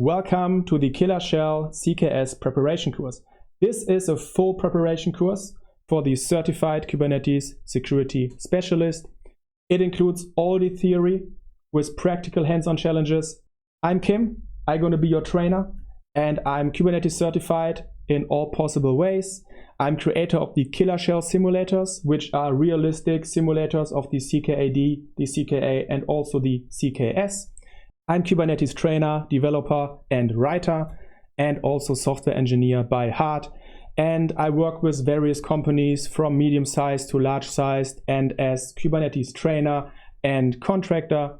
Welcome to the Killer Shell CKS preparation course. This is a full preparation course for the Certified Kubernetes Security Specialist. It includes all the theory with practical hands-on challenges. I'm Kim, I'm going to be your trainer, and I'm Kubernetes certified in all possible ways. I'm creator of the Killer Shell simulators, which are realistic simulators of the CKAD, the CKA, and also the CKS. I'm Kubernetes trainer, developer, and writer, and also software engineer by heart. And I work with various companies from medium-sized to large-sized, and as Kubernetes trainer and contractor.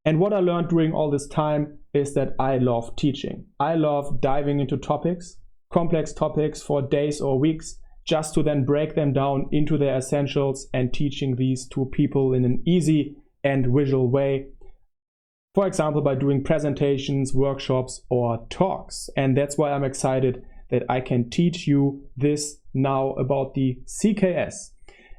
And what I learned during all this time is that I love teaching. I love diving into topics, complex topics for days or weeks, just to then break them down into their essentials and teaching these to people in an easy and visual way. For example, by doing presentations, workshops, or talks. And that's why I'm excited that I can teach you this now about the CKS.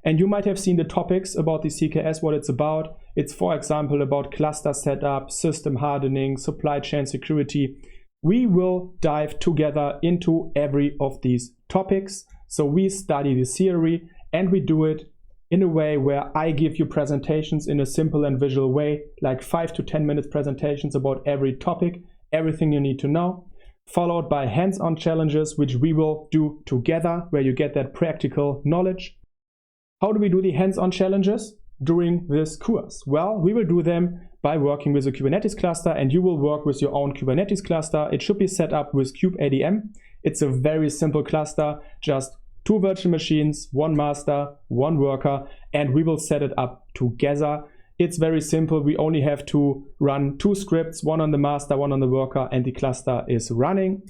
And you might have seen the topics about the CKS, what it's about. It's, for example, about cluster setup, system hardening, supply chain security. We will dive together into every of these topics. So we study the theory and we do it in a way where I give you presentations in a simple and visual way, like 5 to 10 minutes presentations about every topic, everything you need to know, followed by hands-on challenges, which we will do together, where you get that practical knowledge. How do we do the hands-on challenges during this course? Well, we will do them by working with a Kubernetes cluster, and you will work with your own Kubernetes cluster. It should be set up with kubeadm. It's a very simple cluster, just 2 virtual machines, 1 master, 1 worker, and we will set it up together. It's very simple. We only have to run 2 scripts, 1 on the master, 1 on the worker, and the cluster is running.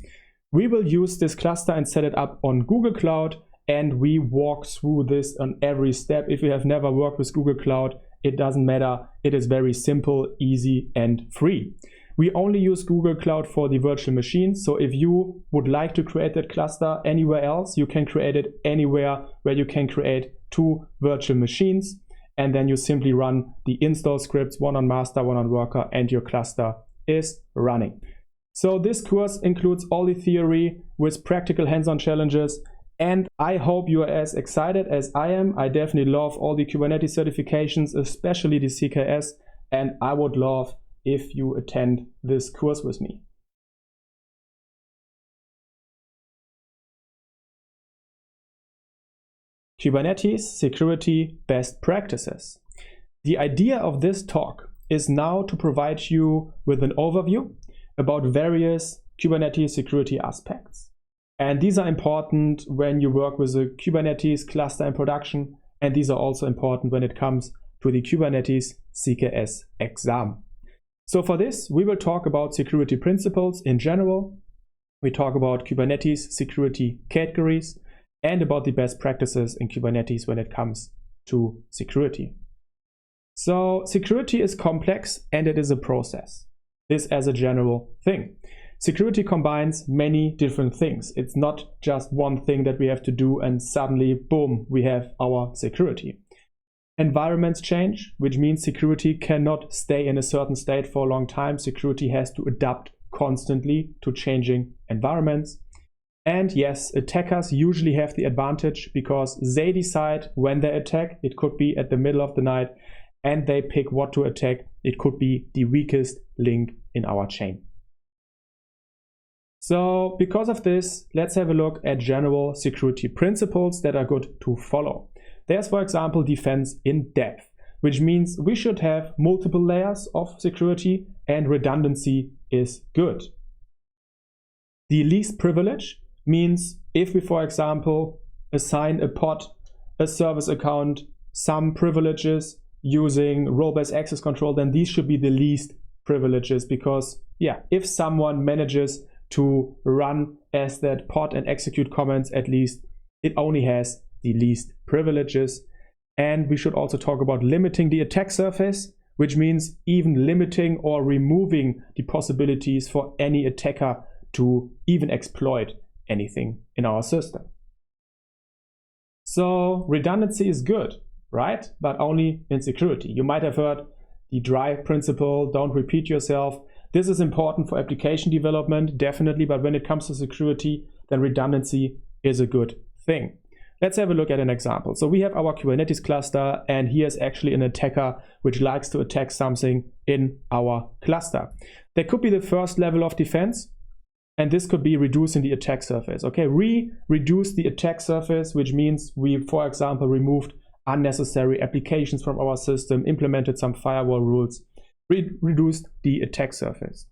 We will use this cluster and set it up on Google Cloud, and we walk through this on every step. If you have never worked with Google Cloud, it doesn't matter. It is very simple, easy, and free. We only use Google Cloud for the virtual machines. So if you would like to create that cluster anywhere else, you can create it anywhere where you can create 2 virtual machines. And then you simply run the install scripts, 1 on master, 1 on worker, and your cluster is running. So this course includes all the theory with practical hands-on challenges. And I hope you are as excited as I am. I definitely love all the Kubernetes certifications, especially the CKS. And I would love if you attend this course with me. Kubernetes security best practices. The idea of this talk is now to provide you with an overview about various Kubernetes security aspects. And these are important when you work with a Kubernetes cluster in production, and these are also important when it comes to the Kubernetes CKS exam. So for this, we will talk about security principles in general. We talk about Kubernetes security categories and about the best practices in Kubernetes when it comes to security. So security is complex and it is a process. This as a general thing. Security combines many different things. It's not just one thing that we have to do and suddenly, boom, we have our security. Environments change, which means security cannot stay in a certain state for a long time. Security has to adapt constantly to changing environments. And yes, attackers usually have the advantage because they decide when they attack. It could be at the middle of the night, and they pick what to attack. It could be the weakest link in our chain. So because of this, let's have a look at general security principles that are good to follow. There's, for example, defense in depth, which means we should have multiple layers of security and redundancy is good. The least privilege means if we, for example, assign a pod, a service account, some privileges using role-based access control, then these should be the least privileges because, yeah, if someone manages to run as that pod and execute commands, at least it only has the least privileges. And we should also talk about limiting the attack surface, which means even limiting or removing the possibilities for any attacker to even exploit anything in our system. So redundancy is good, right? But only in security. You might have heard the DRIVE principle, don't repeat yourself. This is important for application development, definitely, but when it comes to security, then redundancy is a good thing. Let's have a look at an example. So we have our Kubernetes cluster, and here's actually an attacker which likes to attack something in our cluster. There could be the first level of defense, and this could be reducing the attack surface. Okay, reduce the attack surface, which means we, for example, removed unnecessary applications from our system, implemented some firewall rules, reduced the attack surface.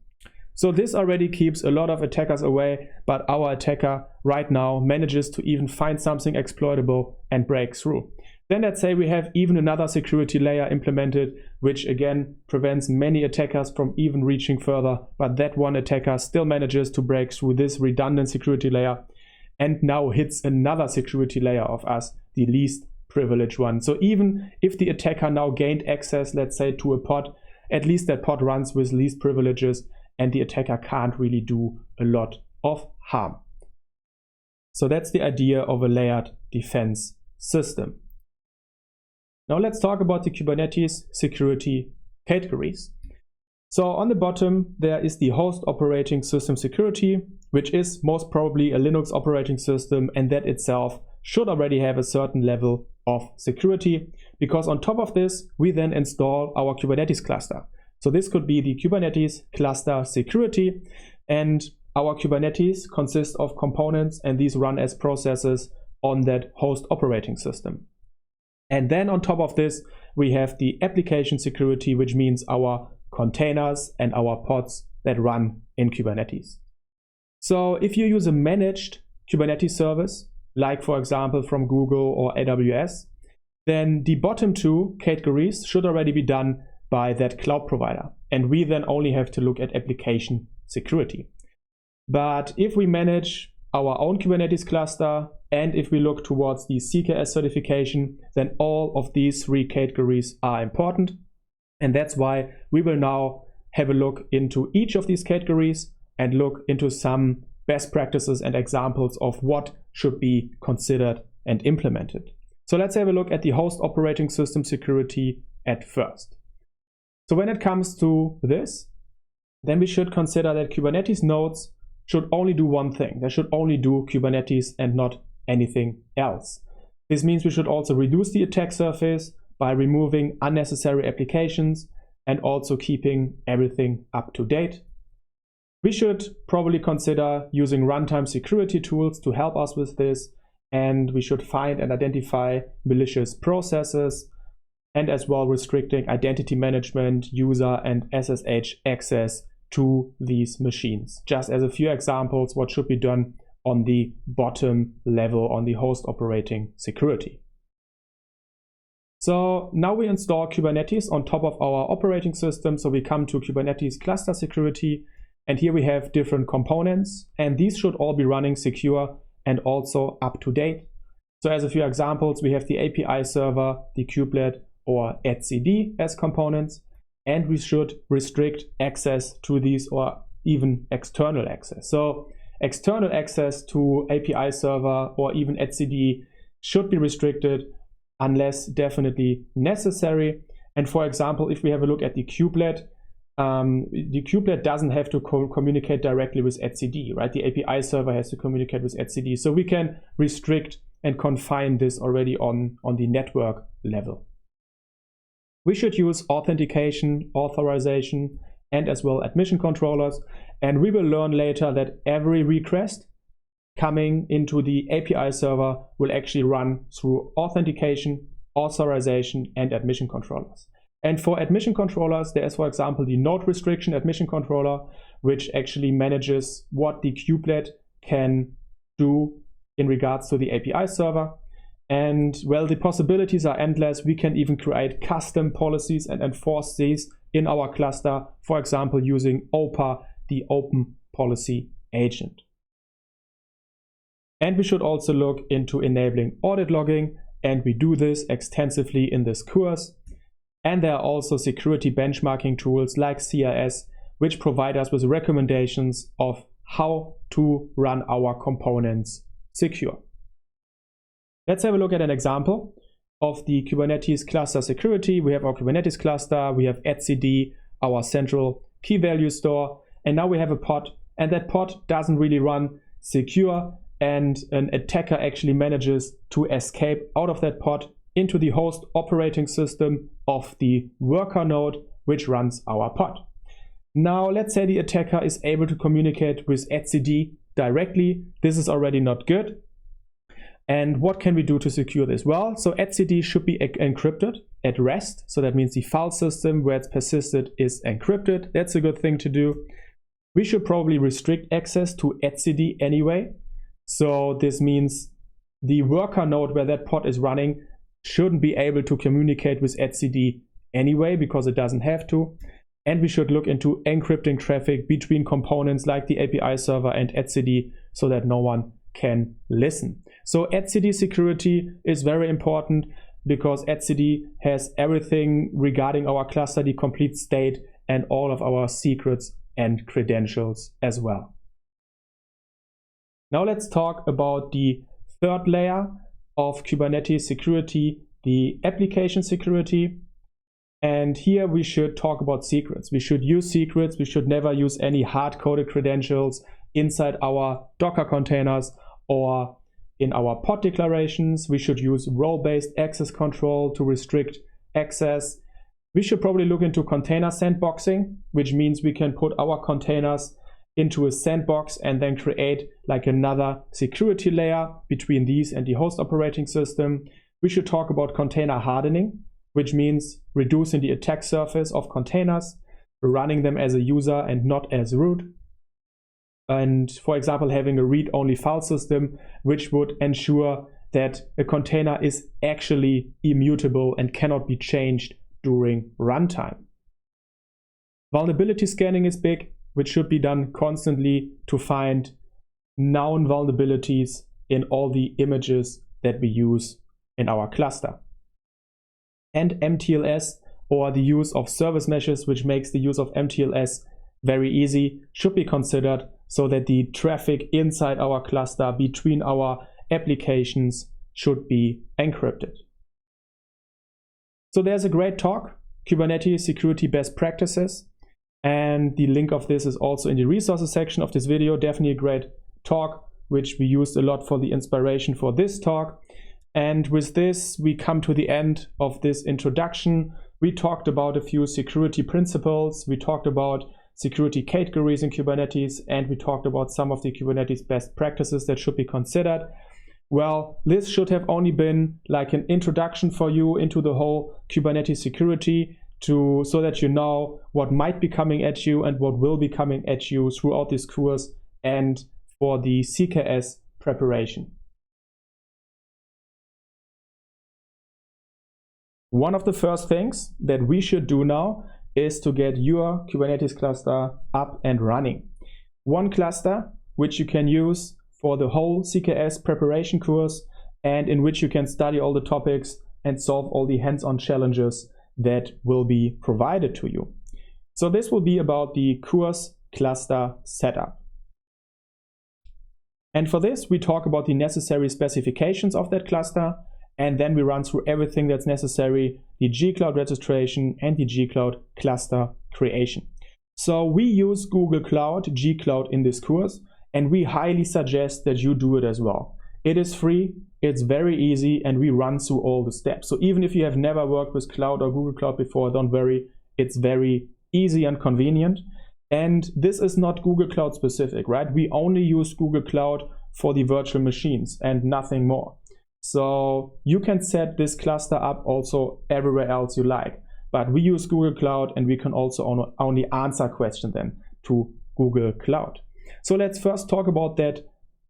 So this already keeps a lot of attackers away, but our attacker right now manages to even find something exploitable and break through. Then let's say we have even another security layer implemented, which again prevents many attackers from even reaching further, but that one attacker still manages to break through this redundant security layer and now hits another security layer of us, the least privileged one. So even if the attacker now gained access, let's say, to a pod, at least that pod runs with least privileges, and the attacker can't really do a lot of harm. So that's the idea of a layered defense system. Now let's talk about the Kubernetes security categories. So on the bottom, there is the host operating system security, which is most probably a Linux operating system, and that itself should already have a certain level of security, because on top of this, we then install our Kubernetes cluster. So this could be the Kubernetes cluster security, and our Kubernetes consists of components, and these run as processes on that host operating system. And then on top of this, we have the application security, which means our containers and our pods that run in Kubernetes. So if you use a managed Kubernetes service, like for example from Google or AWS, then the bottom two categories should already be done by that cloud provider, and we then only have to look at application security. But if we manage our own Kubernetes cluster, and if we look towards the CKS certification, then all of these three categories are important, and that's why we will now have a look into each of these categories and look into some best practices and examples of what should be considered and implemented. So let's have a look at the host operating system security at first. So when it comes to this, then we should consider that Kubernetes nodes should only do one thing. They should only do Kubernetes and not anything else. This means we should also reduce the attack surface by removing unnecessary applications and also keeping everything up to date. We should probably consider using runtime security tools to help us with this, and we should find and identify malicious processes, and as well restricting identity management, user and SSH access to these machines. Just as a few examples, what should be done on the bottom level on the host operating security. So now we install Kubernetes on top of our operating system. So we come to Kubernetes cluster security, and here we have different components, and these should all be running secure and also up to date. So as a few examples, we have the API server, the kubelet, or etcd as components, and we should restrict access to these or even external access. So external access to API server or even etcd should be restricted unless definitely necessary. And for example, if we have a look at the kubelet doesn't have to communicate directly with etcd, right? The API server has to communicate with etcd. So we can restrict and confine this already on the network level. We should use authentication, authorization, and as well admission controllers. And we will learn later that every request coming into the API server will actually run through authentication, authorization, and admission controllers. And for admission controllers, there is, for example, the node restriction admission controller, which actually manages what the kubelet can do in regards to the API server. And well, the possibilities are endless. We can even create custom policies and enforce these in our cluster, for example, using OPA, the Open Policy Agent. And we should also look into enabling audit logging, and we do this extensively in this course. And there are also security benchmarking tools like CIS, which provide us with recommendations of how to run our components secure. Let's have a look at an example of the Kubernetes cluster security. We have our Kubernetes cluster, we have etcd, our central key value store, and now we have a pod, and that pod doesn't really run secure, and an attacker actually manages to escape out of that pod into the host operating system of the worker node which runs our pod. Now let's say the attacker is able to communicate with etcd directly. This is already not good. And what can we do to secure this? Well, so etcd should be encrypted at rest. So that means the file system where it's persisted is encrypted. That's a good thing to do. We should probably restrict access to etcd anyway. So this means the worker node where that pod is running shouldn't be able to communicate with etcd anyway, because it doesn't have to. And we should look into encrypting traffic between components like the API server and etcd so that no one can listen. So etcd security is very important because etcd has everything regarding our cluster, the complete state, and all of our secrets and credentials as well. Now let's talk about the third layer of Kubernetes security, the application security. And here we should talk about secrets. We should use secrets. We should never use any hard-coded credentials inside our Docker containers or in our pod declarations. We should use role-based access control to restrict access. We should probably look into container sandboxing, which means we can put our containers into a sandbox and then create like another security layer between these and the host operating system. We should talk about container hardening, which means reducing the attack surface of containers, running them as a user and not as root. And for example, having a read-only file system, which would ensure that a container is actually immutable and cannot be changed during runtime. Vulnerability scanning is big, which should be done constantly to find known vulnerabilities in all the images that we use in our cluster. And mTLS, or the use of service meshes, which makes the use of mTLS very easy, should be considered so that the traffic inside our cluster between our applications should be encrypted. So there's a great talk, Kubernetes Security Best Practices, and the link of this is also in the resources section of this video. Definitely a great talk, which we used a lot for the inspiration for this talk. And with this, we come to the end of this introduction. We talked about a few security principles. We talked about security categories in Kubernetes, and we talked about some of the Kubernetes best practices that should be considered. Well, this should have only been like an introduction for you into the whole Kubernetes security, so that you know what might be coming at you and what will be coming at you throughout this course and for the CKS preparation. One of the first things that we should do now is to get your Kubernetes cluster up and running. One cluster which you can use for the whole CKS preparation course and in which you can study all the topics and solve all the hands-on challenges that will be provided to you. So this will be about the course cluster setup. And for this, we talk about the necessary specifications of that cluster, and then we run through everything that's necessary, the G-Cloud registration and the G-Cloud cluster creation. So we use Google Cloud, G-Cloud in this course, and we highly suggest that you do it as well. It is free, it's very easy, and we run through all the steps. So even if you have never worked with Cloud or Google Cloud before, don't worry, it's very easy and convenient. And this is not Google Cloud specific, right? We only use Google Cloud for the virtual machines and nothing more. So you can set this cluster up also everywhere else you like. But we use Google Cloud, and we can also only answer questions then to Google Cloud. So let's first talk about that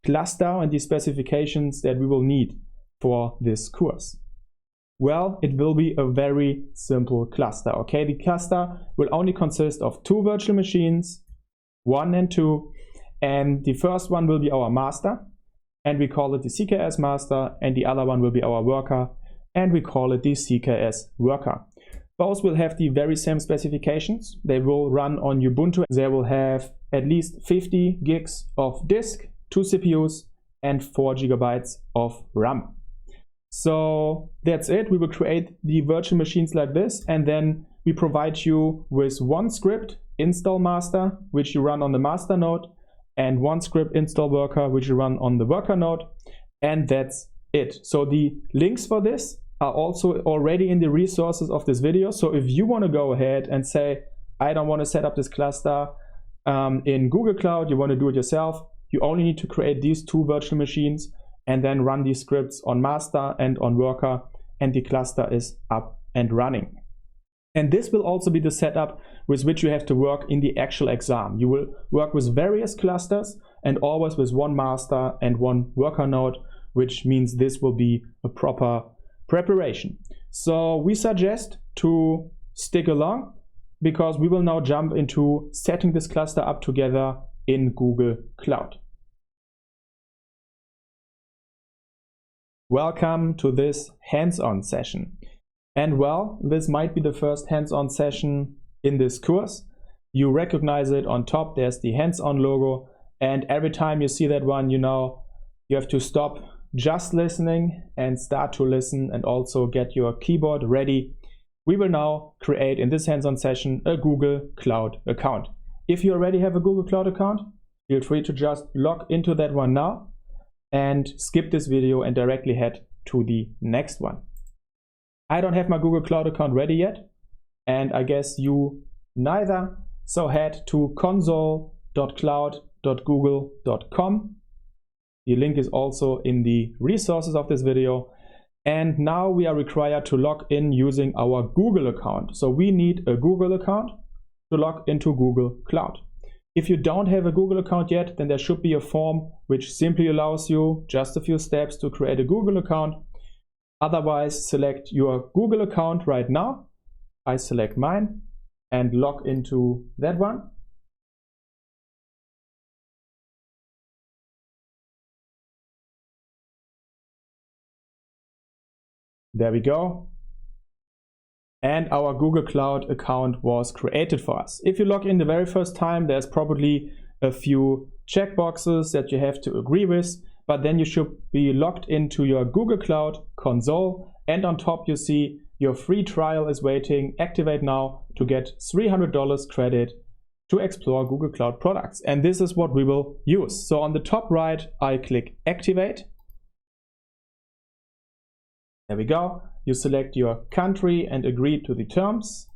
cluster and the specifications that we will need for this course. Well, it will be a very simple cluster, okay? The cluster will only consist of 2 virtual machines, 1 and 2, and the first one will be our master, and we call it the CKS master, and the other one will be our worker, and we call it the CKS worker. Both will have the very same specifications. They will run on Ubuntu. They will have at least 50 gigs of disk, 2 CPUs, and 4 gigabytes of RAM. So that's it. We will create the virtual machines like this, and then we provide you with one script install master, which you run on the master node, and one script install worker, which you run on the worker node, and that's it. So the links for this are also already in the resources of this video. So if you want to go ahead and say, I don't want to set up this cluster in Google Cloud, you want to do it yourself, you only need to create these two virtual machines and then run these scripts on master and on worker, and the cluster is up and running. And this will also be the setup with which you have to work in the actual exam. You will work with various clusters and always with one master and one worker node, which means this will be a proper preparation. So we suggest to stick along, because we will now jump into setting this cluster up together in Google Cloud. Welcome to this hands-on session. And well, this might be the first hands-on session in this course. You recognize it on top, there's the hands-on logo, and every time you see that one, you know you have to stop just listening and start to listen and also get your keyboard ready. We will now create in this hands-on session a Google Cloud account. If you already have a Google Cloud account, feel free to just log into that one now and skip this video and directly head to the next one. I don't have my Google Cloud account ready yet, and I guess you neither, so head to console.cloud.google.com. The link is also in the resources of this video. And now we are required to log in using our Google account. So we need a Google account to log into Google Cloud. If you don't have a Google account yet, then there should be a form which simply allows you just a few steps to create a Google account. Otherwise, select your Google account right now. I select mine and log into that one. There we go. And our Google Cloud account was created for us. If you log in the very first time, there's probably a few checkboxes that you have to agree with, but then you should be logged into your Google Cloud console, and on top you see your free trial is waiting. Activate now to get $300 credit to explore Google Cloud products. And this is what we will use. So on the top right, I click activate. There we go. You select your country and agree to the terms.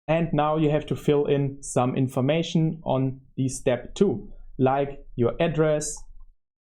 And now you have to fill in some information on the step 2, like your address,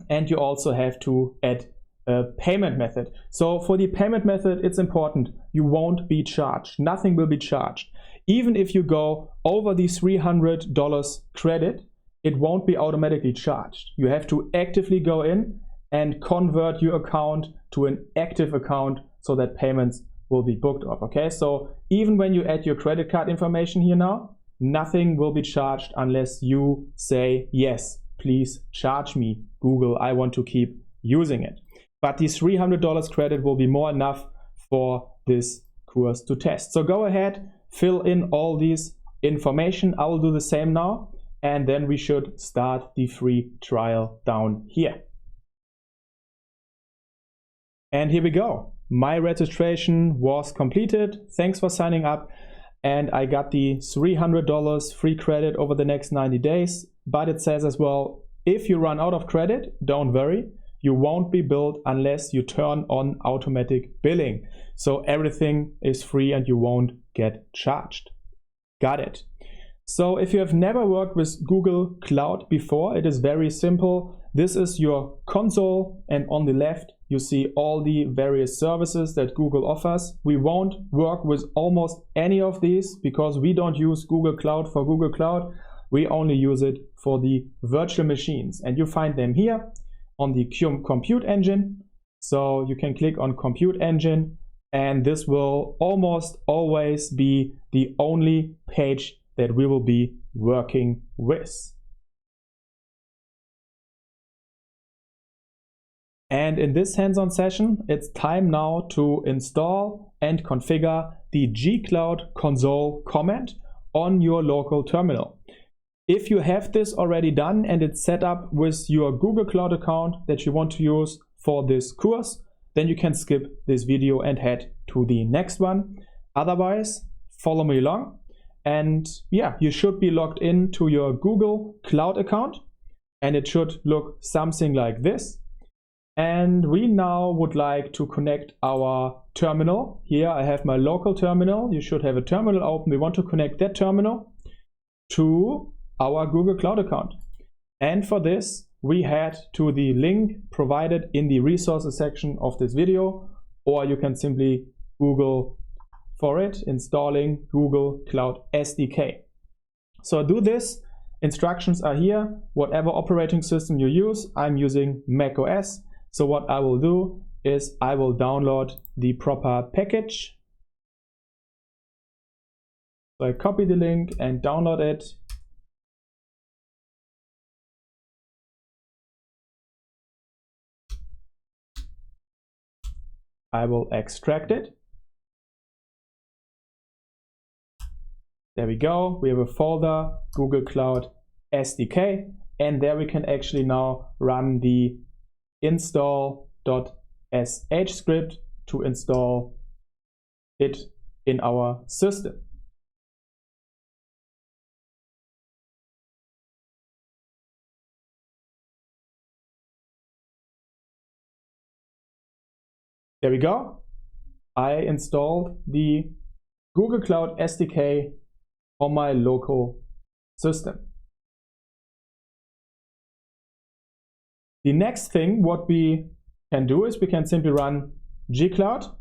and you also have to add a payment method. So for the payment method, it's important. You won't be charged. Nothing will be charged. Even if you go over the $300 credit, it won't be automatically charged. You have to actively go in and convert your account to an active account so that payments will be booked up. Okay, so even when you add your credit card information here now, nothing will be charged unless you say, yes, please charge me, Google, I want to keep using it. But the $300 credit will be more enough for this course to test. So go ahead, fill in all these information. I will do the same now. And then we should start the free trial down here. And here we go. My registration was completed. Thanks for signing up. And I got the $300 free credit over the next 90 days. But it says as well, if you run out of credit, don't worry. You won't be billed unless you turn on automatic billing. So everything is free and you won't get charged. Got it. So if you have never worked with Google Cloud before, it is very simple. This is your console, and on the left you see all the various services that Google offers. We won't work with almost any of these because we don't use Google Cloud for Google Cloud. We only use it for the virtual machines, and you find them here on the compute engine. So you can click on compute engine, and this will almost always be the only page that we will be working with. And in this hands-on session, it's time now to install and configure the gcloud console command on your local terminal. If you have this already done and it's set up with your Google Cloud account that you want to use for this course, then you can skip this video and head to the next one. Otherwise, follow me along. And yeah, you should be logged into your Google Cloud account, and it should look something like this. And we now would like to connect our terminal. Here I have my local terminal. You should have a terminal open. We want to connect that terminal to our Google Cloud account. And for this, we head to the link provided in the resources section of this video, or you can simply Google for it, installing Google Cloud SDK. So do this. Instructions are here. Whatever operating system you use, I'm using macOS. So what I will do is I will download the proper package. So I copy the link and download it. I will extract it. There we go. We have a folder, Google Cloud SDK, and there we can actually now run the install.sh script to install it in our system. There we go. I installed the Google Cloud SDK on my local system. The next thing what we can do is we can simply run gcloud.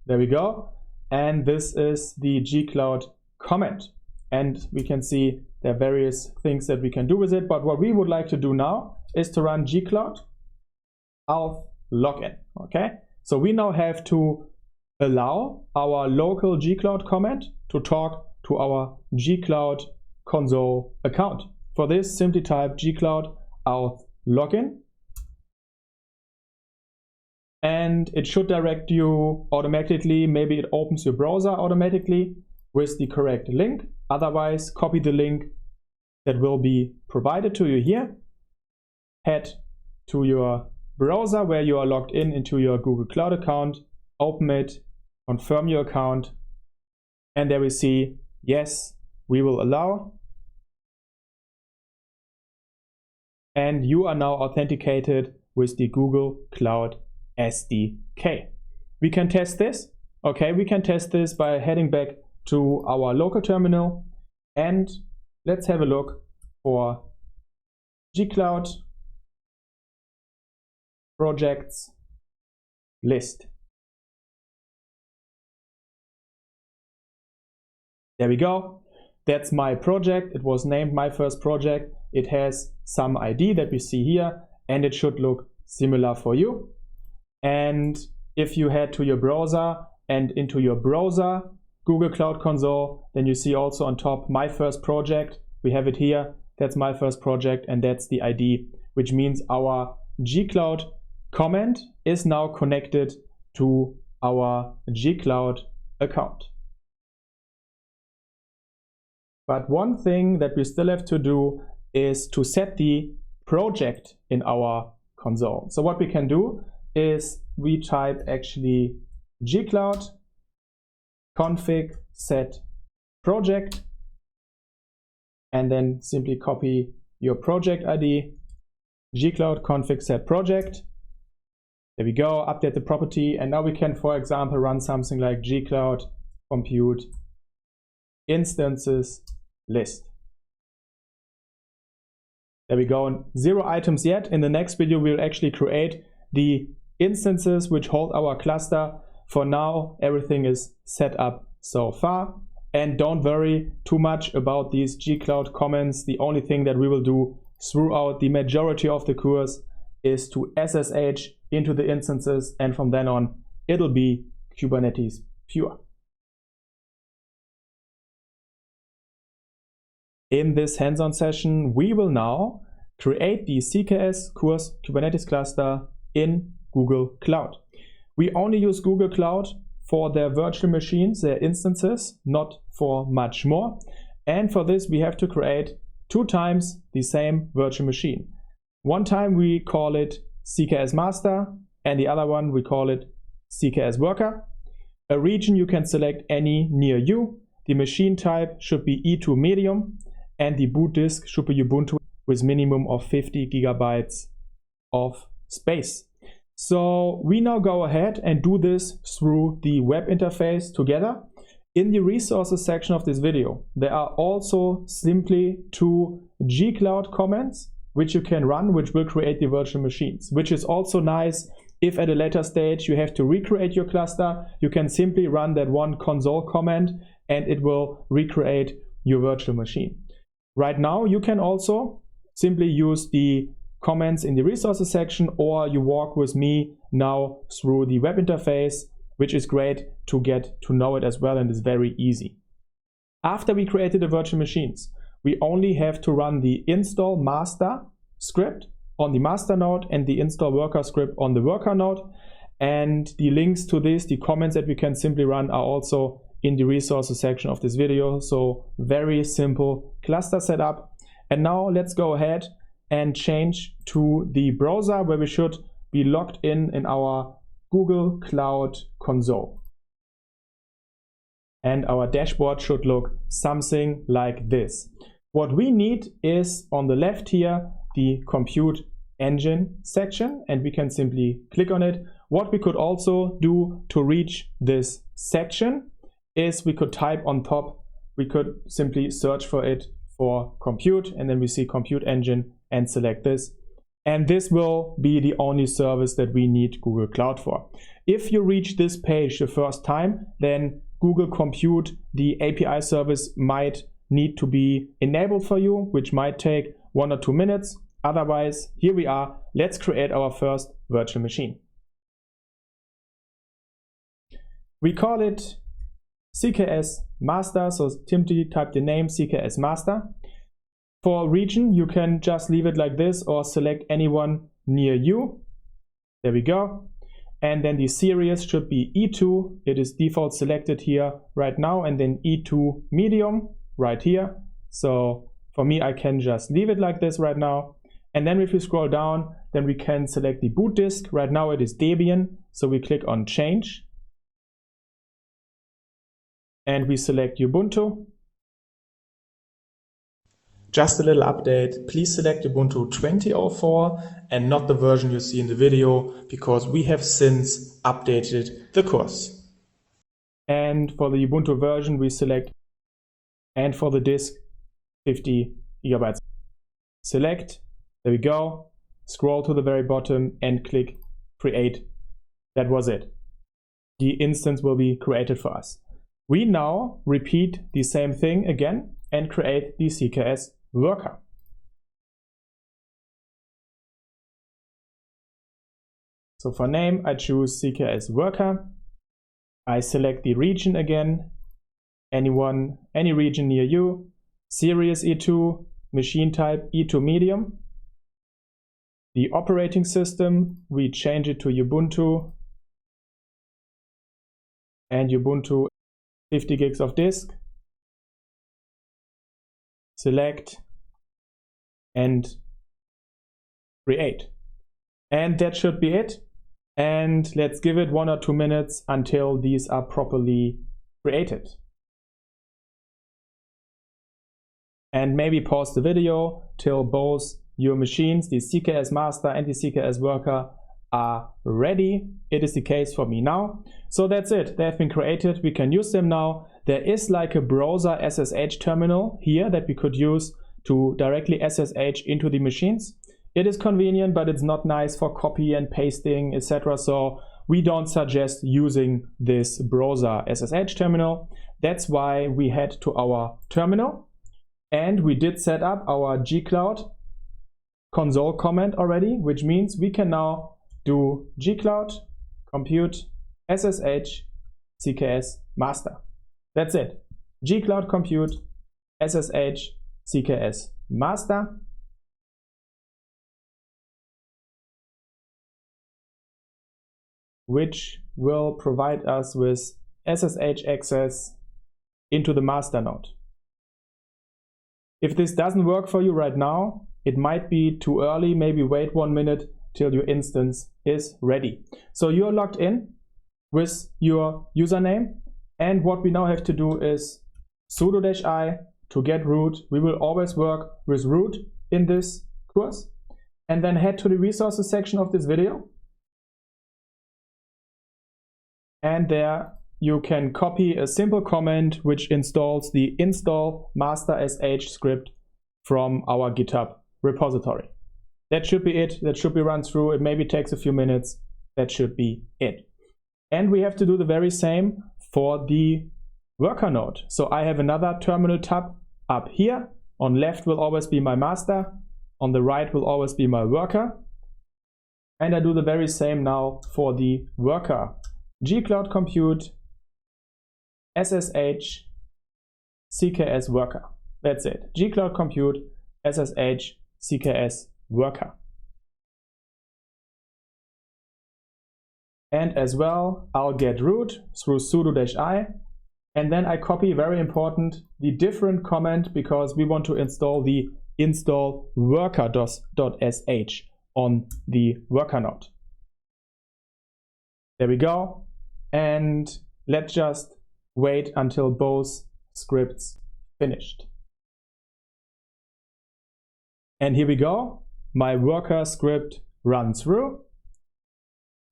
There we go. And this is the gcloud command. And we can see there are various things that we can do with it. But what we would like to do now is to run gcloud auth login. Okay. So we now have to allow our local gcloud command to talk to our gcloud console account. For this, simply type gcloud auth login. And it should direct you automatically. Maybe it opens your browser automatically with the correct link. Otherwise, copy the link that will be provided to you here. Head to your browser where you are logged into your Google Cloud account. Open it, confirm your account. And there we see, yes, we will allow. And you are now authenticated with the Google Cloud SDK. We can test this. Okay, we can test this by heading back to our local terminal, and let's have a look for gcloud projects list. There we go. That's my project. It was named my first project. It has some ID that we see here, and it should look similar for you. And if you head to your browser and into your browser Google Cloud Console, then you see also on top my first project. We have it here. That's my first project, and that's the ID, which means our gcloud command is now connected to our gcloud account. But one thing that we still have to do is to set the project in our console. So what we can do is we type actually gcloud config set project, and then simply copy your project ID, gcloud config set project. There we go, update the property, and now we can, for example, run something like gcloud compute instances list. There we go, 0 items yet. In the next video, we'll actually create the instances which hold our cluster. For now, everything is set up so far. And don't worry too much about these gcloud comments. The only thing that we will do throughout the majority of the course is to SSH into the instances, and from then on, it'll be Kubernetes pure. In this hands-on session, we will now create the CKS course Kubernetes cluster in Google Cloud. We only use Google Cloud for their virtual machines, their instances, not for much more. And for this, we have to create 2 times the same virtual machine. One time we call it CKS master, and the other one we call it CKS worker. A region, you can select any near you. The machine type should be E2 medium, and the boot disk should be Ubuntu with minimum of 50 gigabytes of space. So we now go ahead and do this through the web interface together. In the resources section of this video, there are also simply 2 gcloud commands which you can run, which will create the virtual machines, which is also nice. If at a later stage you have to recreate your cluster, you can simply run that one console command and it will recreate your virtual machine. Right now, you can also simply use the comments in the resources section, or you walk with me now through the web interface, which is great to get to know it as well, and is very easy. After we created the virtual machines, we only have to run the install master script on the master node and the install worker script on the worker node. And the links to this, the comments that we can simply run, are also in the resources section of this video. So very simple cluster setup. And now let's go ahead and change to the browser where we should be logged in our Google Cloud console. And our dashboard should look something like this. What we need is on the left here, the compute engine section, and we can simply click on it. What we could also do to reach this section is we could type on top, we could simply search for it for compute, and then we see compute engine and select this. And this will be the only service that we need Google Cloud for. If you reach this page the first time, then Google Compute, the API service, might need to be enabled for you, which might take 1 or 2 minutes. Otherwise, here we are. Let's create our first virtual machine. We call it CKS Master, so simply type the name CKS Master. For region, you can just leave it like this or select anyone near you. There we go. And then the series should be E2. It is default selected here right now, and then E2 medium right here. So for me, I can just leave it like this right now. And then if we scroll down, then we can select the boot disk. Right now it is Debian, so we click on change. And we select Ubuntu. Just a little update, please select Ubuntu 20.04 and not the version you see in the video, because we have since updated the course. And for the Ubuntu version we select, and for the disk 50 gigabytes. Select, there we go, scroll to the very bottom and click create. That was it. The instance will be created for us. We now repeat the same thing again and create the CKS worker. So for name, I choose CKS worker. I select the region again, any region near you. Series E2, machine type E2 medium. The operating system, we change it to Ubuntu, and Ubuntu 50 gigs of disk. Select and create. And that should be it. And let's give it 1 or 2 minutes until these are properly created. And maybe pause the video till both your machines, the CKS master and the CKS worker, are ready. It is the case for me now. So that's it. They have been created. We can use them now. There is like a browser SSH terminal here that we could use to directly SSH into the machines. It is convenient, but it's not nice for copy and pasting, etc. So we don't suggest using this browser SSH terminal. That's why we head to our terminal, and we did set up our gcloud console command already, which means we can now do gcloud compute SSH CKS master. That's it. Gcloud compute SSH CKS master. Which will provide us with SSH access into the master node. If this doesn't work for you right now, it might be too early. Maybe wait 1 minute till your instance is ready. So you're logged in. with your username. And what we now have to do is sudo -i to get root. We will always work with root in this course. And then head to the resources section of this video. And there you can copy a simple command which installs the install master sh script from our GitHub repository. That should be it. That should be run through. It maybe takes a few minutes. That should be it. And we have to do the very same for the worker node. So I have another terminal tab up here. On left will always be my master. On the right will always be my worker. And I do the very same now for the worker. gcloud compute SSH CKS worker. That's it. gcloud compute SSH CKS worker. And as well, I'll get root through sudo -i. And then I copy, very important, the different command because we want to install the install worker.sh on the worker node. There we go. And let's just wait until both scripts finished. And here we go. My worker script runs through.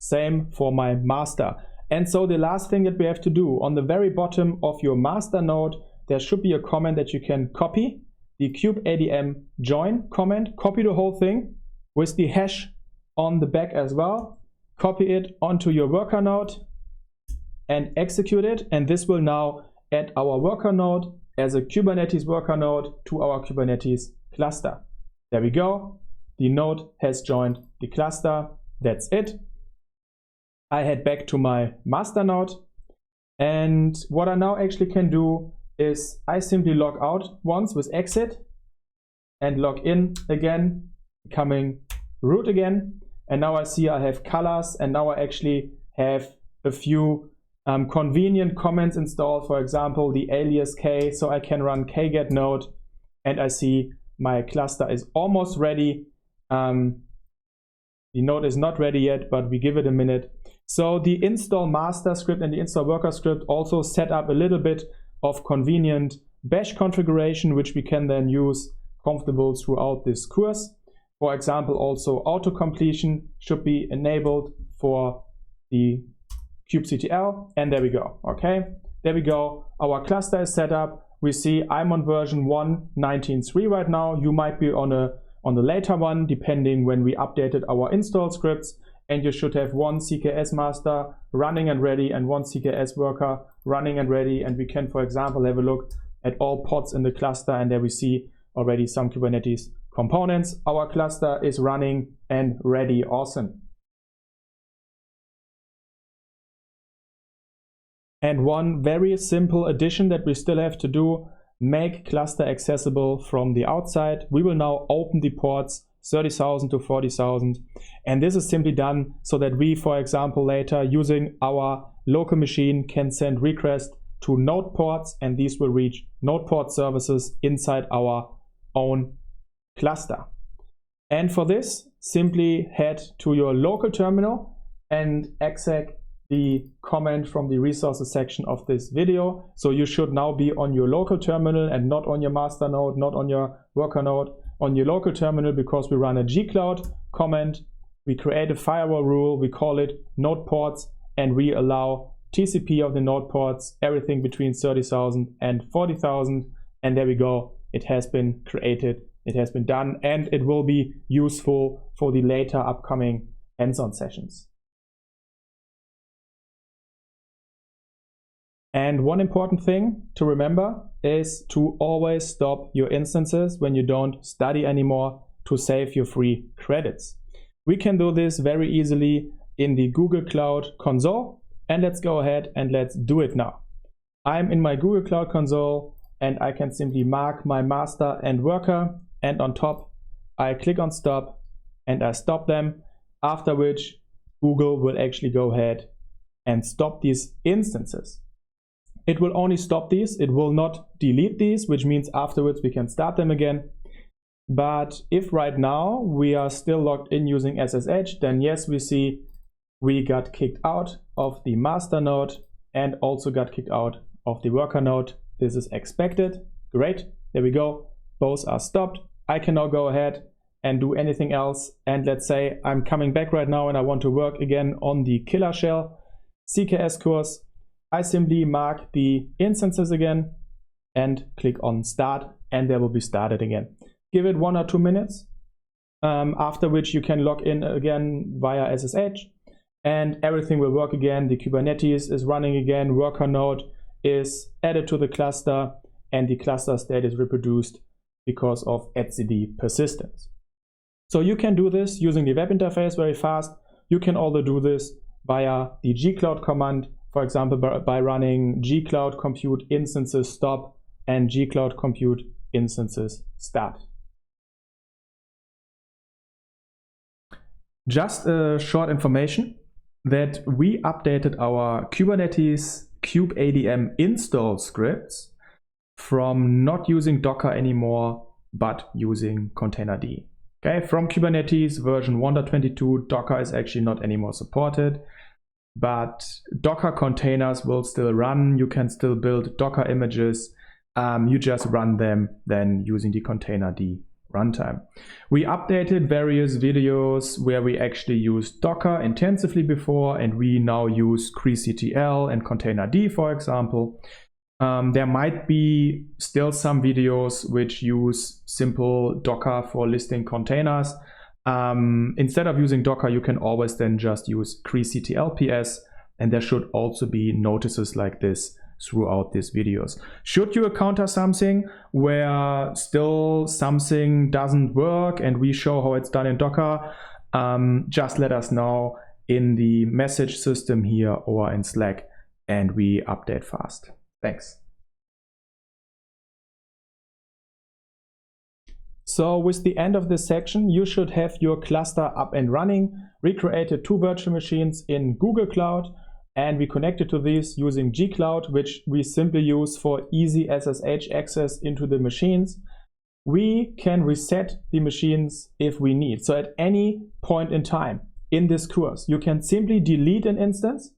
Same for my master. And so the last thing that we have to do, on the very bottom of your master node, there should be a command that you can copy. The kubeadm join command. Copy the whole thing with the hash on the back as well. Copy it onto your worker node and execute it. And this will now add our worker node as a Kubernetes worker node to our Kubernetes cluster. There we go. The node has joined the cluster. That's it. I head back to my master node. And what I now actually can do is I simply log out once with exit and log in again, becoming root again. And now I see I have colors, and now I actually have a few convenient comments installed. For example, the alias k, so I can run kget node, and I see my cluster is almost ready. The node is not ready yet, but we give it a minute. So the install master script and the install worker script also set up a little bit of convenient bash configuration, which we can then use comfortable throughout this course. For example, also auto completion should be enabled for the kubectl, and there we go. Okay, there we go. Our cluster is set up. We see I'm on version 1.19.3 right now. You might be on the later one, depending when we updated our install scripts. And you should have one CKS master running and ready and one CKS worker running and ready. And we can, for example, have a look at all pods in the cluster, and there we see already some Kubernetes components. Our cluster is running and ready. Awesome. And one very simple addition that we still have to do, make cluster accessible from the outside. We will now open the ports 30,000 to 40,000. And this is simply done so that we, for example, later using our local machine can send requests to node ports, and these will reach node port services inside our own cluster. And for this, simply head to your local terminal and exec the command from the resources section of this video. So you should now be on your local terminal and not on your master node, not on your worker node, on your local terminal, because we run a gcloud command. We create a firewall rule, we call it node ports, and we allow TCP of the node ports, everything between 30,000 and 40,000. And there we go. It has been created, it has been done, and it will be useful for the later upcoming hands-on sessions. And one important thing to remember is to always stop your instances when you don't study anymore to save your free credits. We can do this very easily in the Google Cloud console, and let's go ahead and let's do it now. I'm in my Google Cloud console, and I can simply mark my master and worker, and on top I click on stop and I stop them, after which Google will actually go ahead and stop these instances. It will only stop these, it will not delete these, which means afterwards we can start them again. But if right now we are still logged in using SSH, then yes, we see we got kicked out of the master node and also got kicked out of the worker node. This is expected. Great, there we go. Both are stopped. I can now go ahead and do anything else. And let's say I'm coming back right now and I want to work again on the killer shell CKS course. I simply mark the instances again and click on start, and they will be started again. Give it 1 or 2 minutes, after which you can log in again via SSH and everything will work again. The Kubernetes is running again, worker node is added to the cluster, and the cluster state is reproduced because of etcd persistence. So you can do this using the web interface very fast. You can also do this via the gcloud command, for example, by running gcloud compute instances stop and gcloud compute instances start. Just a short information that we updated our Kubernetes kubeadm install scripts from not using Docker anymore, but using containerd. Okay, from Kubernetes version 1.22, Docker is actually not anymore supported, but Docker containers will still run. You can still build Docker images. You just run them then using the containerd runtime. We updated various videos where we actually used Docker intensively before, and we now use Crictl and containerd, for example. There might be still some videos which use simple Docker for listing containers. Instead of using Docker, you can always then just use Crictl PS, and there should also be notices like this throughout these videos. Should you encounter something where still something doesn't work and we show how it's done in Docker, just let us know in the message system here or in Slack, and we update fast. Thanks. So with the end of this section, you should have your cluster up and running. We created 2 virtual machines in Google Cloud, and we connected to these using gcloud, which we simply use for easy SSH access into the machines. We can reset the machines if we need. So at any point in time in this course, you can simply delete an instance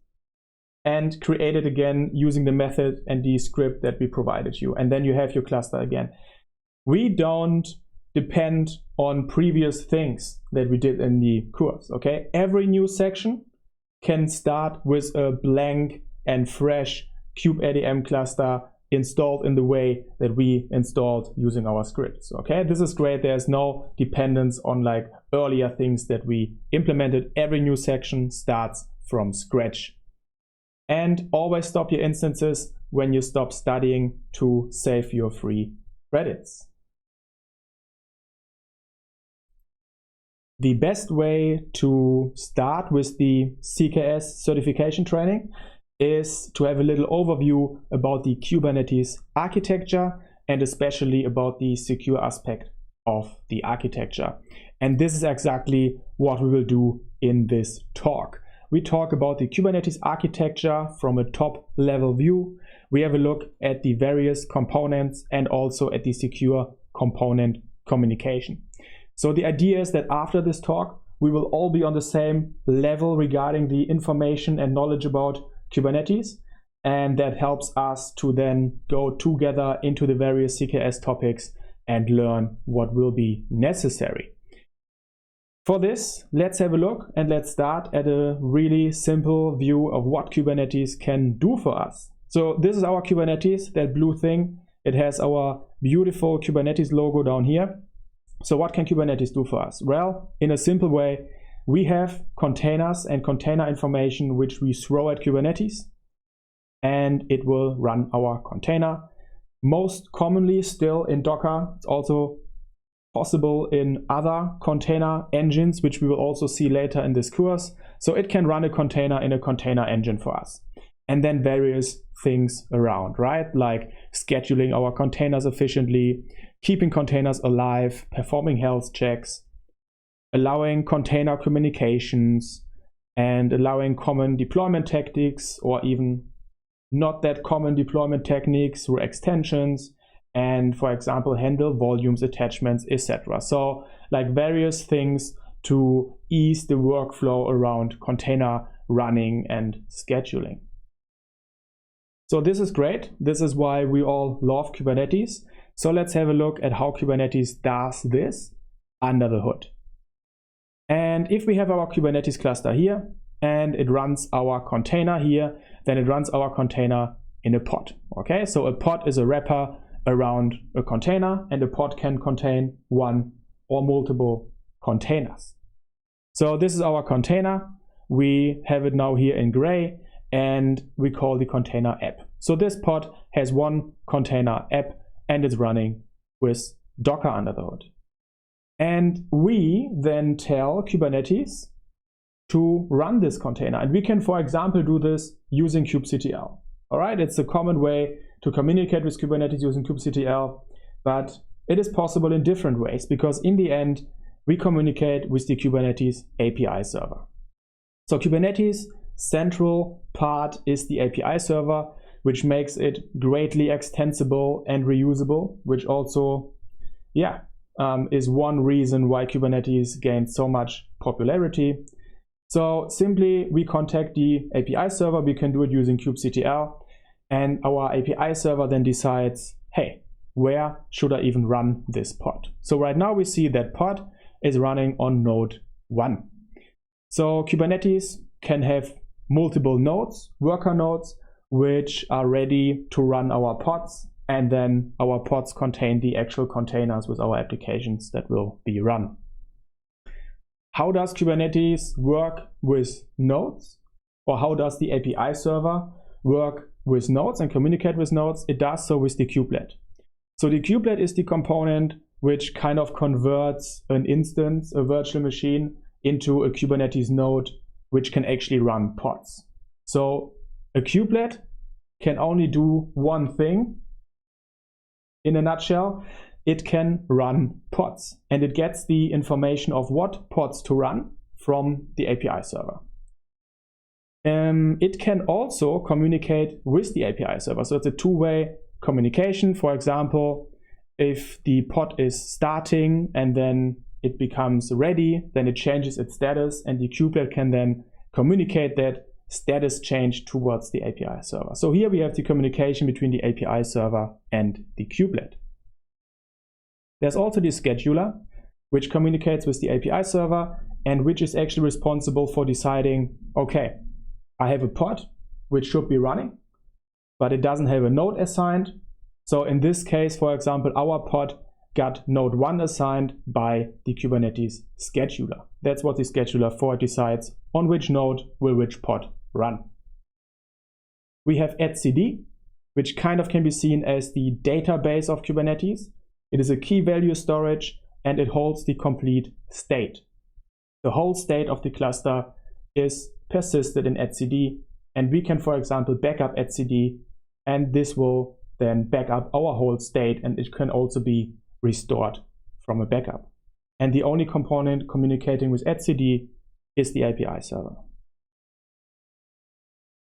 and create it again using the method and the script that we provided you. And then you have your cluster again. We don't depend on previous things that we did in the course, okay? Every new section can start with a blank and fresh kubeadm cluster installed in the way that we installed using our scripts, okay? This is great. There's no dependence on like earlier things that we implemented. Every new section starts from scratch. And always stop your instances when you stop studying to save your free credits. The best way to start with the CKS certification training is to have a little overview about the Kubernetes architecture and especially about the secure aspect of the architecture. And this is exactly what we will do in this talk. We talk about the Kubernetes architecture from a top-level view. We have a look at the various components and also at the secure component communication. So the idea is that after this talk, we will all be on the same level regarding the information and knowledge about Kubernetes, and that helps us to then go together into the various CKS topics and learn what will be necessary. For this, let's have a look and let's start at a really simple view of what Kubernetes can do for us. So this is our Kubernetes, that blue thing. It has our beautiful Kubernetes logo down here. So what can Kubernetes do for us? Well, in a simple way, we have containers and container information which we throw at Kubernetes, and it will run our container. Most commonly still in Docker. It's also possible in other container engines, which we will also see later in this course. So it can run a container in a container engine for us. And then various things around, right? Like scheduling our containers efficiently, keeping containers alive, performing health checks, allowing container communications, and allowing common deployment tactics, or even not that common deployment techniques through extensions, and for example, handle volumes, attachments, etc. So like various things to ease the workflow around container running and scheduling. So this is great. This is why we all love Kubernetes. So let's have a look at how Kubernetes does this under the hood. And if we have our Kubernetes cluster here and it runs our container here, then it runs our container in a pod. Okay, so a pod is a wrapper around a container, and a pod can contain one or multiple containers. So this is our container. We have it now here in gray, and we call the container app. So this pod has one container app, and it's running with Docker under the hood. And we then tell Kubernetes to run this container. And we can, for example, do this using kubectl. All right, it's a common way to communicate with Kubernetes using kubectl, but it is possible in different ways, because in the end, we communicate with the Kubernetes API server. So Kubernetes central part is the API server, which makes it greatly extensible and reusable, which also, is one reason why Kubernetes gained so much popularity. So simply, we contact the API server. We can do it using kubectl, and our API server then decides, hey, where should I even run this pod? So right now we see that pod is running on node 1. So Kubernetes can have multiple nodes, worker nodes, which are ready to run our pods, and then our pods contain the actual containers with our applications that will be run. How does Kubernetes work with nodes? Or how does the API server work with nodes and communicate with nodes? It does so with the kubelet. So the kubelet is the component which kind of converts an instance, a virtual machine, into a Kubernetes node, which can actually run pods. So a kubelet can only do one thing. In a nutshell, it can run pods, and it gets the information of what pods to run from the API server. It can also communicate with the API server. So it's a two-way communication. For example, if the pod is starting and then it becomes ready, then it changes its status, and the kubelet can then communicate that status change towards the API server. So here we have the communication between the API server and the kubelet. There's also the scheduler, which communicates with the API server and which is actually responsible for deciding, okay, I have a pod which should be running, but it doesn't have a node assigned. So in this case, for example, our pod got node 1 assigned by the Kubernetes scheduler. That's what the scheduler for decides on which node will which pod run. We have etcd, which kind of can be seen as the database of Kubernetes. It is a key value storage, and it holds the complete state. The whole state of the cluster is persisted in etcd, and we can, for example, back up etcd, and this will then back up our whole state, and it can also be restored from a backup. And the only component communicating with etcd is the API server.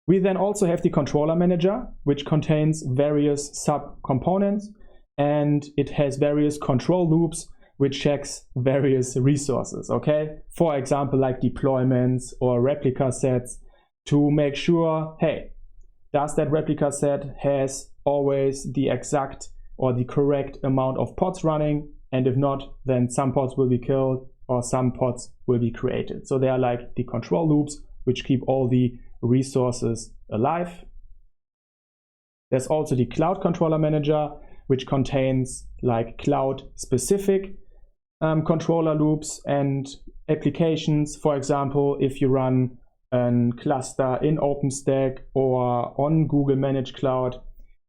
We then also have the controller manager, which contains various sub-components, and it has various control loops which checks various resources, okay? For example, like deployments or replica sets, to make sure, hey, does that replica set has always the exact or the correct amount of pods running? And if not, then some pods will be killed or some pods will be created. So they are like the control loops which keep all the resources alive. There's also the cloud controller manager, which contains like cloud specific controller loops and applications. For example, if you run a cluster in OpenStack or on Google Managed Cloud,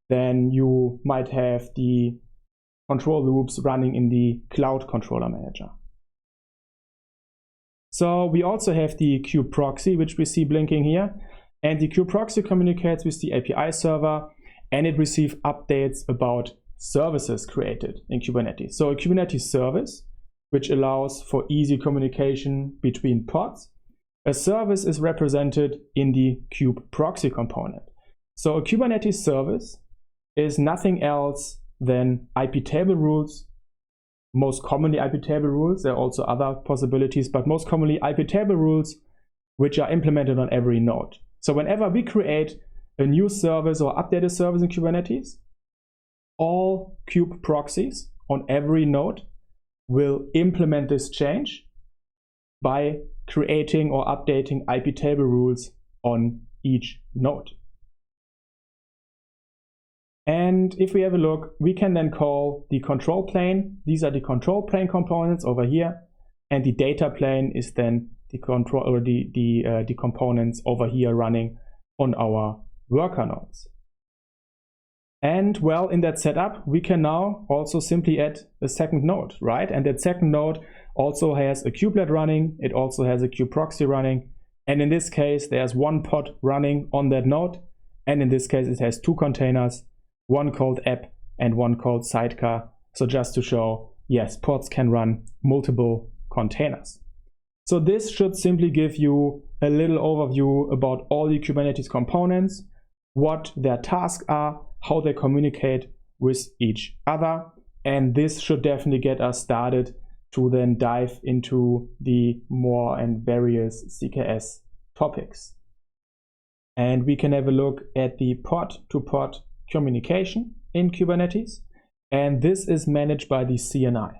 then you might have the control loops running in the cloud controller manager. So we also have the kubeproxy, which we see blinking here. And the kubeproxy communicates with the API server, and it receives updates about services created in Kubernetes. So a Kubernetes service, which allows for easy communication between pods. A service is represented in the kubeproxy component. So a Kubernetes service is nothing else than IP table rules most commonly IP table rules. There are also other possibilities, but most commonly IP table rules which are implemented on every node. So whenever we create a new service or update a service in Kubernetes, all kube proxies on every node will implement this change by creating or updating IP table rules on each node. And if we have a look, we can then call the control plane. These are the control plane components over here, and the data plane is then the control or the components over here running on our worker nodes. And well, in that setup, we can now also simply add a second node, right? And that second node also has a kubelet running. It also has a kube proxy running. And in this case, there's one pod running on that node. And in this case, it has two containers, one called app and one called sidecar. So just to show, yes, pods can run multiple containers. So this should simply give you a little overview about all the Kubernetes components, what their tasks are, how they communicate with each other. And this should definitely get us started to then dive into the more and various CKS topics. And we can have a look at the pod-to-pod communication in Kubernetes. And this is managed by the CNI,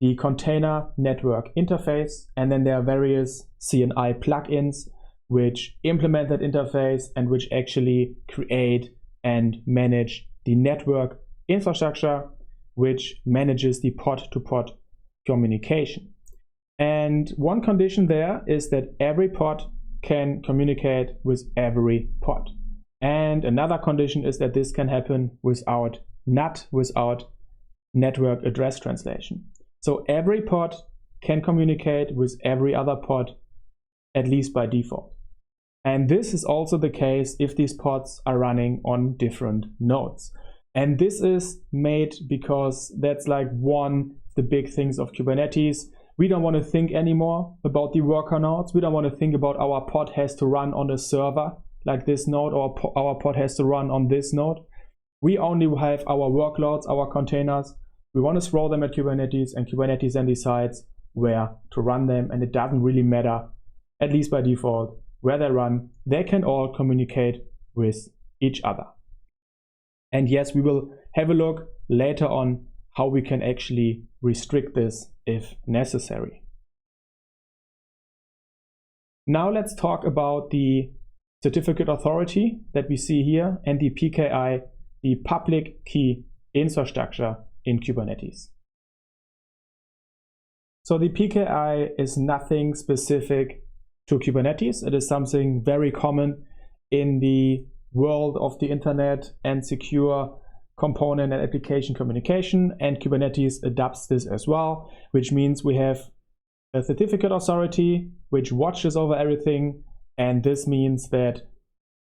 the Container Network Interface. And then there are various CNI plugins which implement that interface and which actually create and manage the network infrastructure, which manages the pod-to-pod communication. And one condition there is that every pod can communicate with every pod. And another condition is that this can happen without NAT, without network address translation. So every pod can communicate with every other pod, at least by default. And this is also the case if these pods are running on different nodes. And this is made because that's like one of the big things of Kubernetes. We don't want to think anymore about the worker nodes. We don't want to think about our pod has to run on a server like this node, or our pod has to run on this node. We only have our workloads, our containers. We want to throw them at Kubernetes, and Kubernetes then decides where to run them. And it doesn't really matter, at least by default, where they run. They can all communicate with each other. And yes, we will have a look later on how we can actually restrict this if necessary. Now let's talk about the certificate authority that we see here and the PKI, the public key infrastructure in Kubernetes. So the PKI is nothing specific to Kubernetes. It is something very common in the world of the internet and secure component and application communication, and Kubernetes adopts this as well, which means we have a certificate authority which watches over everything, and this means that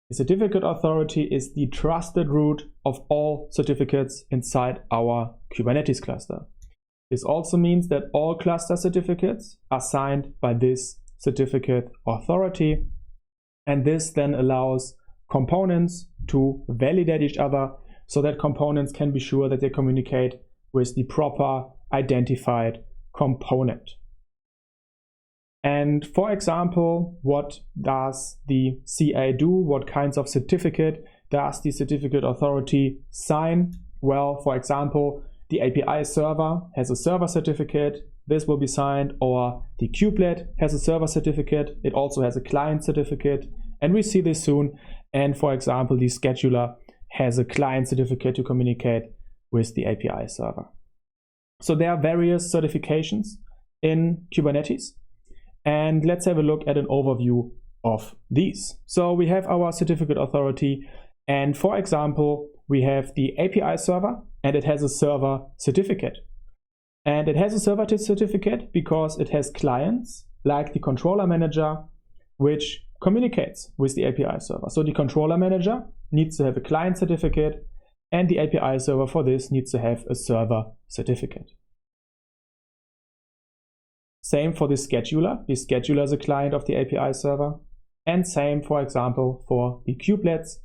the certificate authority is the trusted root of all certificates inside our Kubernetes cluster. This also means that all cluster certificates are signed by this certificate authority, and this then allows components to validate each other so that components can be sure that they communicate with the proper identified component. And for example, what does the CA do? What kinds of certificate does the certificate authority sign? Well, for example, the API server has a server certificate. This will be signed, or the kubelet has a server certificate. It also has a client certificate, and we see this soon. And for example, the scheduler has a client certificate to communicate with the API server. So there are various certifications in Kubernetes. And let's have a look at an overview of these. So we have our certificate authority. And for example, we have the API server, and it has a server certificate. And it has a server certificate because it has clients like the controller manager, which communicates with the API server. So the controller manager needs to have a client certificate, and the API server for this needs to have a server certificate. Same for the scheduler. The scheduler is a client of the API server. And same, for example, for the kubelets.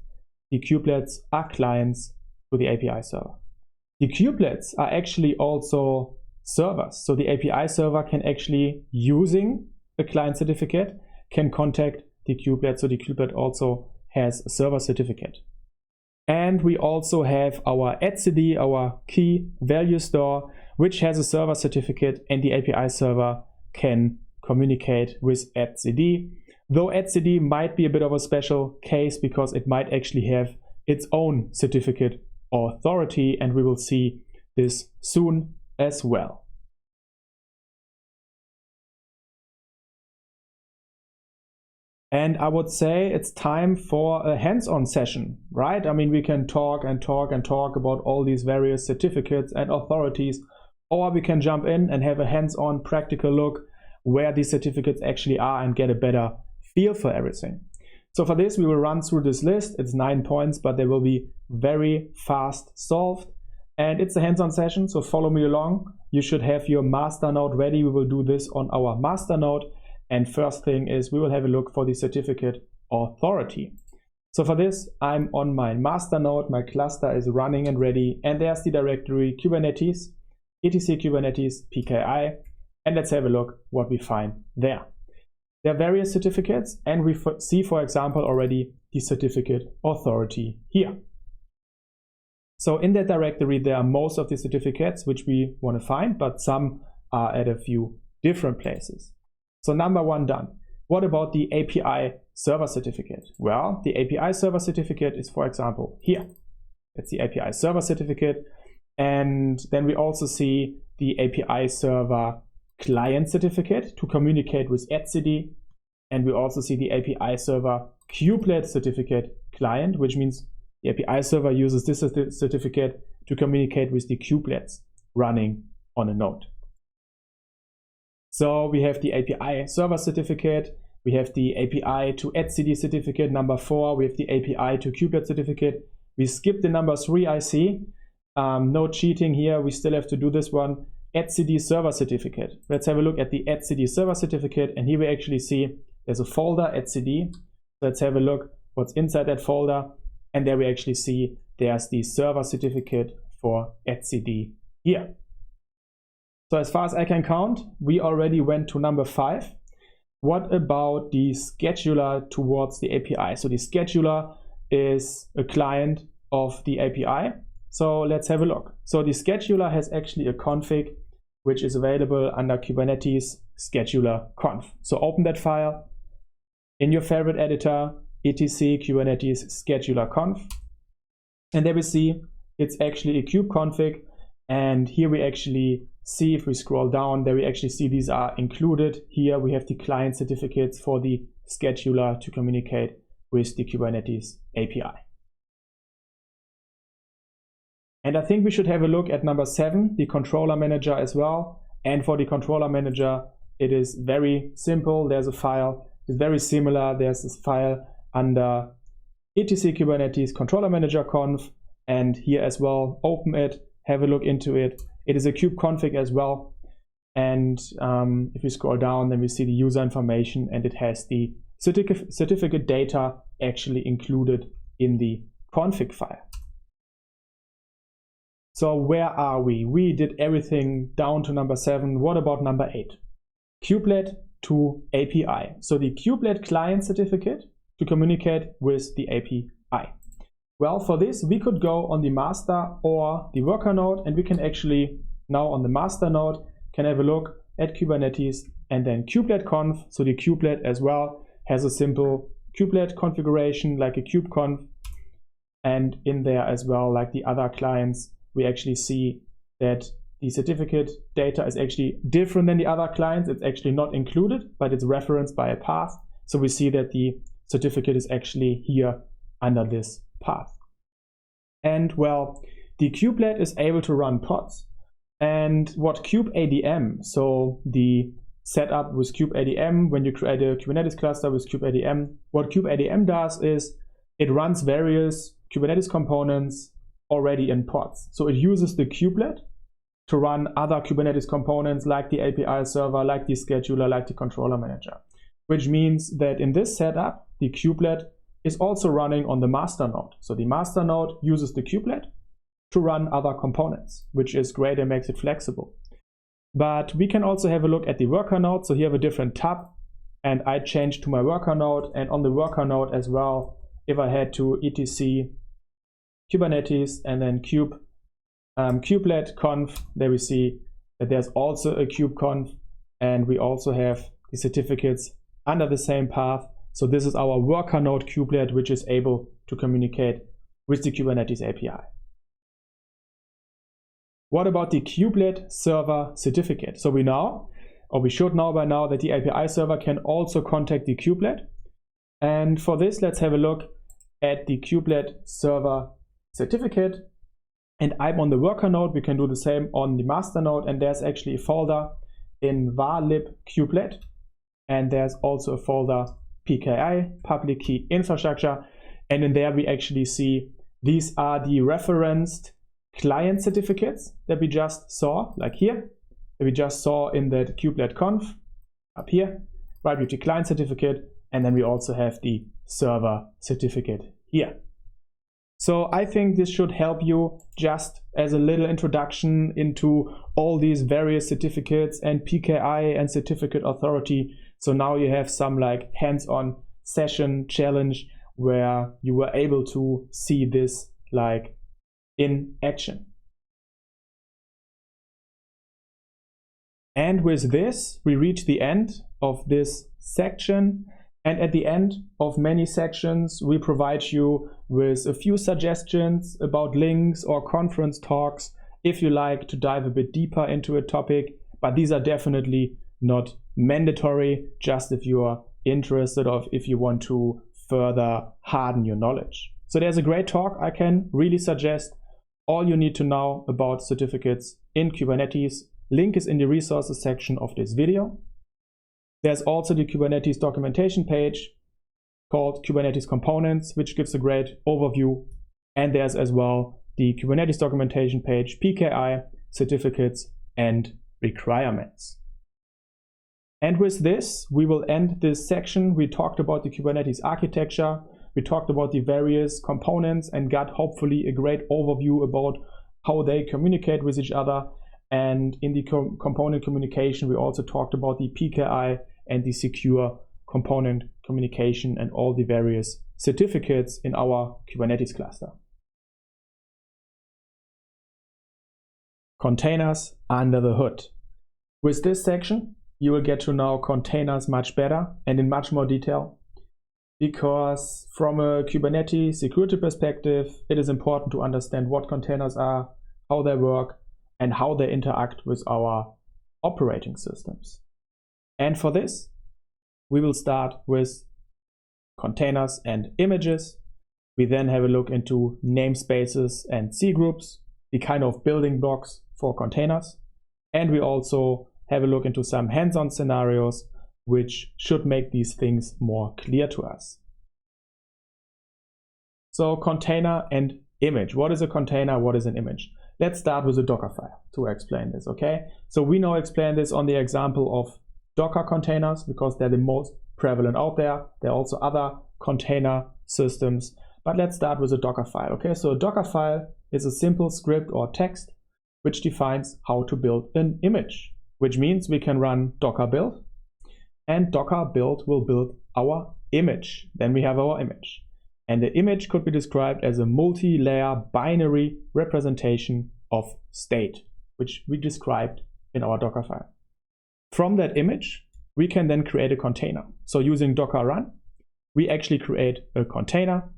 The kubelets are clients to the API server. The kubelets are actually also servers. So the API server can actually, using a client certificate, can contact the kubelet. So the kubelet also has a server certificate. And we also have our etcd, our key value store, which has a server certificate, and the API server can communicate with etcd. Though etcd might be a bit of a special case because it might actually have its own certificate authority, and we will see this soon as well. And I would say it's time for a hands-on session, right? I mean, we can talk and talk and talk about all these various certificates and authorities, or we can jump in and have a hands-on practical look where these certificates actually are and get a better feel for everything. So for this, we will run through this list. It's 9 points, but they will be very fast solved. And it's a hands-on session, so follow me along. You should have your master node ready. We will do this on our master node. And first thing is we will have a look for the certificate authority. So for this, I'm on my master node. My cluster is running and ready. And there's the directory Kubernetes, etc Kubernetes PKI. And let's have a look what we find there. There are various certificates, and we see, for example, already the certificate authority here. So in that directory, there are most of the certificates which we want to find, but some are at a few different places. So number one done. What about the API server certificate? Well, the API server certificate is, for example, here. It's the API server certificate. And then we also see the API server client certificate to communicate with etcd. And we also see the API server kubelet certificate client, which means the API server uses this certificate to communicate with the kubelets running on a node. So we have the API server certificate, we have the API to etcd certificate number 4, we have the API to kubelet certificate. We skipped the number 3, I see. No cheating here, we still have to do this one. etcd server certificate. Let's have a look at the etcd server certificate, and here we actually see there's a folder etcd. Let's have a look what's inside that folder, and there we actually see there's the server certificate for etcd here. So as far as I can count, we already went to number 5. What about the scheduler towards the API? So the scheduler is a client of the API. So let's have a look. So the scheduler has actually a config which is available under Kubernetes scheduler conf. So open that file in your favorite editor, etc Kubernetes scheduler conf. And there we see it's actually a kube config. And here we actually see, if we scroll down, there we actually see these are included. Here we have the client certificates for the scheduler to communicate with the Kubernetes API. And I think we should have a look at number 7, the controller manager as well. And for the controller manager, it is very simple. There's a file, it's very similar. There's this file under etc Kubernetes controller manager conf. And here as well, open it, have a look into it. It is a kube config as well. And if we scroll down, then we see the user information, and it has the certificate data actually included in the config file. So where are we? We did everything down to number 7. What about number 8? Kubelet to API. So the kubelet client certificate to communicate with the API. Well, for this, we could go on the master or the worker node, and we can actually now on the master node can have a look at Kubernetes and then kubelet conf. So the kubelet as well has a simple kubelet configuration like a kubeconf, and in there as well, like the other clients, we actually see that the certificate data is actually different than the other clients. It's actually not included, but it's referenced by a path. So we see that the certificate is actually here under this path. And well, the kubelet is able to run pods. And what kubeadm, so the setup with kubeadm, when you create a Kubernetes cluster with kubeadm, what kubeadm does is it runs various Kubernetes components already in pods. So it uses the kubelet to run other Kubernetes components like the API server, like the scheduler, like the controller manager, which means that in this setup, the kubelet is also running on the master node. So the master node uses the kubelet to run other components, which is great and makes it flexible. But we can also have a look at the worker node. So here I have a different tab, and I changed to my worker node, and on the worker node as well, if I head to etc Kubernetes and then kubelet conf, there we see that there's also a kubeconf, and we also have the certificates under the same path. So this is our worker node kubelet, which is able to communicate with the Kubernetes API. What about the kubelet server certificate? So we know, or we should know by now, that the API server can also contact the kubelet. And for this, let's have a look at the kubelet server certificate. And I'm on the worker node. We can do the same on the master node. And there's actually a folder in varlib kubelet. And there's also a folder PKI, public key infrastructure. And in there we actually see these are the referenced client certificates that we just saw, like here, that we just saw in the kubelet conf up here, right, with the client certificate. And then we also have the server certificate here. So I think this should help you just as a little introduction into all these various certificates and PKI and certificate authority. So now you have some like hands-on session challenge where you were able to see this like in action. And with this, we reach the end of this section. And at the end of many sections, we provide you with a few suggestions about links or conference talks if you like to dive a bit deeper into a topic. But these are definitely not mandatory, just if you are interested or if you want to further harden your knowledge. So there's a great talk I can really suggest. All you need to know about certificates in Kubernetes. Link is in the resources section of this video. There's also the Kubernetes documentation page called Kubernetes Components, which gives a great overview. And there's as well the Kubernetes documentation page, PKI, certificates, and requirements. And with this, we will end this section. We talked about the Kubernetes architecture. We talked about the various components and got hopefully a great overview about how they communicate with each other. And in the component communication, we also talked about the PKI and the secure component communication and all the various certificates in our Kubernetes cluster. Containers under the hood. With this section, you will get to know containers much better and in much more detail, because from a Kubernetes security perspective, it is important to understand what containers are, how they work, and how they interact with our operating systems. And for this, we will start with containers and images. We then have a look into namespaces and C groups, the kind of building blocks for containers. And we also have a look into some hands-on scenarios which should make these things more clear to us. So container and image. What is a container? What is an image? Let's start with a Docker file to explain this, okay? So we now explain this on the example of Docker containers because they're the most prevalent out there. There are also other container systems, but let's start with a Docker file, okay? So a Docker file is a simple script or text which defines how to build an image, which means we can run docker build, and docker build will build our image. Then we have our image. And the image could be described as a multi-layer binary representation of state, which we described in our Docker file. From that image, we can then create a container. So using docker run, we actually create a container.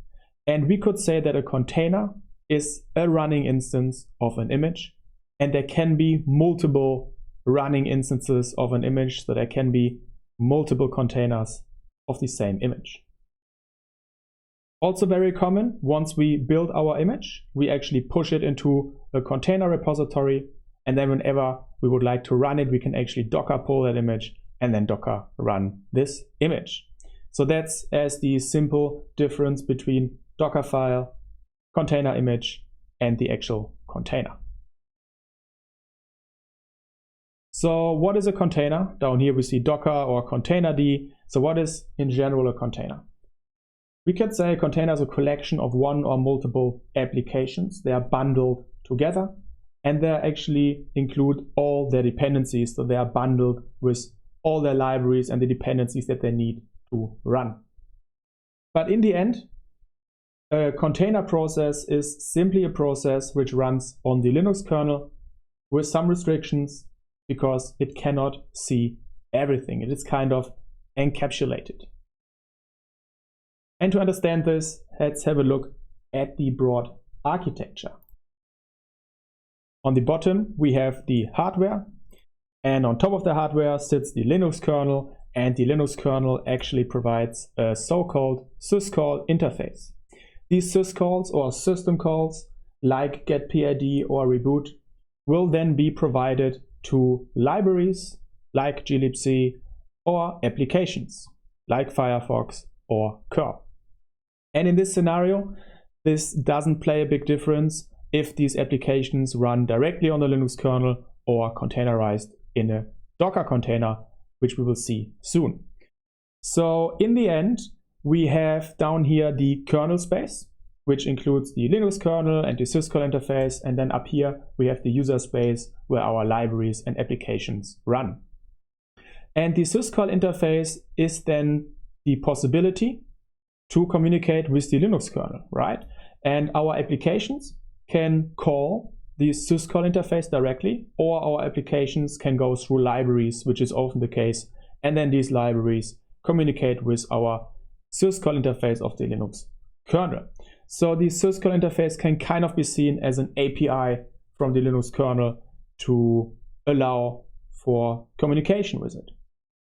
And we could say that a container is a running instance of an image. And there can be multiple running instances of an image, so there can be multiple containers of the same image. Also very common, once we build our image, we actually push it into a container repository, and then whenever we would like to run it, we can actually docker pull that image and then docker run this image. So that's as the simple difference between Docker file, container image, and the actual container. So what is a container? Down here we see Docker or containerd. So what is in general a container? We could say a container is a collection of one or multiple applications. They are bundled together and they actually include all their dependencies. So they are bundled with all their libraries and the dependencies that they need to run. But in the end, a container process is simply a process which runs on the Linux kernel with some restrictions because it cannot see everything. It is kind of encapsulated. And to understand this, let's have a look at the broad architecture. On the bottom, we have the hardware, and on top of the hardware sits the Linux kernel, and the Linux kernel actually provides a so-called syscall interface. These syscalls or system calls, like getPID or reboot, will then be provided to libraries like glibc or applications like Firefox or curl. And in this scenario, this doesn't play a big difference if these applications run directly on the Linux kernel or containerized in a Docker container, which we will see soon. So in the end, we have down here the kernel space, which includes the Linux kernel and the syscall interface, and then up here we have the user space where our libraries and applications run. And the syscall interface is then the possibility to communicate with the Linux kernel, right? And our applications can call the syscall interface directly, or our applications can go through libraries, which is often the case, and then these libraries communicate with our syscall interface of the Linux kernel. So the syscall interface can kind of be seen as an API from the Linux kernel to allow for communication with it.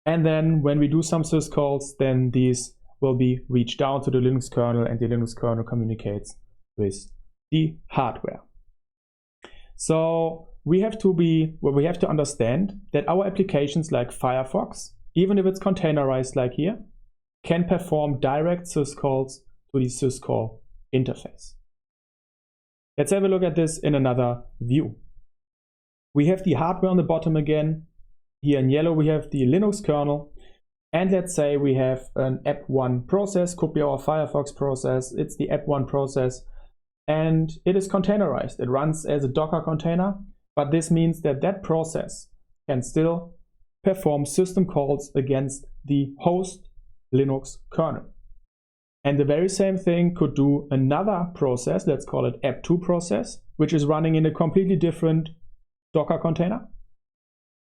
And then when we do some syscalls, then these will be reached down to the Linux kernel, and the Linux kernel communicates with the hardware. So we have to understand that our applications like Firefox, even if it's containerized like here, can perform direct syscalls to the syscall interface. Let's have a look at this in another view. We have the hardware on the bottom again. Here in yellow we have the Linux kernel, and let's say we have an app1 process, could be our Firefox process. It's the app1 process, and it is containerized. It runs as a Docker container, but this means that that process can still perform system calls against the host Linux kernel. And the very same thing could do another process, let's call it app2 process, which is running in a completely different Docker container.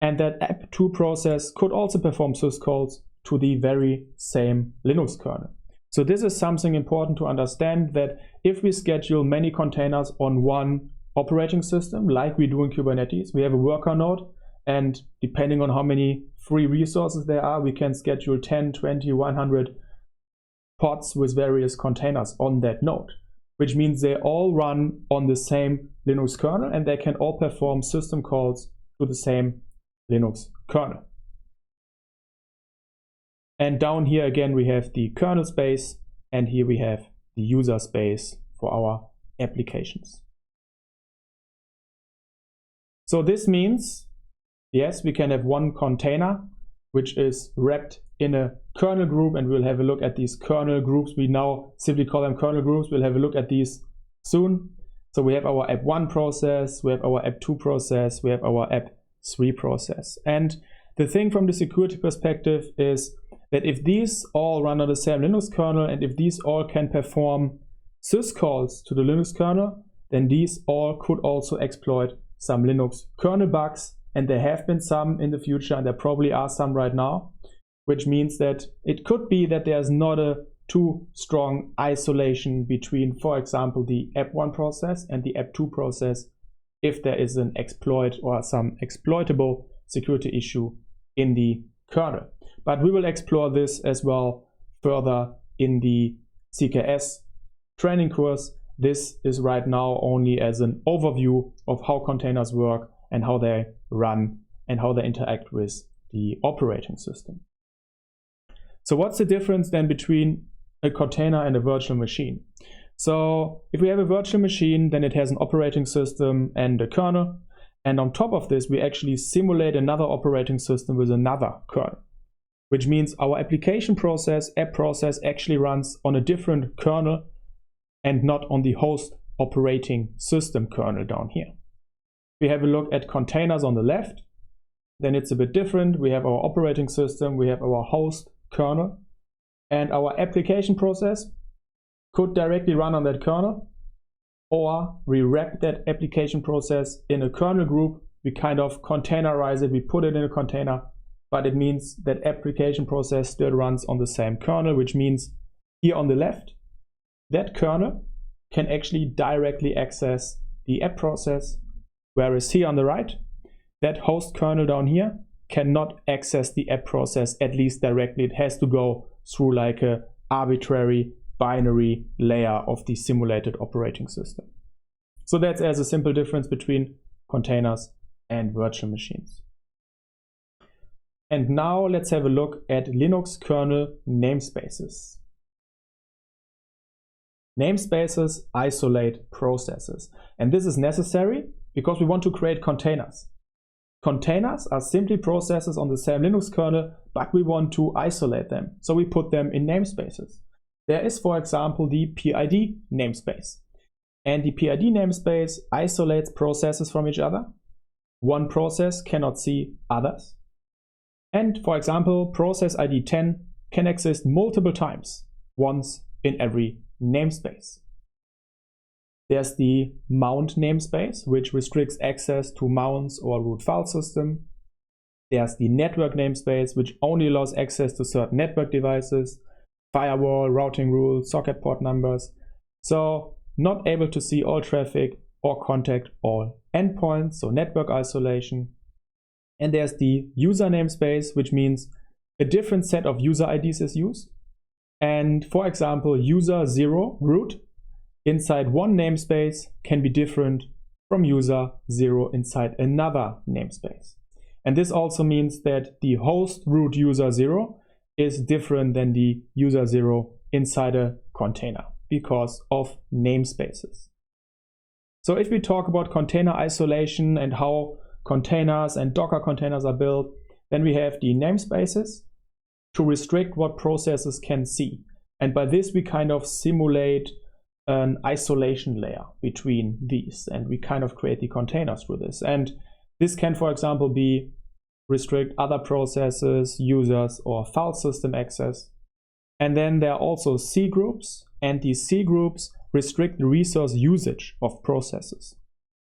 And that app2 process could also perform syscalls to the very same Linux kernel. So this is something important to understand, that if we schedule many containers on one operating system, like we do in Kubernetes, we have a worker node, and depending on how many free resources there are, we can schedule 10, 20, 100 pods with various containers on that node, which means they all run on the same Linux kernel, and they can all perform system calls to the same Linux kernel. And down here again we have the kernel space, and here we have the user space for our applications. So this means, yes, we can have one container which is wrapped in a kernel group, and we'll have a look at these kernel groups. We now simply call them kernel groups. We'll have a look at these soon. So we have our app1 process, we have our app2 process, we have our app3 process. And the thing from the security perspective is that if these all run on the same Linux kernel, and if these all can perform syscalls to the Linux kernel, then these all could also exploit some Linux kernel bugs. And there have been some in the future, and there probably are some right now, which means that it could be that there's not a too strong isolation between, for example, the app1 process and the app2 process, if there is an exploit or some exploitable security issue in the kernel. But we will explore this as well further in the CKS training course. This is right now only as an overview of how containers work and how they run and how they interact with the operating system. So what's the difference then between a container and a virtual machine? So if we have a virtual machine, then it has an operating system and a kernel. And on top of this, we actually simulate another operating system with another kernel, which means our application process, app process, actually runs on a different kernel and not on the host operating system kernel down here. we have a look at containers on the left, then it's a bit different. We have our operating system, we have our host kernel, and our application process could directly run on that kernel, or we wrap that application process in a kernel group. We kind of containerize it, we put it in a container, but it means that application process still runs on the same kernel, which means here on the left, that kernel can actually directly access the app process, whereas here on the right, that host kernel down here cannot access the app process, at least directly. It has to go through like a arbitrary binary layer of the simulated operating system. So that's as a simple difference between containers and virtual machines. And now let's have a look at Linux kernel namespaces. Namespaces isolate processes, and this is necessary because we want to create containers. Containers are simply processes on the same Linux kernel, but we want to isolate them, so we put them in namespaces. There is, for example, the PID namespace, and the PID namespace isolates processes from each other. One process cannot see others, and for example, process ID 10 can exist multiple times, once in every namespace. There's the mount namespace, which restricts access to mounts or root file system. There's the network namespace, which only allows access to certain network devices, firewall, routing rules, socket port numbers. So not able to see all traffic or contact all endpoints, so network isolation. And there's the user namespace, which means a different set of user IDs is used. And for example, user 0 root inside one namespace can be different from user 0 inside another namespace. And this also means that the host root user 0 is different than the user 0 inside a container because of namespaces. So if we talk about container isolation and how containers and Docker containers are built, then we have the namespaces to restrict what processes can see. And by this we kind of simulate an isolation layer between these, and we kind of create the containers through this. And this can, for example, be restrict other processes, users, or file system access. And then there are also C groups, and these C groups restrict the resource usage of processes.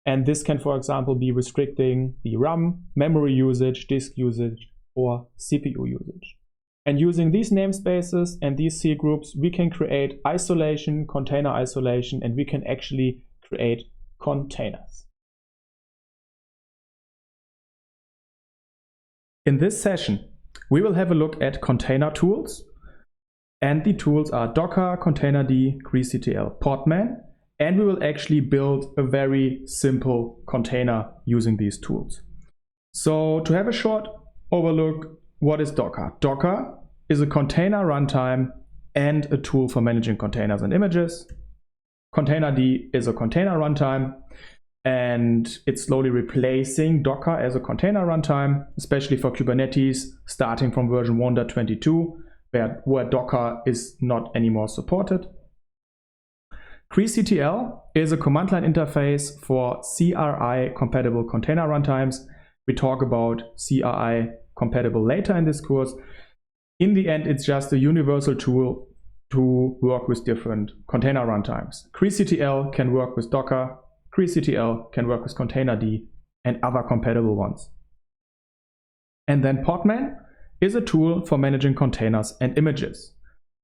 And this can, for example, be restricting the RAM, memory usage, disk usage, or CPU usage. And using these namespaces and these C groups, we can create isolation, container isolation, and we can actually create containers. In this session, we will have a look at container tools. And the tools are Docker, Containerd, Crictl, Podman. And we will actually build a very simple container using these tools. So to have a short overlook, what is Docker? Docker is a container runtime and a tool for managing containers and images. Containerd is a container runtime, and it's slowly replacing Docker as a container runtime, especially for Kubernetes, starting from version 1.22, where Docker is not anymore supported. Crictl is a command line interface for CRI compatible container runtimes. We talk about CRI compatible later in this course. In the end, it's just a universal tool to work with different container runtimes. Crictl can work with Docker, Crictl can work with Containerd and other compatible ones. And then Podman is a tool for managing containers and images,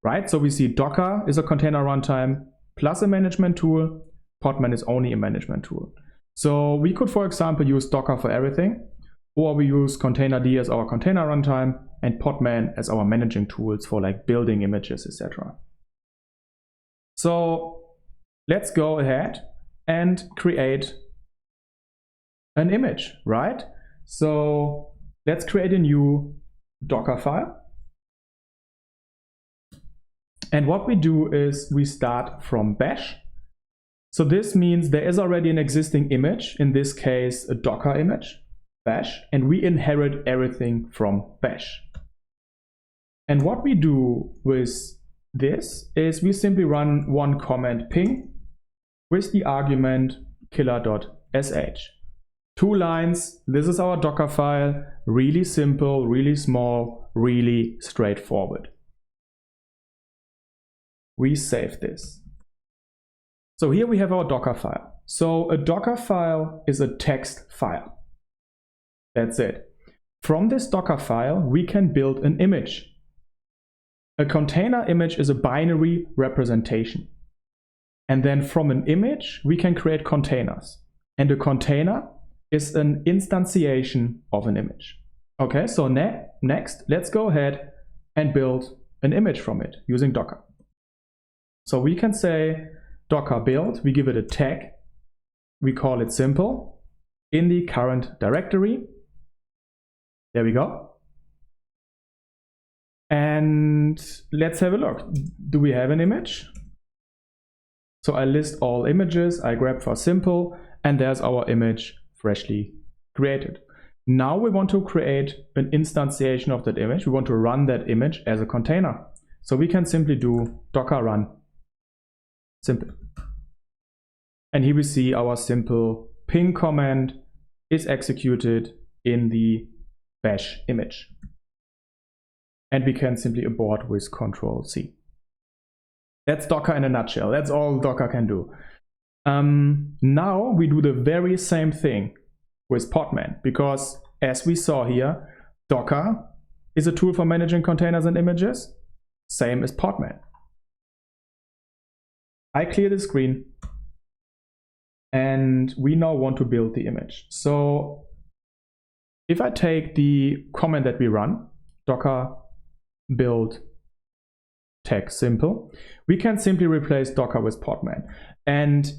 right? So we see Docker is a container runtime plus a management tool. Podman is only a management tool. So we could, for example, use Docker for everything, or we use Containerd as our container runtime and Podman as our managing tools for like building images, etc. So let's go ahead and create an image, right? So let's create a new Docker file. And what we do is we start from bash. So this means there is already an existing image, in this case a Docker image, bash, and we inherit everything from bash. And what we do with this is we simply run one command ping with the argument killer.sh. 2 lines. This is our Docker file. Really simple, really small, really straightforward. We save this. So here we have our Docker file. So a Docker file is a text file. That's it. From this Docker file, we can build an image. A container image is a binary representation. And then from an image, we can create containers. And a container is an instantiation of an image. Okay, so next, let's go ahead and build an image from it using Docker. So we can say Docker build, we give it a tag, we call it simple, in the current directory. There we go. And let's have a look. Do we have an image? So I list all images, I grab for simple, and there's our image freshly created. Now we want to create an instantiation of that image. We want to run that image as a container. So we can simply do docker run simple. And here we see our simple ping command is executed in the bash image. And we can simply abort with Ctrl+C. That's Docker in a nutshell. That's all Docker can do. Now we do the very same thing with Podman, because as we saw here, Docker is a tool for managing containers and images, same as Podman. I clear the screen and we now want to build the image. So if I take the command that we run, docker build tag simple, we can simply replace Docker with Podman. And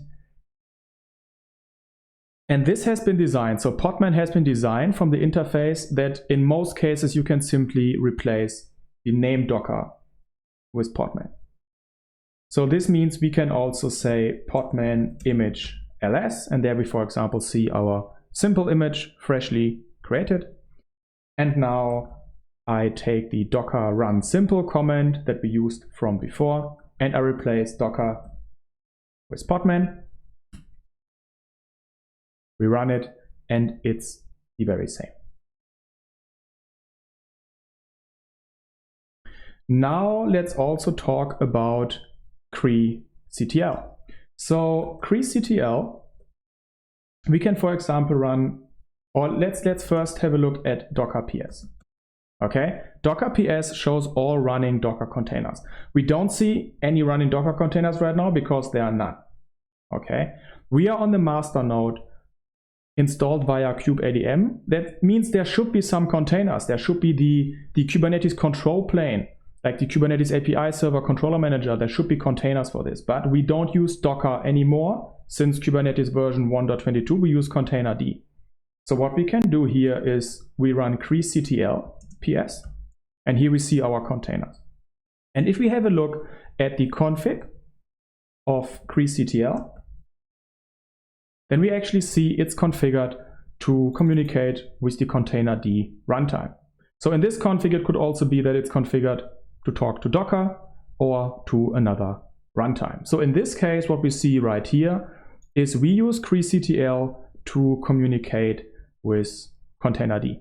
this has been designed. So Podman has been designed from the interface that in most cases you can simply replace the name Docker with Podman. So this means we can also say Podman image ls, and there we, for example, see our simple image freshly created. And now I take the docker run simple command that we used from before, and I replace Docker with Podman. We run it, and it's the very same. Now let's also talk about Crictl. So Crictl, we can, for example, run, or let's first have a look at Docker PS. Okay, Docker PS shows all running Docker containers. We don't see any running Docker containers right now because there are none. Okay, we are on the master node installed via kubeadm. That means there should be some containers. There should be the Kubernetes control plane, like the Kubernetes API server controller manager. There should be containers for this, but we don't use Docker anymore. Since Kubernetes version 1.22, we use containerd. So what we can do here is we run Crictl PS, and here we see our containers. And if we have a look at the config of Crictl, then we actually see it's configured to communicate with the containerd runtime. So in this config, it could also be that it's configured to talk to Docker or to another runtime. So in this case, what we see right here is we use Crictl to communicate with containerd.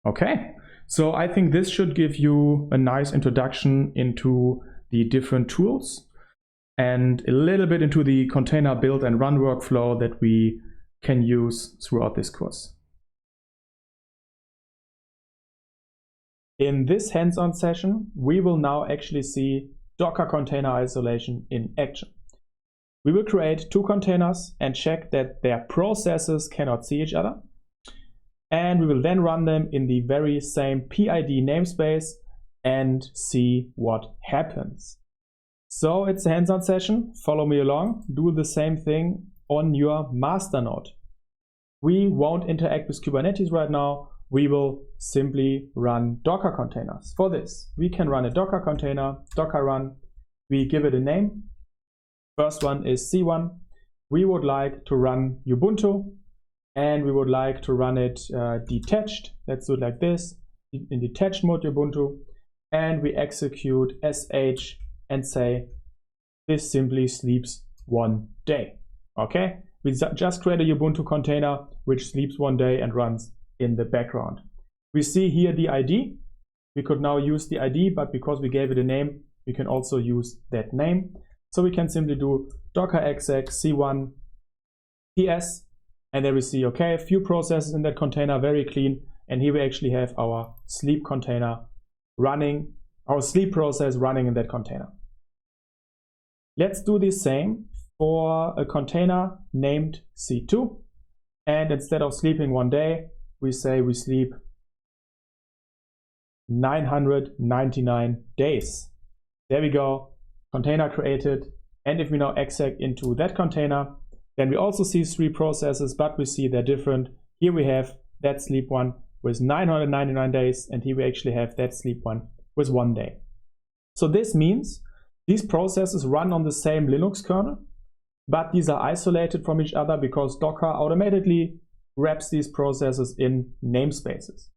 Okay, so I think this should give you a nice introduction into the different tools and a little bit into the container build and run workflow that we can use throughout this course. In this hands-on session, we will now actually see Docker container isolation in action. We will create 2 containers and check that their processes cannot see each other. And we will then run them in the very same PID namespace and see what happens. So it's a hands-on session. Follow me along. Do the same thing on your master node. We won't interact with Kubernetes right now. We will simply run Docker containers. For this, we can run a Docker container, docker run. We give it a name. First one is C1. We would like to run Ubuntu, and we would like to run it detached. Let's do it like this, in detached mode Ubuntu. And we execute sh and say, this simply sleeps 1 day. Okay, We just create a Ubuntu container which sleeps one day and runs in the background. We see here the ID. We could now use the ID, but because we gave it a name, we can also use that name. So we can simply do docker exec c1 ps, and then we see, okay, a few processes in that container, very clean. And here we actually have our sleep container running, our sleep process running in that container. Let's do the same for a container named C2. And instead of sleeping one day, we say we sleep 999 days. There we go, container created. And if we now exec into that container, then we also see 3 processes, but we see they're different. Here we have that sleep one with 999 days, and here we actually have that sleep one with 1 day. So this means these processes run on the same Linux kernel, but these are isolated from each other because Docker automatically wraps these processes in namespaces.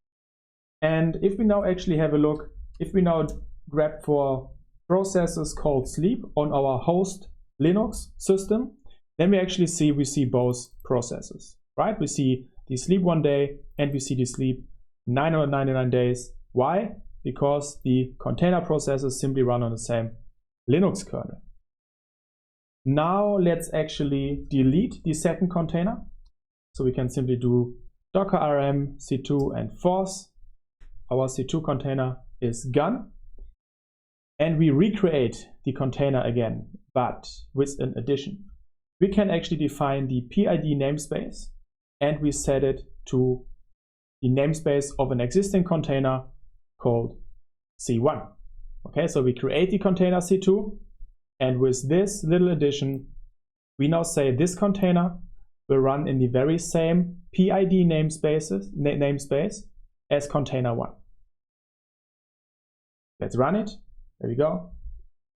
And if we now actually have a look, if we now grab for processes called sleep on our host Linux system, then we actually see both processes, right? We see the sleep 1 day and we see the sleep 999 days. Why? Because the container processes simply run on the same Linux kernel. Now let's actually delete the second container. So we can simply do docker rm c2 and force. Our C2 container is gone. And we recreate the container again, but with an addition. We can actually define the PID namespace and we set it to the namespace of an existing container called C1. Okay, so we create the container C2, and with this little addition, we now say this container will run in the very same PID namespace as container 1. Let's run it. There we go.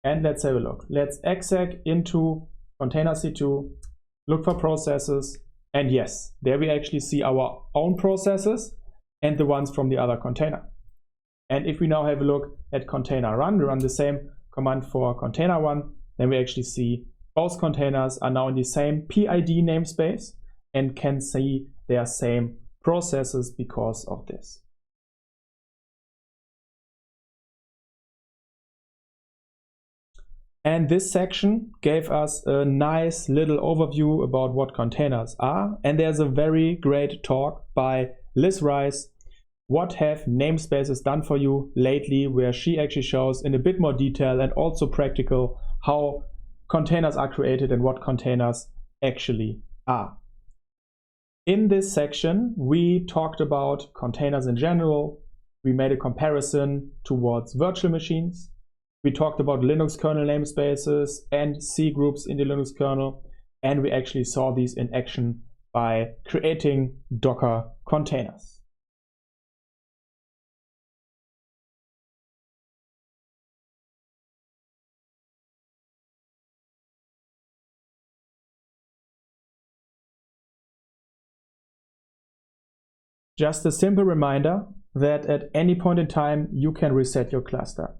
And let's have a look. Let's exec into container C2, look for processes, and yes, there we actually see our own processes and the ones from the other container. And if we now have a look at container run, we run the same command for container 1, then we actually see both containers are now in the same PID namespace and can see their same processes because of this. And this section gave us a nice little overview about what containers are. And there's a very great talk by Liz Rice, What Have Namespaces Done For You lately, where she actually shows in a bit more detail and also practical how containers are created and what containers actually are. In this section, we talked about containers in general. We made a comparison towards virtual machines. We talked about Linux kernel namespaces and C groups in the Linux kernel, and we actually saw these in action by creating Docker containers. Just a simple reminder that at any point in time, you can reset your cluster.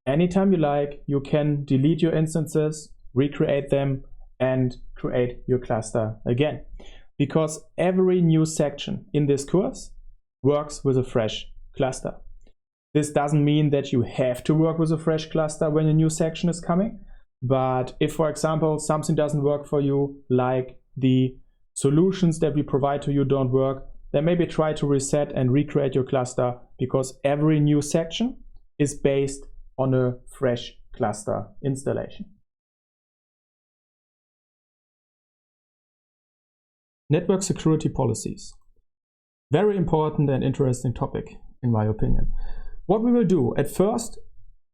Anytime you like, you can delete your instances, recreate them, and create your cluster again. Because every new section in this course works with a fresh cluster. This doesn't mean that you have to work with a fresh cluster when a new section is coming. But if, for example, something doesn't work for you, like the solutions that we provide to you don't work, then maybe try to reset and recreate your cluster, because every new section is based on a fresh cluster installation. Network security policies. Very important and interesting topic, in my opinion. What we will do, at first,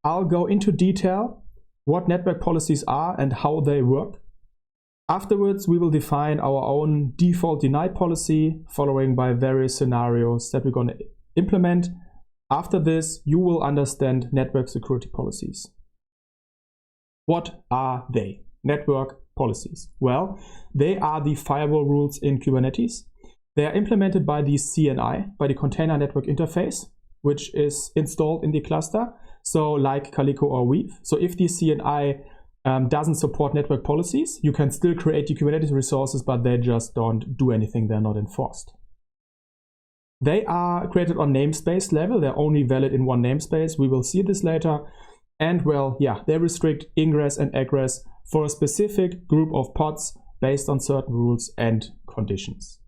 I'll go into detail what network policies are and how they work. Afterwards, we will define our own default deny policy, following by various scenarios that we're going to implement. After this, you will understand network security policies. What are they? Network policies. Well, they are the firewall rules in Kubernetes. They are implemented by the CNI, by the Container Network Interface, which is installed in the cluster. So like Calico or Weave. So if the CNI doesn't support network policies. You can still create the Kubernetes resources, but they just don't do anything. They're not enforced. They are created on namespace level. They're only valid in one namespace. We will see this later. And well, yeah, they restrict ingress and egress for a specific group of pods based on certain rules and conditions.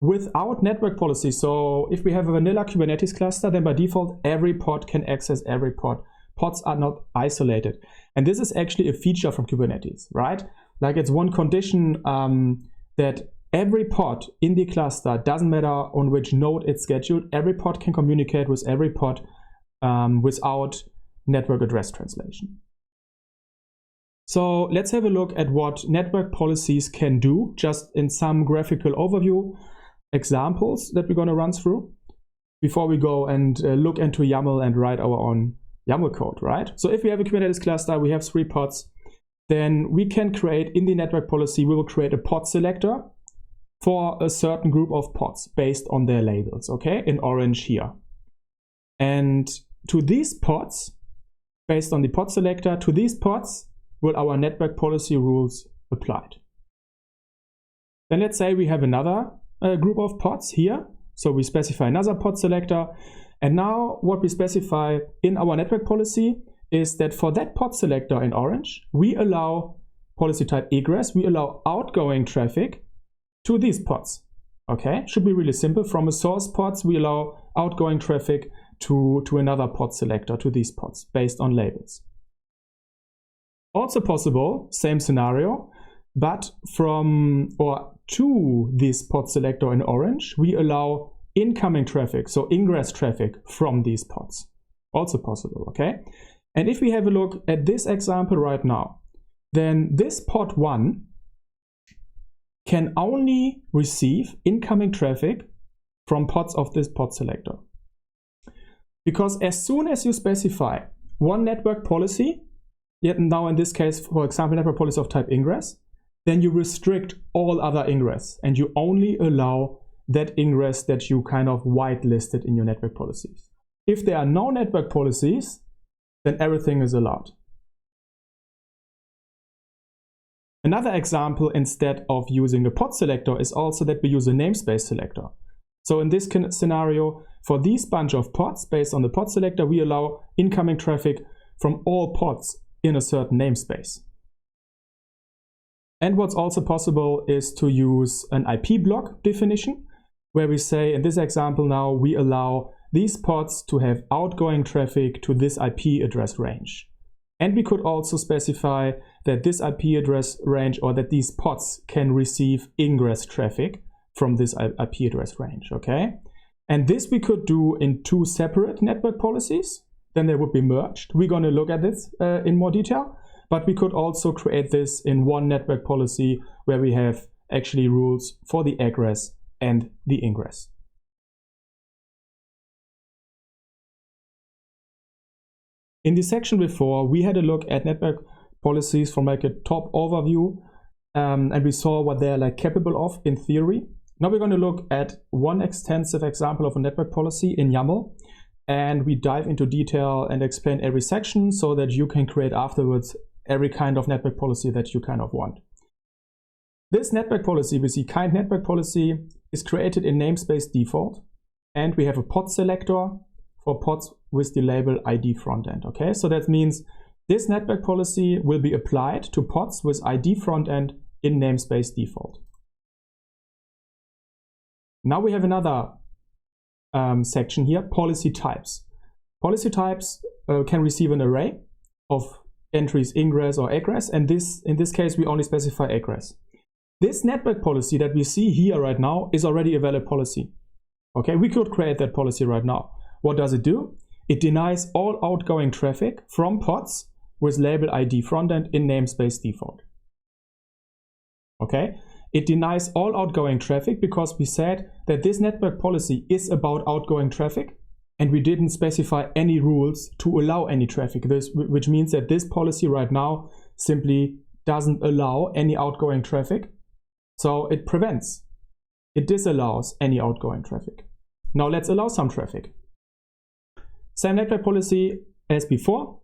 Without network policy, so if we have a vanilla Kubernetes cluster, then by default, every pod can access every pod. Pods are not isolated. And this is actually a feature from Kubernetes, right? Like it's one condition that every pod in the cluster, doesn't matter on which node it's scheduled, every pod can communicate with every pod without network address translation. So let's have a look at what network policies can do, just in some graphical overview examples that we're going to run through before we go and look into YAML and write our own YAML code, right? So if we have a Kubernetes cluster, we have 3 pods, then we can create in the network policy, we will create a pod selector for a certain group of pods based on their labels, okay, in orange here. And to these pods, based on the pod selector, to these pods will our network policy rules applied. Then let's say we have another group of pods here. So we specify another pod selector. And now what we specify in our network policy is that for that pod selector in orange, we allow policy type egress, we allow outgoing traffic to these pods. Okay, should be really simple. From a source pods, we allow outgoing traffic to another pod selector, to these pods, based on labels. Also possible, same scenario, but from or to this pod selector in orange, we allow incoming traffic, so ingress traffic from these pods. Also possible, okay? And if we have a look at this example right now, then this pod 1 can only receive incoming traffic from pods of this pod selector. Because as soon as you specify one network policy, yet now in this case, for example, network policy of type ingress, then you restrict all other ingress and you only allow that ingress that you kind of whitelisted in your network policies. If there are no network policies, then everything is allowed. Another example, instead of using a pod selector, is also that we use a namespace selector. So in this scenario, for these bunch of pods, based on the pod selector, we allow incoming traffic from all pods in a certain namespace. And what's also possible is to use an IP block definition, where we say, in this example now, we allow these pods to have outgoing traffic to this IP address range. And we could also specify that this IP address range, or that these pods can receive ingress traffic from this IP address range, okay? And this we could do in 2 separate network policies, then they would be merged. We're going to look at this in more detail, but we could also create this in one network policy where we have actually rules for the egress and the ingress. In the section before, we had a look at network policies from like a top overview, and we saw what they're like capable of in theory. Now we're going to look at one extensive example of a network policy in YAML, and we dive into detail and explain every section so that you can create afterwards every kind of network policy that you kind of want. This network policy, we see kind network policy, is created in namespace default, and we have a pod selector for pods with the label ID frontend. Okay, so that means this network policy will be applied to pods with ID frontend in namespace default. Now we have another section here, policy types. Policy types can receive an array of entries ingress or egress, and in this case we only specify egress. This network policy that we see here right now is already a valid policy. Okay, we could create that policy right now. What does it do? It denies all outgoing traffic from pods with label ID frontend in namespace default. Okay, it denies all outgoing traffic because we said that this network policy is about outgoing traffic, and we didn't specify any rules to allow any traffic, which means that this policy right now simply doesn't allow any outgoing traffic. So it prevents, it disallows any outgoing traffic. Now let's allow some traffic. Same network policy as before.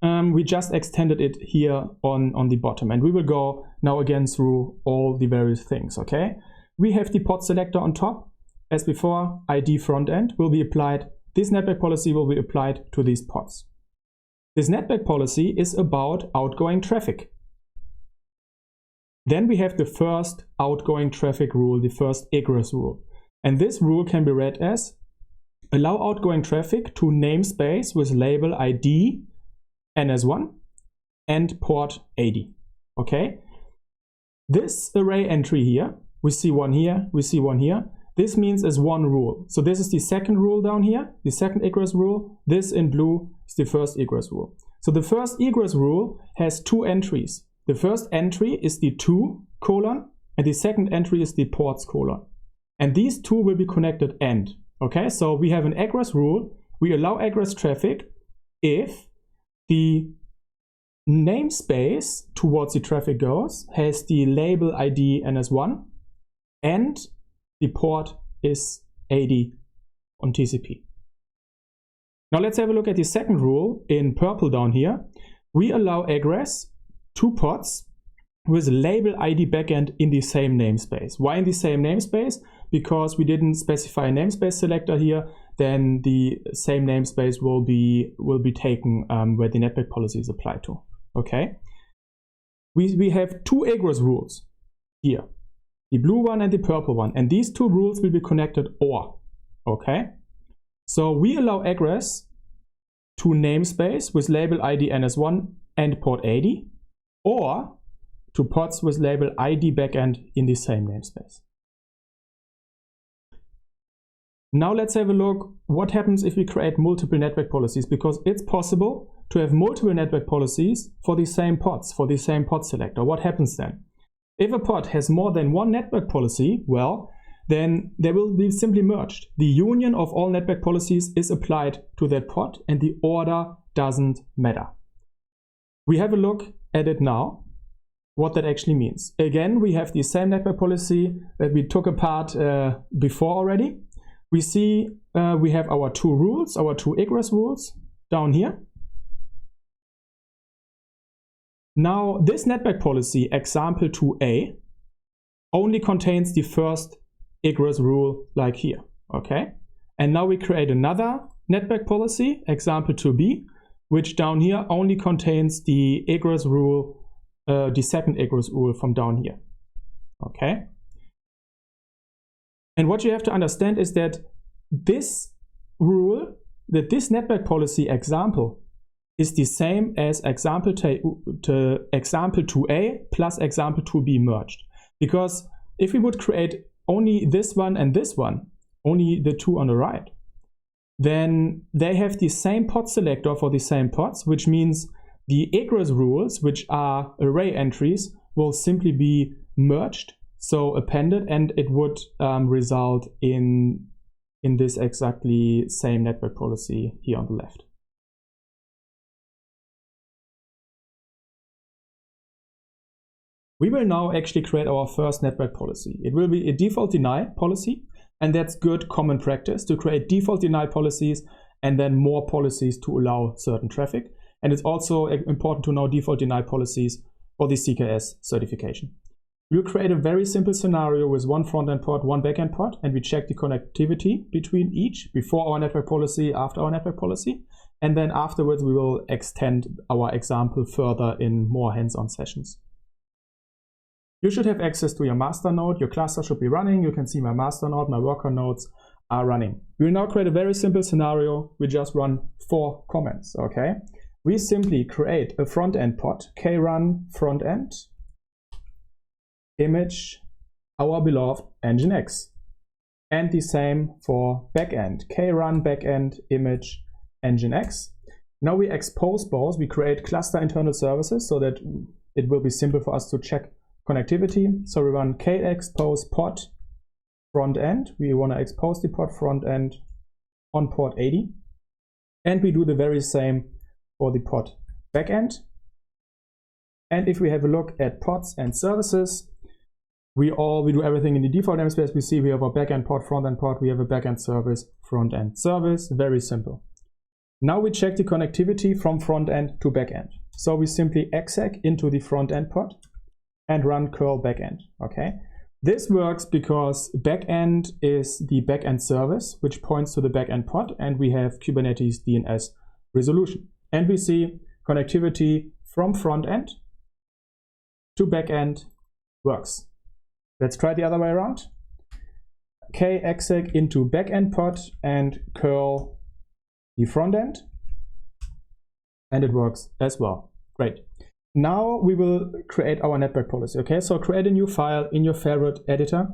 we just extended it here on the bottom, and we will go now again through all the various things. Okay, we have the pod selector on top. As before, ID front end will be applied. This network policy will be applied to these pods. This network policy is about outgoing traffic. Then we have the first outgoing traffic rule, the first egress rule. And this rule can be read as allow outgoing traffic to namespace with label ID NS1 and port 80. Okay? This array entry here, we see one here, we see one here. This means as one rule. So this is the second rule down here, the second egress rule. This in blue is the first egress rule. So the first egress rule has two entries. The first entry is the to : and the second entry is the ports : and these two will be connected AND. Okay, so we have an egress rule. We allow egress traffic if the namespace towards the traffic goes has the label ID NS1 and the port is 80 on TCP. Now let's have a look at the second rule in purple down here. We allow egress to pods with label ID backend in the same namespace. Why in the same namespace? Because we didn't specify a namespace selector here. Then the same namespace will be taken where the network policy is applied to. Okay. We have two egress rules here, the blue one and the purple one, and these two rules will be connected OR. Okay. So we allow egress to namespace with label ID NS1 and port 80, or to pods with label ID backend in the same namespace. Now let's have a look what happens if we create multiple network policies, because it's possible to have multiple network policies for the same pods, for the same pod selector. What happens then? If a pod has more than one network policy, well, then they will be simply merged. The union of all network policies is applied to that pod and the order doesn't matter. We have a look at it now, what that actually means. Again, we have the same network policy that we took apart before already. We see we have our two rules, our two egress rules down here. Now this network policy, example 2a, only contains the first egress rule like here, okay? And now we create another network policy, example 2b, which down here only contains the egress rule, the second egress rule from down here, okay? And what you have to understand is that this rule, that this network policy example is the same as example 2a plus example 2b merged. Because if we would create only this one and this one, only the two on the right, then they have the same pod selector for the same pods, which means the egress rules, which are array entries, will simply be merged, so appended, and it would result in this exactly same network policy here on the left. We will now actually create our first network policy. It will be a default deny policy, and that's good common practice to create default deny policies and then more policies to allow certain traffic. And it's also important to know default deny policies for the CKS certification. We'll create a very simple scenario with one front-end pod, one back-end pod, and we check the connectivity between each before our network policy, after our network policy. And then afterwards, we will extend our example further in more hands-on sessions. You should have access to your master node. Your cluster should be running. You can see my master node, my worker nodes are running. We will now create a very simple scenario. We just run 4 comments, okay? We simply create a front-end pod, krun front-end, image our beloved nginx, and the same for backend, krun backend image nginx. Now we expose both. We create cluster internal services so that it will be simple for us to check connectivity. So we run k8s pod front end. We want to expose the pod front end on port 80, and we do the very same for the pod backend. And if we have a look at pods and services, we do everything in the default namespace. We see we have a backend pod, front end pod. We have a backend service, front end service. Very simple. Now we check the connectivity from front end to back end. So we simply exec into the front end pod and run curl backend. Okay. This works because backend is the backend service, which points to the backend pod, and we have Kubernetes DNS resolution. And we see connectivity from front end to backend works. Let's try the other way around. K exec into backend pod and curl the front end, and it works as well. Great. Now we will create our network policy. Okay, so create a new file in your favorite editor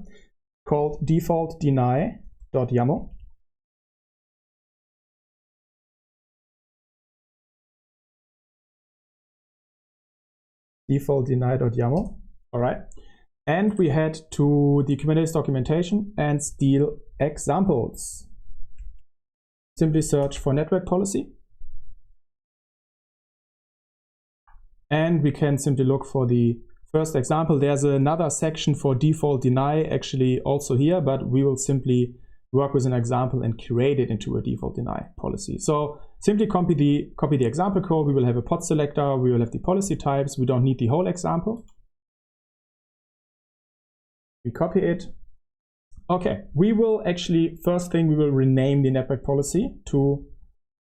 called default-deny.yaml. Default-deny.yaml. All right. And we head to the Kubernetes documentation and steal examples. Simply search for network policy. And we can simply look for the first example. There's another section for default deny actually also here, but we will simply work with an example and create it into a default deny policy. So simply copy the example code. We will have a pod selector. We will have the policy types. We don't need the whole example. We copy it. Okay, we will actually, first thing, we will rename the network policy to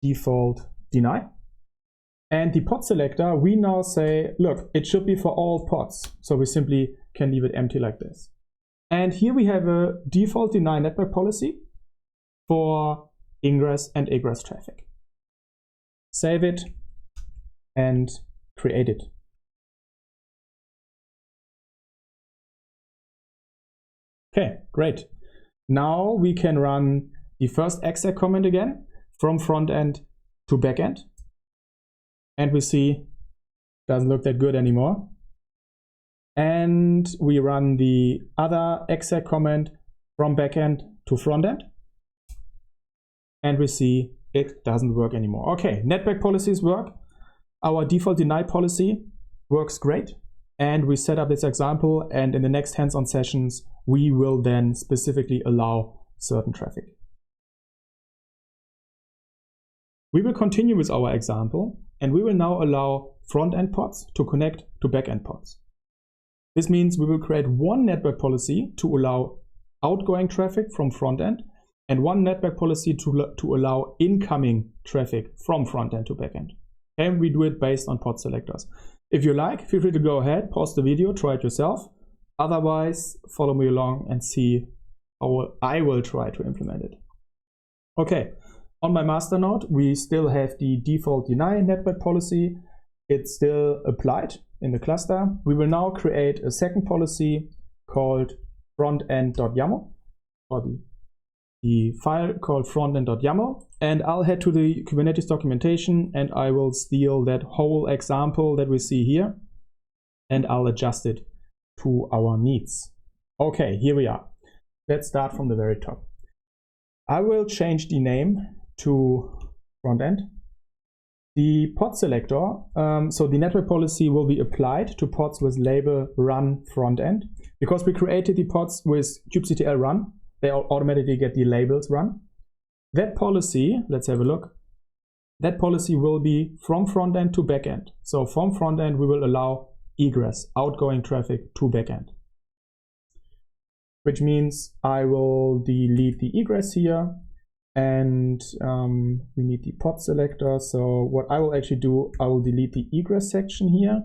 default deny. And the pod selector, we now say, look, it should be for all pods. So we simply can leave it empty like this. And here we have a default deny network policy for ingress and egress traffic. Save it and create it. Okay, great. Now we can run the first exec command again from front end to back end. And we see doesn't look that good anymore. And we run the other exec command from backend to frontend. And we see it doesn't work anymore. Okay, network policies work. Our default deny policy works great. And we set up this example, and in the next hands-on sessions, we will then specifically allow certain traffic. We will continue with our example, and we will now allow front-end pods to connect to back-end pods. This means we will create one network policy to allow outgoing traffic from front-end and one network policy to allow incoming traffic from front-end to back-end. And we do it based on pod selectors. If you like, feel free to go ahead, pause the video, try it yourself. Otherwise, follow me along and see how I will try to implement it. Okay. On my master node, we still have the default deny network policy. It's still applied in the cluster. We will now create a second policy called frontend.yaml, or the file called frontend.yaml. And I'll head to the Kubernetes documentation and I will steal that whole example that we see here and I'll adjust it to our needs. Okay, here we are. Let's start from the very top. I will change the name to frontend. The pod selector, so the network policy will be applied to pods with label run frontend. Because we created the pods with kubectl run, they automatically get the labels run. That policy, let's have a look. That policy will be from frontend to backend. So from frontend, we will allow egress, outgoing traffic to backend. Which means I will delete the egress here. And we need the pod selector. So what I will actually do, I will delete the egress section here.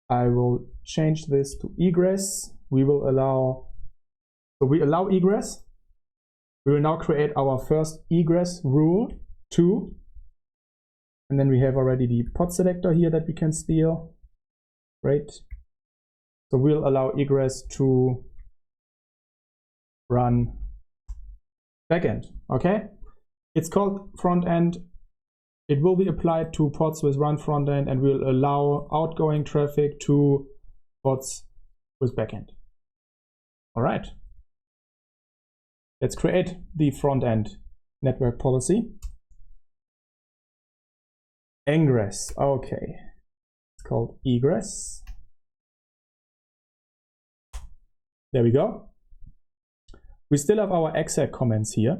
I will change this to egress. We will allow, so we allow egress. We will now create our first egress rule 2. And then we have already the pod selector here that we can steal. Great. So we'll allow egress to run backend. Okay, it's called front end. It will be applied to pods with run front end and will allow outgoing traffic to pods with backend. All right, let's create the front end network policy. Ingress. Okay, it's called egress. There we go. We still have our exec comments here.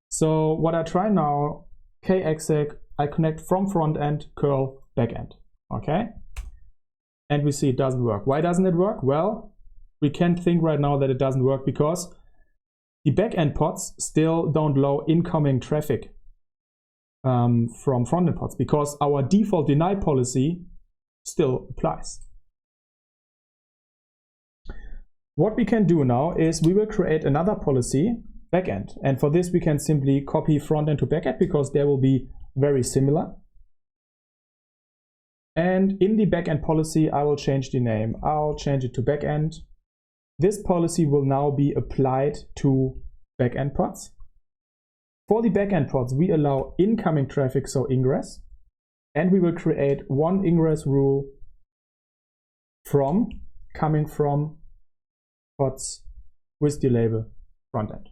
So what I try now kexec, I connect from front end, curl back end. Okay? And we see it doesn't work. Why doesn't it work? Well, we can think right now that it doesn't work because the backend pods still don't allow incoming traffic from frontend pods because our default deny policy still applies. What we can do now is we will create another policy, backend. And for this, we can simply copy frontend to backend because they will be very similar. And in the backend policy, I will change the name. I'll change it to backend. This policy will now be applied to backend pods. For the backend pods, we allow incoming traffic, so Ingress, and we will create one Ingress rule coming from pods with the label frontend.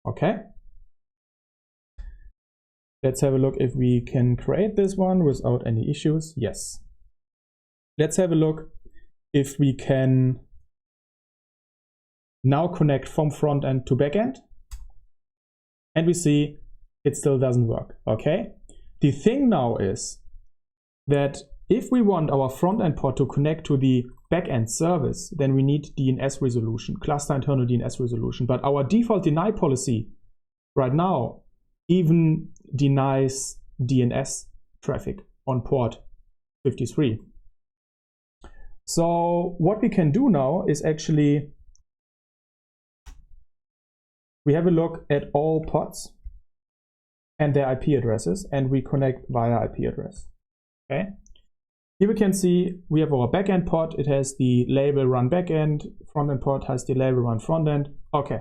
Okay. Let's have a look if we can create this one without any issues. Yes. Let's have a look if we can now connect from front end to back end. And we see it still doesn't work. Okay. The thing now is that if we want our front end pod to connect to the back end service, then we need DNS resolution, cluster internal DNS resolution. But our default deny policy right now even denies DNS traffic on port 53. So what we can do now is actually we have a look at all pods and their IP addresses, and we connect via IP address. Okay. Here we can see we have our backend pod. It has the label run backend. Frontend pod has the label run frontend. Okay.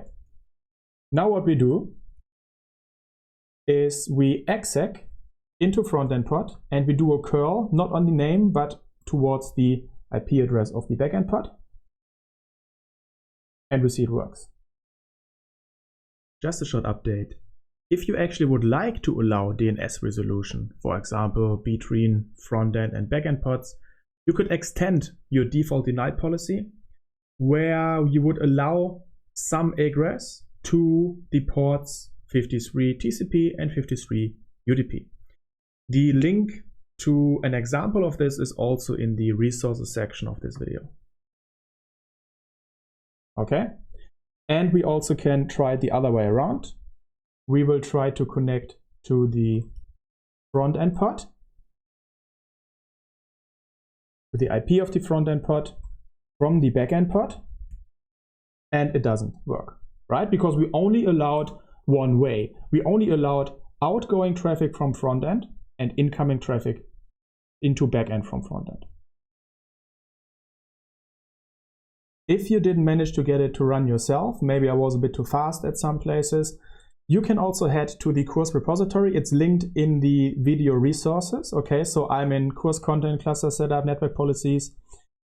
Now what we do is we exec into frontend pod and we do a curl, not on the name, but towards the IP address of the backend pod. And we see it works. Just a short update. If you actually would like to allow DNS resolution, for example, between frontend and backend pods, you could extend your default deny policy where you would allow some egress to the ports 53 TCP and 53 UDP. The link to an example of this is also in the resources section of this video. Okay. And we also can try it the other way around. We will try to connect to the front end pod, to the IP of the front end pod from the back end pod, and it doesn't work, right? Because we only allowed one way. We only allowed outgoing traffic from front end and incoming traffic into back end from front end. If you didn't manage to get it to run yourself, maybe I was a bit too fast at some places, you can also head to the course repository. It's linked in the video resources. Okay, so I'm in course content, cluster setup, network policies,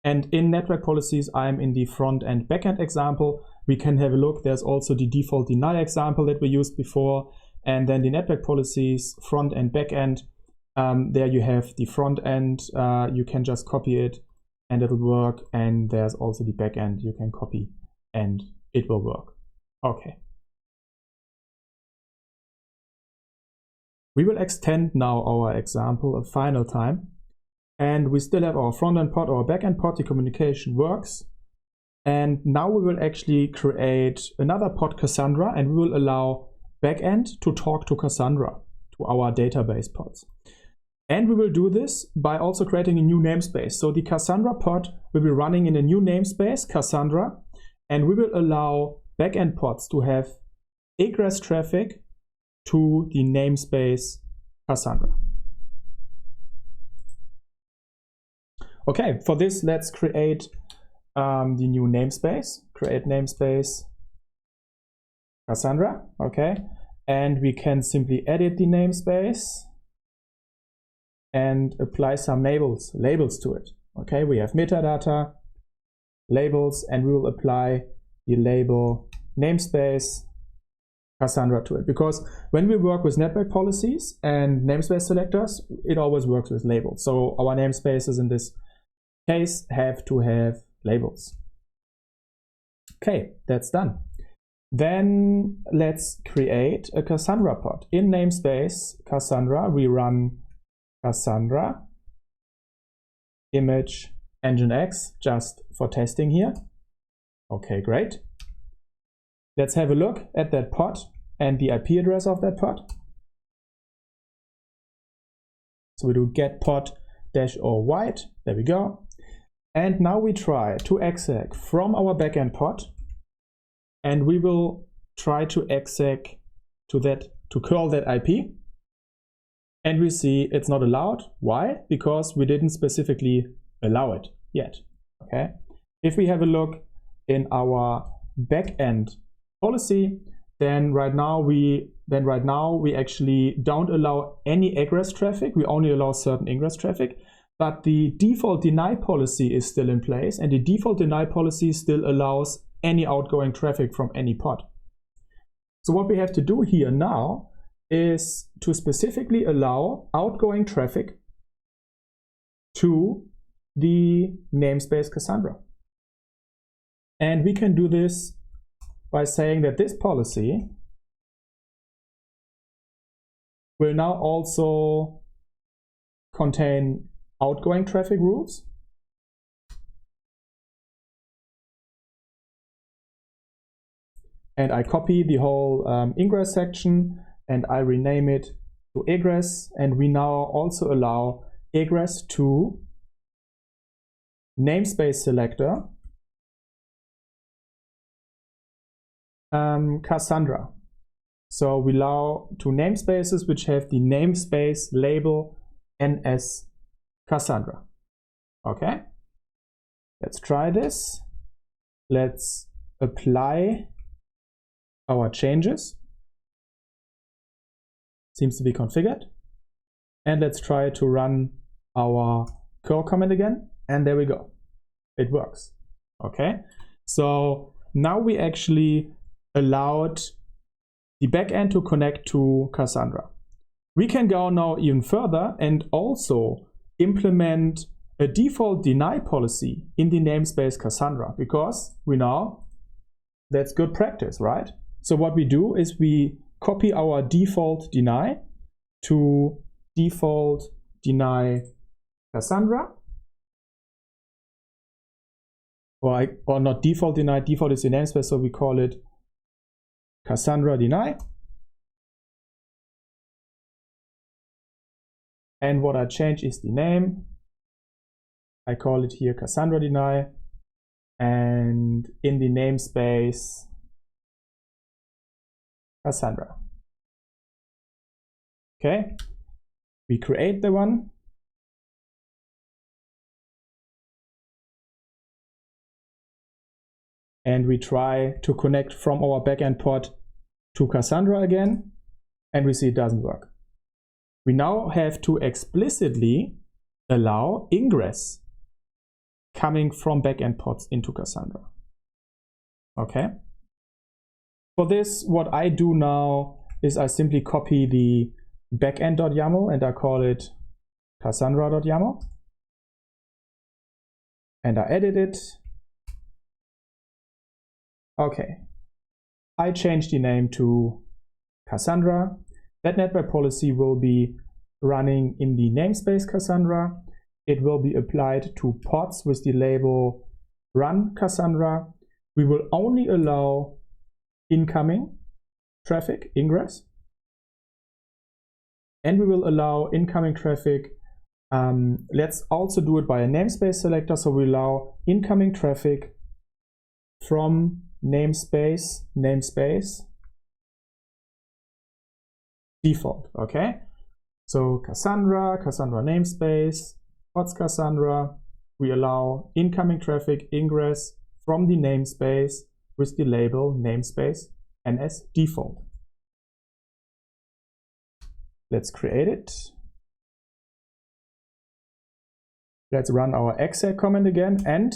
and in network policies, I'm in the front and backend example. We can have a look. There's also the default deny example that we used before, and then the network policies, front and backend. There you have the front end. You can just copy it and it'll work. And there's also the backend you can copy and it will work. Okay. We will extend now our example a final time, and we still have our front-end pod, our back-end pod, the communication works. And now we will actually create another pod Cassandra, and we will allow back-end to talk to Cassandra, to our database pods. And we will do this by also creating a new namespace. So the Cassandra pod will be running in a new namespace, Cassandra, and we will allow back-end pods to have egress traffic to the namespace Cassandra. Okay, for this, let's create the new namespace. Create namespace Cassandra, okay? And we can simply edit the namespace and apply some labels to it. Okay, we have metadata, labels, and we will apply the label namespace Cassandra to it, because when we work with network policies and namespace selectors, it always works with labels. So our namespaces in this case have to have labels. Okay, that's done. Then let's create a Cassandra pod. In namespace Cassandra, we run Cassandra image nginx just for testing here. Okay, great. Let's have a look at that pod and the IP address of that pod. So we do get pod -o white. There we go. And now we try to exec from our backend pod, and we will try to exec to curl that IP. And we see it's not allowed. Why? Because we didn't specifically allow it yet. Okay. If we have a look in our backend policy, then right now we actually don't allow any egress traffic. We only allow certain ingress traffic. But the default deny policy is still in place, and the default deny policy still allows any outgoing traffic from any pod. So what we have to do here now is to specifically allow outgoing traffic to the namespace Cassandra. And we can do this by saying that this policy will now also contain outgoing traffic rules. And I copy the whole Ingress section and I rename it to egress. And we now also allow egress to namespace selector Cassandra. So we allow two namespaces which have the namespace label NS Cassandra. Okay, let's try this. Let's apply our changes. Seems to be configured. And let's try to run our curl command again. And there we go. It works. Okay, so now we actually allowed the backend to connect to Cassandra. We can go now even further and also implement a default deny policy in the namespace Cassandra, because we know that's good practice, right? So what we do is we copy our default deny to default deny Cassandra, or not default deny, default is the namespace, so we call it Cassandra deny. And what I change is the name. I call it here Cassandra deny. And in the namespace, Cassandra. Okay, we create the one. And we try to connect from our backend pod to Cassandra again, and we see it doesn't work. We now have to explicitly allow ingress coming from backend pods into Cassandra. Okay. For this, what I do now is I simply copy the backend.yaml and I call it cassandra.yaml. And I edit it. Okay. I change the name to Cassandra. That network policy will be running in the namespace Cassandra. It will be applied to pods with the label run Cassandra. We will only allow incoming traffic, ingress. And we will allow incoming traffic. Let's also do it by a namespace selector. So we allow incoming traffic from namespace default. Okay, so Cassandra namespace, pods Cassandra, we allow incoming traffic ingress from the namespace with the label namespace NS default. Let's create it. Let's run our exec command again, and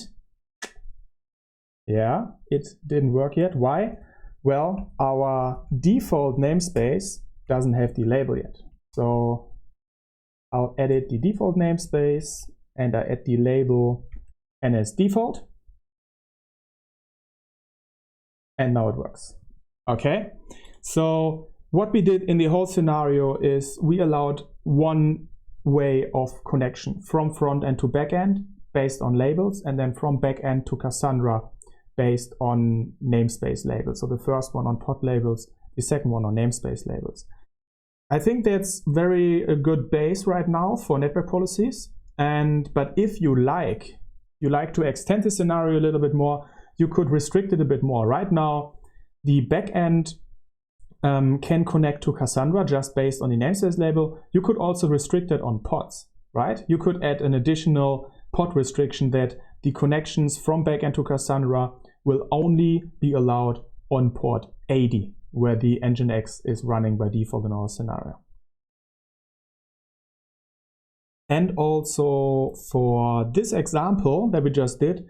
yeah, it didn't work yet. Why? Well, our default namespace doesn't have the label yet. So I'll edit the default namespace and I add the label NS default. And now it works. Okay, so what we did in the whole scenario is we allowed one way of connection from front end to back end based on labels, and then from back end to Cassandra based on namespace labels. So the first one on pod labels, the second one on namespace labels. I think that's a good base right now for network policies. But if you like to extend the scenario a little bit more, you could restrict it a bit more. Right now, the backend can connect to Cassandra just based on the namespace label. You could also restrict it on pods, right? You could add an additional pod restriction that the connections from backend to Cassandra will only be allowed on port 80, where the Nginx is running by default in our scenario. And also for this example that we just did,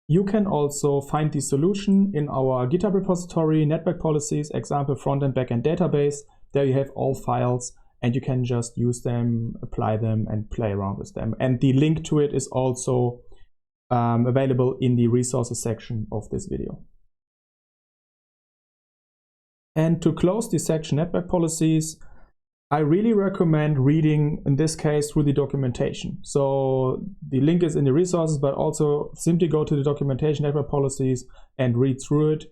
you can also find the solution in our GitHub repository, network policies, example front-end, back-end database. There you have all files and you can just use them, apply them, and play around with them. And the link to it is also available in the resources section of this video. And to close this section, network policies, I really recommend reading, in this case, through the documentation. So the link is in the resources, but also simply go to the documentation, network policies, and read through it.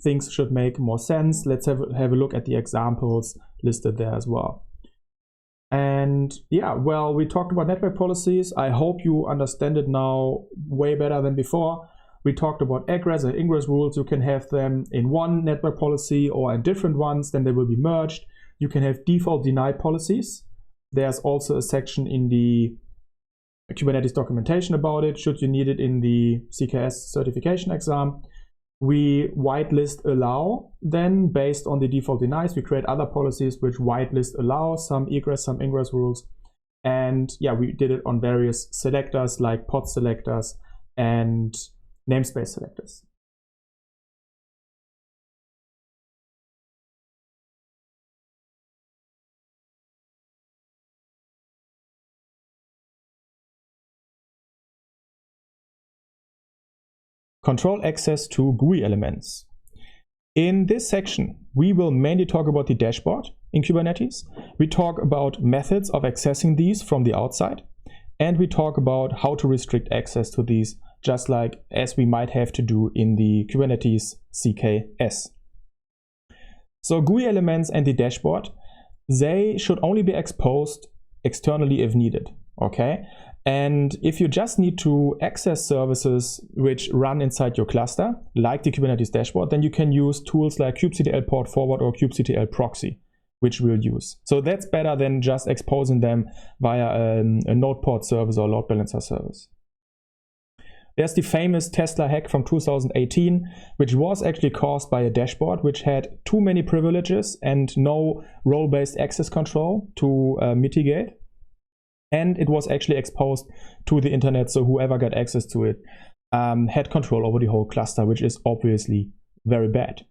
Things should make more sense. Let's have a look at the examples listed there as well. And yeah, well, we talked about network policies. I hope you understand it now way better than before. We talked about egress and ingress rules. You can have them in one network policy or in different ones, then they will be merged. You can have default deny policies. There's also a section in the Kubernetes documentation about it, should you need it in the CKS certification exam. We whitelist allow, then based on the default denies, we create other policies which whitelist allow some egress, some ingress rules. And yeah, we did it on various selectors like pod selectors and namespace selectors. Control access to GUI elements. In this section, we will mainly talk about the dashboard in Kubernetes. We talk about methods of accessing these from the outside, and we talk about how to restrict access to these, just like as we might have to do in the Kubernetes CKS. So GUI elements and the dashboard, they should only be exposed externally if needed, okay? And if you just need to access services which run inside your cluster, like the Kubernetes dashboard, then you can use tools like kubectl port forward or kubectl proxy, which we'll use. So that's better than just exposing them via a node port service or load balancer service. There's the famous Tesla hack from 2018, which was actually caused by a dashboard which had too many privileges and no role-based access control to mitigate. And it was actually exposed to the internet, so whoever got access to it had control over the whole cluster, which is obviously very bad.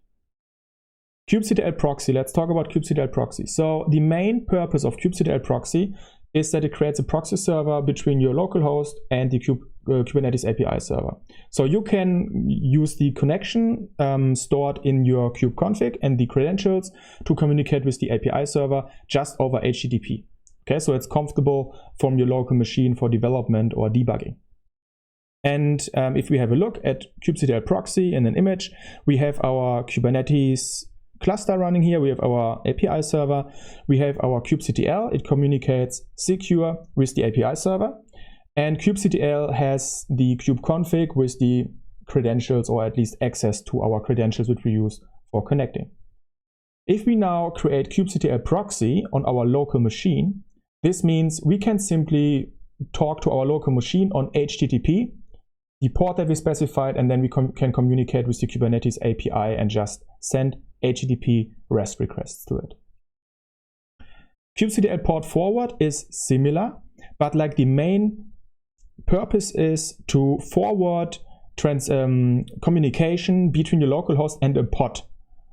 kubectl proxy, let's talk about kubectl proxy. So the main purpose of kubectl proxy is that it creates a proxy server between your local host and the Kubernetes API server. So you can use the connection stored in your kubeconfig and the credentials to communicate with the API server just over HTTP. Okay, so it's comfortable from your local machine for development or debugging. And if we have a look at kubectl proxy in an image, we have our Kubernetes cluster running here. We have our API server. We have our kubectl. It communicates secure with the API server. And kubectl has the kubeconfig with the credentials, or at least access to our credentials, which we use for connecting. If we now create kubectl proxy on our local machine, this means we can simply talk to our local machine on HTTP, the port that we specified, and then we can communicate with the Kubernetes API and just send HTTP REST requests to it. kubectl port forward is similar, but like the main purpose is to forward communication between your local host and a pod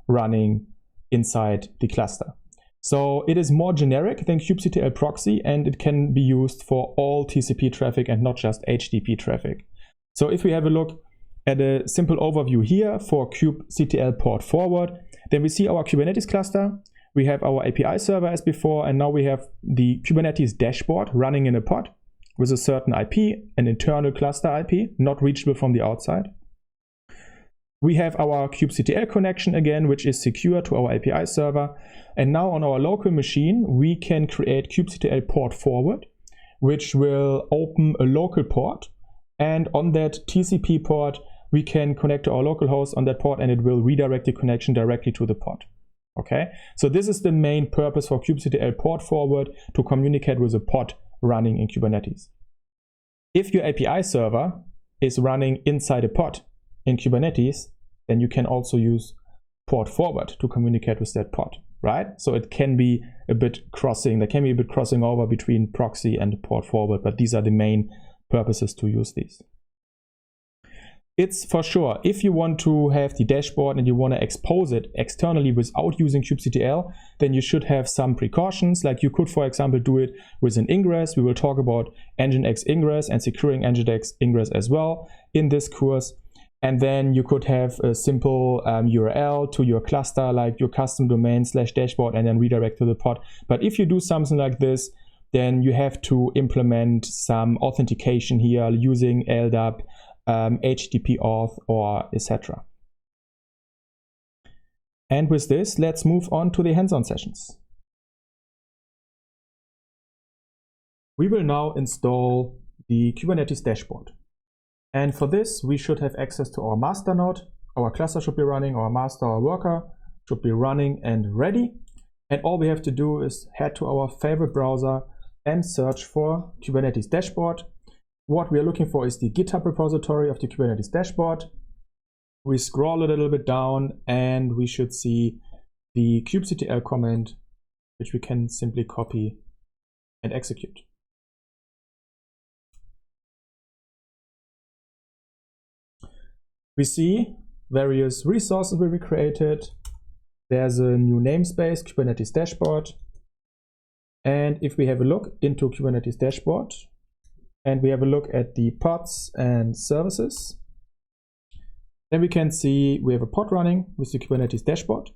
running inside the cluster. So it is more generic than kubectl proxy, and it can be used for all TCP traffic and not just HTTP traffic. So if we have a look at a simple overview here for kubectl port forward, then we see our Kubernetes cluster, we have our API server as before, and now we have the Kubernetes dashboard running in a pod with a certain IP, an internal cluster IP, not reachable from the outside. We have our kubectl connection again, which is secure to our API server. And now on our local machine, we can create kubectl port forward, which will open a local port. And on that TCP port, we can connect to our local host on that port, and it will redirect the connection directly to the pod. Okay, so this is the main purpose for kubectl port forward, to communicate with a pod running in Kubernetes. If your API server is running inside a pod in Kubernetes, then you can also use port forward to communicate with that pod, right? So it can be a bit crossing, there can be a bit crossing over between proxy and port forward, but these are the main purposes to use these. It's for sure, if you want to have the dashboard and you want to expose it externally without using kubectl, then you should have some precautions. Like you could, for example, do it with an Ingress. We will talk about Nginx Ingress and securing Nginx Ingress as well in this course. And then you could have a simple URL to your cluster, like your custom domain /dashboard, and then redirect to the pod. But if you do something like this, then you have to implement some authentication here using LDAP, HTTP auth, or etc. And with this, let's move on to the hands-on sessions. We will now install the Kubernetes dashboard. And for this, we should have access to our master node. Our cluster should be running, our master, our worker should be running and ready. And all we have to do is head to our favorite browser and search for Kubernetes dashboard. What we are looking for is the GitHub repository of the Kubernetes dashboard. We scroll a little bit down and we should see the kubectl command, which we can simply copy and execute. We see various resources will be created. There's a new namespace, Kubernetes dashboard. And if we have a look into Kubernetes dashboard, and we have a look at the pods and services, then we can see we have a pod running with the Kubernetes dashboard,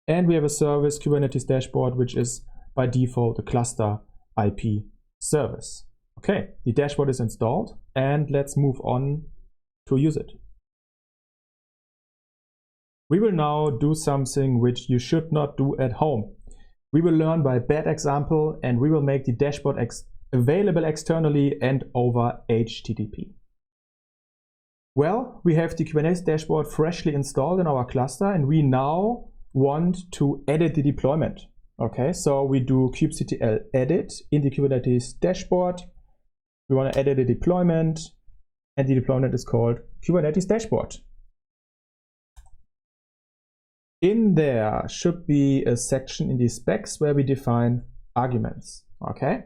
and we have a service, Kubernetes dashboard, which is by default a cluster IP service. Okay, the dashboard is installed, and let's move on to use it. We will now do something which you should not do at home. We will learn by bad example, and we will make the dashboard available externally and over HTTP. Well, we have the Kubernetes dashboard freshly installed in our cluster, and we now want to edit the deployment. Okay, so we do kubectl edit in the Kubernetes dashboard. We want to edit the deployment, and the deployment is called Kubernetes dashboard. In there should be a section in the specs where we define arguments. Okay,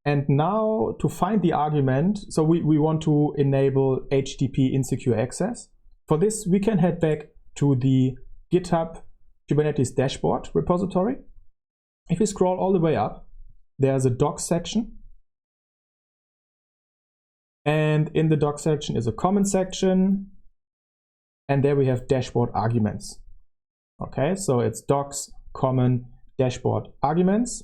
and now to find the argument, so we want to enable HTTP insecure access. For this, we can head back to the GitHub Kubernetes dashboard repository. If we scroll all the way up, there's a docs section. And in the docs section is a comment section. And there we have dashboard arguments. Okay, so it's docs, common, dashboard arguments.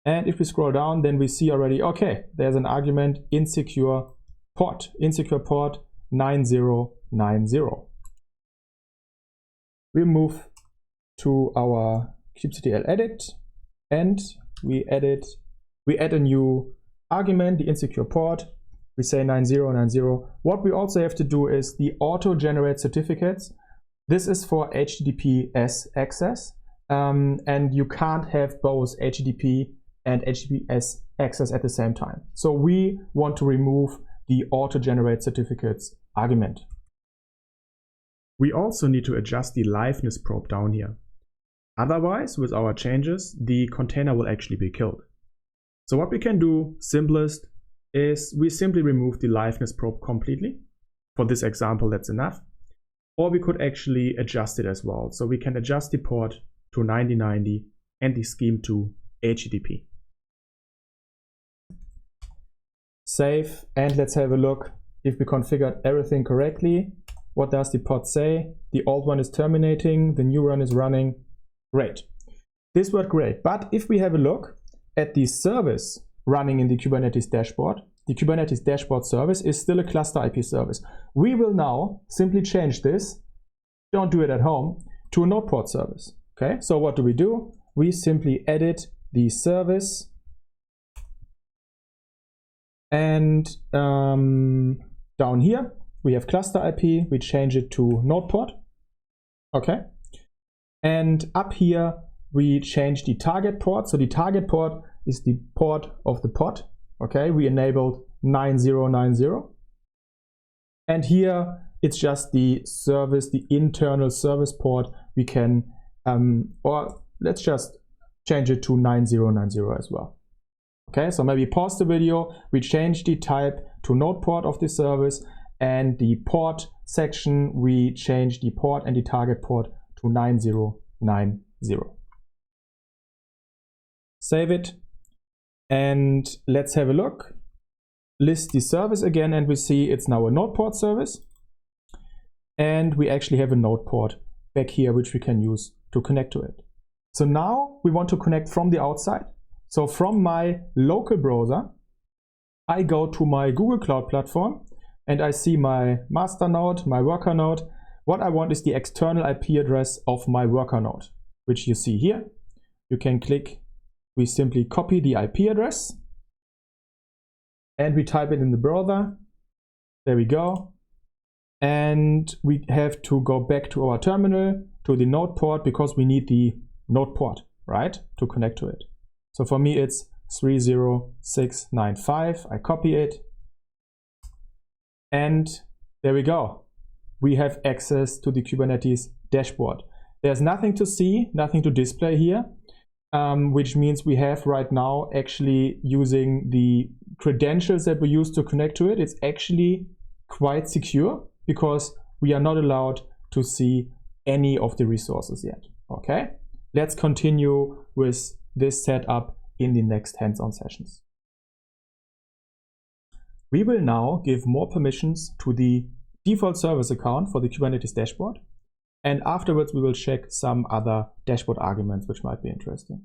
And if we scroll down, then we see already, okay, there's an argument insecure port 9090. We move to our kubectl edit, and we add a new argument, the insecure port. We say 9090. What we also have to do is the auto-generate certificates. This is for HTTPS access, and you can't have both HTTP and HTTPS access at the same time. So we want to remove the auto-generate certificates argument. We also need to adjust the liveness probe down here. Otherwise, with our changes, the container will actually be killed. So what we can do, simplest, is we simply remove the liveness probe completely. For this example, that's enough. Or we could actually adjust it as well. So we can adjust the port to 9090 and the scheme to HTTP. Save, and let's have a look if we configured everything correctly. What does the pod say? The old one is terminating, the new one is running. Great. This worked great. But if we have a look at the service running in the Kubernetes dashboard, the Kubernetes dashboard service is still a cluster IP service. We will now simply change this, don't do it at home, to a node port service. Okay, so what do? We simply edit the service, and down here we have cluster IP, we change it to node port. Okay, and up here we change the target port. So the target port is the port of the pod. Okay, we enabled 9090, and here it's just the service, the internal service port. We can or let's just change it to 9090 as well. Okay, so maybe pause the video, we change the type to node port of the service, and the port section we change the port and the target port to 9090. Save it, and let's have a look. List the service again, and we see it's now a node port service, and we actually have a node port back here which we can use to connect to it. So now we want to connect from the outside. So from my local browser, I go to my Google Cloud platform and I see my master node, my worker node. What I want is the external IP address of my worker node, which you see here. You can click, we simply copy the IP address and we type it in the browser. There we go. And we have to go back to our terminal, to the node port, because we need the node port, right, to connect to it. So for me it's 30695. I copy it, and there we go. We have access to the Kubernetes dashboard. There's nothing to see, nothing to display here, which means we have right now actually using the credentials that we use to connect to it. It's actually quite secure because we are not allowed to see any of the resources yet. Okay, let's continue with this setup in the next hands-on sessions. We will now give more permissions to the default service account for the Kubernetes dashboard, and afterwards we will check some other dashboard arguments which might be interesting.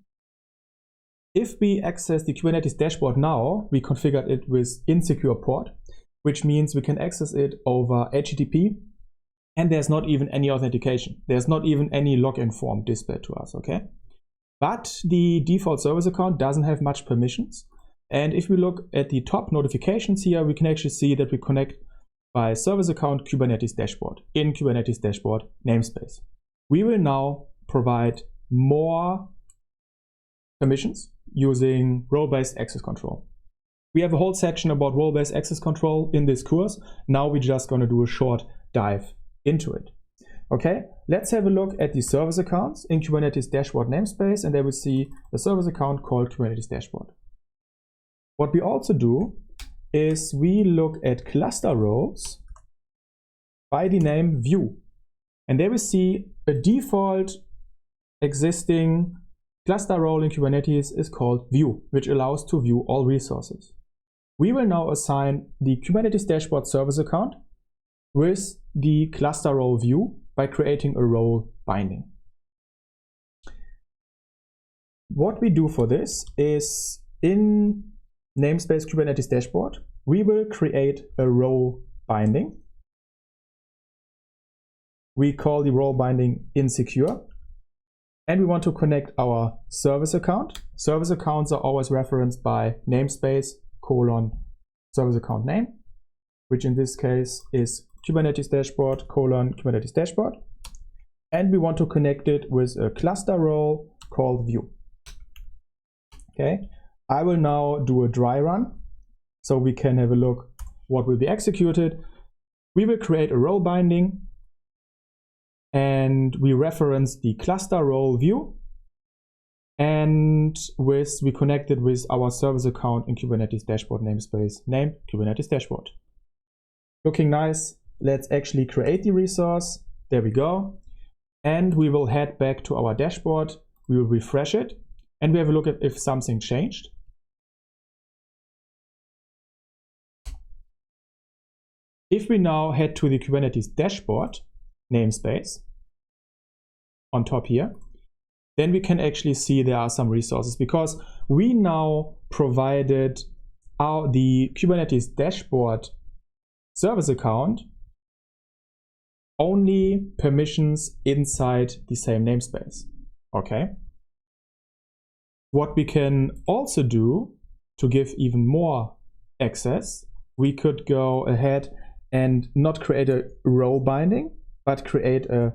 If we access the Kubernetes dashboard now, we configured it with insecure port, which means we can access it over HTTP, and there's not even any authentication. There's not even any login form displayed to us, okay? But the default service account doesn't have much permissions. And if we look at the top notifications here, we can actually see that we connect by service account Kubernetes dashboard in Kubernetes dashboard namespace. We will now provide more permissions using role-based access control. We have a whole section about role-based access control in this course. Now we're just going to do a short dive into it. Okay, let's have a look at the service accounts in Kubernetes dashboard namespace, and there we see a service account called Kubernetes dashboard. What we also do is we look at cluster roles by the name view, and there we see a default existing cluster role in Kubernetes is called view, which allows to view all resources. We will now assign the Kubernetes dashboard service account with the cluster role view by creating a role binding. What we do for this is in namespace Kubernetes dashboard, we will create a role binding. We call the role binding insecure, and we want to connect our service account. Service accounts are always referenced by namespace : service account name, which in this case is Kubernetes dashboard : Kubernetes dashboard, and we want to connect it with a cluster role called view. Okay, I will now do a dry run so we can have a look what will be executed. We will create a role binding, and we reference the cluster role view, and we connect it with our service account in Kubernetes dashboard namespace named Kubernetes dashboard. Looking nice. Let's actually create the resource. There we go. And we will head back to our dashboard. We will refresh it, and we have a look at if something changed. If we now head to the Kubernetes dashboard namespace on top here, then we can actually see there are some resources, because we now provided the Kubernetes dashboard service account only permissions inside the same namespace. Okay. What we can also do to give even more access, we could go ahead and not create a role binding, but create a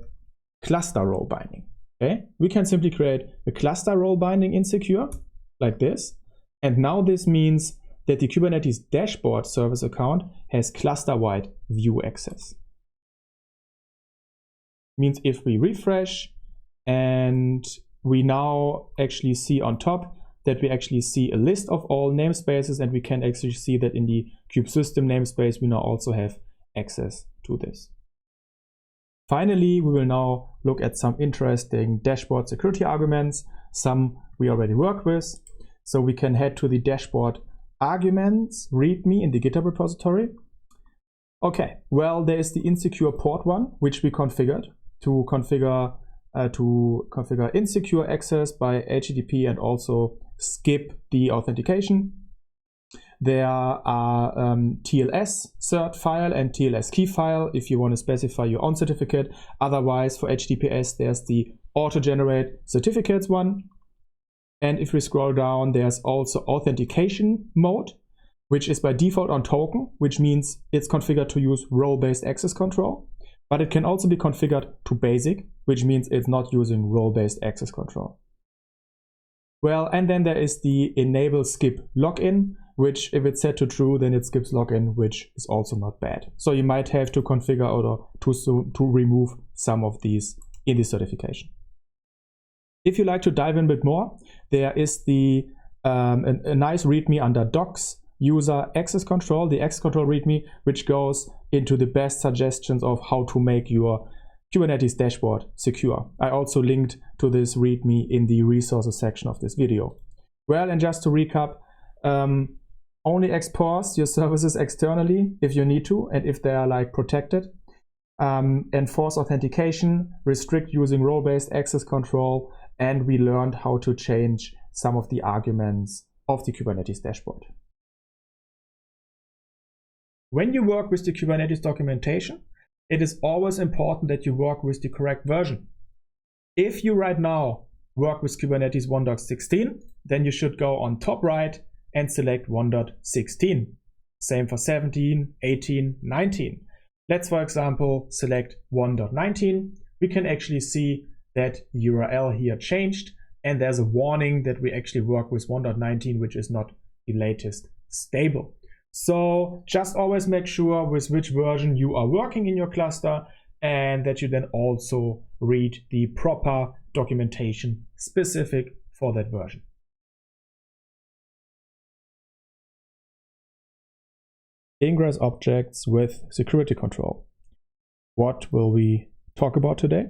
cluster role binding. Okay, we can simply create a cluster role binding in Secure like this. And now this means that the Kubernetes dashboard service account has cluster-wide view access. Means if we refresh and we now actually see on top that we actually see a list of all namespaces, and we can actually see that in the kube system namespace, we now also have access to this. Finally, we will now look at some interesting dashboard security arguments. Some we already work with. So we can head to the dashboard arguments README in the GitHub repository. Okay, well, there is the insecure port one, which we configured to configure insecure access by HTTP and also skip the authentication. There are TLS cert file and TLS key file if you want to specify your own certificate. Otherwise, for HTTPS, there's the auto-generate certificates one. And if we scroll down, there's also authentication mode, which is by default on token, which means it's configured to use role-based access control. But it can also be configured to basic, which means it's not using role-based access control. Well, and then there is the enable skip login, which if it's set to true, then it skips login, which is also not bad. So you might have to configure or to remove some of these in the certification. If you like to dive in a bit more, there is the a nice README under Docs user access control, the access control README, which goes into the best suggestions of how to make your Kubernetes dashboard secure. I also linked to this README in the resources section of this video. Well, and just to recap, only export your services externally if you need to and if they are like protected. Enforce authentication, restrict using role-based access control, and we learned how to change some of the arguments of the Kubernetes dashboard. When you work with the Kubernetes documentation, it is always important that you work with the correct version. If you right now work with Kubernetes 1.16, then you should go on top right and select 1.16. Same for 17, 18, 19. Let's, for example, select 1.19. We can actually see that the URL here changed, and there's a warning that we actually work with 1.19, which is not the latest stable. So just always make sure with which version you are working in your cluster, and that you then also read the proper documentation specific for that version. Ingress objects with security control. What will we talk about today?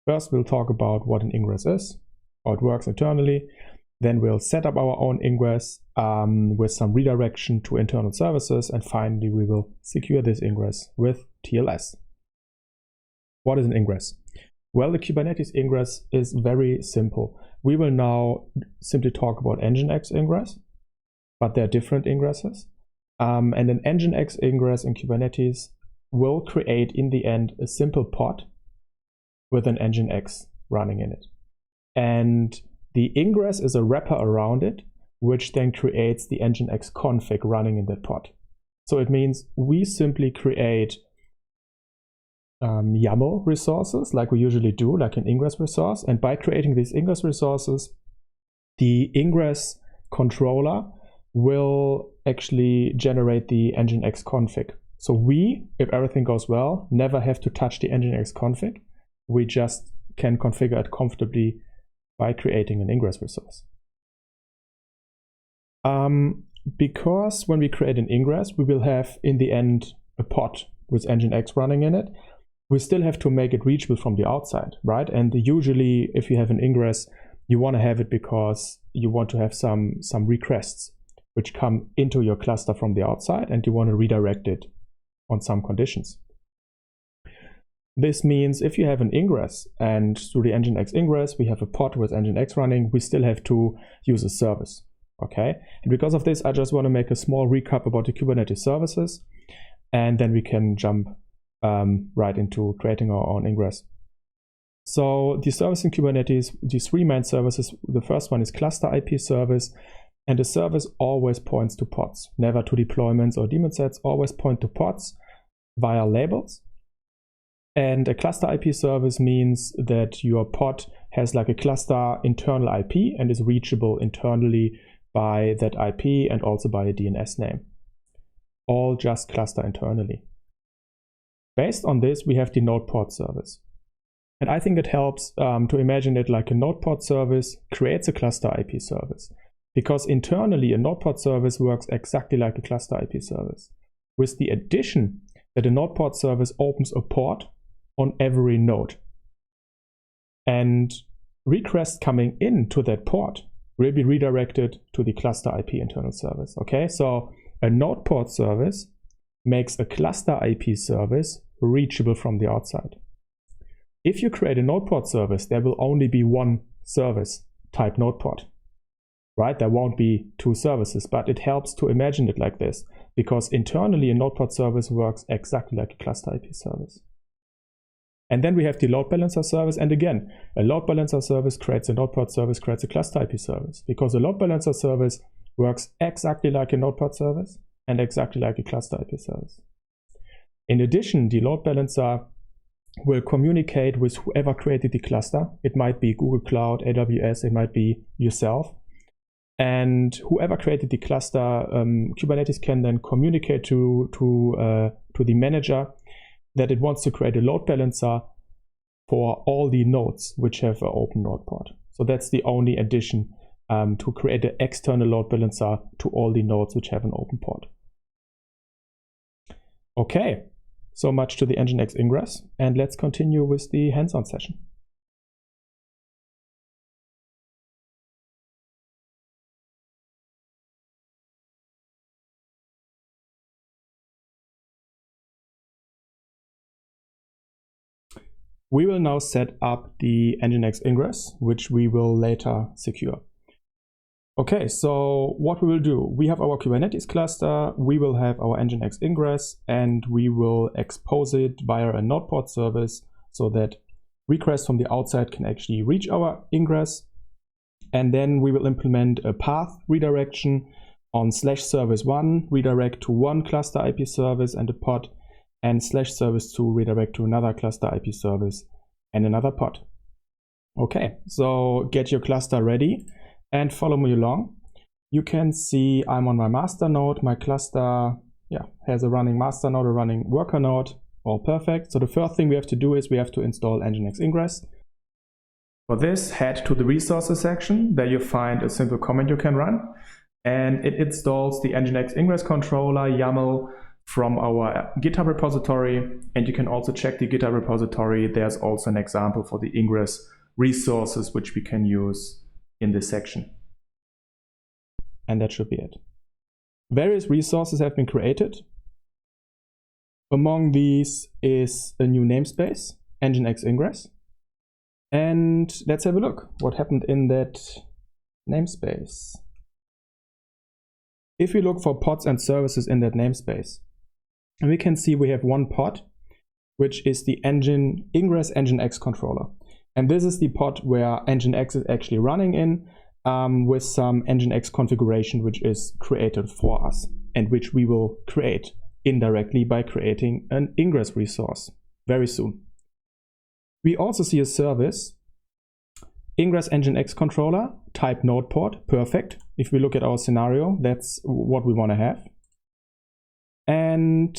First, we'll talk about what an ingress is, how it works internally. Then we'll set up our own ingress with some redirection to internal services. And finally, we will secure this ingress with TLS. What is an ingress? Well, the Kubernetes ingress is very simple. We will now simply talk about Nginx ingress, but there are different ingresses. And an Nginx ingress in Kubernetes will create in the end a simple pod with an Nginx running in it. And the ingress is a wrapper around it, which then creates the Nginx config running in that pod. So it means we simply create YAML resources like we usually do, like an ingress resource. And by creating these ingress resources, the ingress controller will actually generate the Nginx config. So we, if everything goes well, never have to touch the Nginx config. We just can configure it comfortably by creating an ingress resource. Because when we create an ingress, we will have in the end a pod with Nginx running in it. We still have to make it reachable from the outside, right? And usually if you have an ingress, you want to have it because you want to have some requests which come into your cluster from the outside, and you want to redirect it on some conditions. This means if you have an Ingress and through the Nginx Ingress we have a pod with Nginx running, we still have to use a service. Okay, and because of this, I just want to make a small recap about the Kubernetes services, and then we can jump right into creating our own Ingress. So the service in Kubernetes, the three main services, the first one is cluster IP service, and the service always points to pods, never to deployments or daemon sets, always point to pods via labels. And a cluster IP service means that your pod has like a cluster internal IP and is reachable internally by that IP and also by a DNS name. All just cluster internally. Based on this, we have the node pod service. And I think it helps to imagine it like a node pod service creates a cluster IP service. Because internally, a node pod service works exactly like a cluster IP service, with the addition that a node pod service opens a port on every node. And requests coming into that port will be redirected to the cluster IP internal service. Okay, so a node port service makes a cluster IP service reachable from the outside. If you create a node port service, there will only be one service type node port, right? There won't be two services, but it helps to imagine it like this, because internally a node port service works exactly like a cluster IP service. And then we have the load balancer service. And again, a load balancer service creates a node port service, creates a cluster IP service, because a load balancer service works exactly like a node port service and exactly like a cluster IP service. In addition, the load balancer will communicate with whoever created the cluster. It might be Google Cloud, AWS, it might be yourself. And whoever created the cluster, Kubernetes can then communicate to the manager that it wants to create a load balancer for all the nodes which have an open node port. So that's the only addition, to create an external load balancer to all the nodes which have an open port. Okay, so much to the Nginx Ingress, and let's continue with the hands-on session. We will now set up the Nginx Ingress, which we will later secure. Okay, so what we will do, we have our Kubernetes cluster, we will have our Nginx Ingress, and we will expose it via a node port service so that requests from the outside can actually reach our Ingress. And then we will implement a path redirection on /service1, redirect to one cluster IP service and a pod, and /service2 redirect to another cluster IP service and another pod. Okay, so get your cluster ready and follow me along. You can see I'm on my master node. My cluster has a running master node, a running worker node, all perfect. So the first thing we have to do is we have to install Nginx Ingress. For this, head to the resources section. There you find a simple command you can run, and it installs the Nginx Ingress controller YAML from our GitHub repository, and you can also check the GitHub repository. There's also an example for the Ingress resources which we can use in this section. And that should be it. Various resources have been created. Among these is a new namespace, Nginx Ingress. And let's have a look what happened in that namespace. If we look for pods and services in that namespace, and we can see we have one pod, which is the Ingress Nginx controller. And this is the pod where Nginx is actually running in, with some Nginx configuration which is created for us and which we will create indirectly by creating an Ingress resource very soon. We also see a service, Ingress Nginx controller, type node port, perfect. If we look at our scenario, that's what we want to have. And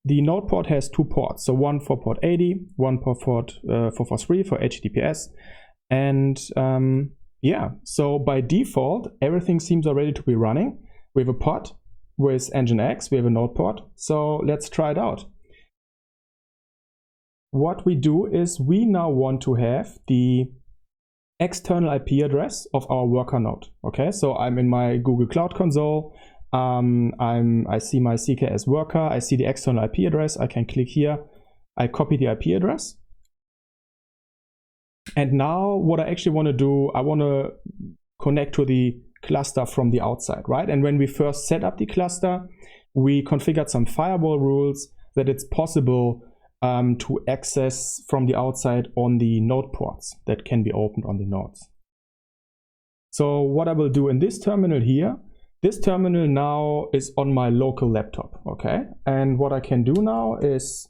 the node port has two ports, so one for port 80, one for port 443 for HTTPS. And so by default, everything seems already to be running. We have a pod with Nginx, we have a node port, so let's try it out. What we do is we now want to have the external IP address of our worker node. Okay, so I'm in my Google Cloud console. I see my CKS worker, I see the external IP address, I can click here, I copy the IP address. And now what I actually want to do, I want to connect to the cluster from the outside, right? And when we first set up the cluster, we configured some firewall rules that it's possible to access from the outside on the node ports that can be opened on the nodes. So what I will do in this terminal here, this terminal now is on my local laptop, okay? And what I can do now is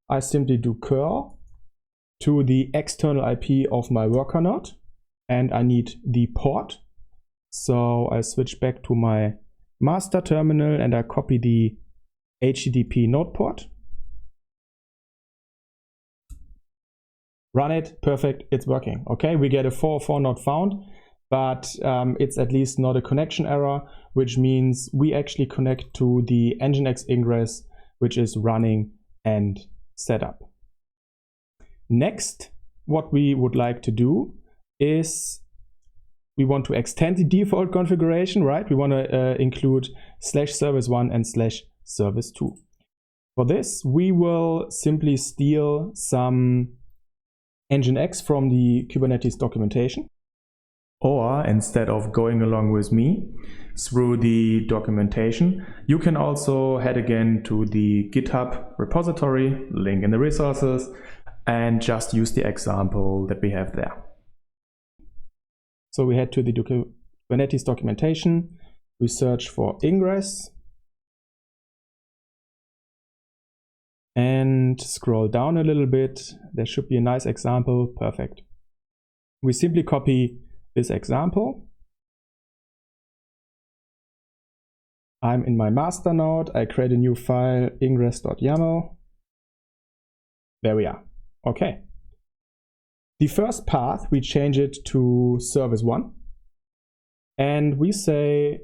I simply do curl to the external IP of my worker node, and I need the port. So I switch back to my master terminal and I copy the HTTP node port. Run it, perfect, it's working. Okay, we get a 404 not found, but it's at least not a connection error, which means we actually connect to the Nginx Ingress, which is running and set up. Next, what we would like to do is we want to extend the default configuration, right? We want to include /service1 and /service2. For this, we will simply steal some Nginx from the Kubernetes documentation. Or instead of going along with me through the documentation, you can also head again to the GitHub repository, link in the resources, and just use the example that we have there. So we head to the Kubernetes documentation, we search for Ingress, and scroll down a little bit. There should be a nice example, perfect. We simply copy this example. I'm in my master node, I create a new file, ingress.yaml. There we are, okay. The first path, we change it to service1. And we say,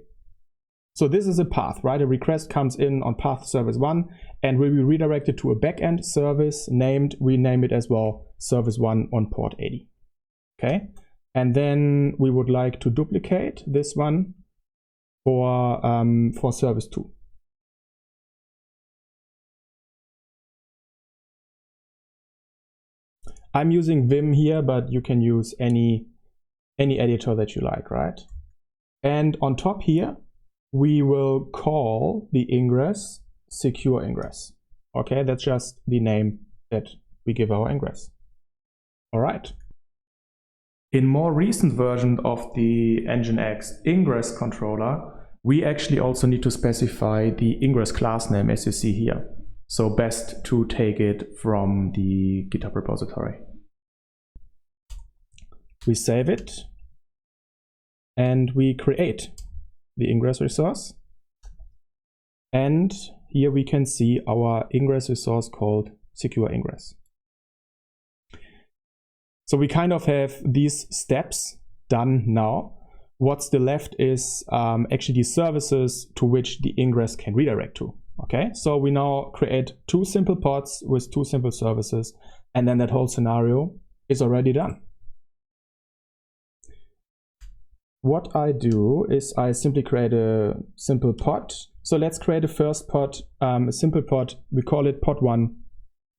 so this is a path, right? A request comes in on path service1 and will be redirected to a backend service named, we name it as well, service1 on port 80. Okay. And then we would like to duplicate this one for service2. I'm using Vim here, but you can use any editor that you like, right? And on top here, we will call the ingress secure ingress. Okay, that's just the name that we give our ingress. All right. In more recent version of the Nginx Ingress controller, we actually also need to specify the Ingress class name as you see here. So best to take it from the GitHub repository. We save it and we create the Ingress resource. And here we can see our Ingress resource called secure ingress. So we kind of have these steps done now. What's still left is actually the services to which the ingress can redirect to. Okay, so we now create two simple pods with two simple services, and then that whole scenario is already done. What I do is I simply create a simple pod. So let's create a first pod, a simple pod. We call it pod1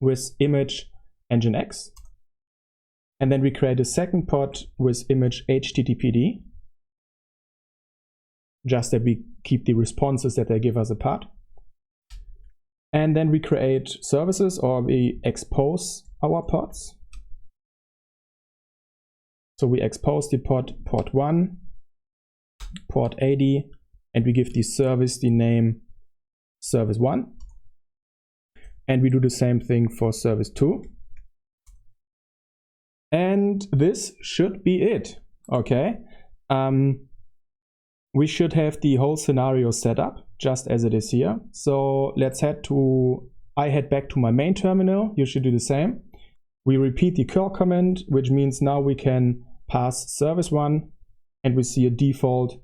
with image Nginx. And then we create a second pod with image HTTPD. Just that we keep the responses that they give us apart. And then we create services, or we expose our pods. So we expose the pod port 1, port 80, and we give the service the name service1. And we do the same thing for service2. And this should be it, okay? We should have the whole scenario set up just as it is here. So let's I head back to my main terminal. You should do the same. We repeat the curl command, which means now we can pass service1 and we see a default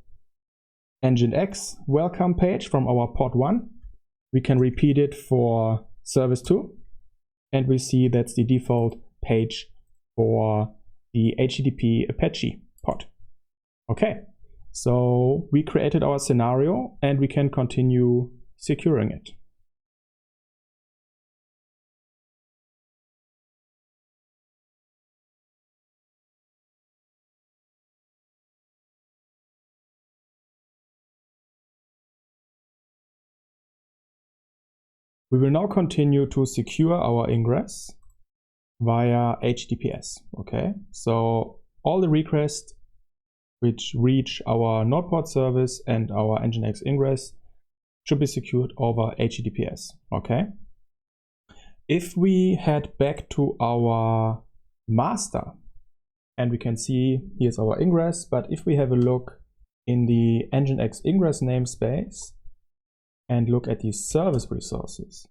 Nginx welcome page from our port 1. We can repeat it for service2 and we see that's the default page for the HTTP Apache pod. Okay, So we created our scenario and we can continue securing it. We will now continue to secure our Ingress via HTTPS. Okay, so all the requests which reach our node port service and our Nginx Ingress should be secured over HTTPS. Okay, if we head back to our master, and we can see here's our Ingress, but if we have a look in the Nginx Ingress namespace and look at the service resources,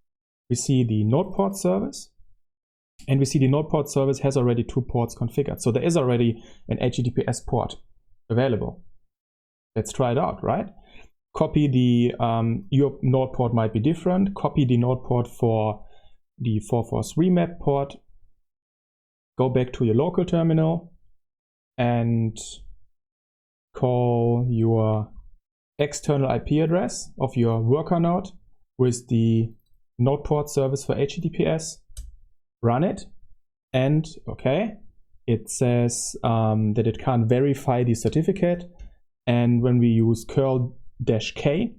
we see the node port service, and we see the node port service has already 2 ports configured. So there is already an HTTPS port available. Let's try it out, right? Copy the, your node port might be different. Copy the node port for the 443 map port. Go back to your local terminal and call your external IP address of your worker node with the node port service for HTTPS. Run it, and okay, it says that it can't verify the certificate, and when we use curl-k,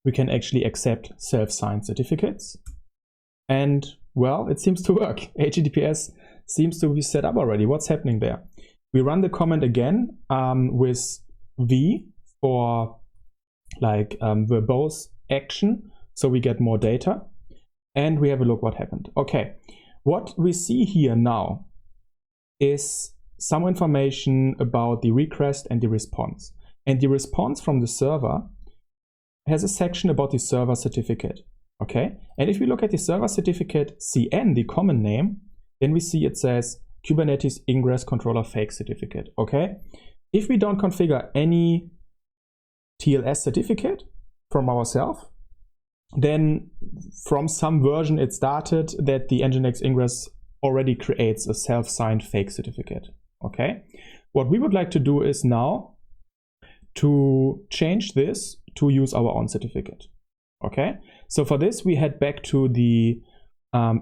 we can actually accept self-signed certificates. And well, it seems to work. HTTPS seems to be set up already. What's happening there? We run the command again with v for like verbose action, so we get more data, and we have a look what happened. Okay, what we see here now is some information about the request and the response. And the response from the server has a section about the server certificate. Okay, and if we look at the server certificate CN, the common name, then we see it says Kubernetes Ingress Controller Fake Certificate. Okay, if we don't configure any TLS certificate from ourselves, then from some version it started that the Nginx Ingress already creates a self-signed fake certificate. Okay, what we would like to do is now to change this to use our own certificate. Okay, so for this we head back to the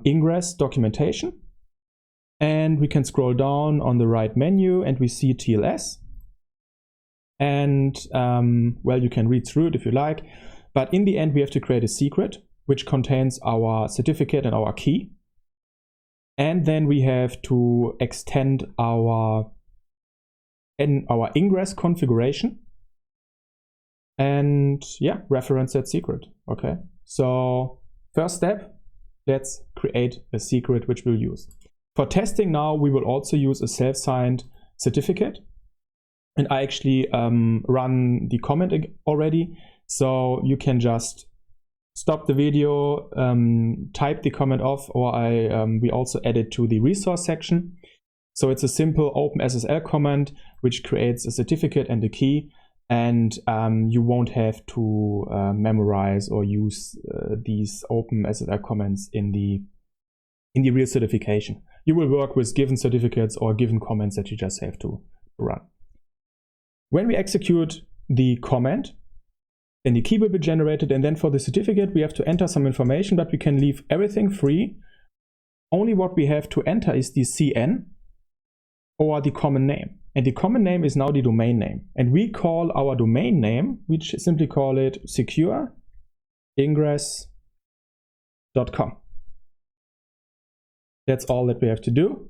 Ingress documentation, and we can scroll down on the right menu and we see TLS, and well, you can read through it if you like. But in the end, we have to create a secret which contains our certificate and our key. And then we have to extend our Ingress configuration. And yeah, reference that secret. Okay, so first step, let's create a secret which we'll use. For testing now, we will also use a self-signed certificate. And I actually run the command already. So you can just stop the video, type the comment off, or we also add it to the resource section. So it's a simple OpenSSL command which creates a certificate and a key, and you won't have to memorize or use these OpenSSL commands in the real certification. You will work with given certificates or given comments that you just have to run. When we execute the command, then the key will be generated, and then for the certificate we have to enter some information, but we can leave everything free. Only what we have to enter is the CN or the common name. And the common name is now the domain name. And we call our domain name, we simply call it secureingress.com. That's all that we have to do.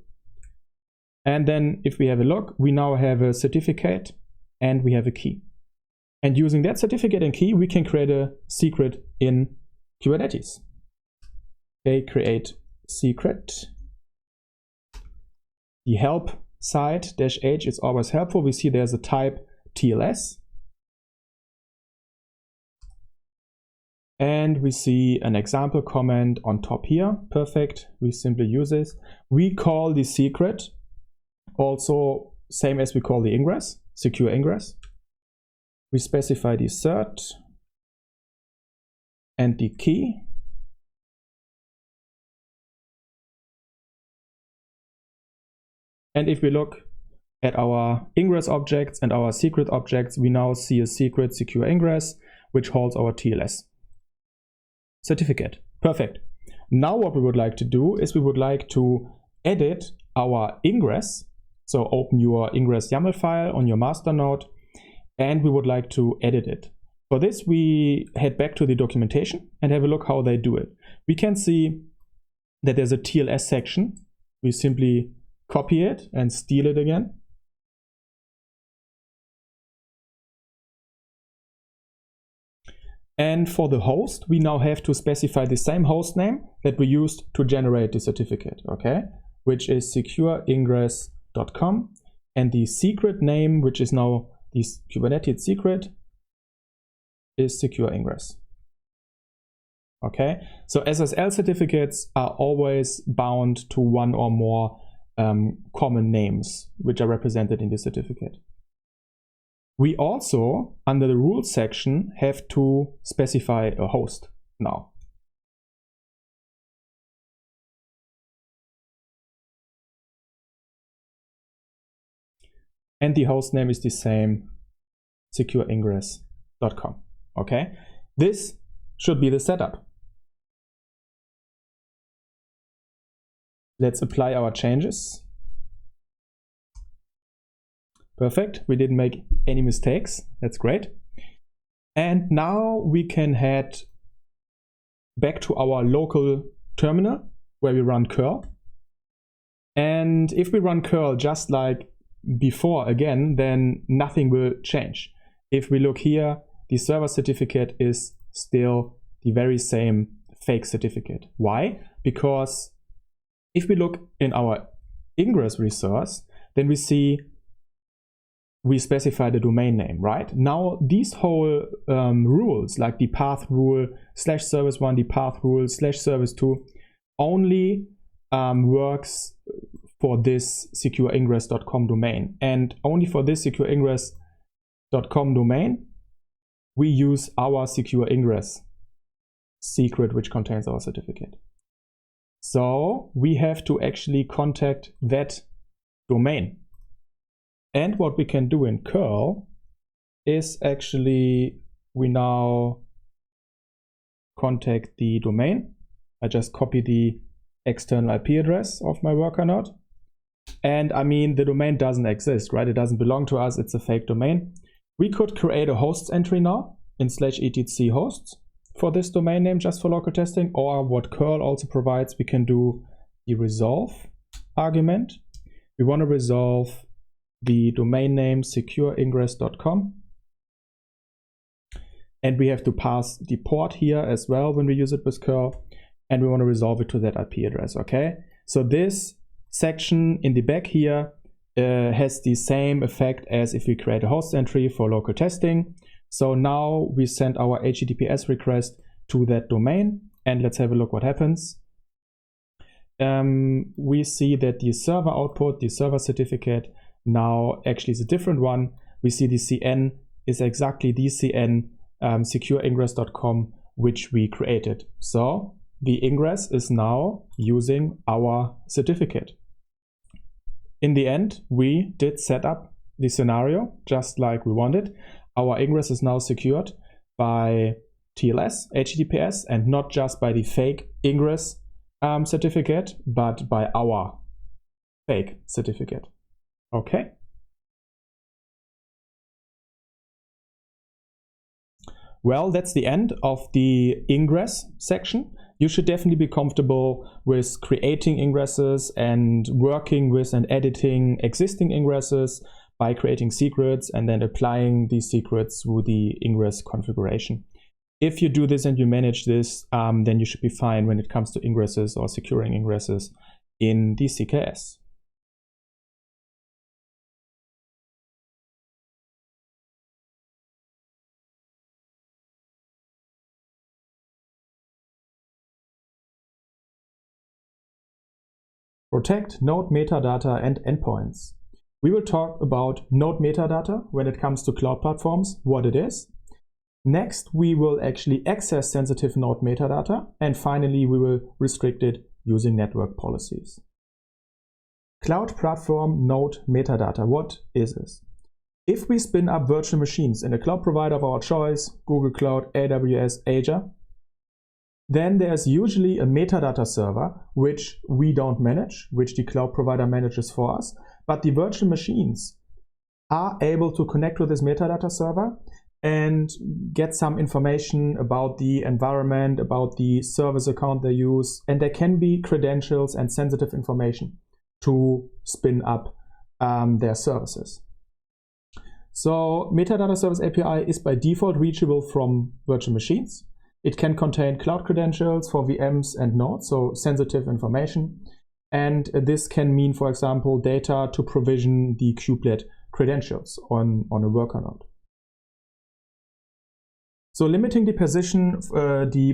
And then if we have a look, we now have a certificate and we have a key. And using that certificate and key, we can create a secret in Kubernetes. Okay, create secret. The help side -h is always helpful. We see there's a type TLS. And we see an example comment on top here. Perfect. We simply use this. We call the secret also same as we call the Ingress, secure Ingress. We specify the cert and the key. And if we look, at our Ingress objects and our secret objects, we now see a secret secure Ingress, which holds our TLS certificate. Perfect. Now what we would like to do is we would like to edit our Ingress. So open your Ingress YAML file on your master node, and we would like to edit it. For this, we head back to the documentation and have a look how they do it. We can see that there's a TLS section. We simply copy it and steal it again. And for the host, we now have to specify the same host name that we used to generate the certificate, okay? Which is secureingress.com, and the secret name, which is now this Kubernetes secret, is secure Ingress. Okay, so SSL certificates are always bound to one or more common names which are represented in the certificate. We also, under the rules section, have to specify a host now. And the host name is the same, secureingress.com. Okay, this should be the setup. Let's apply our changes. Perfect, we didn't make any mistakes, that's great. And now we can head back to our local terminal where we run curl. And if we run curl just like before again, then nothing will change. If we look here, the server certificate is still the very same fake certificate. Why? Because if we look in our Ingress resource, then we see we specify the domain name, right? Now these whole rules, like the path rule /service1, the path rule /service2, only works for this secureingress.com domain. And only for this secureingress.com domain, we use our secure Ingress secret, which contains our certificate. So we have to actually contact that domain. And what we can do in curl is actually we now contact the domain. I just copy the external IP address of my worker node. And I mean, the domain doesn't exist, right? It doesn't belong to us. It's a fake domain. We could create a hosts entry now in /etc hosts for this domain name just for local testing, or what curl also provides, we can do the resolve argument. We want to resolve the domain name secureingress.com, and we have to pass the port here as well when we use it with curl, and we want to resolve it to that IP address. Okay, so this section in the back here has the same effect as if we create a host entry for local testing. So now we send our HTTPS request to that domain, and let's have a look what happens. We see that the server output, the server certificate, now actually is a different one. We see the CN is exactly the CN secureingress.com which we created. So the Ingress is now using our certificate. In the end, we did set up the scenario just like we wanted. Our Ingress is now secured by TLS, HTTPS, and not just by the fake Ingress certificate, but by our fake certificate. Okay. Well, that's the end of the Ingress section. You should definitely be comfortable with creating ingresses and working with and editing existing ingresses by creating secrets and then applying these secrets through the Ingress configuration. If you do this and you manage this, then you should be fine when it comes to ingresses or securing ingresses in the CKS. Protect node metadata and endpoints. We will talk about node metadata when it comes to cloud platforms, what it is. Next, we will actually access sensitive node metadata. And finally, we will restrict it using network policies. Cloud Platform Node Metadata. What is this? If we spin up virtual machines in a cloud provider of our choice, Google Cloud, AWS, Azure, then there's usually a metadata server which we don't manage, which the cloud provider manages for us, but the virtual machines are able to connect with this metadata server and get some information about the environment, about the service account they use, and there can be credentials and sensitive information to spin up their services. So Metadata Service API is by default reachable from virtual machines. It can contain cloud credentials for VMs and nodes, so sensitive information. And this can mean, for example, data to provision the kubelet credentials on a worker node. So limiting the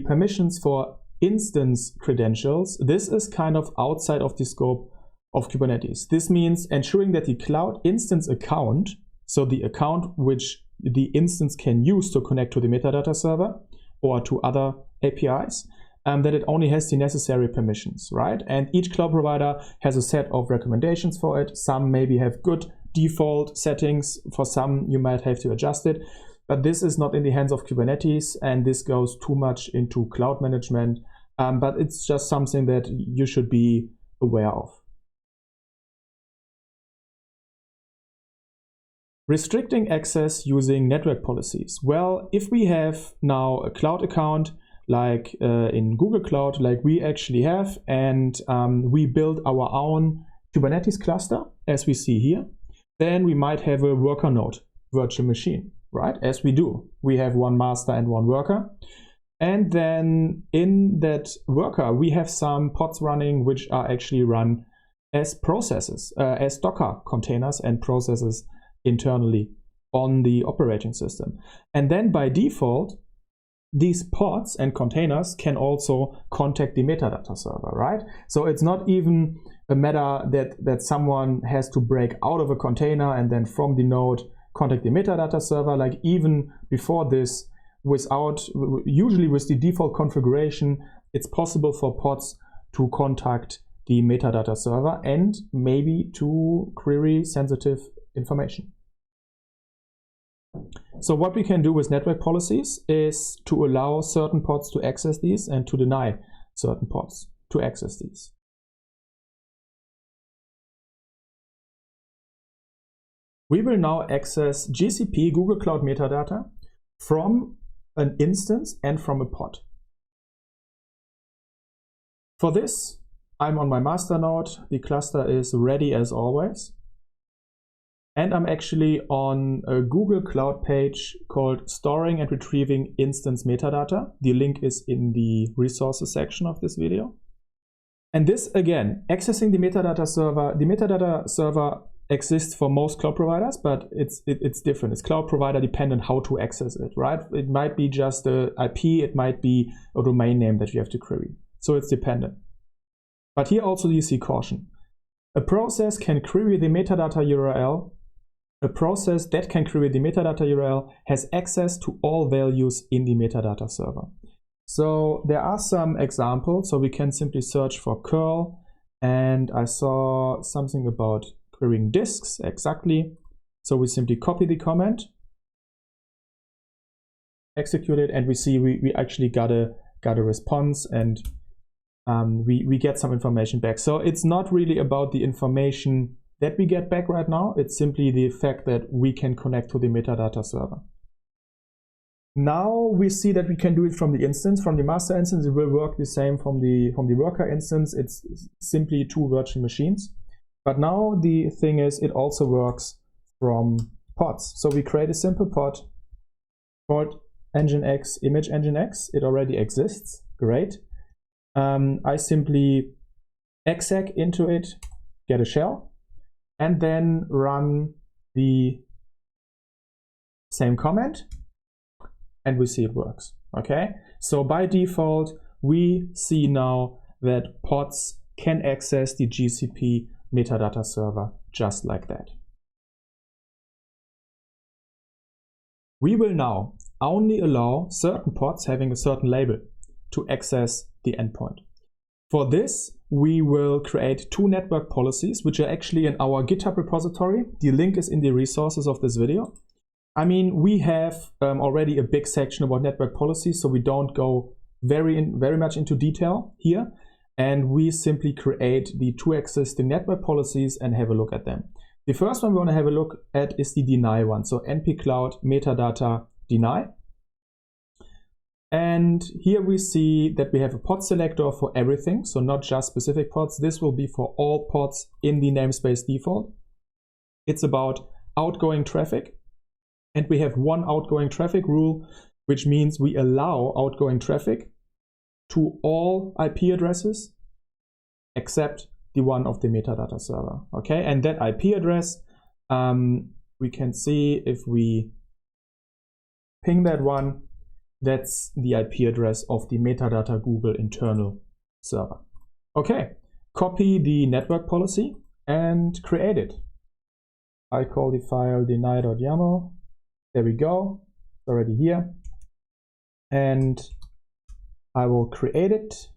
permissions for instance credentials, this is kind of outside of the scope of Kubernetes. This means ensuring that the cloud instance account, so the account which the instance can use to connect to the metadata server or to other APIs, that it only has the necessary permissions, right? And each cloud provider has a set of recommendations for it. Some maybe have good default settings. For some, you might have to adjust it. But this is not in the hands of Kubernetes, and this goes too much into cloud management. But it's just something that you should be aware of. Restricting access using network policies. Well, if we have now a cloud account, like in Google Cloud, like we actually have, and we build our own Kubernetes cluster, as we see here, then we might have a worker node virtual machine, right? As we do. We have one master and one worker. And then in that worker, we have some pods running, which are actually run as processes, as Docker containers and processes internally on the operating system. And then by default, these pods and containers can also contact the metadata server, right? So it's not even a matter that someone has to break out of a container and then from the node contact the metadata server. Like even before this, usually with the default configuration, it's possible for pods to contact the metadata server and maybe to query sensitive information. So what we can do with network policies is to allow certain pods to access these and to deny certain pods to access these. We will now access GCP Google Cloud metadata from an instance and from a pod. For this, I'm on my master node. The cluster is ready as always. And I'm actually on a Google Cloud page called Storing and Retrieving Instance Metadata. The link is in the resources section of this video. And this, again, accessing the metadata server. The metadata server exists for most cloud providers, but it's different. It's cloud provider dependent how to access it, right? It might be just an IP, it might be a domain name that you have to query. So it's dependent. But here also you see caution. A process can query the metadata URL. A process that can query the metadata URL has access to all values in the metadata server. So there are some examples. So we can simply search for curl, and I saw something about querying disks exactly. So we simply copy the comment, execute it, and we see we actually got a response, and we get some information back. So it's not really about the information that we get back right now. It's simply the fact that we can connect to the metadata server. Now we see that we can do it from the instance, from the master instance. It will work the same from the worker instance. It's simply two virtual machines. But now the thing is, it also works from pods. So we create a simple pod called Nginx, image Nginx. It already exists. Great. I simply exec into it, get a shell, and then run the same command, and we see it works. Okay, so by default, we see now that pods can access the GCP metadata server just like that. We will now only allow certain pods having a certain label to access the endpoint. For this, we will create 2 network policies, which are actually in our GitHub repository. The link is in the resources of this video. I mean, we have already a big section about network policies, so we don't go very much into detail here. And we simply create the 2 existing network policies and have a look at them. The first one we want to have a look at is the deny one. So np cloud metadata deny. And here we see that we have a pod selector for everything, so not just specific pods. This will be for all pods in the namespace default. It's about outgoing traffic. And we have one outgoing traffic rule, which means we allow outgoing traffic to all IP addresses except the one of the metadata server. Okay, and that IP address, we can see if we ping that one, that's the IP address of the metadata Google internal server. Okay, copy the network policy and create it. I call the file deny.yaml. There we go, it's already here. And I will create it.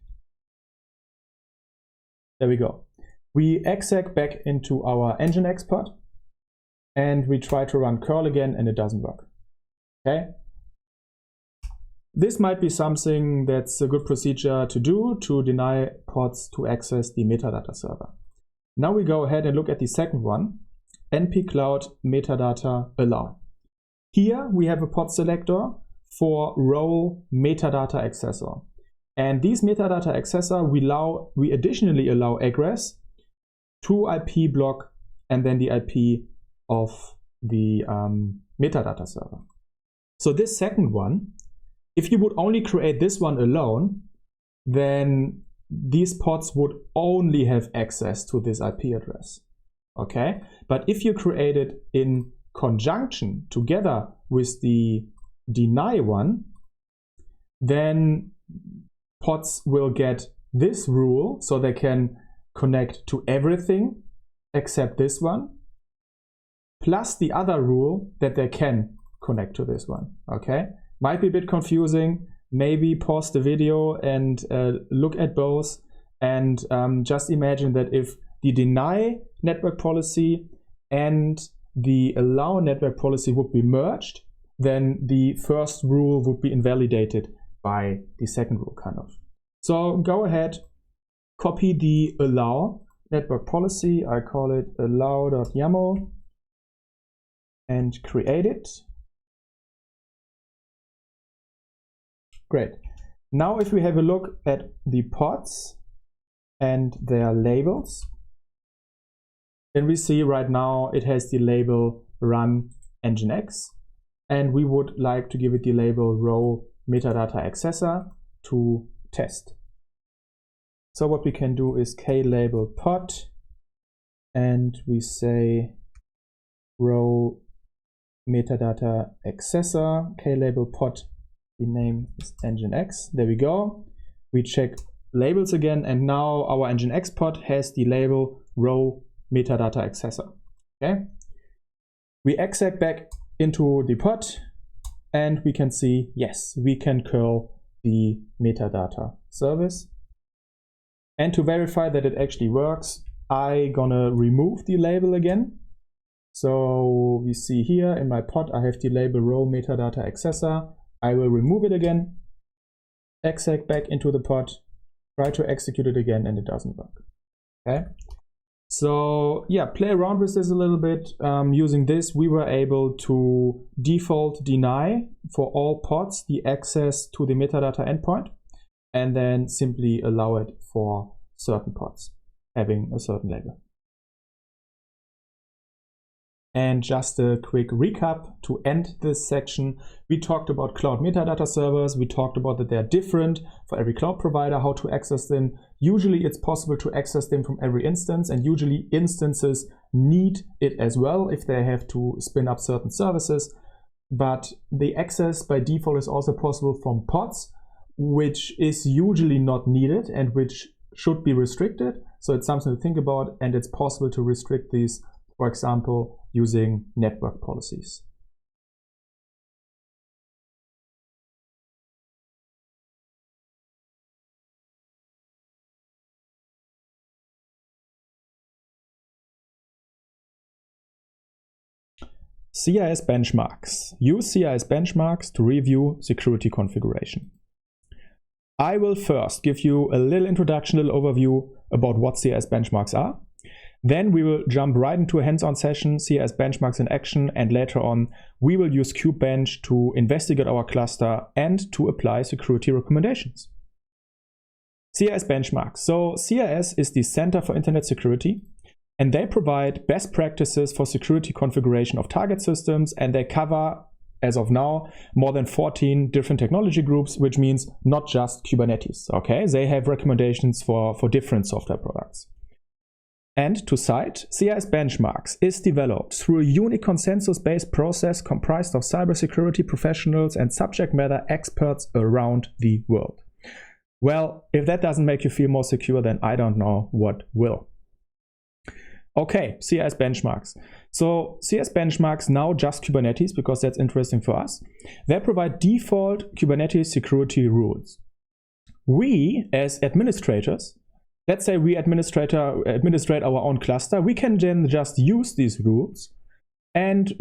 There we go. We exec back into our Nginx pod and we try to run curl again and it doesn't work. Okay. This might be something that's a good procedure to do to deny pods to access the metadata server. Now we go ahead and look at the second one, np cloud metadata allow. Here we have a pod selector for role metadata accessor. And these metadata accessor, we additionally allow egress to IP block and then the IP of the metadata server. So this second one, if you would only create this one alone, then these pods would only have access to this IP address. Okay, but if you create it in conjunction together with the deny one, then pods will get this rule, so they can connect to everything except this one, plus the other rule that they can connect to this one. Okay, might be a bit confusing. Maybe pause the video and look at both and just imagine that if the deny network policy and the allow network policy would be merged, then the first rule would be invalidated by the second rule, kind of. So go ahead, copy the allow network policy. I call it allow.yaml and create it. Great. Now if we have a look at the pods and their labels, then we see right now it has the label run nginx, and we would like to give it the label row metadata accessor to test. So what we can do is k-label pod, and we say row metadata accessor, k-label pod, the name is nginx. There we go. We check labels again, and now our nginx pod has the label row metadata accessor. Okay. We exec back into the pod, and we can see, yes, we can curl the metadata service. And to verify that it actually works, I'm gonna remove the label again. So we see here in my pod, I have the label row metadata accessor. I will remove it again, exec back into the pod, try to execute it again, and it doesn't work. Okay. So yeah, play around with this a little bit. Using this, we were able to default deny for all pods the access to the metadata endpoint, and then simply allow it for certain pods having a certain label. And just a quick recap to end this section. We talked about cloud metadata servers. We talked about that they're different for every cloud provider, how to access them. Usually it's possible to access them from every instance, and usually instances need it as well if they have to spin up certain services. But the access by default is also possible from pods, which is usually not needed and which should be restricted. So it's something to think about, and it's possible to restrict these, for example, using network policies. CKS benchmarks. Use CKS benchmarks to review security configuration. I will first give you a little introduction, a little overview about what CKS benchmarks are. Then we will jump right into a hands-on session, CKS benchmarks in action, and later on we will use Kubebench to investigate our cluster and to apply security recommendations. CKS benchmarks. So CKS is the Center for Internet Security, and they provide best practices for security configuration of target systems, and they cover, as of now, more than 14 different technology groups, which means not just Kubernetes, okay? They have recommendations for different software products. And to cite, CKS benchmarks is developed through a unique consensus-based process comprised of cybersecurity professionals and subject matter experts around the world. Well, if that doesn't make you feel more secure, then I don't know what will. Okay, CKS benchmarks. So CKS benchmarks, now just Kubernetes, because that's interesting for us. They provide default Kubernetes security rules. We, as administrators, let's say we administrate our own cluster, we can then just use these rules and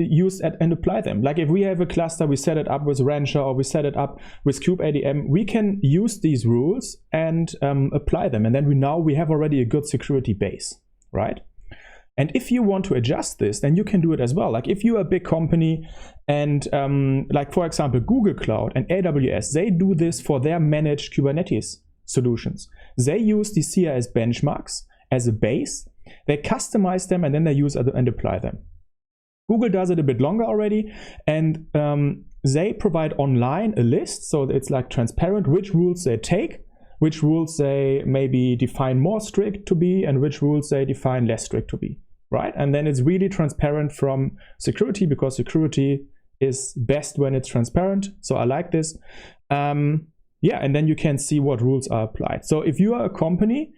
apply them. Like if we have a cluster, we set it up with Rancher or we set it up with kubeadm, we can use these rules and apply them. And then we have already a good security base, right? And if you want to adjust this, then you can do it as well. Like if you're a big company and like for example, Google Cloud and AWS, they do this for their managed Kubernetes solutions. They use the CKS benchmarks as a base, they customize them, and then they use and apply them. Google does it a bit longer already, and they provide online a list, so it's like transparent which rules they take, which rules they maybe define more strict to be, and which rules they define less strict to be, right? And then it's really transparent from security, because security is best when it's transparent, so I like this. Yeah, and then you can see what rules are applied. So if you are a company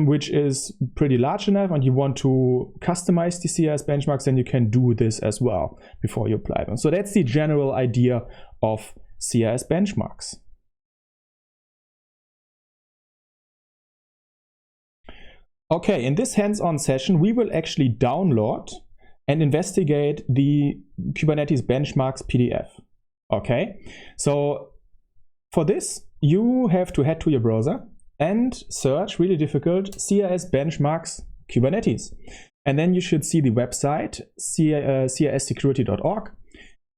which is pretty large enough and you want to customize the CKS benchmarks, then you can do this as well before you apply them. So that's the general idea of CKS benchmarks. Okay, in this hands-on session, we will actually download and investigate the Kubernetes benchmarks PDF. Okay, so for this, you have to head to your browser and search, really difficult, CKS benchmarks Kubernetes. And then you should see the website, cksecurity.org.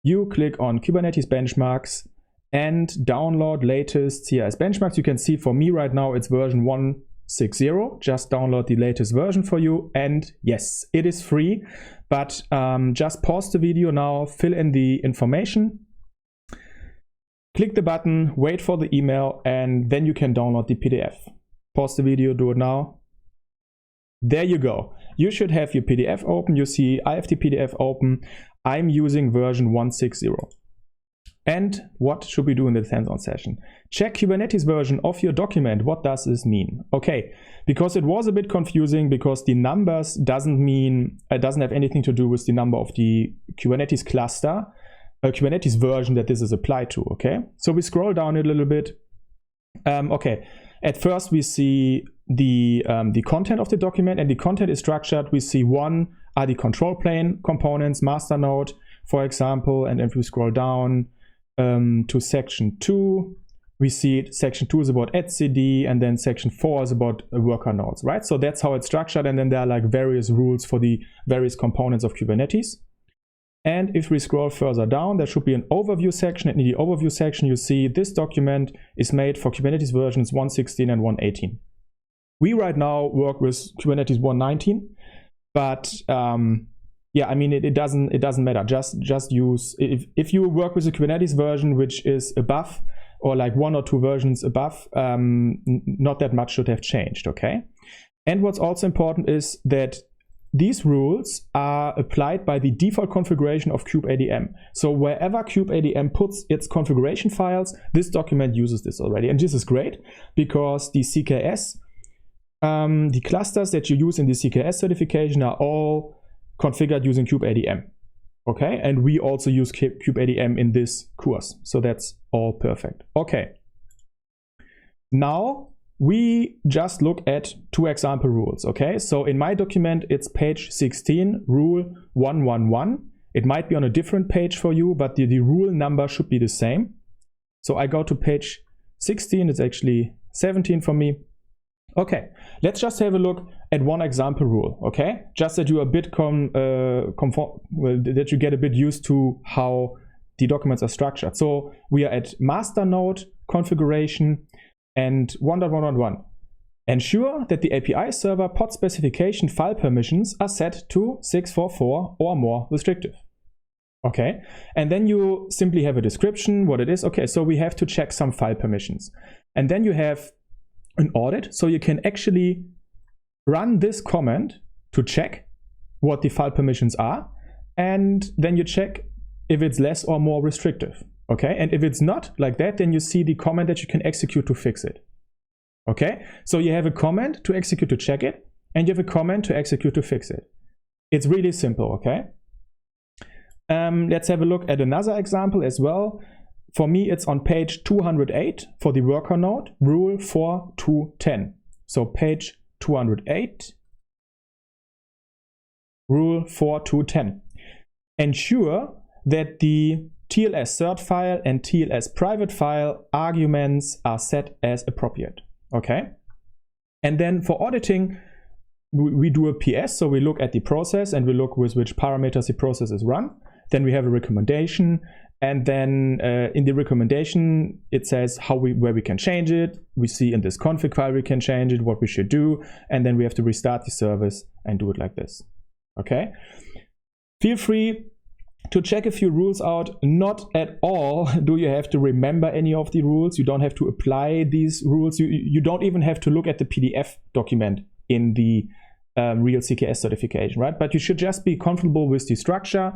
You click on Kubernetes benchmarks and download latest CKS benchmarks. You can see for me right now, it's version 1.6.0. Just download the latest version for you. And yes, it is free, but just pause the video now, fill in the information. Click the button, wait for the email, and then you can download the PDF. Pause the video, do it now. There you go. You should have your PDF open. You see I have the PDF open. I'm using version 1.6.0. And what should we do in this hands-on session? Check Kubernetes version of your document. What does this mean? Okay, because it was a bit confusing, because the numbers doesn't have anything to do with the number of the Kubernetes cluster, a Kubernetes version that this is applied to, okay? So we scroll down a little bit. Okay, at first we see the content of the document, and the content is structured. We see one are the control plane components, master node, for example, and if we scroll down to section 2, we see section 2 is about etcd, and then section 4 is about worker nodes, right? So that's how it's structured, and then there are like various rules for the various components of Kubernetes. And if we scroll further down, there should be an overview section. And in the overview section, you see this document is made for Kubernetes versions 1.16 and 1.18. We right now work with Kubernetes 1.19, but yeah, I mean, it doesn't matter. Just use, if you work with a Kubernetes version which is above, or like 1 or 2 versions above, not that much should have changed, okay? And what's also important is that these rules are applied by the default configuration of kubeadm. So wherever kubeadm puts its configuration files, this document uses this already. And this is great, because the CKS, the clusters that you use in the CKS certification are all configured using kubeadm. Okay, and we also use kubeadm in this course. So that's all perfect. Okay. Now we just look at 2 example rules, okay? So in my document, it's page 16, rule 111. It might be on a different page for you, but the rule number should be the same. So I go to page 16, it's actually 17 for me. Okay, let's just have a look at one example rule, okay? Just that you are a bit that you get a bit used to how the documents are structured. So we are at master node configuration and 1.1.1. Ensure that the API server pod specification file permissions are set to 644 or more restrictive. Okay, and then you simply have a description, what it is. Okay, so we have to check some file permissions. And then you have an audit, so you can actually run this command to check what the file permissions are, and then you check if it's less or more restrictive. Okay, and if it's not like that, then you see the command that you can execute to fix it. Okay, so you have a command to execute to check it, and you have a command to execute to fix it. It's really simple, okay? Let's have a look at another example as well. For me, it's on page 208 for the worker node, rule 4.2.10. So page 208, rule 4.2.10. Ensure that the TLS cert file and TLS private file arguments are set as appropriate. Okay. And then for auditing, we do a PS. So we look at the process and we look with which parameters the process is run. Then we have a recommendation. And then in the recommendation, it says where we can change it. We see in this config file we can change it, what we should do. And then we have to restart the service and do it like this. Okay. Feel free to check a few rules out. Not at all do you have to remember any of the rules. You don't have to apply these rules. You don't even have to look at the PDF document in the real CKS certification, right? But you should just be comfortable with the structure,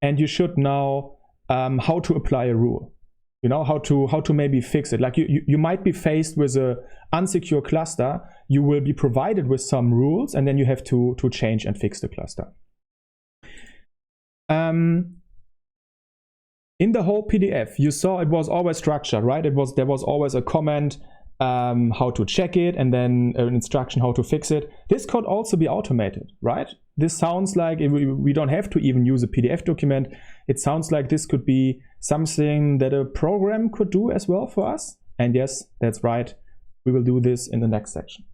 and you should know how to apply a rule. You know, how to maybe fix it. Like you might be faced with a unsecure cluster. You will be provided with some rules, and then you have to change and fix the cluster. In the whole PDF, you saw it was always structured, right? There was always a comment how to check it, and then an instruction how to fix it. This could also be automated, right? This sounds like we don't have to even use a PDF document. It sounds like this could be something that a program could do as well for us. And yes, that's right. We will do this in the next section.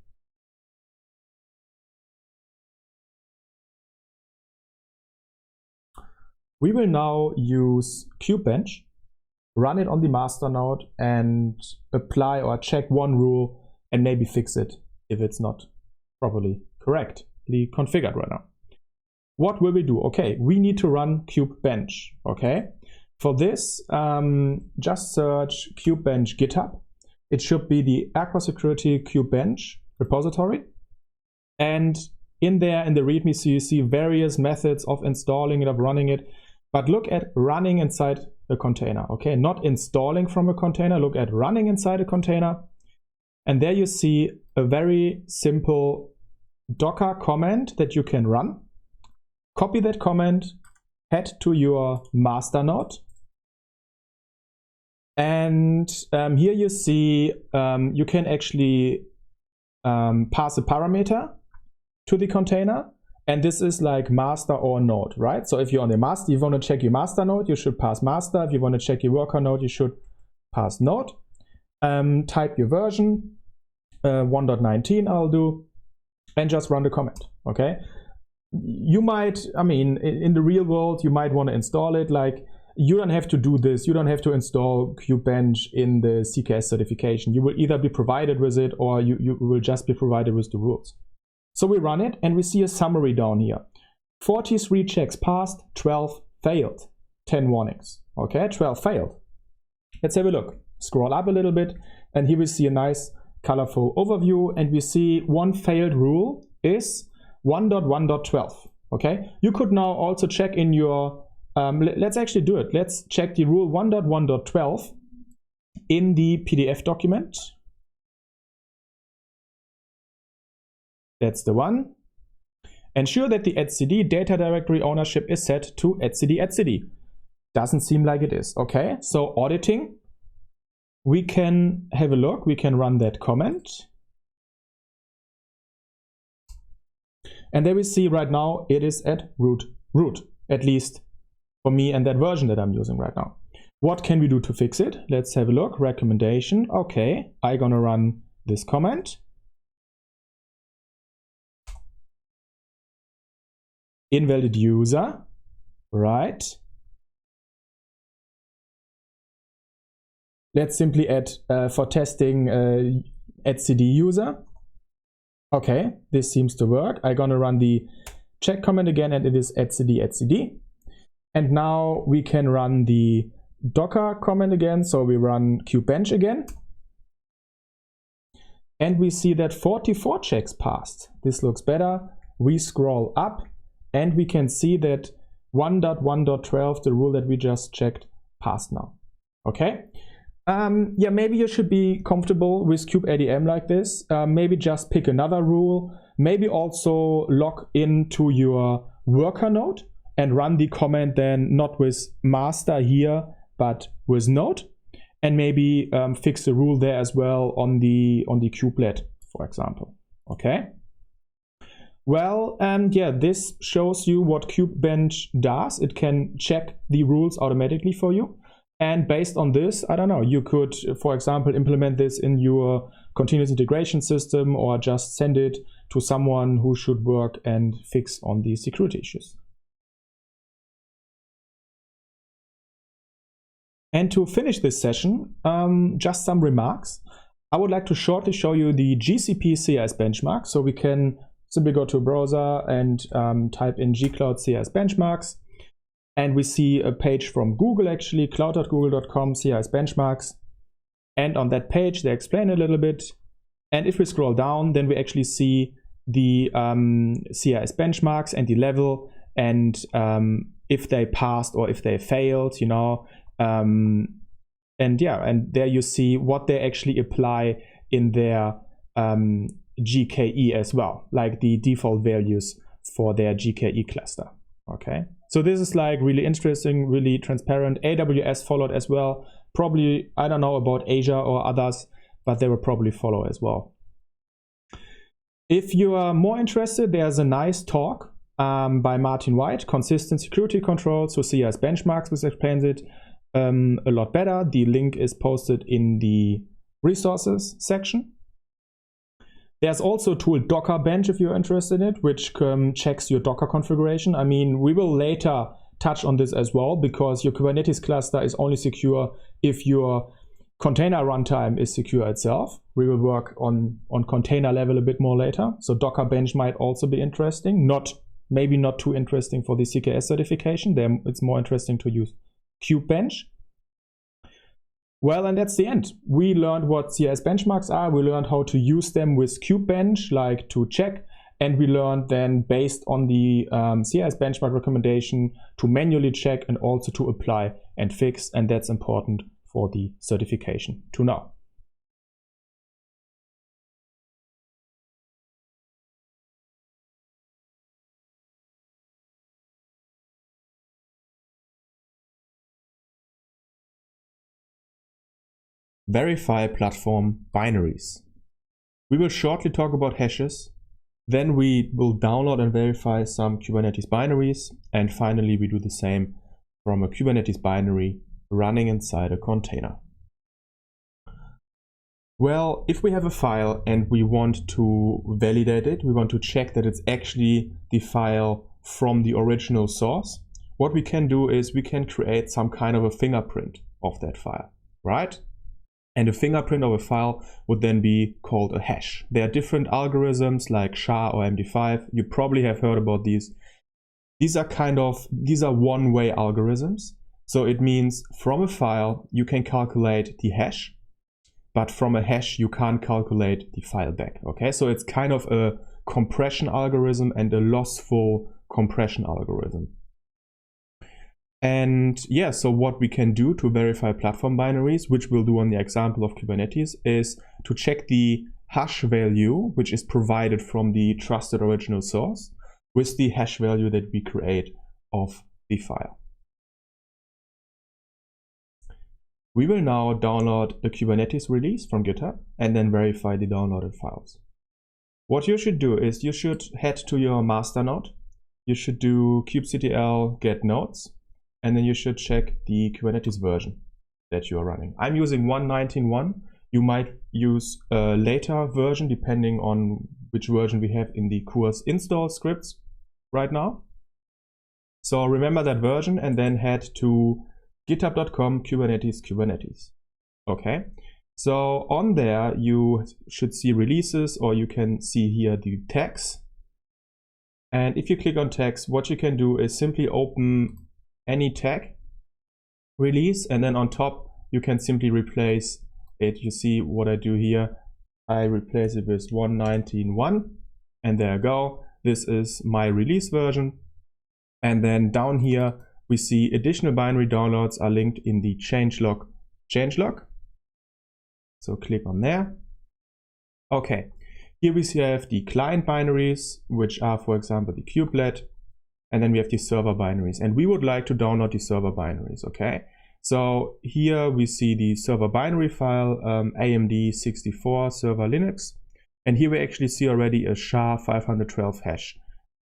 We will now use Kubebench, run it on the master node, and apply or check one rule and maybe fix it if it's not properly correctly configured right now. What will we do? Okay, we need to run Kubebench. Okay, for this, just search Kubebench GitHub. It should be the Aqua Security Kubebench repository. And in there, in the README, so you see various methods of installing it, of running it. But look at running inside a container, okay? Not installing from a container, look at running inside a container. And there you see a very simple Docker command that you can run. Copy that command, head to your master node. And here you see you can actually pass a parameter to the container. And this is like master or node, right? So if you're on the master, you want to check your master node, you should pass master. If you want to check your worker node, you should pass node. Type your version, 1.19 I'll do, and just run the command, okay? You might, I mean, in the real world, you might want to install it. Like, you don't have to do this. You don't have to install Kubebench in the CKS certification. You will either be provided with it, or you will just be provided with the rules. So we run it and we see a summary down here. 43 checks passed, 12 failed, 10 warnings. Okay, 12 failed. Let's have a look. Scroll up a little bit, and here we see a nice colorful overview, and we see one failed rule is 1.1.12. Okay, you could now also check in your, let's actually do it. Let's check the rule 1.1.12 in the PDF document. That's the one. Ensure that the etcd data directory ownership is set to etcd. Doesn't seem like it is. Okay, so auditing. We can have a look. We can run that comment. And there we see right now it is at root, at least for me and that version that I'm using right now. What can we do to fix it? Let's have a look. Recommendation. Okay, I'm gonna run this comment. Invalid user, right? Let's simply add for testing add cd user. Okay, this seems to work. I'm gonna run the check command again, and it is add cd. And now we can run the docker command again. So we run kubebench again. And we see that 44 checks passed. This looks better. We scroll up and we can see that 1.1.12, the rule that we just checked, passed now. Okay. Yeah, maybe you should be comfortable with kubeadm like this. Maybe just pick another rule. Maybe also log into your worker node and run the command then not with master here, but with node. And maybe fix the rule there as well on the kubelet, for example. Okay. Well, yeah, this shows you what kubebench does. It can check the rules automatically for you. And based on this, I don't know, you could, for example, implement this in your continuous integration system or just send it to someone who should work and fix on the security issues. And to finish this session, just some remarks. I would like to shortly show you the GCP CKS benchmark. So we can simply go to a browser and type in gcloud CKS benchmarks. And we see a page from Google, actually, cloud.google.com CKS benchmarks. And on that page, they explain a little bit. And if we scroll down, then we actually see the CKS benchmarks and the level, and if they passed or if they failed, you know. And yeah, and there you see what they actually apply in their GKE as well, like the default values for their GKE cluster. Okay, so this is like really interesting, really transparent. AWS followed as well. Probably, I don't know about Asia or others, but they will probably follow as well. If you are more interested, there's a nice talk by Martin White, Consistent Security Controls with CKS Benchmarks, which explains it a lot better. The link is posted in the resources section. There's also a tool Docker Bench if you're interested in it, which checks your Docker configuration. I mean, we will later touch on this as well, because your Kubernetes cluster is only secure if your container runtime is secure itself. We will work on container level a bit more later. So Docker Bench might also be interesting. Maybe not too interesting for the CKS certification. Then it's more interesting to use kubebench. Well, and that's the end. We learned what CKS benchmarks are. We learned how to use them with kubebench, like to check. And we learned then, based on the CKS benchmark recommendation, to manually check and also to apply and fix. And that's important for the certification to know. Verify platform binaries. We will shortly talk about hashes. Then we will download and verify some Kubernetes binaries. And finally, we do the same from a Kubernetes binary running inside a container. Well, if we have a file and we want to validate it, we want to check that it's actually the file from the original source, what we can do is we can create some kind of a fingerprint of that file, right? And a fingerprint of a file would then be called a hash. There are different algorithms like SHA or MD5. You probably have heard about these. These are one-way algorithms. So it means from a file, you can calculate the hash, but from a hash, you can't calculate the file back. Okay, so it's kind of a compression algorithm and a lossful compression algorithm. And yeah, so what we can do to verify platform binaries, which we'll do on the example of Kubernetes, is to check the hash value, which is provided from the trusted original source, with the hash value that we create of the file. We will now download a Kubernetes release from GitHub and then verify the downloaded files. What you should do is you should head to your master node. You should do kubectl get nodes. and then you should check the Kubernetes version that you are running. I'm using 1.19.1. You might use a later version depending on which version we have in the course install scripts right now. So remember that version and then head to github.com Kubernetes. Okay, so on there you should see releases, or you can see here the tags. And if you click on tags, what you can do is simply open any tag release, and then on top you can simply replace it. You see what I do here. I replace it with 1.19.1, and there I go. This is my release version. And then down here we see additional binary downloads are linked in the changelog. So click on there. Okay, here we see I have the client binaries, which are, for example, the kubelet, and then we have the server binaries, and we would like to download the server binaries. Okay, so here we see the server binary file, AMD64 server Linux, and here we actually see already a SHA-512 hash,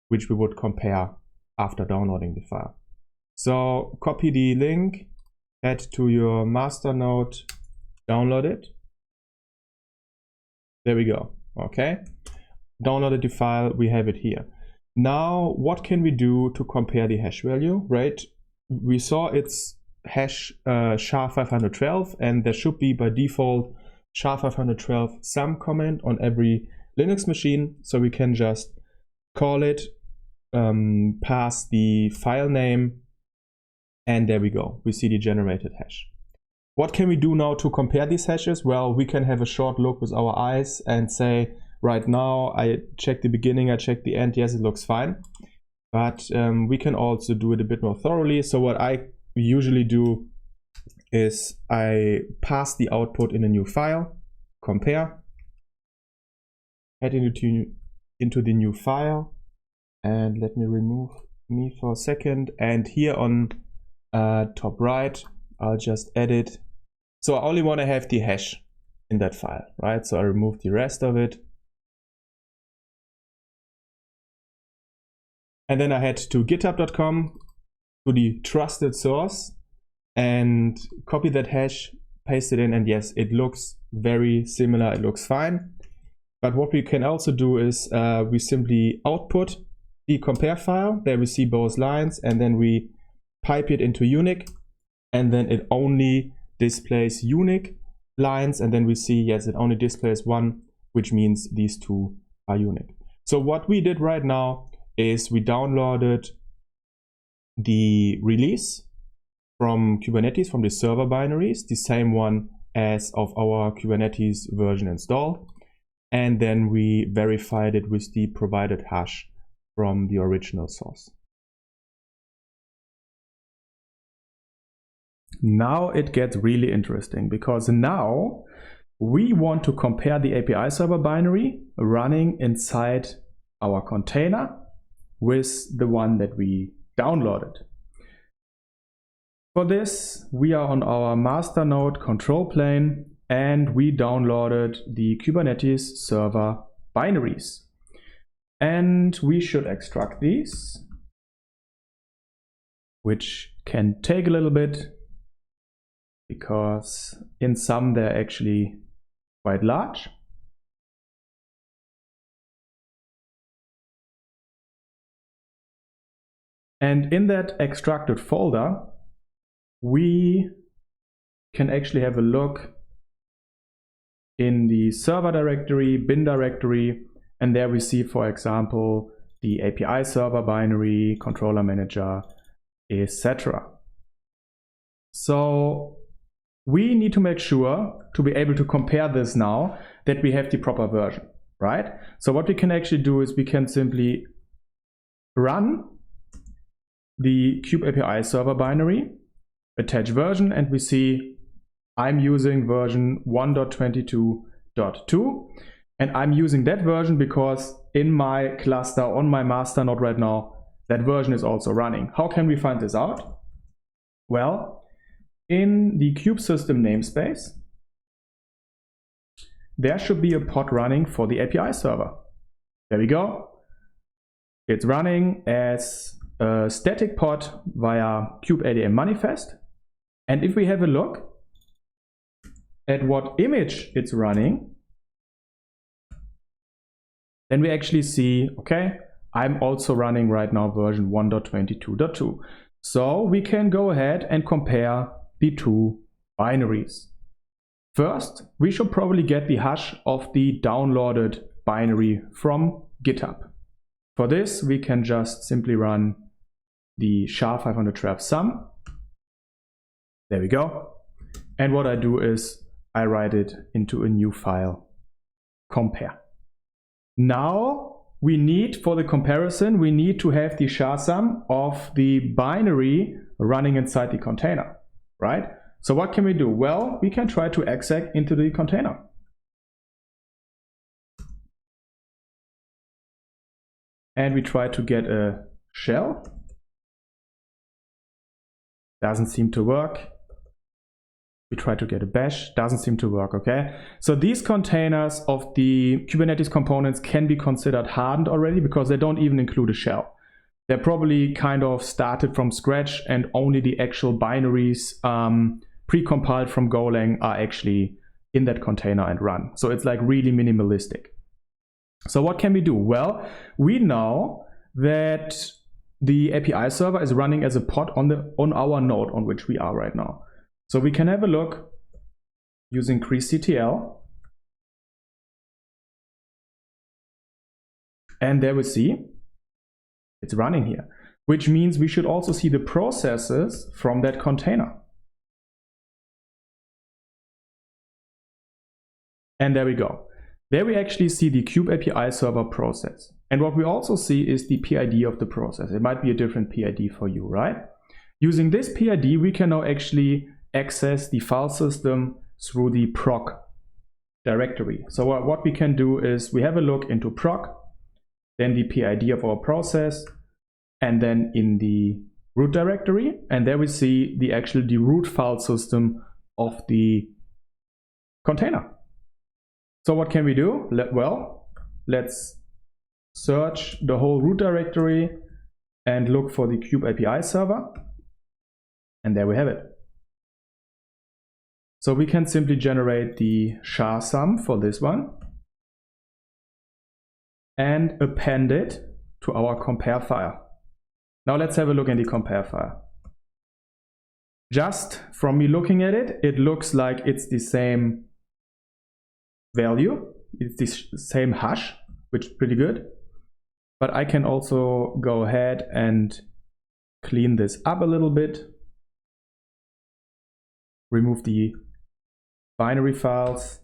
which we would compare after downloading the file. So copy the link, add to your master node, download it. There we go. Okay, downloaded the file, we have it here. Now what can we do to compare the hash value, right? We saw it's hash SHA-512, and there should be by default SHA-512 sum command on every Linux machine, so we can just call it, pass the file name, and there we go, we see the generated hash. What can we do now to compare these hashes? Well, we can have a short look with our eyes and say, right now I check the beginning, I check the end, yes, it looks fine. But we can also do it a bit more thoroughly. So what I usually do is I pass the output in a new file, compare, head into the new file, and let me remove me for a second. And here on top right, I'll just edit. So I only want to have the hash in that file, right? So I remove the rest of it. And then I head to github.com, to the trusted source, and copy that hash, paste it in, and yes, it looks very similar, it looks fine. But what we can also do is we simply output the compare file. There we see both lines, and then we pipe it into unique, and then it only displays unique lines, and then we see, yes, it only displays one, which means these two are unique. So what we did right now is we downloaded the release from Kubernetes, from the server binaries, the same one as of our Kubernetes version installed, and then we verified it with the provided hash from the original source. Now it gets really interesting, because now we want to compare the API server binary running inside our container with the one that we downloaded. For this, we are on our master node control plane, and we downloaded the Kubernetes server binaries. And we should extract these, which can take a little bit, because in some they're actually quite large. And in that extracted folder, we can actually have a look in the server directory, bin directory, and there we see, for example, the API server binary, controller manager, etc. So we need to make sure to be able to compare this now that we have the proper version, right? So what we can actually do is we can simply run the kube API server binary, attach version, and we see I'm using version 1.22.2, and I'm using that version because in my cluster on my master node right now, that version is also running. How can we find this out? Well, in the kube system namespace, there should be a pod running for the API server. There we go. It's running as a static pod via kubeadm manifest. And if we have a look at what image it's running, then we actually see, okay, I'm also running right now version 1.22.2. So we can go ahead and compare the two binaries. First, we should probably get the hash of the downloaded binary from GitHub. For this, we can just simply run the SHA-512 sum. There we go. And what I do is I write it into a new file, compare. Now we need, for the comparison, we need to have the SHA-sum of the binary running inside the container, right? So what can we do? Well, we can try to exec into the container. And we try to get a shell. Doesn't seem to work. We try to get a bash, doesn't seem to work, okay? So these containers of the Kubernetes components can be considered hardened already because they don't even include a shell. They're probably kind of started from scratch and only the actual binaries pre-compiled from Golang are actually in that container and run. So it's like really minimalistic. So what can we do? Well, we know that the API server is running as a pod on our node on which we are right now. So we can have a look using creaseCTL. And there we see it's running here, which means we should also see the processes from that container. And there we go. There we actually see the kube API server process. And what we also see is the PID of the process. It might be a different PID for you, right? Using this PID, we can now actually access the file system through the proc directory. So what we can do is we have a look into proc, then the PID of our process, and then in the root directory. And there we see the root file system of the container. So what can we do? Well, let's search the whole root directory and look for the kube API server. And there we have it. So we can simply generate the SHA-sum for this one and append it to our compare file. Now let's have a look in the compare file. Just from me looking at it, it looks like it's the same value. It's the same hash, which is pretty good. But I can also go ahead and clean this up a little bit. Remove the binary files.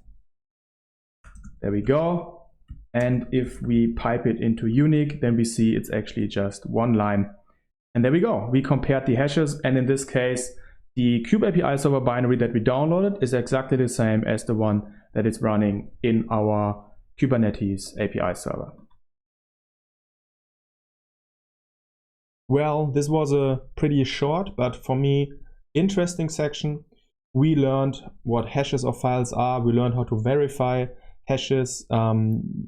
There we go. And if we pipe it into unique, then we see it's actually just one line. And there we go. We compared the hashes, and in this case, the kube API server binary that we downloaded is exactly the same as the one that is running in our Kubernetes API server. Well, this was a pretty short, but for me, interesting section. We learned what hashes of files are. We learned how to verify hashes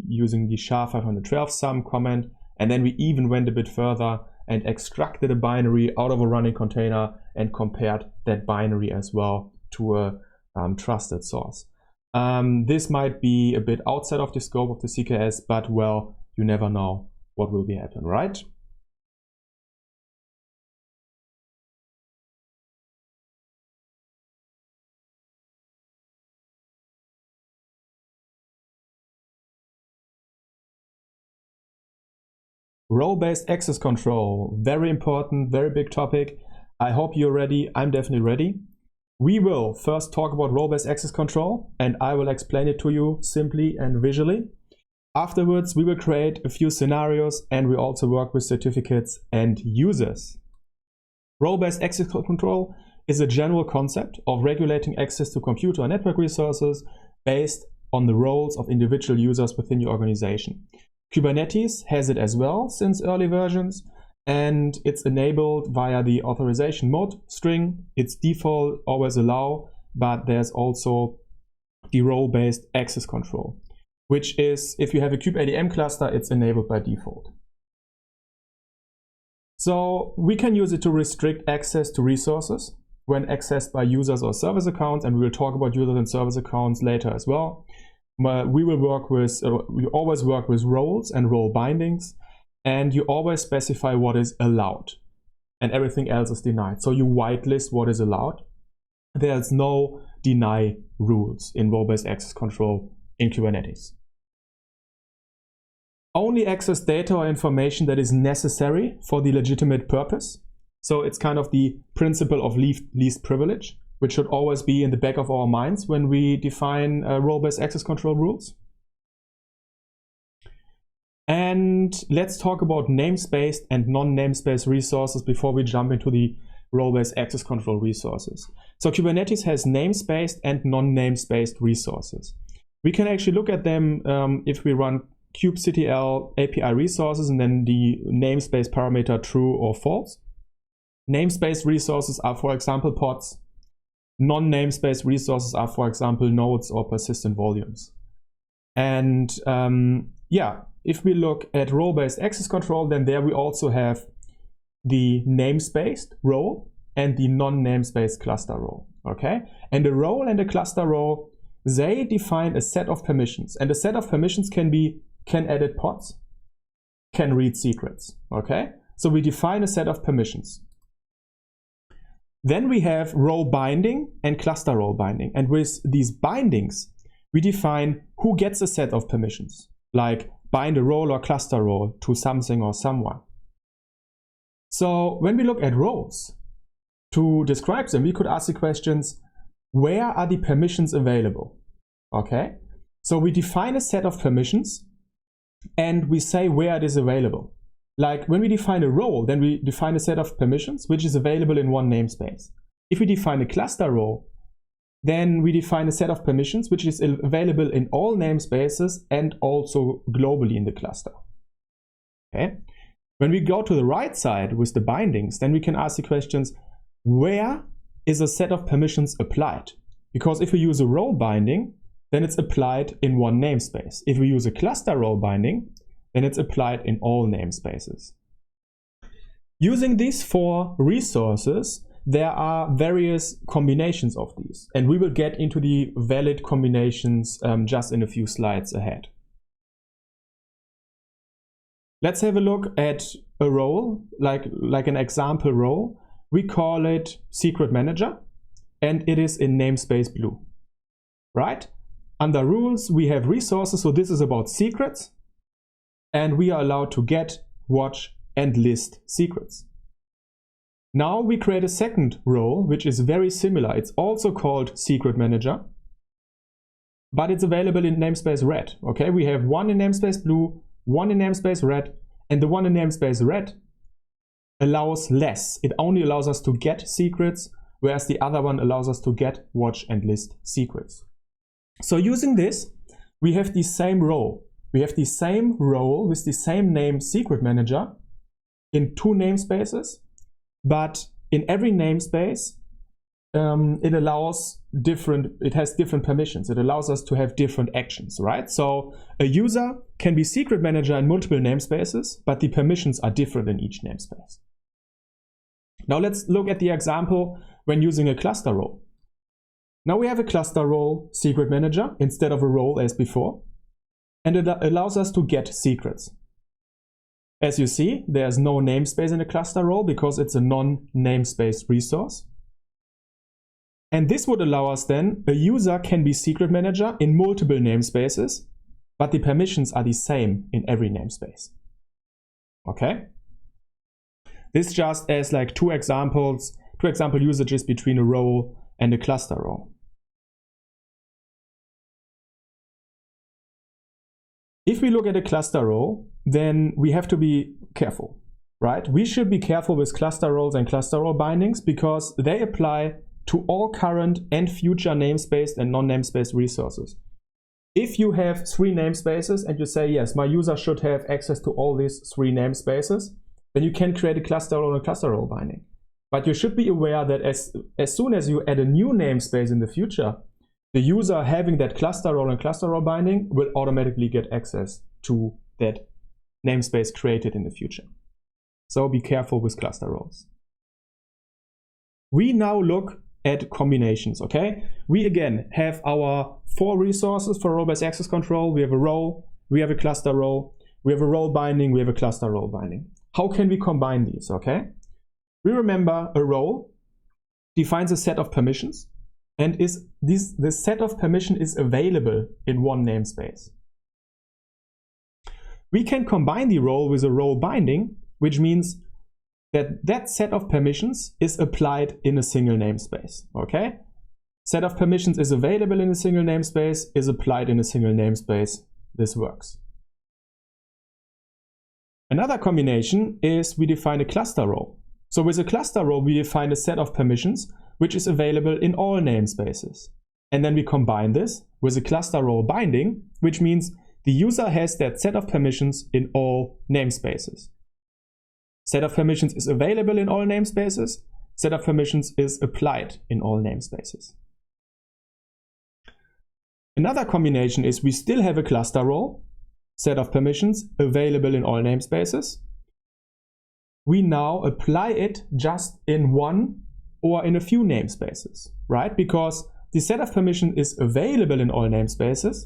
using the SHA-512 sum command. And then we even went a bit further and extracted a binary out of a running container and compared that binary as well to a trusted source. This might be a bit outside of the scope of the CKS, but well, you never know what will be happen, right? Role-based access control, very important, very big topic. I hope you're ready. I'm definitely ready. We will first talk about role-based access control, and I will explain it to you simply and visually. Afterwards, we will create a few scenarios, and we also work with certificates and users. Role-based access control is a general concept of regulating access to computer and network resources based on the roles of individual users within your organization. Kubernetes has it as well since early versions, and it's enabled via the authorization mode string. It's default, always allow, but there's also the role-based access control, which is, if you have a kubeadm cluster, it's enabled by default. So we can use it to restrict access to resources when accessed by users or service accounts, and we will talk about users and service accounts later as well. We always work with roles and role bindings, and you always specify what is allowed and everything else is denied. So you whitelist what is allowed. There's no deny rules in role-based access control in Kubernetes. Only access data or information that is necessary for the legitimate purpose. So it's kind of the principle of least privilege, which should always be in the back of our minds when we define role-based access control rules. And let's talk about namespace and non-namespace resources before we jump into the role-based access control resources. So Kubernetes has namespaced and non-namespaced resources. We can actually look at them if we run kubectl API resources and then the namespace parameter true or false. Namespace resources are, for example, pods. Non-namespace resources are, for example, nodes or persistent volumes. And yeah, if we look at role-based access control, then there we also have the namespaced role and the non-namespaced cluster role. Okay, and the role and the cluster role, they define a set of permissions, and a set of permissions can edit pods, can read secrets. Okay, so we define a set of permissions. Then we have role binding and cluster role binding, and with these bindings we define who gets a set of permissions, like bind a role or cluster role to something or someone. So when we look at roles, to describe them, we could ask the questions, where are the permissions available? Okay, so we define a set of permissions and we say where it is available. Like when we define a role, then we define a set of permissions which is available in one namespace. If we define a cluster role, then we define a set of permissions which is available in all namespaces and also globally in the cluster. Okay. When we go to the right side with the bindings, then we can ask the questions, where is a set of permissions applied? Because if we use a role binding, then it's applied in one namespace. If we use a cluster role binding, then it's applied in all namespaces. Using these four resources, there are various combinations of these, and we will get into the valid combinations just in a few slides ahead. Let's have a look at a role, like an example role. We call it Secret Manager, and it is in namespace blue, right? Under rules, we have resources, so this is about secrets, and we are allowed to get, watch, and list secrets. Now we create a second role, which is very similar. It's also called Secret Manager, but it's available in namespace red. Okay, we have one in namespace blue, one in namespace red, and the one in namespace red allows less. It only allows us to get secrets, whereas the other one allows us to get, watch, and list secrets. So using this, we have the same role. We have the same role with the same name, Secret Manager, in two namespaces, but in every namespace, it has different permissions. It allows us to have different actions, right? So a user can be Secret Manager in multiple namespaces, but the permissions are different in each namespace. Now let's look at the example when using a cluster role. Now we have a cluster role Secret Manager instead of a role as before, and it allows us to get secrets. As you see, there's no namespace in a cluster role because it's a non-namespace resource. And this would allow us then, a user can be Secret Manager in multiple namespaces, but the permissions are the same in every namespace. Okay? This just as like two example usages between a role and a cluster role. If we look at a cluster role, then we have to be careful, right? We should be careful with cluster roles and cluster role bindings because they apply to all current and future namespaced and non-namespaced resources. If you have three namespaces and you say, yes, my user should have access to all these three namespaces, then you can create a cluster role and a cluster role binding. But you should be aware that as soon as you add a new namespace in the future, the user having that cluster role and cluster role binding will automatically get access to that namespace created in the future. So be careful with cluster roles. We now look at combinations, okay? We again have our 4 resources for role-based access control. We have a role, we have a cluster role, we have a role binding, we have a cluster role binding. How can we combine these, okay? We remember a role defines a set of permissions, and this set of permission is available in one namespace. We can combine the role with a role binding, which means that that set of permissions is applied in a single namespace, okay? Set of permissions is available in a single namespace, is applied in a single namespace. This works. Another combination is we define a cluster role. So with a cluster role, we define a set of permissions which is available in all namespaces. And then we combine this with a cluster role binding, which means the user has that set of permissions in all namespaces. Set of permissions is available in all namespaces. Set of permissions is applied in all namespaces. Another combination is we still have a cluster role, set of permissions available in all namespaces. We now apply it just in one or in a few namespaces, right? Because the set of permission is available in all namespaces,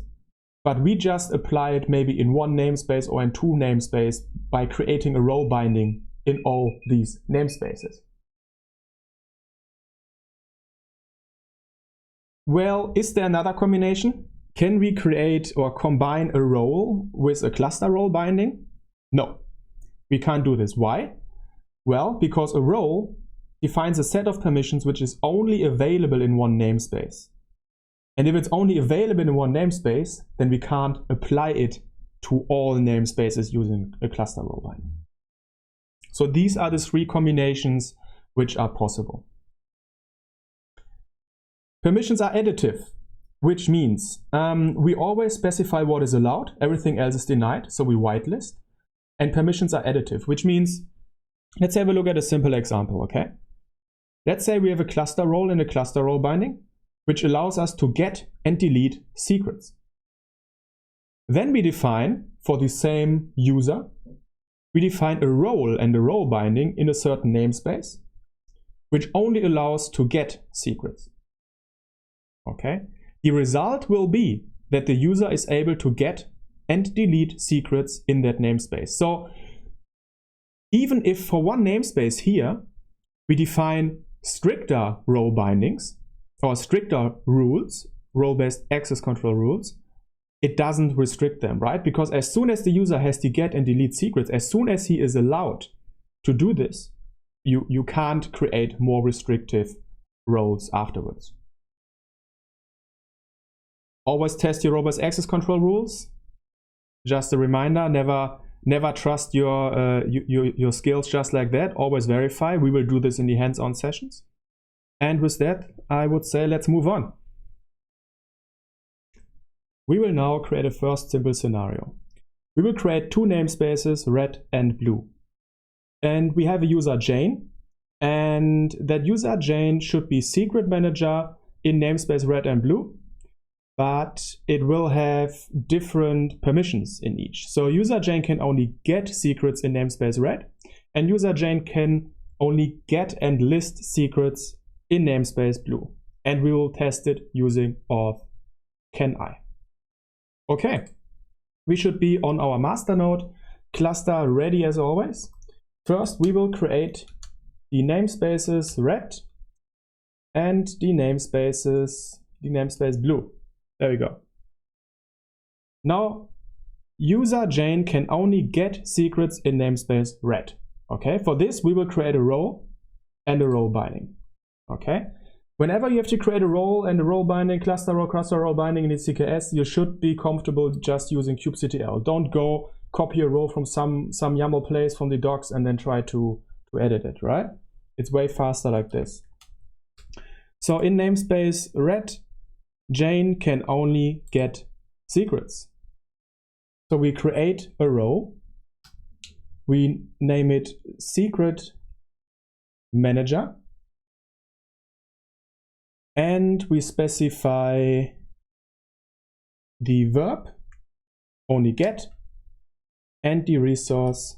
but we just apply it maybe in one namespace or in 2 namespaces by creating a role binding in all these namespaces. Well, is there another combination? Can we create or combine a role with a cluster role binding? No, we can't do this. Why? Well, because a role defines a set of permissions which is only available in one namespace. And if it's only available in one namespace, then we can't apply it to all namespaces using a cluster role binding. So these are the 3 combinations which are possible. Permissions are additive, which means we always specify what is allowed, everything else is denied, so we whitelist. And permissions are additive, which means, let's have a look at a simple example, okay? Let's say we have a cluster role and a cluster role binding, which allows us to get and delete secrets. Then we define, for the same user, we define a role and a role binding in a certain namespace, which only allows to get secrets. Okay? The result will be that the user is able to get and delete secrets in that namespace. So even if for one namespace here, we define stricter role bindings or stricter rules, role-based access control rules, it doesn't restrict them, right? Because as soon as the user has to get and delete secrets, as soon as he is allowed to do this, you can't create more restrictive roles afterwards. Always test your role-based access control rules. Just a reminder, never trust your skills just like that. Always verify. We will do this in the hands-on sessions. And with that, I would say let's move on. We will now create a first simple scenario. We will create 2 namespaces, red and blue. And we have a user Jane, and that user Jane should be secret manager in namespace red and blue, but it will have different permissions in each. So user Jane can only get secrets in namespace red, and user Jane can only get and list secrets in namespace blue. And we will test it using auth can I. Okay, we should be on our master node, cluster ready as always. First, we will create the namespaces red and the namespace blue. There we go. Now, user Jane can only get secrets in namespace red. Okay, for this, we will create a role and a role binding. Okay. Whenever you have to create a role and a role binding, cluster role binding in the CKS, you should be comfortable just using kubectl. Don't go copy a role from some YAML place from the docs and then try to edit it, right? It's way faster like this. So in namespace red, Jane can only get secrets. So we create a role. We name it secret manager. And we specify the verb only get and the resource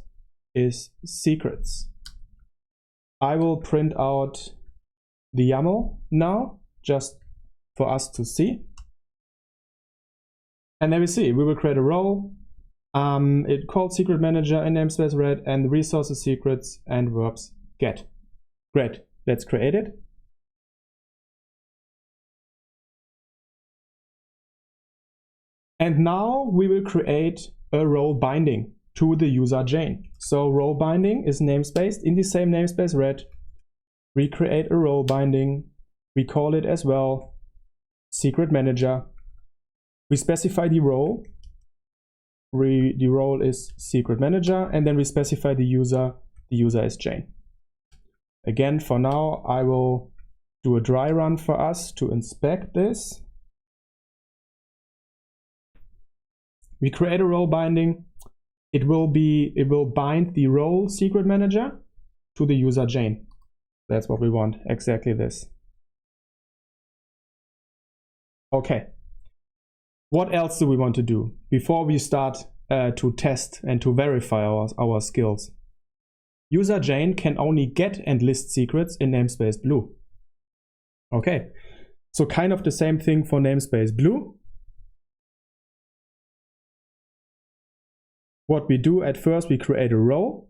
is secrets. I will print out the YAML now, just for us to see. And there we see, we will create a role. It called secret manager in namespace red and resources secrets and verbs get. Great, let's create it. And now we will create a role binding to the user Jane. So role binding is namespaced in the same namespace red. We create a role binding. We call it as well secret manager. We specify the role. The role is secret manager, and then we specify the user. The user is Jane. Again, for now, I will do a dry run for us to inspect this. We create a role binding. It will bind the role secret manager to the user Jane. That's what we want, exactly this. Okay. What else do we want to do before we start to test and to verify our skills? User Jane can only get and list secrets in namespace blue. Okay, so kind of the same thing for namespace blue. What we do at first, we create a role.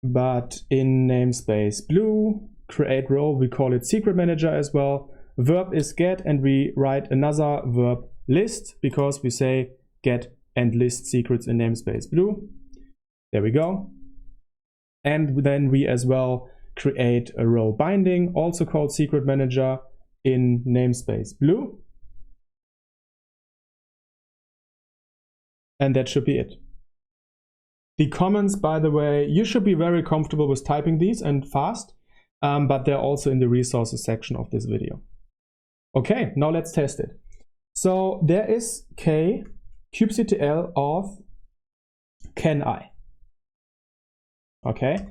But in namespace blue, create role, we call it secret manager as well. Verb is get, and we write another verb list because we say get and list secrets in namespace blue. There we go. And then we as well create a role binding, also called secret manager, in namespace blue. And that should be it. The comments, by the way, you should be very comfortable with typing these and fast, but they're also in the resources section of this video. Okay, now let's test it. So there is K kubectl of can I. Okay,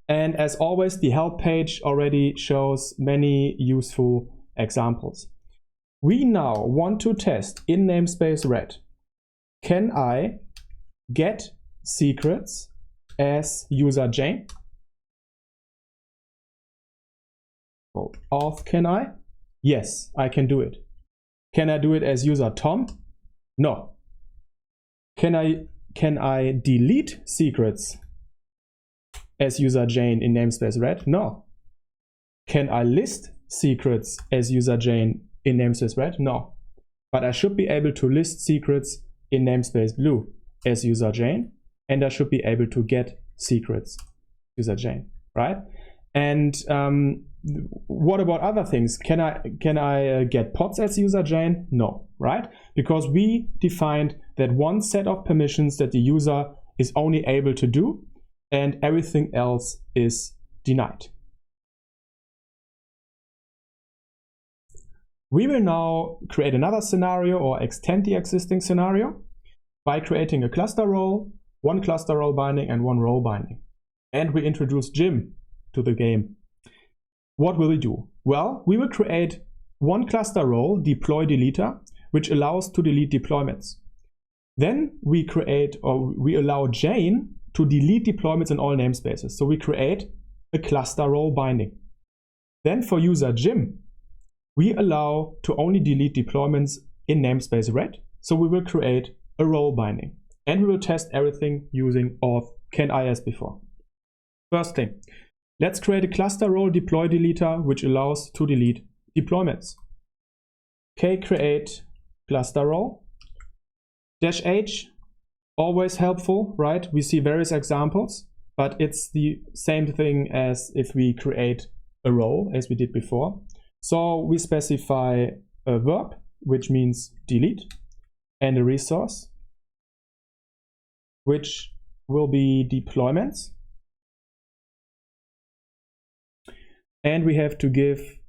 and as always, the help page already shows many useful examples. We now want to test in namespace red. Can I get secrets as user Jane? Of can I? Yes, I can do it. Can I do it as user Tom? No. Can I delete secrets as user Jane in namespace red? No. Can I list secrets as user Jane in namespace red? No. But I should be able to list secrets in namespace blue as user Jane, and I should be able to get secrets user Jane, right? And what about other things? Can I get pods as user Jane? No, right? Because we defined that one set of permissions that the user is only able to do, and everything else is denied. We will now create another scenario or extend the existing scenario by creating a cluster role, one cluster role binding and one role binding. And we introduce Jim to the game. What will we do? Well, we will create one cluster role, deploy deleter, which allows to delete deployments. Then we allow Jane to delete deployments in all namespaces. So we create a cluster role binding. Then for user Jim, we allow to only delete deployments in namespace red. So we will create a role binding, and we will test everything using auth can I as before. First thing, let's create a cluster role deploy deleter, which allows to delete deployments. Okay, create cluster role. -h, always helpful, right? We see various examples, but it's the same thing as if we create a role as we did before. So we specify a verb, which means delete, and a resource, which will be deployments. And we have to give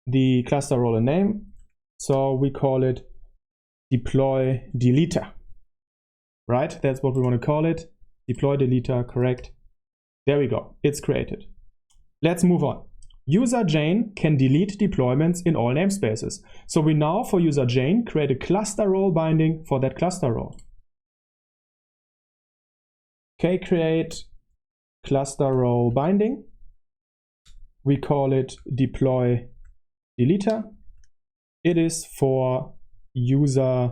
the cluster role a name. So we call it deploy deleter, right? That's what we want to call it. Deploy deleter, correct. There we go, it's created. Let's move on. User Jane can delete deployments in all namespaces. So we now, for user Jane, create a cluster role binding for that cluster role. K8s cluster role binding. We call it deploy deleter. It is for user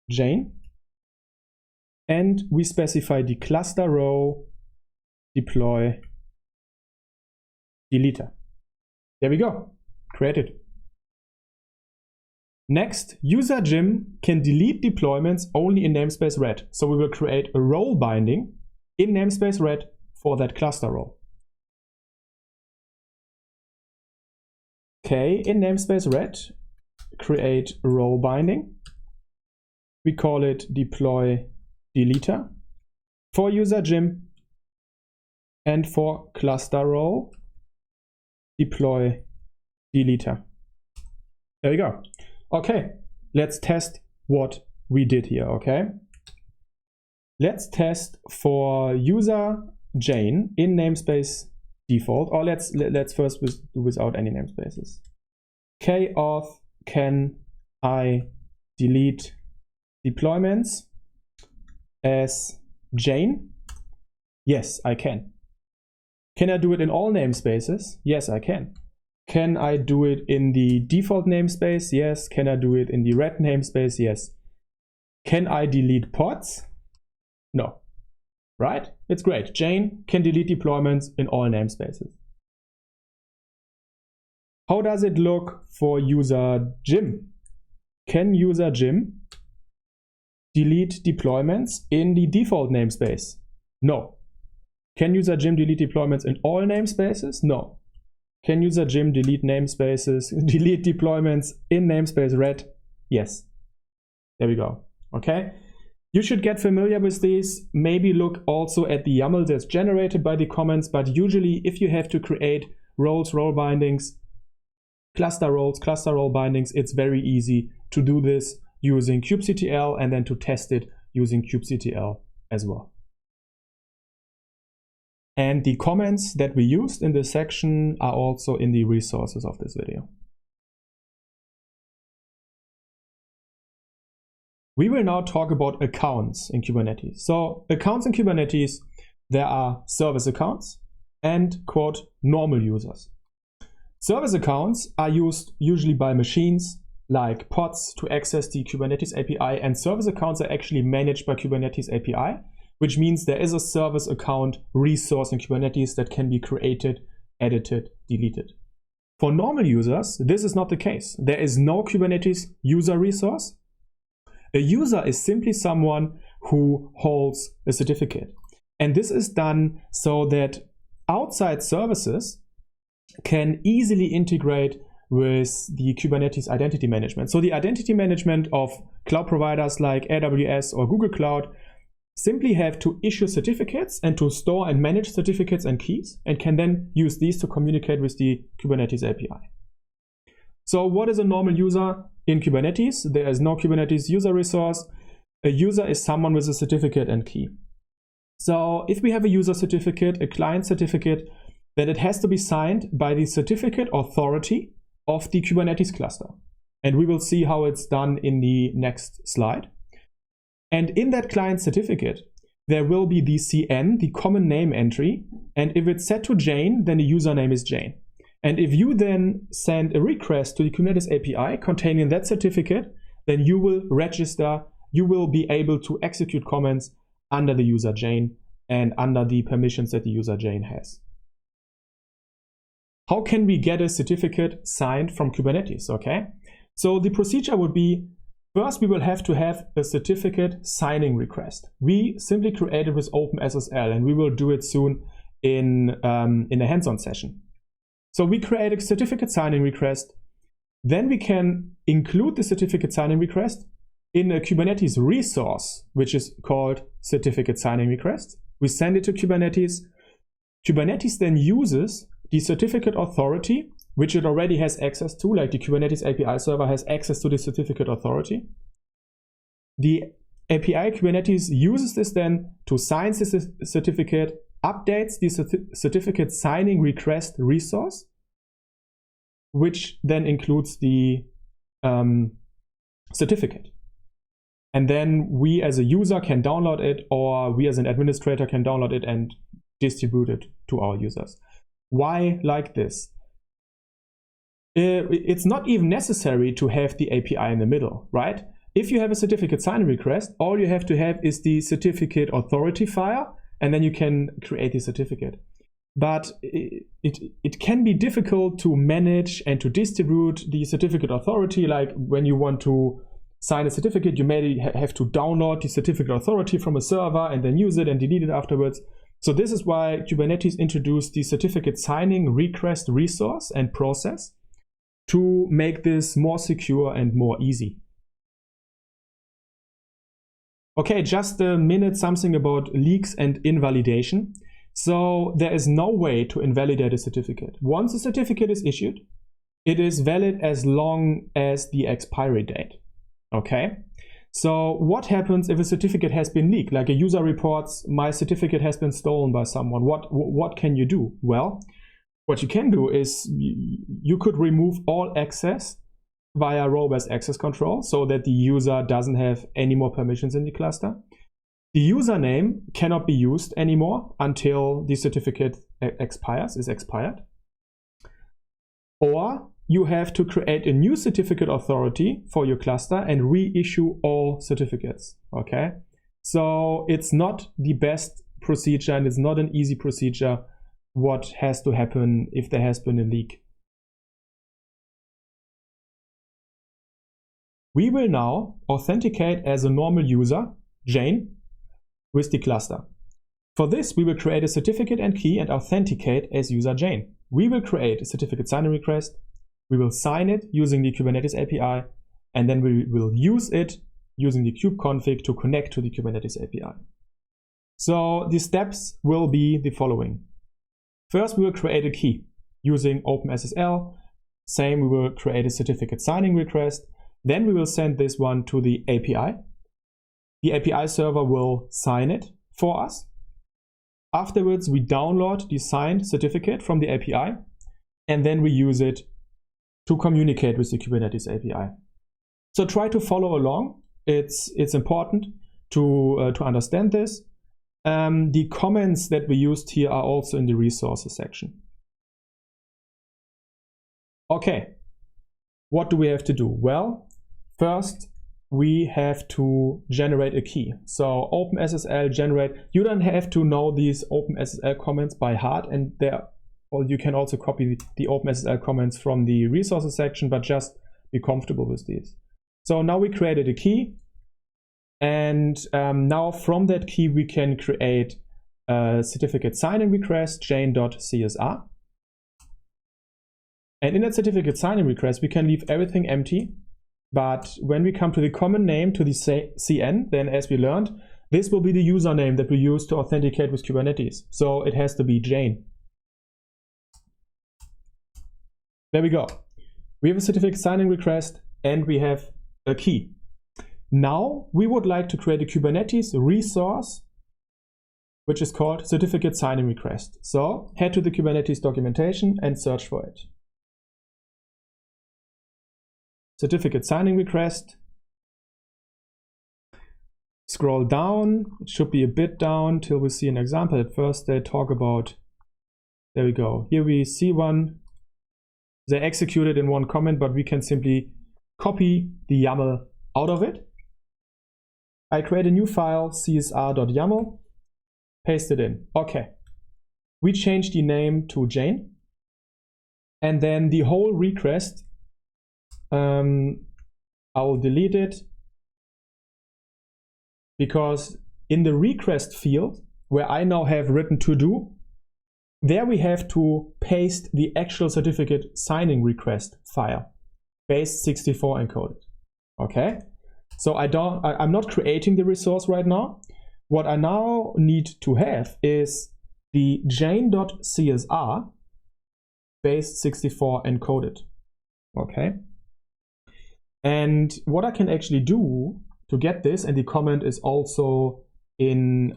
Jane. And we specify the cluster role deploy deleter. There we go, created. Next, user Jim can delete deployments only in namespace red. So we will create a role binding in namespace red for that cluster role. Okay, in namespace red, create role binding. We call it deploy deleter for user Jim, and for cluster role deploy deleter. There we go. Okay, let's test what we did here. Okay, let's test for user Jane in namespace default, or let's first do without any namespaces. K-auth, can I delete deployments as Jane? Yes, I can. Can I do it in all namespaces? Yes, I can. Can I do it in the default namespace? Yes. Can I do it in the red namespace? Yes. Can I delete pods? No. Right? It's great. Jane can delete deployments in all namespaces. How does it look for user Jim? Can user Jim delete deployments in the default namespace? No. Can user Jim delete deployments in all namespaces? No. Can user Jim delete deployments in namespace red? Yes. There we go. Okay. You should get familiar with these. Maybe look also at the YAML that's generated by the comments, but usually if you have to create roles, role bindings, cluster roles, cluster role bindings, it's very easy to do this using kubectl and then to test it using kubectl as well. And the comments that we used in this section are also in the resources of this video. We will now talk about accounts in Kubernetes. So accounts in Kubernetes, there are service accounts and quote normal users. Service accounts are used usually by machines like pods to access the Kubernetes API, and service accounts are actually managed by Kubernetes API, which means there is a service account resource in Kubernetes that can be created, edited, deleted. For normal users, this is not the case. There is no Kubernetes user resource. A user is simply someone who holds a certificate. And this is done so that outside services can easily integrate with the Kubernetes identity management. So the identity management of cloud providers like AWS or Google Cloud simply have to issue certificates and to store and manage certificates and keys, and can then use these to communicate with the Kubernetes API. So what is a normal user in Kubernetes? There is no Kubernetes user resource. A user is someone with a certificate and key. So if we have a user certificate, a client certificate, then it has to be signed by the certificate authority of the Kubernetes cluster. And we will see how it's done in the next slide. And in that client certificate, there will be the CN, the common name entry. And if it's set to Jane, then the username is Jane. And if you then send a request to the Kubernetes API containing that certificate, then you will register, you will be able to execute commands under the user Jane and under the permissions that the user Jane has. How can we get a certificate signed from Kubernetes? Okay, so the procedure would be, first we will have to have a certificate signing request. We simply create it with OpenSSL, and we will do it soon in a hands-on session. So we create a certificate signing request. Then we can include the certificate signing request in a Kubernetes resource, which is called certificate signing request. We send it to Kubernetes. Kubernetes then uses the certificate authority, which it already has access to, like the Kubernetes API server has access to the certificate authority. The API Kubernetes uses this then to sign this certificate, updates the certificate signing request resource, which then includes the certificate. And then we as a user can download it, or we as an administrator can download it and distribute it to our users. Why like this? It's not even necessary to have the API in the middle, right? If you have a certificate signing request, all you have to have is the certificate authority file, and then you can create the certificate. But it can be difficult to manage and to distribute the certificate authority. Like when you want to sign a certificate, you may have to download the certificate authority from a server and then use it and delete it afterwards. So this is why Kubernetes introduced the certificate signing request resource and process to make this more secure and more easy. Okay, just a minute, something about leaks and invalidation. So there is no way to invalidate a certificate. Once a certificate is issued, it is valid as long as the expiry date. Okay, so what happens if a certificate has been leaked? Like a user reports, my certificate has been stolen by someone. What can you do? Well, what you can do is you could remove all access via robust access control so that the user doesn't have any more permissions in the cluster. The username cannot be used anymore until the certificate is expired. Or you have to create a new certificate authority for your cluster and reissue all certificates. Okay, so it's not the best procedure and it's not an easy procedure what has to happen if there has been a leak. We will now authenticate as a normal user, Jane, with the cluster. For this, we will create a certificate and key and authenticate as user Jane. We will create a certificate signing request. We will sign it using the Kubernetes API, and then we will use it using the kubeconfig to connect to the Kubernetes API. So the steps will be the following. First, we will create a key using OpenSSL. Same, we will create a certificate signing request. Then we will send this one to the API. The API server will sign it for us. Afterwards, we download the signed certificate from the API, and then we use it to communicate with the Kubernetes API. So try to follow along. It's important to understand this. The comments that we used here are also in the resources section. Okay, what do we have to do? Well, first, we have to generate a key. So OpenSSL generate, you don't have to know these OpenSSL comments by heart, and or you can also copy the OpenSSL comments from the resources section, but just be comfortable with these. So now we created a key, and now from that key we can create a certificate signing request, jane.csr. And in that certificate signing request, we can leave everything empty. But when we come to the common name, to the CN, then as we learned, this will be the username that we use to authenticate with Kubernetes. So it has to be Jane. There we go. We have a certificate signing request and we have a key. Now we would like to create a Kubernetes resource, which is called certificate signing request. So head to the Kubernetes documentation and search for it. Certificate signing request. Scroll down, it should be a bit down till we see an example. At first they talk about, there we go. Here we see one. They execute it in one comment, but we can simply copy the YAML out of it. I create a new file, csr.yaml, paste it in. Okay. We change the name to Jane. And then the whole request, I will delete it, because in the request field where I now have written to do, there we have to paste the actual certificate signing request file, base64 encoded. Okay, so I'm not creating the resource right now. What I now need to have is the jane.csr base64 encoded. Okay. And what I can actually do to get this, and the comment is also in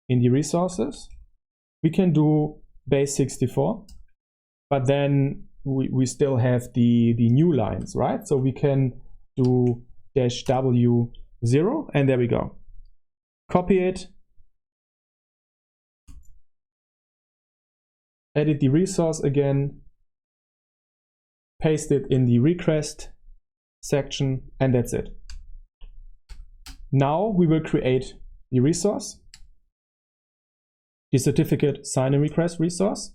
the resources, we can do base64, but then we still have the new lines, right? So we can do -w0, and there we go. Copy it, edit the resource again, paste it in the request section, and that's it. Now we will create the resource, the certificate sign and request resource.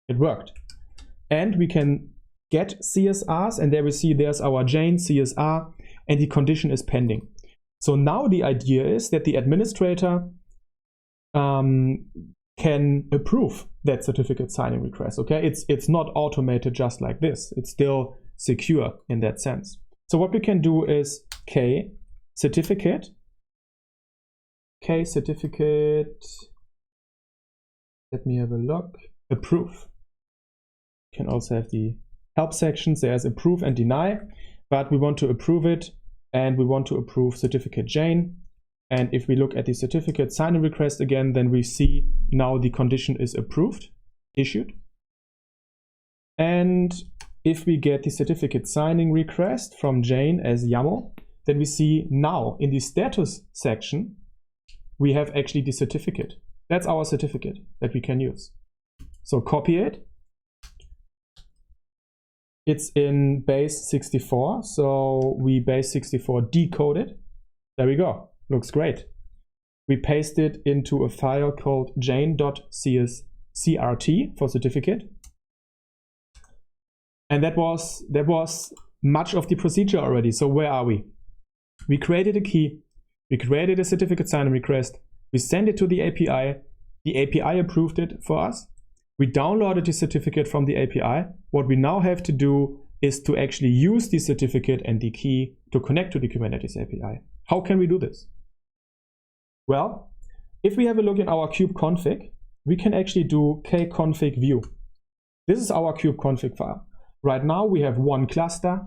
It worked. And we can get CSRs, and there we see there's our Jane CSR, and the condition is pending. So now the idea is that the administrator can approve that certificate signing request. Okay, it's not automated just like this. It's still secure in that sense. So what we can do is K certificate, let me have a look, approve. You can also have the help sections. There's approve and deny, but we want to approve it, and we want to approve certificate Jane. And if we look at the certificate sign request again, then we see now the condition is approved, issued. And if we get the certificate signing request from Jane as YAML, then we see now in the status section, we have actually the certificate. That's our certificate that we can use. So copy it. It's in base 64, so we base 64 decode it. There we go. Looks great. We paste it into a file called jane.cscrt for certificate. And that was much of the procedure already. So where are we? We created a key. We created a certificate sign request. We sent it to the API. The API approved it for us. We downloaded the certificate from the API. What we now have to do is to actually use the certificate and the key to connect to the Kubernetes API. How can we do this? Well, if we have a look in our kubeconfig, we can actually do kconfig view. This is our kubeconfig file. Right now we have one cluster.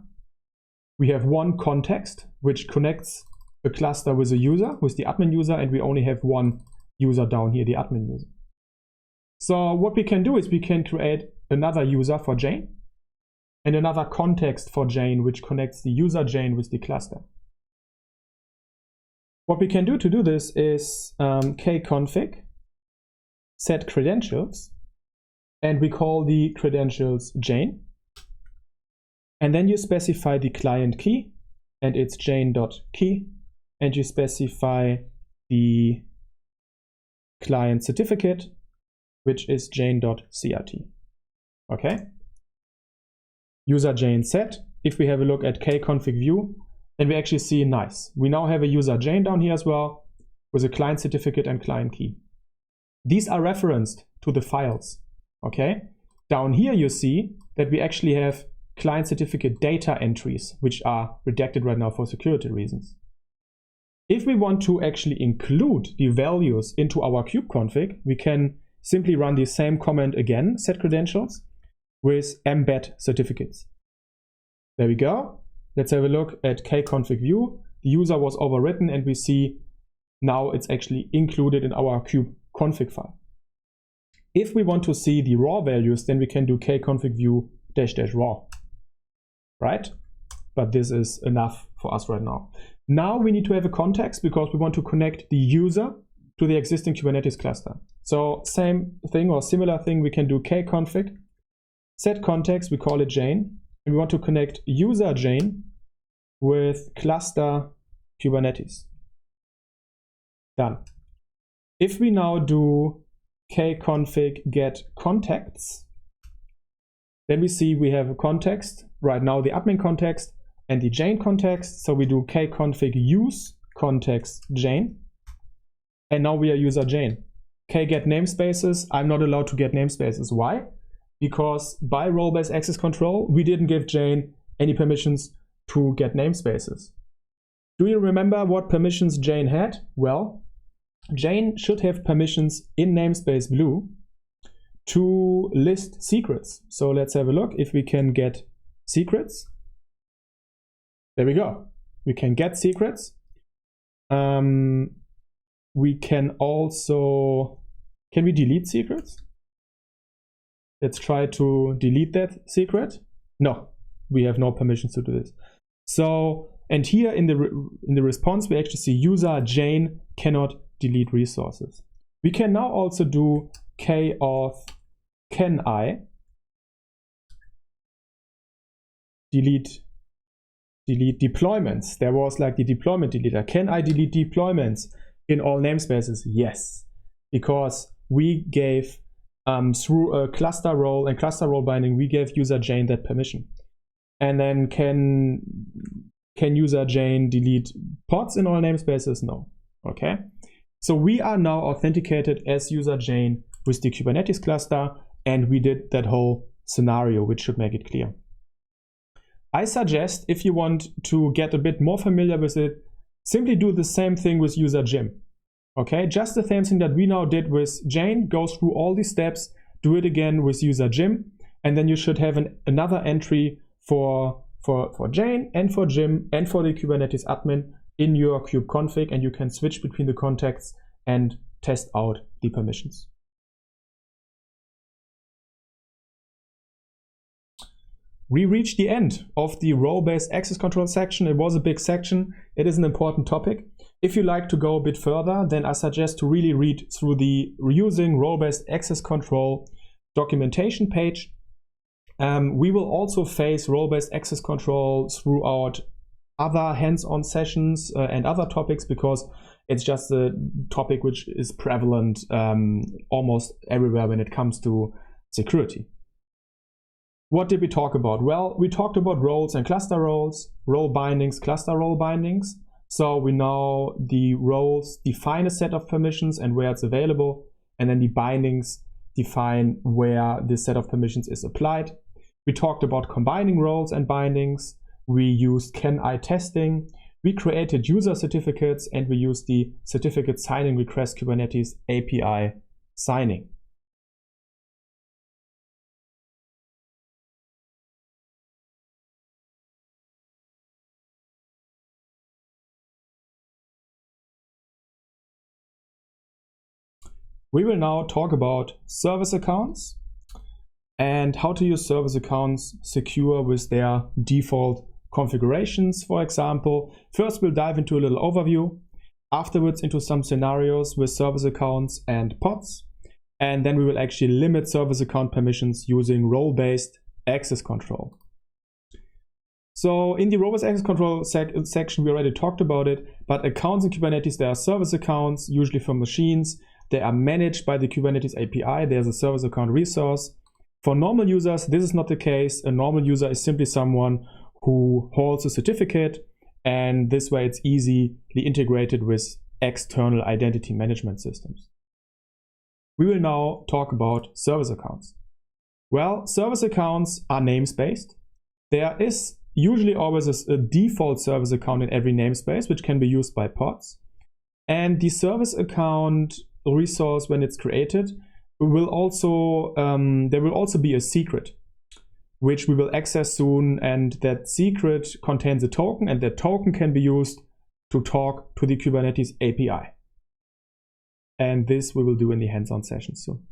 We have one context, which connects a cluster with a user, with the admin user, and we only have one user down here, the admin user. So what we can do is we can create another user for Jane and another context for Jane, which connects the user Jane with the cluster. What we can do to do this is kconfig set credentials, and we call the credentials Jane. And then you specify the client key, and it's jane.key, and you specify the client certificate, which is jane.crt. Okay. User Jane set. If we have a look at kconfig view, then we actually see nice. We now have a user Jane down here as well with a client certificate and client key. These are referenced to the files. Okay. Down here you see that we actually have client certificate data entries, which are redacted right now for security reasons. If we want to actually include the values into our kubeconfig, we can simply run the same command again, set credentials, with embed certificates. There we go. Let's have a look at kconfig view. The user was overwritten, and we see now it's actually included in our kubeconfig file. If we want to see the raw values, then we can do kconfig view --raw. Right? But this is enough for us right now. Now we need to have a context because we want to connect the user to the existing Kubernetes cluster. So same thing or similar thing, we can do kconfig, set context, we call it Jane, and we want to connect user Jane with cluster Kubernetes. Done. If we now do kconfig get contacts, then we see we have a context, right now the admin context and the Jane context. So we do kconfig use context Jane. And now we are user Jane. Get namespaces, I'm not allowed to get namespaces. Why? Because by role-based access control, we didn't give Jane any permissions to get namespaces. Do you remember what permissions Jane had? Well, Jane should have permissions in namespace blue to list secrets. So let's have a look if we can get secrets. There we go. We can get secrets. We can also, can we delete secrets? Let's try to delete that secret. No, we have no permissions to do this. So And here in the response, we actually see user Jane cannot delete resources. We can now also do K8s can I delete deployments. There was like the deployment deleter. Can I delete deployments in all namespaces? Yes, because we gave through a cluster role and cluster role binding, we gave user Jane that permission. And then can user Jane delete pods in all namespaces? No. Okay. So we are now authenticated as user Jane with the Kubernetes cluster, and we did that whole scenario, which should make it clear. I suggest, if you want to get a bit more familiar with it, simply do the same thing with user Jim. Okay, just the same thing that we now did with Jane, go through all these steps, do it again with user Jim, and then you should have another entry for Jane and for Jim and for the Kubernetes admin in your kubeconfig, and you can switch between the contacts and test out the permissions. We reached the end of the role-based access control section. It was a big section. It is an important topic. If you like to go a bit further, then I suggest to really read through the reusing role-based access control documentation page. We will also face role-based access control throughout other hands-on sessions and other topics, because it's just a topic which is prevalent almost everywhere when it comes to security. What did we talk about? Well, we talked about roles and cluster roles, role bindings, cluster role bindings. So we know the roles define a set of permissions and where it's available, and then the bindings define where this set of permissions is applied. We talked about combining roles and bindings. We used can I testing. We created user certificates, and we used the certificate signing request Kubernetes API signing. We will now talk about service accounts and how to use service accounts secure with their default configurations, for example. First, we'll dive into a little overview, afterwards into some scenarios with service accounts and pods, and then we will actually limit service account permissions using role-based access control. So in the role-based access control section, we already talked about it, but accounts in Kubernetes, there are service accounts, usually for machines. They are managed by the Kubernetes API. There's a service account resource. For normal users, this is not the case. A normal user is simply someone who holds a certificate, and this way it's easily integrated with external identity management systems. We will now talk about service accounts. Well, service accounts are namespaced. There is usually always a default service account in every namespace, which can be used by pods. And the service account resource, when it's created, will also there will also be a secret which we will access soon, and that secret contains a token, and that token can be used to talk to the Kubernetes API. And this we will do in the hands-on sessions soon.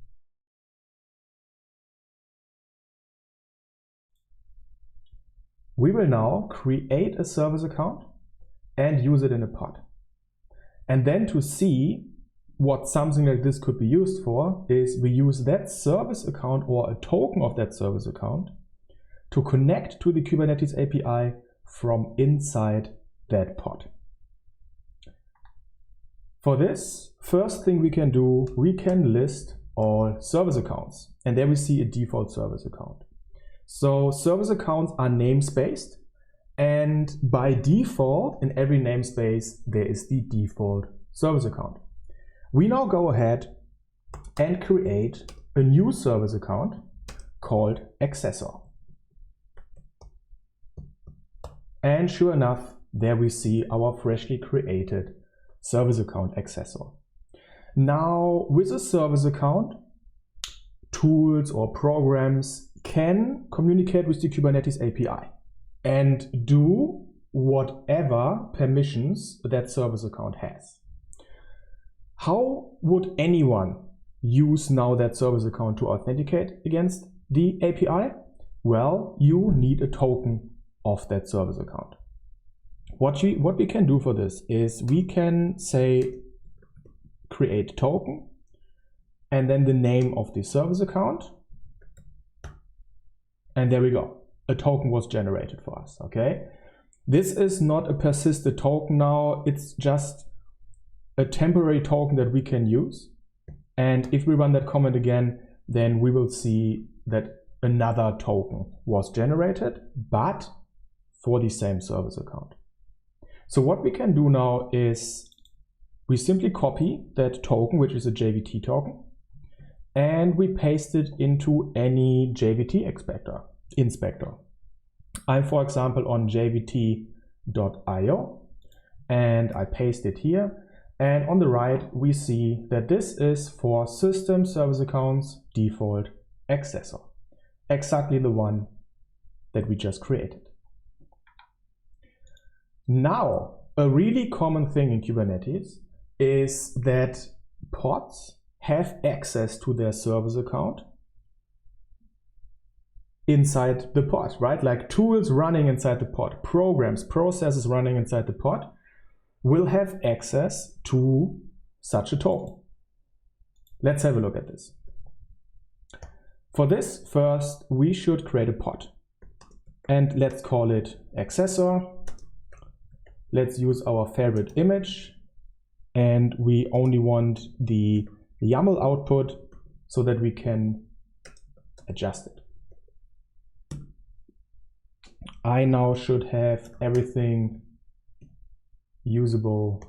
We will now create a service account and use it in a pod. And then to see what something like this could be used for is we use that service account or a token of that service account to connect to the Kubernetes API from inside that pod. For this, first thing we can do, we can list all service accounts, and there we see a default service account. So service accounts are namespaced, and by default in every namespace there is the default service account. We now go ahead and create a new service account called Accessor. And sure enough, there we see our freshly created service account Accessor. Now, with a service account, tools or programs can communicate with the Kubernetes API and do whatever permissions that service account has. How would anyone use now that service account to authenticate against the API? Well, you need a token of that service account. What we can do for this is we can say create token and then the name of the service account. And there we go. A token was generated for us, okay? This is not a persisted token now. It's just a temporary token that we can use. And if we run that command again, then we will see that another token was generated, but for the same service account. So what we can do now is we simply copy that token, which is a JVT token, and we paste it into any JVT inspector. I'm, for example, on jvt.io, and I paste it here. And on the right, we see that this is for system service accounts default accessor, exactly the one that we just created. Now, a really common thing in Kubernetes is that pods have access to their service account inside the pod, right? Like tools running inside the pod, programs, processes running inside the pod will have access to such a token. Let's have a look at this. For this, first, we should create a pod. And let's call it accessor. Let's use our favorite image. And we only want the YAML output so that we can adjust it. I now should have everything usable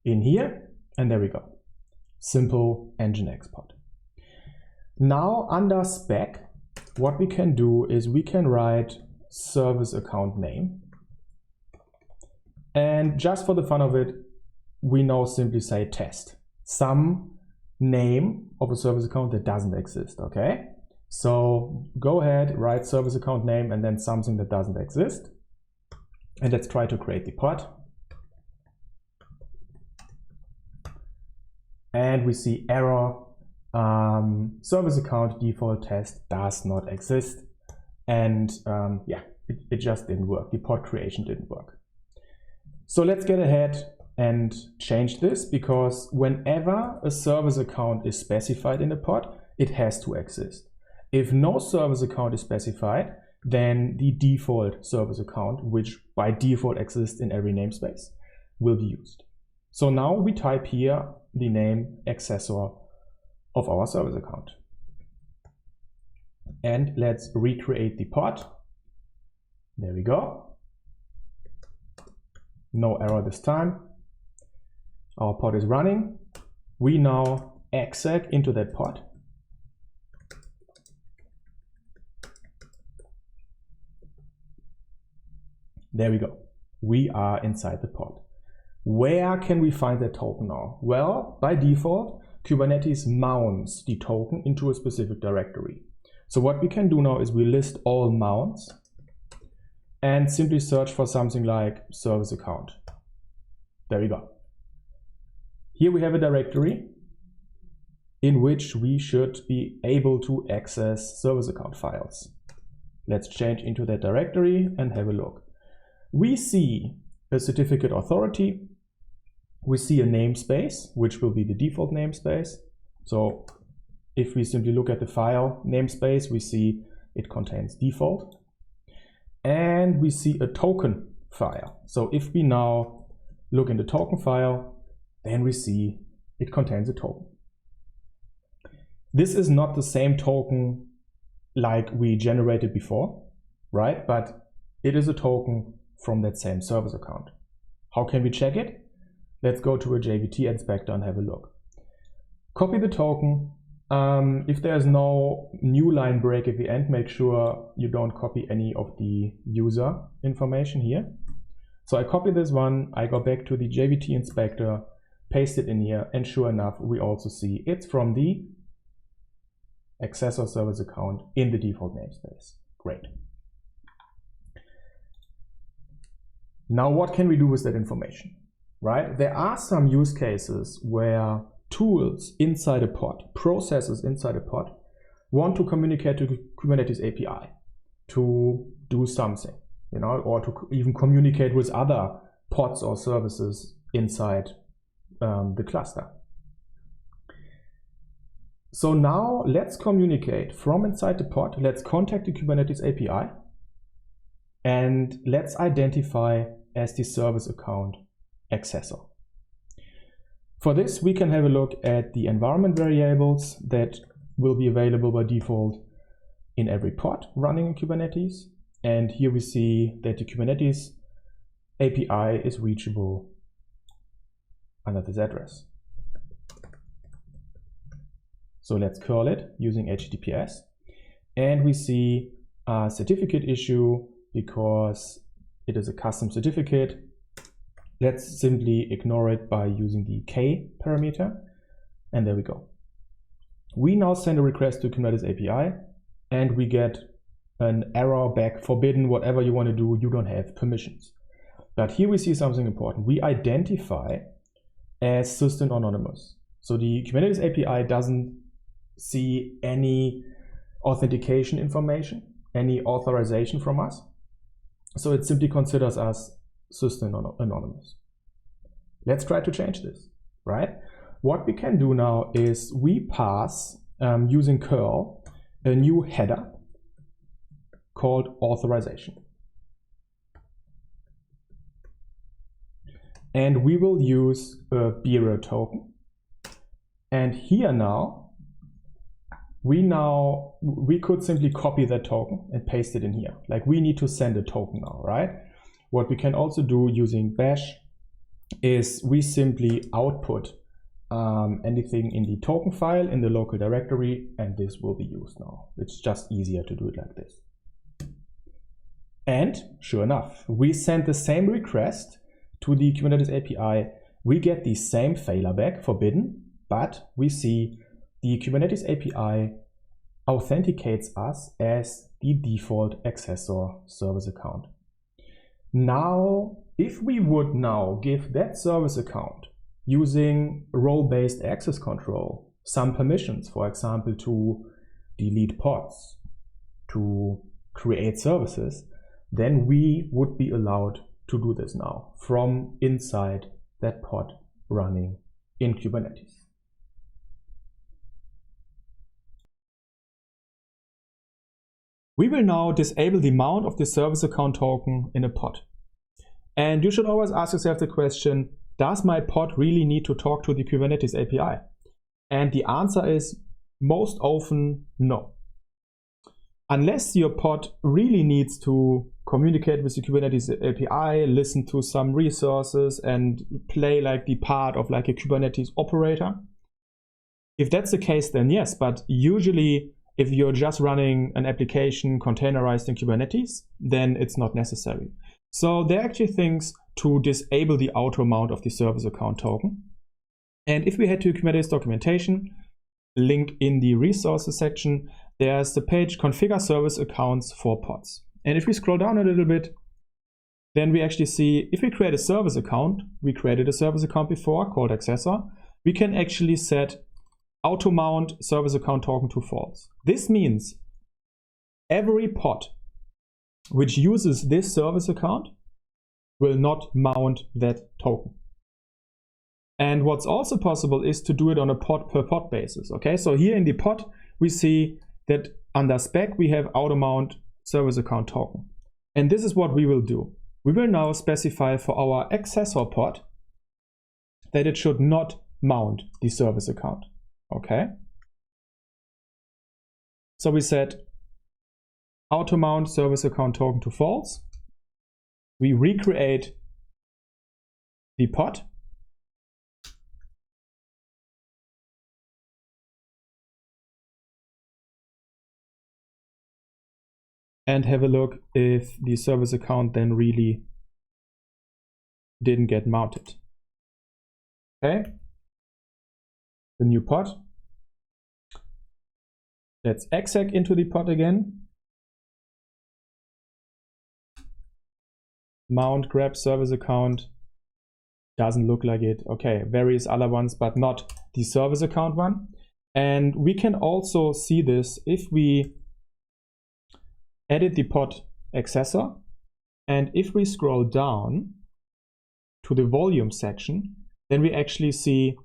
in here, and there we go. Simple Nginx pod. Now under spec, what we can do is we can write service account name, and just for the fun of it, we now simply say test, some name of a service account that doesn't exist, okay? So go ahead, write service account name and then something that doesn't exist. And let's try to create the pod. And we see error, service account default test does not exist. And yeah, it just didn't work. The pod creation didn't work. So let's get ahead and change this, because whenever a service account is specified in a pod, it has to exist. If no service account is specified, then the default service account, which by default exists in every namespace, will be used. So now we type here the name accessor of our service account. And let's recreate the pod. There we go. No error this time. Our pod is running. We now exec into that pod. There we go. We are inside the pod. Where can we find that token now? Well, by default, Kubernetes mounts the token into a specific directory. So what we can do now is we list all mounts and simply search for something like service account. There we go. Here we have a directory in which we should be able to access service account files. Let's change into that directory and have a look. We see a certificate authority. We see a namespace, which will be the default namespace. So if we simply look at the file namespace, we see it contains default. And we see a token file. So if we now look in the token file, then we see it contains a token. This is not the same token like we generated before, right? But it is a token from that same service account. How can we check it? Let's go to a JVT inspector and have a look. Copy the token. If there's no new line break at the end, make sure you don't copy any of the user information here. So I copy this one, I go back to the JVT inspector, paste it in here, and sure enough, we also see it's from the accessor service account in the default namespace. Great. Now, what can we do with that information, right? There are some use cases where tools inside a pod, processes inside a pod, want to communicate to the Kubernetes API to do something. you know, or to even communicate with other pods or services inside the cluster. So now let's communicate from inside the pod. Let's contact the Kubernetes API and let's identify as the service account accessor. For this, we can have a look at the environment variables that will be available by default in every pod running in Kubernetes. And here we see that the Kubernetes API is reachable under this address. So let's curl it using HTTPS. And we see a certificate issue because it is a custom certificate. Let's simply ignore it by using the K parameter. And there we go. We now send a request to Kubernetes API and we get an error back, forbidden, whatever you want to do, you don't have permissions. But here we see something important. We identify as system anonymous. So the Kubernetes API doesn't see any authentication information, any authorization from us. So it simply considers us system anonymous. Let's try to change this, right? What we can do now is we pass, using curl, a new header called authorization. And we will use a bearer token. And here now, we could simply copy that token and paste it in here. Like we need to send a token now, right? What we can also do using bash is we simply output anything in the token file in the local directory, and this will be used now. It's just easier to do it like this. And sure enough, we send the same request to the Kubernetes API. We get the same failure back, forbidden, but we see the Kubernetes API authenticates us as the default accessor service account. Now, if we would now give that service account using role-based access control some permissions, for example, to delete pods, to create services, then we would be allowed to do this now from inside that pod running in Kubernetes. We will now disable the mount of the service account token in a pod. And you should always ask yourself the question, does my pod really need to talk to the Kubernetes API? And the answer is most often no. Unless your pod really needs to communicate with the Kubernetes API, listen to some resources and play like the part of like a Kubernetes operator. If that's the case, then yes, but usually if you're just running an application containerized in Kubernetes, then it's not necessary. So there are actually things to disable the auto mount of the service account token. And if we head to Kubernetes documentation, link in the resources section, there's the page configure service accounts for pods. And if we scroll down a little bit, then we actually see if we create a service account, we created a service account before called accessor, we can actually set auto mount service account token to false. This means every pod which uses this service account will not mount that token. And what's also possible is to do it on a pod per pod basis. Okay, so here in the pod, we see that under spec, we have auto mount service account token. And this is what we will do. We will now specify for our accessor pod that it should not mount the service account. Okay. So we set auto mount service account token to false. We recreate the pod. And have a look if the service account then really didn't get mounted. Okay. The new pod. Let's exec into the pod again. Mount grab service account. Doesn't look like it. Okay, various other ones, but not the service account one. And we can also see this if we edit the pod accessor And if we scroll down to the volume section, then we actually see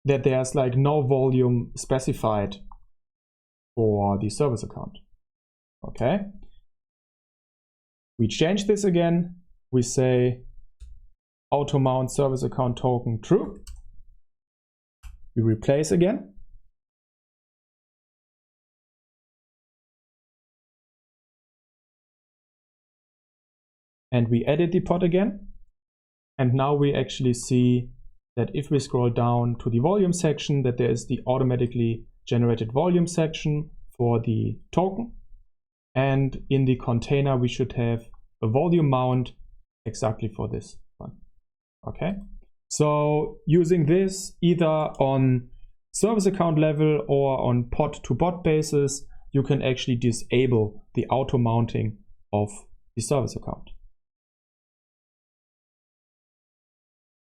that there's like no volume specified for the service account. Okay. We change this again. We say auto mount service account token true. We replace again. And we edit the pod again. And now we actually see that if we scroll down to the volume section, that there is the automatically generated volume section for the token. And in the container, we should have a volume mount exactly for this one. Okay. So using this either on service account level or on pod to pod basis, you can actually disable the auto mounting of the service account.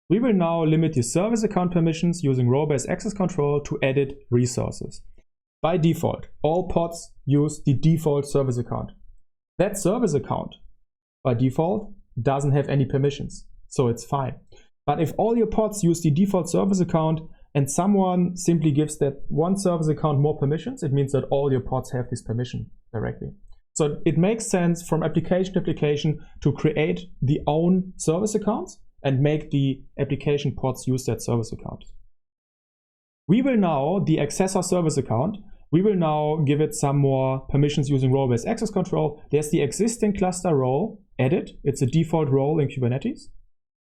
We will now limit the service account permissions using role-based access control to edit resources. By default, all pods use the default service account. That service account, by default, doesn't have any permissions, so it's fine. But if all your pods use the default service account and someone simply gives that one service account more permissions, it means that all your pods have this permission directly. So it makes sense from application to application to create the own service accounts and make the application pods use that service account. We will now, the accessor service account, we will now give it some more permissions using role-based access control. There's the existing cluster role edit. It's a default role in Kubernetes.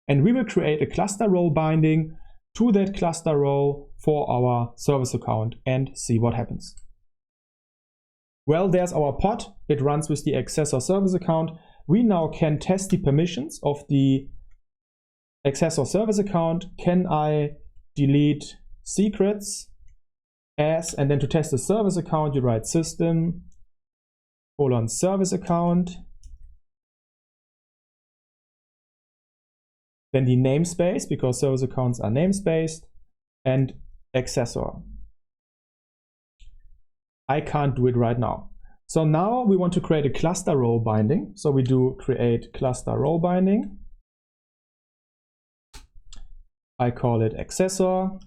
And we will create a cluster role binding to that cluster role for our service account and see what happens. Well, there's our pod. It runs with the accessor service account. We now can test the permissions of the accessor service account. Can I delete secrets as, and then to test the service account, you write system : service account, then the namespace, because service accounts are namespaced, and accessor. I can't do it right now. So now we want to create a cluster role binding. So we do create cluster role binding. I call it accessor.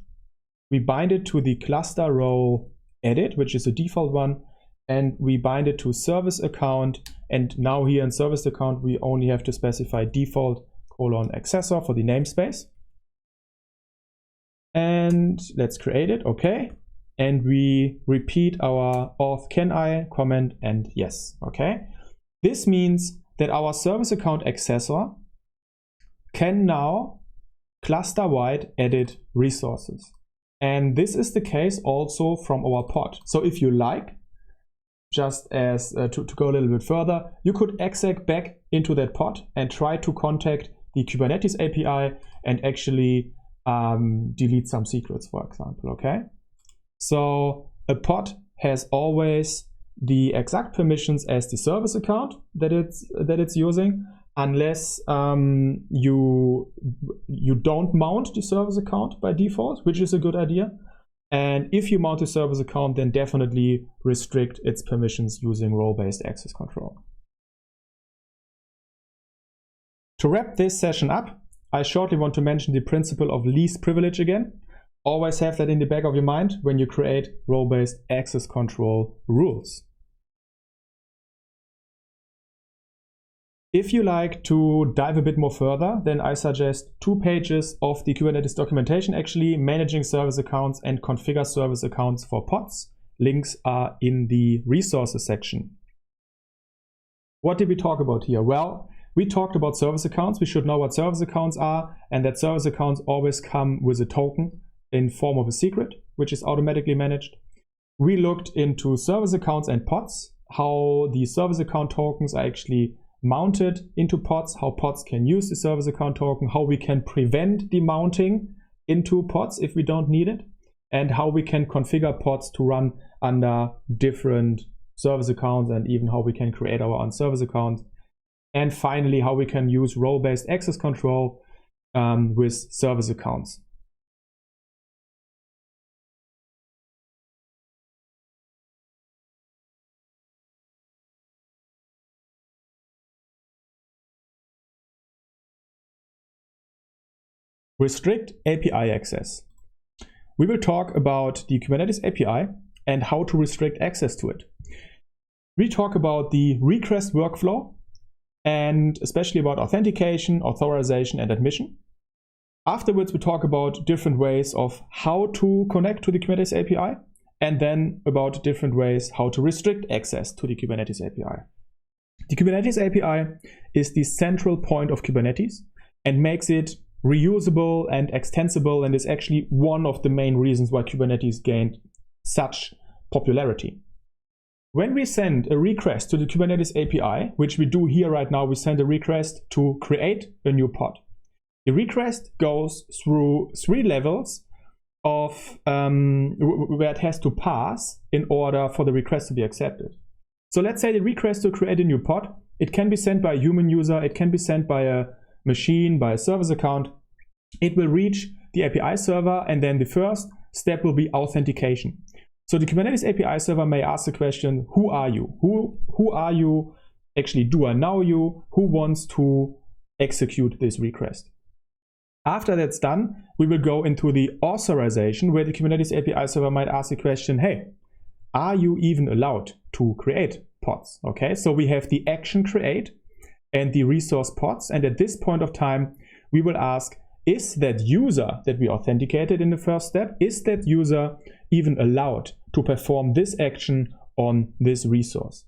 We bind it to the cluster role edit, which is a default one, and we bind it to service account. And now here in service account, we only have to specify default : accessor for the namespace. And let's create it, okay. And we repeat our auth can I comment and yes, okay. This means that our service account accessor can now cluster-wide edit resources. And this is the case also from our pod. So if you like, just as to go a little bit further, you could exec back into that pod and try to contact the Kubernetes API and actually delete some secrets, for example, okay? So a pod has always the exact permissions as the service account that it's using, unless you don't mount the service account by default, which is a good idea. And if you mount the service account, then definitely restrict its permissions using role-based access control. To wrap this session up, I shortly want to mention the principle of least privilege again. Always have that in the back of your mind when you create role-based access control rules. If you like to dive a bit more further, then I suggest 2 pages of the Kubernetes documentation, actually managing service accounts and configure service accounts for pods. Links are in the resources section. What did we talk about here? Well, we talked about service accounts. We should know what service accounts are, and that service accounts always come with a token in form of a secret, which is automatically managed. We looked into service accounts and pods, how the service account tokens are actually mounted into pods, how pods can use the service account token, how we can prevent the mounting into pods if we don't need it, and how we can configure pods to run under different service accounts, and even how we can create our own service account. And finally, how we can use role-based access control with service accounts. Restrict API access. We will talk about the Kubernetes API and how to restrict access to it. We talk about the request workflow and especially about authentication, authorization, and admission. Afterwards, we talk about different ways of how to connect to the Kubernetes API, and then about different ways how to restrict access to the Kubernetes API. The Kubernetes API is the central point of Kubernetes and makes it reusable and extensible, and is actually one of the main reasons why Kubernetes gained such popularity. When we send a request to the Kubernetes API, which we do here right now, we send a request to create a new pod. The request goes through 3 levels of where it has to pass in order for the request to be accepted. So let's say the request to create a new pod, it can be sent by a human user, it can be sent by a machine, by a service account. It will reach the API server, and then the first step will be authentication. So the Kubernetes API server may ask the question, who are you? Who are you? Actually, do I know you? Who wants to execute this request? After that's done, we will go into the authorization, where the Kubernetes API server might ask the question, hey, are you even allowed to create pods? Okay, so we have the action create and the resource pods. And at this point of time, we will ask, is that user that we authenticated in the first step, is that user even allowed to perform this action on this resource?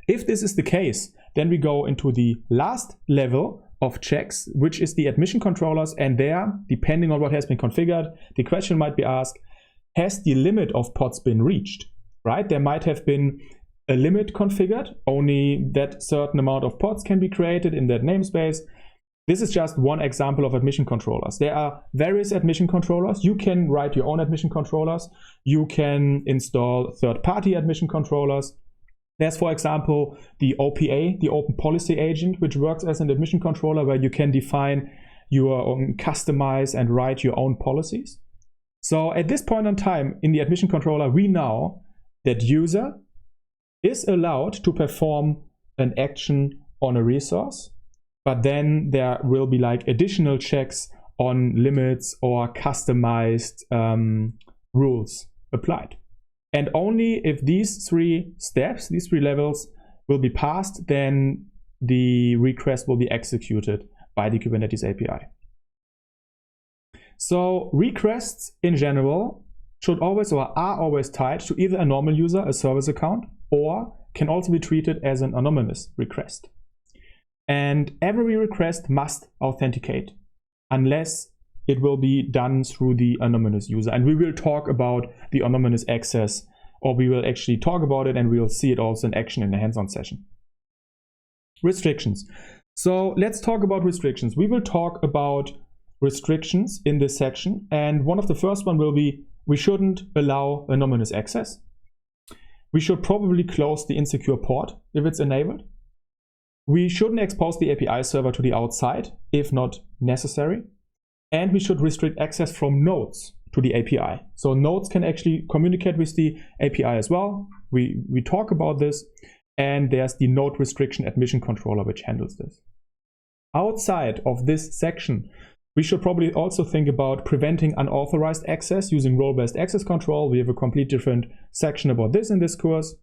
If this is the case, then we go into the last level of checks, which is the admission controllers. And there, depending on what has been configured, the question might be asked, has the limit of pods been reached, right? There might have been a limit configured, only that certain amount of pods can be created in that namespace. This is just one example of admission controllers. There are various admission controllers. You can write your own admission controllers. You can install third-party admission controllers. There's, for example, the OPA, the Open Policy Agent, which works as an admission controller where you can define your own, customize and write your own policies. So at this point in time in the admission controller, we know that user is allowed to perform an action on a resource, but then there will be like additional checks on limits or customized rules applied. And only if these 3 steps, these 3 levels will be passed, then the request will be executed by the Kubernetes API. So requests in general should always or are always tied to either a normal user, a service account, or can also be treated as an anonymous request. And every request must authenticate unless it will be done through the anonymous user. And we will talk about the anonymous access, or we will actually talk about it and we will see it also in action in the hands-on session. Restrictions. So let's talk about restrictions. We will talk about restrictions in this section. And one of the first one will be, we shouldn't allow anonymous access. We should probably close the insecure port if it's enabled. We shouldn't expose the API server to the outside if not necessary. And we should restrict access from nodes to the API. So nodes can actually communicate with the API as well. We talk about this. And there's the node restriction admission controller which handles this. Outside of this section, we should probably also think about preventing unauthorized access using role-based access control. We have a complete different section about this in this course.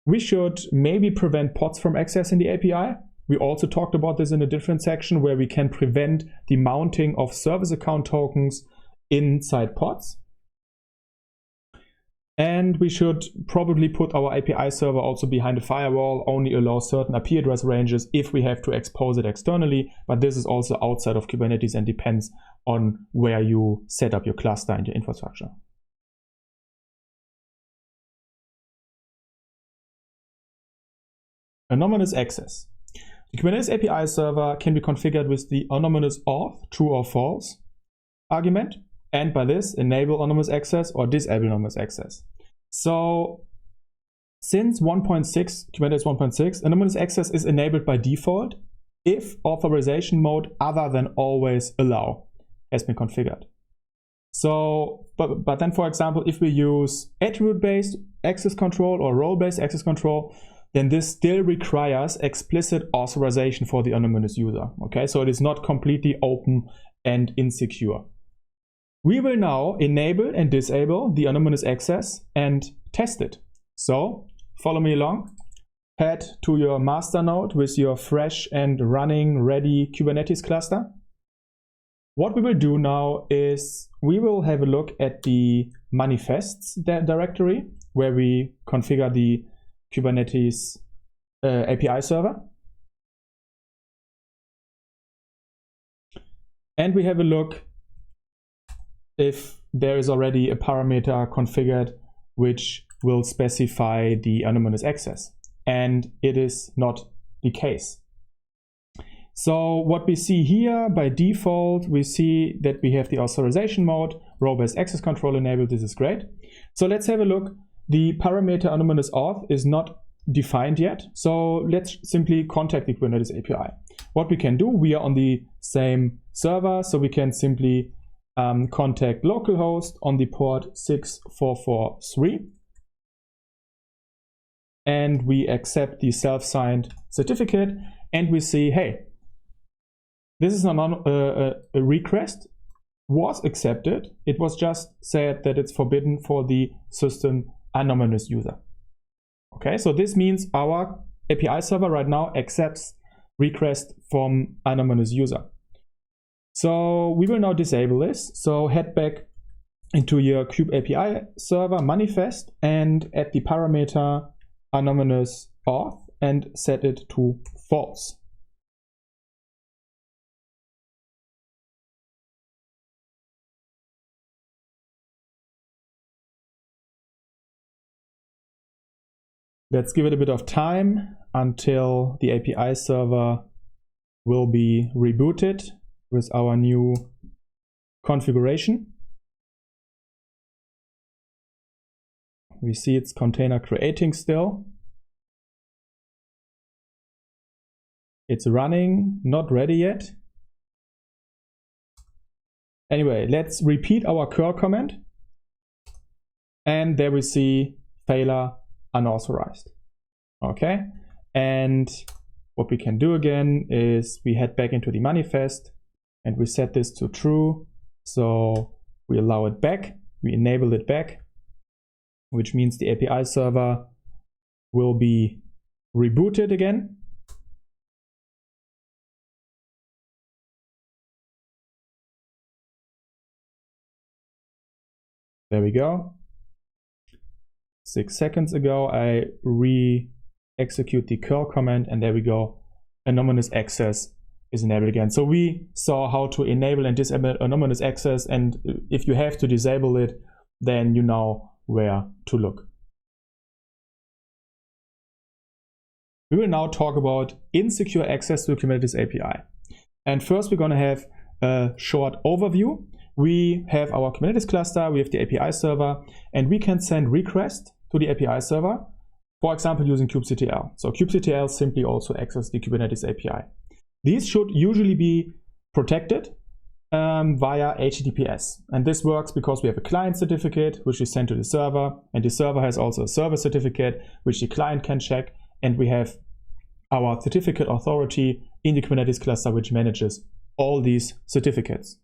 We should maybe prevent pods from accessing the API. We also talked about this in a different section where we can prevent the mounting of service account tokens inside pods. And we should probably put our API server also behind a firewall, only allow certain IP address ranges if we have to expose it externally. But this is also outside of Kubernetes and depends on where you set up your cluster and your infrastructure. Anonymous access. The Kubernetes API server can be configured with the anonymous auth, true or false argument, and by this enable anonymous access or disable anonymous access. So since 1.6, Kubernetes 1.6, anonymous access is enabled by default if authorization mode other than always allow has been configured. So, but then, for example, if we use attribute-based access control or role-based access control, then this still requires explicit authorization for the anonymous user. Okay, so it is not completely open and insecure. We will now enable and disable the anonymous access and test it. So follow me along. Head to your master node with your fresh and running ready Kubernetes cluster. What we will do now is we will have a look at the manifests directory where we configure the Kubernetes API server. And we have a look if there is already a parameter configured which will specify the anonymous access. And it is not the case. So what we see here by default, we see that we have the authorization mode, role-based access control enabled. This is great. So let's have a look. The parameter anonymous auth is not defined yet. So let's simply contact the Kubernetes API. What we can do, we are on the same server, so we can simply contact localhost on the port 6443. And we accept the self-signed certificate and we see, hey, this is a request was accepted. It was just said that it's forbidden for the system anonymous user. Okay, so this means our API server right now accepts request from anonymous user. So we will now disable this. So head back into your Kube API server manifest and add the parameter anonymous auth and set it to false. Let's give it a bit of time until the API server will be rebooted with our new configuration. We see its container creating still. It's running, not ready yet. Anyway, let's repeat our curl command. And there we see failure unauthorized. Okay, and what we can do again is we head back into the manifest and we set this to true. So we allow it back, we enable it back, which means the API server will be rebooted again. There we go. 6 seconds ago, I re-execute the curl command, and there we go. Anonymous access is enabled again. So we saw how to enable and disable anonymous access, and if you have to disable it, then you know where to look. We will now talk about insecure access to Kubernetes API. And first, we're going to have a short overview. We have our Kubernetes cluster, we have the API server, and we can send requests to the API server, for example, using kubectl. So kubectl simply also accesses the Kubernetes API. These should usually be protected via HTTPS. And this works because we have a client certificate, which we send to the server, and the server has also a server certificate, which the client can check, and we have our certificate authority in the Kubernetes cluster, which manages all these certificates.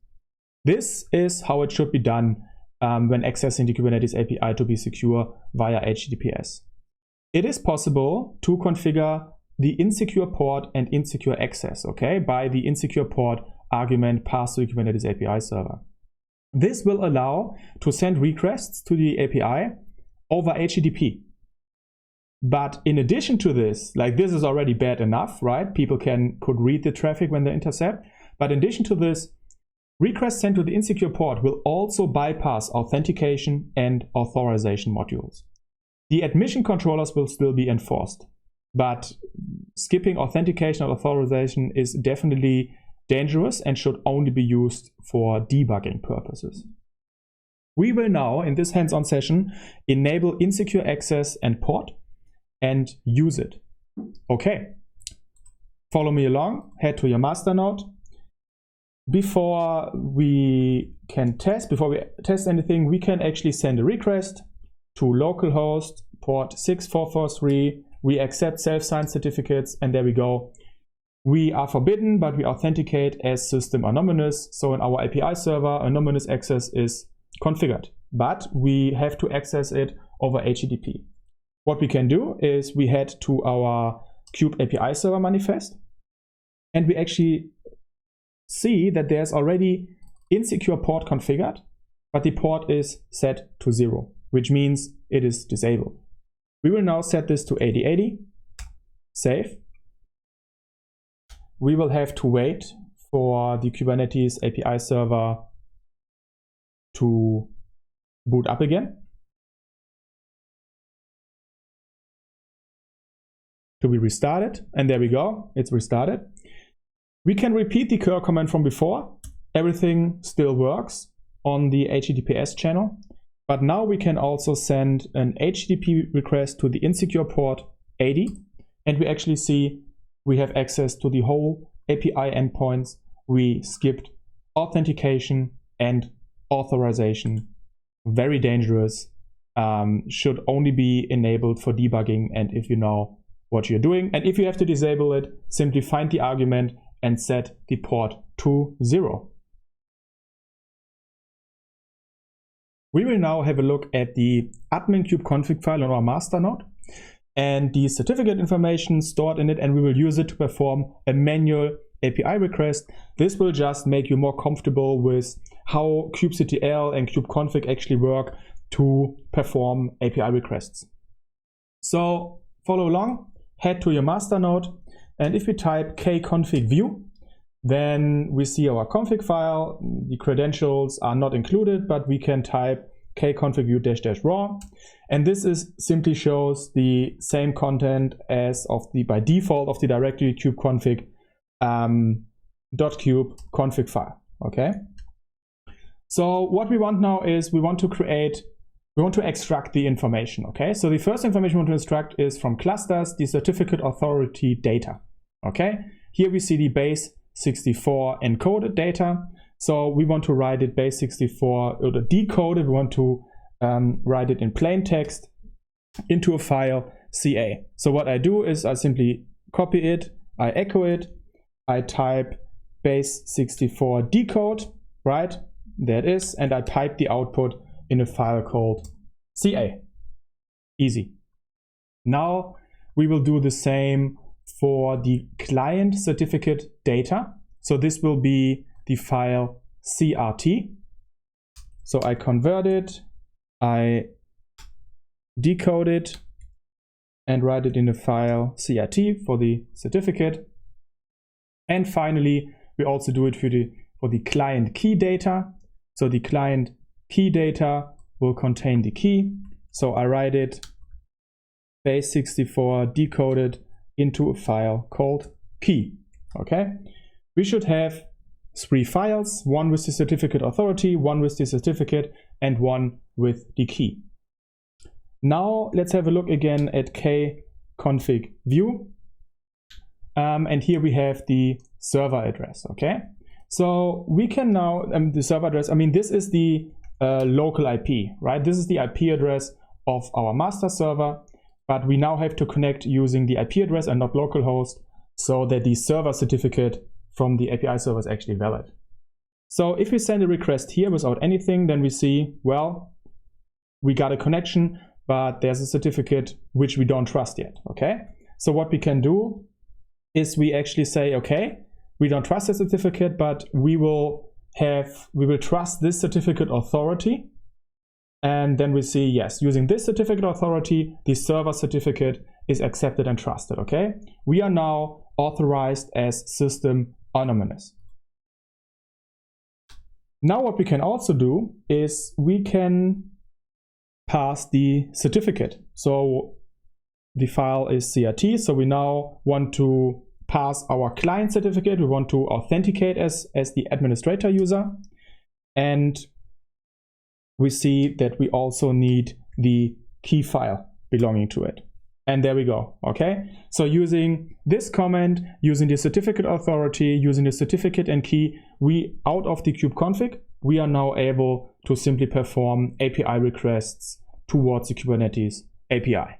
This is how it should be done when accessing the Kubernetes API to be secure via HTTPS. It is possible to configure the insecure port and insecure access, okay, by the insecure port argument passed to the Kubernetes API server. This will allow to send requests to the API over HTTP. But in addition to this, like this is already bad enough, right? People could read the traffic when they intercept. But in addition to this, requests sent to the insecure port will also bypass authentication and authorization modules. The admission controllers will still be enforced, but skipping authentication and authorization is definitely dangerous and should only be used for debugging purposes. We will now, in this hands-on session, enable insecure access and port and use it. Okay, follow me along, head to your master node. Before we test anything, we can actually send a request to localhost port 6443. We accept self-signed certificates, and there we go. we are forbidden, but we authenticate as system anonymous. So in our API server, anonymous access is configured, but we have to access it over HTTP. What we can do is we head to our Kube API server manifest, and we actually see that there's already insecure port configured, but the port is set to 0, which means it is disabled. We will now set this to 8080, save. We will have to wait for the Kubernetes API server to boot up again, to be restarted, and there we go, it's restarted. We can repeat the curl command from before. Everything still works on the HTTPS channel, but now we can also send an HTTP request to the insecure port 80, and we actually see we have access to the whole API endpoints. We skipped authentication and authorization. Very dangerous. Should only be enabled for debugging and if you know what you're doing. And if you have to disable it, simply find the argument and set the port to 0. We will now have a look at the admin kubeconfig file on our master node and the certificate information stored in it, and we will use it to perform a manual API request. This will just make you more comfortable with how kubectl and kubeconfig actually work to perform API requests. So follow along, head to your master node, and if you type kconfig view, then we see our config file. The credentials are not included, but we can type kconfig view --raw, and this is simply shows the same content as of the by default of the directory kubeconfig .kube config file. Okay. So what we want now is we want to extract the information. Okay. So the first information we want to extract is from clusters, the certificate authority data. Okay. Here we see the base 64 encoded data. So we want to write it base 64 or decode it. We want to write it in plain text into a file CA. So what I do is I simply copy it, I echo it, I type base 64 decode, right? There it is, and I pipe the output in a file called CA. Easy. Now we will do the same for the client certificate data. So this will be the file CRT. So I convert it, I decode it, and write it in a file CRT for the certificate. And finally, we also do it for the client key data. So the client key data will contain the key. So I write it base 64 decoded into a file called key. Okay. We should have 3 files, one with the certificate authority, one with the certificate, and one with the key. Now let's have a look again at kconfig view. And here we have the server address. Okay. So we can now, the server address, I mean, this is the local IP, right? This is the IP address of our master server, but we now have to connect using the IP address and not localhost so that the server certificate from the API server is actually valid. So if we send a request here without anything, then we see, well, we got a connection, but there's a certificate which we don't trust yet. Okay. So what we can do is we actually say, okay, we don't trust the certificate, but we will trust this certificate authority. And then we see, yes, using this certificate authority, the server certificate is accepted and trusted. Okay. We are now authorized as system anonymous. Now what we can also do is we can pass the certificate. So the file is CRT. So we now want to pass our client certificate. We want to authenticate as the administrator user. And we see that we also need the key file belonging to it. And there we go. Okay. So using this command, using the certificate authority, using the certificate and key, out of the kubeconfig, we are now able to simply perform API requests towards the Kubernetes API.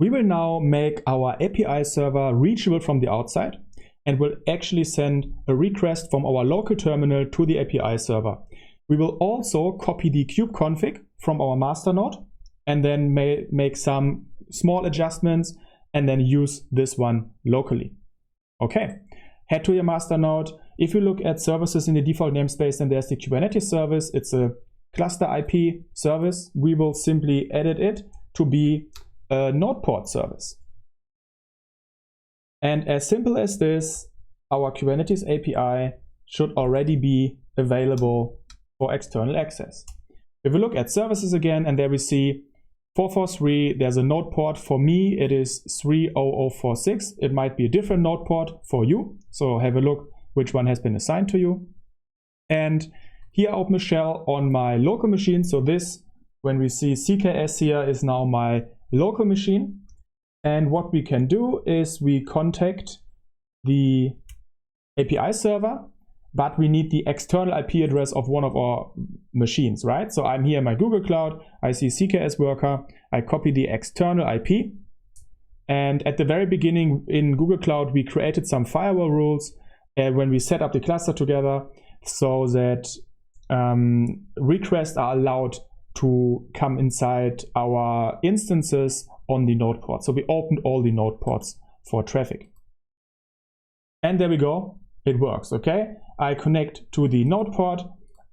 We will now make our API server reachable from the outside and will actually send a request from our local terminal to the API server. We will also copy the kubeconfig from our master node and then make some small adjustments and then use this one locally. Okay, head to your master node. If you look at services in the default namespace, then there's the Kubernetes service. It's a cluster IP service. We will simply edit it to be a node port service. And as simple as this, our Kubernetes API should already be available for external access. If we look at services again, and there we see 443, there's a node port. For me, it is 30046. It might be a different node port for you. So have a look which one has been assigned to you. And here I open a shell on my local machine. So this, when we see CKS here, is now my local machine. And what we can do is we contact the API server, but we need the external IP address of one of our machines, right? So I'm here in my Google Cloud, I see CKS worker, I copy the external IP. And at the very beginning in Google Cloud, we created some firewall rules when we set up the cluster together so that requests are allowed to come inside our instances on the node port. So we opened all the node ports for traffic. And there we go, it works, okay? I connect to the node port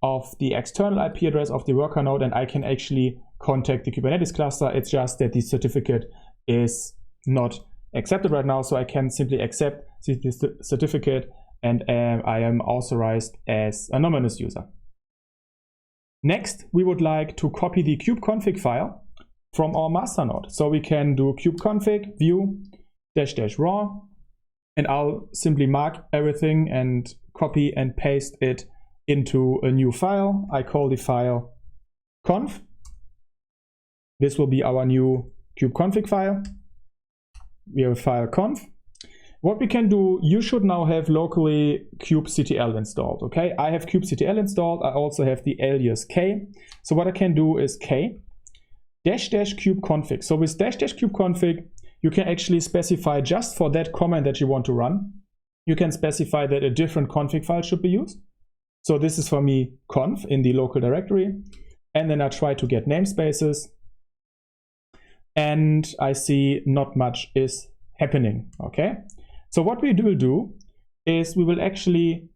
of the external IP address of the worker node and I can actually contact the Kubernetes cluster. It's just that the certificate is not accepted right now, so I can simply accept the certificate and I am authorized as an anonymous user. Next, we would like to copy the kubeconfig file from our master node. So we can do kubeconfig view --raw, and I'll simply mark everything and copy and paste it into a new file. I call the file conf. This will be our new kubeconfig file. We have a file conf. What we can do, you should now have locally kubectl installed, okay? I have kubectl installed. I also have the alias k. So what I can do is k --kubeconfig. So with --kubeconfig, you can actually specify just for that command that you want to run. You can specify that a different config file should be used. So this is for me conf in the local directory. And then I try to get namespaces. And I see not much is happening, okay? So what we will do is we will actually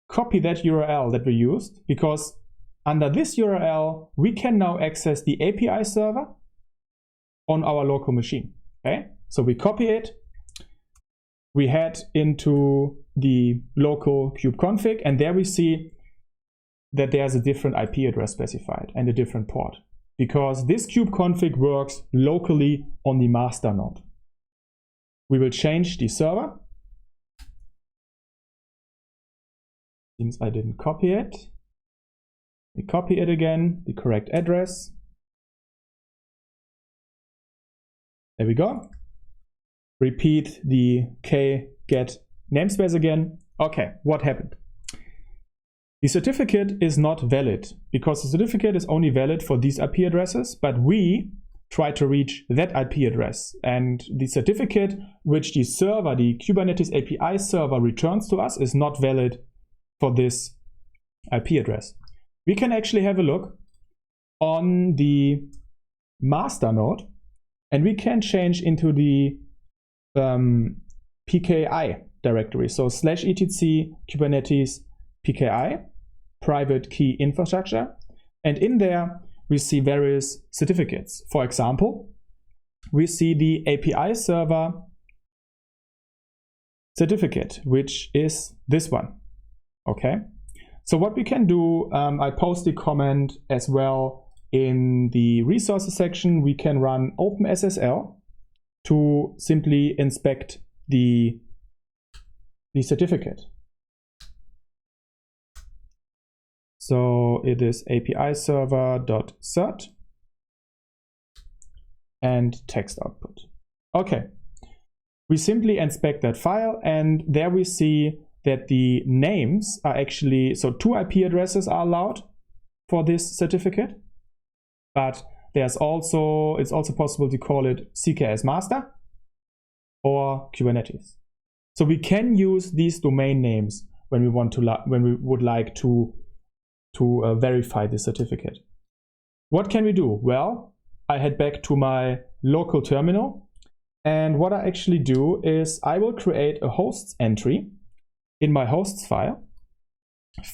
copy that URL that we used, because under this URL, we can now access the API server on our local machine, okay? So we copy it, we head into the local kubeconfig, and there we see that there's a different IP address specified and a different port, because this kubeconfig works locally on the master node. We will change the server. Since I didn't copy it, we copy it again, the correct address. There we go. Repeat the k-get namespace again. Okay, what happened? The certificate is not valid because the certificate is only valid for these IP addresses, but we try to reach that IP address, and the certificate which the server, the Kubernetes API server, returns to us is not valid for this IP address. We can actually have a look on the master node and we can change into the PKI directory. So /etc Kubernetes PKI, private key infrastructure, and in there we see various certificates. For example, we see the API server certificate, which is this one. Okay, so what we can do, I post the comment as well in the resources section. We can run OpenSSL to simply inspect the certificate. So it is API server.cert and text output. Okay, we simply inspect that file, and there we see that the names are actually, so 2 IP addresses are allowed for this certificate, but it's also possible to call it CKS master or Kubernetes. So we can use these domain names when we would like to verify the certificate. What can we do? Well, I head back to my local terminal, and what I actually do is I will create a hosts entry in my hosts file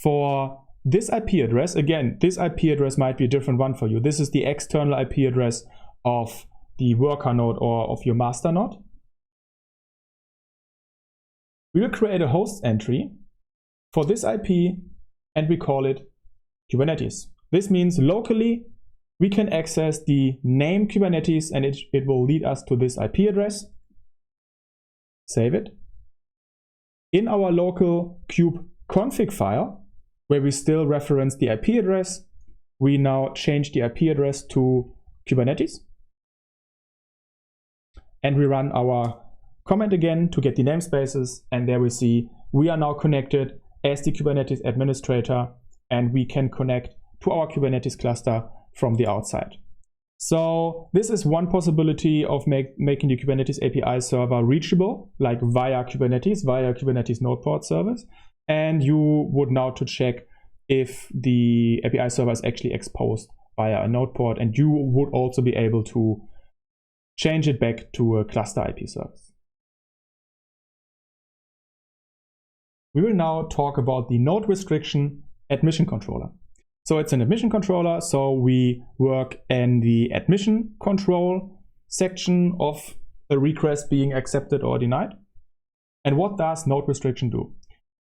for this IP address. Again, this IP address might be a different one for you. This is the external IP address of the worker node or of your master node. We will create a hosts entry for this IP and we call it Kubernetes. This means locally we can access the name Kubernetes and it will lead us to this IP address. Save it. In our local kube config file, where we still reference the IP address, we now change the IP address to Kubernetes. And we run our command again to get the namespaces, and there we see we are now connected as the Kubernetes administrator, and we can connect to our Kubernetes cluster from the outside. So this is one possibility of making the Kubernetes API server reachable, like via Kubernetes node port service. And you would now to check if the API server is actually exposed via a node port, and you would also be able to change it back to a cluster IP service. We will now talk about the node restriction admission controller. So it's an admission controller, so we work in the admission control section of a request being accepted or denied. And what does node restriction do?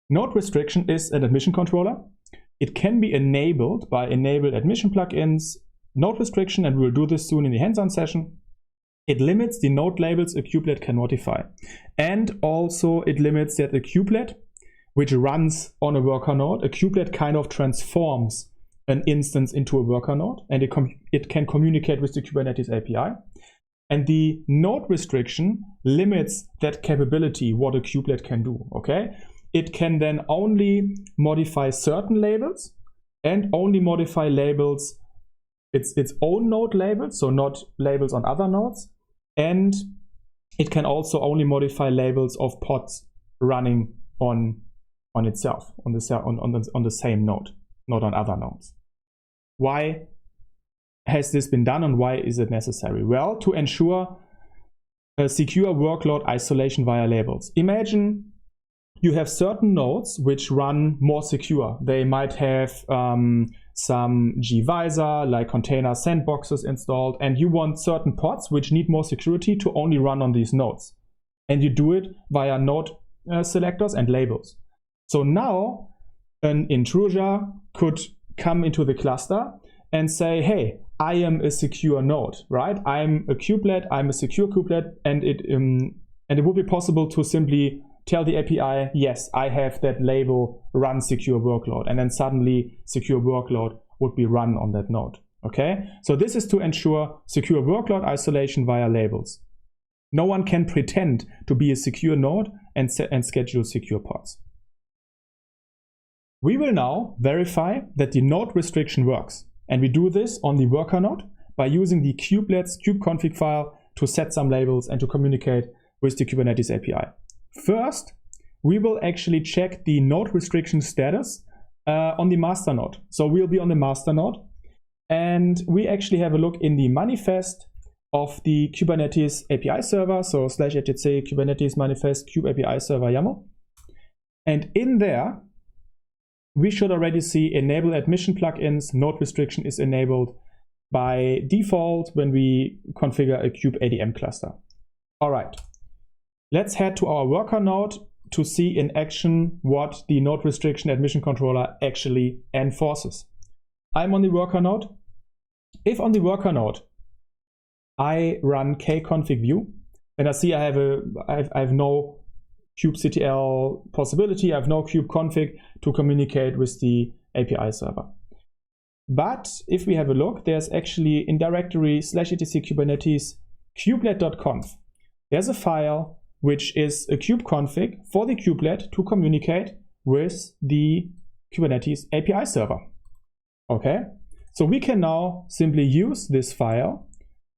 Node restriction is an admission controller. It can be enabled by enabled admission plugins, node restriction, and we will do this soon in the hands-on session. It limits the node labels a kubelet can modify. And also it limits that a kubelet, which runs on a worker node, a kubelet kind of transforms an instance into a worker node, and it can communicate with the Kubernetes API. And the node restriction limits that capability, what a kubelet can do, okay? It can then only modify certain labels and only modify labels, its own node labels, so not labels on other nodes. And it can also only modify labels of pods running on itself, on the same node, not on other nodes. Why has this been done and why is it necessary? Well, to ensure a secure workload isolation via labels. Imagine you have certain nodes which run more secure. They might have some gvisor, like container sandboxes installed, and you want certain pods which need more security to only run on these nodes. And you do it via node selectors and labels. So now an intruder could come into the cluster and say, hey, I am a secure node, right? I'm a kubelet, I'm a secure kubelet, and it would be possible to simply tell the API, yes, I have that label run secure workload, and then suddenly secure workload would be run on that node, okay? So this is to ensure secure workload isolation via labels. No one can pretend to be a secure node and schedule secure pods. We will now verify that the node restriction works. And we do this on the worker node by using the kubelets kubeconfig file to set some labels and to communicate with the Kubernetes API. First, we will actually check the node restriction status on the master node. So we'll be on the master node, and we actually have a look in the manifest of the Kubernetes API server, so /etc Kubernetes manifest kube API server YAML. And in there, we should already see enable admission plugins. Node restriction is enabled by default when we configure a kube ADM cluster. All right, let's head to our worker node to see in action what the node restriction admission controller actually enforces. I'm on the worker node. If on the worker node I run kconfig view, then I see I have no kubectl possibility, I have no kubeconfig to communicate with the API server. But if we have a look, there's actually in directory /etc kubernetes kubelet.conf. There's a file which is a kubeconfig for the kubelet to communicate with the Kubernetes API server. Okay, So we can now simply use this file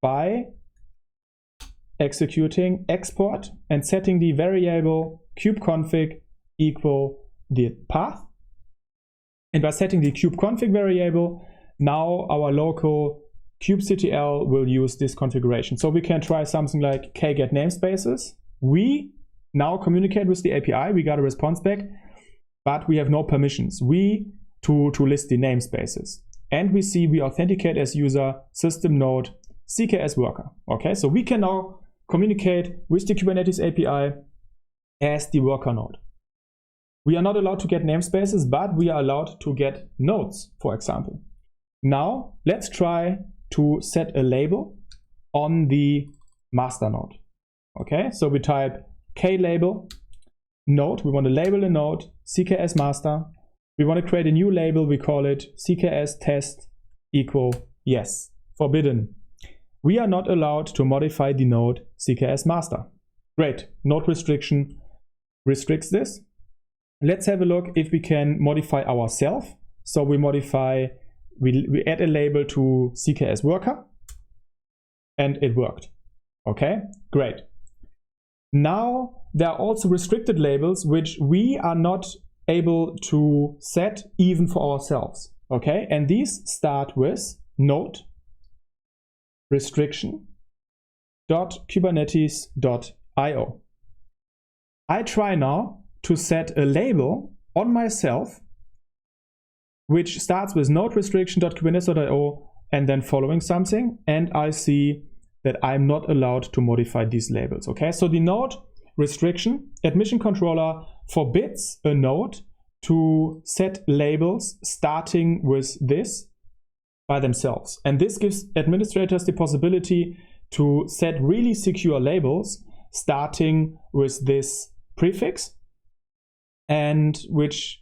by executing export and setting the variable kubeconfig equal the path. And by setting the kubeconfig variable, now our local kubectl will use this configuration. So we can try something like kget namespaces. We now communicate with the API. We got a response back, but we have no permissions. We to list the namespaces. And we see we authenticate as user system node CKS worker. Okay, so we can now communicate with the Kubernetes API as the worker node. We are not allowed to get namespaces, but we are allowed to get nodes, for example. Now, let's try to set a label on the master node. Okay, so we type klabel node. We want to label a node, CKS master. We want to create a new label. We call it CKS test equal yes, forbidden. We are not allowed to modify the node CKS master. Great, node restriction restricts this. Let's have a look if we can modify ourselves. So we modify, we add a label to CKS worker, and it worked. Okay, great. Now there are also restricted labels which we are not able to set even for ourselves. Okay, and these start with node restriction.kubernetes.io. I try now to set a label on myself which starts with node restriction.kubernetes.io and then following something, and I see that I'm not allowed to modify these labels. Okay, so the node restriction admission controller forbids a node to set labels starting with this by themselves, and this gives administrators the possibility to set really secure labels starting with this prefix, and which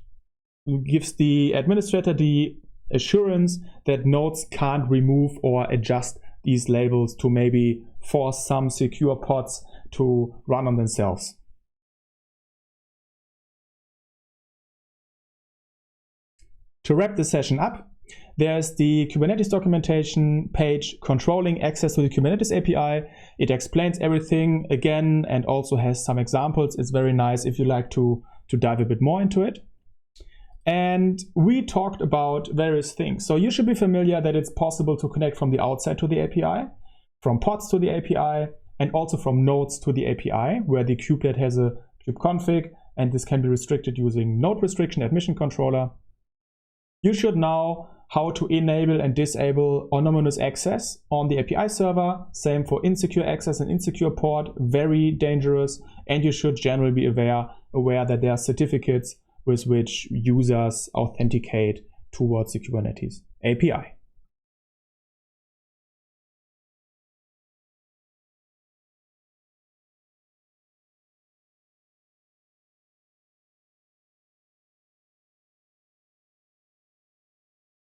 gives the administrator the assurance that nodes can't remove or adjust these labels to maybe force some secure pods to run on themselves. To wrap the session up, there's the Kubernetes documentation page controlling access to the Kubernetes API. It explains everything again and also has some examples. It's very nice if you like to dive a bit more into it. And we talked about various things. So you should be familiar that it's possible to connect from the outside to the API, from pods to the API, and also from nodes to the API, where the kubelet has a kubeconfig, and this can be restricted using node restriction admission controller. You should know how to enable and disable anonymous access on the API server. Same for insecure access and insecure port, very dangerous. And you should generally be aware that there are certificates with which users authenticate towards the Kubernetes API.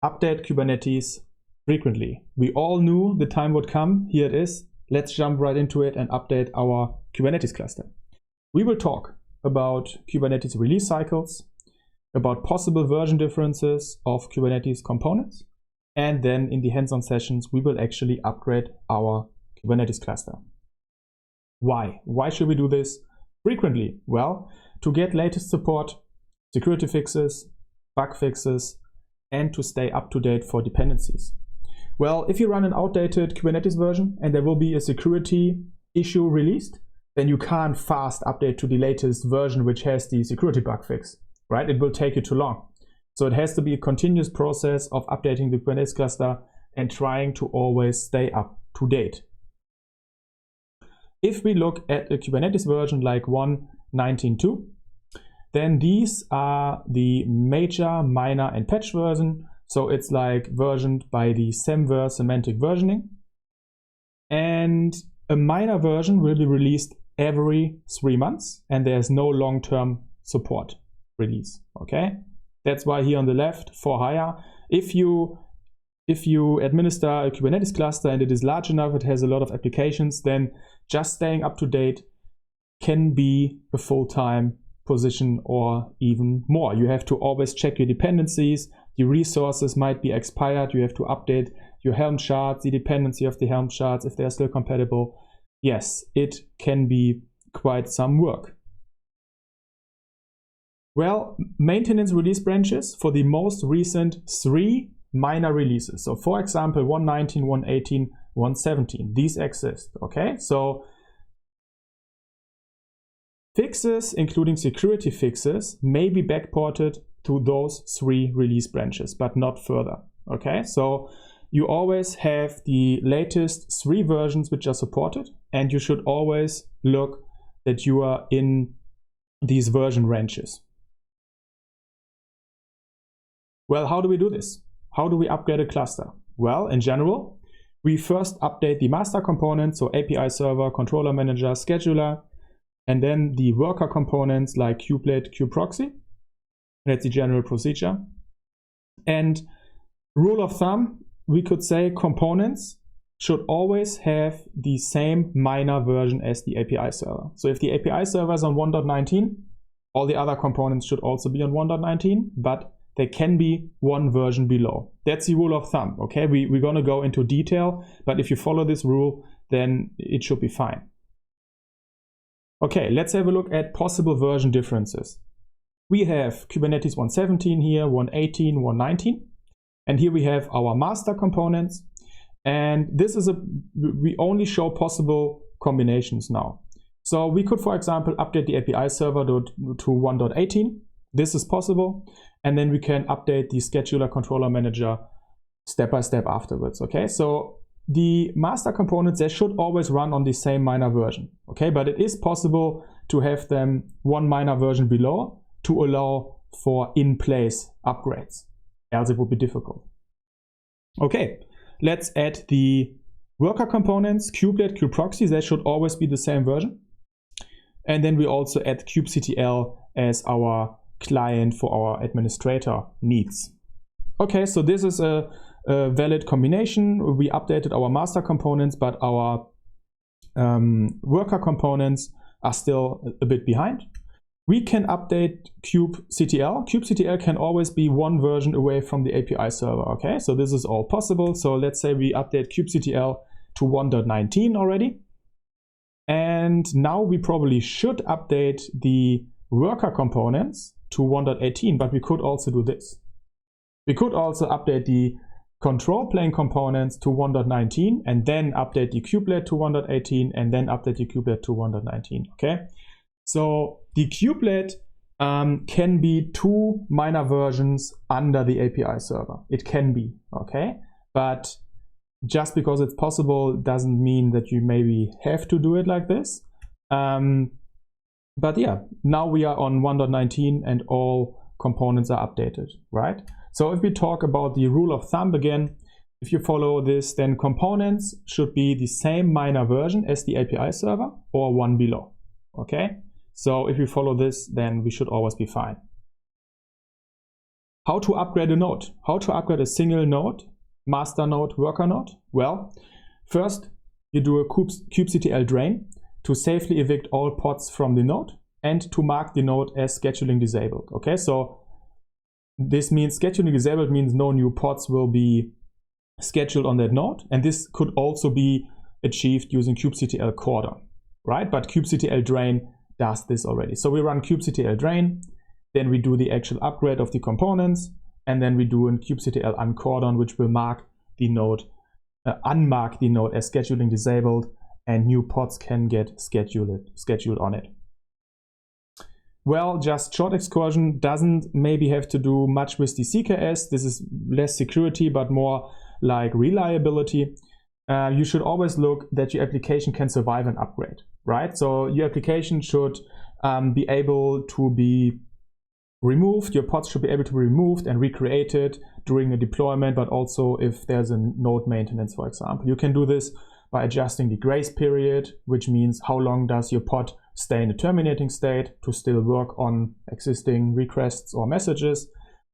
Update Kubernetes frequently. We all knew the time would come. Here it is. Let's jump right into it and update our Kubernetes cluster. We will talk about Kubernetes release cycles, about possible version differences of Kubernetes components, and then in the hands-on sessions, we will actually upgrade our Kubernetes cluster. Why? Why should we do this frequently? Well, to get latest support, security fixes, bug fixes, and to stay up to date for dependencies. Well, if you run an outdated Kubernetes version and there will be a security issue released, then you can't fast update to the latest version which has the security bug fix, right? It will take you too long. So it has to be a continuous process of updating the Kubernetes cluster and trying to always stay up to date. If we look at a Kubernetes version like 1.19.2, then these are the major, minor, and patch version. So it's like versioned by the semver semantic versioning. And a minor version will be released every 3 months, and there's no long-term support release. Okay, that's why here on the left for hire, if you administer a Kubernetes cluster and it is large enough, it has a lot of applications, then just staying up to date can be a full-time position or even more. You have to always check your dependencies the resources might be expired. You have to update your Helm charts, the dependency of the Helm charts, if they're still compatible. Yes, it can be quite some work. Well, maintenance release branches for the most recent 3 minor releases. So for example, 1.19, 1.18, 1.17, these exist, okay? So fixes, including security fixes, may be backported to those 3 release branches, but not further, okay? So you always have the latest 3 versions which are supported, and you should always look that you are in these version ranges. Well, how do we do this? How do we upgrade a cluster? Well, in general, we first update the master components, so API server, controller manager, scheduler, and then the worker components like kubelet, kubeproxy. That's the general procedure. And rule of thumb, we could say components should always have the same minor version as the API server. So if the API server is on 1.19, all the other components should also be on 1.19, but they can be one version below. That's the rule of thumb, okay? We're gonna go into detail, but if you follow this rule, then it should be fine. Okay, let's have a look at possible version differences. We have Kubernetes 1.17 here, 1.18, 1.19, and here we have our master components, and this is we only show possible combinations now. So we could, for example, update the API server to 1.18. This is possible, and then we can update the scheduler controller manager step by step afterwards, okay? So the master components, they should always run on the same minor version, okay? But it is possible to have them one minor version below to allow for in-place upgrades, else it would be difficult. Okay, let's add the worker components, kubelet, kubeproxy, they should always be the same version. And then we also add kubectl as our client for our administrator needs. Okay, so this is a valid combination. We updated our master components, but our worker components are still a bit behind. We can update kubectl. Kubectl can always be one version away from the API server, okay? So this is all possible. So let's say we update kubectl to 1.19 already. And now we probably should update the worker components to 1.18, but we could also do this. We could also update the control plane components to 1.19 and then update the kubelet to 1.18 and then update the kubelet to 1.19, okay? So the kubelet can be 2 minor versions under the API server. It can be, okay? But just because it's possible doesn't mean that you maybe have to do it like this. But yeah, now we are on 1.19 and all components are updated, right? So if we talk about the rule of thumb again, if you follow this, then components should be the same minor version as the API server or one below, okay? So if you follow this, then we should always be fine. How to upgrade a node? How to upgrade a single node, master node, worker node? Well, first you do a kubectl drain to safely evict all pods from the node and to mark the node as scheduling disabled. Okay, so this means scheduling disabled means no new pods will be scheduled on that node, and this could also be achieved using kubectl cordon, right? But kubectl drain does this already. So we run kubectl drain, then we do the actual upgrade of the components, and then we do a kubectl uncordon, which will mark the node, unmark the node as scheduling disabled, and new pods can get scheduled on it. Well, just short excursion, doesn't maybe have to do much with the CKS. This is less security, but more like reliability. You should always look that your application can survive an upgrade, right? So your application should be able to be removed. Your pods should be able to be removed and recreated during a deployment, but also if there's a node maintenance, for example. You can do this by adjusting the grace period, which means how long does your pod stay in a terminating state to still work on existing requests or messages.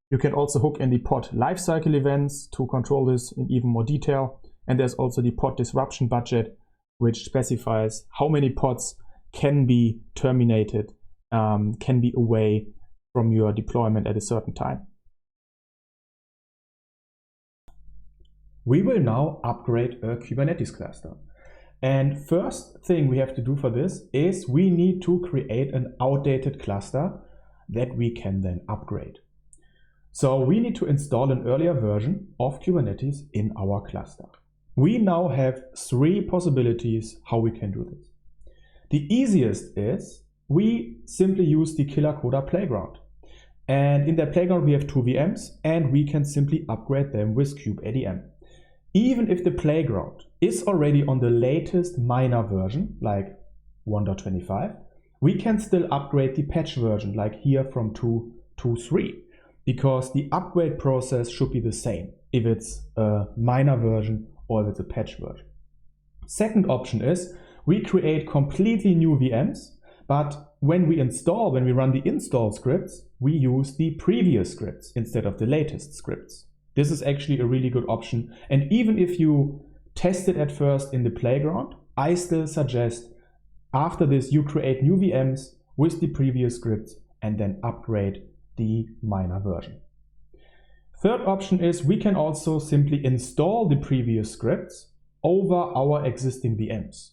You can also hook in the pod lifecycle events to control this in even more detail. And there's also the pod disruption budget, which specifies how many pods can be terminated, can be away from your deployment at a certain time. we will now upgrade a Kubernetes cluster. And first thing we have to do for this is we need to create an outdated cluster that we can then upgrade. So we need to install an earlier version of Kubernetes in our cluster. We now have 3 possibilities how we can do this. The easiest is we simply use the Killer Coda playground. And in that playground we have 2 VMs and we can simply upgrade them with kubeadm. Even if the playground is already on the latest minor version, like 1.25, we can still upgrade the patch version, like here from 2 to 3, because the upgrade process should be the same if it's a minor version or if it's a patch version. Second option is we create completely new VMs, but when we run the install scripts, we use the previous scripts instead of the latest scripts. This is actually a really good option. And even if you test it at first in the playground, I still suggest after this you create new VMs with the previous scripts and then upgrade the minor version. Third option is we can also simply install the previous scripts over our existing VMs.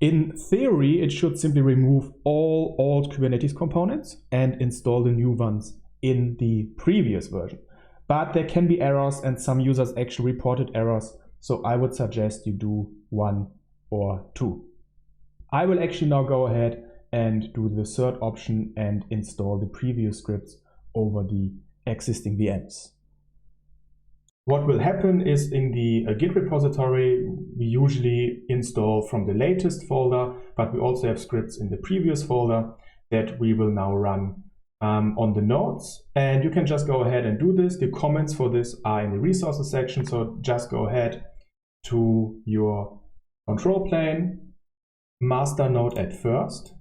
In theory, it should simply remove all old Kubernetes components and install the new ones in the previous version. But there can be errors and some users actually reported errors, so I would suggest you do 1 or 2. I will actually now go ahead and do the third option and install the previous scripts over the existing VMs. What will happen is in the Git repository, we usually install from the latest folder, but we also have scripts in the previous folder that we will now run on the nodes. And you can just go ahead and do this. The comments for this are in the resources section. So just go ahead to your control plane, master node at first,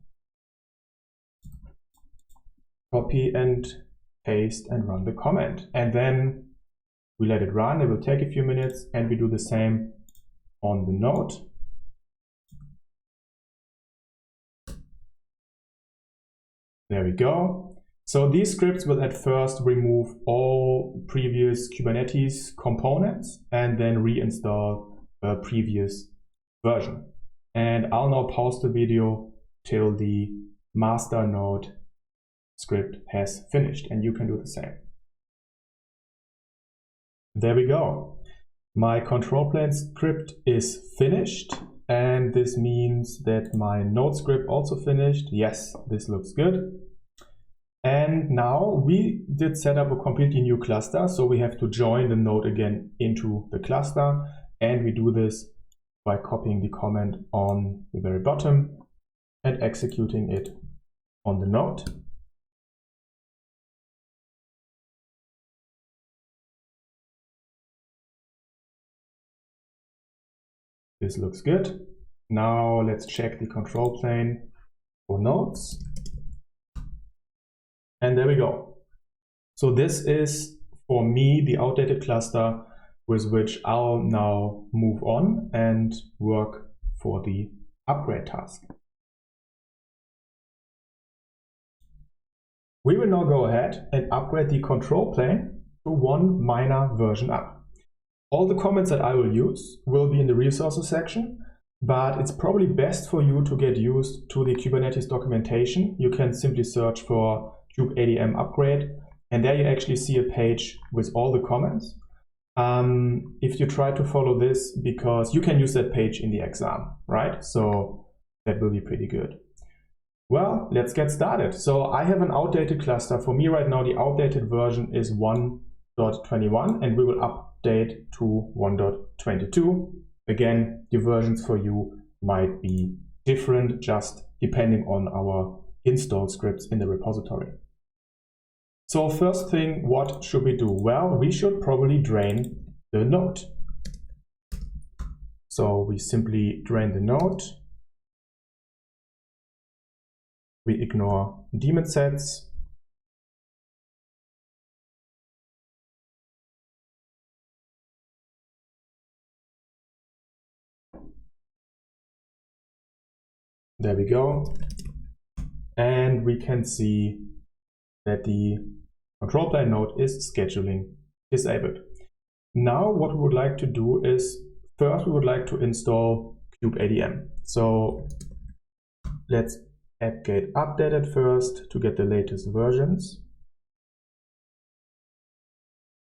copy and paste and run the comment. And then we let it run. It will take a few minutes and we do the same on the node. There we go. So these scripts will at first remove all previous Kubernetes components and then reinstall a previous version. And I'll now pause the video till the master node script has finished, and you can do the same. There we go. My control plane script is finished, and this means that my node script also finished. Yes, this looks good. And now we did set up a completely new cluster, so we have to join the node again into the cluster, and we do this by copying the comment on the very bottom and executing it on the node. This looks good. Now let's check the control plane for nodes. And there we go. So this is, for me, the outdated cluster with which I'll now move on and work for the upgrade task. We will now go ahead and upgrade the control plane to 1 minor version up. All the comments that I will use will be in the resources section, but it's probably best for you to get used to the Kubernetes documentation. You can simply search for kubeadm upgrade, and there you actually see a page with all the comments. If you try to follow this, because you can use that page in the exam, right? So that will be pretty good. Well, let's get started. So I have an outdated cluster. For me right now, the outdated version is 1.21, and we will update to 1.22. Again, the versions for you might be different, just depending on our install scripts in the repository. So first thing, what should we do? Well, we should probably drain the node. So we simply drain the node. We ignore daemon sets. There we go. And we can see that the control plane node is scheduling disabled. Now what we would like to do is, first we would like to install kubeadm. So let's apt-get update it first to get the latest versions.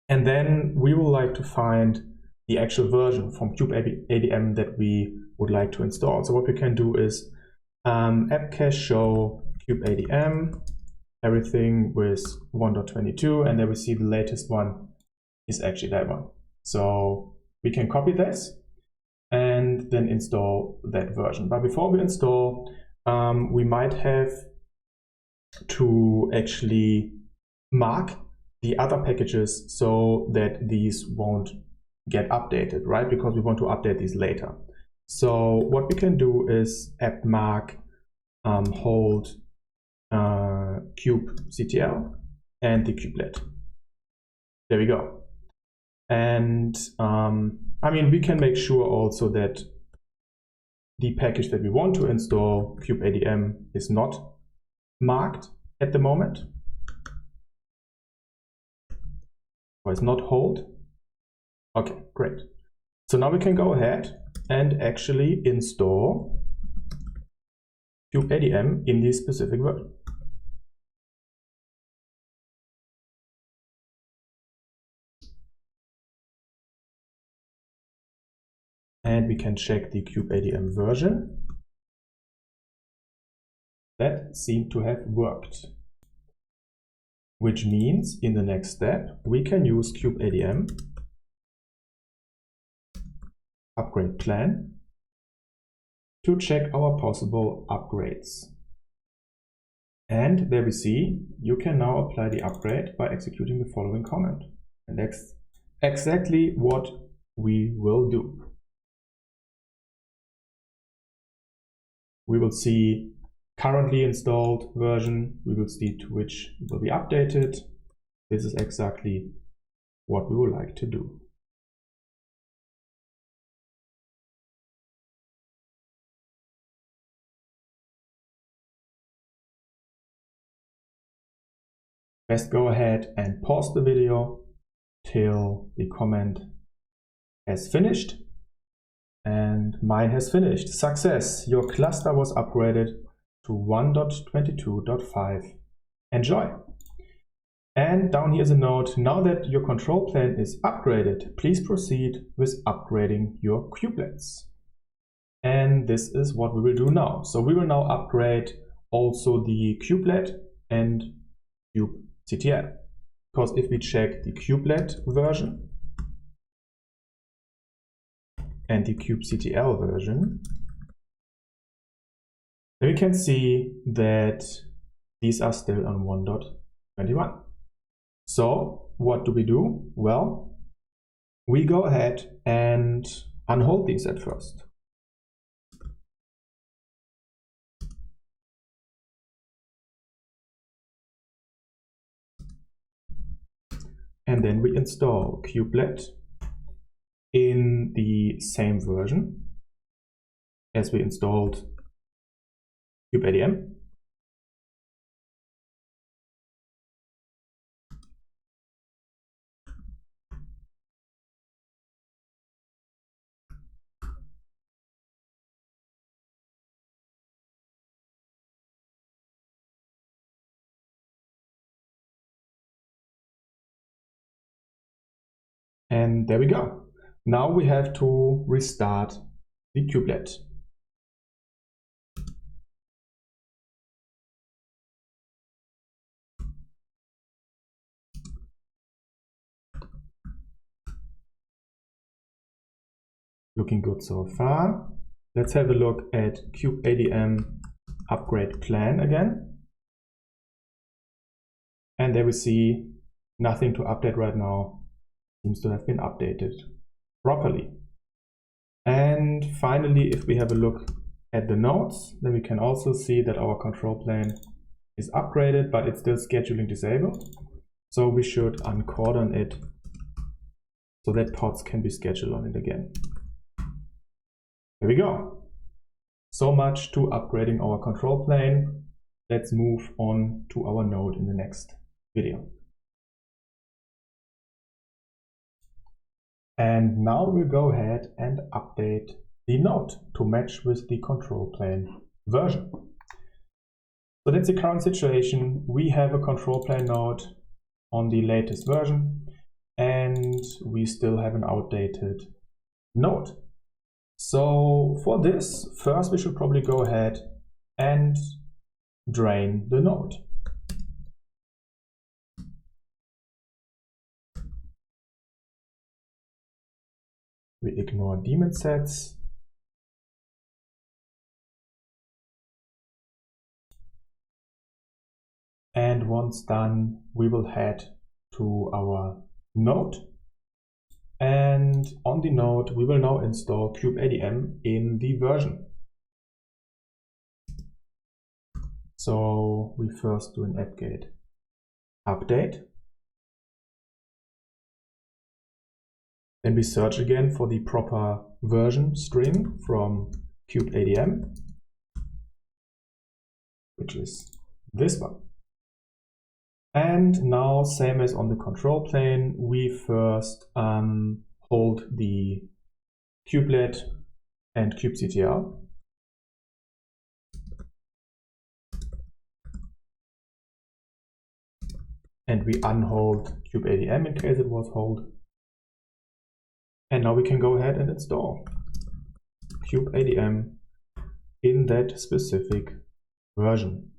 And then we would like to find the actual version from kubeadm that we would like to install. So what we can do is apt-get show kubeadm, everything with 1.22, and then we see the latest one is actually that one. So we can copy this and then install that version. But before we install, we might have to actually mark the other packages so that these won't get updated, right? Because we want to update these later. So what we can do is apt mark hold kubectl and the kubelet. There we go. And I mean, we can make sure also that the package that we want to install, kubeadm, is not marked at the moment, or is not hold. Okay, great. So now we can go ahead and actually install kubeadm in this specific version. And we can check the kubeadm version. That seemed to have worked, which means in the next step we can use kubeadm upgrade plan to check our possible upgrades. And there we see you can now apply the upgrade by executing the following command. And that's exactly what we will do. We will see currently installed version, we will see to which it will be updated. This is exactly what we would like to do. Best go ahead and pause the video till the command has finished. And mine has finished. Success! Your cluster was upgraded to 1.22.5. Enjoy! And down here is a note, now that your control plane is upgraded, please proceed with upgrading your kubelets. And this is what we will do now. So we will now upgrade also the kubelet and kubectl. Because if we check the kubelet version and the kubectl version, then we can see that these are still on 1.21. So what do we do? Well, we go ahead and unhold these at first. And then we install kubelet in the same version as we installed kubeadm. And there we go. Now we have to restart the kubelet. Looking good so far. Let's have a look at kubeadm upgrade plan again. And there we see nothing to update right now. Seems to have been updated properly. And finally, if we have a look at the nodes, then we can also see that our control plane is upgraded, but it's still scheduling disabled. So we should uncordon it so that pods can be scheduled on it again. There we go. So much to upgrading our control plane. Let's move on to our node in the next video. And now we'll go ahead and update the node to match with the control plane version. So that's the current situation. We have a control plane node on the latest version, and we still have an outdated node. So for this, first we should probably go ahead and drain the node. We ignore daemon sets. And once done, we will head to our node. And on the node, we will now install kubeadm in the version. So we first do an apt-get update. Then we search again for the proper version string from kubeadm, which is this one. And now, same as on the control plane, we first hold the kubelet and kubectl. And we unhold kubeadm in case it was hold. And now we can go ahead and install kubeadm in that specific version.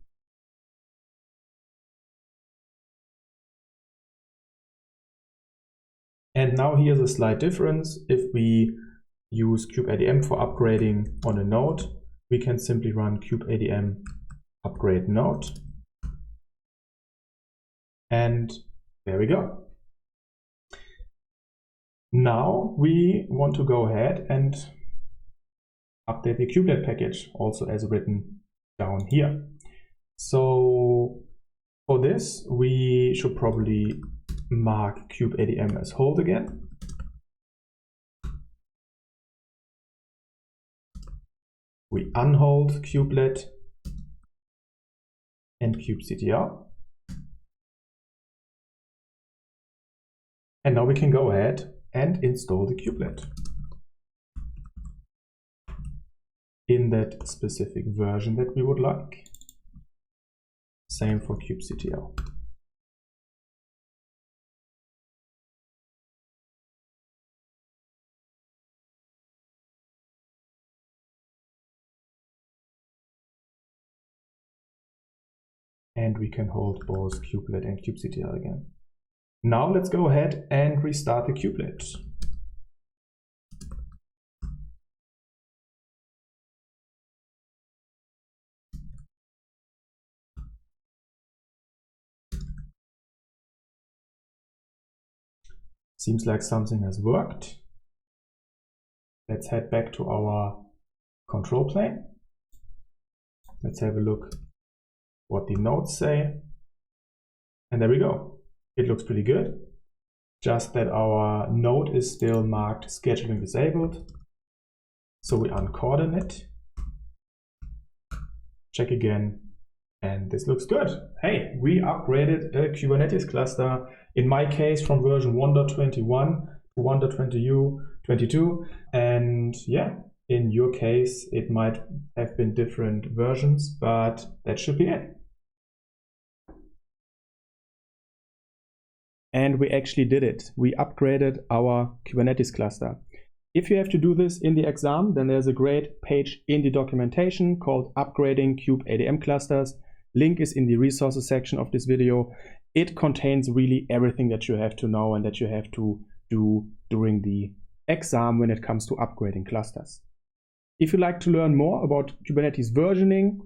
And now here's a slight difference. If we use kubeadm for upgrading on a node, we can simply run kubeadm upgrade node. And there we go. Now we want to go ahead and update the kubelet package, also as written down here. So for this, we should probably mark kubeadm as hold again. We unhold kubelet and kubectl. And now we can go ahead and install the kubelet in that specific version that we would like. Same for kubectl. And we can hold both kubelet and kubectl again. Now let's go ahead and restart the kubelet. Seems like something has worked. Let's head back to our control plane. Let's have a look what the nodes say. And there we go. It looks pretty good. Just that our node is still marked scheduling disabled. So we uncoordinate it. Check again. And this looks good. Hey, we upgraded a Kubernetes cluster, in my case from version 1.21 to 1.22. And yeah, in your case, it might have been different versions, but that should be it. And we actually did it. We upgraded our Kubernetes cluster. If you have to do this in the exam, then there's a great page in the documentation called Upgrading kubeadm Clusters. Link is in the resources section of this video. It contains really everything that you have to know and that you have to do during the exam when it comes to upgrading clusters. If you'd like to learn more about Kubernetes versioning,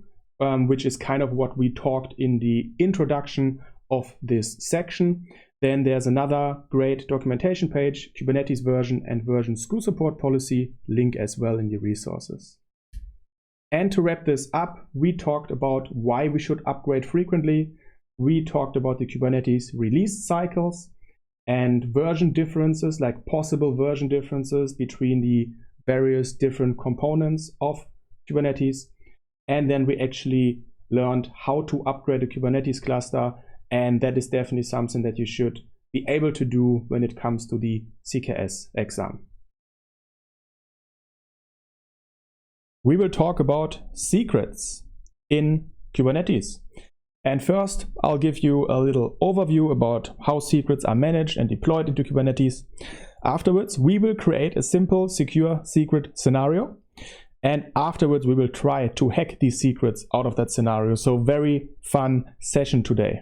which is kind of what we talked in the introduction of this section, then there's another great documentation page, Kubernetes version and version SKU support policy, link as well in the resources. And to wrap this up, we talked about why we should upgrade frequently. We talked about the Kubernetes release cycles and version differences, like possible version differences between the various different components of Kubernetes. And then we actually learned how to upgrade a Kubernetes cluster. And that is definitely something that you should be able to do when it comes to the CKS exam. We will talk about secrets in Kubernetes. And first, I'll give you a little overview about how secrets are managed and deployed into Kubernetes. Afterwards, we will create a simple, secure secret scenario. And afterwards, we will try to hack these secrets out of that scenario. So very fun session today.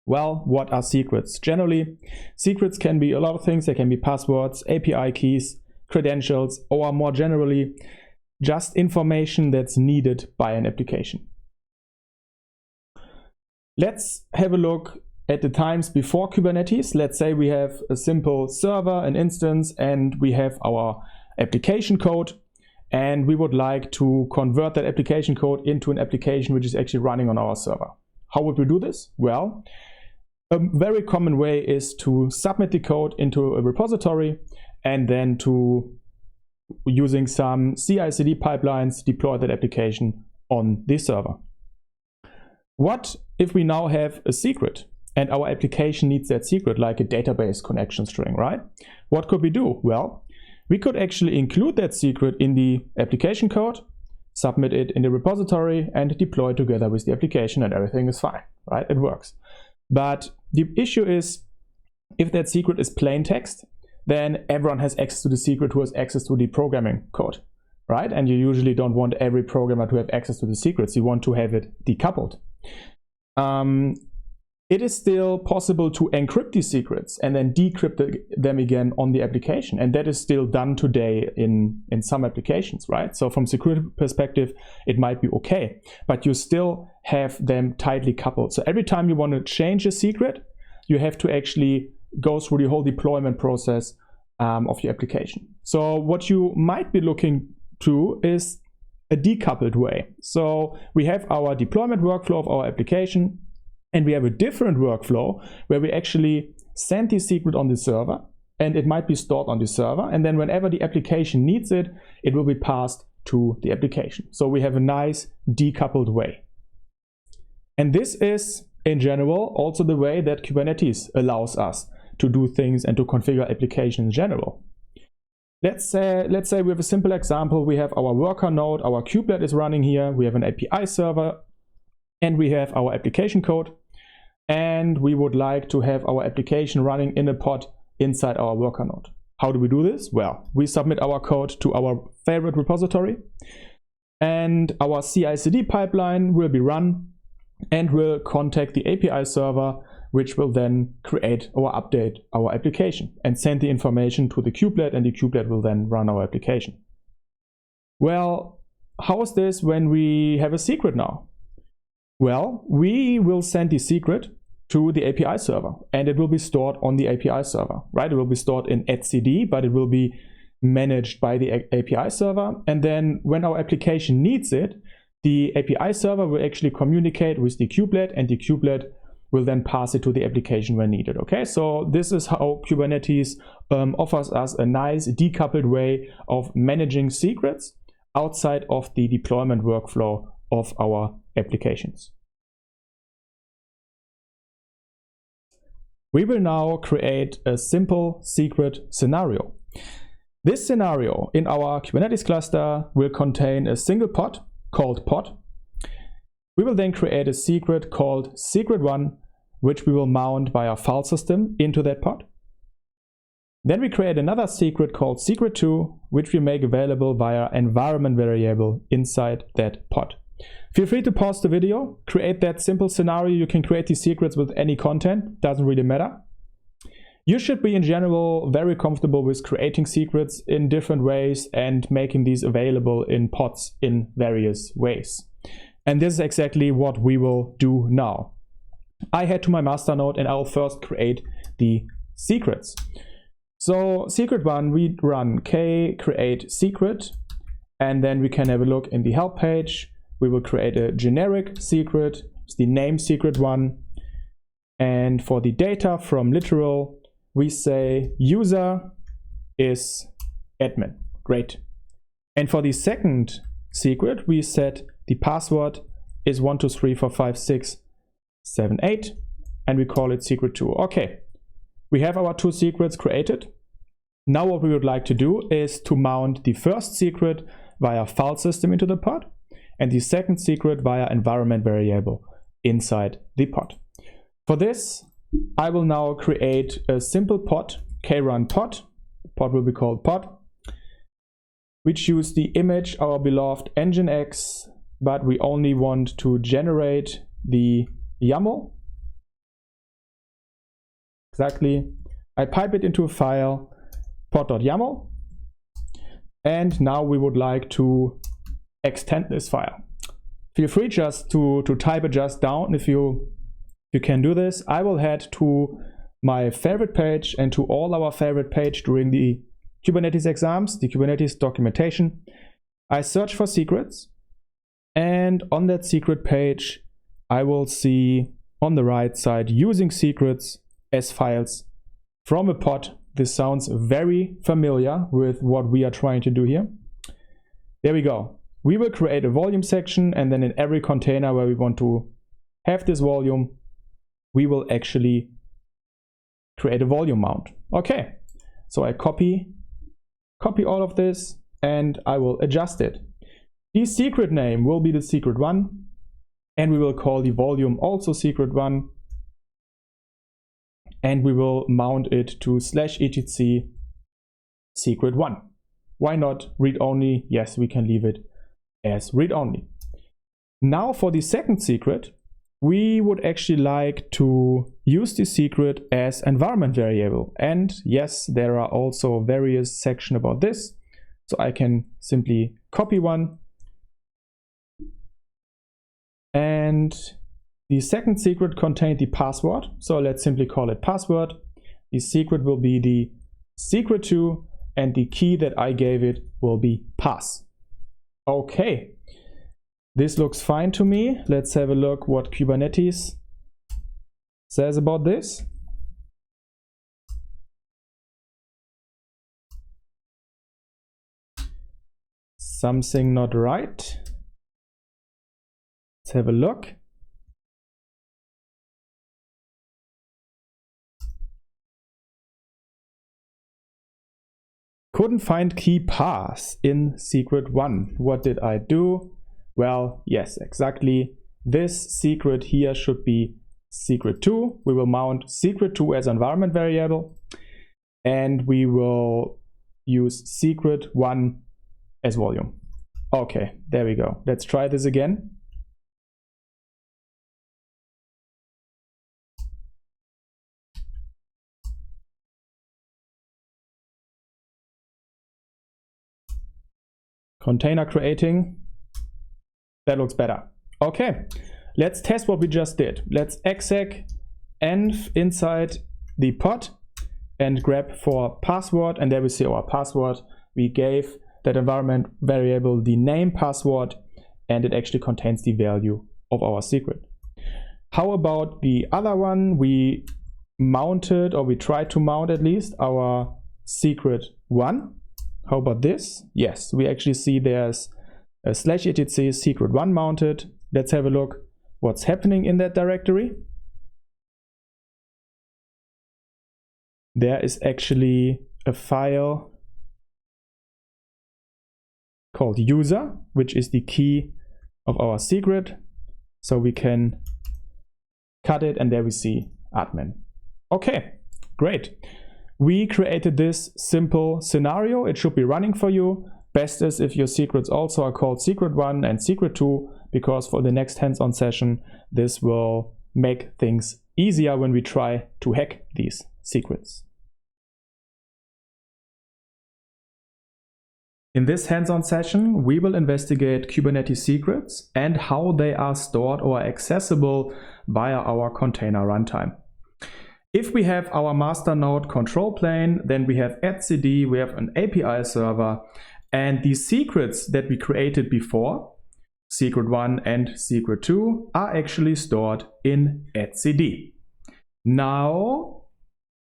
Well, what are secrets? Generally, secrets can be a lot of things. They can be passwords, API keys, credentials, or more generally, just information that's needed by an application. Let's have a look at the times before Kubernetes. Let's say we have a simple server, an instance, and we have our application code, and we would like to convert that application code into an application which is actually running on our server. How would we do this? Well, a very common way is to submit the code into a repository and then to, using some CI/CD pipelines, deploy that application on the server. What if we now have a secret and our application needs that secret, like a database connection string, right? What could we do? Well, we could actually include that secret in the application code, submit it in the repository, and deploy it together with the application, and everything is fine, right? It works. But the issue is, if that secret is plain text, then everyone has access to the secret who has access to the programming code, right? And you usually don't want every programmer to have access to the secrets. You want to have it decoupled. It is still possible to encrypt these secrets and then decrypt them again on the application. And that is still done today in some applications, right? So from security perspective, it might be okay, but you still have them tightly coupled. So every time you want to change a secret, you have to actually go through the whole deployment process of your application. So what you might be looking to is a decoupled way. So we have our deployment workflow of our application, and we have a different workflow where we actually send the secret on the server, and it might be stored on the server, and then whenever the application needs it, it will be passed to the application. So we have a nice decoupled way. And this is, in general, also the way that Kubernetes allows us to do things and to configure applications in general. Let's say we have a simple example. We have our worker node, our kubelet is running here, we have an API server, and we have our application code, and we would like to have our application running in a pod inside our worker node. How do we do this? Well, we submit our code to our favorite repository, and our CI/CD pipeline will be run and will contact the API server, which will then create or update our application and send the information to the kubelet, and the kubelet will then run our application. Well, how is this when we have a secret now? Well, we will send the secret to the API server, and it will be stored on the API server, right? It will be stored in etcd, but it will be managed by the API server. And then when our application needs it, the API server will actually communicate with the kubelet, and the kubelet will then pass it to the application when needed. Okay, so this is how Kubernetes offers us a nice decoupled way of managing secrets outside of the deployment workflow of our applications. We will now create a simple secret scenario. This scenario in our Kubernetes cluster will contain a single pod called pod. We will then create a secret called secret1, which we will mount via file system into that pod. Then we create another secret called secret2, which we make available via environment variable inside that pod. Feel free to pause the video, create that simple scenario. You can create these secrets with any content, doesn't really matter. You should be in general very comfortable with creating secrets in different ways and making these available in pods in various ways. And this is exactly what we will do now. I head to my master node and I'll first create the secrets. So secret1, we run k8s secret, and then we can have a look in the help page. We will create a generic secret, it's the name secret1, and for the data from literal, we say user is admin. Great. And for the second secret, we set the password is 1234567 8, and we call it secret2. Okay, we have our 2 secrets created. Now what we would like to do is to mount the first secret via file system into the pod and the second secret via environment variable inside the pod. For this, I will now create a simple pod, krun pod. Pod will be called pod. We choose the image, our beloved Nginx, but we only want to generate the YAML. Exactly. I pipe it into a file, pod.yaml, and now we would like to extend this file. Feel free just to type it just down if you can do this. I will head to my favorite page and to all our favorite page during the Kubernetes exams, the Kubernetes documentation. I search for secrets, and on that secret page I will see on the right side using secrets as files from a pod. This sounds very familiar with what we are trying to do here. There we go. We will create a volume section, and then in every container where we want to have this volume, we will actually create a volume mount. Okay, so I copy all of this and I will adjust it. The secret name will be the secret1, and we will call the volume also secret1, and we will mount it to /etc secret1. Why not read only? Yes, we can leave it as read only. Now for the second secret, we would actually like to use the secret as environment variable. And yes, there are also various sections about this. So I can simply copy one. And the second secret contains the password. So let's simply call it password. The secret will be the secret2, and the key that I gave it will be pass. Okay. This looks fine to me. Let's have a look what Kubernetes says about this. Something not right. Let's have a look. Couldn't find key pass in secret1. What did I do? Well, yes, exactly. This secret here should be secret2. We will mount secret2 as environment variable, and we will use secret1 as volume. Okay, there we go. Let's try this again. Container creating. That looks better. Okay, let's test what we just did. Let's exec env inside the pod and grab for password, and there we see our password. We gave that environment variable the name password, and it actually contains the value of our secret. How about the other one? We mounted, or we tried to mount at least, our secret1. How about this? Yes, we actually see there's a /etc secret1 mounted. Let's have a look what's happening in that directory. There is actually a file called user, which is the key of our secret. So we can cut it, and there we see admin. Okay, great. We created this simple scenario. It should be running for you. Best is if your secrets also are called secret1 and secret2, because for the next hands-on session, this will make things easier when we try to hack these secrets. In this hands-on session, we will investigate Kubernetes secrets and how they are stored or accessible via our container runtime. If we have our master node control plane, then we have etcd, we have an API server, and the secrets that we created before, secret1 and secret2, are actually stored in etcd. Now,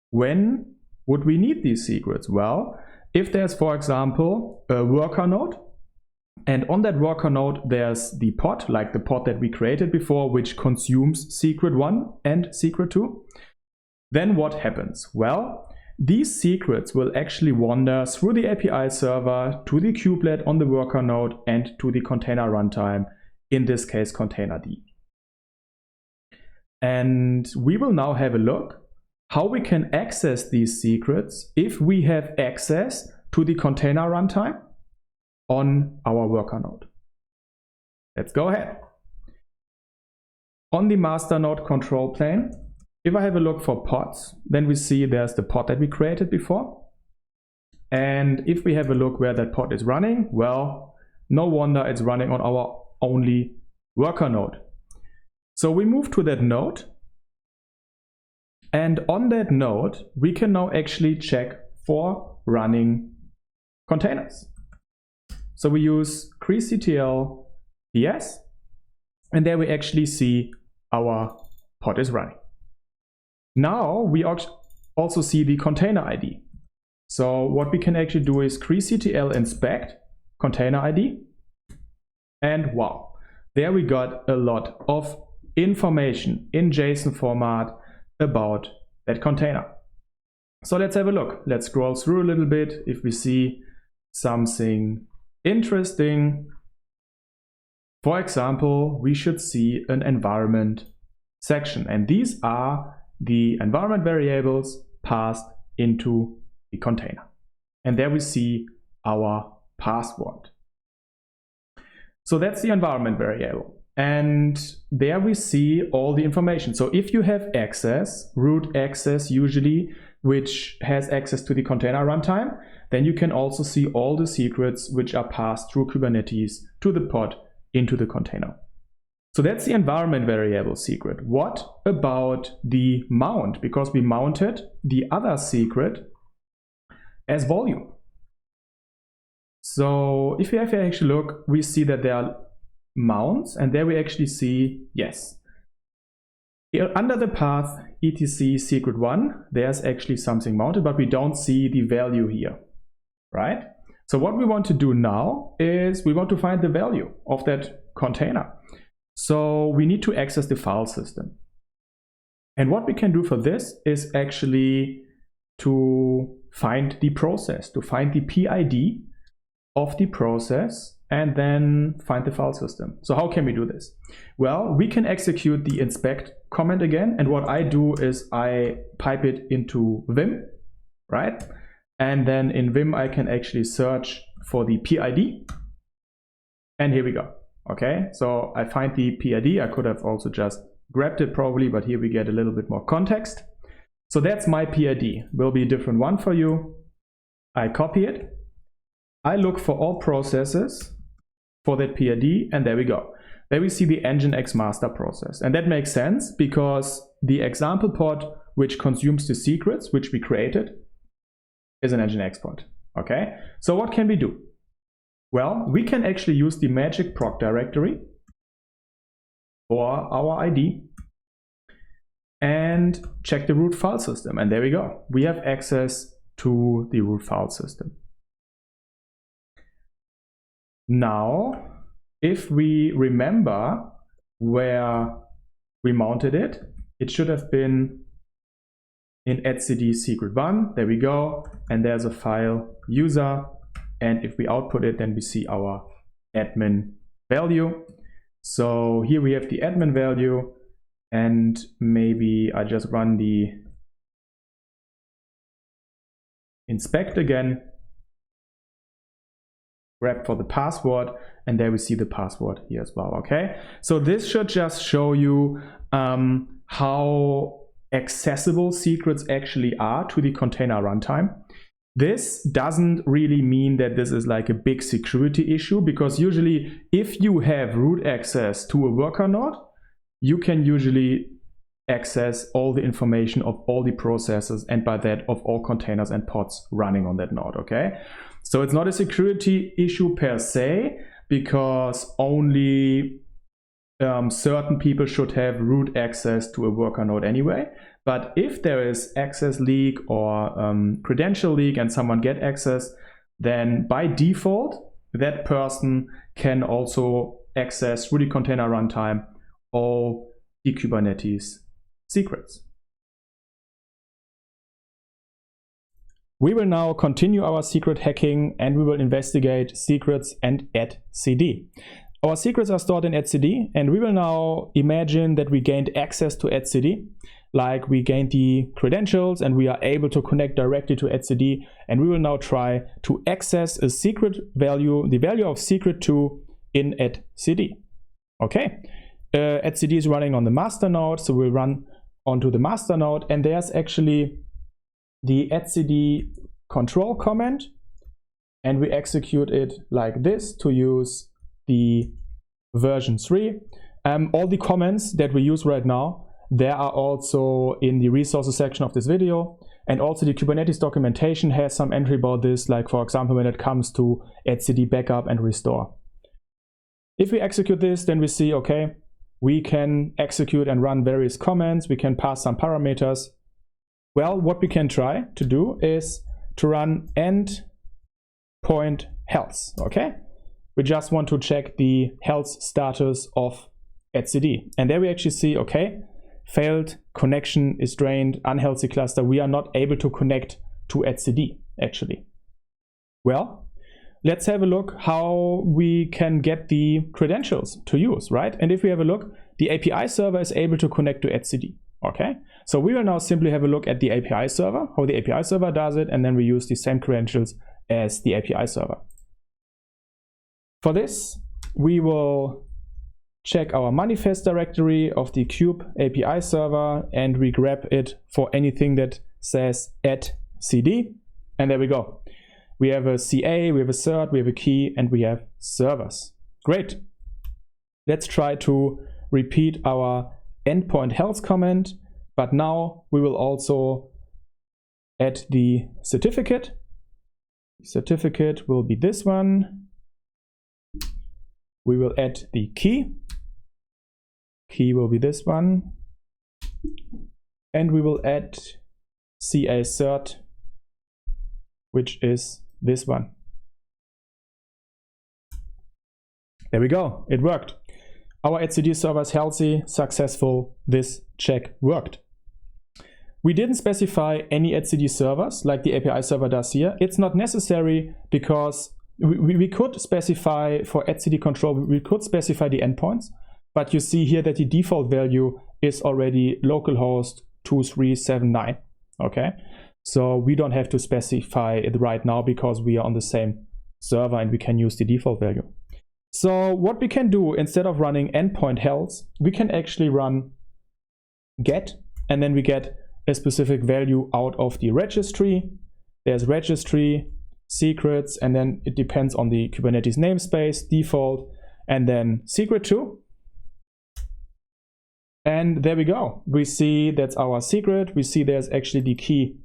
when would we need these secrets? Well, if there's, for example, a worker node And on that worker node, there's the pod, like the pod that we created before, which consumes secret 1 and secret 2. Then what happens? Well, these secrets will actually wander through the API server to the kubelet on the worker node and to the container runtime, in this case containerd. And we will now have a look how we can access these secrets if we have access to the container runtime on our worker node. Let's go ahead. On the master node control plane, if I have a look for pods, then we see there's the pod that we created before. And if we have a look where that pod is running, well, no wonder it's running on our only worker node. So we move to that node. And on that node, we can now actually check for running containers. So we use Crictl ps, and there we actually see our pod is running. Now we also see the container ID. So what we can actually do is Crictl inspect container ID. And wow, there we got a lot of information in JSON format about that container. So let's have a look. Let's scroll through a little bit. If we see something interesting, for example, we should see an environment section. And these are the environment variables passed into the container. And there we see our password. So that's the environment variable. And there we see all the information. So if you have access, root access usually, which has access to the container runtime, then you can also see all the secrets which are passed through Kubernetes to the pod into the container. So that's the environment variable secret. What about the mount? Because we mounted the other secret as volume. So if we have to actually look, we see that there are mounts, and there we actually see, yes, under the path etc secret 1, there's actually something mounted, but we don't see the value here, right? So what we want to do now is we want to find the value of that container. So we need to access the file system. And what we can do for this is actually to find the process, to find the PID of the process, and then find the file system. So how can we do this? Well, we can execute the inspect command again. And what I do is I pipe it into Vim, right? And then in Vim, I can actually search for the PID. And here we go. Okay, so I find the PID. I could have also just grabbed it probably, but here we get a little bit more context. So that's my PID. Will be a different one for you. I copy it. I look for all processes for that PID, and there we go. There we see the Nginx master process. And that makes sense because the example pod which consumes the secrets which we created is an Nginx pod. Okay, so what can we do? Well, we can actually use the magic proc directory for our ID and check the root file system. And there we go. We have access to the root file system. Now, if we remember where we mounted it, it should have been in etcd secret 1. There we go. And there's a file user. And if we output it, then we see our admin value. So here we have the admin value. And maybe I just run the inspect again. Grab for the password, and there we see the password here as well. Okay, so this should just show you how accessible secrets actually are to the container runtime. This doesn't really mean that this is like a big security issue, because usually if you have root access to a worker node, you can usually access all the information of all the processes, and by that of all containers and pods running on that node. Okay, so it's not a security issue per se, because only certain people should have root access to a worker node anyway. But if there is access leak or credential leak and someone get access, then by default that person can also access through the container runtime all the Kubernetes secrets. We will now continue our secret hacking and we will investigate secrets and etcd. Our secrets are stored in etcd, and we will now imagine that we gained access to etcd, like we gained the credentials and we are able to connect directly to etcd, and we will now try to access a secret value, the value of secret 2 in etcd. Okay, etcd is running on the master node, so we'll run onto the master node, and there's actually the etcd control command, and we execute it like this to use the version 3. All the comments that we use right now, they are also in the resources section of this video, and also the Kubernetes documentation has some entry about this, like for example when it comes to etcd backup and restore. If we execute this, then we see, okay, we can execute and run various commands, we can pass some parameters. Well, what we can try to do is to run endpoint health, okay? We just want to check the health status of etcd. And there we actually see, okay, failed connection is drained, unhealthy cluster. We are not able to connect to etcd, actually. Well, let's have a look how we can get the credentials to use, right? And if we have a look, the API server is able to connect to etcd, okay? So we will now simply have a look at the API server, how the API server does it, and then we use the same credentials as the API server. For this, we will check our manifest directory of the kube API server, and we grab it for anything that says etcd, and there we go. We have a CA, we have a cert, we have a key, and we have servers. Great. Let's try to repeat our endpoint health command, but now we will also add the certificate. The certificate will be this one. We will add the key. Key will be this one. And we will add CA cert, which is this one. There we go, it worked. Our etcd server is healthy, successful, this check worked. We didn't specify any etcd servers like the API server does here. It's not necessary because we could specify for etcd control, we could specify the endpoints, but you see here that the default value is already localhost 2379, okay? So we don't have to specify it right now because we are on the same server and we can use the default value. So what we can do, instead of running endpoint health, we can actually run get, and then we get a specific value out of the registry. There's registry, secrets, and then it depends on the Kubernetes namespace, default, and then secret 2. And there we go. We see that's our secret. We see there's actually the key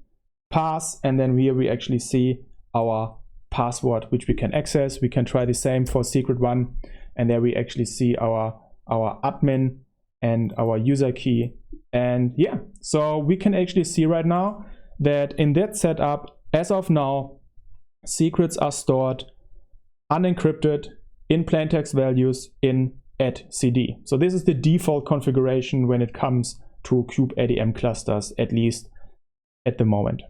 pass, and then here we actually see our password which we can access. We can try the same for secret 1, and there we actually see our admin and our user key. And yeah, so we can actually see right now that in that setup, as of now, secrets are stored unencrypted in plaintext values in etcd. So this is the default configuration when it comes to kubeadm clusters, at least at the moment.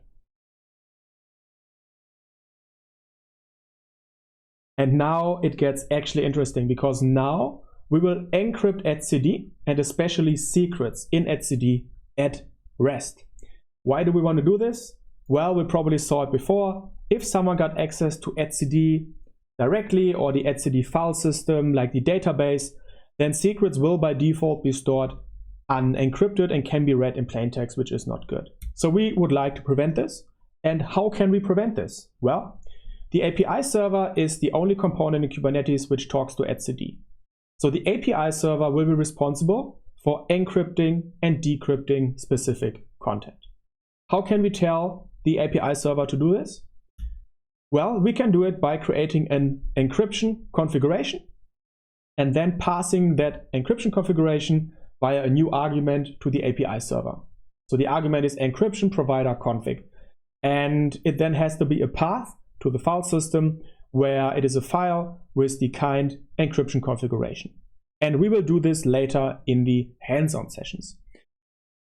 And now it gets actually interesting, because now we will encrypt etcd and especially secrets in etcd at rest. Why do we want to do this? Well, we probably saw it before. If someone got access to etcd directly, or the etcd file system like the database, then secrets will by default be stored unencrypted and can be read in plain text, which is not good. So we would like to prevent this. And how can we prevent this? Well, the API server is the only component in Kubernetes which talks to etcd. So the API server will be responsible for encrypting and decrypting specific content. How can we tell the API server to do this? Well, we can do it by creating an encryption configuration and then passing that encryption configuration via a new argument to the API server. So the argument is encryption provider config, and it then has to be a path to the file system where it is a file with the kind encryption configuration. And we will do this later in the hands-on sessions.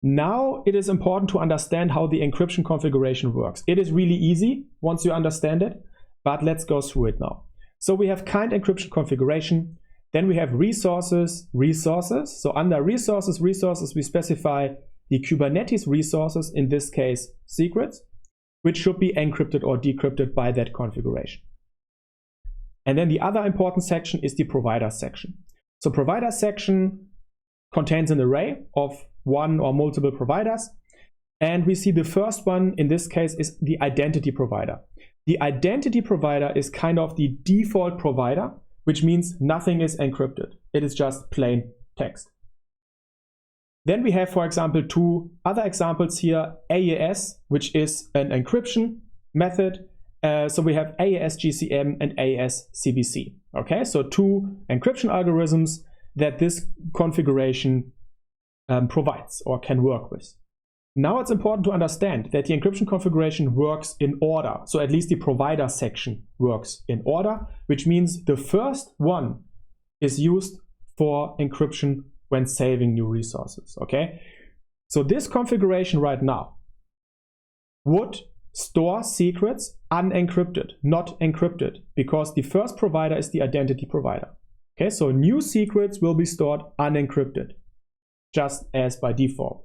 Now it is important to understand how the encryption configuration works. It is really easy once you understand it, but let's go through it now. So we have kind encryption configuration, then we have resources. So under resources, we specify the Kubernetes resources, in this case secrets, which should be encrypted or decrypted by that configuration. And then the other important section is the provider section. So provider section contains an array of one or multiple providers. And we see the first one in this case is the identity provider. The identity provider is kind of the default provider, which means nothing is encrypted. It is just plain text. Then we have, for example, two other examples here, AES, which is an encryption method. So we have AES GCM and AES CBC. Okay, so two encryption algorithms that this configuration provides or can work with. Now it's important to understand that the encryption configuration works in order. So at least the provider section works in order, which means the first one is used for encryption when saving new resources. Okay, so this configuration right now would store secrets unencrypted, not encrypted, because the first provider is the identity provider. Okay, so new secrets will be stored unencrypted, just as by default.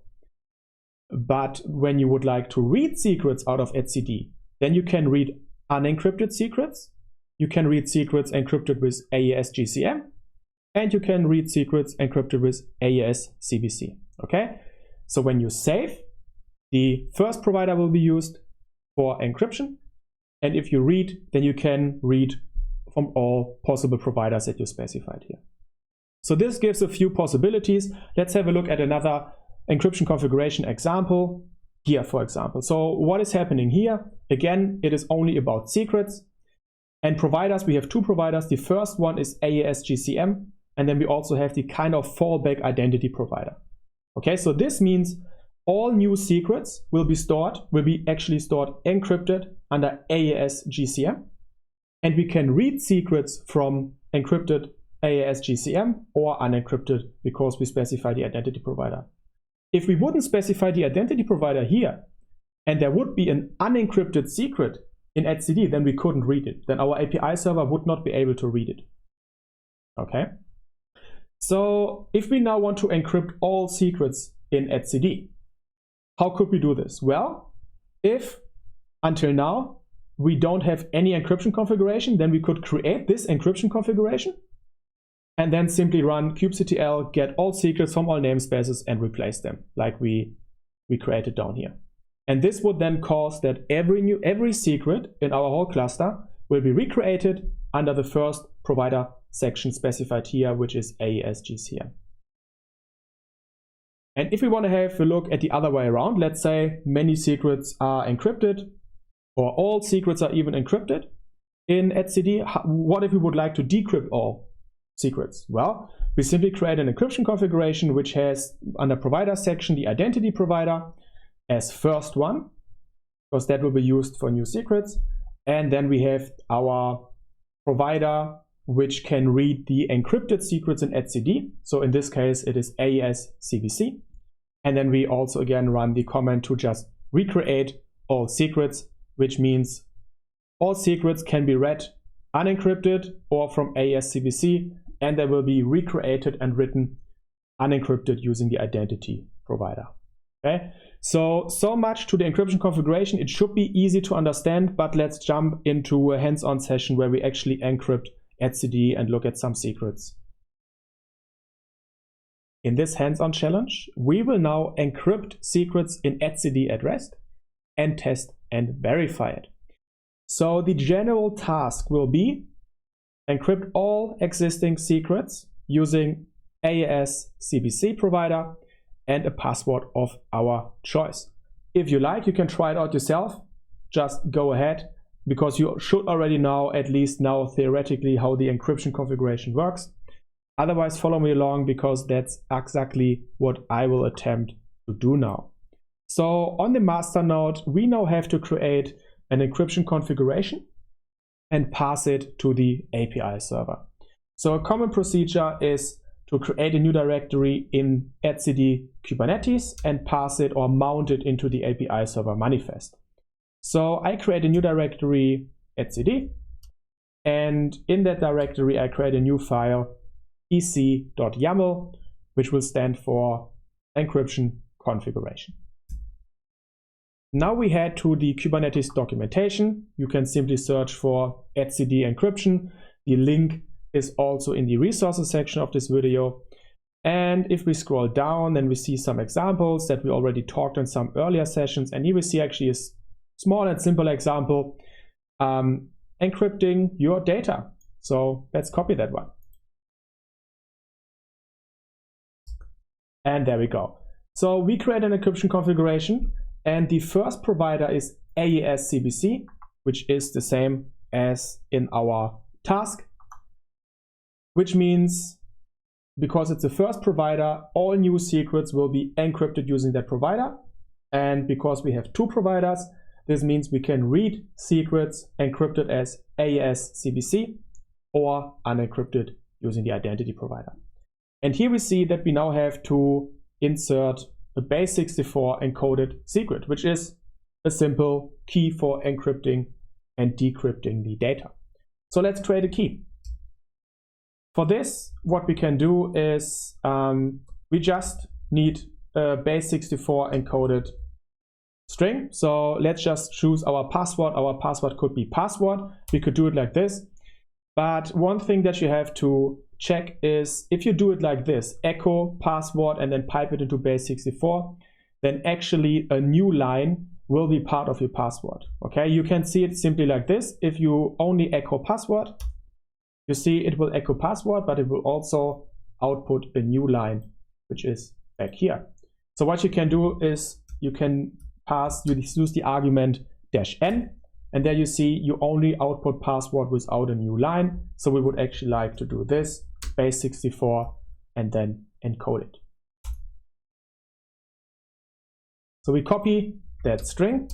But when you would like to read secrets out of etcd, then you can read unencrypted secrets, you can read secrets encrypted with AES GCM, and you can read secrets encrypted with AES CBC. Okay, so when you save, the first provider will be used for encryption, and if you read, then you can read from all possible providers that you specified here. So this gives a few possibilities. Let's have a look at another encryption configuration example here, for example. So what is happening here? Again, it is only about secrets and providers. We have two providers. The first one is AES GCM, and then we also have the kind of fallback identity provider. Okay, so this means all new secrets will be actually stored encrypted under AES GCM, and we can read secrets from encrypted AES GCM or unencrypted because we specify the identity provider. If we wouldn't specify the identity provider here, and there would be an unencrypted secret in etcd, then we couldn't read it. Then our API server would not be able to read it. Okay. So if we now want to encrypt all secrets in etcd, how could we do this? Well, if until now we don't have any encryption configuration, then we could create this encryption configuration and then simply run kubectl get all secrets from all namespaces and replace them like we created down here. And this would then cause that every secret in our whole cluster will be recreated under the first provider section specified here, which is AES GCM. And if we want to have a look at the other way around, let's say many secrets are encrypted or all secrets are even encrypted in etcd, what if we would like to decrypt all secrets? Well, we simply create an encryption configuration which has under provider section the identity provider as first one, because that will be used for new secrets. And then we have our provider which can read the encrypted secrets in etcd. So in this case, it is AES CBC. And then we also again run the command to just recreate all secrets, which means all secrets can be read unencrypted or from AES CBC, and they will be recreated and written unencrypted using the identity provider. Okay, so much to the encryption configuration. It should be easy to understand, but let's jump into a hands-on session where we actually encrypt etcd and look at some secrets. In this hands-on challenge, we will now encrypt secrets in etcd at rest and test and verify it. So the general task will be encrypt all existing secrets using AES CBC provider and a password of our choice. If you like, you can try it out yourself. Just go ahead, because you should already know, at least now theoretically, how the encryption configuration works. Otherwise, follow me along, because that's exactly what I will attempt to do now. So on the master node, we now have to create an encryption configuration. and pass it to the API server. So a common procedure is to create a new directory in etcd Kubernetes and pass it or mount it into the API server manifest. So I create a new directory etcd, and in that directory I create a new file ec.yaml, which will stand for encryption configuration. Now we head to the Kubernetes documentation. You can simply search for etcd encryption. The link is also in the resources section of this video. And if we scroll down, then we see some examples that we already talked in some earlier sessions. And here we see actually a small and simple example, encrypting your data. So let's copy that one. And there we go. So we create an encryption configuration, and the first provider is AES CBC, which is the same as in our task, which means because it's the first provider, all new secrets will be encrypted using that provider. And because we have two providers, this means we can read secrets encrypted as AES CBC or unencrypted using the identity provider. And here we see that we now have to insert a base64 encoded secret, which is a simple key for encrypting and decrypting the data. So let's create a key. For this, what we can do is we just need a base64 encoded string. So let's just choose our password. Our password could be password. We could do it like this. But one thing that you have to check is if you do it like this, echo password and then pipe it into base64, then actually a new line will be part of your password. Okay, you can see it simply like this. If you only echo password, you see it will echo password, but it will also output a new line, which is back here. So what you can do is you can use the argument -n, and there you see you only output password without a new line. So we would actually like to do this, base64, and then encode it. So we copy that string,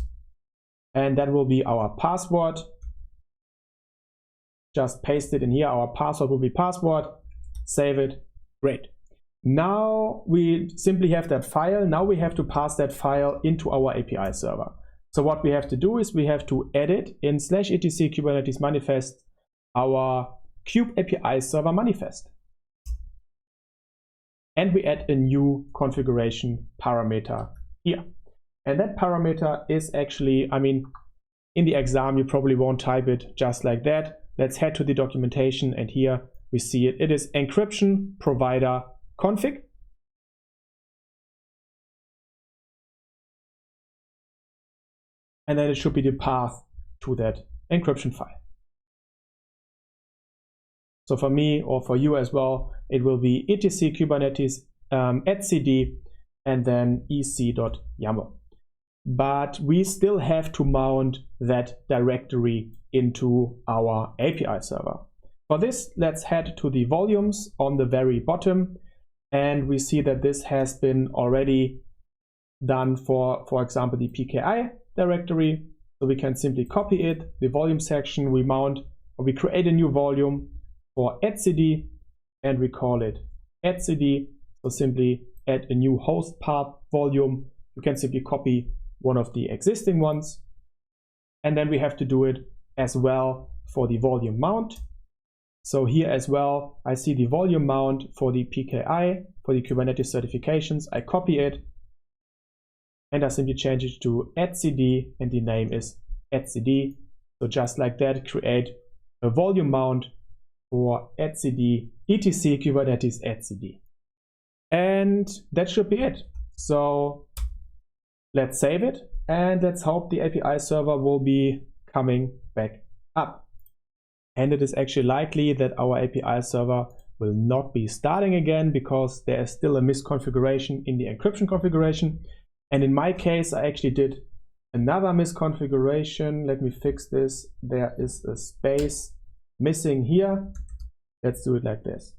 and that will be our password. Just paste it in here. Our password will be password. Save it. Great. Now we simply have that file. Now we have to pass that file into our API server. So what we have to do is we have to edit in /etc Kubernetes manifest our kube API server manifest. And we add a new configuration parameter here. And that parameter is actually, I mean, in the exam, you probably won't type it just like that. Let's head to the documentation, and here we see it. It is encryption provider config. And then it should be the path to that encryption file. So for me, or for you as well, it will be etc Kubernetes etcd and then ec.yaml. But we still have to mount that directory into our API server. For this, let's head to the volumes on the very bottom, and we see that this has been already done for example, the PKI directory. So we can simply copy it, the volume section, we mount, or we create a new volume for etcd, and we call it etcd. So simply add a new host path volume. You can simply copy one of the existing ones. And then we have to do it as well for the volume mount. So here as well, I see the volume mount for the PKI, for the Kubernetes certifications. I copy it, and I simply change it to etcd, and the name is etcd. So just like that, create a volume mount for etcd, etc Kubernetes etcd. And that should be it. So let's save it, and let's hope the API server will be coming back up. And it is actually likely that our API server will not be starting again because there is still a misconfiguration in the encryption configuration. And in my case, I actually did another misconfiguration. Let me fix this. There is a space missing here. Let's do it like this.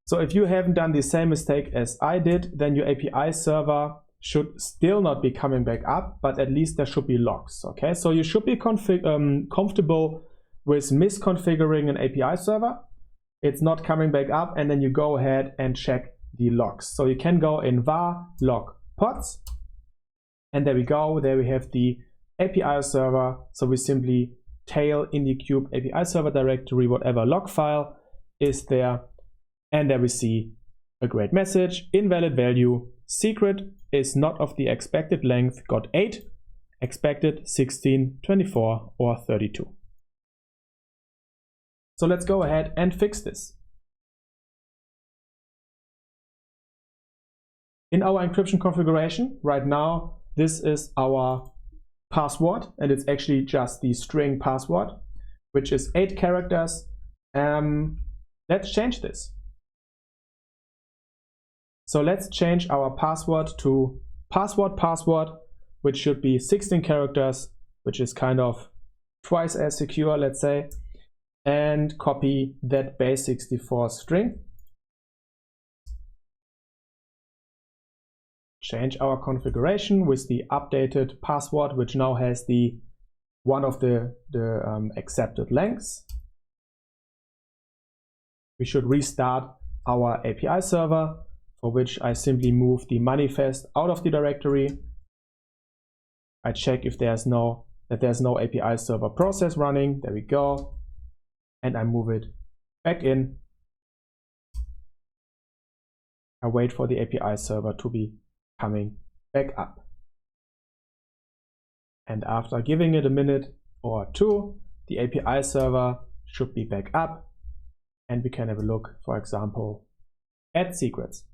So if you haven't done the same mistake as I did, then your API server should still not be coming back up, but at least there should be logs. Okay, so you should be comfortable with misconfiguring an API server. It's not coming back up, and then you go ahead and check the logs. So you can go in var log pods, and there we go. There we have the API server. So we simply tail in the kube API server directory whatever log file is there, and there we see a great message: invalid value, secret is not of the expected length, got 8, expected 16, 24, or 32. So let's go ahead and fix this. In our encryption configuration, right now, this is our password, and it's actually just the string password, which is 8 characters. Let's change this. So let's change our password to password, which should be 16 characters, which is kind of twice as secure, let's say, and copy that base64 string. Change our configuration with the updated password, which now has the one of the accepted lengths. We should restart our API server, for which I simply move the manifest out of the directory. I check if there's no API server process running. There we go. And I move it back in. I wait for the API server to be coming back up. And after giving it a minute or two, the API server should be back up. And we can have a look, for example, at secrets.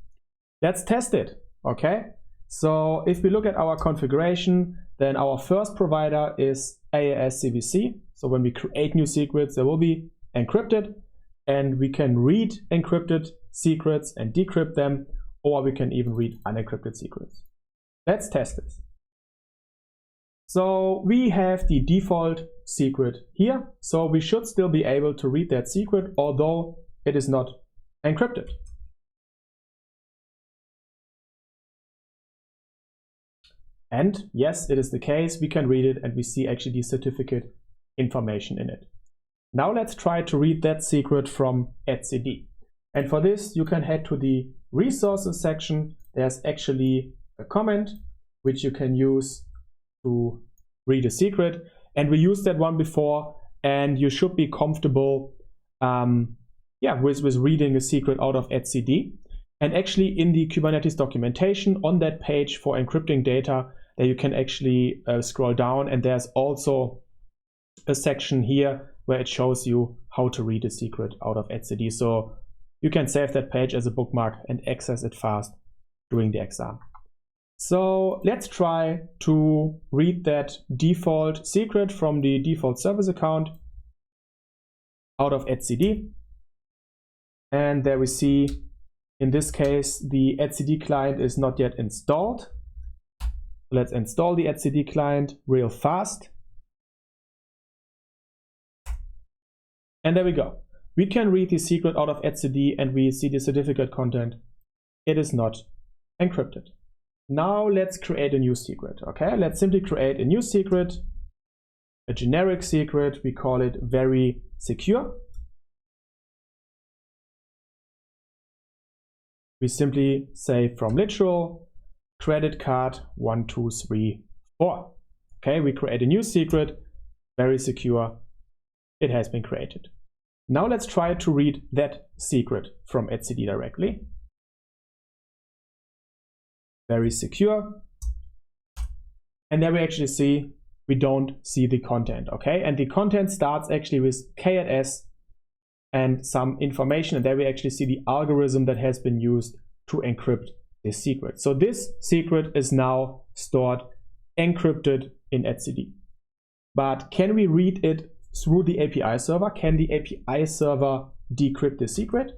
Let's test it, okay? So if we look at our configuration, then our first provider is AES CVC. So when we create new secrets, they will be encrypted, and we can read encrypted secrets and decrypt them, or we can even read unencrypted secrets. Let's test this. So we have the default secret here. So we should still be able to read that secret, although it is not encrypted. And yes, it is the case. We can read it, and we see actually the certificate information in it. Now let's try to read that secret from etcd. And for this, you can head to the resources section. There's actually a comment which you can use to read a secret. And we used that one before, and you should be comfortable with reading a secret out of etcd. And actually in the Kubernetes documentation on that page for encrypting data, there you can actually scroll down, and there's also a section here where it shows you how to read a secret out of etcd. So you can save that page as a bookmark and access it fast during the exam. So let's try to read that default secret from the default service account out of etcd. And there we see, in this case, the etcd client is not yet installed. Let's install the etcd client real fast. And there we go. We can read the secret out of etcd, and we see the certificate content. It is not encrypted. Now let's create a new secret. Okay, let's simply create a new secret, a generic secret. We call it very secure. We simply say from literal credit card 1, 2, 3, 4. Okay, we create a new secret, very secure. It has been created. Now let's try to read that secret from etcd directly. Very secure. And there we actually see we don't see the content. Okay, and the content starts actually with K8s and some information, and there we actually see the algorithm that has been used to encrypt this secret. So this secret is now stored encrypted in etcd. But can we read it through the API server? Can the API server decrypt the secret?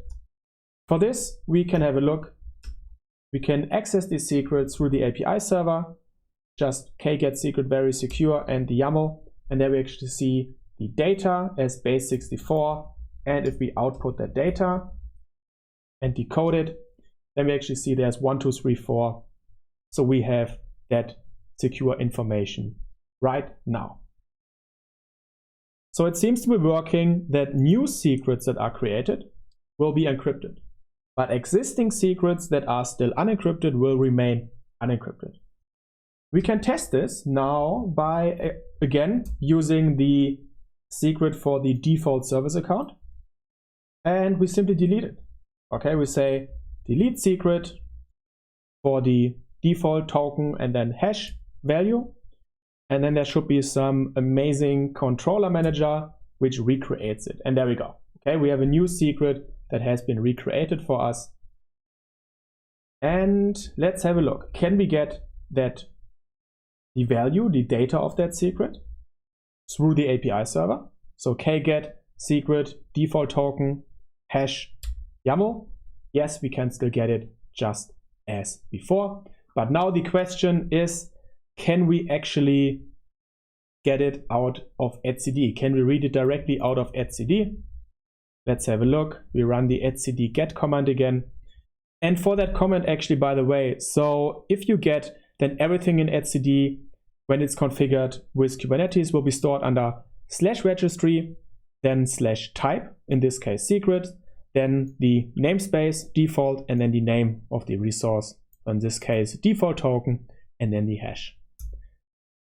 For this, we can have a look. We can access the secret through the API server, just kget secret very secure and the YAML, and there we actually see the data as base64. And if we output that data and decode it, then we actually see there's 1, 2, 3, 4 So we have that secure information right now. So it seems to be working that new secrets that are created will be encrypted, but existing secrets that are still unencrypted will remain unencrypted. We can test this now by, again, using the secret for the default service account, and we simply delete it. Okay, we say delete secret for the default token and then hash value. And then there should be some amazing controller manager which recreates it. And there we go. Okay, we have a new secret that has been recreated for us. And let's have a look. Can we get that the value, the data of that secret through the API server? So kget secret default token hash YAML. Yes, we can still get it just as before. But now the question is, can we actually get it out of etcd? Can we read it directly out of etcd? Let's have a look. We run the etcd get command again. And for that command, actually, by the way, so if you get, then everything in etcd, when it's configured with Kubernetes, will be stored under /registry, then /type, in this case secret, then the namespace default, and then the name of the resource, in this case default token, and then the hash.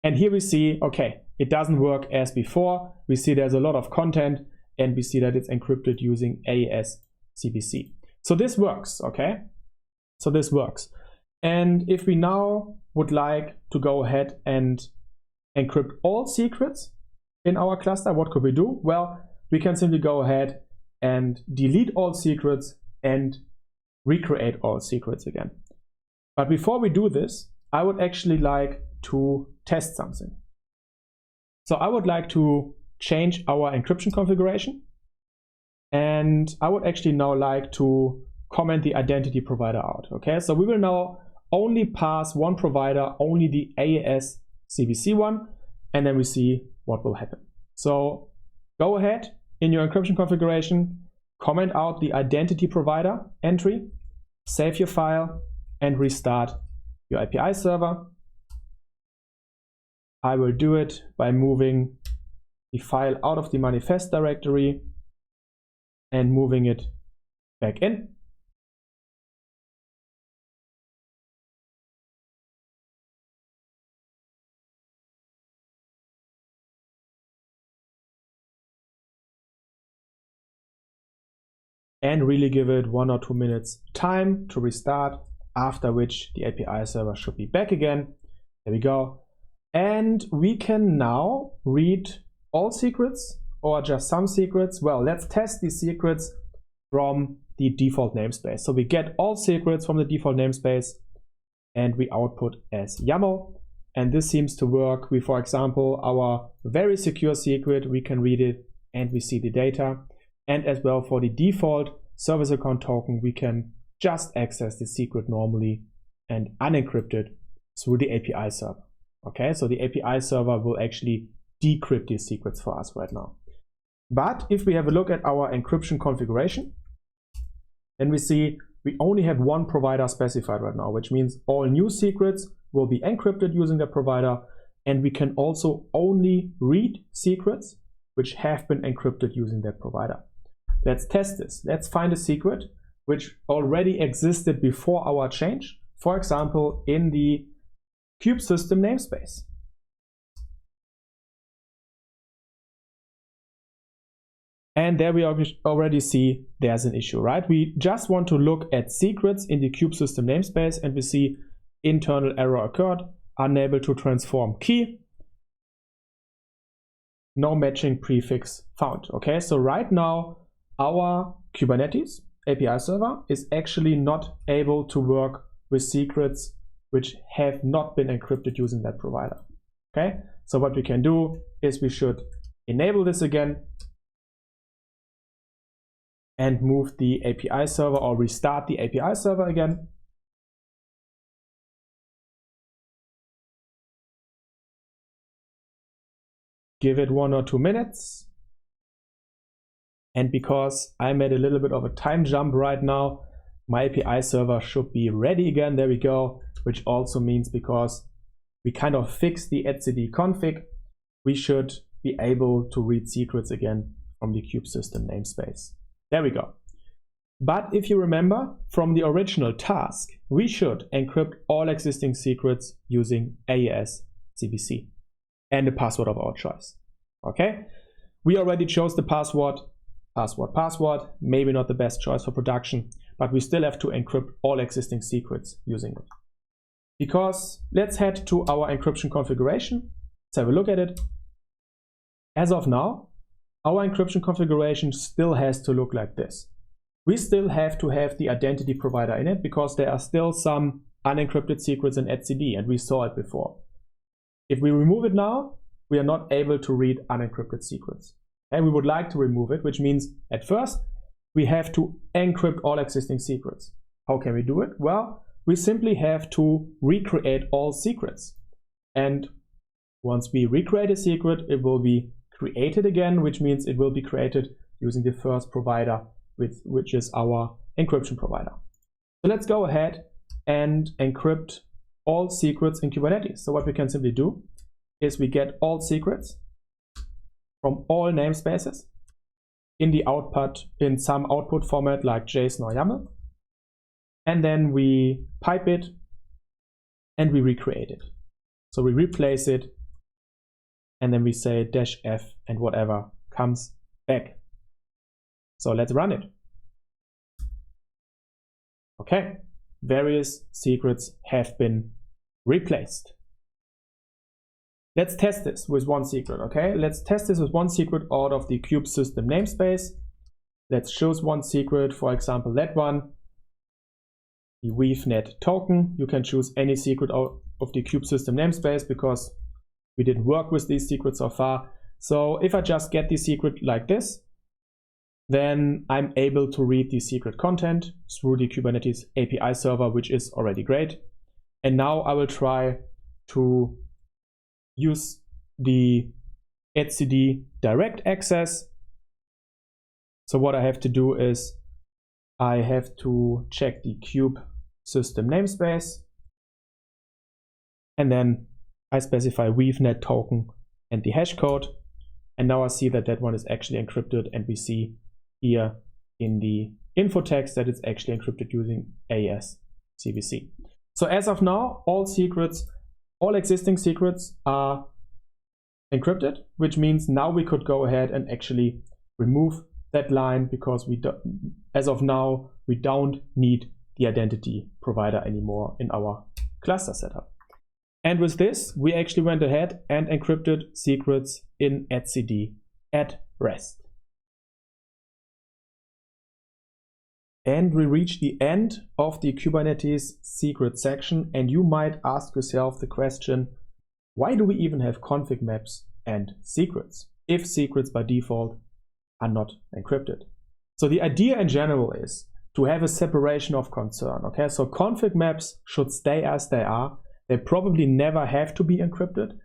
And here we see, okay, it doesn't work as before. We see there's a lot of content, and we see that it's encrypted using AES-CBC. So this works, okay? So this works. And if we now would like to go ahead and encrypt all secrets in our cluster, what could we do? Well, we can simply go ahead and delete all secrets and recreate all secrets again. But before we do this, I would actually like to test something. So I would like to change our encryption configuration, and I would actually now like to comment the identity provider out. Okay, so we will now only pass one provider, only the AES-CBC one, and then we see what will happen. So go ahead in your encryption configuration, comment out the identity provider entry, save your file, and restart your API server. I will do it by moving the file out of the manifest directory and moving it back in. And really give it 1 or 2 minutes time to restart, after which the API server should be back again. There we go. And we can now read all secrets or just some secrets. Well, let's test these secrets from the default namespace. So we get all secrets from the default namespace and we output as YAML. And this seems to work. We, for example, our very secure secret, we can read it and we see the data. And as well for the default service account token, we can just access the secret normally and unencrypt it through the API server. Okay, so the API server will actually decrypt these secrets for us right now. But if we have a look at our encryption configuration, then we see we only have one provider specified right now, which means all new secrets will be encrypted using that provider. And we can also only read secrets which have been encrypted using that provider. Let's test this. Let's find a secret which already existed before our change, for example, in the kube system namespace. And there we already see there's an issue, right? We just want to look at secrets in the kube system namespace and we see internal error occurred, unable to transform key, no matching prefix found. Okay, so right now our Kubernetes API server is actually not able to work with secrets which have not been encrypted using that provider. Okay, so what we can do is we should enable this again and move the API server or restart the API server again. Give it 1 or 2 minutes. And because I made a little bit of a time jump right now, my API server should be ready again. There we go. which also means because we kind of fixed the etcd config, we should be able to read secrets again from the kube system namespace. There we go. But if you remember from the original task, we should encrypt all existing secrets using AES CBC and a password of our choice. Okay, we already chose the password, maybe not the best choice for production, but we still have to encrypt all existing secrets using it. Because let's head to our encryption configuration. Let's have a look at it. As of now, our encryption configuration still has to look like this. We still have to have the identity provider in it because there are still some unencrypted secrets in etcd, and we saw it before. If we remove it now, we are not able to read unencrypted secrets. And we would like to remove it, which means at first we have to encrypt all existing secrets. How can we do it? Well, we simply have to recreate all secrets. And once we recreate a secret, it will be created again, which means it will be created using the first provider, which is our encryption provider. So let's go ahead and encrypt all secrets in Kubernetes. So what we can simply do is we get all secrets from all namespaces in the output, in some output format like JSON or YAML. And then we pipe it and we recreate it. So we replace it and then we say -f and whatever comes back. So let's run it. Okay, various secrets have been replaced. Let's test this with one secret, okay? Let's test this with one secret out of the kube system namespace. Let's choose one secret, for example, that one, the weavenet token. You can choose any secret out of the kube system namespace because we didn't work with these secrets so far. So if I just get the secret like this, then I'm able to read the secret content through the Kubernetes API server, which is already great. And now I will try to use the etcd direct access. So what I have to do is I have to check the kube system namespace, and then I specify weavenet token and the hash code. And now I see that that one is actually encrypted, and we see here in the info text that it's actually encrypted using AES CBC. So as of now, all existing secrets are encrypted, which means now we could go ahead and actually remove that line because as of now, we don't need the identity provider anymore in our cluster setup. And with this, we actually went ahead and encrypted secrets in etcd at rest. And we reach the end of the Kubernetes secret section, and you might ask yourself the question, why do we even have config maps and secrets if secrets by default are not encrypted? So the idea in general is to have a separation of concern. Okay, so config maps should stay as they are. They probably never have to be encrypted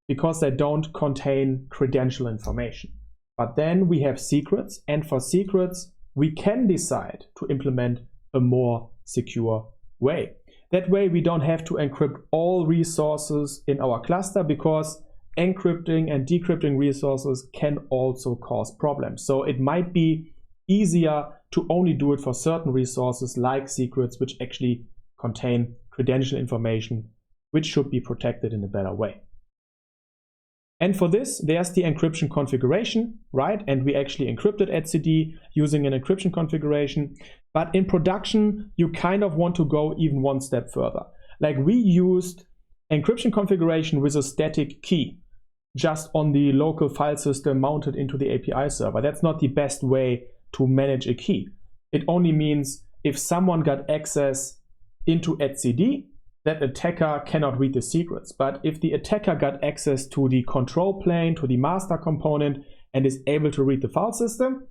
because they don't contain credential information. But then we have secrets, and for secrets, we can decide to implement a more secure way. That way we don't have to encrypt all resources in our cluster because encrypting and decrypting resources can also cause problems. So it might be easier to only do it for certain resources like secrets, which actually contain credential information, which should be protected in a better way. And for this, there's the encryption configuration, right? And we actually encrypted etcd using an encryption configuration. But in production, you kind of want to go even one step further. Like we used encryption configuration with a static key just on the local file system mounted into the API server. That's not the best way to manage a key. It only means if someone got access into etcd, that attacker cannot read the secrets. But if the attacker got access to the control plane, to the master component, and is able to read the file system,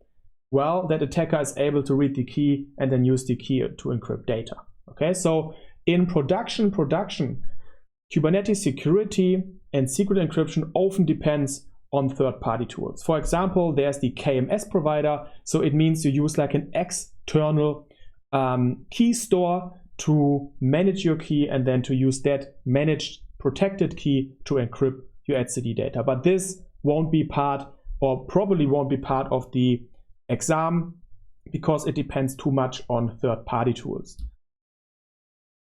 well, that attacker is able to read the key and then use the key to encrypt data. Okay, so in production, Kubernetes security and secret encryption often depends on third-party tools. For example, there's the KMS provider. So it means you use like an external key store to manage your key and then to use that managed protected key to encrypt your etcd data. But this won't be part, or probably won't be part of the exam, because it depends too much on third-party tools.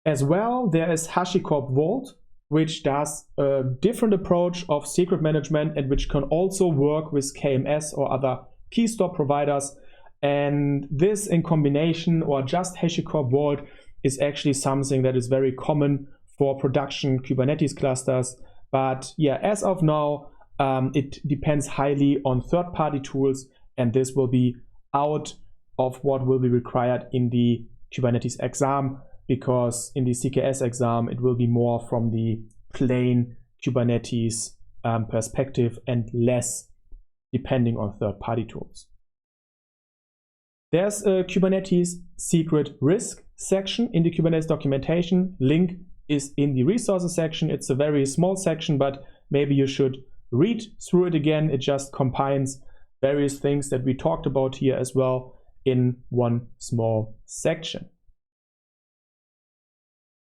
As well, there is HashiCorp Vault, which does a different approach of secret management and which can also work with KMS or other key store providers. And this in combination, or just HashiCorp Vault, is actually something that is very common for production Kubernetes clusters. But yeah, as of now, it depends highly on third-party tools, and this will be out of what will be required in the Kubernetes exam, because in the CKS exam, it will be more from the plain Kubernetes perspective and less depending on third-party tools. There's a Kubernetes secret risk section in the Kubernetes documentation. Link is in the resources section. It's a very small section, but maybe you should read through it again. It just combines various things that we talked about here as well in one small section.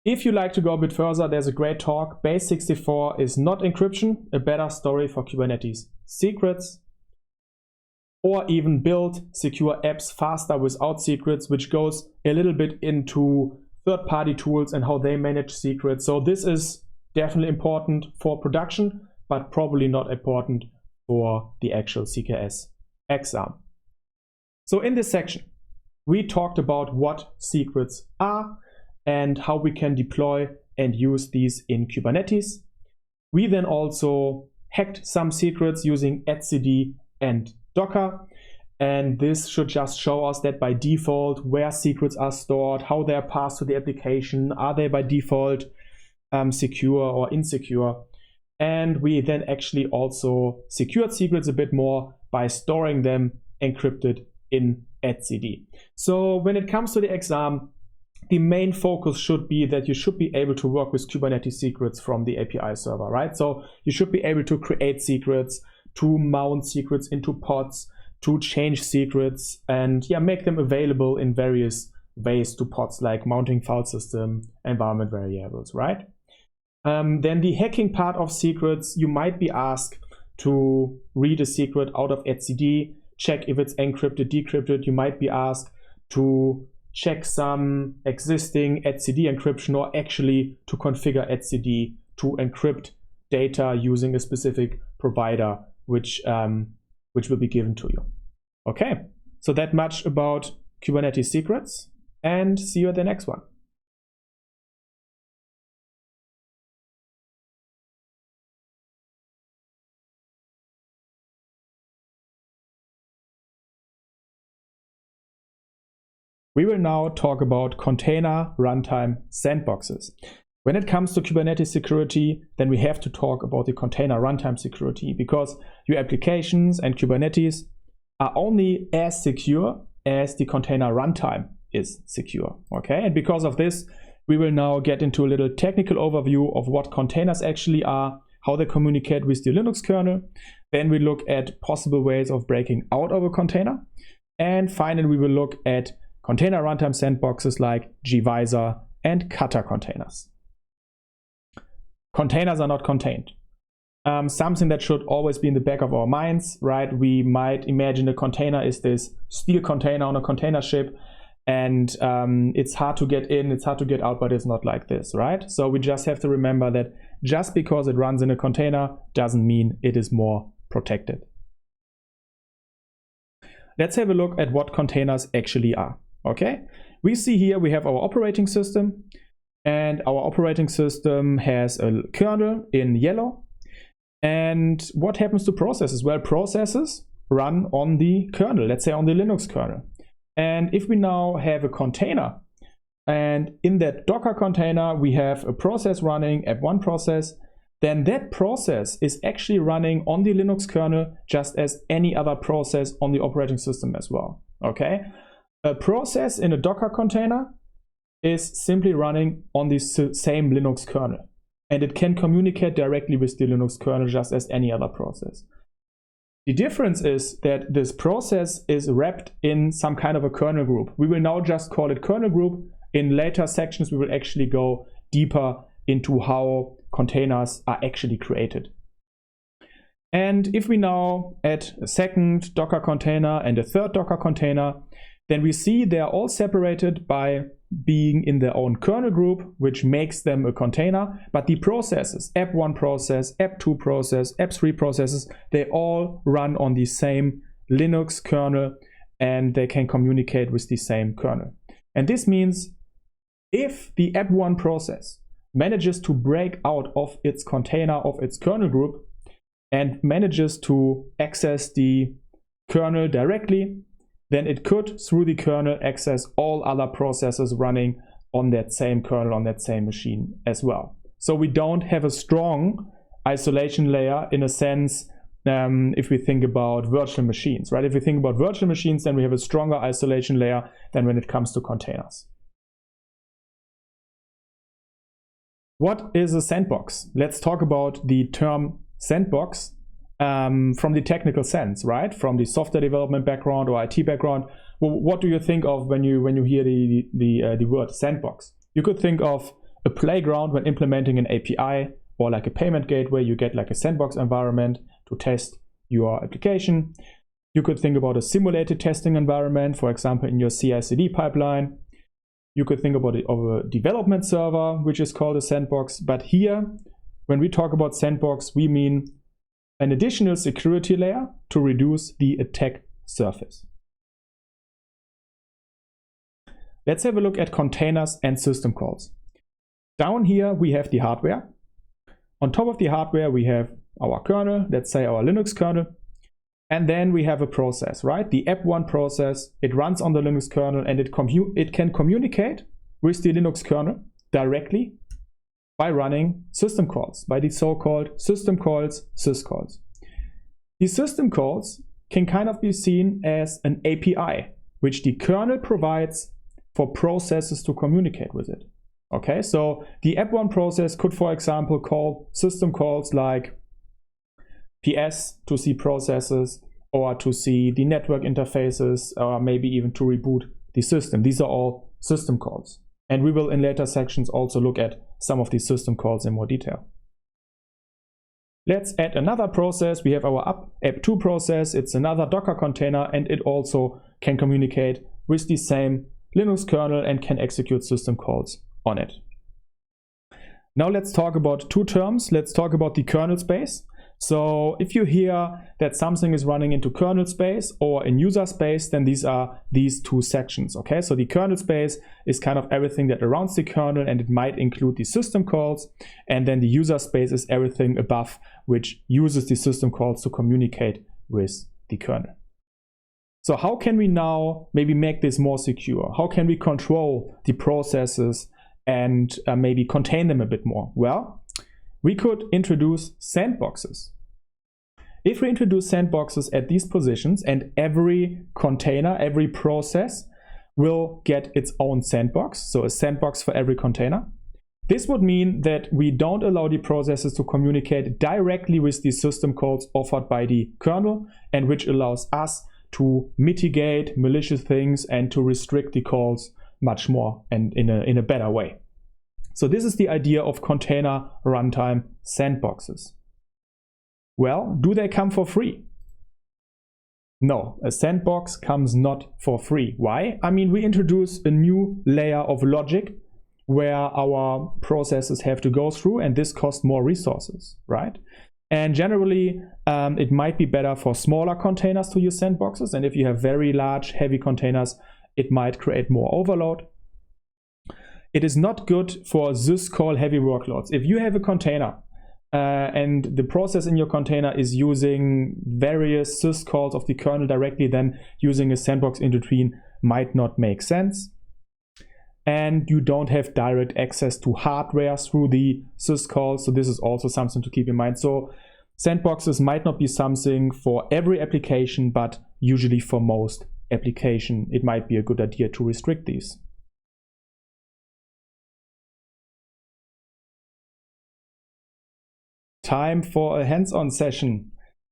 If you like to go a bit further, there's a great talk. Base 64 is not encryption, a better story for Kubernetes secrets, or even build secure apps faster without secrets, which goes a little bit into third-party tools and how they manage secrets. So this is definitely important for production, but probably not important for the actual CKS exam. So in this section, we talked about what secrets are and how we can deploy and use these in Kubernetes. We then also hacked some secrets using etcd and Docker, and this should just show us that by default where secrets are stored, how they are passed to the application, are they by default secure or insecure. And we then actually also secured secrets a bit more by storing them encrypted in etcd. So when it comes to the exam, the main focus should be that you should be able to work with Kubernetes secrets from the API server, right? So you should be able to create secrets, to mount secrets into pods, to change secrets, and yeah, make them available in various ways to pods, like mounting file system, environment variables, right? Then the hacking part of secrets, you might be asked to read a secret out of etcd, check if it's encrypted, decrypted. You might be asked to check some existing etcd encryption, or actually to configure etcd to encrypt data using a specific provider, which will be given to you. Okay, so that much about Kubernetes secrets, and see you at the next one. We will now talk about container runtime sandboxes. When it comes to Kubernetes security, then we have to talk about the container runtime security, because your applications and Kubernetes are only as secure as the container runtime is secure. Okay, and because of this, we will now get into a little technical overview of what containers actually are, how they communicate with the Linux kernel. Then we look at possible ways of breaking out of a container. And finally, we will look at container runtime sandboxes like gvisor and Kata containers. Containers are not contained. Something that should always be in the back of our minds, right? We might imagine a container is this steel container on a container ship, and it's hard to get in, it's hard to get out, but it's not like this, right? So we just have to remember that just because it runs in a container doesn't mean it is more protected. Let's have a look at what containers actually are. Okay, we see here we have our operating system, and our operating system has a kernel in yellow. And what happens to processes? Well, processes run on the kernel, let's say on the Linux kernel. And if we now have a container, and in that Docker container we have a process running, app1 process, then that process is actually running on the Linux kernel just as any other process on the operating system as well. Okay, a process in a Docker container is simply running on the same Linux kernel, and it can communicate directly with the Linux kernel just as any other process. The difference is that this process is wrapped in some kind of a kernel group. We will now just call it kernel group, In later sections, we will actually go deeper into how containers are actually created. And if we now add a second Docker container and a third Docker container, then we see they are all separated by being in their own kernel group, which makes them a container. But the processes, app1 process, app2 process, app3 processes, they all run on the same Linux kernel and they can communicate with the same kernel. And this means if the app1 process manages to break out of its container, of its kernel group, and manages to access the kernel directly, then it could, through the kernel, access all other processes running on that same kernel, on that same machine as well. So we don't have a strong isolation layer in a sense if we think about virtual machines, right? If we think about virtual machines, then we have a stronger isolation layer than when it comes to containers. What is a sandbox? Let's talk about the term sandbox from the technical sense, right? From the software development background or IT background. Well, what do you think of when you hear the word sandbox? You could think of a playground when implementing an API, or like a payment gateway. You get like a sandbox environment to test your application. You could think about a simulated testing environment, for example, in your CI/CD pipeline. You could think about a development server, which is called a sandbox. But here, when we talk about sandbox, we mean an additional security layer to reduce the attack surface. Let's have a look at containers and system calls. Down here, we have the hardware. On top of the hardware, we have our kernel, let's say our Linux kernel. And then we have a process, right? The app1 process, it runs on the Linux kernel and it can communicate with the Linux kernel directly by running system calls, by the so-called system calls, syscalls. These system calls can kind of be seen as an API, which the kernel provides for processes to communicate with it. Okay, so the app1 process could, for example, call system calls like PS to see processes, or to see the network interfaces, or maybe even to reboot the system. These are all system calls. And we will in later sections also look at some of these system calls in more detail. Let's add another process. We have our app2 process. It's another Docker container, and it also can communicate with the same Linux kernel and can execute system calls on it. Now let's talk about two terms. Let's talk about the kernel space. So if you hear that something is running into kernel space or in user space, then these are these two sections, okay? So the kernel space is kind of everything that surrounds the kernel, and it might include the system calls. And then the user space is everything above, which uses the system calls to communicate with the kernel. So how can we now maybe make this more secure? How can we control the processes and maybe contain them a bit more? Well, we could introduce sandboxes. If we introduce sandboxes at these positions, and every container, every process will get its own sandbox, so a sandbox for every container, this would mean that we don't allow the processes to communicate directly with the system calls offered by the kernel, and which allows us to mitigate malicious things and to restrict the calls much more and in a better way. So this is the idea of container runtime sandboxes. Well, do they come for free? No, a sandbox comes not for free. Why? I mean, we introduce a new layer of logic where our processes have to go through, and this costs more resources, right? And generally, it might be better for smaller containers to use sandboxes. And if you have very large, heavy containers, it might create more overload. It is not good for syscall heavy workloads. If you have a container and the process in your container is using various syscalls of the kernel directly, then using a sandbox in between might not make sense. And you don't have direct access to hardware through the syscalls. So this is also something to keep in mind. So sandboxes might not be something for every application, but usually for most applications, it might be a good idea to restrict these. Time for a hands-on session.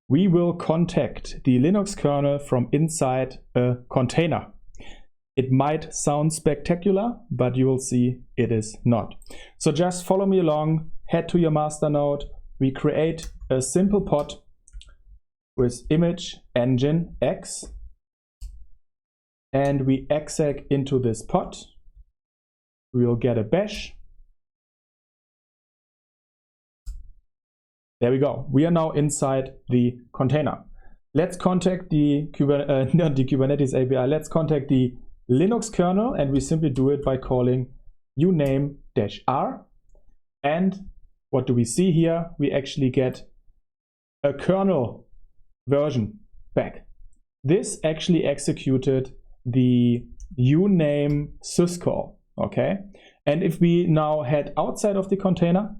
We will contact the Linux kernel from inside a container. It might sound spectacular, but you will see it is not. So just follow me along, head to your master node. We create a simple pod with image engine X, and we exec into this pod. We'll get a bash. There we go. We are now inside the container. Let's contact the not the Kubernetes API. Let's contact the Linux kernel, and we simply do it by calling uname-r. And what do we see here? We actually get a kernel version back. This actually executed the uname syscall, okay? And if we now head outside of the container,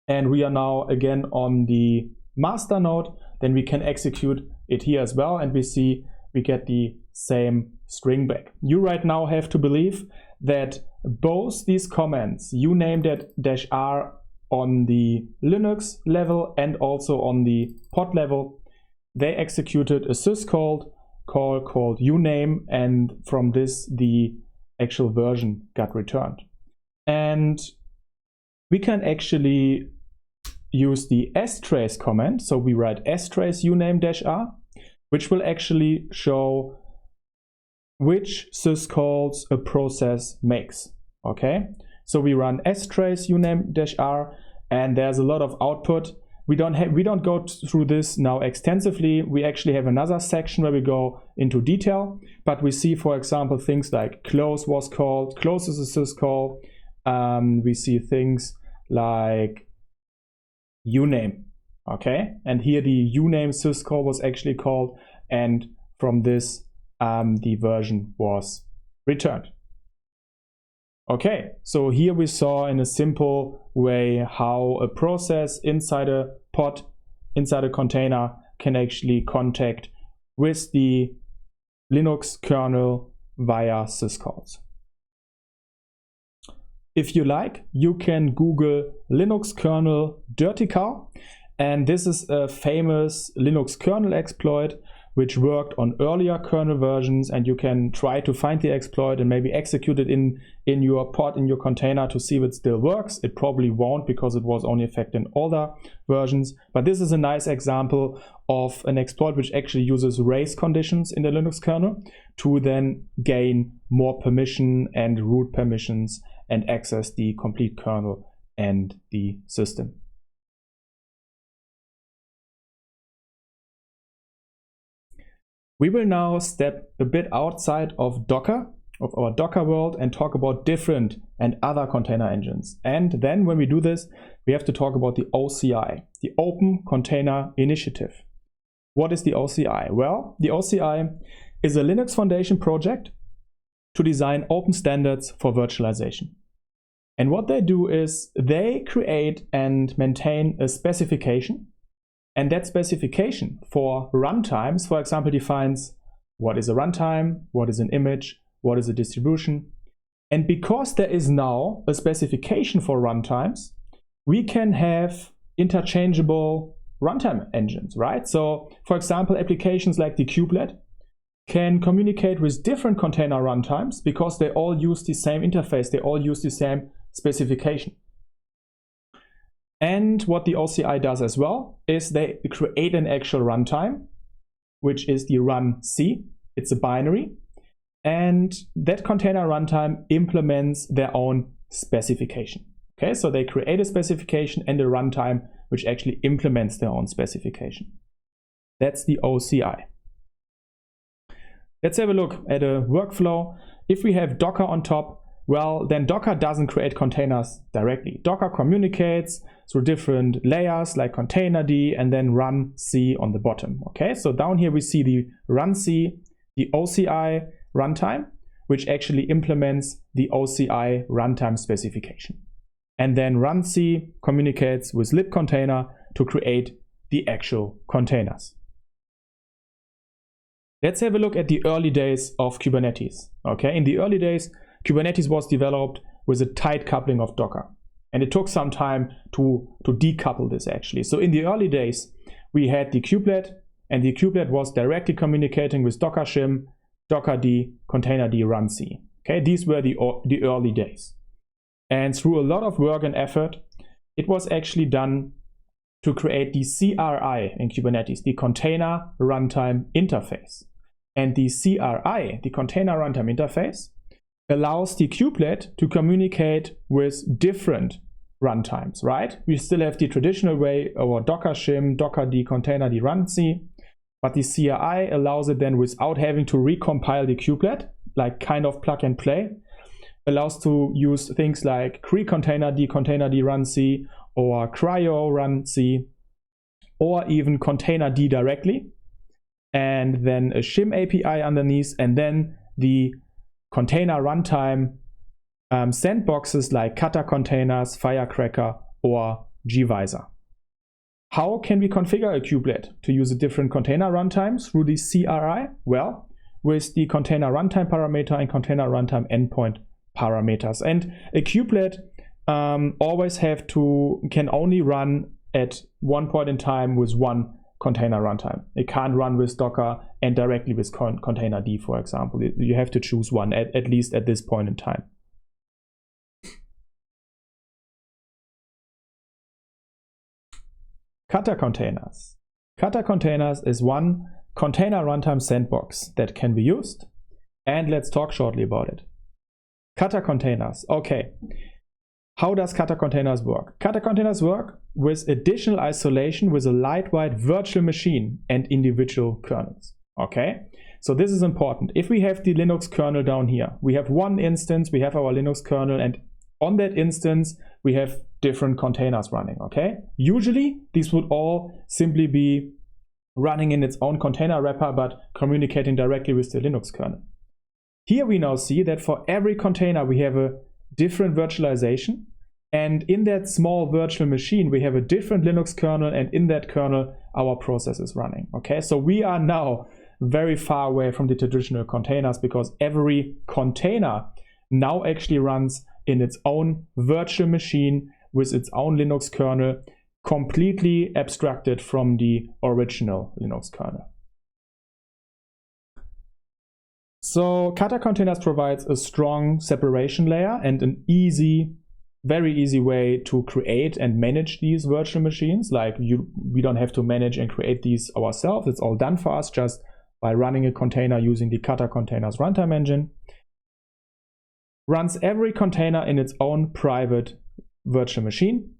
and we are now again on the master node, then we can execute it here as well, and we see we get the same string back. You right now have to believe that both these commands, uname-r on the Linux level and also on the pod level, they executed a syscall call called uname, and from this the actual version got returned. And we can actually use the strace command. So we write strace uname-r, which will actually show which syscalls a process makes. Okay, so we run strace uname-r, and there's a lot of output. We don't go through this now extensively. We actually have another section where we go into detail, but we see, for example, things like close was called. Close is a syscall. We see things like uname. Okay, and here the uname syscall was actually called, and from this the version was returned. Okay, so here we saw in a simple way how a process inside a pod, inside a container, can actually contact with the Linux kernel via syscalls. If you like, you can Google Linux kernel dirty car, and this is a famous Linux kernel exploit which worked on earlier kernel versions, and you can try to find the exploit and maybe execute it in your pod, in your container, to see if it still works. It probably won't, because it was only effective in older versions, but this is a nice example of an exploit which actually uses race conditions in the Linux kernel to then gain more permission and root permissions and access the complete kernel and the system. We will now step a bit outside of Docker, of our Docker world, and talk about different and other container engines. And then when we do this, we have to talk about the OCI, the Open Container Initiative. What is the OCI? Well, the OCI is a Linux Foundation project to design open standards for virtualization. And what they do is they create and maintain a specification. And that specification for runtimes, for example, defines what is a runtime, what is an image, what is a distribution. And because there is now a specification for runtimes, we can have interchangeable runtime engines, right? So, for example, applications like the kubelet can communicate with different container runtimes because they all use the same interface, they all use the same specification. And what the OCI does as well is they create an actual runtime, which is the runc. It's a binary. And that container runtime implements their own specification. Okay, so they create a specification and a runtime which actually implements their own specification. That's the OCI. Let's have a look at a workflow. If we have Docker on top, well, then Docker doesn't create containers directly. Docker communicates through different layers like containerd and then runc on the bottom. Okay, so down here we see the runc, the OCI runtime, which actually implements the OCI runtime specification. And then runc communicates with libcontainer to create the actual containers. Let's have a look at the early days of Kubernetes. Okay, in the early days, Kubernetes was developed with a tight coupling of Docker. And it took some time to decouple this actually. So in the early days, we had the kubelet, and the kubelet was directly communicating with Docker shim dockerd, containerd, runc. Okay, these were the early days. And through a lot of work and effort, it was actually done to create the CRI in Kubernetes, the Container Runtime Interface. And the CRI, the Container Runtime Interface, allows the kubelet to communicate with different runtimes, right? We still have the traditional way, our Docker shim, dockerd, containerd, runc, but the CRI allows it then without having to recompile the kubelet, like kind of plug and play, allows to use things like containerd, containerd, runc, or cryo runc, or even containerd directly, and then a shim API underneath, and then the container runtime sandboxes like Kata containers, Firecracker, or gvisor. How can we configure a kubelet to use a different container runtime through the CRI? Well, with the container runtime parameter and container runtime endpoint parameters. And a kubelet always can only run at one point in time with one container runtime. It can't run with Docker and directly with containerd, for example. You have to choose one, at least at this point in time. Kata containers. Kata containers is one container runtime sandbox that can be used. And let's talk shortly about it. Kata containers. Okay. How does Kata containers work? Kata containers work with additional isolation with a lightweight virtual machine and individual kernels. Okay, so this is important. If we have the Linux kernel down here, we have one instance, we have our Linux kernel, and on that instance, we have different containers running. Okay, usually these would all simply be running in its own container wrapper, but communicating directly with the Linux kernel. Here we now see that for every container, we have a different virtualization, and in that small virtual machine we have a different Linux kernel, and in that kernel our process is running. Okay, so we are now very far away from the traditional containers because every container now actually runs in its own virtual machine with its own Linux kernel, completely abstracted from the original Linux kernel. So Kata containers provides a strong separation layer and an very easy way to create and manage these virtual machines. Like we don't have to manage and create these ourselves. It's all done for us just by running a container using the Kata containers runtime engine. Runs every container in its own private virtual machine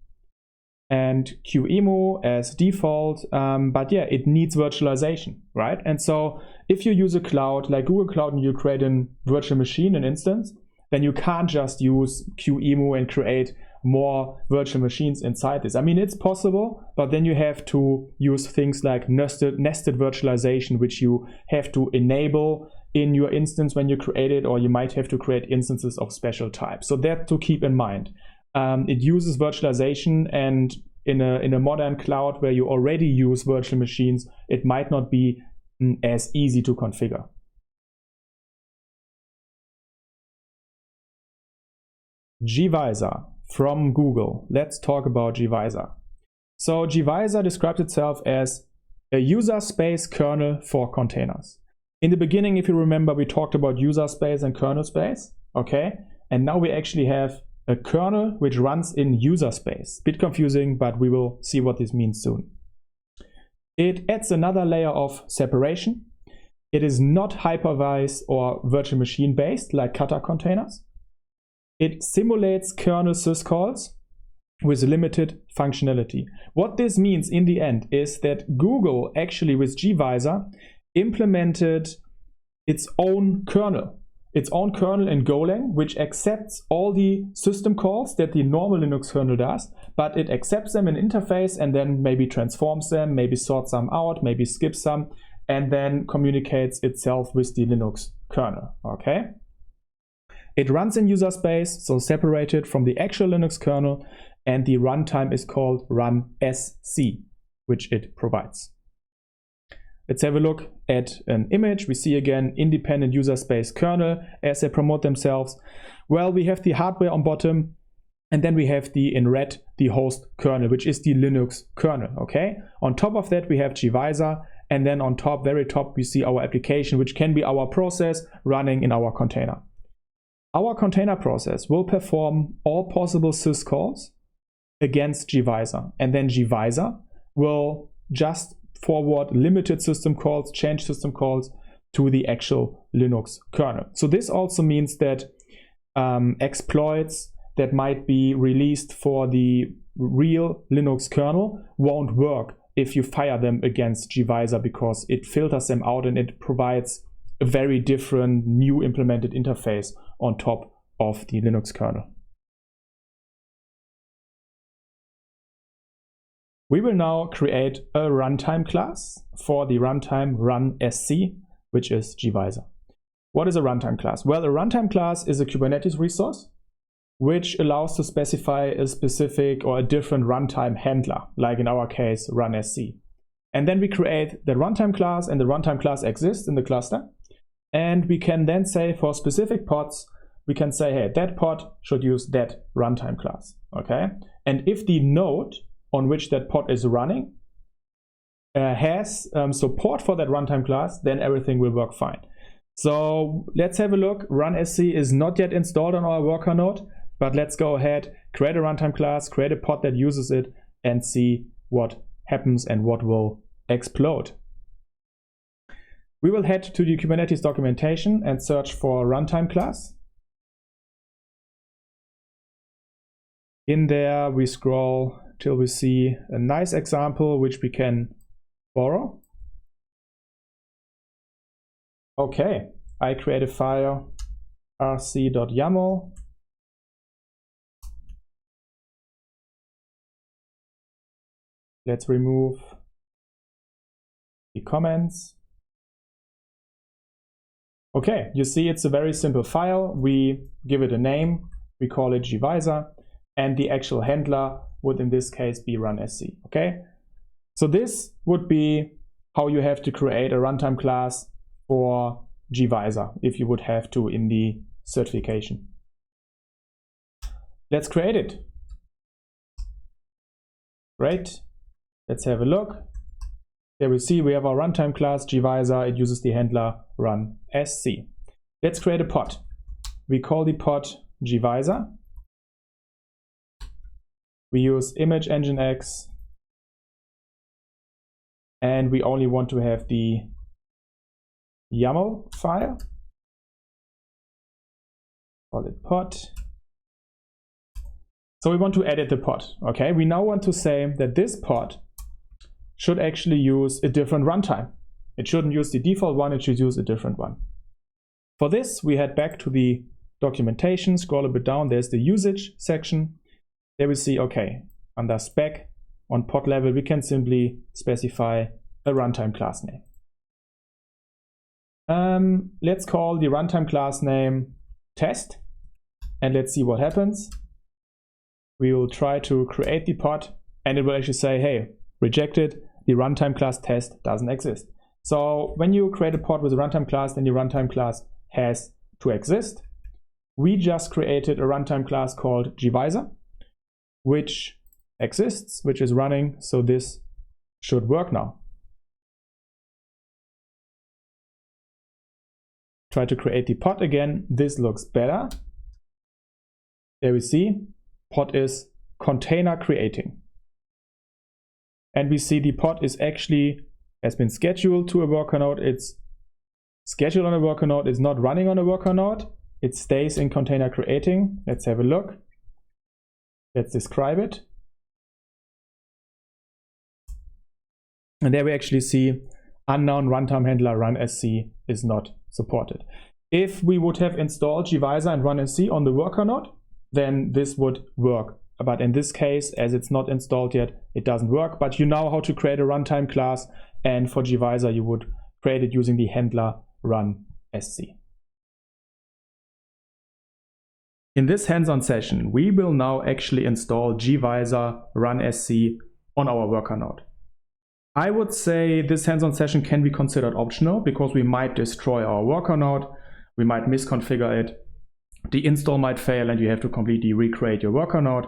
and QEMU as default, but yeah, it needs virtualization, right? And so if you use a cloud like Google Cloud and you create a virtual machine, an instance, then you can't just use QEMU and create more virtual machines inside this. I mean, it's possible, but then you have to use things like nested virtualization, which you have to enable in your instance when you create it, or you might have to create instances of special types. So that to keep in mind. It uses virtualization, and in a modern cloud where you already use virtual machines, it might not be as easy to configure. gvisor from Google. Let's talk about gvisor. So gvisor describes itself as a user space kernel for containers. In the beginning, if you remember, we talked about user space and kernel space, okay? And now we actually have a kernel which runs in user space. Bit confusing, but we will see what this means soon. It adds another layer of separation. It is not hypervised or virtual machine based like Kata containers. It simulates kernel syscalls with limited functionality. What this means in the end is that Google actually with gvisor implemented its own kernel in Golang, which accepts all the system calls that the normal Linux kernel does, but it accepts them in interface and then maybe transforms them, maybe sorts some out, maybe skips some, and then communicates itself with the Linux kernel, okay? It runs in user space, so separated from the actual Linux kernel, and the runtime is called runSC, which it provides. Let's have a look at an image. We see again independent user space kernel as they promote themselves. Well, we have the hardware on bottom, and then we have in red the host kernel, which is the Linux kernel, okay? On top of that, we have gvisor, and then on top, very top, we see our application, which can be our process running in our container. Our container process will perform all possible syscalls against gvisor, and then gvisor will just forward limited system calls, change system calls to the actual Linux kernel. So this also means that exploits that might be released for the real Linux kernel won't work if you fire them against gvisor, because it filters them out and it provides a very different new implemented interface on top of the Linux kernel. We will now create a runtime class for the runtime run SC, which is gvisor. What is a runtime class? Well, a runtime class is a Kubernetes resource which allows to specify a specific or a different runtime handler, like in our case, run SC. And then we create the runtime class, and the runtime class exists in the cluster. And we can then say for specific pods, we can say, hey, that pod should use that runtime class, okay? And if the node on which that pod is running has support for that runtime class, then everything will work fine. So let's have a look. Run SC is not yet installed on our worker node, but let's go ahead, create a runtime class, create a pod that uses it, and see what happens and what will explode. We will head to the Kubernetes documentation and search for runtime class. In there, we scroll till we see a nice example which we can borrow. Okay, I create a file rc.yaml. Let's remove the comments. Okay, you see it's a very simple file. We give it a name, we call it gvisor, and the actual handler would in this case be run SC, okay? So this would be how you have to create a runtime class for gvisor if you would have to in the certification. Let's create it. Great. Let's have a look. There we see we have our runtime class gvisor. It uses the handler run SC. Let's create a pod. We call the pod gvisor. We use image nginx, and we only want to have the YAML file. Call it pod. So we want to edit the pod. Okay, we now want to say that this pod should actually use a different runtime. It shouldn't use the default one, it should use a different one. For this, we head back to the documentation, scroll a bit down, there's the usage section. There we see, okay, under spec, on pod level, we can simply specify a runtime class name. Let's call the runtime class name test, and let's see what happens. We will try to create the pod, and it will actually say, hey, rejected, the runtime class test doesn't exist. So when you create a pod with a runtime class, then the runtime class has to exist. We just created a runtime class called gvisor, which exists, which is running, so this should work now. Try to create the pod again. This looks better. There we see, pod is container creating. And we see the pod is actually has been scheduled to a worker node. It's scheduled on a worker node. It's not running on a worker node. It stays in container creating. Let's have a look. Let's describe it. And there we actually see unknown runtime handler run SC is not supported. If we would have installed gvisor and run SC on the worker node, then this would work. But in this case, as it's not installed yet, it doesn't work. But you know how to create a runtime class, and for gvisor you would create it using the handler run SC. In this hands-on session, we will now actually install gvisor run SC on our worker node. I would say this hands-on session can be considered optional because we might destroy our worker node, we might misconfigure it, the install might fail, and you have to completely recreate your worker node.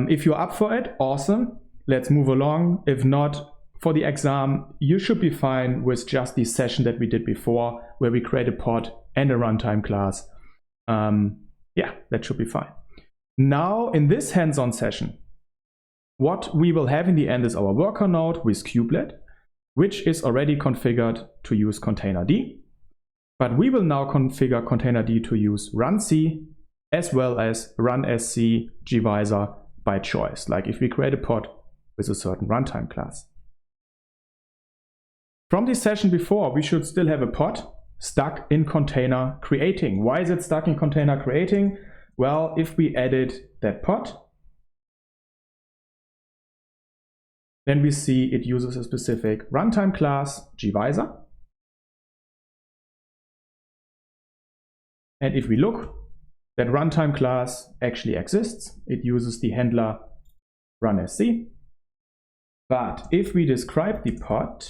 If you're up for it, awesome, let's move along. If not, for the exam, you should be fine with just the session that we did before, where we create a pod and a runtime class. Yeah, that should be fine. Now, in this hands-on session, what we will have in the end is our worker node with kubelet, which is already configured to use containerd. But we will now configure containerd to use runc as well as runsc gvisor by choice, like if we create a pod with a certain runtime class. From the session before, we should still have a pod stuck in container creating. Why is it stuck in container creating? Well, if we edit that pod, then we see it uses a specific runtime class, gvisor. And if we look, that runtime class actually exists. It uses the handler runsc. But if we describe the pod,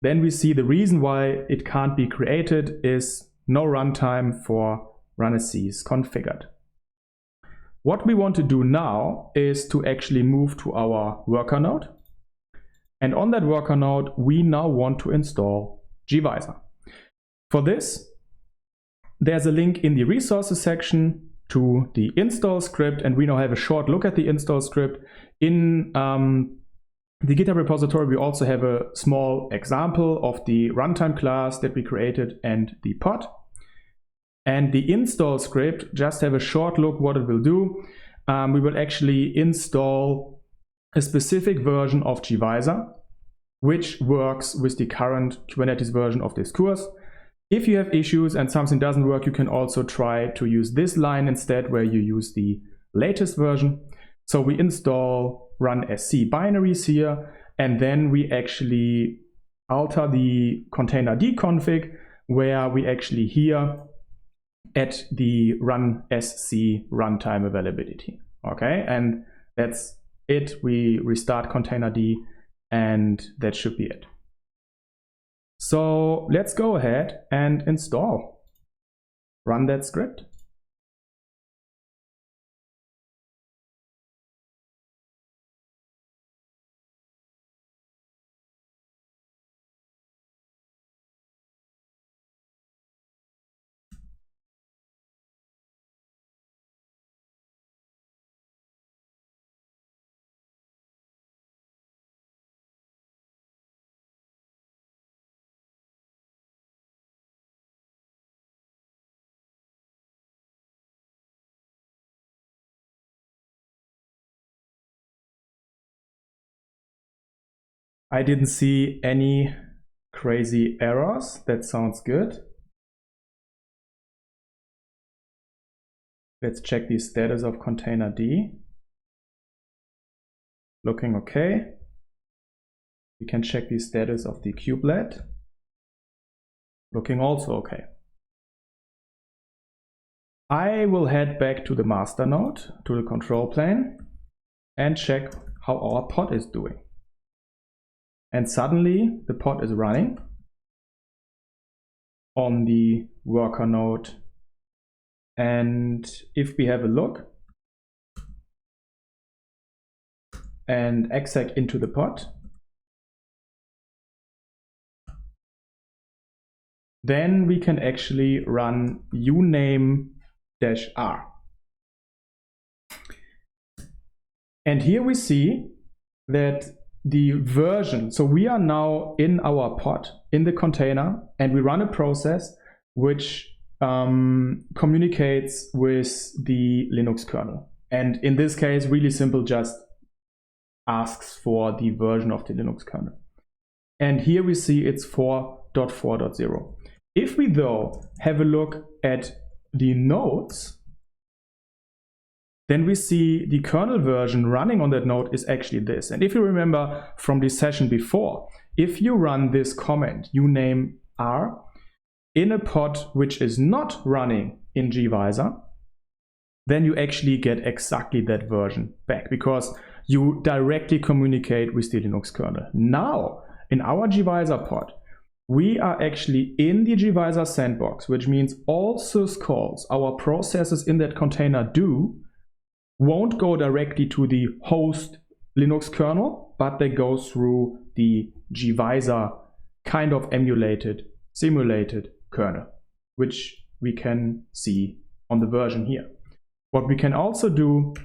then we see the reason why it can't be created is no runtime for runsc is configured. What we want to do now is to actually move to our worker node. And on that worker node, we now want to install gvisor. For this, there's a link in the resources section to the install script, and we now have a short look at the install script. In the GitHub repository, we also have a small example of the runtime class that we created and the pod. And the install script, just have a short look what it will do. We will actually install a specific version of gvisor, which works with the current Kubernetes version of this course. If you have issues and something doesn't work, you can also try to use this line instead, where you use the latest version. So we install runsc binaries here, and then we actually alter the containerd config, where we actually here add the runsc runtime availability. Okay, and that's it. We restart containerd, and that should be it. So let's go ahead and install. Run that script. I didn't see any crazy errors. That sounds good. Let's check the status of containerd. Looking okay. We can check the status of the kubelet. Looking also okay. I will head back to the master node, to the control plane, and check how our pod is doing. And suddenly the pod is running on the worker node. And if we have a look and exec into the pod, then we can actually run uname-r. And here we see that the version, so we are now in our pod, in the container, and we run a process which communicates with the Linux kernel. And in this case, really simple, just asks for the version of the Linux kernel. And here we see it's 4.4.0. If we though have a look at the nodes, then we see the kernel version running on that node is actually this. And if you remember from the session before, if you run this command, uname-r, in a pod which is not running in gvisor, then you actually get exactly that version back, because you directly communicate with the Linux kernel. Now, in our gvisor pod, we are actually in the gvisor sandbox, which means all sys calls our processes in that container do won't go directly to the host Linux kernel, but they go through the gvisor kind of emulated, simulated kernel, which we can see on the version here. What we can also do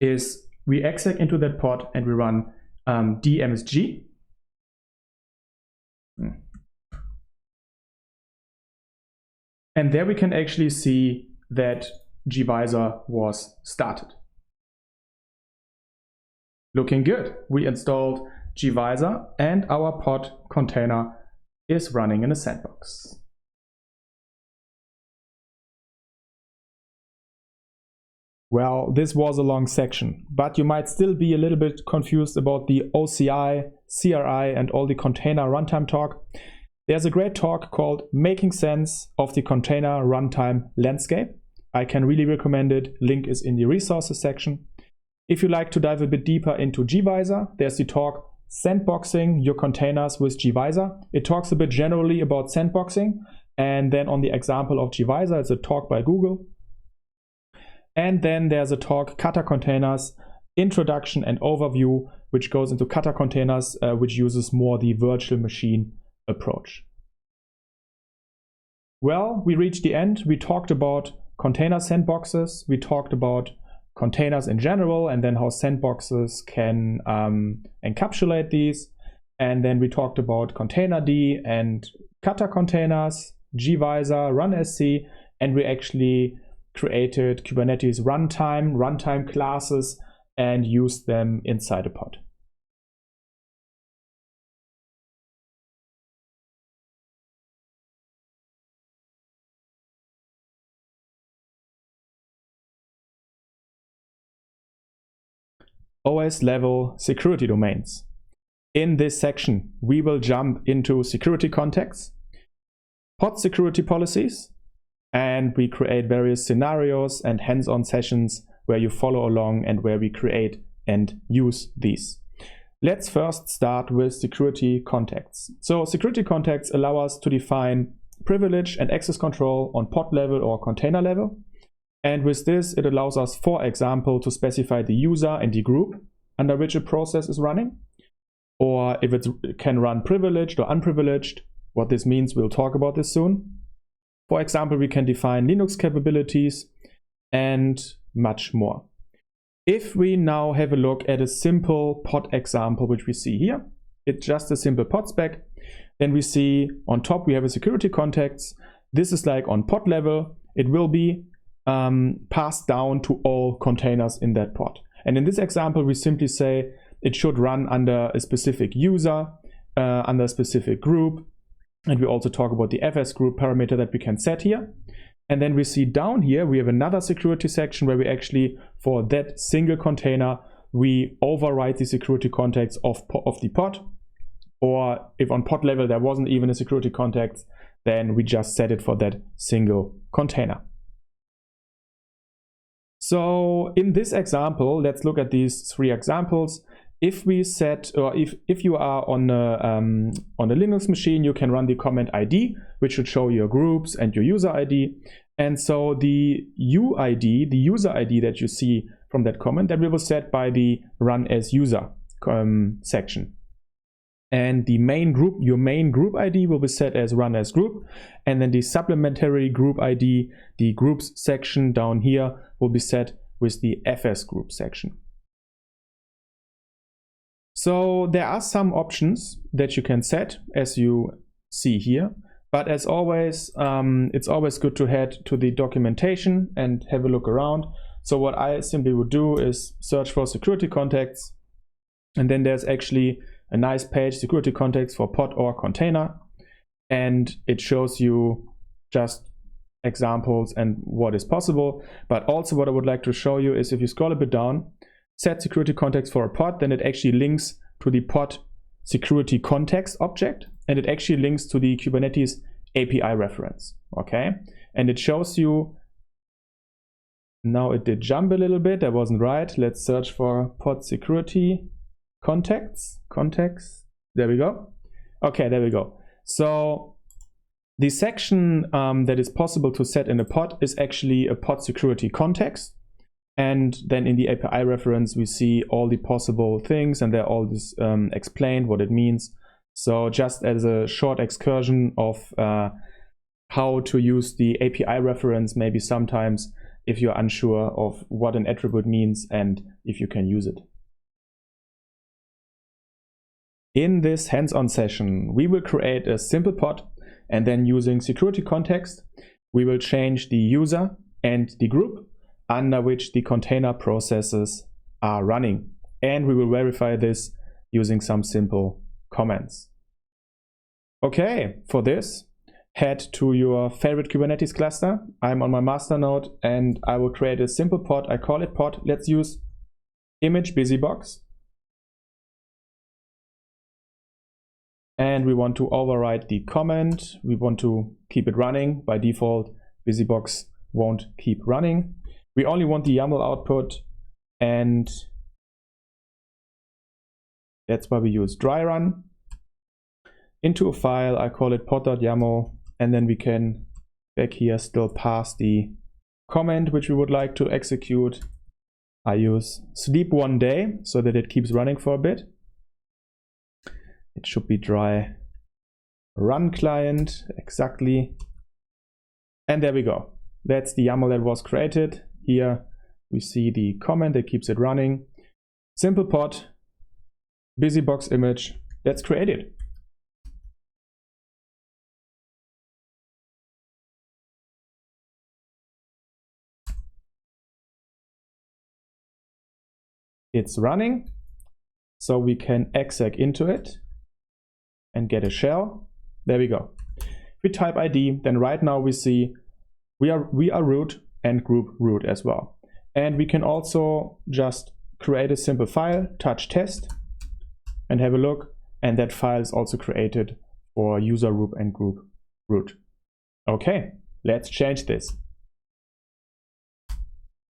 is we exec into that pod and we run dmsg. And there we can actually see that gvisor was started. Looking good. We installed gvisor and our pod container is running in a sandbox. Well, this was a long section, but you might still be a little bit confused about the OCI, CRI, and all the container runtime talk. There's a great talk called Making Sense of the Container Runtime Landscape. I can really recommend it. Link is in the resources section. If you like to dive a bit deeper into gvisor, there's the talk Sandboxing Your Containers with gvisor. It talks a bit generally about sandboxing, and then on the example of gvisor, it's a talk by Google. And then there's a talk Kata Containers, Introduction and Overview, which goes into Kata Containers, which uses more the virtual machine approach. Well, we reached the end. We talked about container sandboxes. We talked about containers in general, and then how sandboxes can encapsulate these. And then we talked about containerd and Kata containers, gvisor, runsc, and we actually created Kubernetes runtime classes, and used them inside a pod. OS level security domains. In this section, we will jump into security contexts, pod security policies, and we create various scenarios and hands-on sessions where you follow along and where we create and use these. Let's first start with security contexts. So security contexts allow us to define privilege and access control on pod level or container level. And with this, it allows us, for example, to specify the user and the group under which a process is running, or if it can run privileged or unprivileged. What this means, we'll talk about this soon. For example, we can define Linux capabilities and much more. If we now have a look at a simple pod example, which we see here, it's just a simple pod spec. Then we see on top we have a security context. This is like on pod level. It will be passed down to all containers in that pod. And in this example, we simply say it should run under a specific user, under a specific group. And we also talk about the fs group parameter that we can set here. And then we see down here, we have another security section where we actually, for that single container, we override the security context of the pod. Or if on pod level there wasn't even a security context, then we just set it for that single container. So in this example, let's look at these three examples. If we set, or if you are on a Linux machine, you can run the command ID, which should show your groups and your user ID. And so the UID, the user ID that you see from that command, that we will set by the run as user section. And the main group, your main group ID will be set as run as group. And then the supplementary group ID, the groups section down here, will be set with the fs group section. So there are some options that you can set, as you see here. But as always, it's always good to head to the documentation and have a look around. So what I simply would do is search for security contexts. And then there's actually a nice page, security context for pod or container. And it shows you just examples and what is possible. But also what I would like to show you is if you scroll a bit down, set security context for a pod, then it actually links to the pod security context object, and it actually links to the Kubernetes API reference, okay? And it shows you, now it did jump a little bit, that wasn't right. Let's search for pod security context, there we go. Okay, there we go. So the section that is possible to set in a pod is actually a pod security context. And then in the API reference, we see all the possible things, and they're all this, explained what it means. So just as a short excursion of how to use the API reference, maybe sometimes if you're unsure of what an attribute means and if you can use it. In this hands-on session, we will create a simple pod, and then using security context, we will change the user and the group under which the container processes are running. And we will verify this using some simple comments. Okay, for this, head to your favorite Kubernetes cluster. I'm on my master node and I will create a simple pod. I call it pod. Let's use image busybox. And we want to override the comment. We want to keep it running. By default, busybox won't keep running. We only want the YAML output, and that's why we use dry run. Into a file, I call it pod.yaml, and then we can back here still pass the comment which we would like to execute. I use sleep one day so that it keeps running for a bit. It should be dry run client, exactly. And there we go. That's the YAML that was created. Here we see the comment that keeps it running. Simple pod, busybox image, let's create it. It's running, so we can exec into it and get a shell. There we go. If we type ID, then right now we see we are root and group root as well. And we can also just create a simple file, touch test, and have a look. And that file is also created for user root and group root. Okay, let's change this.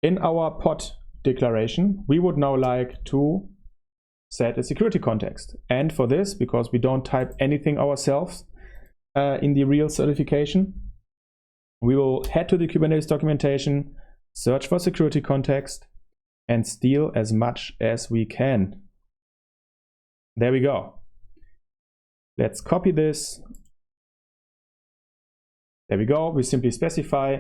In our pod declaration, we would now like to set a security context. And for this, because we don't type anything ourselves in the real certification, we will head to the Kubernetes documentation, search for security context, and steal as much as we can. There we go. Let's copy this. There we go. We simply specify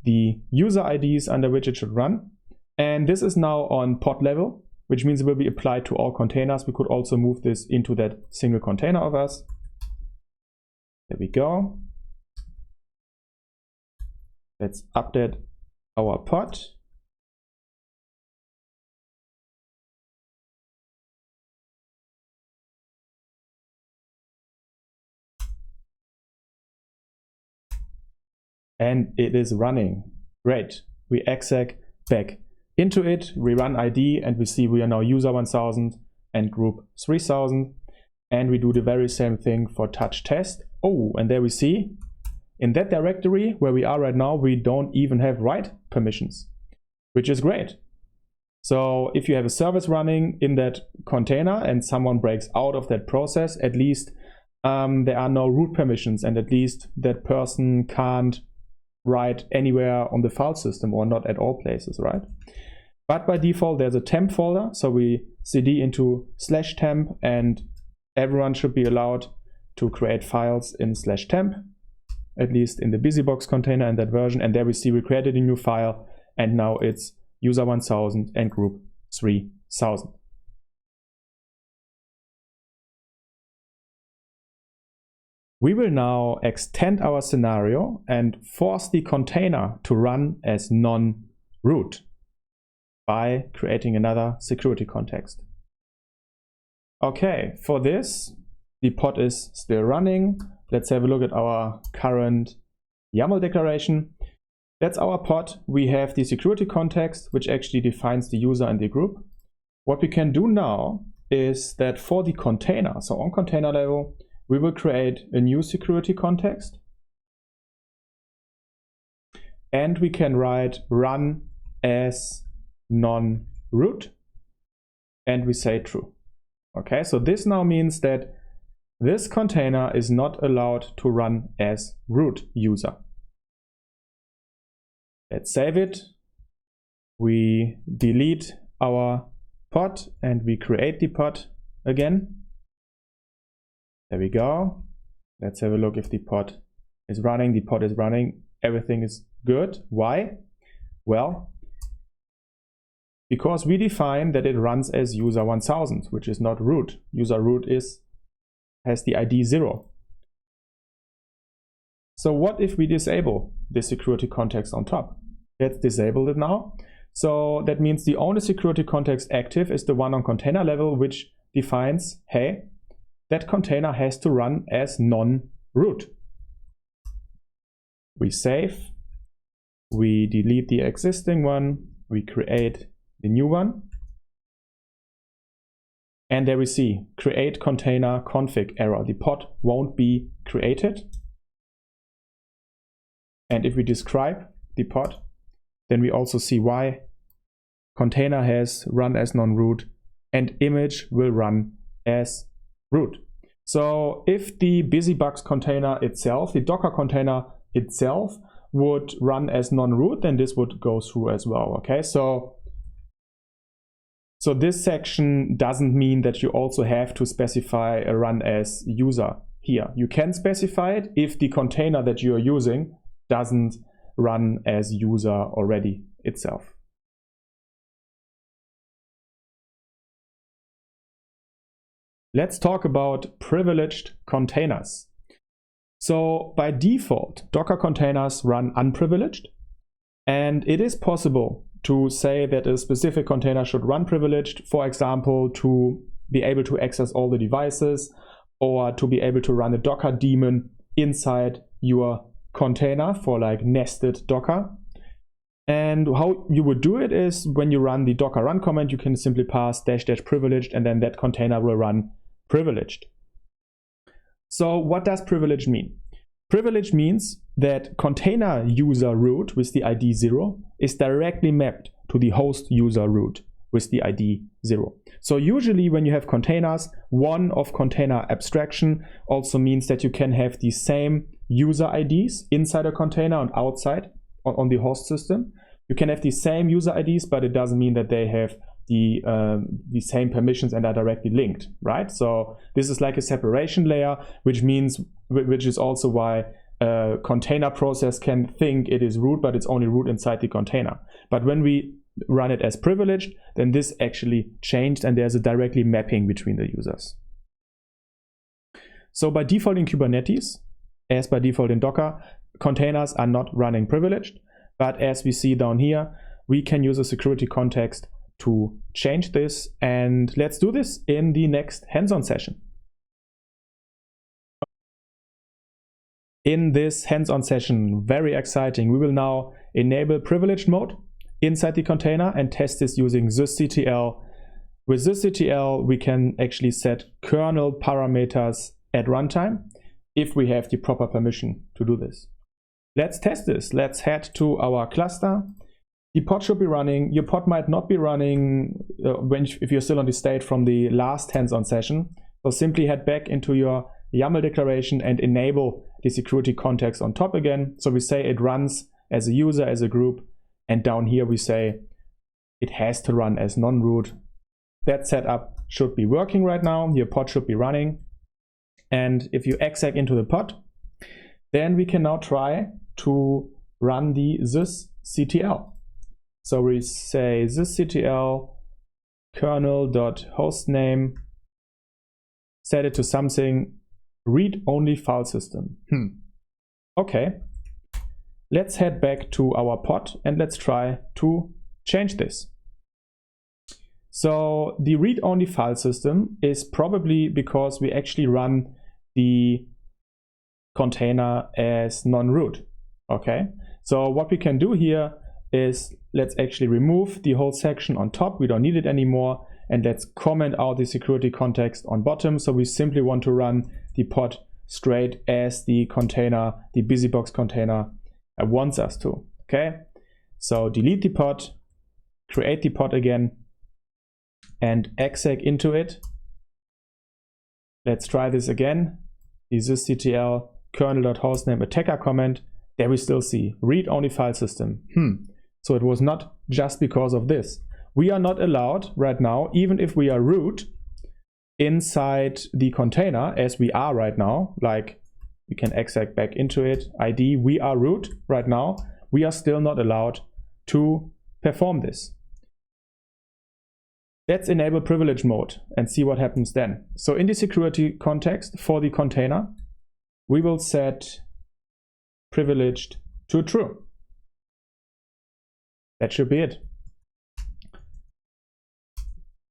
the user IDs under which it should run. And this is now on pod level, which means it will be applied to all containers. We could also move this into that single container of us. There we go. Let's update our pod. And it is running. Great. We exec back into it, we run ID, and we see we are now user 1000 and group 3000. And we do the very same thing for touch test. Oh, and there we see in that directory where we are right now, we don't even have write permissions, which is great. So if you have a service running in that container and someone breaks out of that process, at least there are no root permissions, and at least that person can't write anywhere on the file system, or not at all places, right? But by default, there's a temp folder. So we cd into /temp, and everyone should be allowed to create files in /temp, at least in the busybox container in that version. And there we see we created a new file, and now it's user 1000 and group 3000. We will now extend our scenario and force the container to run as non-root by creating another security context. Okay, for this, the pod is still running. Let's have a look at our current YAML declaration. That's our pod. We have the security context, which actually defines the user and the group. What we can do now is that for the container, so on container level, we will create a new security context. And we can write run as non-root, and we say true. Okay, so this now means that this container is not allowed to run as root user. Let's save it. we delete our pod and we create the pod again. There we go. Let's have a look if the pod is running. The pod is running. Everything is good. Why? Well, because we define that it runs as user 1000, which is not root. User root has the ID 0. So what if we disable the security context on top? Let's disable it now. So that means the only security context active is the one on container level, which defines, hey, that container has to run as non-root. We save, we delete the existing one, we create the new one. And there we see, create container config error. The pod won't be created. And if we describe the pod, then we also see why. Container has run as non-root and image will run as root. So if the busybox container itself, the Docker container itself, would run as non-root, then this would go through as well. Okay, so this section doesn't mean that you also have to specify a run as user here. You can specify it if the container that you are using doesn't run as user already itself. Let's talk about privileged containers. So by default, Docker containers run unprivileged, and it is possible to say that a specific container should run privileged, for example, to be able to access all the devices or to be able to run a Docker daemon inside your container for like nested Docker. And how you would do it is when you run the docker run command, you can simply pass -- privileged and then that container will run privileged. So what does privilege mean? Privilege means that container user root with the ID 0 is directly mapped to the host user root with the ID 0. So usually when you have containers, one of container abstraction also means that you can have the same user IDs inside a container and outside on the host system. You can have the same user IDs, but it doesn't mean that they have the same permissions and are directly linked, right? So this is like a separation layer, which is also why a container process can think it is root, but it's only root inside the container. But when we run it as privileged, then this actually changed and there's a directly mapping between the users. So by default in Kubernetes, as by default in Docker, containers are not running privileged, but as we see down here, we can use a security context to change this, and let's do this in the next hands-on session. In this hands-on session, very exciting, we will now enable privileged mode inside the container and test this using sysctl. With sysctl, we can actually set kernel parameters at runtime if we have the proper permission to do this. Let's test this. Let's head to our cluster. The pod should be running. Your pod might not be running if you're still on the state from the last hands-on session. So simply head back into your YAML declaration and enable the security context on top again. So we say it runs as a user, as a group, and down here we say it has to run as non-root. That setup should be working right now. Your pod should be running. And if you exec into the pod, then we can now try to run the sysctl. So we say sysctl kernel.hostname, set it to something read-only file system. Okay, let's head back to our pod and let's try to change this. So the read-only file system is probably because we actually run the container as non-root. Okay, so what we can do here is let's actually remove the whole section on top. We don't need it anymore. And let's comment out the security context on bottom. So we simply want to run the pod straight as the container, the busybox container wants us to. Okay, so delete the pod, create the pod again, and exec into it. Let's try this again. The sysctl kernel.hostname attacker comment. There we still see read-only file system. So it was not just because of this. We are not allowed right now, even if we are root inside the container, as we are right now, like we can exec back into it, ID, we are root right now, we are still not allowed to perform this. Let's enable privilege mode and see what happens then. So in the security context for the container, we will set privileged to true. That should be it.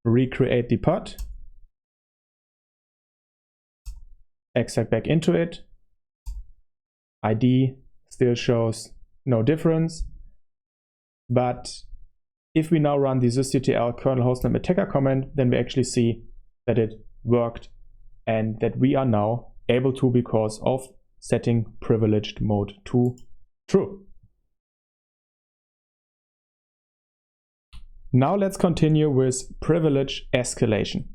Recreate the pod. Exec back into it. ID still shows no difference. But if we now run the sysctl kernel hostname attacker command, then we actually see that it worked and that we are now able to because of setting privileged mode to true. Now let's continue with privilege escalation.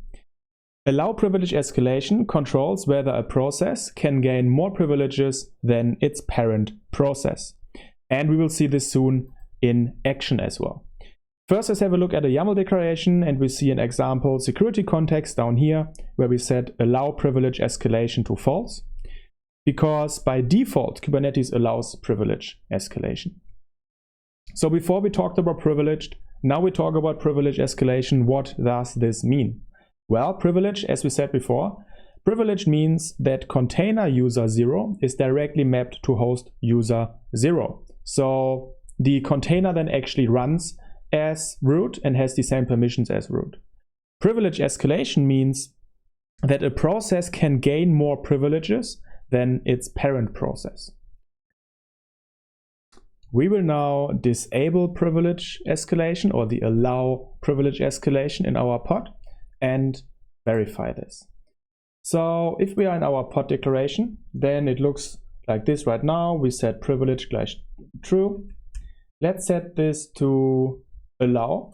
Allow privilege escalation controls whether a process can gain more privileges than its parent process. And we will see this soon in action as well. First, let's have a look at a YAML declaration, and we see an example security context down here where we set allow privilege escalation to false, because by default Kubernetes allows privilege escalation. So before we talked about privileged, now we talk about privilege escalation. What does this mean? Well, privilege, as we said before, privilege means that container user 0 is directly mapped to host user 0. So the container then actually runs as root and has the same permissions as root. Privilege escalation means that a process can gain more privileges than its parent process. We will now disable privilege escalation or the allow privilege escalation in our pod and verify this. So if we are in our pod declaration, then it looks like this right now. We set privilege / true. Let's set this to allow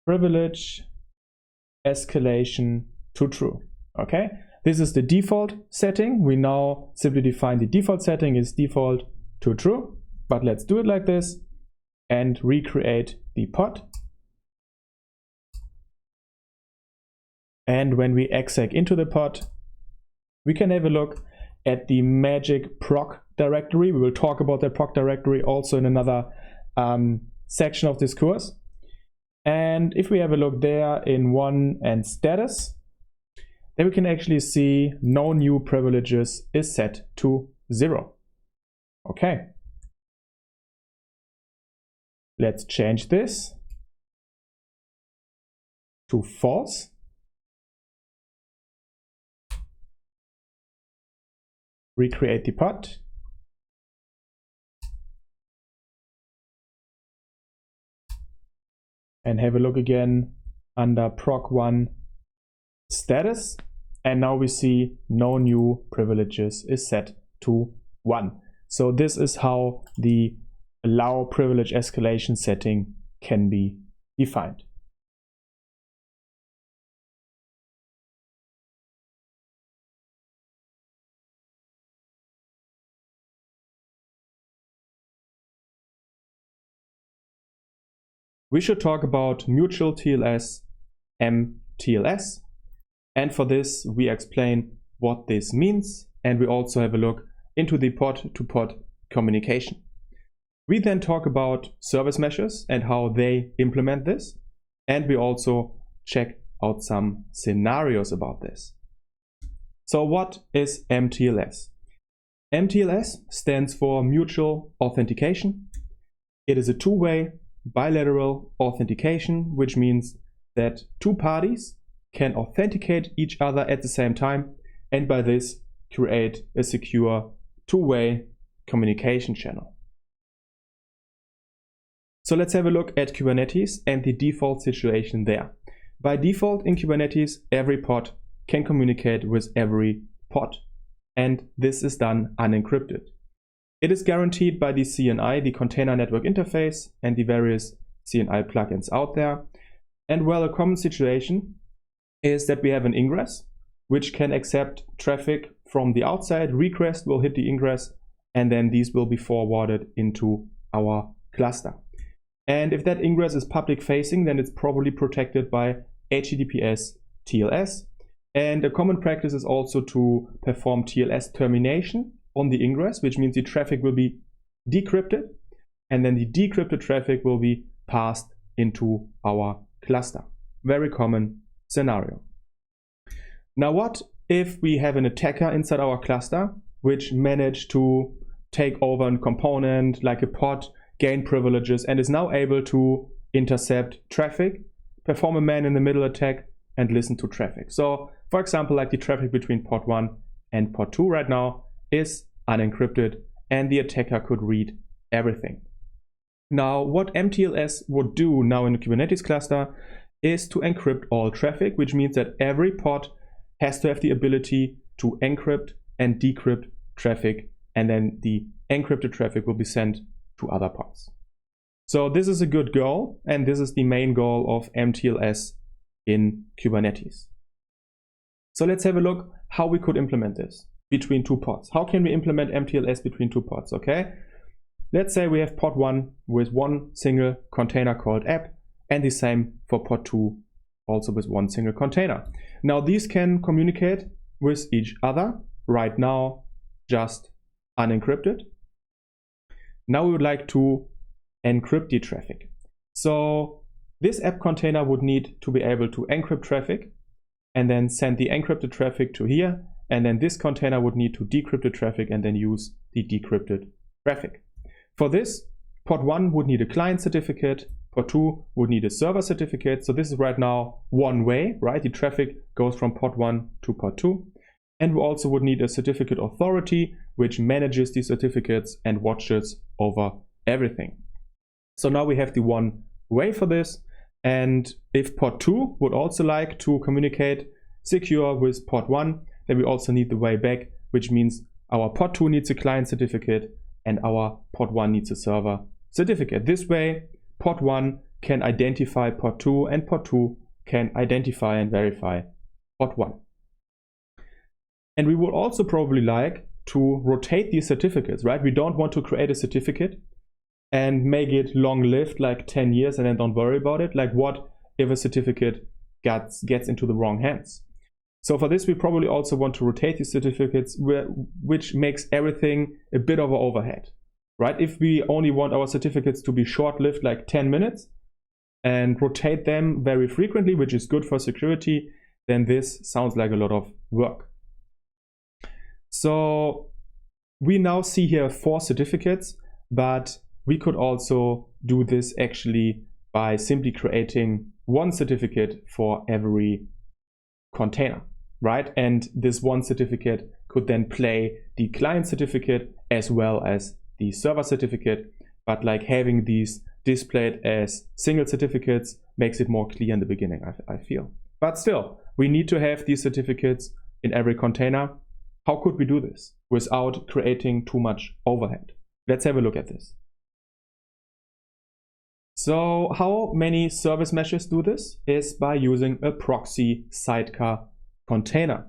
privilege escalation to true. Okay, this is the default setting. We now simply define the default setting is default to true, but let's do it like this and recreate the pod. And when we exec into the pod, we can have a look at the magic proc directory. We will talk about that proc directory also in another section of this course. And if we have a look there in one and status, then we can actually see no new privileges is set to 0. Okay. Let's change this to false. Recreate the pod. And have a look again under proc1 status. And now we see no new privileges is set to 1. So this is how the allow privilege escalation setting can be defined. We should talk about mutual TLS, mTLS. And for this, we explain what this means. And we also have a look into the pod-to-pod communication. We then talk about service meshes and how they implement this. And we also check out some scenarios about this. So what is mTLS? mTLS stands for mutual authentication. It is a two-way bilateral authentication, which means that two parties can authenticate each other at the same time and by this create a secure two-way communication channel. So let's have a look at Kubernetes and the default situation there. By default in Kubernetes, every pod can communicate with every pod, and this is done unencrypted. It is guaranteed by the CNI, the Container Network Interface, and the various CNI plugins out there. And well, a common situation is that we have an Ingress, which can accept traffic from the outside. Request will hit the Ingress, and then these will be forwarded into our cluster. And if that ingress is public facing, then it's probably protected by HTTPS TLS. And a common practice is also to perform TLS termination on the ingress, which means the traffic will be decrypted, and then the decrypted traffic will be passed into our cluster. Very common scenario. Now, what if we have an attacker inside our cluster which managed to take over a component like a pod, gain privileges, and is now able to intercept traffic, perform a man-in-the-middle attack, and listen to traffic? So, for example, like the traffic between pod 1 and pod 2 right now is unencrypted, and the attacker could read everything. Now, what mTLS would do now in a Kubernetes cluster is to encrypt all traffic, which means that every pod has to have the ability to encrypt and decrypt traffic, and then the encrypted traffic will be sent to other pods. So this is a good goal, and this is the main goal of mTLS in Kubernetes. So let's have a look how we could implement this between two pods. How can we implement mTLS between two pods? Okay, let's say we have pod 1 with one single container called app, and the same for pod 2, also with one single container. Now these can communicate with each other right now, just unencrypted. Now we would like to encrypt the traffic. So this app container would need to be able to encrypt traffic and then send the encrypted traffic to here, and then this container would need to decrypt the traffic and then use the decrypted traffic. For this, pod 1 would need a client certificate, pod 2 would need a server certificate. So this is right now one way, right? The traffic goes from pod 1 to pod 2. And we also would need a certificate authority, which manages the certificates and watches over everything. So now we have the one way for this. And if pod 2 would also like to communicate secure with pod 1, then we also need the way back, which means our pod 2 needs a client certificate and our pod 1 needs a server certificate. This way, pod 1 can identify pod 2 and pod 2 can identify and verify pod 1. And we would also probably like to rotate these certificates, right? We don't want to create a certificate and make it long-lived, like 10 years, and then don't worry about it. Like, what if a certificate gets into the wrong hands? So for this, we probably also want to rotate these certificates, which makes everything a bit of an overhead, right? If we only want our certificates to be short-lived, like 10 minutes, and rotate them very frequently, which is good for security, then this sounds like a lot of work. So we now see here 4 certificates, but we could also do this actually by simply creating one certificate for every container, right? And this one certificate could then play the client certificate as well as the server certificate, but like having these displayed as single certificates makes it more clear in the beginning, I feel. But still, we need to have these certificates in every container. How could we do this without creating too much overhead? Let's have a look at this. So how many service meshes do this is by using a proxy sidecar container.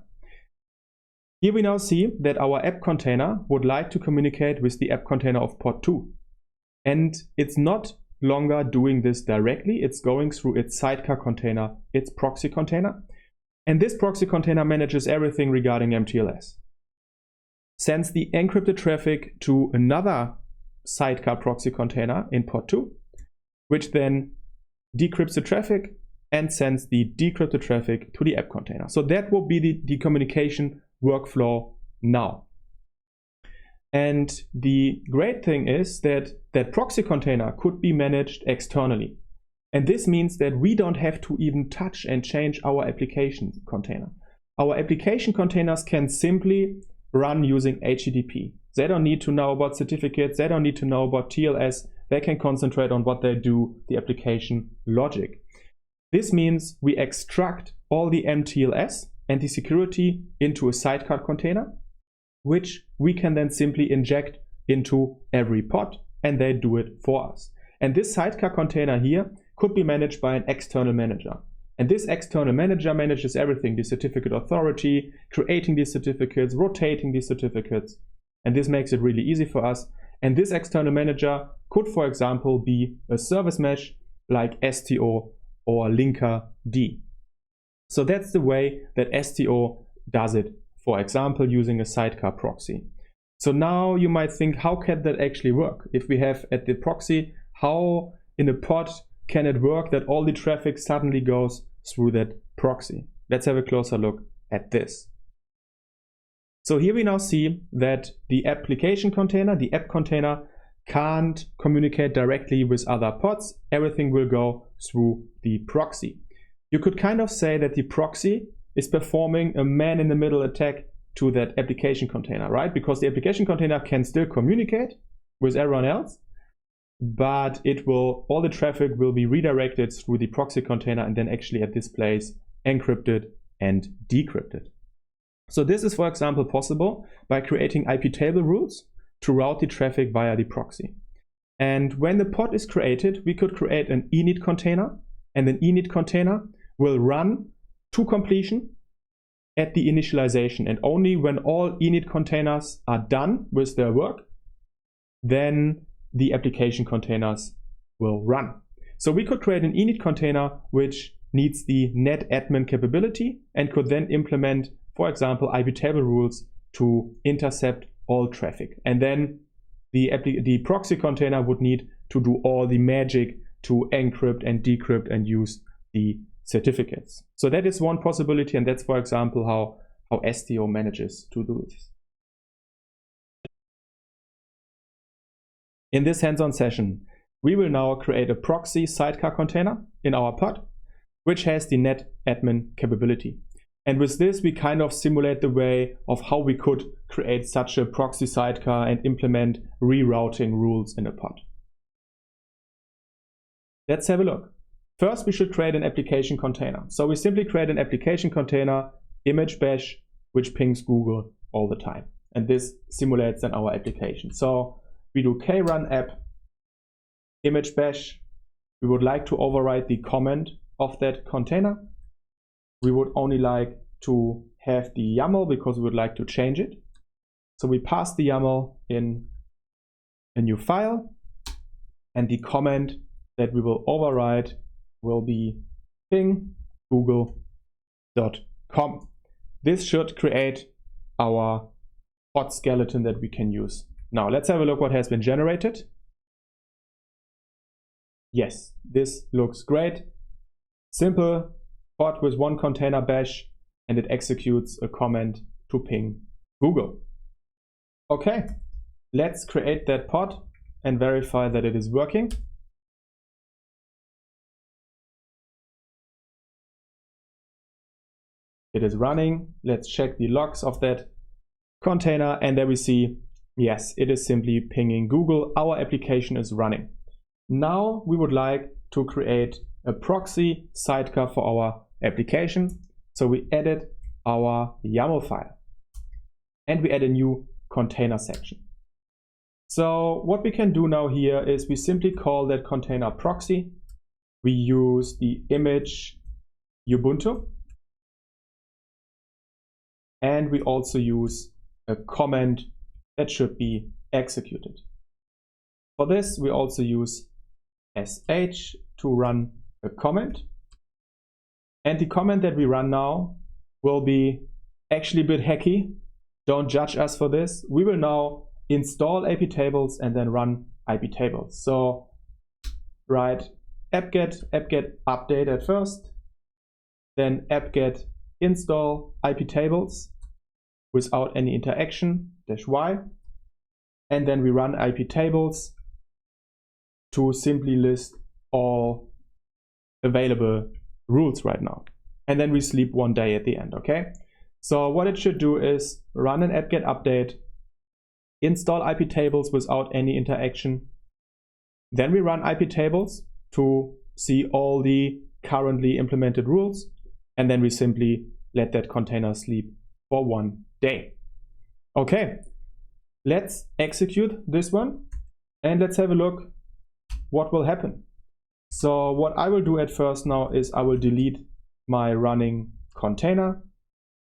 Here we now see that our app container would like to communicate with the app container of pod 2. And it's not longer doing this directly. It's going through its sidecar container, its proxy container. And this proxy container manages everything regarding mTLS. Sends the encrypted traffic to another sidecar proxy container in pod 2, which then decrypts the traffic and sends the decrypted traffic to the app container. So that will be the communication workflow now. And the great thing is that that proxy container could be managed externally. And this means that we don't have to even touch and change our application container. Our application containers can simply run using HTTP. They don't need to know about certificates. They don't need to know about TLS. They can concentrate on what they do, the application logic. This means we extract all the mTLS and the security into a sidecar container, which we can then simply inject into every pod, and they do it for us. And this sidecar container here could be managed by an external manager. And this external manager manages everything, the certificate authority, creating these certificates, rotating these certificates. And this makes it really easy for us. And this external manager could, for example, be a service mesh like STO or Linkerd. So that's the way that STO does it, for example, using a sidecar proxy. So now you might think, how can that actually work? If we have at the proxy, how in a pod can it work that all the traffic suddenly goes through that proxy? Let's have a closer look at this. So here we now see that the application container, the app container, can't communicate directly with other pods. Everything will go through the proxy. You could kind of say that the proxy is performing a man-in-the-middle attack to that application container, right? Because the application container can still communicate with everyone else, but all the traffic will be redirected through the proxy container and then actually at this place encrypted and decrypted. So this is, for example, possible by creating IP table rules to route the traffic via the proxy. And when the pod is created, we could create an init container, and an init container will run to completion at the initialization. And only when all init containers are done with their work, then the application containers will run. So we could create an init container which needs the net admin capability and could then implement, for example, IP table rules to intercept all traffic. And then the proxy container would need to do all the magic to encrypt and decrypt and use the certificates. So that is one possibility, and that's, for example, how STO manages to do this. In this hands-on session, we will now create a proxy sidecar container in our pod, which has the net admin capability. And with this, we kind of simulate the way of how we could create such a proxy sidecar and implement rerouting rules in a pod. Let's have a look. First, we should create an application container. So we simply create an application container, image bash, which pings Google all the time. And this simulates then our application. So we do krun app image bash. We would like to override the comment of that container. We would only like to have the YAML because we would like to change it. So we pass the YAML in a new file, and the comment that we will override will be ping google.com. This should create our pod skeleton that we can use. Now let's have a look what has been generated. Yes, this looks great. Simple pod with one container bash, and it executes a command to ping Google. Okay, let's create that pod and verify that it is working. It is running. Let's check the logs of that container, and there we see, yes, it is simply pinging Google. Our application is running. Now we would like to create a proxy sidecar for our application. So we added our YAML file and we add a new container section. So what we can do now here is we simply call that container proxy. We use the image Ubuntu, and we also use a command that should be executed. For this, we also use sh to run a command. And the command that we run now will be actually a bit hacky. Don't judge us for this. We will now install IP tables and then run IP tables. So write apt-get update at first, then apt-get install IP tables without any interaction, -y, and then we run IP tables to simply list all available rules right now. And then we sleep one day at the end, okay? So what it should do is run an apt-get update, install IP tables without any interaction. Then we run IP tables to see all the currently implemented rules. And then we simply let that container sleep for one day. Okay, let's execute this one and let's have a look what will happen. So what I will do at first now is I will delete my running container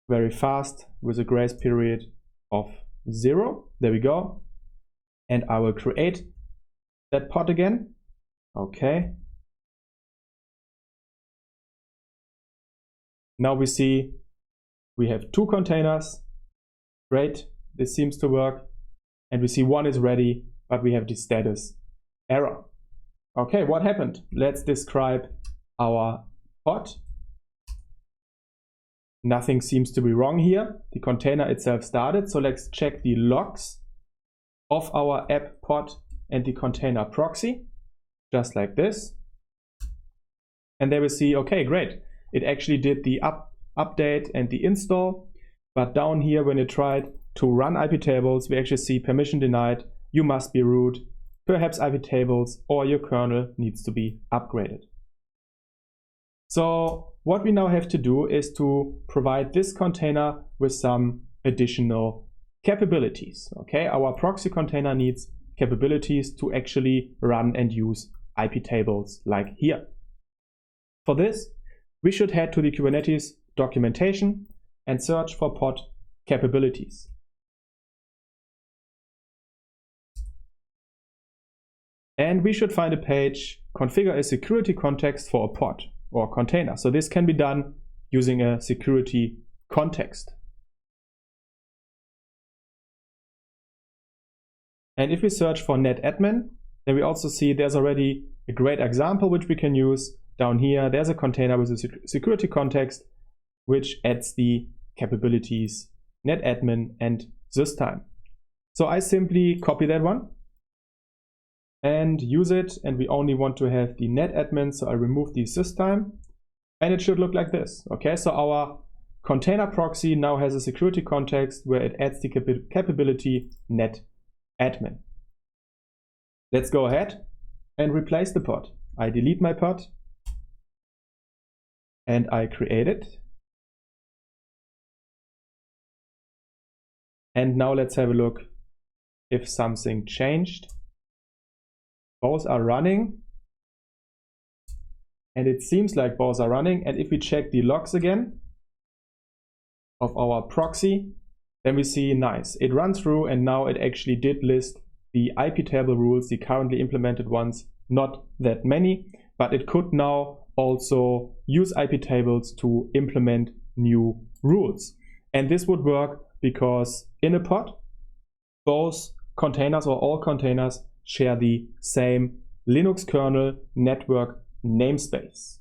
very fast with a grace period of 0. There we go. and I will create that pod again. Okay. Now we see we have 2 containers. Great, this seems to work. And we see one is ready, but we have the status error. Okay, what happened? Let's describe our pod. Nothing seems to be wrong here. The container itself started, so let's check the logs of our app pod and the container proxy, just like this. And there we see, okay, great. It actually did the update and the install, but down here when it tried to run iptables, we actually see permission denied, you must be root, perhaps iptables or your kernel needs to be upgraded. So what we now have to do is to provide this container with some additional capabilities. Okay, our proxy container needs capabilities to actually run and use iptables like here. For this, we should head to the Kubernetes documentation and search for pod capabilities. And we should find a page, configure a security context for a pod or container. So this can be done using a security context. And if we search for netadmin, then we also see there's already a great example which we can use. Down here, there's a container with a security context, which adds the capabilities netadmin and systime. So I simply copy that one and use it, and we only want to have the netadmin, so I remove the systime, and it should look like this. Okay, so our container proxy now has a security context where it adds the capability netadmin. Let's go ahead and replace the pod. I delete my pod and I create it. And now let's have a look if something changed. Both are running, and it seems like both are running. And if we check the logs again of our proxy, then we see nice, it ran through, and now it actually did list the iptable rules, the currently implemented ones, not that many, but it could now also use iptables to implement new rules. And this would work because in a pod, both containers or all containers share the same Linux kernel network namespace.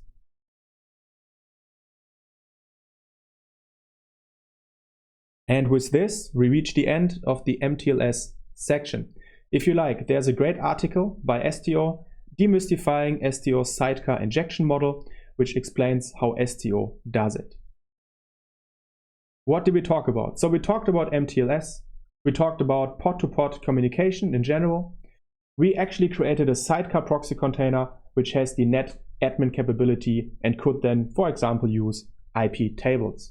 And with this, we reach the end of the mTLS section. If you like, there's a great article by STO, Demystifying STO's sidecar injection model, which explains how STO does it. What did we talk about? So we talked about mTLS, we talked about pod-to-pod communication in general. We actually created a sidecar proxy container which has the netadmin capability and could then, for example, use iptables.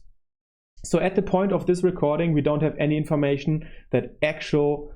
So at the point of this recording, we don't have any information that actual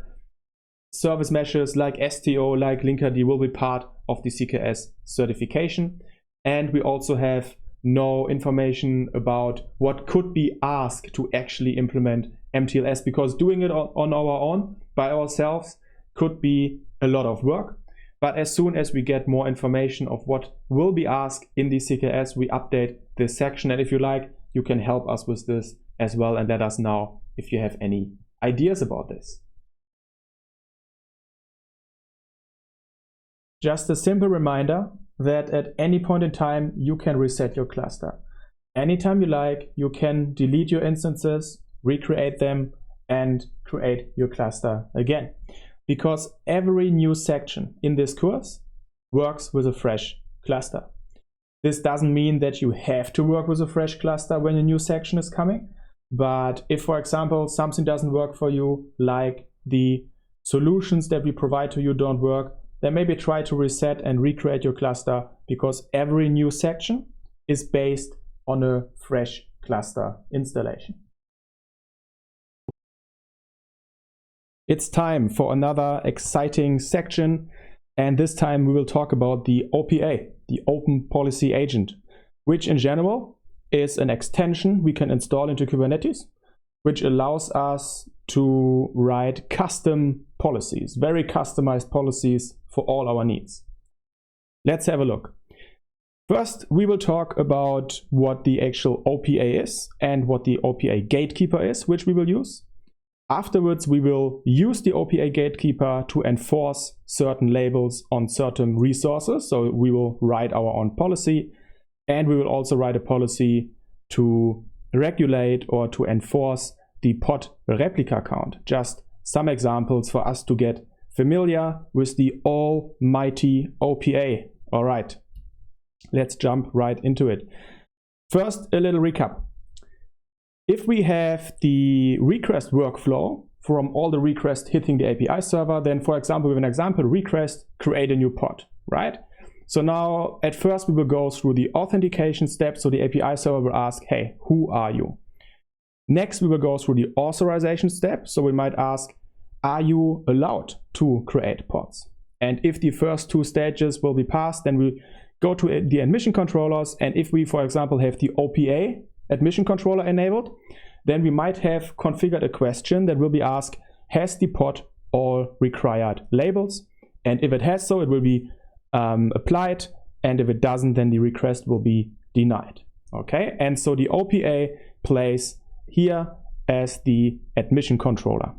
service meshes like STO, like Linkerd will be part of the CKS certification. And we also have no information about what could be asked to actually implement mTLS, because doing it on our own by ourselves could be a lot of work. But as soon as we get more information of what will be asked in the CKS, we update this section. And if you like, you can help us with this as well and let us know if you have any ideas about this. Just a simple reminder that at any point in time, you can reset your cluster. Anytime you like, you can delete your instances, recreate them, and create your cluster again. Because every new section in this course works with a fresh cluster. This doesn't mean that you have to work with a fresh cluster when a new section is coming. But if, for example, something doesn't work for you, like the solutions that we provide to you don't work, then maybe try to reset and recreate your cluster, because every new section is based on a fresh cluster installation. It's time for another exciting section, and this time we will talk about the OPA, the Open Policy Agent, which in general is an extension we can install into Kubernetes, which allows us to write custom policies, very customized policies for all our needs. Let's have a look. First, we will talk about what the actual OPA is and what the OPA gatekeeper is, which we will use. Afterwards, we will use the OPA gatekeeper to enforce certain labels on certain resources. So we will write our own policy, and we will also write a policy to regulate or to enforce the pod replica count. Just some examples for us to get familiar with the almighty OPA. All right, let's jump right into it. First, a little recap. If we have the request workflow from all the requests hitting the API server, then for example, with an example request, create a new pod, right? So now at first we will go through the authentication steps. So the API server will ask, hey, who are you? Next, we will go through the authorization step. So we might ask, are you allowed to create pods? And if the first two stages will be passed, then we go to the admission controllers. And if we, for example, have the OPA admission controller enabled, then we might have configured a question that will be asked, has the pod all required labels? And if it has so, it will be applied. And if it doesn't, then the request will be denied. Okay, and so the OPA plays here as the admission controller.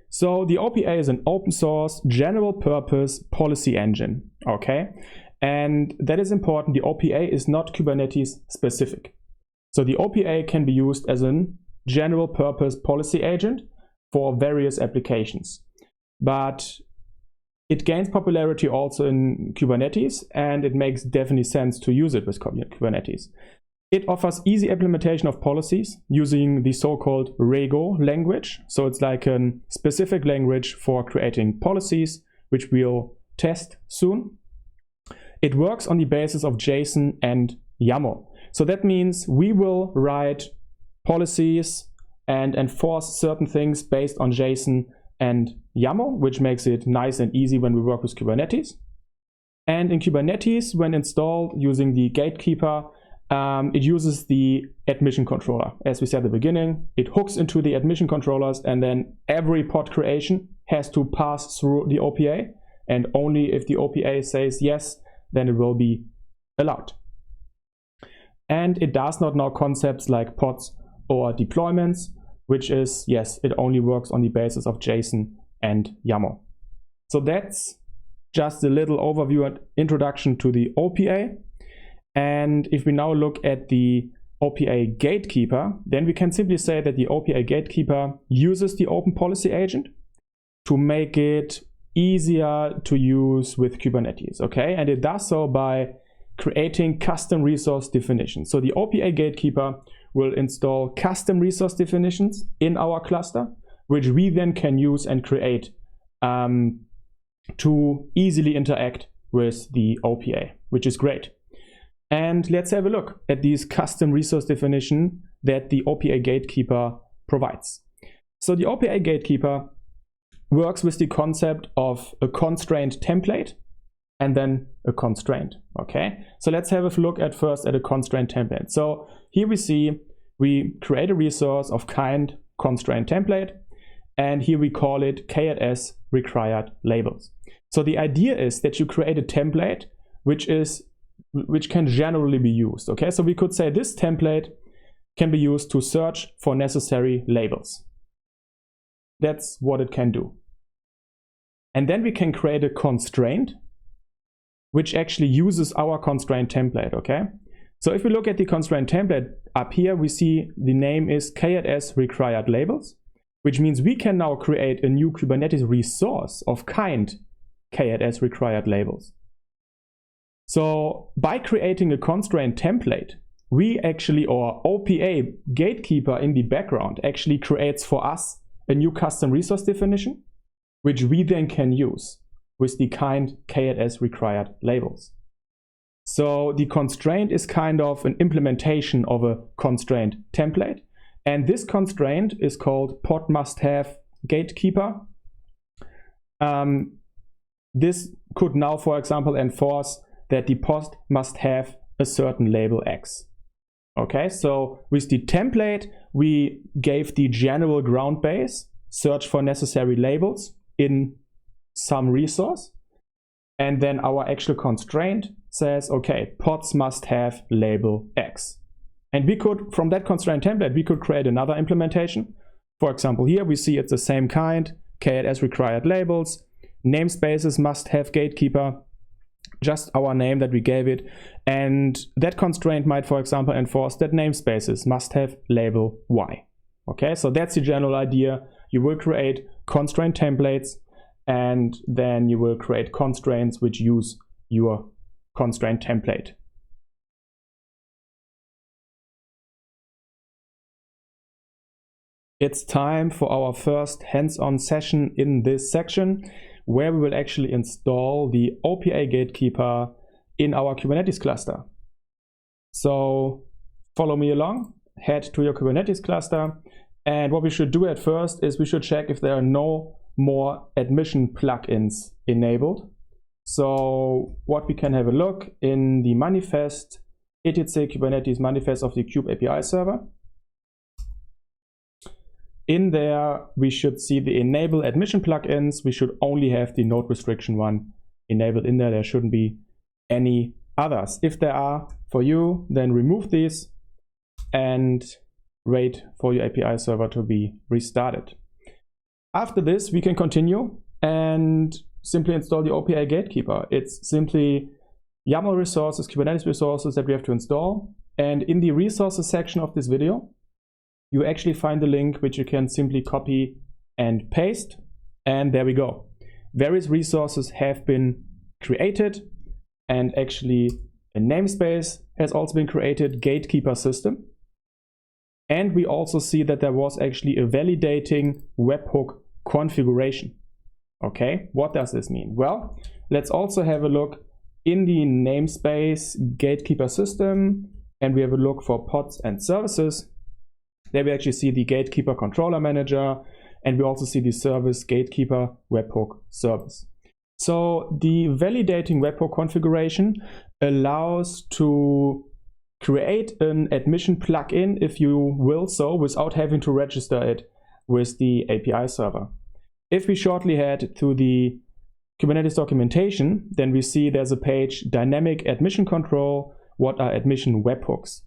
So the OPA is an open source general purpose policy engine. Okay, and that is important. The OPA is not Kubernetes specific. So the OPA can be used as a general purpose policy agent for various applications. But it gains popularity also in Kubernetes, and it makes definitely sense to use it with Kubernetes. It offers easy implementation of policies using the so-called Rego language. So it's like a specific language for creating policies, which we'll test soon. It works on the basis of JSON and YAML. So that means we will write policies and enforce certain things based on JSON and YAML, which makes it nice and easy when we work with Kubernetes. And in Kubernetes, when installed using the gatekeeper, it uses the admission controller. As we said at the beginning, it hooks into the admission controllers, and then every pod creation has to pass through the OPA. And only if the OPA says yes, then it will be allowed. And it does not know concepts like pods or deployments, which is, yes, it only works on the basis of JSON and YAML. So that's just a little overview and introduction to the OPA. And if we now look at the OPA gatekeeper, then we can simply say that the OPA gatekeeper uses the open policy agent to make it easier to use with Kubernetes, okay? And it does so by creating custom resource definitions. So the OPA gatekeeper will install custom resource definitions in our cluster, which we then can use and create to easily interact with the OPA, which is great. And let's have a look at these custom resource definition that the OPA gatekeeper provides. So the OPA gatekeeper works with the concept of a constraint template and then a constraint, okay? So let's have a look at first at a constraint template. So here we see we create a resource of kind constraint template, and here we call it K8s required labels. So the idea is that you create a template which can generally be used, okay? So we could say this template can be used to search for necessary labels. That's what it can do. And then we can create a constraint which actually uses our constraint template, okay? So if we look at the constraint template up here, we see the name is K8s required labels, which means we can now create a new Kubernetes resource of kind K8s required labels. So by creating a constraint template, we actually, or OPA gatekeeper in the background actually creates for us a new custom resource definition, which we then can use with the kind K8s required labels. So the constraint is kind of an implementation of a constraint template. And this constraint is called pod must have gatekeeper. This could now, for example, enforce that the pod must have a certain label X. Okay, so with the template, we gave the general ground base, search for necessary labels in some resource. And then our actual constraint says, okay, pods must have label X. And we could, from that constraint template, we could create another implementation. For example, here we see it's the same kind, K8s required labels, namespaces must have gatekeeper, just our name that we gave it. And that constraint might, for example, enforce that namespaces must have label Y. Okay, so that's the general idea. You will create constraint templates, and then you will create constraints which use your constraint template. It's time for our first hands-on session in this section, where we will actually install the OPA gatekeeper in our Kubernetes cluster. So follow me along, head to your Kubernetes cluster, and what we should do at first is we should check if there are no more admission plugins enabled. So what we can have a look in the manifest, etc Kubernetes manifest of the Kube API server. In there, we should see the enable admission plugins. We should only have the node restriction one enabled in there. There shouldn't be any others. If there are for you, then remove these and wait for your API server to be restarted. After this, we can continue and simply install the OPA gatekeeper. It's simply YAML resources, Kubernetes resources that we have to install. And in the resources section of this video, you actually find the link which you can simply copy and paste, and there we go. Various resources have been created, and actually a namespace has also been created, gatekeeper system. And we also see that there was actually a validating webhook configuration. Okay, what does this mean? Well, let's also have a look in the namespace gatekeeper system, and we have a look for pods and services. There we actually see the gatekeeper controller manager, and we also see the service gatekeeper webhook service. So the validating webhook configuration allows to create an admission plugin, if you will so, without having to register it with the API server. If we shortly head to the Kubernetes documentation, then we see there's a page, dynamic admission control, what are admission webhooks?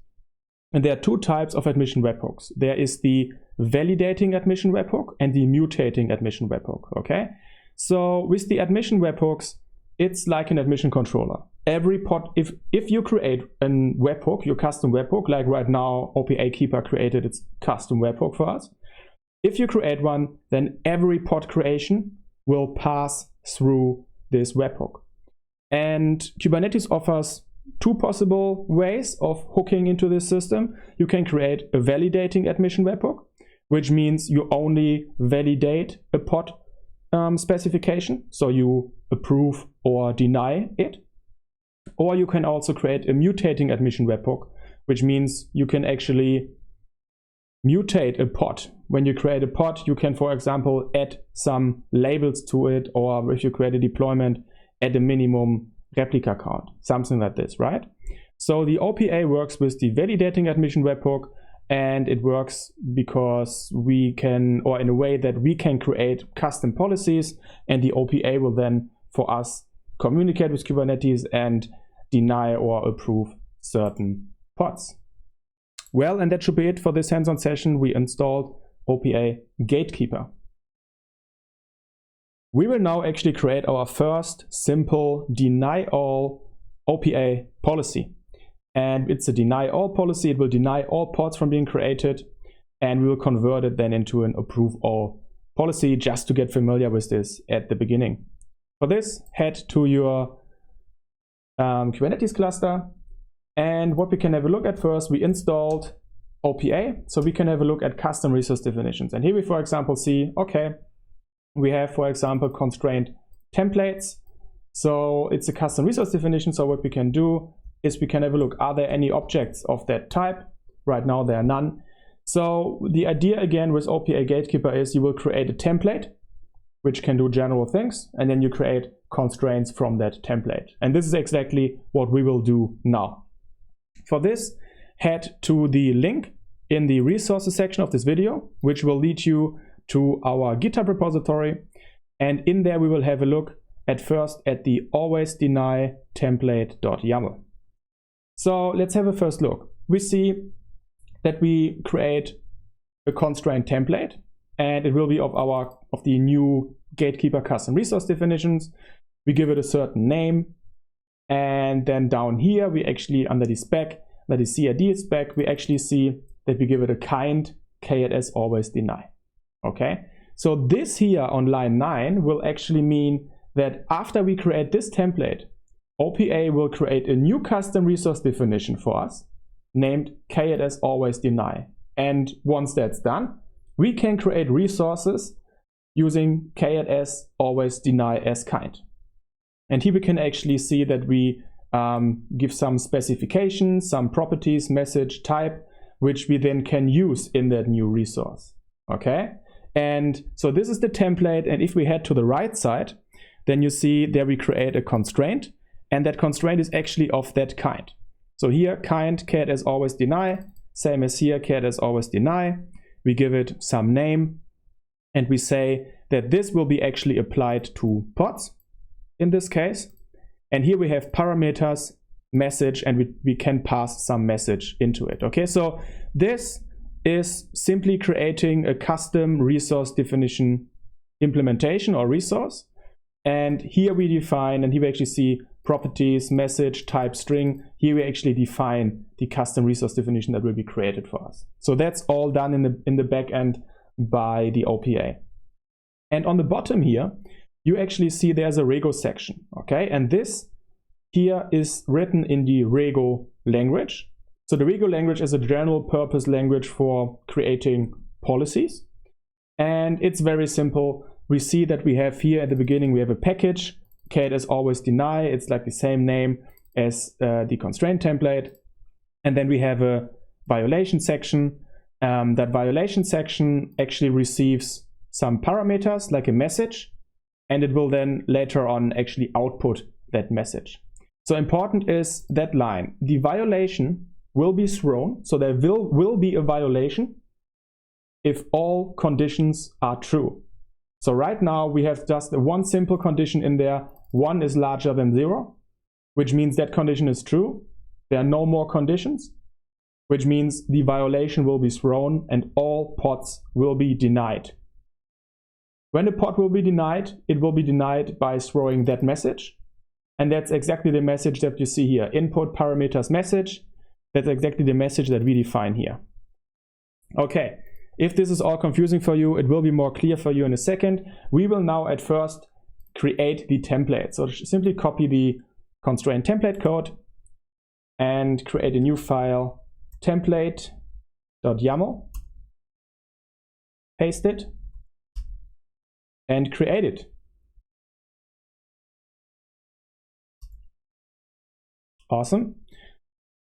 And there are two types of admission webhooks. There is the validating admission webhook and the mutating admission webhook, okay? So with the admission webhooks, it's like an admission controller. Every pod, if you create a webhook, your custom webhook, like right now, OPA Keeper created its custom webhook for us. If you create one, then every pod creation will pass through this webhook. And Kubernetes offers two possible ways of hooking into this system. You can create a validating admission webhook, which means you only validate a pod specification, so you approve or deny it. Or you can also create a mutating admission webhook, which means you can actually mutate a pod. When you create a pod, you can, for example, add some labels to it, or if you create a deployment, add a minimum replica count, something like this, right? So the OPA works with the validating admission webhook, and it works because we can, or in a way that we can create custom policies, and the OPA will then, for us, communicate with Kubernetes and deny or approve certain pods. Well, and that should be it for this hands-on session. We installed OPA Gatekeeper. We will now actually create our first simple deny all OPA policy. And it's a deny all policy. It will deny all pods from being created, and we will convert it then into an approve all policy, just to get familiar with this at the beginning. For this, head to your Kubernetes cluster. And what we can have a look at first, we installed OPA, so we can have a look at custom resource definitions. And here we, for example, see, okay, we have, for example, constraint templates. So it's a custom resource definition. So what we can do is we can have a look, are there any objects of that type? Right now, there are none. So the idea again with OPA Gatekeeper is you will create a template, which can do general things, and then you create constraints from that template. And this is exactly what we will do now. For this, head to the link in the resources section of this video, which will lead you to our GitHub repository. And in there we will have a look at first at the always deny template.yaml. So let's have a first look. We see that we create a constraint template, and it will be of the new gatekeeper custom resource definitions. We give it a certain name, and then down here we actually, under the spec, that is CID spec, we actually see that we give it a kind K8s always deny. Okay, so this here on line 9 will actually mean that after we create this template, OPA will create a new custom resource definition for us named K8s always deny. And once that's done, we can create resources using K8s always deny as kind. And here we can actually see that we give some specifications, some properties, message type, which we then can use in that new resource. Okay, and so this is the template. And if we head to the right side, then you see there we create a constraint, and that constraint is actually of that kind. So here, kind K8s always deny, same as here, K8s always deny. We give it some name, and we say that this will be actually applied to pods in this case. And here we have parameters, message, and we can pass some message into it. Okay, so this is simply creating a custom resource definition implementation or resource. And here we define, and here we actually see properties, message, type, string. Here we actually define the custom resource definition that will be created for us. So that's all done in the back end by the OPA. And on the bottom here, you actually see there's a Rego section. Okay, and this here is written in the Rego language. So the Rego language is a general purpose language for creating policies. And it's very simple. We see that we have here at the beginning, we have a package, K8s always deny. It's like the same name as the constraint template. And then we have a violation section. That violation section actually receives some parameters like a message, and it will then later on actually output that message. So important is that line. The violation will be thrown, so there will be a violation if all conditions are true. So right now we have just one simple condition in there. 1 is larger than 0, which means that condition is true. There are no more conditions, which means the violation will be thrown and all pods will be denied. When a pod will be denied, it will be denied by throwing that message. And that's exactly the message that you see here. Input parameters message. That's exactly the message that we define here. Okay. If this is all confusing for you, it will be more clear for you in a second. We will now at first create the template. So simply copy the constraint template code and create a new file, template.yaml, paste it, and create it. Awesome.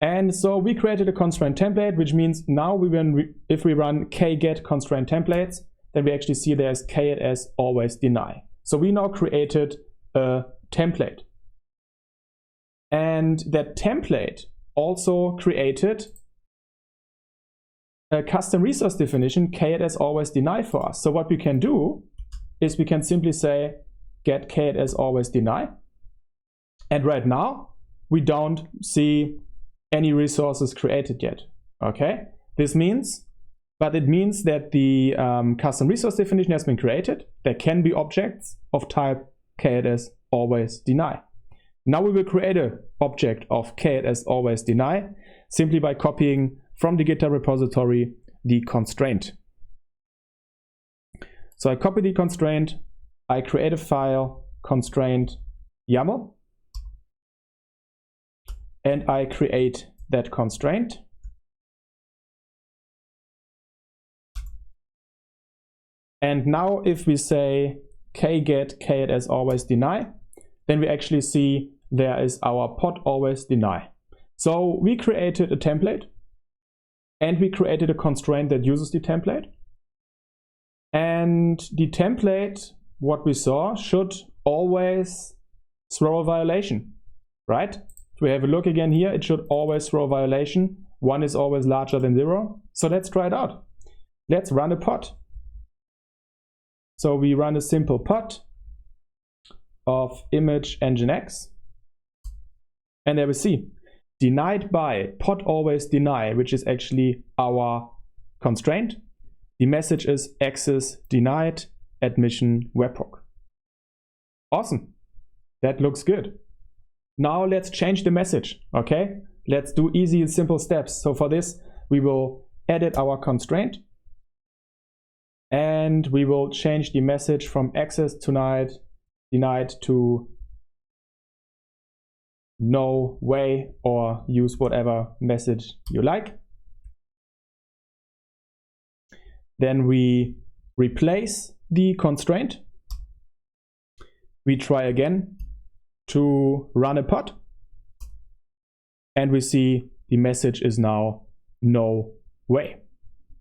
And so we created a constraint template, which means now if we run kget constraint templates, then we actually see there's K8s always deny. So we now created a template. And that template also created a custom resource definition, K8s always deny for us. So what we can do is we can simply say get K8s always deny. And right now we don't see any resources created yet. Okay, it means that the custom resource definition has been created. There can be objects of type K8s always deny. Now we will create an object of K8s always deny simply by copying from the GitHub repository the constraint. So I copy the constraint, I create a file, constraint YAML, and I create that constraint. And now if we say kget K8s always deny, then we actually see there is our pod always deny. So we created a template and we created a constraint that uses the template. And the template, what we saw, should always throw a violation, right? If we have a look again here, it should always throw a violation 1 is always larger than 0. So let's try it out. Let's run a pod. So we run a simple pod of image nginx. And there we see, denied by pod always deny, which is actually our constraint. The message is access denied, admission webhook. Awesome. That looks good. Now let's change the message, okay? Let's do easy and simple steps. So for this, we will edit our constraint and we will change the message from access denied to no way, or use whatever message you like. Then we replace the constraint. We try again to run a pod. And we see the message is now no way.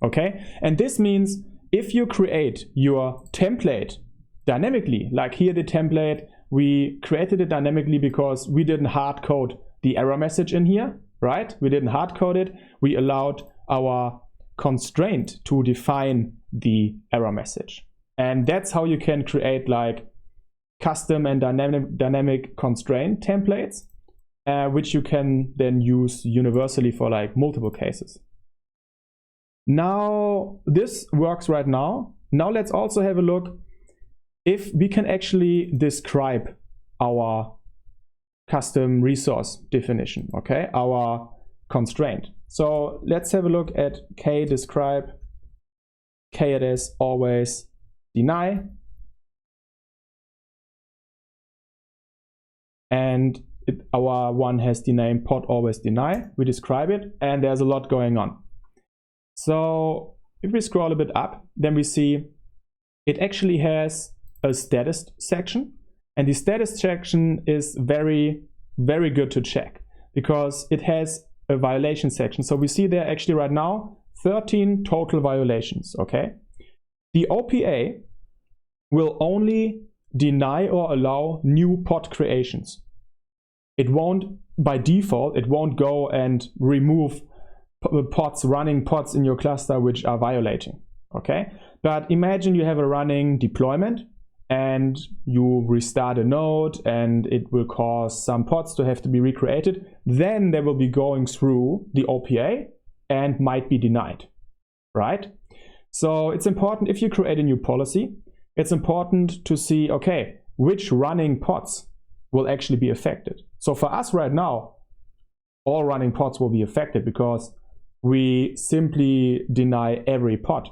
Okay? And this means if you create your template dynamically, like here the template, we created it dynamically because we didn't hard code the error message in here, right? We didn't hard code it. We allowed our constraint to define the error message. And that's how you can create like custom and dynamic constraint templates, which you can then use universally for like multiple cases. Now this works right now. Now let's also have a look if we can actually describe our custom resource definition, okay, our constraint. So let's have a look at describe K8s always deny. And our one has the name pod always deny. We describe it and there's a lot going on. So if we scroll a bit up, then we see it actually has a status section, and the status section is very, very good to check because it has a violation section. So we see there actually right now 13 total violations, okay? The OPA will only deny or allow new pod creations. It won't, by default, it won't go and remove pods, running pods in your cluster which are violating, okay? But imagine you have a running deployment and you restart a node and it will cause some pods to have to be recreated. Then they will be going through the OPA and might be denied, right? So it's important if you create a new policy, it's important to see, okay, which running pods will actually be affected. So for us right now, all running pods will be affected because we simply deny every pod.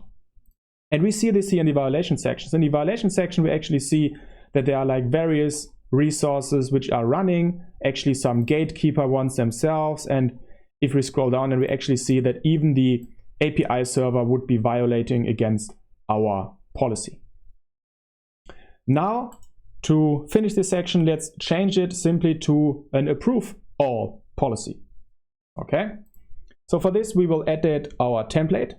And we see this here in the violation sections. In the violation section, we actually see that there are like various resources which are running, actually some gatekeeper ones themselves. And if we scroll down, and we actually see that even the API server would be violating against our policy. Now, to finish this section, let's change it simply to an approve all policy. Okay. So for this, we will edit our template.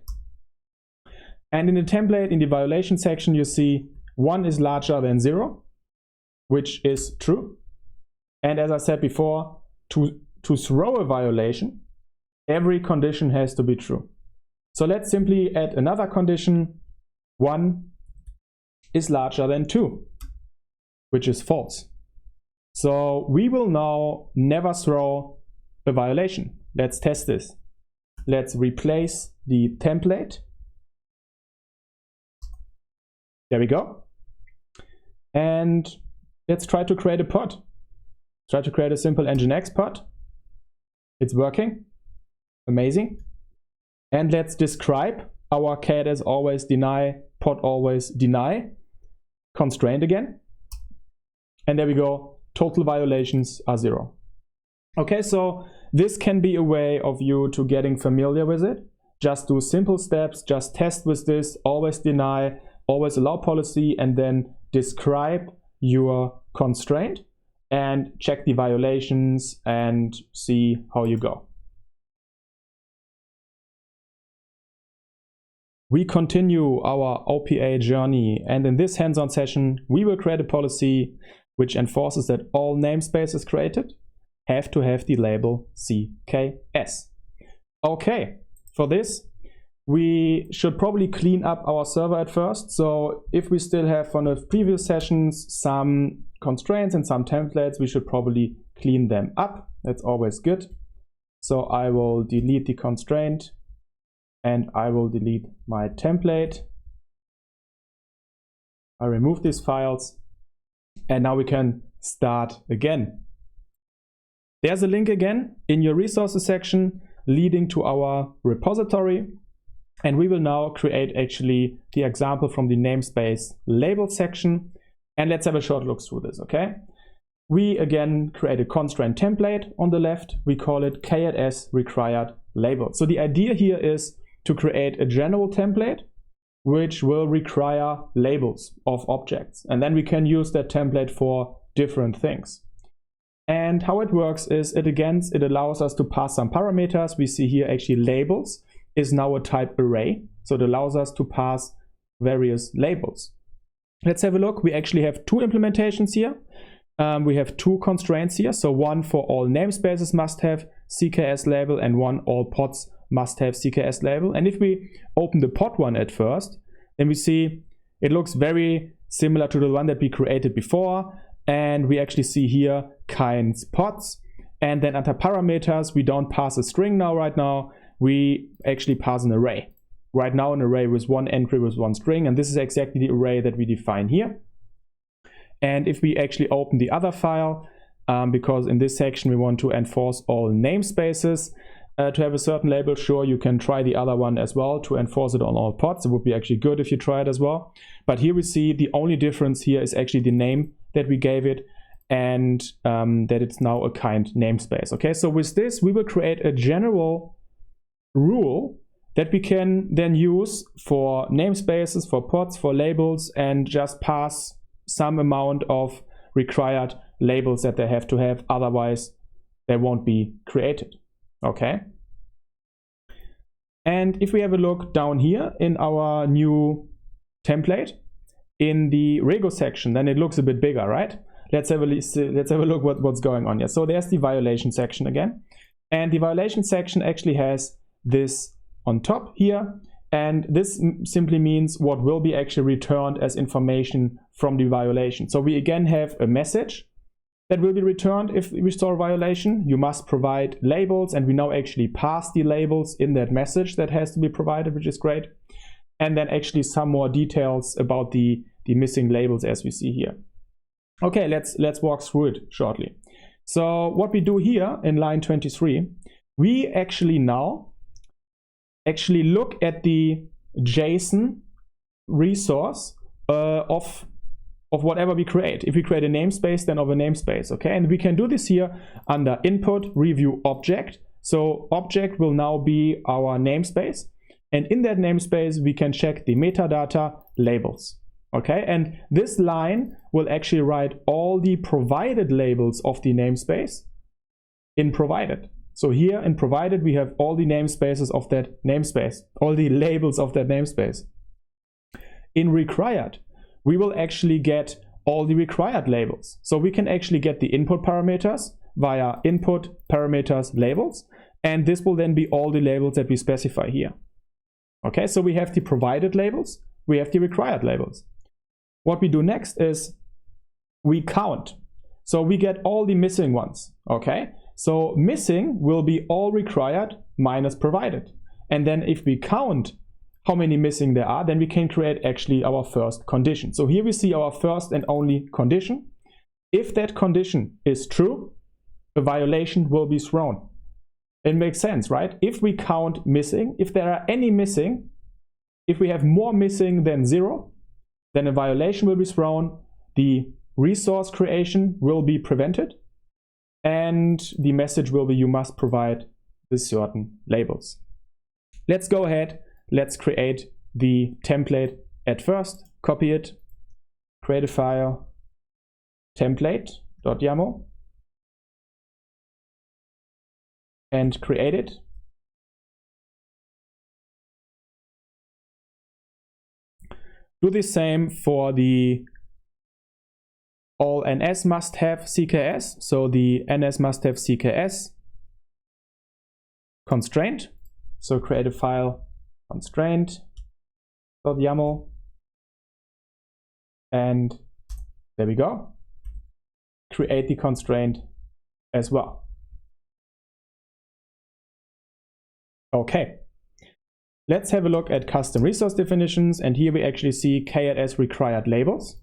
And in the template, in the violation section, you see 1 is larger than 0, which is true. And as I said before, to throw a violation, every condition has to be true. So let's simply add another condition. 1 is larger than 2, which is false. So we will now never throw a violation. Let's test this. Let's replace the template. There we go. And let's try to create a pod. Try to create a simple nginx pod. It's working. Amazing. And let's describe our K8s always deny, pod always deny constraint again. And there we go. Total violations are 0. Okay, so this can be a way of you to getting familiar with it. Just do simple steps, just test with this, always deny, always allow policy, and then describe your constraint and check the violations and see how you go. We continue our OPA journey, and in this hands-on session, we will create a policy which enforces that all namespaces created have to have the label CKS. Okay, for this, we should probably clean up our server at first. So if we still have from the previous sessions some constraints and some templates, we should probably clean them up. That's always good. So I will delete the constraint and I will delete my template. I remove these files and now we can start again. There's a link again in your resources section leading to our repository. And we will now create actually the example from the namespace label section. And let's have a short look through this, okay? We again create a constraint template on the left. We call it K8s required label. So the idea here is to create a general template which will require labels of objects. And then we can use that template for different things. And how it works is it allows us to pass some parameters. We see here actually labels is now a type array. So it allows us to pass various labels. Let's have a look. We actually have two implementations here. We have two constraints here. So one for all namespaces must have CKS label and one all pods must have CKS label. And if we open the pod one at first, then we see it looks very similar to the one that we created before. And we actually see here K8s pods. And then under parameters, we don't pass a string now right now. We actually pass an array. Right now an array with one entry with one string, and this is exactly the array that we define here. And if we actually open the other file, because in this section we want to enforce all namespaces to have a certain label, sure, you can try the other one as well to enforce it on all pods. It would be actually good if you try it as well. But here we see the only difference here is actually the name that we gave it, and that it's now a kind namespace. Okay, so with this we will create a general rule that we can then use for namespaces, for pods, for labels, and just pass some amount of required labels that they have to have, otherwise they won't be created. Okay. And if we have a look down here in our new template in the Rego section, then it looks a bit bigger, right? Let's have a look what's going on here. So there's the violation section again, and the violation section actually has this on top here, and this simply means what will be actually returned as information from the violation. So we again have a message that will be returned if we store a violation. You must provide labels, and we now actually pass the labels in that message that has to be provided, which is great. And then actually some more details about the missing labels as we see here. Okay, let's walk through it shortly. So what we do here in line 23, we actually now look at the JSON resource of whatever we create. If we create a namespace, then of a namespace, okay? And we can do this here under input review object. So object will now be our namespace. And in that namespace, we can check the metadata labels, okay? And this line will actually write all the provided labels of the namespace in provided. So here in provided, we have all the namespaces of that namespace, all the labels of that namespace. In required, we will actually get all the required labels. So we can actually get the input parameters via input parameters labels, and this will then be all the labels that we specify here. Okay, so we have the provided labels, we have the required labels. What we do next is we count. So we get all the missing ones, okay? So missing will be all required minus provided. And then if we count how many missing there are, then we can create actually our first condition. So here we see our first and only condition. If that condition is true, a violation will be thrown. It makes sense, right? If we count missing, if there are any missing, if we have more missing than 0, then a violation will be thrown, the resource creation will be prevented, and the message will be you must provide the certain labels. Let's go ahead, let's create the template at first, copy it, create a file, template.yaml, and create it. Do the same for the all NS must have CKS. So the NS must have CKS constraint. So create a file constraint.yaml, and there we go. Create the constraint as well. Okay, let's have a look at custom resource definitions, and here we actually see K8s required labels,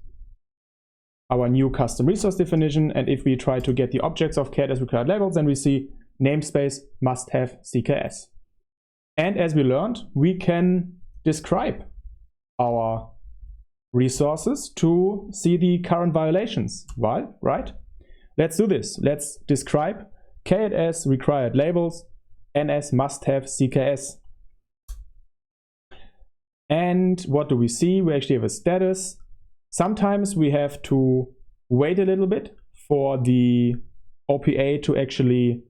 our new custom resource definition. And if we try to get the objects of K8s required labels, then we see namespace must have CKS. And as we learned, we can describe our resources to see the current violations. Why? Right? Let's do this. Let's describe K8s required labels ns must have CKS. And what do we see? We actually have a status. Sometimes we have to wait a little bit for the OPA to actually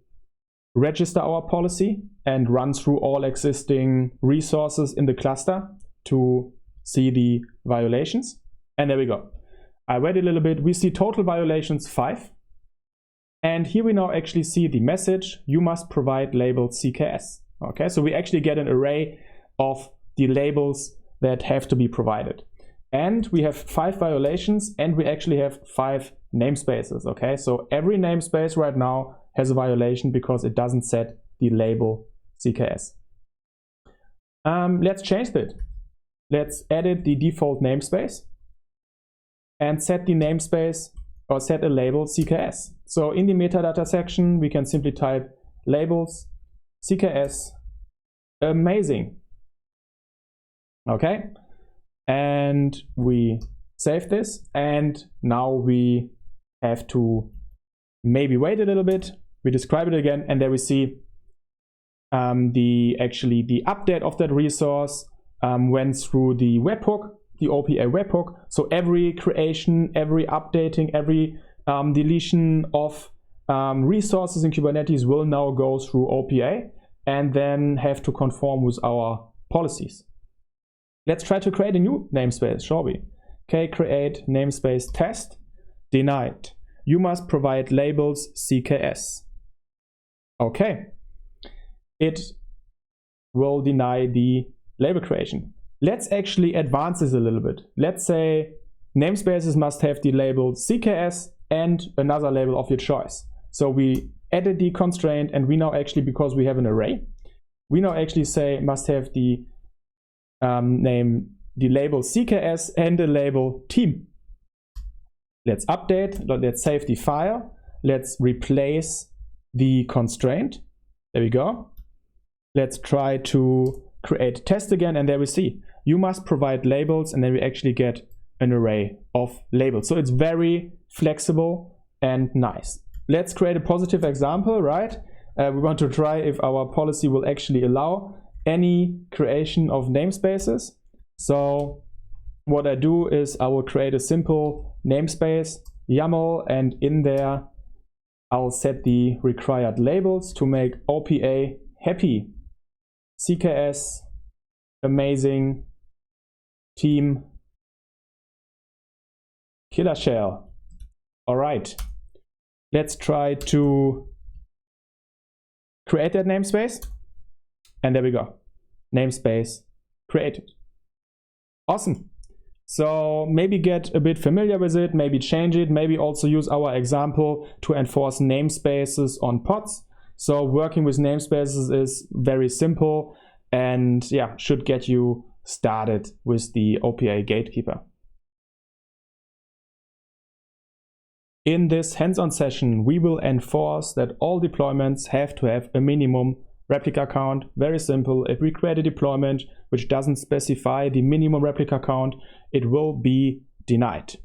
register our policy and run through all existing resources in the cluster to see the violations. And there we go. I wait a little bit. We see total violations 5. And here we now actually see the message, you must provide label CKS. Okay, so we actually get an array of the labels that have to be provided. And we have 5 violations, and we actually have 5 namespaces. Okay, so every namespace right now has a violation because it doesn't set the label CKS. Let's change that. Let's edit the default namespace and set the namespace or set a label CKS. So in the metadata section, we can simply type labels CKS amazing. Okay, and we save this, and now we have to maybe wait a little bit. We describe it again, and there we see the update of that resource went through the webhook, the OPA webhook. So every creation, every updating, every deletion of resources in Kubernetes will now go through OPA and then have to conform with our policies. Let's try to create a new namespace, shall we? K8 namespace test denied. You must provide labels CKS. Okay, it will deny the label creation. Let's actually advance this a little bit. Let's say namespaces must have the label CKS and another label of your choice. So we added the constraint, and we now actually, because we have an array, we now actually say must have the name, the label CKS and the label team. Let's update, let's save the file, let's replace the constraint. There we go. Let's try to create test again, and there we see you must provide labels, and then we actually get an array of labels. So it's very flexible and nice. Let's create a positive example, right? We want to try if our policy will actually allow any creation of namespaces. So what I do is I will create a simple namespace YAML, and in there I'll set the required labels to make OPA happy. CKS amazing team killer shell. All right, let's try to create that namespace, and there we go, namespace created. Awesome. So maybe get a bit familiar with it, maybe change it, maybe also use our example to enforce namespaces on pods. So working with namespaces is very simple, and yeah, should get you started with the OPA gatekeeper. In this hands-on session, we will enforce that all deployments have to have a minimum replica count. Very simple. If we create a deployment which doesn't specify the minimum replica count, it will be denied.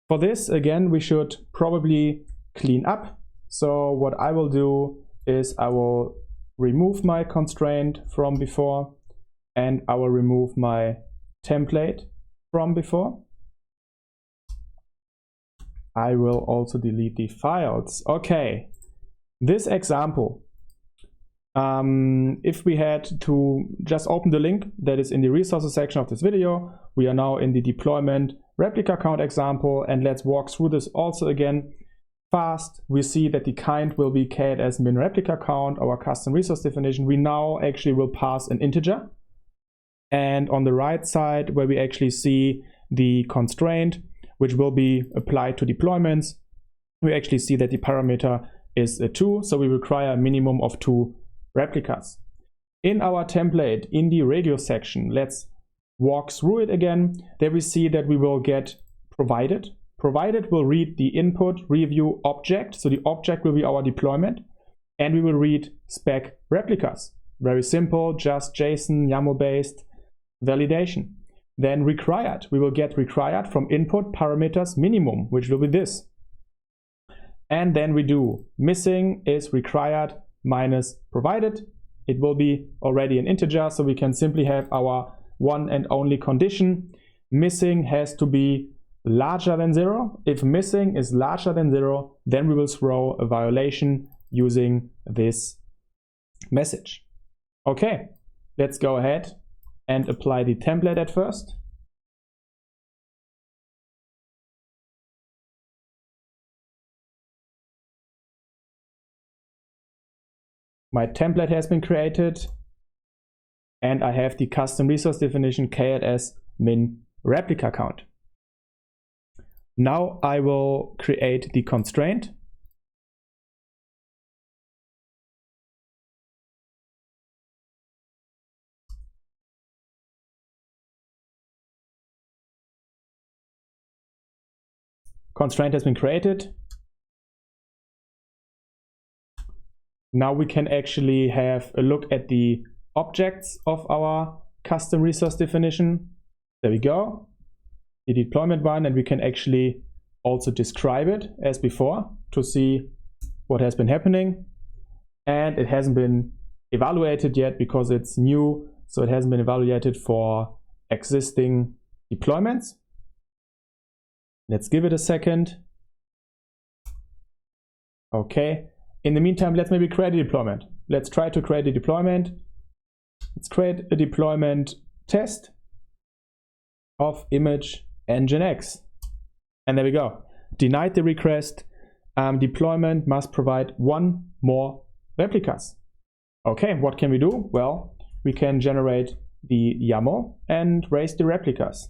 For this, again, we should probably clean up. So what I will do is I will remove my constraint from before, and I will remove my template from before. I will also delete the files. Okay, this example, if we had to just open the link that is in the resources section of this video, we are now in the deployment replica count example, and let's walk through this also again. fast. We see that the kind will be K8s min replica count, our custom resource definition. We now actually will pass an integer. And on the right side, where we actually see the constraint, which will be applied to deployments, we actually see that the parameter is a 2, so we require a minimum of 2 replicas. In our template, in the Rego section, let's walk through it again. There we see that we will get provided. Provided will read the input review object, so the object will be our deployment, and we will read spec replicas. Very simple, just JSON, YAML-based validation. Then required, we will get required from input parameters minimum, which will be this. And then we do missing is required minus provided. It will be already an integer, so we can simply have our one and only condition. Missing has to be larger than 0. If missing is larger than 0, then we will throw a violation using this message. Okay, let's go ahead and apply the template at first. My template has been created and I have the custom resource definition K8s min replica count. Now I will create the constraint. Constraint has been created. Now we can actually have a look at the objects of our custom resource definition. There we go. The deployment one, and we can actually also describe it as before to see what has been happening. And it hasn't been evaluated yet because it's new, so it hasn't been evaluated for existing deployments. Let's give it a second. Okay. In the meantime, let's maybe create a deployment. Let's try to create a deployment. Let's create a deployment test of image nginx. And there we go. Denied the request. Deployment must provide 1 more replicas. Okay, what can we do? Well, we can generate the YAML and raise the replicas.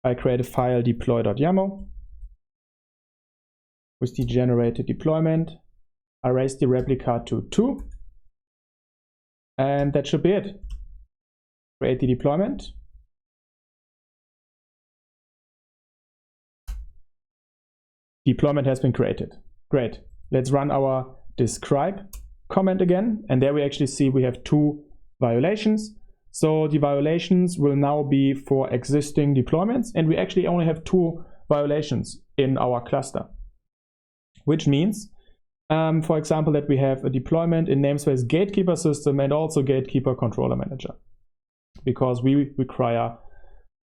I create a file deploy.yaml with the generated deployment. I raise the replica to 2. And that should be it. Create the deployment. Deployment has been created. Great. Let's run our describe comment again. And there we actually see we have 2 violations. So the violations will now be for existing deployments, and we actually only have 2 violations in our cluster, which means, for example, that we have a deployment in namespace gatekeeper system and also gatekeeper controller manager, because we require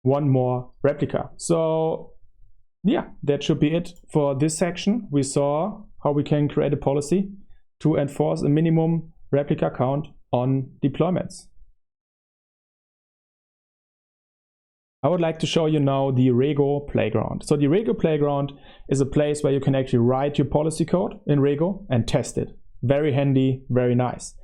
1 more replica. So yeah, that should be it for this section. We saw how we can create a policy to enforce a minimum replica count on deployments. I would like to show you now the Rego playground. So the Rego playground is a place where you can actually write your policy code in Rego and test it. Very handy, very nice.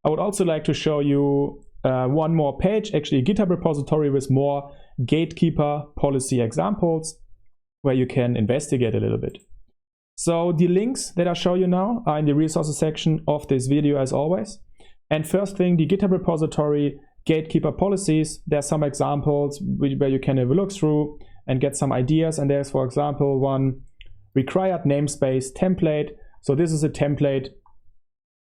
I would also like to show you one more page, actually a GitHub repository with more gatekeeper policy examples where you can investigate a little bit. So the links that I show you now are in the resources section of this video as always. And first thing, the GitHub repository gatekeeper policies. There are some examples where you can have a look through and get some ideas. And there's, for example, one required namespace template. So this is a template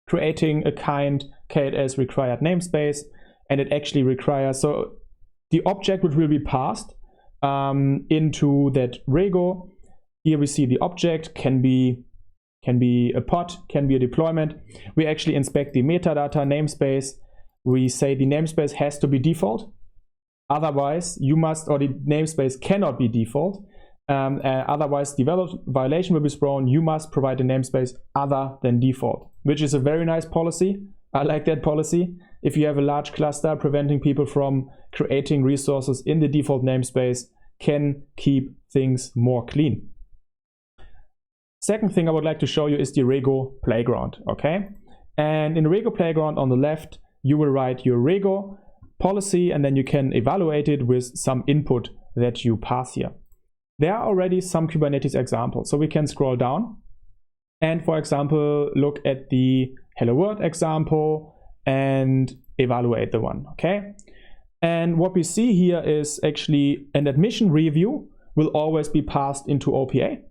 creating a kind K8s required namespace, and it actually requires, so the object which will be passed into that Rego. Here we see the object can be a pod, can be a deployment. We actually inspect the metadata namespace. We say the namespace has to be default. Otherwise, you must, or the namespace cannot be default. Otherwise, the violation will be thrown. You must provide a namespace other than default, which is a very nice policy. I like that policy. If you have a large cluster preventing people from creating resources in the default namespace can keep things more clean. Second thing I would like to show you is the Rego playground, okay? And in Rego playground on the left, you will write your Rego policy and then you can evaluate it with some input that you pass here. There are already some Kubernetes examples, so we can scroll down and, for example, look at the Hello World example and evaluate the one, okay? And what we see here is actually an admission review will always be passed into OPA.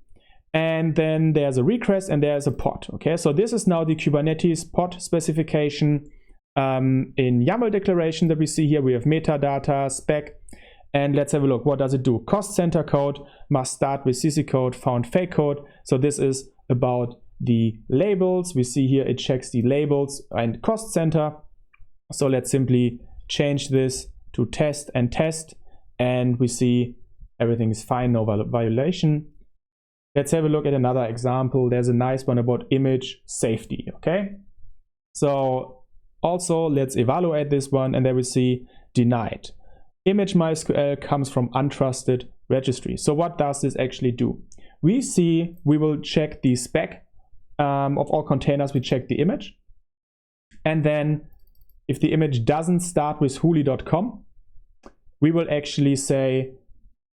And then there's a request and there's a pod, okay? So this is now the Kubernetes pod specification in YAML declaration that we see here. We have metadata, spec, and let's have a look. What does it do? Cost center code must start with CC code found fake code. So this is about the labels. We see here it checks the labels and cost center. So let's simply change this to test and test, and we see everything is fine, no violation. Let's have a look at another example. There's a nice one about image safety, okay? So also let's evaluate this one, and there we see denied. Image MySQL comes from untrusted registry. So what does this actually do? We see we will check the spec of all containers, we check the image. And then if the image doesn't start with huli.com, we will actually say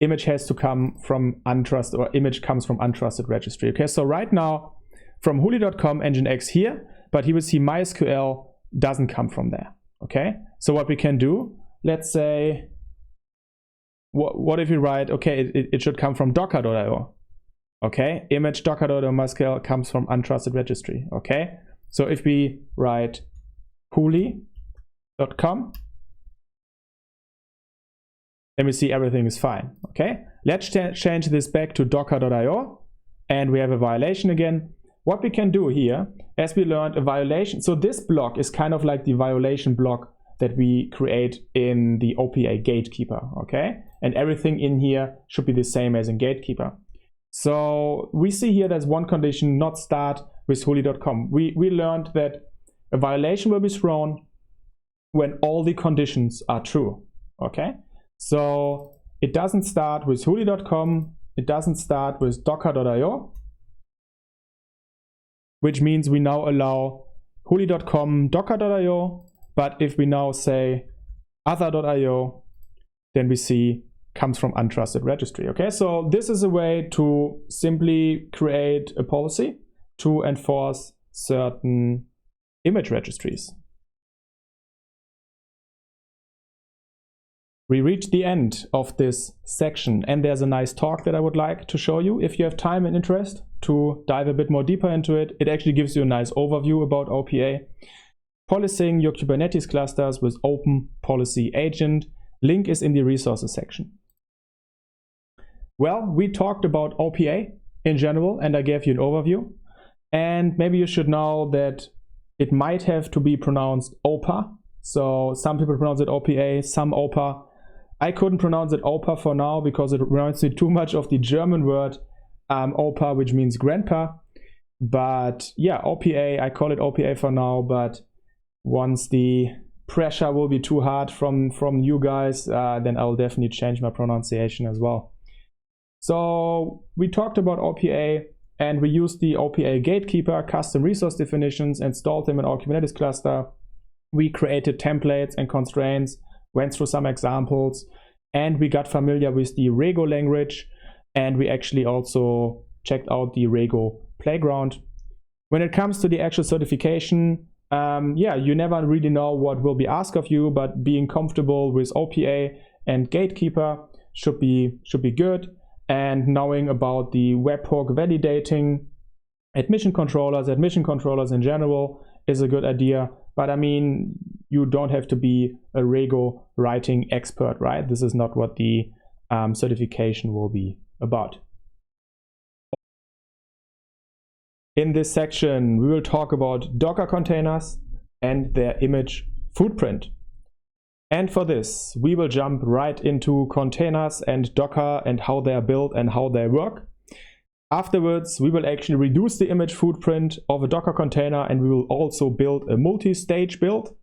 image has to come from untrusted, or image comes from untrusted registry. Okay, so right now from huli.com, nginx here, but he will see MySQL doesn't come from there. Okay, so what we can do, let's say, what if we write, okay, it should come from docker.io. Okay, image docker.io MySQL comes from untrusted registry. Okay, so if we write huli.com, then we see everything is fine. Okay, let's change this back to docker.io, and we have a violation again. What we can do here, as we learned, a violation, so this block is kind of like the violation block that we create in the OPA gatekeeper, okay? And everything in here should be the same as in gatekeeper. So we see here there's one condition, not start with huli.com. We learned that a violation will be thrown when all the conditions are true, okay? So it doesn't start with huli.com, it doesn't start with docker.io, which means we now allow huli.com, docker.io, but if we now say other.io, then we see comes from untrusted registry. Okay, so this is a way to simply create a policy to enforce certain image registries. We reached the end of this section, and there's a nice talk that I would like to show you. If you have time and interest to dive a bit more deeper into it, it actually gives you a nice overview about OPA. Policing your Kubernetes clusters with Open Policy Agent. Link is in the resources section. Well, we talked about OPA in general, and I gave you an overview. And maybe you should know that it might have to be pronounced OPA. So some people pronounce it OPA, some OPA. I couldn't pronounce it OPA for now because it reminds me too much of the German word OPA, which means grandpa. But yeah, OPA, I call it OPA for now, but once the pressure will be too hard from you guys, then I'll definitely change my pronunciation as well. So we talked about OPA, and we used the OPA gatekeeper, custom resource definitions, installed them in our Kubernetes cluster. We created templates and constraints, went through some examples, and we got familiar with the Rego language, and we actually also checked out the Rego playground. When it comes to the actual certification, yeah, you never really know what will be asked of you, but being comfortable with OPA and gatekeeper should be good, and knowing about the webhook validating admission controllers in general is a good idea. But I mean, you don't have to be a Rego writing expert, right? This is not what the certification will be about. In this section, we will talk about Docker containers and their image footprint. And for this, we will jump right into containers and Docker and how they are built and how they work. Afterwards, we will actually reduce the image footprint of a Docker container, and we will also build a multi-stage build.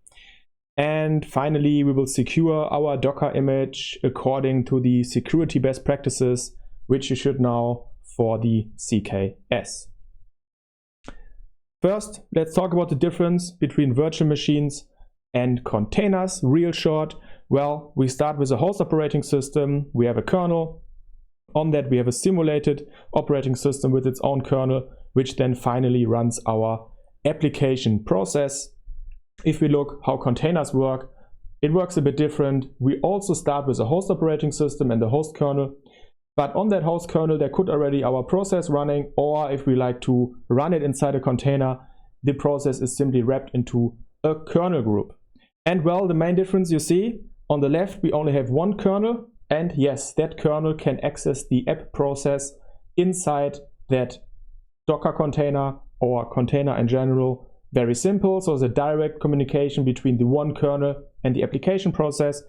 And finally, we will secure our Docker image according to the security best practices, which you should know for the CKS. First, let's talk about the difference between virtual machines and containers, real short. Well, we start with a host operating system. We have a kernel. On that, we have a simulated operating system with its own kernel, which then finally runs our application process. If we look how containers work, it works a bit different. We also start with a host operating system and the host kernel. But on that host kernel, there could already our process running, or if we like to run it inside a container, the process is simply wrapped into a kernel group. And well, the main difference you see, on the left, we only have one kernel. And yes, that kernel can access the app process inside that Docker container or container in general. Very simple. So there's a direct communication between the one kernel and the application process.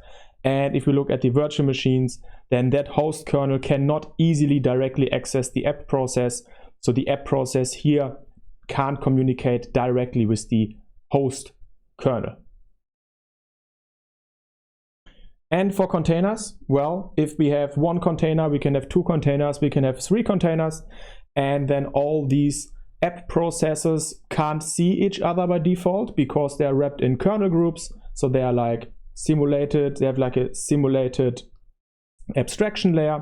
And if we look at the virtual machines, then that host kernel cannot easily directly access the app process. So the app process here can't communicate directly with the host kernel. And for containers, well, if we have one container, we can have two containers, we can have three containers, and then all these app processes can't see each other by default because they're wrapped in kernel groups. So they are like simulated, they have like a simulated abstraction layer,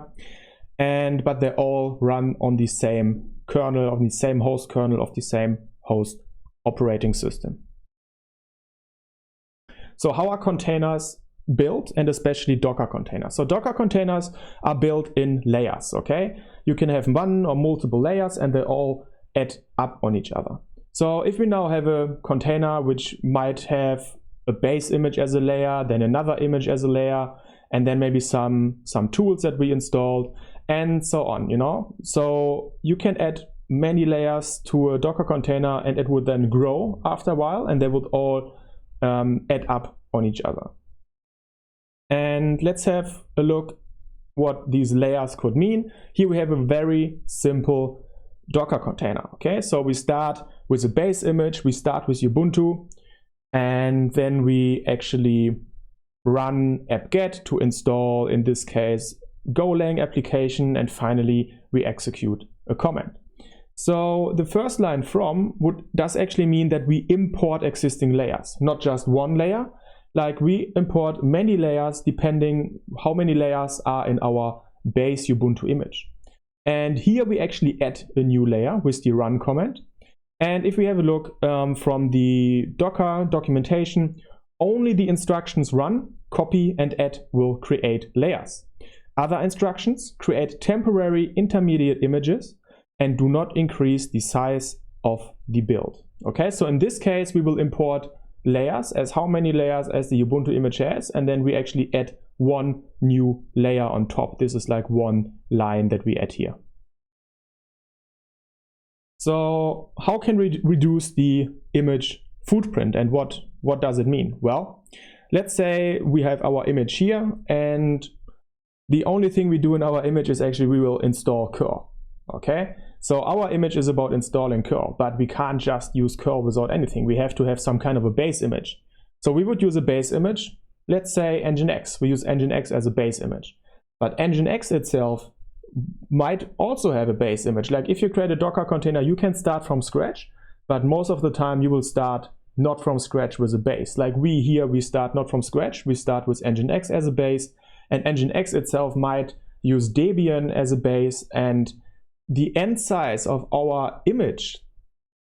but they all run on the same kernel, on the same host kernel of the same host operating system. So how are containers built, and especially Docker containers? So Docker containers are built in layers, okay? You can have one or multiple layers and they all add up on each other. So if we now have a container which might have a base image as a layer, then another image as a layer, and then maybe some tools that we installed, and so on, you know? So you can add many layers to a Docker container and it would then grow after a while and they would all add up on each other. And let's have a look what these layers could mean. Here we have a very simple Docker container, okay? So we start with a base image, we start with Ubuntu, and then we actually run apt-get to install, in this case, Golang application, and finally we execute a command. So the first line from does actually mean that we import existing layers, not just one layer. Like we import many layers depending how many layers are in our base Ubuntu image. And here we actually add a new layer with the run command. And if we have a look from the Docker documentation, only the instructions run, copy, and add will create layers. Other instructions create temporary intermediate images and do not increase the size of the build. Okay, so in this case, we will import layers as how many layers as the Ubuntu image has, and then we actually add one new layer on top. This is like one line that we add here. So how can we reduce the image footprint, and what does it mean? Well, let's say we have our image here and the only thing we do in our image is actually we will install curl. Okay, so our image is about installing curl, but we can't just use curl without anything. We have to have some kind of a base image. So we would use a base image. Let's say Nginx. We use Nginx as a base image. But Nginx itself might also have a base image. Like if you create a Docker container, you can start from scratch, but most of the time you will start not from scratch with a base. Like we start not from scratch. We start with Nginx as a base, and Nginx itself might use Debian as a base, and the end size of our image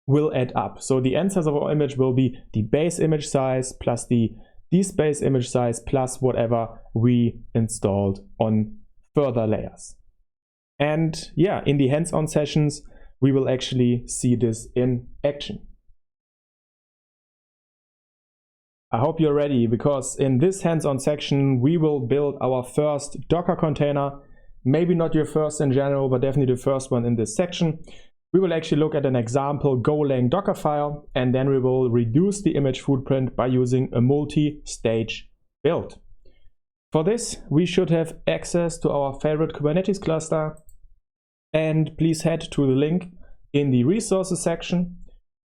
will add up. So the end size of our image will be the base image size plus the base image size plus whatever we installed on further layers. And yeah, in the hands-on sessions, we will actually see this in action. I hope you're ready, because in this hands-on section, we will build our first Docker container. Maybe not your first in general, but definitely the first one in this section. We will actually look at an example Golang Docker file, and then we will reduce the image footprint by using a multi-stage build. For this, we should have access to our favorite Kubernetes cluster, and please head to the link in the resources section.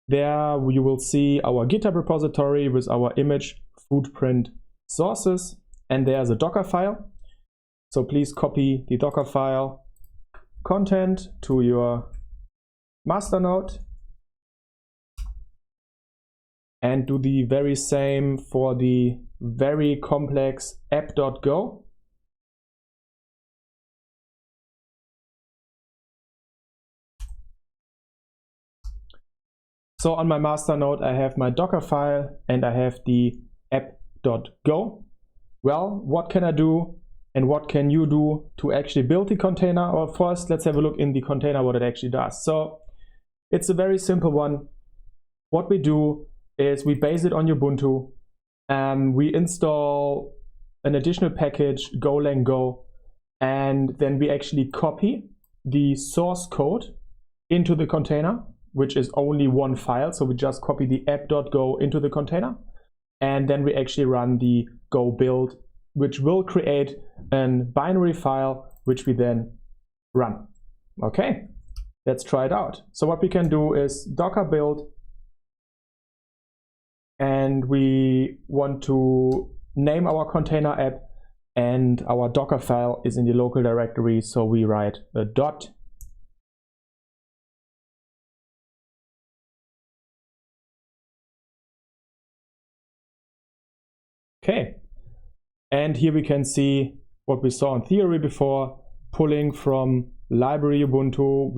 There you will see our GitHub repository with our image footprint sources, and there's a Docker file. So please copy the Docker file content to your master node and do the very same for the very complex app.go. So on my master node, I have my Docker file and I have the app.go. Well, what can I do and what can you do to actually build the container? Or first, let's have a look in the container what it actually does. So it's a very simple one. What we do is we base it on Ubuntu and we install an additional package, Golang Go, and then we actually copy the source code into the container, which is only one file. So we just copy the app.go into the container, and then we actually run the go build, which will create a binary file, which we then run. Okay, let's try it out. So what we can do is docker build, and we want to name our container app, and our Docker file is in the local directory. So we write a dot. Okay, and here we can see what we saw in theory before, pulling from library Ubuntu.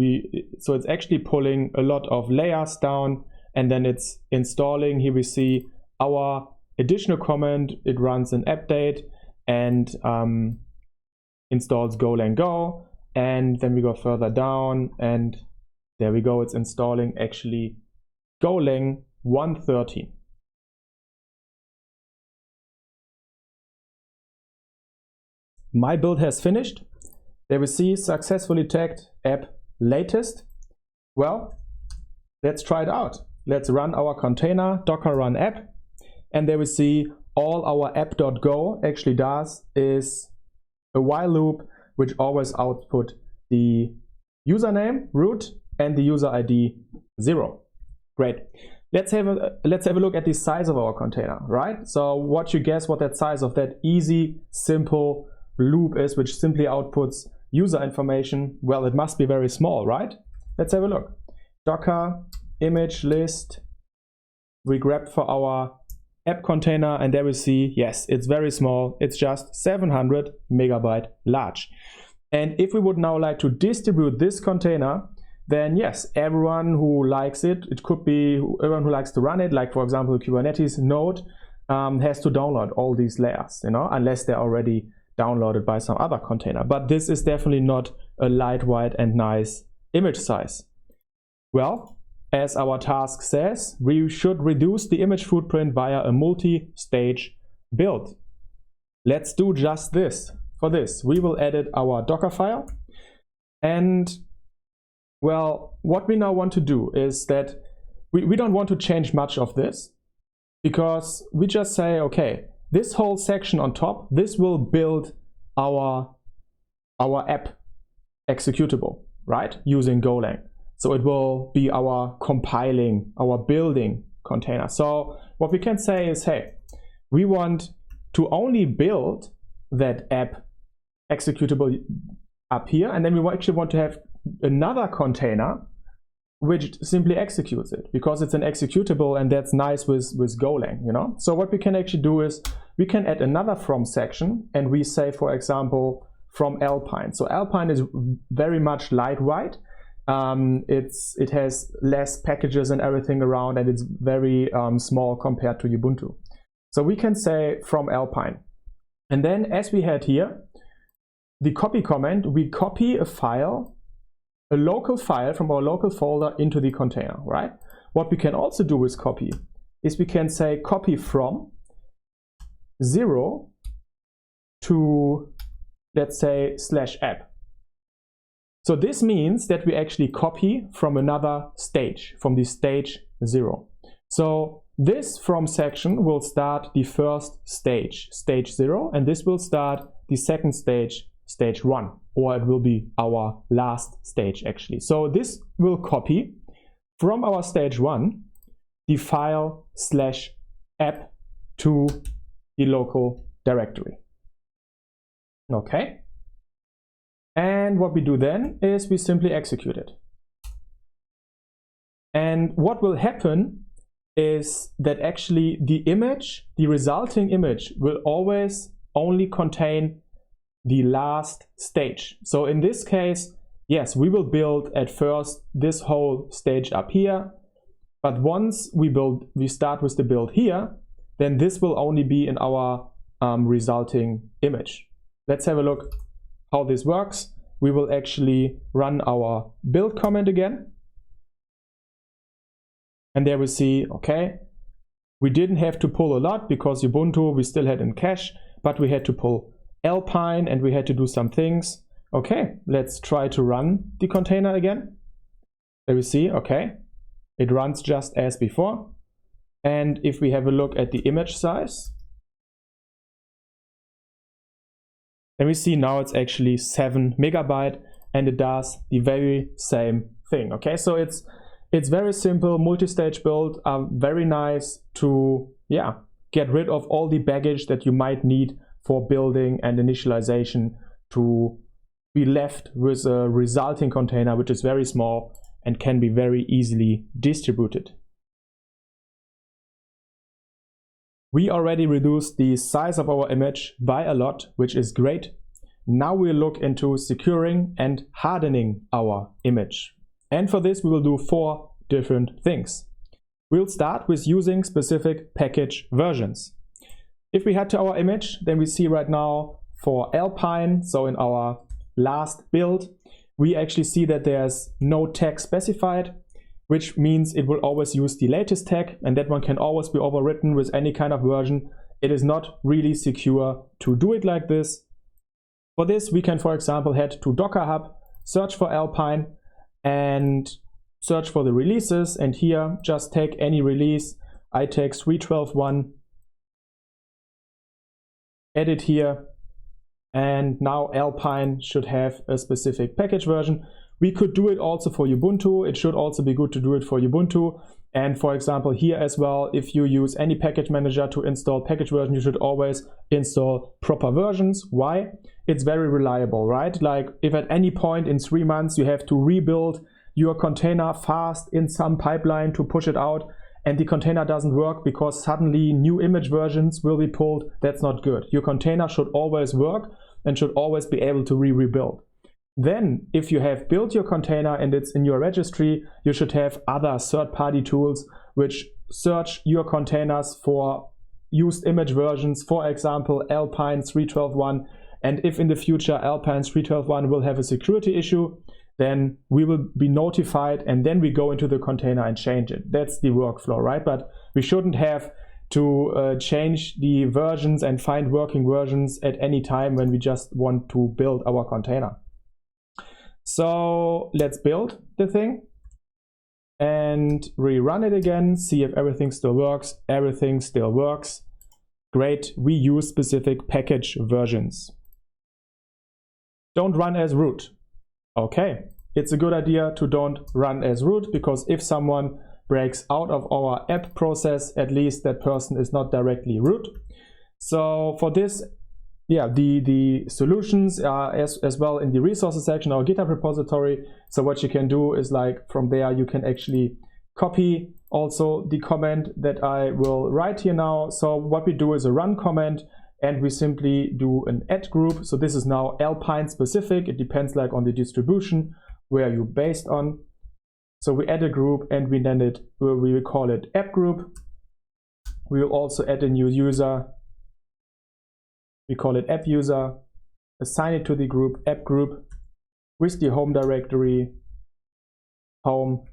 So it's actually pulling a lot of layers down, and then it's installing. Here we see our additional command. It runs an update and installs Golang Go, and then we go further down, and there we go. It's installing actually Golang 1.13. My build has finished. There we see successfully tagged app latest. Well, let's try it out. Let's run our container docker run app, and there we see all our app.go actually does is a while loop which always output the username root and the user ID 0. Great. Let's have a look at the size of our container, right? So what you guess what that size of that easy simple loop is, which simply outputs user information? Well, it must be very small, right? Let's have a look. Docker image list, we grabbed for our app container, and there we see, yes, it's very small. It's just 700 megabyte large. And if we would now like to distribute this container, then yes, everyone who likes it, it could be everyone who likes to run it, like for example, Kubernetes node has to download all these layers, unless they're already downloaded by some other container. But this is definitely not a lightweight and nice image size. Well, as our task says, we should reduce the image footprint via a multi-stage build. Let's do just this. For this, we will edit our Docker file. And well, what we now want to do is that we don't want to change much of this, because we just say, okay, this whole section on top, this will build our app executable, right? Using Golang. So it will be our compiling, our building container. So what we can say is, hey, we want to only build that app executable up here, and then we actually want to have another container which simply executes it, because it's an executable, and that's nice with Golang, So what we can actually do is we can add another from section, and we say, for example, from Alpine. So Alpine is very much lightweight. It has less packages and everything around, and it's very small compared to Ubuntu. So we can say from Alpine. And then, as we had here, the copy command, we copy a file, a local file from our local folder into the container, right? What we can also do with copy is we can say copy from 0 to, let's say, /app. So this means that we actually copy from another stage, from the stage 0. So this from section will start the first stage, stage 0, and this will start the second stage, stage 1, or it will be our last stage actually. So this will copy from our stage 1 the file /app to the local directory. Okay. And what we do then is we simply execute it. And what will happen is that actually the image, the resulting image, will always only contain the last stage. So in this case, yes, we will build at first this whole stage up here, but once we start with the build here, then this will only be in our resulting image. Let's have a look how this works. We will actually run our build command again. And there we see, okay, we didn't have to pull a lot because Ubuntu we still had in cache, but we had to pull Alpine and we had to do some things. Okay, let's try to run the container again. There we see, okay, it runs just as before. And if we have a look at the image size, then we see now it's actually 7 MB and it does the very same thing. Okay, so it's very simple. Multi-stage build are very nice to get rid of all the baggage that you might need for building and initialization, to be left with a resulting container which is very small and can be very easily distributed. We already reduced the size of our image by a lot, which is great. Now we'll look into securing and hardening our image. And for this we will do 4 different things. We'll start with using specific package versions. If we head to our image, then we see right now for Alpine, so in our last build, we actually see that there's no tag specified, which means it will always use the latest tag, and that one can always be overwritten with any kind of version. It is not really secure to do it like this. For this, we can, for example, head to Docker Hub, search for Alpine, and search for the releases. And here, just take any release. I take 3.12.1, edit here, and now Alpine should have a specific package version. We could do it also for Ubuntu. It should also be good to do it for Ubuntu. And for example, here as well, if you use any package manager to install package version, you should always install proper versions. Why? It's very reliable, right? Like if at any point in 3 months you have to rebuild your container fast in some pipeline to push it out, and the container doesn't work because suddenly new image versions will be pulled, that's not good. Your container should always work and should always be able to rebuild. Then, if you have built your container and it's in your registry, you should have other third-party tools which search your containers for used image versions, for example, Alpine 3.12.1. And if in the future Alpine 3.12.1 will have a security issue, then we will be notified and then we go into the container and change it. That's the workflow, right? But we shouldn't have to change the versions and find working versions at any time when we just want to build our container. So let's build the thing and rerun it again, see if everything still works. Everything still works. Great, we use specific package versions. Don't run as root. Okay, it's a good idea to don't run as root, because if someone breaks out of our app process, at least that person is not directly root. So for this, the solutions are as well in the resources section, our GitHub repository. So what you can do is, like, from there you can actually copy also the comment that I will write here now. So what we do is a run command, and we simply do an add group. So this is now Alpine specific. It depends like on the distribution where you're based on. So we add a group and we will call it app group. We will also add a new user. We call it app user, assign it to the group app group with the home directory, home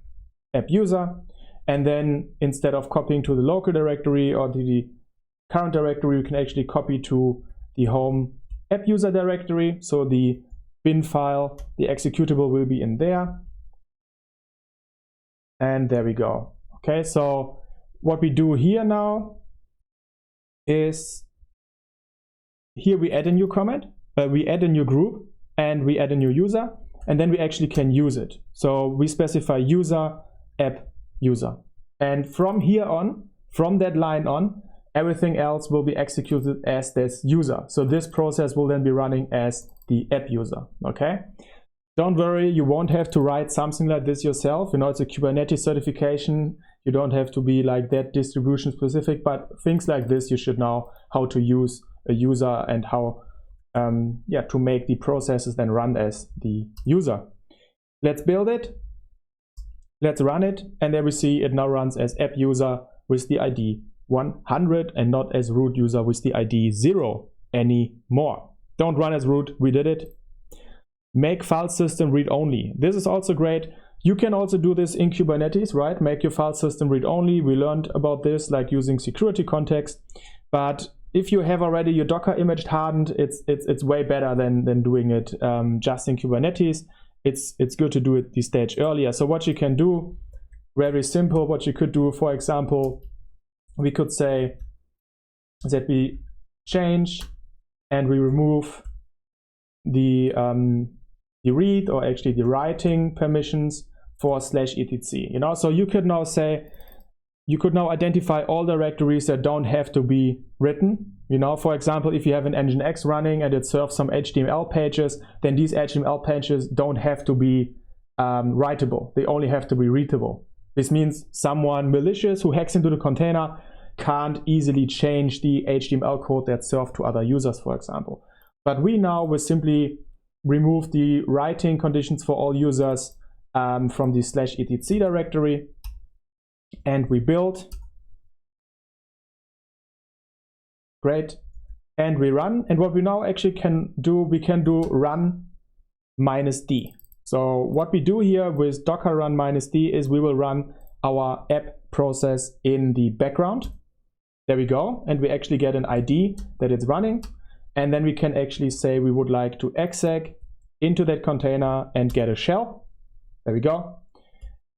app user. And then instead of copying to the local directory or to the current directory, you can actually copy to the home app user directory. So the bin file, the executable will be in there. And there we go. Okay, so what we do here now is, here we add a new comment, we add a new group, and we add a new user, and then we actually can use it. So we specify user, app, user. And from here on, from that line on, everything else will be executed as this user. So this process will then be running as the app user, okay? Don't worry, you won't have to write something like this yourself. You know, it's a Kubernetes certification. You don't have to be like that distribution specific, but things like this, you should know how to use a user and how to make the processes then run as the user. Let's build it. Let's run it. And there we see it now runs as app user with the ID 100 and not as root user with the ID 0 anymore. Don't run as root. We did it. Make file system read only. This is also great. You can also do this in Kubernetes, right? Make your file system read only. We learned about this, like using security context. But if you have already your Docker image hardened, it's way better than doing it just in Kubernetes. It's good to do it this stage earlier. So what you can do, very simple, what you could do, for example, we could say that we change and we remove the read, or actually the writing permissions for /etc. You know, so you could now say, you could now identify all directories that don't have to be written. You know, for example, if you have an Nginx running and it serves some HTML pages, then these HTML pages don't have to be writable. They only have to be readable. This means someone malicious who hacks into the container can't easily change the HTML code that's served to other users, for example. But we now will simply remove the writing conditions for all users from the /etc directory, and we build. Great. And we run. And what we now actually can do, we can do run -d. So what we do here with docker run -d is we will run our app process in the background. There we go. And we actually get an ID that it's running. And then we can actually say we would like to exec into that container and get a shell. There we go.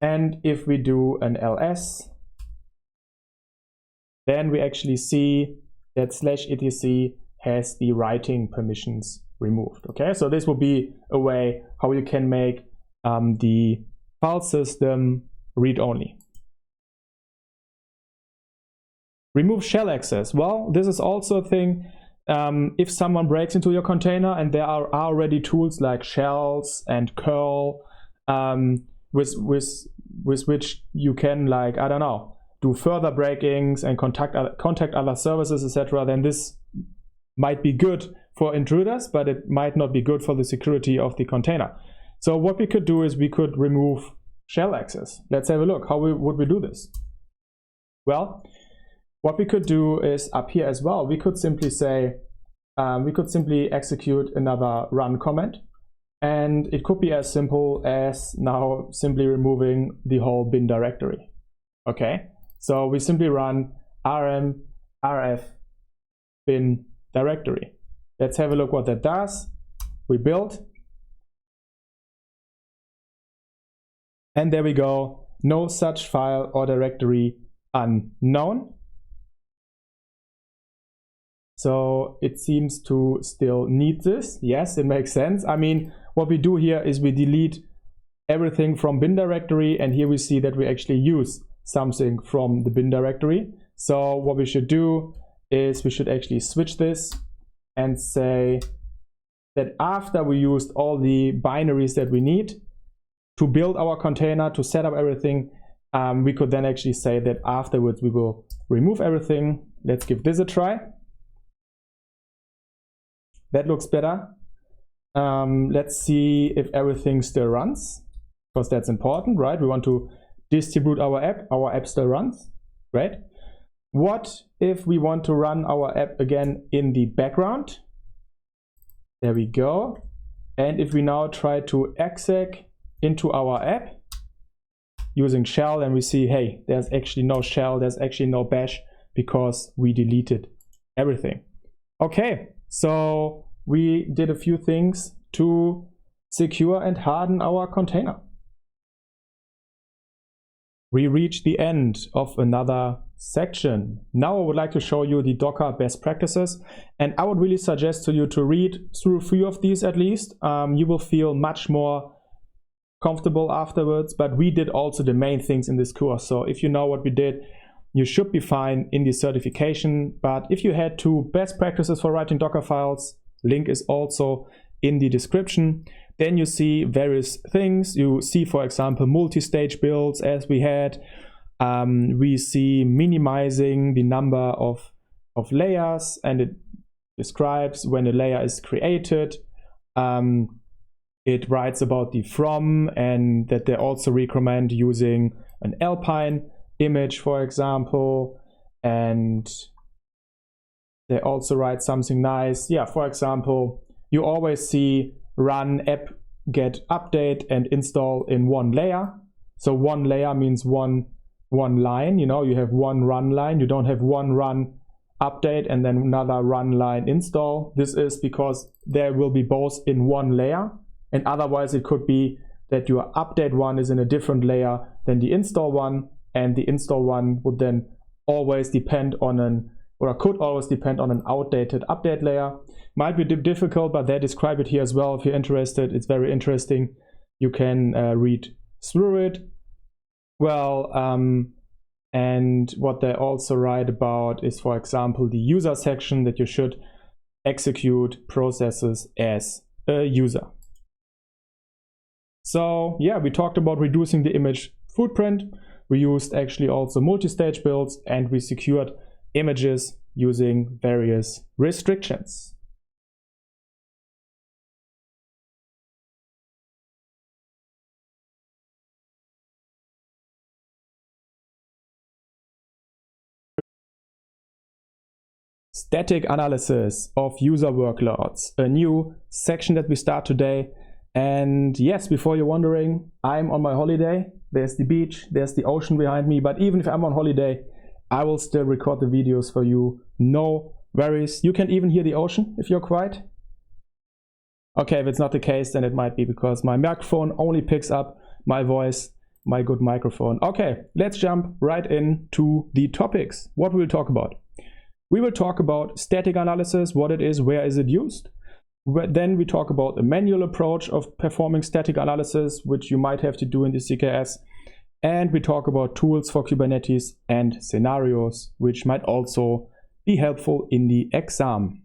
And if we do an ls, then we actually see that /etc has the writing permissions removed. Okay, so this will be a way how you can make the file system read-only. Remove shell access. Well, this is also a thing. If someone breaks into your container, and there are already tools like shells and curl with which you can, like, I don't know, do further breakings and contact other services, etc., then this might be good for intruders, but it might not be good for the security of the container. So what we could do is we could remove shell access. Let's have a look. How would we do this? Well, what we could do is up here as well. We could simply say, we could simply execute another run command. And it could be as simple as now simply removing the whole bin directory. Okay, so we simply run rm rf bin directory. Let's have a look what that does. We build. And there we go. No such file or directory unknown. So it seems to still need this. Yes, it makes sense. I mean, what we do here is we delete everything from bin directory, and here we see that we actually use something from the bin directory. So what we should do is we should actually switch this and say that after we used all the binaries that we need to build our container, to set up everything, we could then actually say that afterwards we will remove everything. Let's give this a try. That looks better. Let's see if everything still runs, because that's important, right? We want to distribute our app. Our app still runs. Great. What if we want to run our app again in the background? There we go. And if we now try to exec into our app using shell, and we see, hey, there's actually no shell, there's actually no bash, because we deleted everything. Okay, so we did a few things to secure and harden our container. We reached the end of another section. Now I would like to show you the Docker best practices, and I would really suggest to you to read through a few of these at least. You will feel much more comfortable afterwards, but we did also the main things in this course. So if you know what we did, you should be fine in the certification. But if you head to best practices for writing Docker files, link is also in the description, then you see various things. You see, for example, multi-stage builds as we had. We see minimizing the number of layers, and it describes when a layer is created. It writes about the from, and that they also recommend using an Alpine image, for example. And they also write something nice. Yeah, for example, you always see run app get update and install in one layer. So one layer means one line. You know, you have one run line. You don't have one run update and then another run line install. This is because there will be both in one layer, and otherwise it could be that your update one is in a different layer than the install one, and the install one would then always depend on could always depend on an outdated update layer. Might be difficult, but they describe it here as well. If you're interested, it's very interesting. You can read through it. Well, and what they also write about is, for example, the user section, that you should execute processes as a user. So yeah, we talked about reducing the image footprint. We used actually also multi-stage builds, and we secured images using various restrictions. Static analysis of user workloads, a new section that we start today. And yes, before you're wondering, I'm on my holiday. There's the beach, there's the ocean behind me, but even if I'm on holiday, I will still record the videos for you. No worries. You can even hear the ocean if you're quiet. Okay, if it's not the case, then it might be because my microphone only picks up my voice, my good microphone. Okay, let's jump right into the topics. What we'll talk about. We will talk about static analysis, what it is, where is it used. Then we talk about a manual approach of performing static analysis, which you might have to do in the CKS. And we talk about tools for Kubernetes and scenarios, which might also be helpful in the exam.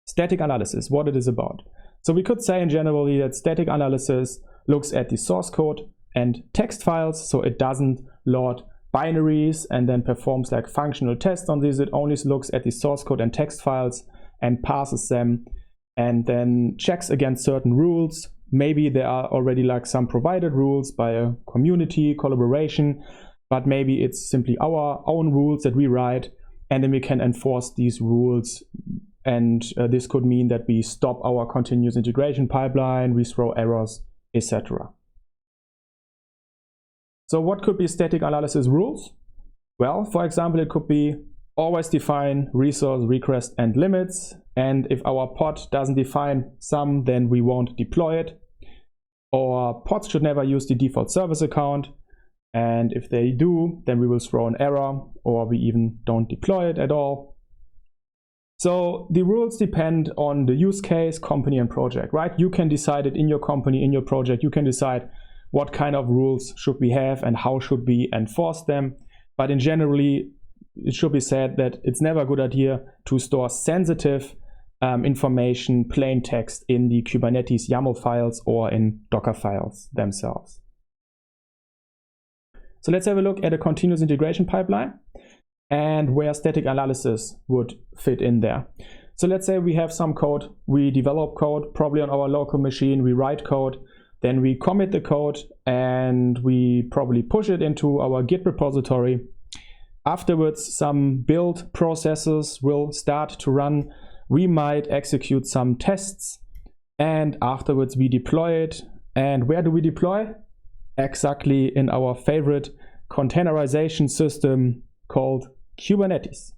Static analysis, what it is about. So we could say in generally that static analysis looks at the source code and text files, so it doesn't load binaries and then performs like functional tests on these. It only looks at the source code and text files and parses them and then checks against certain rules. Maybe there are already like some provided rules by a community collaboration, but maybe it's simply our own rules that we write, and then we can enforce these rules. And this could mean that we stop our continuous integration pipeline, we throw errors, etc. So what could be static analysis rules? Well, for example, it could be always define resource request and limits. And if our pod doesn't define some, then we won't deploy it. Or pods should never use the default service account. And if they do, then we will throw an error, or we even don't deploy it at all. So the rules depend on the use case, company, and project, right? You can decide it in your company, in your project. You can decide what kind of rules should we have and how should we enforce them. But in generally, it should be said that it's never a good idea to store sensitive information, plain text, in the Kubernetes YAML files or in Docker files themselves. So let's have a look at a continuous integration pipeline and where static analysis would fit in there. So let's say we have some code, we develop code, probably on our local machine, we write code, then we commit the code and we probably push it into our Git repository. Afterwards, some build processes will start to run. We might execute some tests, and afterwards we deploy it. And where do we deploy? Exactly in our favorite containerization system called Kubernetes.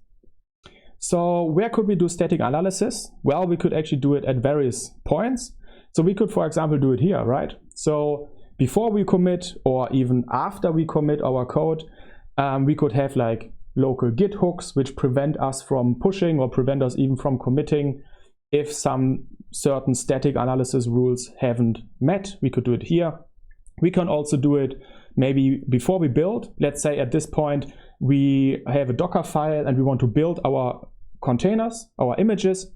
So where could we do static analysis? Well, we could actually do it at various points. So we could, for example, do it here, right? So before we commit, or even after we commit our code, we could have like local Git hooks, which prevent us from pushing or prevent us even from committing if some certain static analysis rules haven't met. We could do it here. We can also do it maybe before we build. Let's say at this point we have a Docker file and we want to build our containers, our images.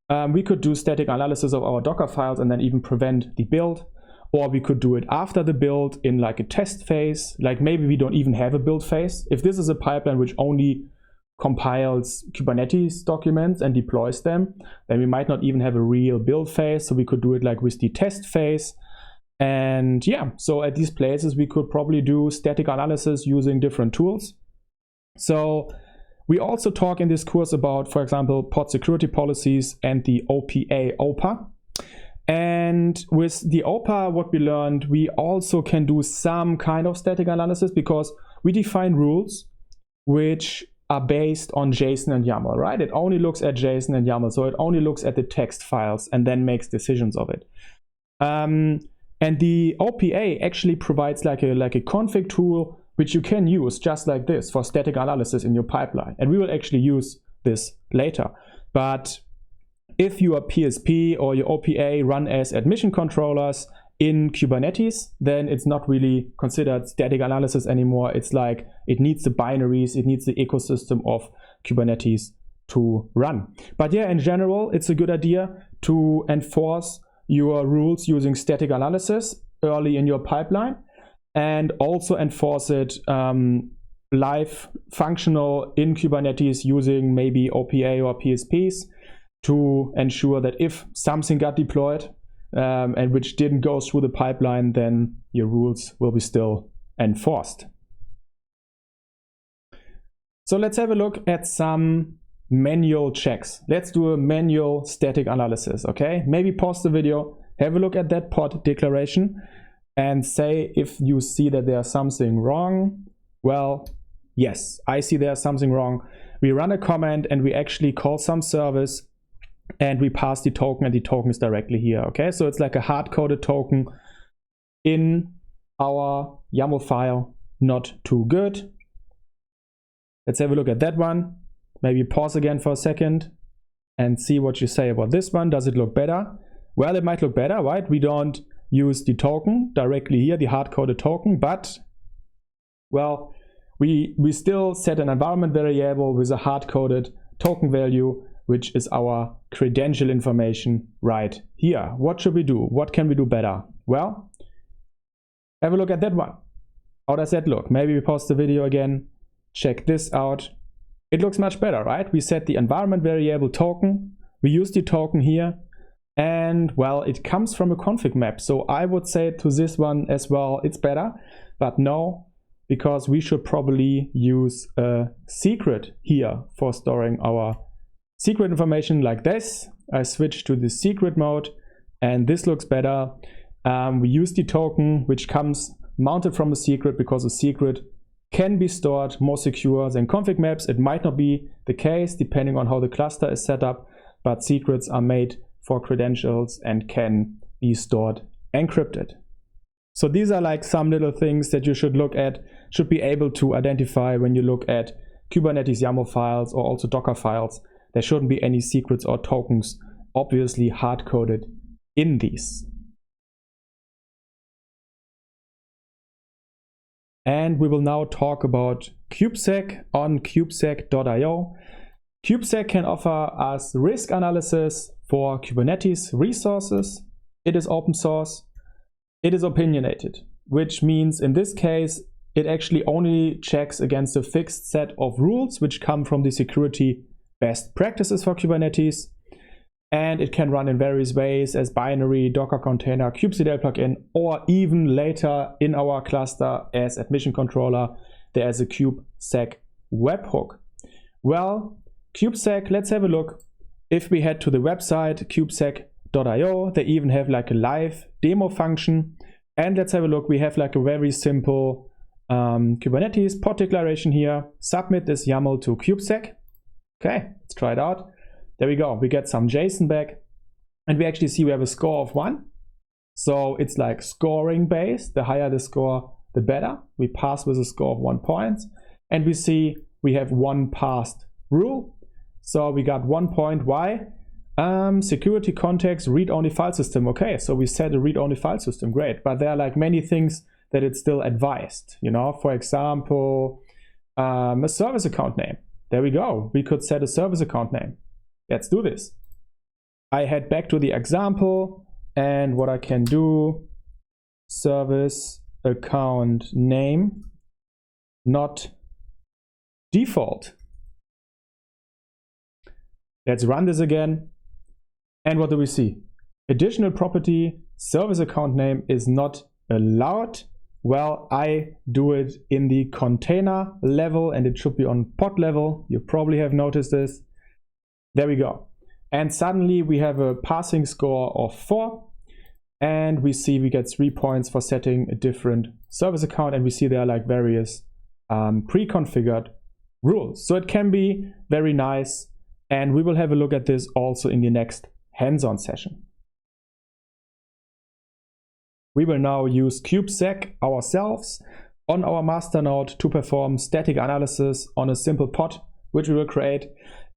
We could do static analysis of our Docker files and then even prevent the build. Or we could do it after the build in like a test phase. Like maybe we don't even have a build phase. If this is a pipeline which only compiles Kubernetes documents and deploys them, then we might not even have a real build phase. So we could do it like with the test phase. And yeah, so at these places we could probably do static analysis using different tools. So we also talk in this course about, for example, pod security policies and the OPA. And with the OPA, what we learned, we also can do some kind of static analysis because we define rules which are based on JSON and YAML, right? It only looks at JSON and YAML, so it only looks at the text files and then makes decisions of it. And the OPA actually provides like a config tool which you can use just like this for static analysis in your pipeline. And we will actually use this later. But if your PSP or your OPA run as admission controllers in Kubernetes, then it's not really considered static analysis anymore. It's like it needs the binaries, it needs the ecosystem of Kubernetes to run. But yeah, in general, it's a good idea to enforce your rules using static analysis early in your pipeline and also enforce it live functional in Kubernetes using maybe OPA or PSPs to ensure that if something got deployed and which didn't go through the pipeline, then your rules will be still enforced. So let's have a look at some manual checks. Let's do a manual static analysis, okay? Maybe pause the video, have a look at that pod declaration and say if you see that there's something wrong. Well, yes, I see there's something wrong. We run a command and we actually call some service and we pass the token, and the token is directly here, okay? So it's like a hard-coded token in our YAML file, not too good. Let's have a look at that one. Maybe pause again for a second and see what you say about this one. Does it look better? Well, it might look better, right? We don't use the token directly here, the hard-coded token, but, well, we still set an environment variable with a hard-coded token value, which is our credential information right here. What should we do? What can we do better? Well, have a look at that one. How does that look? Maybe we pause the video again, check this out. It looks much better, right? We set the environment variable token, we use the token here, and well, it comes from a config map. So I would say to this one as well, it's better, but no, because we should probably use a secret here for storing our secret information like this. I switch to the secret mode and this looks better. We use the token which comes mounted from a secret because a secret can be stored more secure than config maps. It might not be the case depending on how the cluster is set up, but secrets are made for credentials and can be stored encrypted. So these are like some little things that you should look at, should be able to identify when you look at Kubernetes YAML files or also Docker files. There shouldn't be any secrets or tokens obviously hard-coded in these. And we will now talk about kubesec on kubesec.io. Kubesec can offer us risk analysis for Kubernetes resources. It is open source. It is opinionated, which means in this case, it actually only checks against a fixed set of rules which come from the security best practices for Kubernetes. And it can run in various ways as binary, Docker container, kubectl plugin, or even later in our cluster as admission controller, there's a kubesec webhook. Well, kubesec, let's have a look. If we head to the website kubesec.io, they even have like a live demo function. And let's have a look. We have like a very simple Kubernetes pod declaration here. Submit this YAML to kubesec. Okay, let's try it out. There we go. We get some JSON back and we actually see we have a score of 1. So it's like scoring based. The higher the score, the better. We pass with a score of 1 point and we see we have one passed rule. So we got 1 point. Why? Security context, read-only file system. Okay, so we set a read-only file system, great. But there are like many things that it's still advised, you know, for example, a service account name. There we go. We could set a service account name. Let's do this. I head back to the example, and what I can do, service account name, not default. Let's run this again. And what do we see? Additional property, service account name is not allowed. Well, I do it in the container level and it should be on pod level. You probably have noticed this. There we go. And suddenly we have a passing score of 4. And we see we get 3 points for setting a different service account. And we see there are like various pre-configured rules. So it can be very nice. And we will have a look at this also in the next hands-on session. We will now use kubesec ourselves on our master node to perform static analysis on a simple pod, which we will create.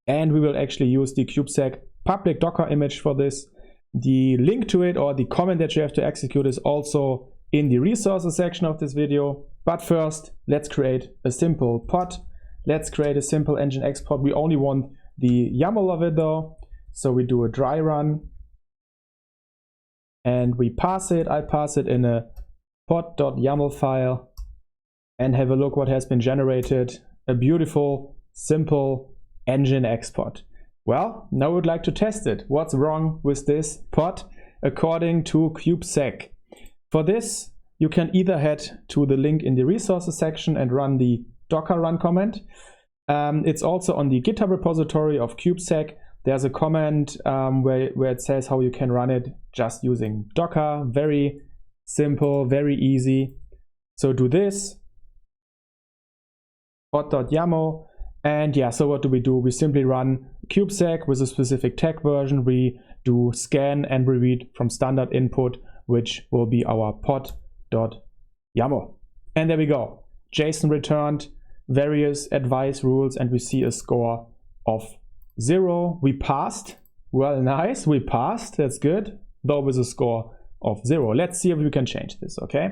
And we will actually use the kubesec public Docker image for this. The link to it, or the comment that you have to execute, is also in the resources section of this video. But first, let's create a simple pod. Let's create a simple nginx pod. We only want the YAML of it though. So we do a dry run and we pass it. I pass it in a pod.yaml file and have a look what has been generated. A beautiful, simple nginx pod. Well, now I would like to test it. What's wrong with this pod according to kubesec? For this, you can either head to the link in the resources section and run the docker run command. It's also on the GitHub repository of kubesec. There's a comment where it says how you can run it just using Docker. Very simple, very easy. So do this, pod.yaml, and yeah, so what do? We simply run kubesec with a specific tag version. We do scan and we read from standard input, which will be our pod.yaml. And there we go. JSON returned, various advice rules, and we see a score of 0. We passed. Well, nice, we passed. That's good. Though with a score of 0. Let's see if we can change this, okay?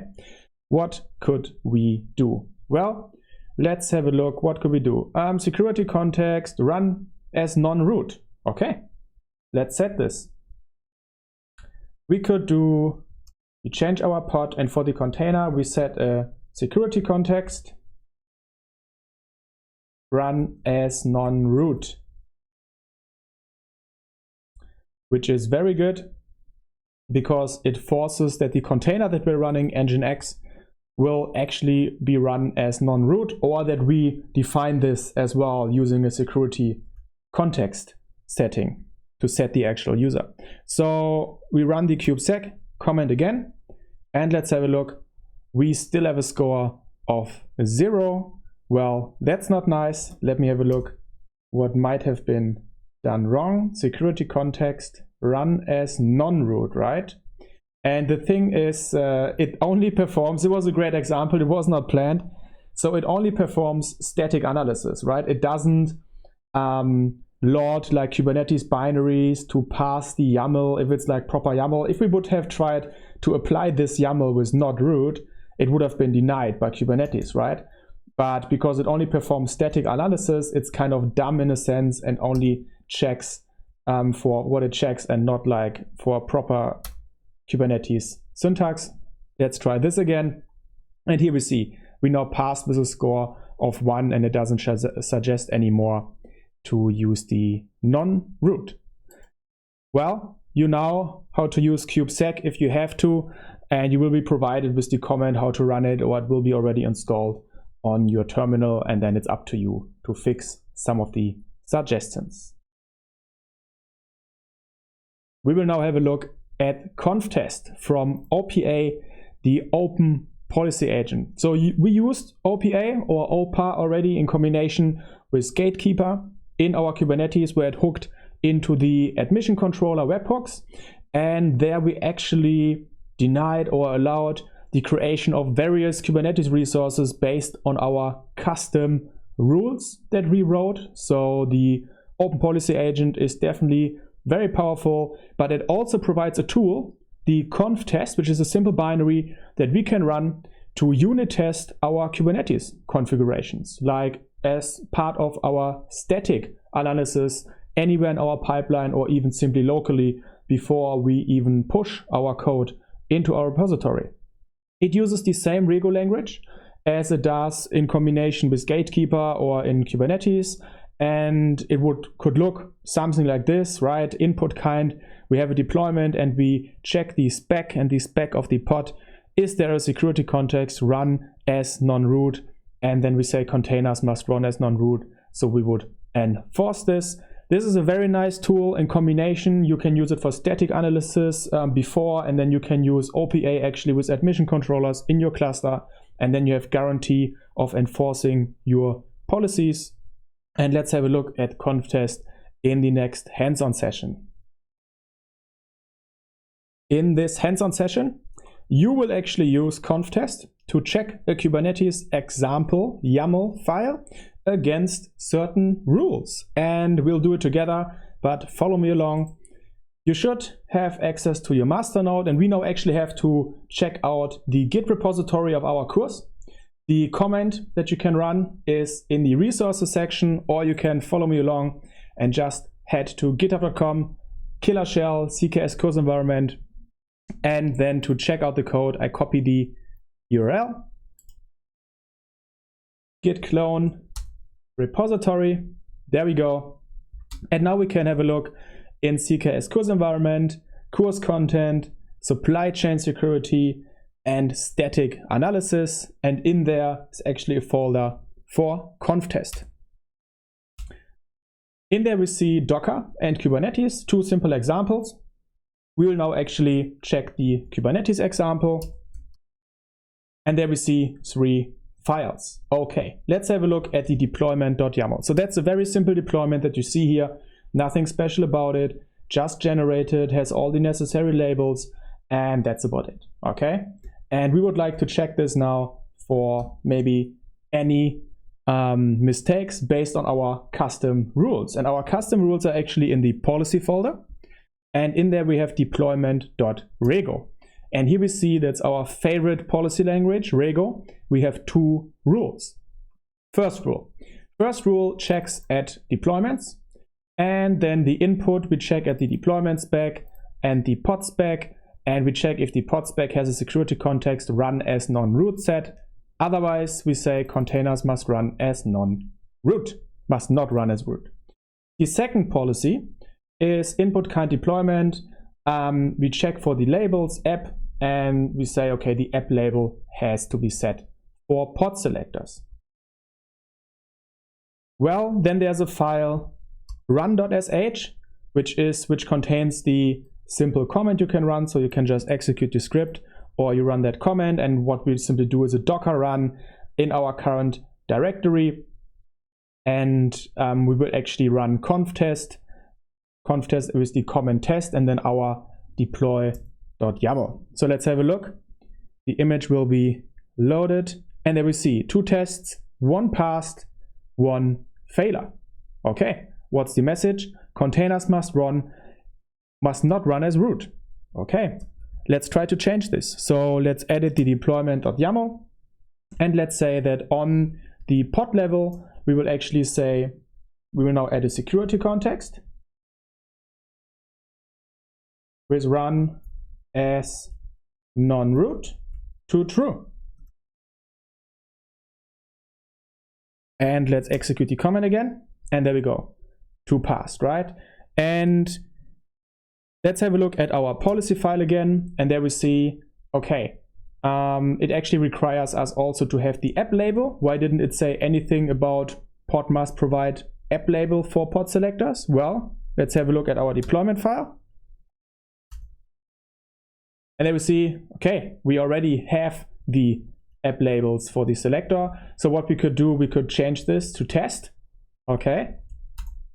What could we do? Well, let's have a look. What could we do? Security context, run as non-root. Okay, let's set this. We could do, we change our pod, and for the container, we set a security context, run as non-root, which is very good because it forces that the container that we're running, nginx, will actually be run as non-root, or that we define this as well using a security context setting to set the actual user. So we run the kubesec command again, and let's have a look. We still have a score of 0. Well, that's not nice. Let me have a look what might have been done wrong. Security context, run as non-root, right? And the thing is, it only performs, it was a great example, it was not planned. So it only performs static analysis, right? It doesn't load like Kubernetes binaries to pass the YAML if it's like proper YAML. If we would have tried to apply this YAML with not root, it would have been denied by Kubernetes, right? But because it only performs static analysis, it's kind of dumb in a sense and only checks for what it checks and not like for proper Kubernetes syntax. Let's try this again. And here we see we now passed with a score of 1, and it doesn't suggest anymore to use the non-root. Well, you know how to use kubesec if you have to, and you will be provided with the command how to run it, or it will be already installed on your terminal, and then it's up to you to fix some of the suggestions. We will now have a look at conftest from OPA, the Open Policy Agent. So we used OPA or OPA already in combination with Gatekeeper in our Kubernetes, where it hooked into the admission controller webhooks, and there we actually denied or allowed the creation of various Kubernetes resources based on our custom rules that we wrote. So the Open Policy Agent is definitely very powerful, but it also provides a tool, the conf test, which is a simple binary that we can run to unit test our Kubernetes configurations, like as part of our static analysis anywhere in our pipeline or even simply locally before we even push our code into our repository. It uses the same Rego language as it does in combination with Gatekeeper or in Kubernetes, and it could look something like this, right? Input kind, we have a deployment and we check the spec and the spec of the pod. Is there a security context run as non-root? And then we say containers must run as non-root. So we would enforce this. This is a very nice tool in combination. You can use it for static analysis before, and then you can use OPA actually with admission controllers in your cluster. And then you have guarantee of enforcing your policies. And let's have a look at conf test in the next hands-on session. In this hands-on session, you will actually use conf test to check a Kubernetes example YAML file against certain rules. And we'll do it together, but follow me along. You should have access to your master node, and we now actually have to check out the Git repository of our course. The comment that you can run is in the resources section, or you can follow me along and just head to github.com, killer shell, CKS course environment, and then to check out the code, I copy the URL, git clone repository, there we go. And now we can have a look in CKS course environment, course content, supply chain security, and static analysis. And in there is actually a folder for conf test. In there we see Docker and Kubernetes, two simple examples. We will now actually check the Kubernetes example. And there we see 3 files. Okay, let's have a look at the deployment.yaml. So that's a very simple deployment that you see here. Nothing special about it, just generated, has all the necessary labels, and that's about it. Okay, and we would like to check this now for maybe any mistakes based on our custom rules. And our custom rules are actually in the policy folder. And in there we have deployment.rego. And here we see that's our favorite policy language, Rego. We have 2 rules. First rule checks at deployments. And then the input, we check at the deployment spec and the pod spec. And we check if the pod spec has a security context run as non-root set. Otherwise, we say containers must run as non-root, must not run as root. The second policy is input kind deployment. We check for the labels app, and we say, okay, the app label has to be set for pod selectors. Well, then there's a file run.sh, which contains the simple command you can run. So you can just execute the script, or you run that command, and what we simply do is a Docker run in our current directory, and we will actually run conf test with the command test, and then our deploy.yaml. So let's have a look. The image will be loaded, and there we see 2 tests, 1 passed, 1 failure. Okay, what's the message? Containers must not run as root. Okay, let's try to change this. So let's edit the deployment.yaml, and let's say that on the pod level, we will actually say, we will now add a security context with run as non-root to true. And let's execute the command again. And there we go, 2 passed, right? And let's have a look at our policy file again. And there we see, okay, it actually requires us also to have the app label. Why didn't it say anything about pod must provide app label for pod selectors? Well, let's have a look at our deployment file. And there we see, okay, we already have the app labels for the selector. So what we could do, we could change this to test. Okay,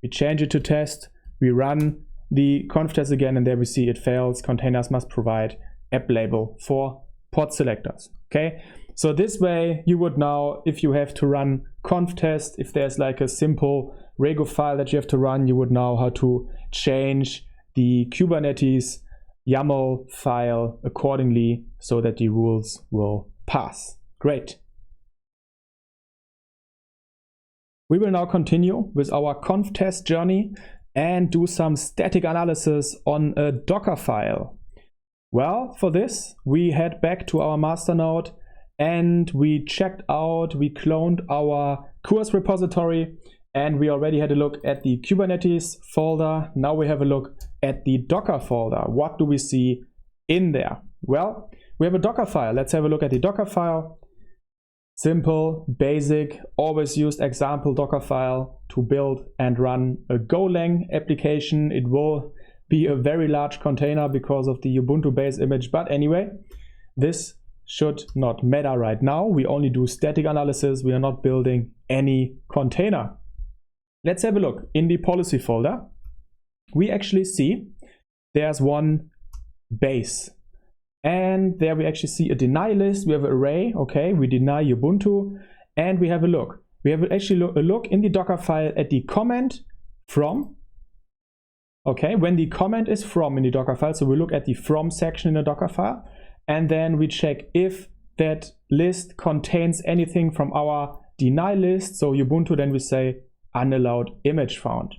we change it to test. We run the conf test again, and there we see it fails. Containers must provide app label for pod selectors. Okay, so this way you would now, if you have to run conf test, if there's like a simple Rego file that you have to run, you would know how to change the Kubernetes YAML file accordingly so that the rules will pass. Great. We will now continue with our conf test journey and do some static analysis on a Docker file. Well, for this, we head back to our master node and we checked out, we cloned our course repository, and we already had a look at the Kubernetes folder. Now we have a look at the Docker folder. What do we see in there? Well, we have a Docker file. Let's have a look at the Docker file. Simple, basic, always used example Docker file to build and run a Golang application. It will be a very large container because of the Ubuntu base image. But anyway, this should not matter right now. We only do static analysis. We are not building any container. Let's have a look in the policy folder. We actually see there's one base. And there we actually see a deny list. We have an array. Okay, we deny Ubuntu. And we have a look. We have actually a look in the Docker file at the comment from. Okay, when the comment is from in the Docker file. So we look at the from section in the Docker file. And then we check if that list contains anything from our deny list. So Ubuntu, then we say unallowed image found.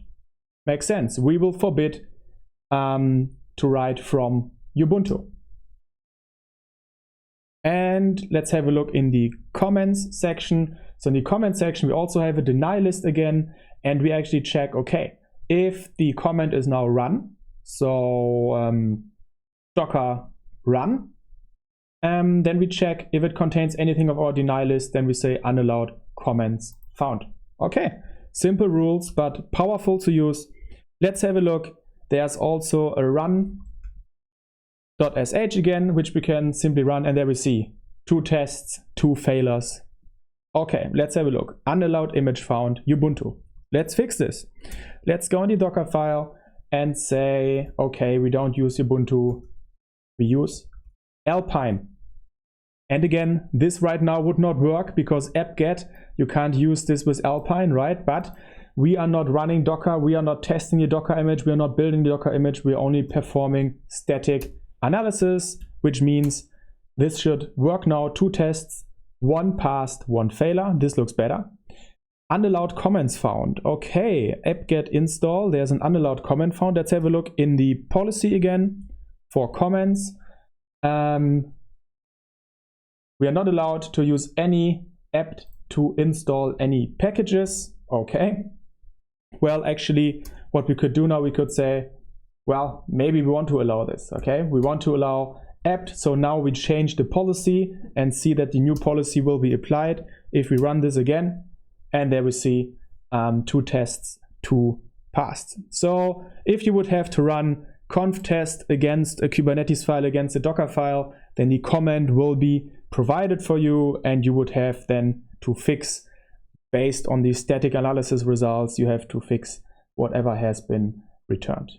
Makes sense. We will forbid to write from Ubuntu. And let's have a look in the comments section. So in the comment section, we also have a deny list again, and we actually check, okay, if the comment is now run, so Docker run, then we check if it contains anything of our deny list, then we say unallowed comments found. Okay, simple rules, but powerful to use. Let's have a look. There's also a run.sh again, which we can simply run, and there we see 2 tests, 2 failures. Okay, let's have a look. Unallowed image found, Ubuntu. Let's fix this. Let's go in the Docker file and say, okay, we don't use Ubuntu, we use Alpine. And again, this right now would not work because apt-get, you can't use this with Alpine, right? But we are not running Docker, we are not testing the Docker image, we are not building the Docker image, we are only performing static analysis, which means this should work now. 2 tests, 1 passed, 1 failure. This looks better. Unallowed comments found. Okay, apt-get install. There's an unallowed comment found. Let's have a look in the policy again for comments. We are not allowed to use any apt to install any packages. Okay. Well, actually, what we could do now, we could say, well, maybe we want to allow this, okay? We want to allow apt, so now we change the policy and see that the new policy will be applied. If we run this again, and there we see 2 tests, 2 passed. So if you would have to run conf test against a Kubernetes file, against a Docker file, then the comment will be provided for you, and you would have then to fix, based on the static analysis results, you have to fix whatever has been returned.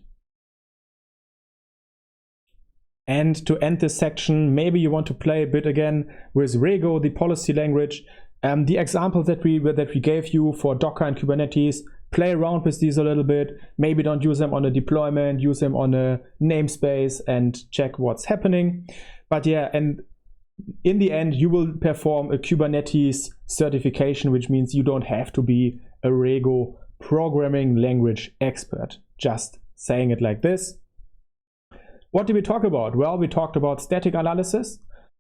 And to end this section, maybe you want to play a bit again with Rego, the policy language. The examples that we gave you for Docker and Kubernetes, play around with these a little bit. Maybe don't use them on a deployment, use them on a namespace and check what's happening. But yeah, and in the end, you will perform a Kubernetes certification, which means you don't have to be a Rego programming language expert. Just saying it like this. What did we talk about? Well, we talked about static analysis,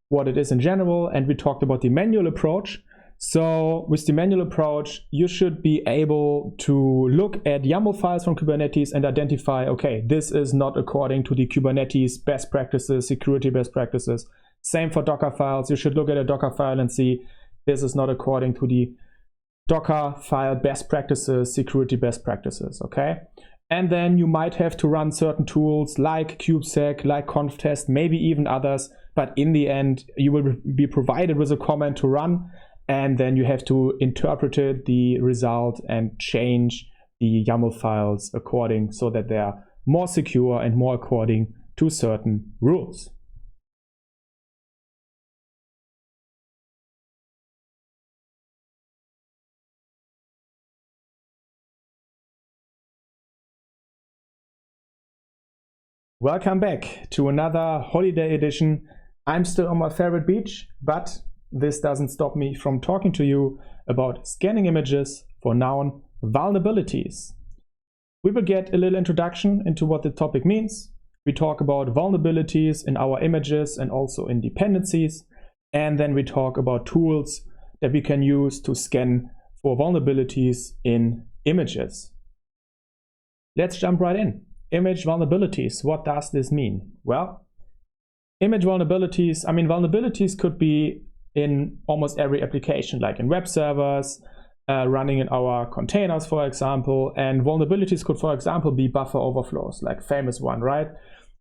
what it is in general, and we talked about the manual approach. So with the manual approach, you should be able to look at YAML files from Kubernetes and identify, okay, this is not according to the Kubernetes best practices, security best practices. Same for Docker files. You should look at a Docker file and see this is not according to the Docker file best practices, security best practices, okay? And then you might have to run certain tools like kubesec, like conftest, maybe even others. But in the end, you will be provided with a command to run, and then you have to interpret it, the result, and change the YAML files according so that they are more secure and more according to certain rules. Welcome back to another holiday edition. I'm still on my favorite beach, but this doesn't stop me from talking to you about scanning images for known vulnerabilities. We will get a little introduction into what the topic means. We talk about vulnerabilities in our images and also in dependencies. And then we talk about tools that we can use to scan for vulnerabilities in images. Let's jump right in. Image vulnerabilities, what does this mean? Well, image vulnerabilities, vulnerabilities could be in almost every application, like in web servers, running in our containers, for example. And vulnerabilities could, for example, be buffer overflows, like famous one, right?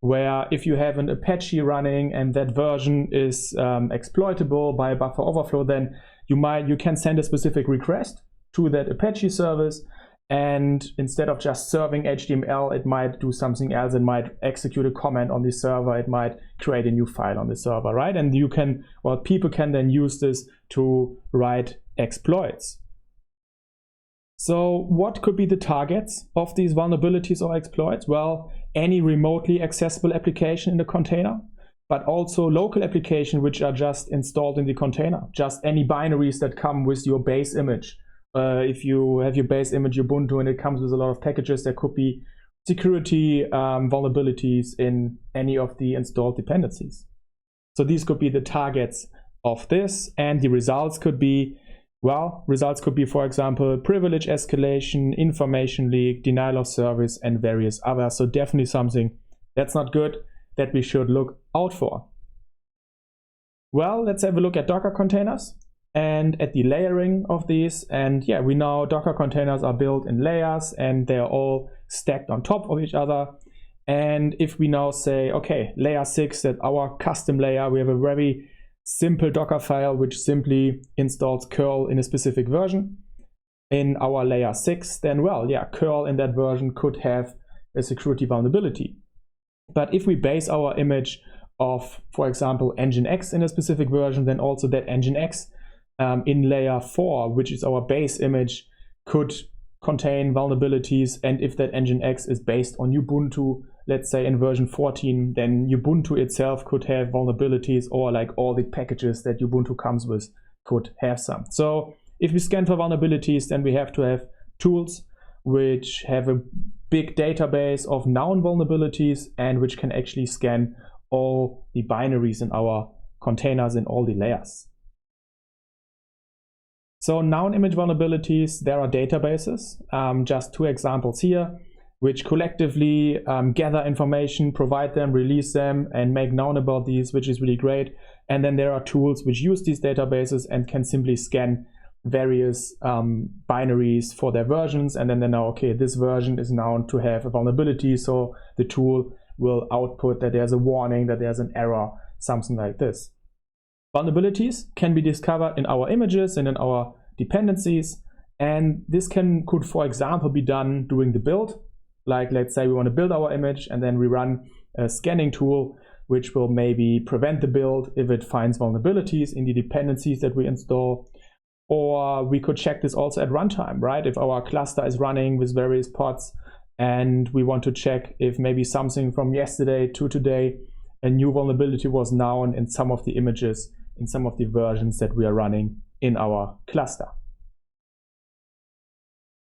Where if you have an Apache running and that version is exploitable by a buffer overflow, then you can send a specific request to that Apache service. And instead of just serving HTML, it might do something else. It might execute a command on the server. It might create a new file on the server, right? And people can then use this to write exploits. So what could be the targets of these vulnerabilities or exploits? Well, any remotely accessible application in the container, but also local applications which are just installed in the container. Just any binaries that come with your base image. If you have your base image Ubuntu and it comes with a lot of packages, there could be security vulnerabilities in any of the installed dependencies. So these could be the targets of this, and the results could be, for example, privilege escalation, information leak, denial of service, and various others. So definitely something that's not good that we should look out for. Well, let's have a look at Docker containers and at the layering of these. And yeah, we know Docker containers are built in layers and they're all stacked on top of each other. And if we now say, okay, layer 6, that our custom layer, we have a very simple Docker file which simply installs curl in a specific version in our layer 6, then curl in that version could have a security vulnerability. But if we base our image of, for example, Nginx in a specific version, then also that Nginx in layer 4, which is our base image, could contain vulnerabilities. And if that Nginx is based on Ubuntu, let's say in version 14, then Ubuntu itself could have vulnerabilities, or like all the packages that Ubuntu comes with could have some. So if we scan for vulnerabilities, then we have to have tools which have a big database of known vulnerabilities and which can actually scan all the binaries in our containers in all the layers. So known image vulnerabilities, there are databases, just 2 examples here, which collectively gather information, provide them, release them, and make known about these, which is really great. And then there are tools which use these databases and can simply scan various binaries for their versions, and then they know, okay, this version is known to have a vulnerability, so the tool will output that there's a warning, that there's an error, something like this. Vulnerabilities can be discovered in our images and in our dependencies, and this could, for example, be done during the build. Like, let's say we want to build our image and then we run a scanning tool which will maybe prevent the build if it finds vulnerabilities in the dependencies that we install. Or we could check this also at runtime, right? If our cluster is running with various pods and we want to check if maybe something from yesterday to today, a new vulnerability was known in some of the images, in some of the versions that we are running in our cluster.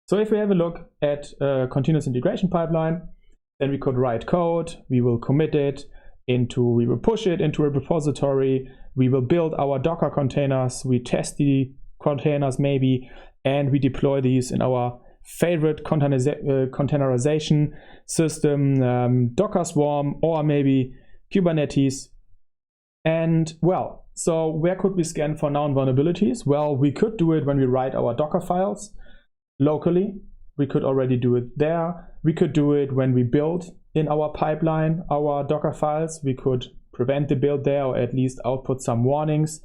So if we have a look at a continuous integration pipeline, then we could write code, we will commit it we will push it into a repository, we will build our Docker containers, we test the containers maybe, and we deploy these in our favorite containerization system, Docker Swarm, or maybe Kubernetes. And so where could we scan for known vulnerabilities? Well, we could do it when we write our Docker files locally. We could already do it there. We could do it when we build in our pipeline our Docker files. We could prevent the build there, or at least output some warnings.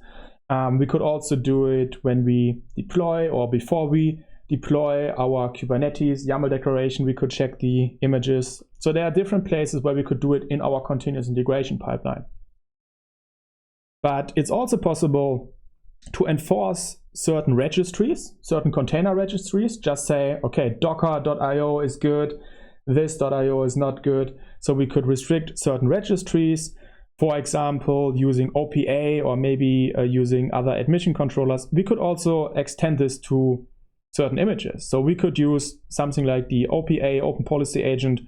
We could also do it when we deploy, or before we deploy our Kubernetes YAML declaration. We could check the images. So there are different places where we could do it in our continuous integration pipeline. But it's also possible to enforce certain registries, certain container registries. Just say, okay, docker.io is good. this.io is not good. So we could restrict certain registries, for example, using OPA or maybe using other admission controllers. We could also extend this to certain images. So we could use something like the OPA, Open Policy Agent,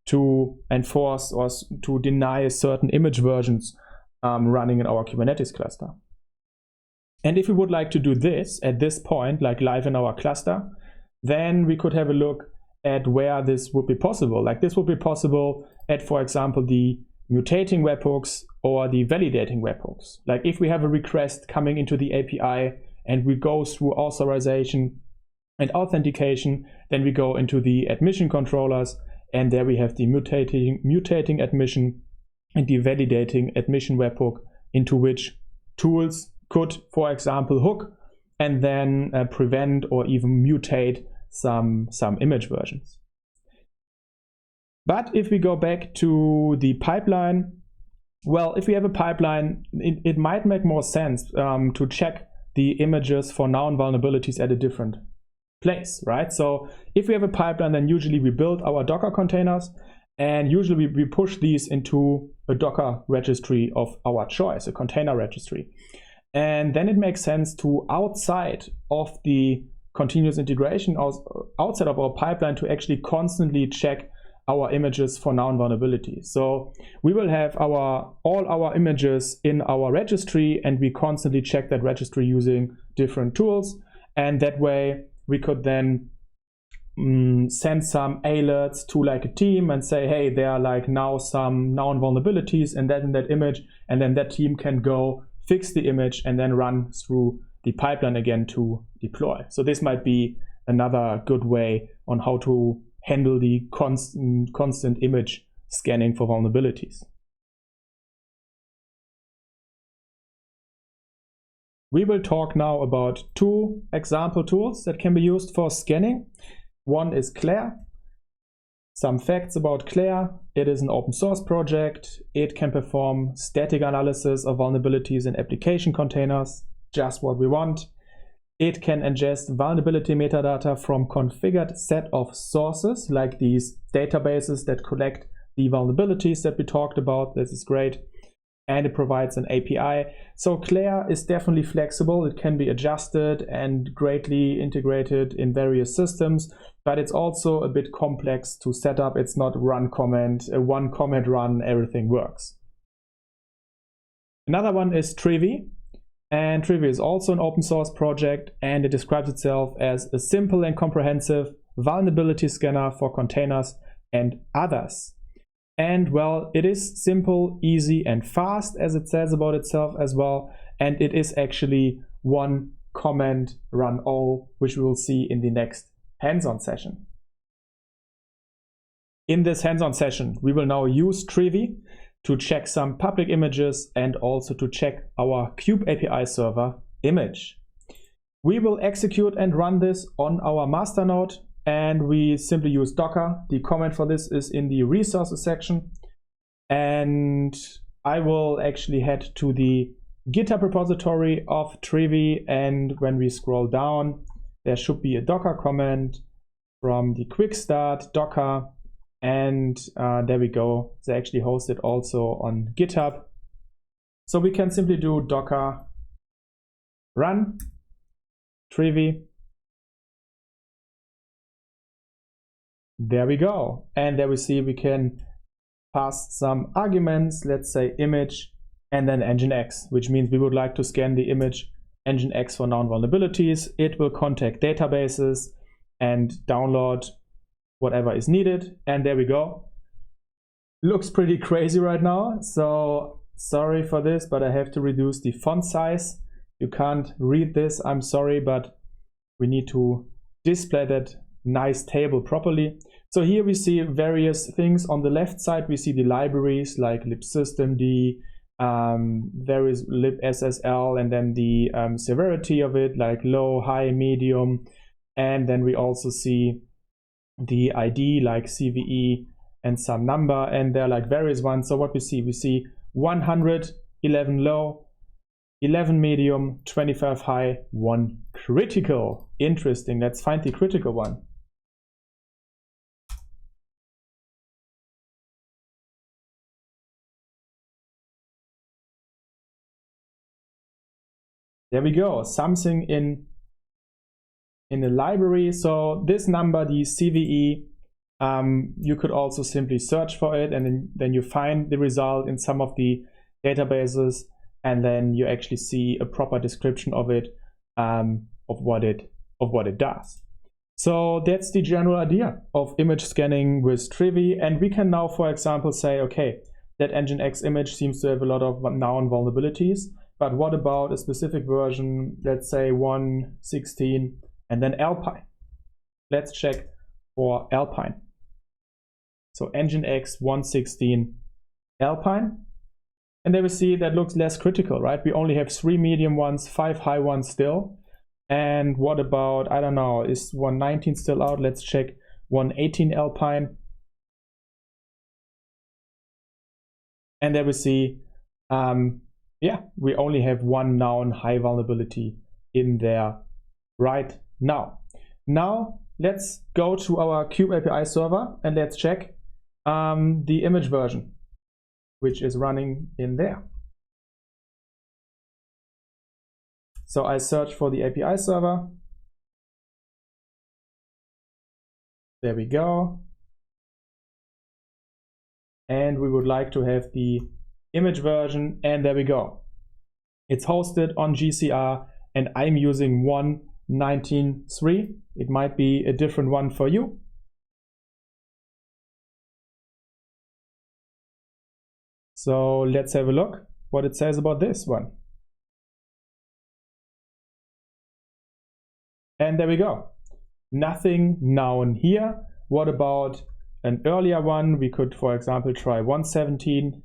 to enforce or to deny certain image versions running in our Kubernetes cluster. And if we would like to do this at this point, like live in our cluster, then we could have a look at where this would be possible. Like this would be possible at, for example, the mutating webhooks or the validating webhooks. Like if we have a request coming into the API and we go through authorization and authentication, then we go into the admission controllers, and there we have the mutating admission and the validating admission webhook, into which tools could, for example, hook and then prevent or even mutate some image versions. But if we go back to the pipeline, well, if we have a pipeline, it might make more sense to check the images for known vulnerabilities at a different place, right? So if we have a pipeline, then usually we build our Docker containers, and usually we push these into a Docker registry of our choice, a container registry. And then it makes sense to, outside of the continuous integration, outside of our pipeline, to actually constantly check our images for known vulnerabilities. So we will have all our images in our registry, and we constantly check that registry using different tools. And that way we could then send some alerts to like a team and say, hey, there are like now some known vulnerabilities in that image, and then that team can go fix the image and then run through the pipeline again to deploy. So this might be another good way on how to handle the constant image scanning for vulnerabilities. We will talk now about two example tools that can be used for scanning. One is Claire. Some facts about Claire: it is an open source project. It can perform static analysis of vulnerabilities in application containers, just what we want. It can ingest vulnerability metadata from configured set of sources, like these databases that collect the vulnerabilities that we talked about. This is great. And it provides an API. So Claire is definitely flexible. It can be adjusted and greatly integrated in various systems, but it's also a bit complex to set up. It's not one command run, everything works. Another one is Trivi. And Trivi is also an open source project, and it describes itself as a simple and comprehensive vulnerability scanner for containers and others. And well, it is simple, easy, and fast, as it says about itself as well. And it is actually one command run all, which we will see in the next hands-on session. In this hands-on session, we will now use Trivi to check some public images and also to check our Kube API server image. We will execute and run this on our master node, and we simply use Docker. The command for this is in the resources section. And I will actually head to the GitHub repository of Trivi, and when we scroll down, there should be a Docker command from the quick start Docker. And there we go. They actually host it also on GitHub. So we can simply do Docker run Trivi. There we go. And there we see we can pass some arguments, let's say image and then nginx, which means we would like to scan the image nginx for known vulnerabilities. It will contact databases and download whatever is needed. And there we go. Looks pretty crazy right now. So sorry for this, but I have to reduce the font size. You can't read this, I'm sorry, but we need to display that nice table properly. So here we see various things. On the left side, we see the libraries like libsystemd, various libssl, and then the severity of it, like low, high, medium. And then we also see the ID like CVE and some number, and there are like various ones. So what we see 100, 11 low, 11 medium, 25 high, 1 critical. Interesting. Let's find the critical one. There we go, something in the library. So this number, the CVE, you could also simply search for it, and then you find the result in some of the databases, and then you actually see a proper description of it, of what it does. So that's the general idea of image scanning with Trivy. And we can now, for example, say, okay, that Nginx image seems to have a lot of known vulnerabilities, but what about a specific version, let's say 1.16, and then Alpine? Let's check for Alpine. So Nginx 1.16 Alpine. And there we see that looks less critical, right? We only have 3 medium ones, 5 high ones still. And what about, I don't know, is 1.19 still out? Let's check 1.18 Alpine. And there we see, yeah, we only have 1 known high vulnerability in there right now. Now let's go to our Kube API server and let's check the image version, which is running in there. So I search for the API server. There we go. And we would like to have the image version, and there we go. It's hosted on GCR, and I'm using 1.19.3. It might be a different one for you. So let's have a look what it says about this one. And there we go. Nothing known here. What about an earlier one? We could, for example, try 1.17.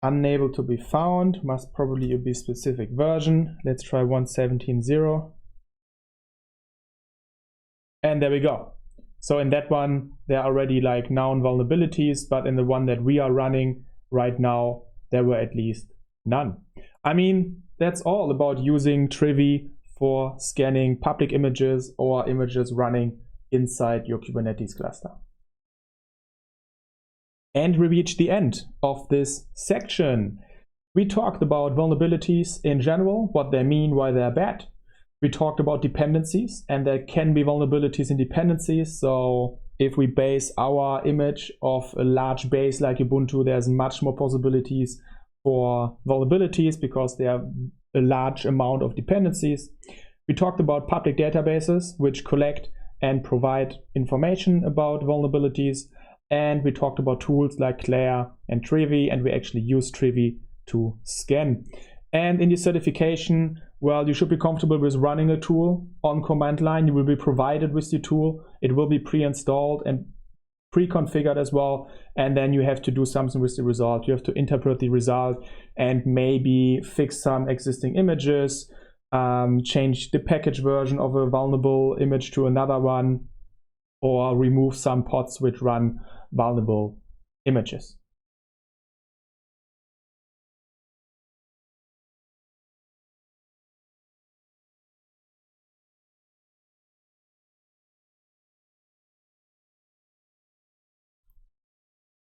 Unable to be found. Must probably be a specific version. Let's try 1.17.0. And there we go. So in that one, there are already like known vulnerabilities, but in the one that we are running right now, there were at least none. I mean, that's all about using Trivy for scanning public images or images running inside your Kubernetes cluster. And we reached the end of this section. We talked about vulnerabilities in general, what they mean, why they're bad. We talked about dependencies, and there can be vulnerabilities in dependencies. So if we base our image of a large base like Ubuntu, there's much more possibilities for vulnerabilities because there are a large amount of dependencies. We talked about public databases which collect and provide information about vulnerabilities. And we talked about tools like Claire and Trivy, and we actually use Trivy to scan. And in the certification, well, you should be comfortable with running a tool on command line. You will be provided with the tool. It will be pre-installed and pre-configured as well, and then you have to do something with the result. You have to interpret the result and maybe fix some existing images, change the package version of a vulnerable image to another one, or remove some pods which run vulnerable images.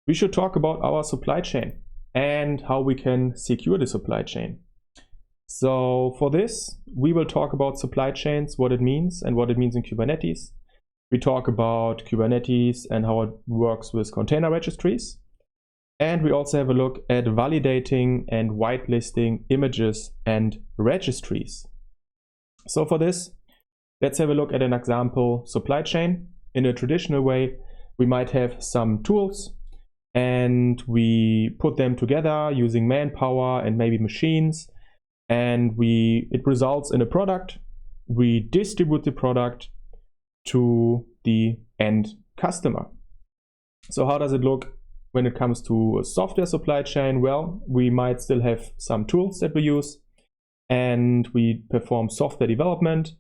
We should talk about our supply chain and how we can secure the supply chain. So for this, we will talk about supply chains, what it means and what it means in Kubernetes. We talk about Kubernetes and how it works with container registries. And we also have a look at validating and whitelisting images and registries. So for this, let's have a look at an example supply chain. In a traditional way, we might have some tools, and we put them together using manpower and maybe machines, and it results in a product. We distribute the product to the end customer. So how does it look when it comes to a software supply chain? Well, we might still have some tools that we use, and we perform software development,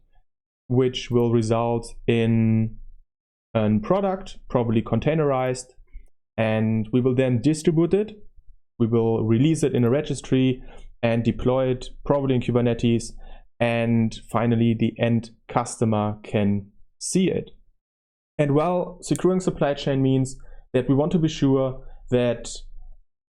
which will result in a product, probably containerized, and we will then distribute it. We will release it in a registry and deploy it probably in Kubernetes, and finally the end customer can see it. And well, securing supply chain means that we want to be sure that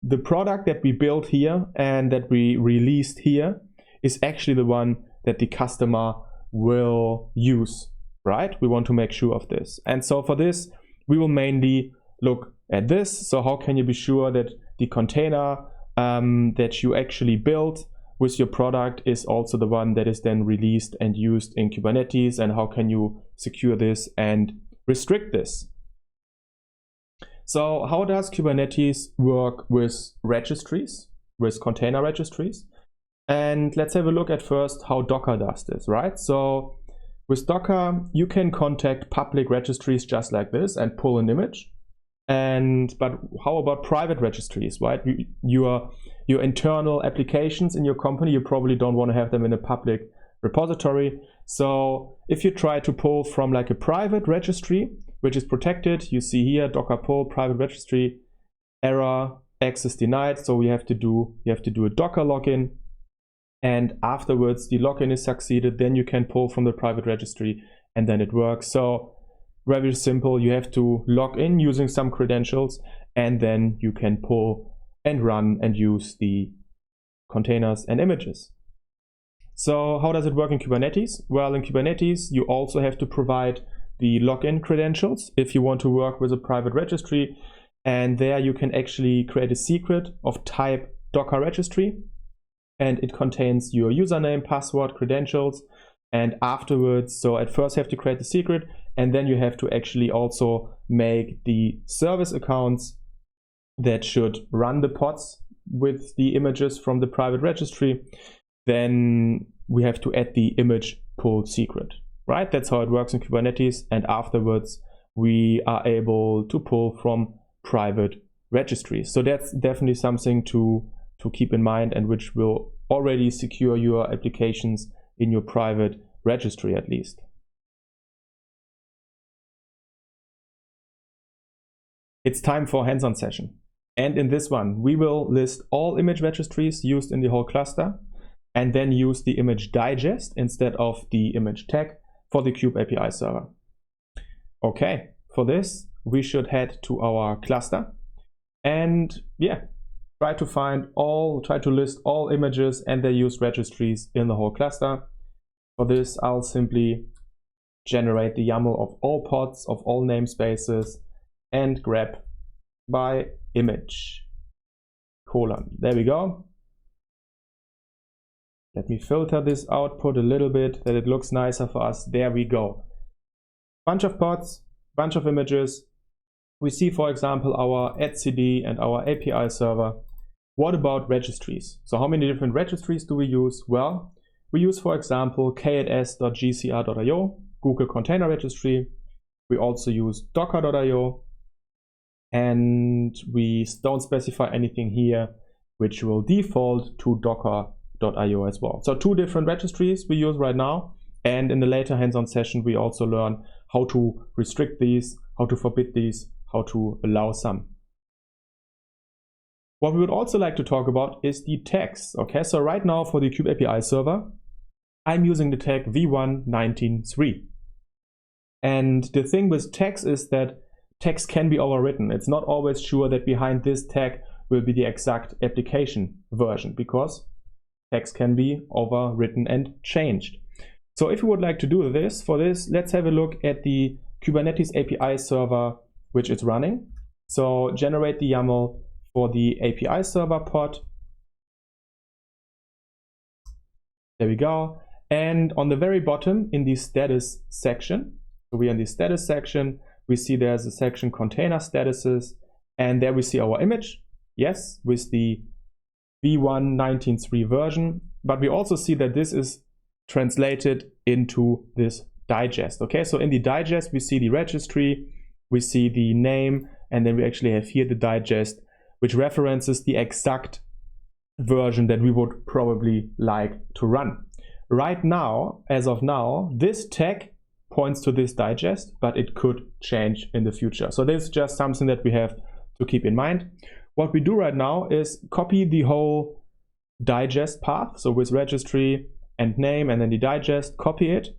the product that we built here and that we released here is actually the one that the customer will use, right? We want to make sure of this. And so for this, we will mainly look at this. So how can you be sure that the container that you actually built with your product is also the one that is then released and used in Kubernetes, and how can you secure this and restrict this? So how does Kubernetes work with registries, with container registries? And let's have a look at first how Docker does this, right? So with Docker, you can contact public registries just like this and pull an image. But how about private registries, right? Your internal applications in your company, you probably don't want to have them in a public repository. So if you try to pull from like a private registry, which is protected, you see here Docker pull private registry, error, access denied. So you have to do a Docker login, and afterwards the login is succeeded. Then you can pull from the private registry, and then it works. So very simple. You have to log in using some credentials, and then you can pull and run and use the containers and images. So how does it work in Kubernetes? Well, in Kubernetes, you also have to provide the login credentials if you want to work with a private registry. And there you can actually create a secret of type Docker registry. And it contains your username, password, credentials. And afterwards, so at first you have to create the secret, and then you have to actually also make the service accounts that should run the pods with the images from the private registry. Then we have to add the image pull secret, right? That's how it works in Kubernetes. And afterwards, we are able to pull from private registries. So that's definitely something to keep in mind, and which will already secure your applications in your private registry at least. It's time for a hands-on session. And in this one, we will list all image registries used in the whole cluster, and then use the image digest instead of the image tag for the Kube API server. Okay, for this, we should head to our cluster and try to list all images and their used registries in the whole cluster. For this, I'll simply generate the YAML of all pods, of all namespaces, and grab by image, : There we go. Let me filter this output a little bit that it looks nicer for us. There we go. Bunch of pods, bunch of images. We see, for example, our etcd and our API server. What about registries? So how many different registries do we use? Well, we use, for example, K8s.gcr.io, Google Container Registry. We also use docker.io, and we don't specify anything here, which will default to docker.io as well. So 2 different registries we use right now, and in the later hands-on session, we also learn how to restrict these, how to forbid these, how to allow some. What we would also like to talk about is the tags. Okay, so right now for the Kube API server, I'm using the tag v1.19.3. And the thing with tags is that tags can be overwritten. It's not always sure that behind this tag will be the exact application version, because tags can be overwritten and changed. So if you would like to do this, for this, let's have a look at the Kubernetes API server which is running. So generate the YAML for the API server pod. There we go. And on the very bottom in the status section, so we are in the status section, we see there's a section container statuses, and there we see our image, yes, with the v1.19.3 version, but we also see that this is translated into this digest. Okay, so in the digest we see the registry, we see the name, and then we actually have here the digest, which references the exact version that we would probably like to run. Right now, as of now, this tag points to this digest, but it could change in the future. So this is just something that we have to keep in mind. What we do right now is copy the whole digest path, so with registry and name and then the digest, copy it,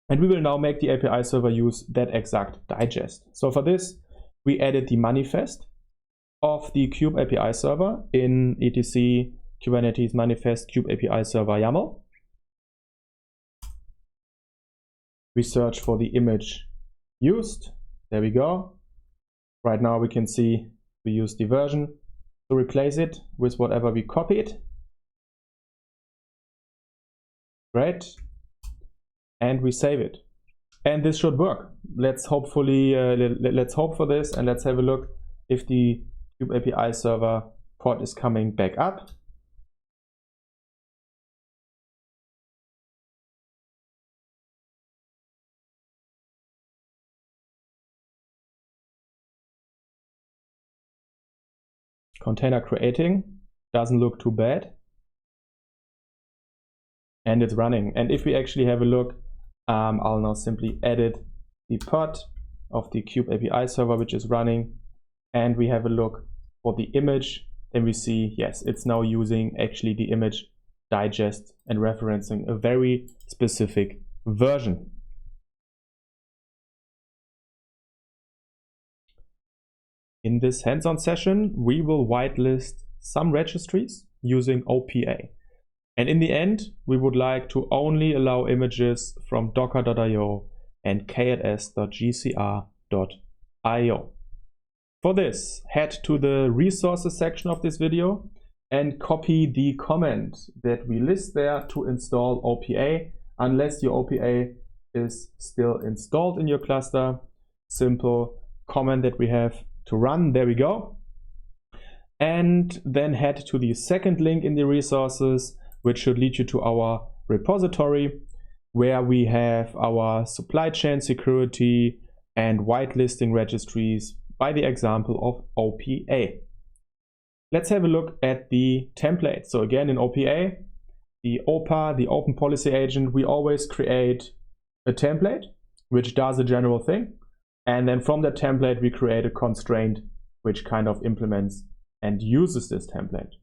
and we will now make the API server use that exact digest. So for this, we added the manifest of the kube API server in etc Kubernetes manifest kube API server YAML. We search for the image used. There we go. Right now we can see we use the version to replace it with whatever we copied. Great. And we save it. And this should work. Let's hopefully let's hope for this, and let's have a look if the kube API server pod is coming back up. Container creating, doesn't look too bad. And it's running. And if we actually have a look, I'll now simply edit the pod of the kube API server which is running, and we have a look for the image. Then we see, yes, it's now using actually the image digest and referencing a very specific version. In this hands-on session, we will whitelist some registries using OPA. And in the end, we would like to only allow images from docker.io and K8s.gcr.io. For this, head to the resources section of this video and copy the comment that we list there to install OPA, unless your OPA is still installed in your cluster. Simple comment that we have to run. There we go. And then head to the second link in the resources, which should lead you to our repository, where we have our supply chain security and whitelisting registries by the example of OPA. Let's have a look at the template. So again, in OPA, the OPA, the Open Policy Agent, we always create a template which does a general thing. And then from that template, we create a constraint which kind of implements and uses this template.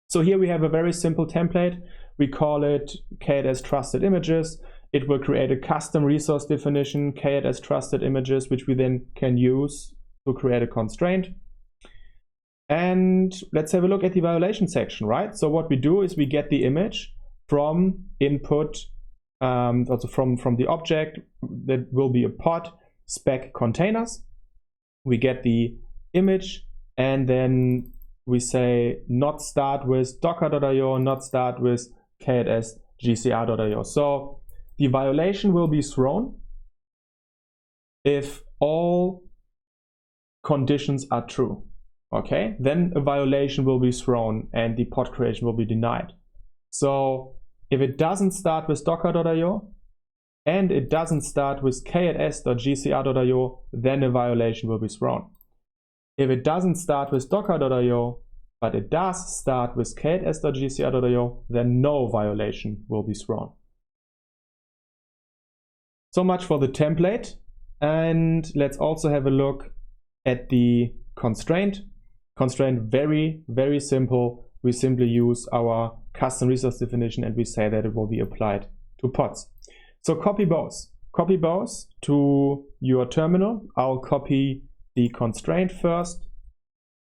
So here we have a very simple template. We call it K8s Trusted Images. It will create a custom resource definition, K8s Trusted Images, which we then can use to create a constraint. And let's have a look at the violation section, right? So what we do is we get the image from input, also from the object that will be a pod spec containers. We get the image, and then we say not start with docker.io, not start with K8s.gcr.io. So the violation will be thrown if all conditions are true. Okay, then a violation will be thrown and the pod creation will be denied. So if it doesn't start with docker.io and it doesn't start with K8s.gcr.io, then a violation will be thrown. If it doesn't start with docker.io, but it does start with K8s.gcr.io, then no violation will be thrown. So much for the template. And let's also have a look at the constraint. Constraint, very, very simple. We simply use our custom resource definition and we say that it will be applied to pods. So copy both. Copy both to your terminal. I'll copy the constraint first.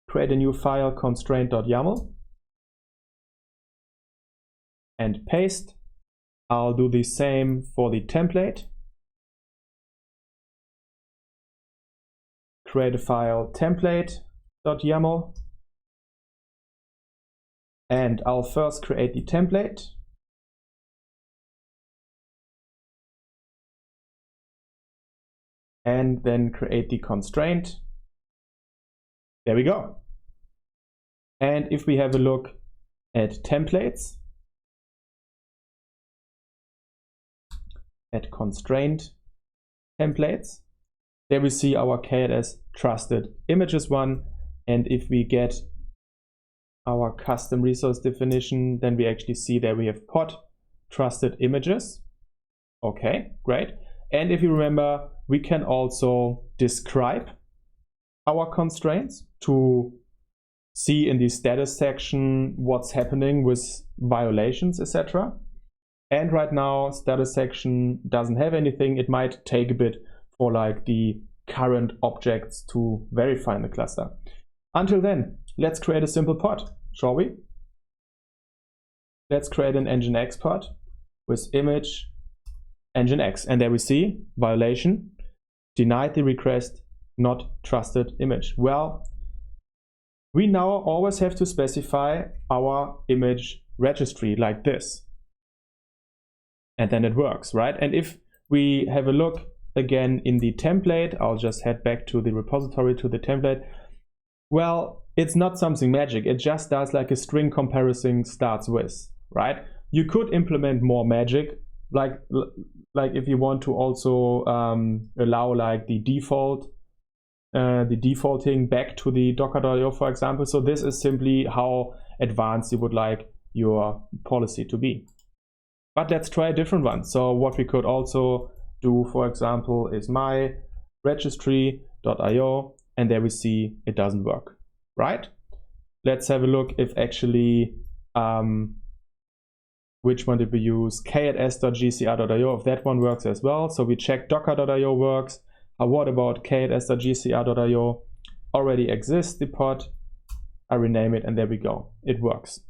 Create a new file, constraint.yaml, and paste. I'll do the same for the template. Create a file, template.yaml, and I'll first create the template. And then create the constraint. There we go. And if we have a look at templates, at constraint templates, there we see our K8s Trusted Images one. And if we get our custom resource definition, then we actually see that we have pod trusted images. Okay, great. And if you remember, we can also describe our constraints to see in the status section what's happening with violations, etc. And right now, status section doesn't have anything. It might take a bit for like the current objects to verify in the cluster. Until then, let's create a simple pod, shall we? Let's create an nginx pod with image nginx, and there we see violation, denied the request, not trusted image. Well, we now always have to specify our image registry like this, and then it works, right? And if we have a look again in the template, I'll just head back to the repository, to the template. Well, it's not something magic. It just does like a string comparison starts with, right? You could implement more magic, like if you want to also allow like the defaulting back to the docker.io, for example. So this is simply how advanced you would like your policy to be. But let's try a different one. So what we could also do, for example, is my registry.io, and there we see it doesn't work, right? Let's have a look if actually, which one did we use? K8s.gcr.io, if that one works as well. So we check docker.io works. What about K8s.gcr.io? Already exists the pod. I rename it, and there we go. It works.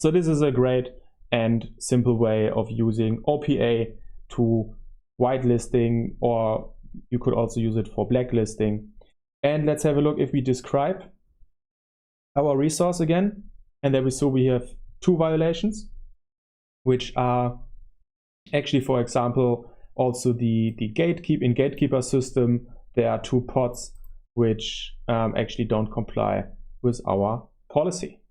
So this is a great and simple way of using OPA to whitelisting, or you could also use it for blacklisting. And let's have a look if we describe our resource again. And there we saw we have two violations, which are actually, for example, also the gatekeeper system. There are two pods which actually don't comply with our policy.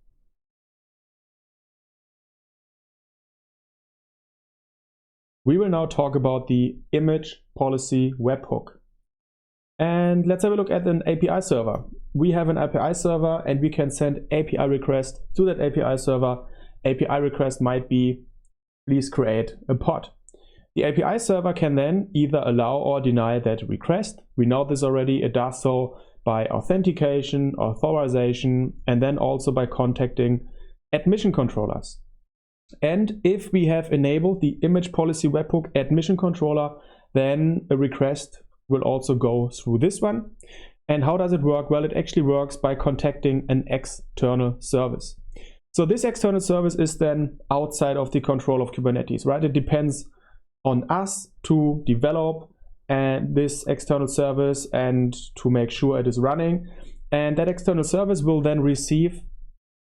We will now talk about the image policy webhook. And let's have a look at an API server. We have an API server, and we can send API request to that API server. API request might be, please create a pod. The API server can then either allow or deny that request. We know this already. It does so by authentication, authorization, and then also by contacting admission controllers. And if we have enabled the image policy webhook admission controller, then a request will also go through this one. And how does it work? Well, it actually works by contacting an external service. So this external service is then outside of the control of Kubernetes, right? It depends on us to develop this external service and to make sure it is running. And that external service will then receive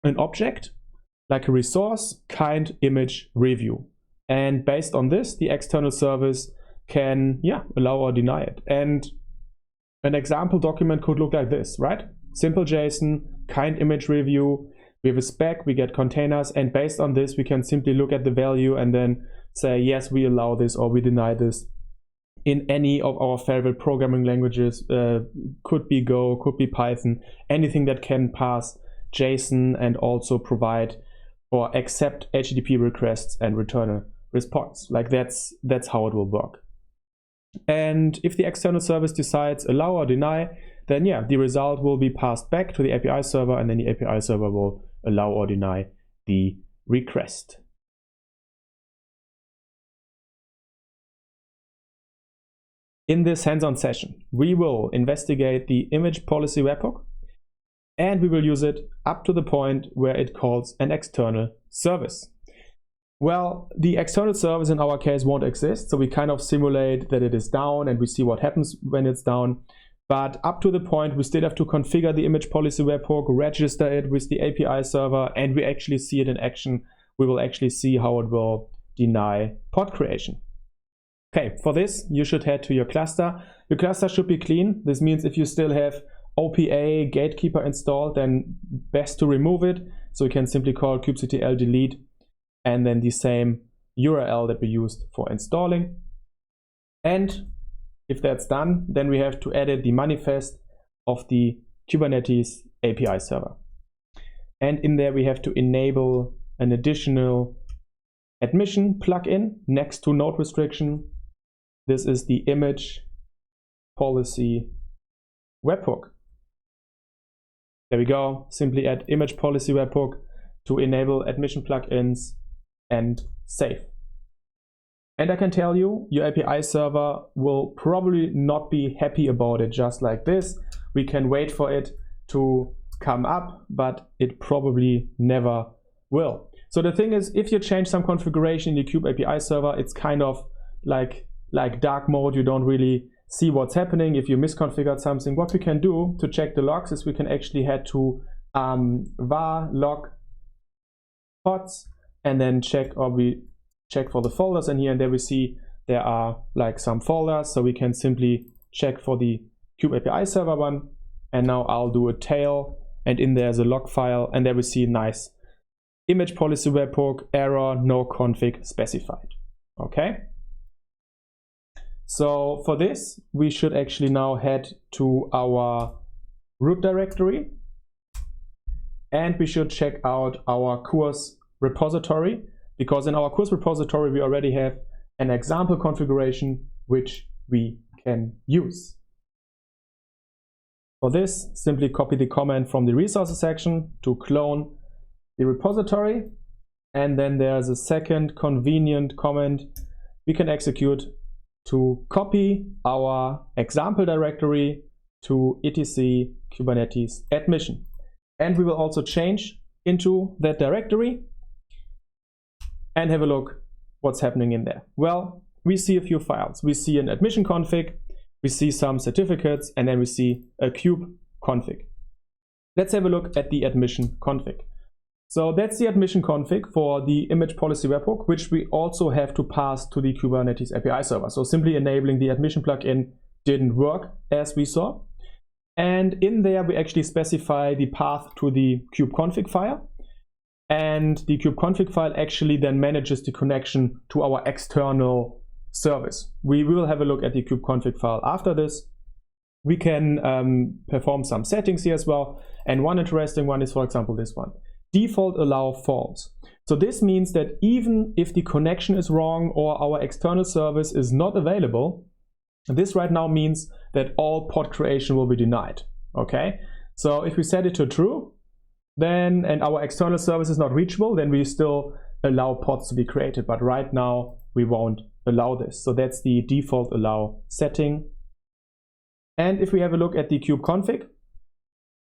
an object, like a resource, kind, image, review. And based on this, the external service can allow or deny it. And an example document could look like this, right? Simple JSON, kind, image, review. We have a spec, we get containers, and based on this, we can simply look at the value and then say, yes, we allow this or we deny this in any of our favorite programming languages. Could be Go, could be Python, anything that can pass JSON and also provide or accept HTTP requests and return a response. Like that's how it will work. And if the external service decides allow or deny, then the result will be passed back to the API server, and then the API server will allow or deny the request. In this hands-on session, we will investigate the image policy webhook, and we will use it up to the point where it calls an external service. Well, the external service in our case won't exist, so we kind of simulate that it is down and we see what happens when it's down. But up to the point, we still have to configure the image policy webhook, register it with the API server, and we actually see it in action. We will actually see how it will deny pod creation. Okay, for this, you should head to your cluster. Your cluster should be clean. This means if you still have OPA gatekeeper installed, then best to remove it. So you can simply call kubectl delete and then the same URL that we used for installing. And if that's done, then we have to edit the manifest of the Kubernetes API server. And in there, we have to enable an additional admission plugin next to node restriction. This is the image policy webhook. There we go. Simply add image policy webhook to enable admission plugins and save. And I can tell you, your API server will probably not be happy about it just like this. We can wait for it to come up, but it probably never will. So the thing is, if you change some configuration in the Kube API server, it's kind of like dark mode. You don't really see what's happening if you misconfigured something. What we can do to check the logs is we can actually head to var log pods and then check for the folders, and here and there we see there are like some folders, so we can simply check for the Kube API server one, and now I'll do a tail, and in there's a log file, and there we see nice image policy webhook error no config specified. Okay. So for this, we should actually now head to our root directory, and we should check out our course repository, because in our course repository, we already have an example configuration which we can use. For this, simply copy the command from the resources section to clone the repository, and then there's a second convenient command we can execute to copy our example directory to etc Kubernetes admission. And we will also change into that directory and have a look what's happening in there. Well, we see a few files. We see an admission config, we see some certificates, and then we see a kube config. Let's have a look at the admission config. So that's the admission config for the image policy webhook, which we also have to pass to the Kubernetes API server. So simply enabling the admission plugin didn't work, as we saw. And in there, we actually specify the path to the kubeconfig file. And the kubeconfig file actually then manages the connection to our external service. We will have a look at the kubeconfig file after this. We can perform some settings here as well. And one interesting one is, for example, this one. Default allow false. So this means that even if the connection is wrong or our external service is not available, this right now means that all pod creation will be denied. Okay, so if we set it to true, then and our external service is not reachable, then we still allow pods to be created. But right now we won't allow this. So that's the default allow setting. And if we have a look at the kubeconfig,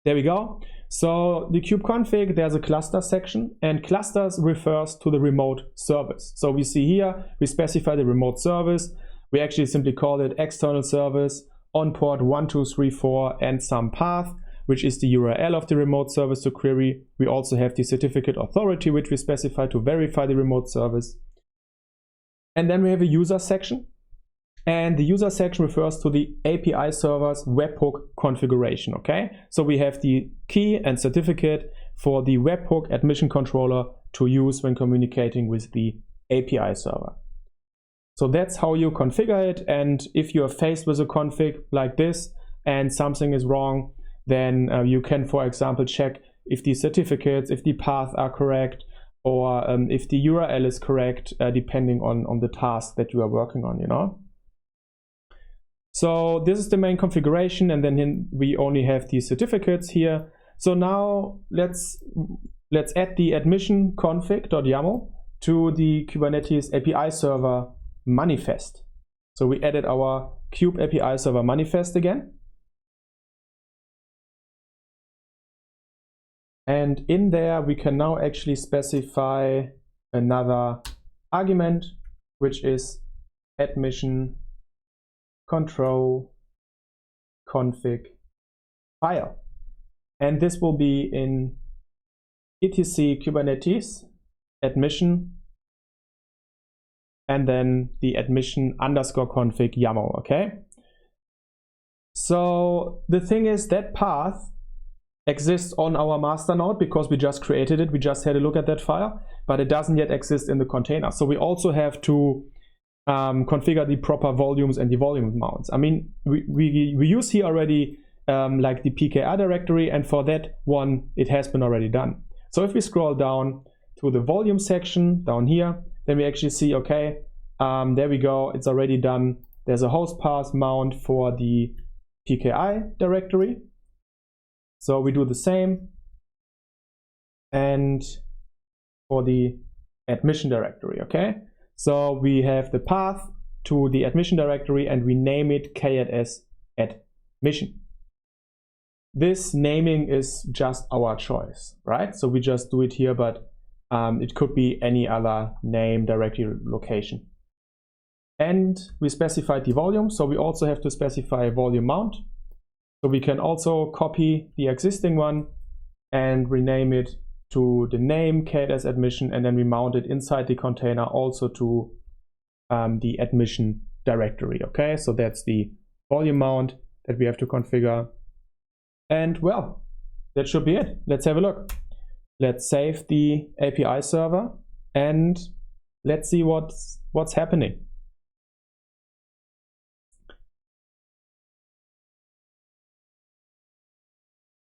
there we go. So the kubeconfig, there's a cluster section, and clusters refers to the remote service. So we see here, we specify the remote service. We actually simply call it external service on port 1234 and some path, which is the URL of the remote service to query. We also have the certificate authority, which we specify to verify the remote service. And then we have a user section. And the user section refers to the API server's webhook configuration, okay? So we have the key and certificate for the webhook admission controller to use when communicating with the API server. So that's how you configure it. And if you are faced with a config like this and something is wrong, then you can, for example, check if the certificates, if the paths are correct, or if the URL is correct, depending on the task that you are working on, you know? So this is the main configuration, and then we only have the certificates here. So now let's add the admission config.yaml to the Kubernetes API server manifest. So we added our Kube API server manifest again. And in there, we can now actually specify another argument, which is admission control config file. And this will be in etc Kubernetes admission and then the admission underscore config YAML, okay? So the thing is that path exists on our master node because we just created it. We just had a look at that file, but it doesn't yet exist in the container. So we also have to configure the proper volumes and the volume mounts. I mean, we use here already like the PKR directory, and for that one, it has been already done. So if we scroll down to the volume section down here, then we actually see, okay, there we go, it's already done. There's a host path mount for the PKI directory. So we do the same. And for the admission directory, okay? So we have the path to the admission directory and we name it K8s admission. this naming is just our choice, right? So we just do it here, but it could be any other name directory location. And we specified the volume, so we also have to specify volume mount. So we can also copy the existing one and rename it to the name K8s admission, and then we mount it inside the container also to the admission directory. Okay, so that's the volume mount that we have to configure. And well, that should be it. Let's have a look. Let's save the API server and let's see what's happening.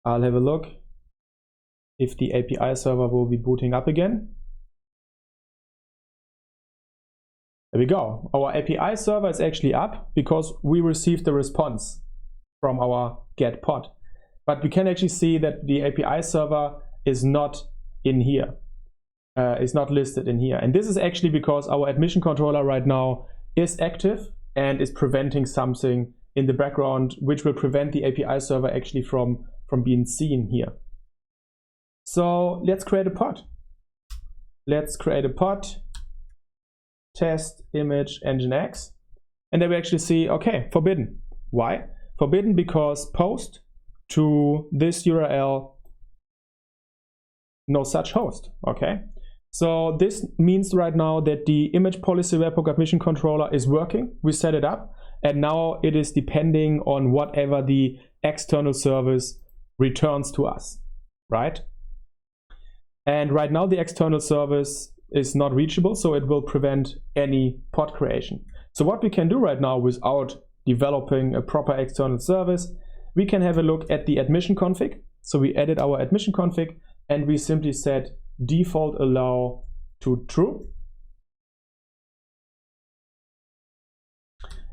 I'll have a look if the API server will be booting up again. There we go. Our API server is actually up because we received a response from our get pod. But we can actually see that the API server is not in here, is not listed in here. And this is actually because our admission controller right now is active and is preventing something in the background, which will prevent the API server actually from being seen here. So let's create a pod. Let's create a pod, test image nginx, and then we actually see, okay, forbidden. Why? Forbidden because post to this URL no such host. Okay, so this means right now that the image policy webhook admission controller is working. We set it up, and now it is depending on whatever the external service returns to us, right? And right now the external service is not reachable, so it will prevent any pod creation. So what we can do right now without developing a proper external service, we can have a look at the admission config. So we edit our admission config and we simply set default allow to true.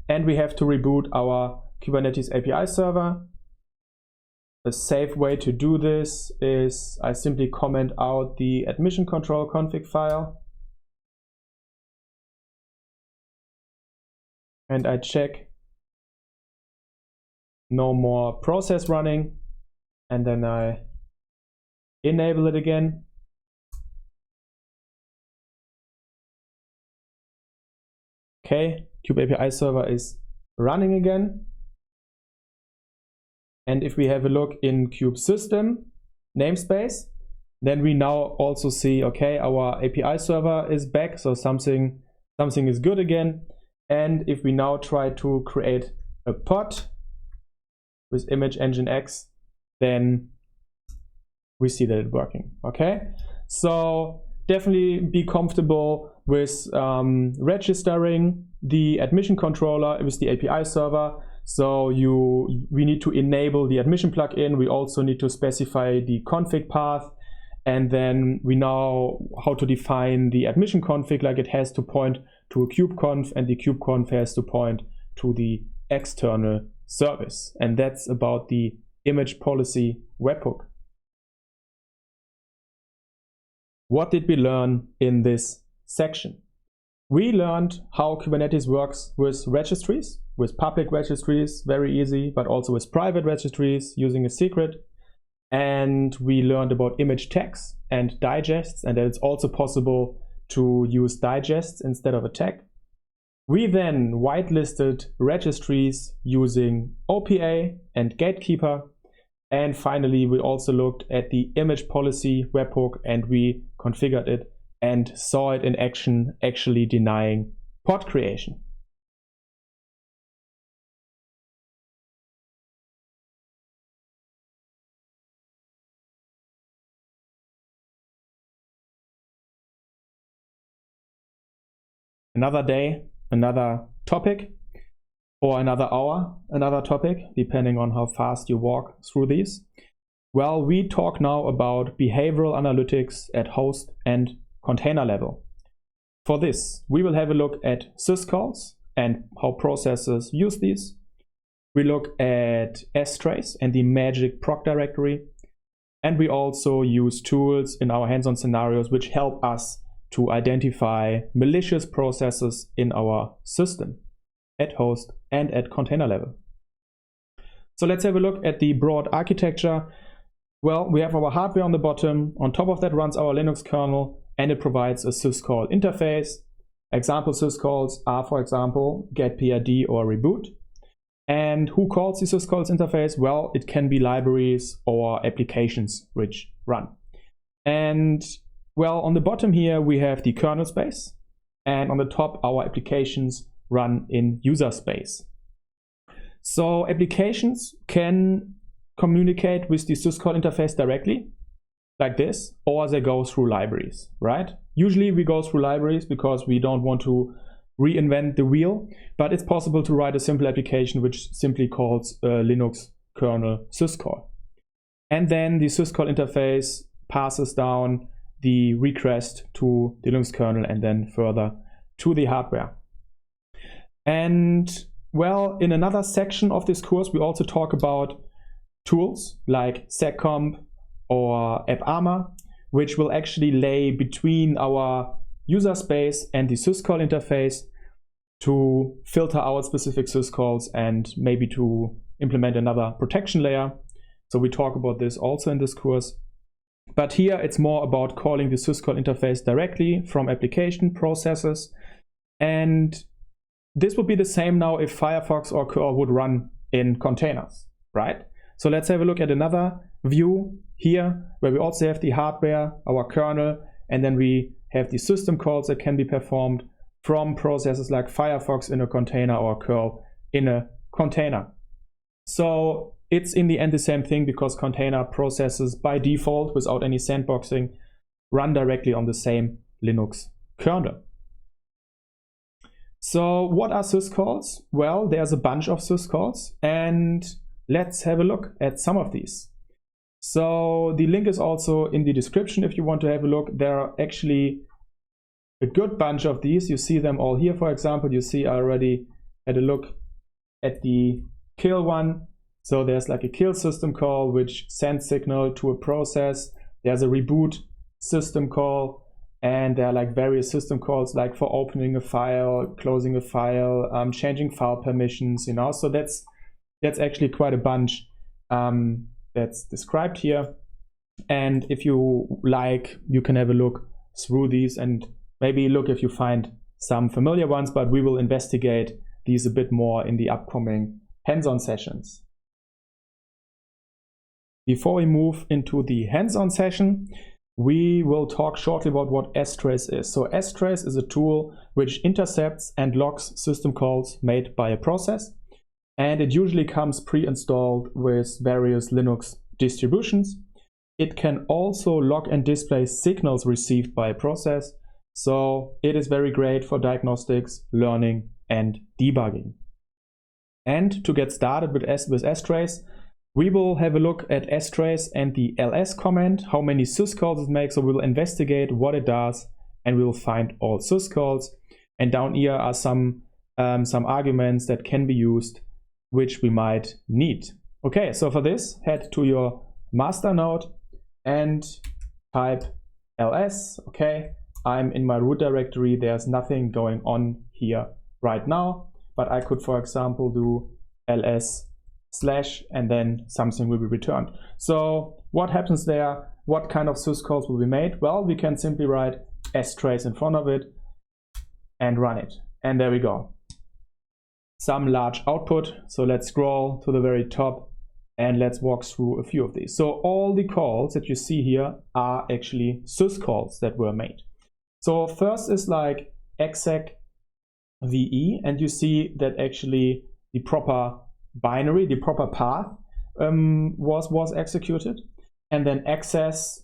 And we have to reboot our Kubernetes API server. A safe way to do this is I simply comment out the admission control config file. And I check no more process running. And then I enable it again. Okay, Kube API server is running again. And if we have a look in kube system namespace, then we now also see, okay, our API server is back, so something is good again. And if we now try to create a pod with image nginx, then we see that it's working. Okay, so definitely be comfortable with registering the admission controller with the API server. So we need to enable the admission plugin. We also need to specify the config path, and then we know how to define the admission config, like it has to point to a kubeconf, and the kubeconf has to point to the external service. And that's about the image policy webhook. What did we learn in this section? We learned how Kubernetes works with registries, with public registries, very easy, but also with private registries using a secret. And we learned about image tags and digests, and that it's also possible to use digests instead of a tag. We then whitelisted registries using OPA and Gatekeeper. And finally, we also looked at the image policy webhook and we configured it and saw it in action, actually denying pod creation. Another day, another topic, or another hour, another topic, depending on how fast you walk through these. Well, we talk now about behavioral analytics at host and container level. For this, we will have a look at syscalls and how processes use these. We look at strace and the magic proc directory. And we also use tools in our hands-on scenarios which help us to identify malicious processes in our system at host and at container level. So let's have a look at the broad architecture. Well, we have our hardware on the bottom. On top of that runs our Linux kernel, and it provides a syscall interface. Example syscalls are, for example, getPID or reboot. And who calls the syscalls interface? Well, it can be libraries or applications which run. And well, on the bottom here, we have the kernel space. And on the top, our applications run in user space. So applications can communicate with the syscall interface directly, like this, or they go through libraries, right? Usually we go through libraries because we don't want to reinvent the wheel, but it's possible to write a simple application which simply calls a Linux kernel syscall. And then the syscall interface passes down the request to the Linux kernel and then further to the hardware. And well, in another section of this course, we also talk about tools like seccomp or AppArmor, which will actually lay between our user space and the syscall interface to filter out specific syscalls and maybe to implement another protection layer. So we talk about this also in this course. But here it's more about calling the syscall interface directly from application processes. And this would be the same now if Firefox or curl would run in containers, right? So let's have a look at another view here where we also have the hardware, our kernel, and then we have the system calls that can be performed from processes like Firefox in a container or curl in a container. So it's in the end the same thing because container processes by default without any sandboxing run directly on the same Linux kernel. So what are syscalls? Well, there's a bunch of syscalls, and let's have a look at some of these. So the link is also in the description if you want to have a look. There are actually a good bunch of these. You see them all here, for example. You see I already had a look at the kill one. So there's like a kill system call which sends signal to a process. There's a reboot system call, and there are like various system calls like for opening a file, closing a file, changing file permissions, you know. So that's actually quite a bunch that's described here. And if you like, you can have a look through these and maybe look if you find some familiar ones, but we will investigate these a bit more in the upcoming hands-on sessions. Before we move into the hands-on session, we will talk shortly about what strace is. So strace is a tool which intercepts and logs system calls made by a process. And it usually comes pre-installed with various Linux distributions. It can also log and display signals received by a process. So it is very great for diagnostics, learning, and debugging. And to get started with strace, we will have a look at strace and the ls command, how many syscalls it makes. So we'll investigate what it does, and we will find all syscalls. And down here are some arguments that can be used, which we might need. Okay, so for this, head to your master node and type ls. Okay, I'm in my root directory. There's nothing going on here right now, but I could, for example, do ls/ and then something will be returned. So what happens there? What kind of syscalls will be made? Well, we can simply write strace in front of it and run it. And there we go. Some large output. So let's scroll to the very top and let's walk through a few of these. So all the calls that you see here are actually syscalls that were made. So first is like exec ve, and you see that actually the proper binary, the proper path was executed. And then access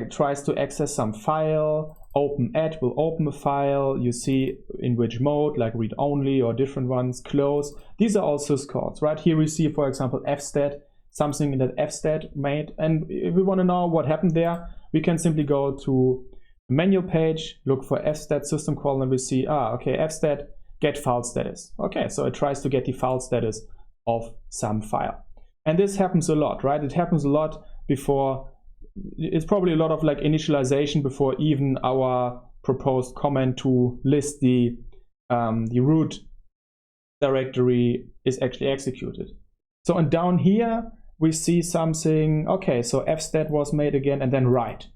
tries to access some file. Open@, will open a file. You see in which mode, like read only or different ones. Close. These are all syscalls, right? Here we see, for example, fstat, something that fstat made. And if we want to know what happened there, we can simply go to the manual page, look for fstat system call, and we see, okay, fstat get file status. Okay, so it tries to get the file status of some file. And this happens a lot, right? It happens a lot before. It's probably a lot of like initialization before even our proposed command to list the root directory is actually executed. So and down here we see something, okay, so fstat was made again and then write.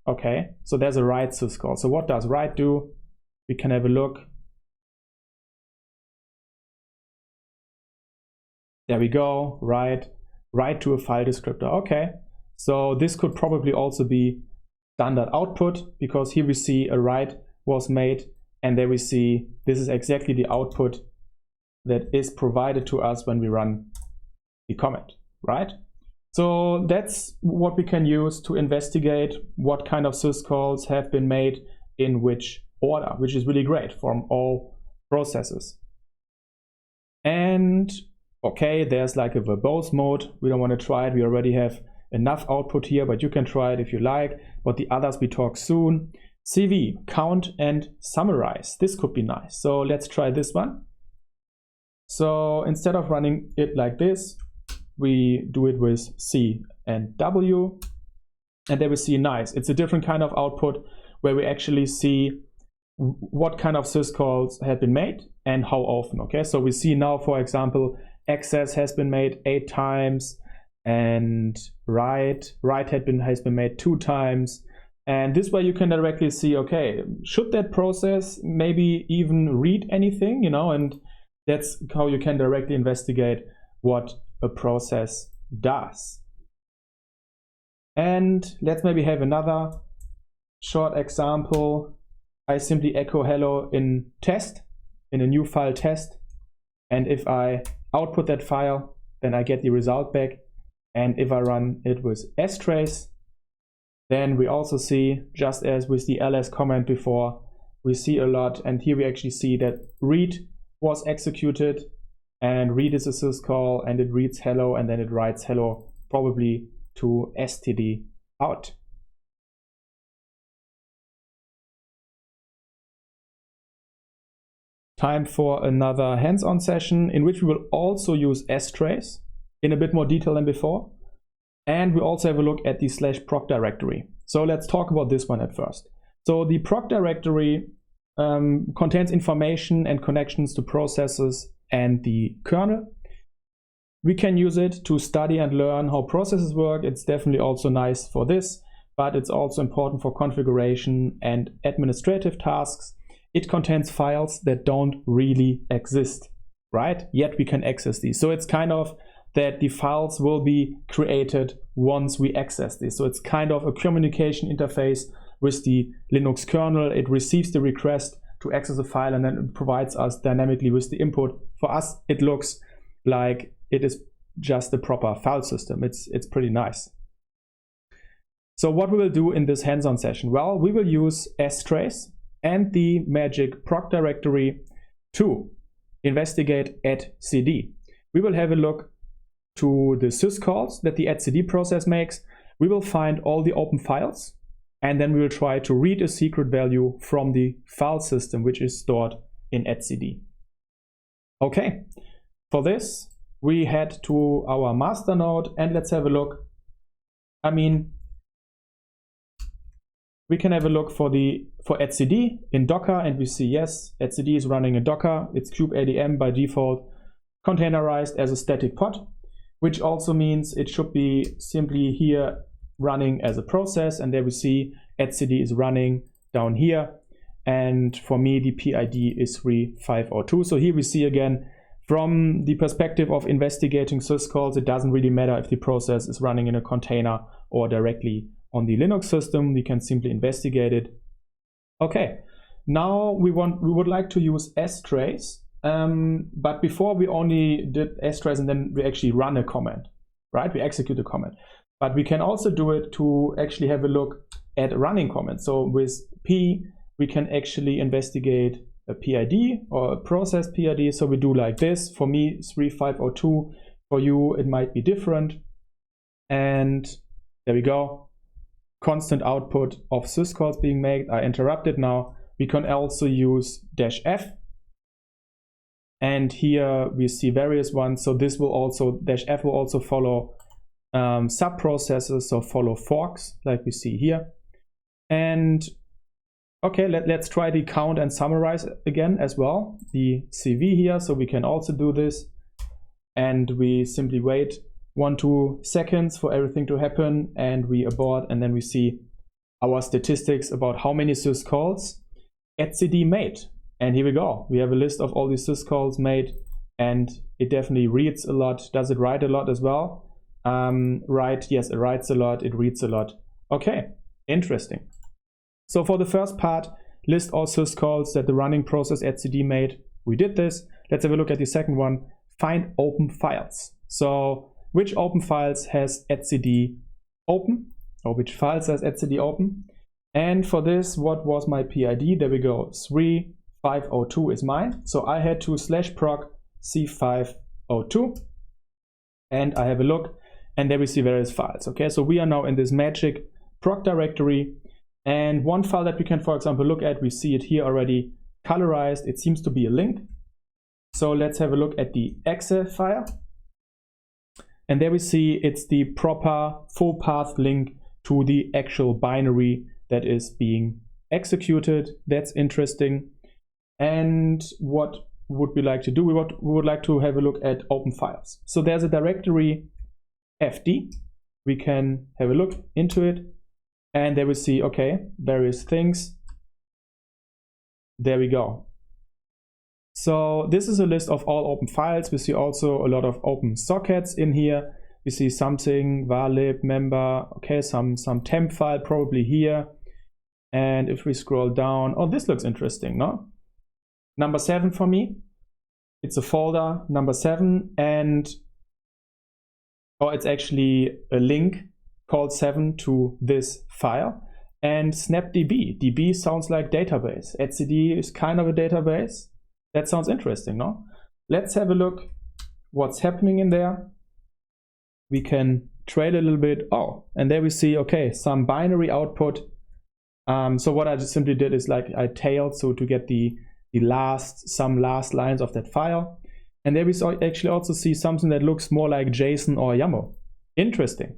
Okay, so there's a write syscall. So what does write do? We can have a look. There we go, write to a file descriptor. Okay, so this could probably also be standard output, because here we see a write was made, and there we see this is exactly the output that is provided to us when we run the command, right? So that's what we can use to investigate what kind of syscalls have been made in which order, which is really great from all processes. And okay, there's like a verbose mode. We don't want to try it. We already have enough output here, but you can try it if you like. But the others we talk soon. CV, count and summarize. This could be nice. So let's try this one. So instead of running it like this, we do it with C and W. And there we see nice. It's a different kind of output where we actually see what kind of syscalls have been made and how often. Okay, so we see now, for example, access has been made 8 times, and write has been made 2 times. And this way you can directly see, okay, should that process maybe even read anything, you know, and that's how you can directly investigate what a process does. And let's maybe have another short example. I simply echo hello in test, in a new file test. And if I output that file, then I get the result back. And if I run it with strace, then we also see, just as with the ls command before, we see a lot. And here we actually see that read was executed, and read is a syscall, and it reads hello, and then it writes hello, probably to std out. Time for another hands-on session in which we will also use strace in a bit more detail than before. And we also have a look at the /proc directory. So let's talk about this one at first. So the proc directory contains information and connections to processes and the kernel. We can use it to study and learn how processes work. It's definitely also nice for this, but it's also important for configuration and administrative tasks. It contains files that don't really exist, right? Yet we can access these. So it's kind of that the files will be created once we access this. So it's kind of a communication interface with the Linux kernel. It receives the request to access a file and then it provides us dynamically with the input. For us, it looks like it is just a proper file system. It's pretty nice. So what we will do in this hands-on session? Well, we will use strace and the magic proc directory to investigate etcd. We will have a look to the syscalls that the etcd process makes. We will find all the open files, and then we will try to read a secret value from the file system which is stored in etcd. Okay, for this we head to our master node and let's have a look. I mean, we can have a look for etcd in Docker, and we see yes, etcd is running in Docker. It's kubeadm by default, containerized as a static pod, which also means it should be simply here running as a process. And there we see etcd is running down here. And for me, the PID is 3502. So here we see again, from the perspective of investigating syscalls, it doesn't really matter if the process is running in a container or directly on the Linux system. We can simply investigate it. Okay, now we would like to use strace. But before we only did strace and then we actually run a command, right? We execute a command. But we can also do it to actually have a look at running commands. So with P, we can actually investigate a PID or a process PID. So we do like this. For me, 3502. For you, it might be different. And there we go. Constant output of syscalls being made. I interrupted now. We can also use -f. And here we see various ones. So this will also, -f will also follow sub-processes, so follow forks like we see here. And okay, let's try the count and summarize again as well. The CV here, so we can also do this. and we simply wait 1-2 seconds for everything to happen, and we abort, and then we see our statistics about how many syscalls etcd made. And here we go. We have a list of all these syscalls made, and it definitely reads a lot. Does it write a lot as well? Right, yes, it writes a lot, it reads a lot. Okay, interesting. So for the first part, list all syscalls that the running process etcd made. We did this. Let's have a look at the second one. Find open files. So which open files has etcd open, or which files has etcd open? And for this, what was my PID? There we go. 3502 is mine. So I had to /proc C502, and I have a look, and there we see various files. Okay, so we are now in this magic proc directory, and one file that we can, for example, look at, we see it here already colorized. It seems to be a link. So let's have a look at the exe file. And there we see it's the proper full path link to the actual binary that is being executed. That's interesting. And what would we like to do? We would like to have a look at open files. So there's a directory fd. We can have a look into it, and there we see, okay, various things. There we go. So this is a list of all open files. We see also a lot of open sockets in here. We see something, varlib, member, okay, some temp file probably here. And if we scroll down, oh, this looks interesting, no? Number 7 for me. It's a folder, number 7, and oh, it's actually a link called 7 to this file. And snapdb. DB sounds like database. etcd is kind of a database. That sounds interesting, no? Let's have a look what's happening in there. We can trail a little bit. Oh, and there we see, okay, some binary output. So what I just simply did is like I tailed, so to get some last lines of that file. And there we actually also see something that looks more like JSON or YAML. Interesting.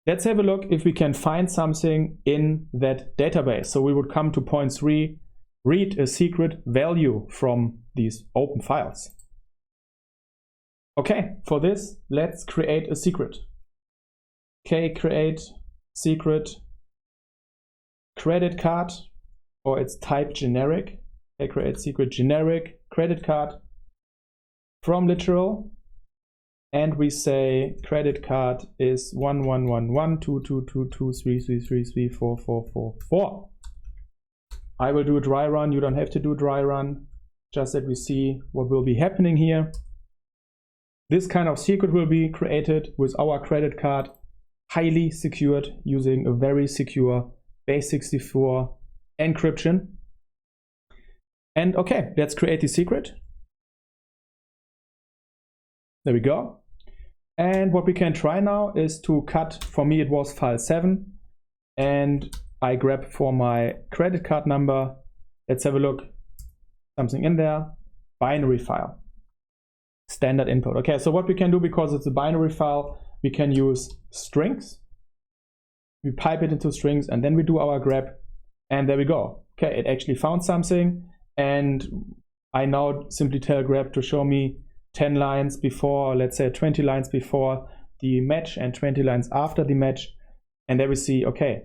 Let's have a look if we can find something in that database. So we would come to point 3, read a secret value from these open files. Okay, for this, let's create a secret. K8s secret credit card, or it's type generic. K8s secret generic credit card from literal, and we say credit card is 111122223333344444. I will do a dry run. You don't have to do a dry run, just that we see what will be happening here. This kind of secret will be created with our credit card, highly secured using a very secure base64 encryption. And okay, let's create the secret. There we go. And what we can try now is to cut, for me it was file 7, and I grab for my credit card number. Let's have a look. Something in there. Binary file. Standard input. Okay, so what we can do, because it's a binary file, we can use strings. We pipe it into strings, and then we do our grab, and there we go. Okay, it actually found something, and I now simply tell grab to show me 10 lines before, let's say 20 lines before the match and 20 lines after the match. And there we see, okay,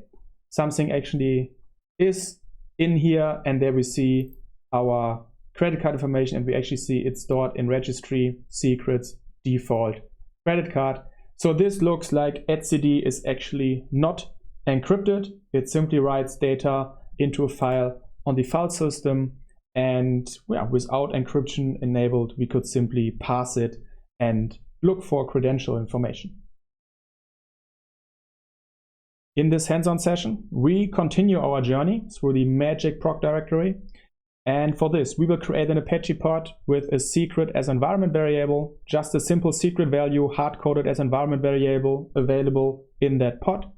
something actually is in here, and there we see our credit card information, and we actually see it's stored in registry, secrets, default, credit card. So this looks like etcd is actually not encrypted. It simply writes data into a file on the file system, and yeah, without encryption enabled, we could simply pass it and look for credential information. In this hands-on session, we continue our journey through the magic proc directory. And for this, we will create an Apache pod with a secret as environment variable, just a simple secret value hard-coded as environment variable available in that pod.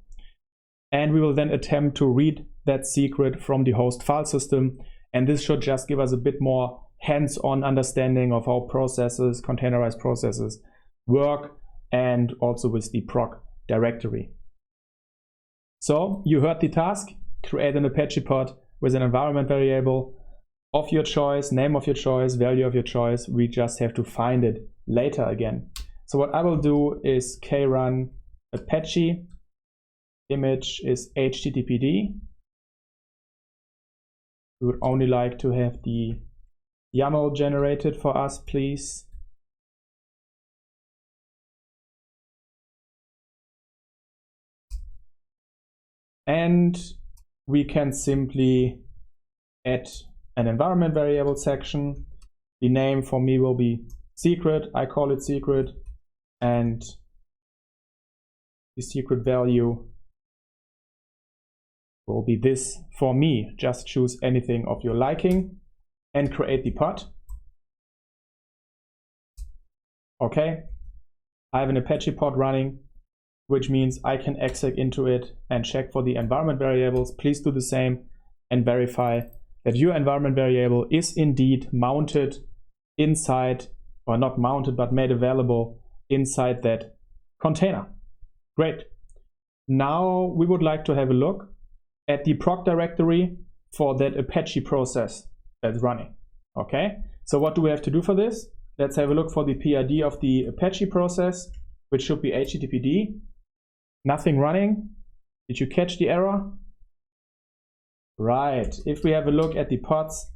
And we will then attempt to read that secret from the host file system. And this should just give us a bit more hands-on understanding of how processes, containerized processes work, and also with the proc directory. So you heard the task: create an Apache pod with an environment variable of your choice, name of your choice, value of your choice. We just have to find it later again. So what I will do is krun Apache, image is HTTPD. We would only like to have the YAML generated for us, please. And we can simply add an environment variable section. The name for me will be secret. I call it secret. And the secret value will be this for me. Just choose anything of your liking and create the pod. Okay, I have an Apache pod running, which means I can exec into it and check for the environment variables. Please do the same and verify that your environment variable is indeed mounted inside, or not mounted, but made available inside that container. Great. Now we would like to have a look at the proc directory for that Apache process that's running. Okay, so what do we have to do for this? Let's have a look for the PID of the Apache process, which should be HTTPD. Nothing running. Did you catch the error? Right. If we have a look at the pods,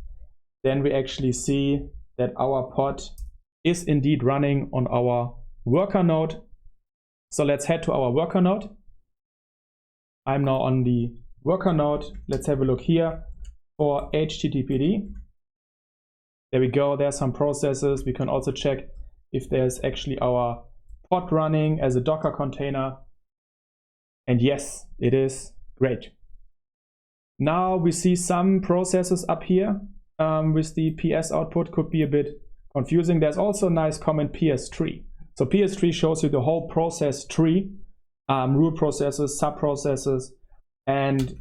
then we actually see that our pod is indeed running on our worker node. So let's head to our worker node. I'm now on the worker node. Let's have a look here for HTTPD. There we go. There's some processes. We can also check if there's actually our pod running as a Docker container. And yes, it is. Great. Now we see some processes up here with the PS output. Could be a bit confusing. There's also a nice comment PS3. So PS3 shows you the whole process tree, root processes, sub-processes, and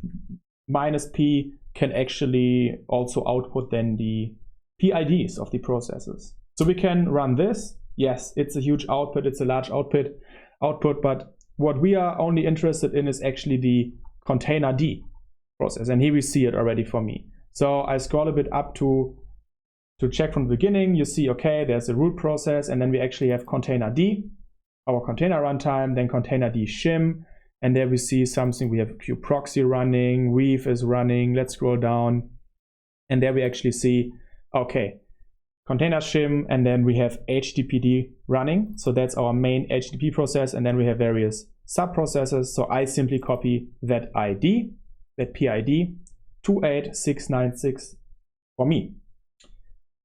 -p can actually also output then the PIDs of the processes. So we can run this. Yes, it's a huge output. It's a large output, but what we are only interested in is actually the container D process. And here we see it already for me. So I scroll a bit up to check from the beginning. You see, okay, there's a root process, and then we actually have container D, our container runtime, then container D shim. And there we see something. We have kubeproxy running, weave is running. Let's scroll down. And there we actually see, okay, container shim, and then we have HTTPD running. So that's our main HTTP process. And then we have various sub-processes. So I simply copy that ID, that PID, 28696 for me.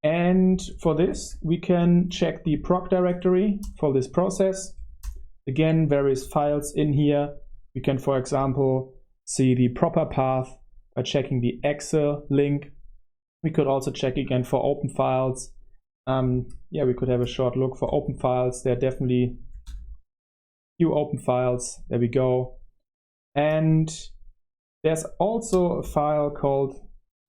And for this, we can check the proc directory for this process. Again, various files in here. We can, for example, see the proper path by checking the exe link. We could also check again for open files. Yeah, we could have a short look for open files. There are definitely few open files. There we go. And there's also a file called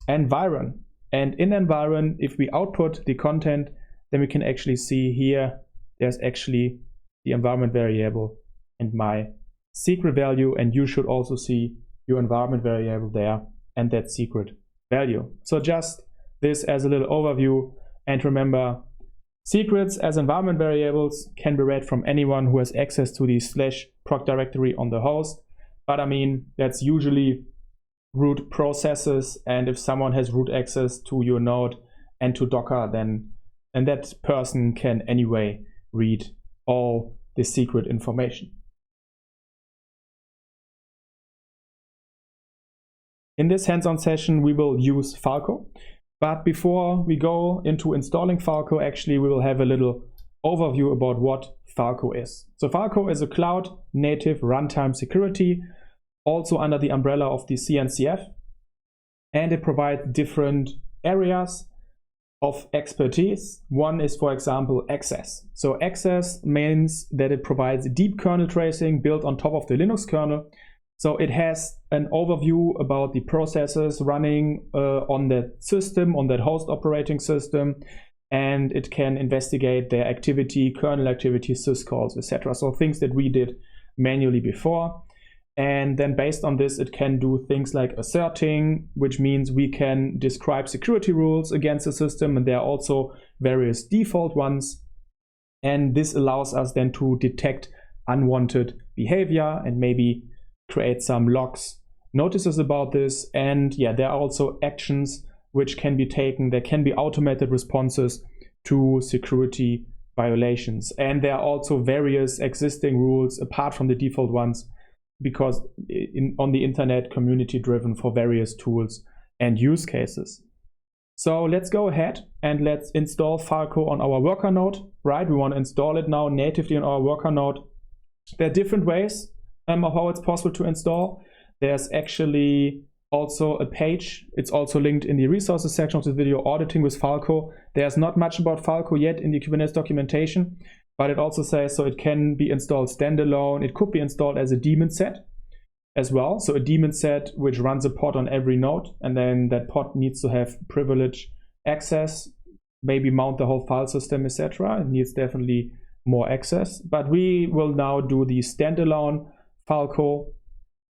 environ. And in environ, if we output the content, then we can actually see here, there's actually the environment variable and my secret value. And you should also see your environment variable there and that secret value. So just this as a little overview. And remember, secrets as environment variables can be read from anyone who has access to the /proc directory on the host. But I mean, that's usually root processes. And if someone has root access to your node and to Docker, then that person can anyway read all the secret information. In this hands-on session, we will use Falco. But before we go into installing Falco, actually, we will have a little overview about what Falco is. So Falco is a cloud-native runtime security, also under the umbrella of the CNCF. And it provides different areas of expertise. One is, for example, access. So access means that it provides deep kernel tracing built on top of the Linux kernel. So it has an overview about the processes running on that system, on that host operating system, and it can investigate their activity, kernel activity, syscalls, etc. So things that we did manually before. And then based on this, it can do things like asserting, which means we can describe security rules against the system, and there are also various default ones. And this allows us then to detect unwanted behavior and maybe create some logs, notices about this. And yeah, there are also actions which can be taken. There can be automated responses to security violations. And there are also various existing rules apart from the default ones, because on the internet, community driven for various tools and use cases. So let's go ahead and let's install Falco on our worker node, right? We want to install it now natively on our worker node. There are different ways of how it's possible to install. There's actually also a page. It's also linked in the resources section of this video, Auditing with Falco. There's not much about Falco yet in the Kubernetes documentation, but it also says so it can be installed standalone. It could be installed as a daemon set as well. So a daemon set which runs a pod on every node, and then that pod needs to have privileged access, maybe mount the whole file system, etc. It needs definitely more access. But we will now do the standalone Falco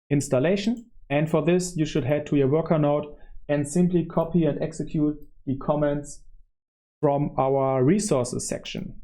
installation. And for this, you should head to your worker node and simply copy and execute the comments from our resources section.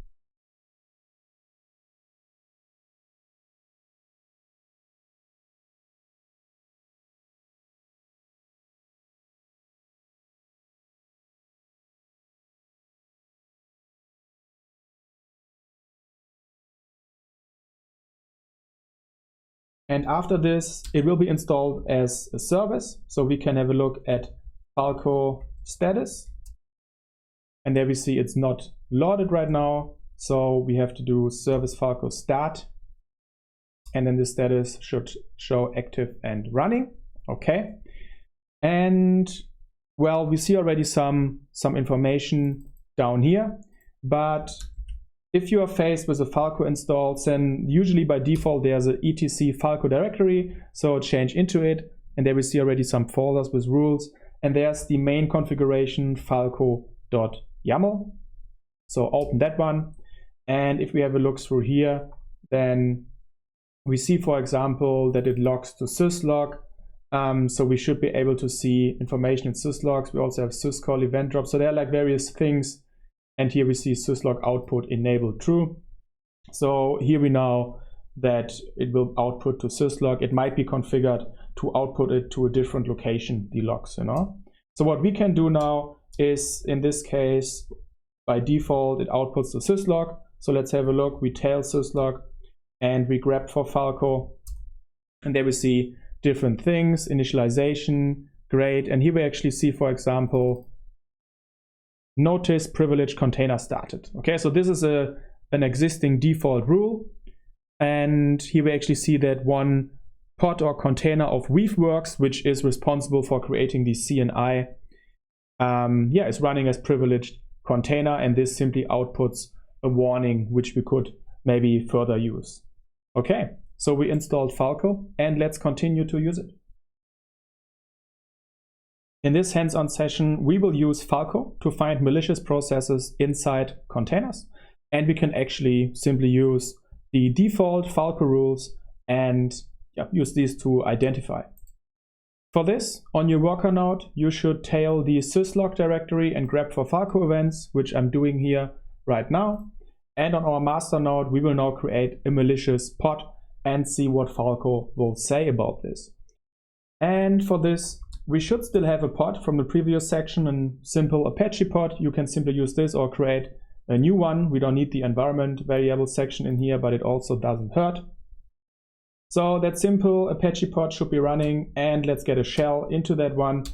And after this, it will be installed as a service. So we can have a look at Falco status. And there we see it's not loaded right now. So we have to do service Falco start. And then the status should show active and running. Okay. And well, we see already some information down here. But if you are faced with a Falco install, then usually by default there's an etc Falco directory, so change into it, and there we see already some folders with rules, and there's the main configuration falco.yaml. So open that one, and if we have a look through here, then we see, for example, that it logs to syslog. So we should be able to see information in syslogs. We also have syscall event drop, so there are like various things. And here we see syslog output enabled true. So here we know that it will output to syslog. It might be configured to output it to a different location, the logs, you know. So what we can do now is, in this case, by default, it outputs to syslog. So let's have a look. We tail syslog and we grep for Falco. And there we see different things, initialization, great. And here we actually see, for example, notice privilege container started. Okay, so this is an existing default rule. And here we actually see that one pod or container of Weaveworks, which is responsible for creating the CNI, is running as privileged container. And this simply outputs a warning, which we could maybe further use. Okay, so we installed Falco and let's continue to use it. In this hands-on session, we will use Falco to find malicious processes inside containers. And we can actually simply use the default Falco rules and use these to identify. For this, on your worker node, you should tail the syslog directory and grep for Falco events, which I'm doing here right now. And on our master node, we will now create a malicious pod and see what Falco will say about this. And for this, we should still have a pod from the previous section, a simple Apache pod. You can simply use this or create a new one. We don't need the environment variable section in here, but it also doesn't hurt. So that simple Apache pod should be running, and let's get a shell into that one.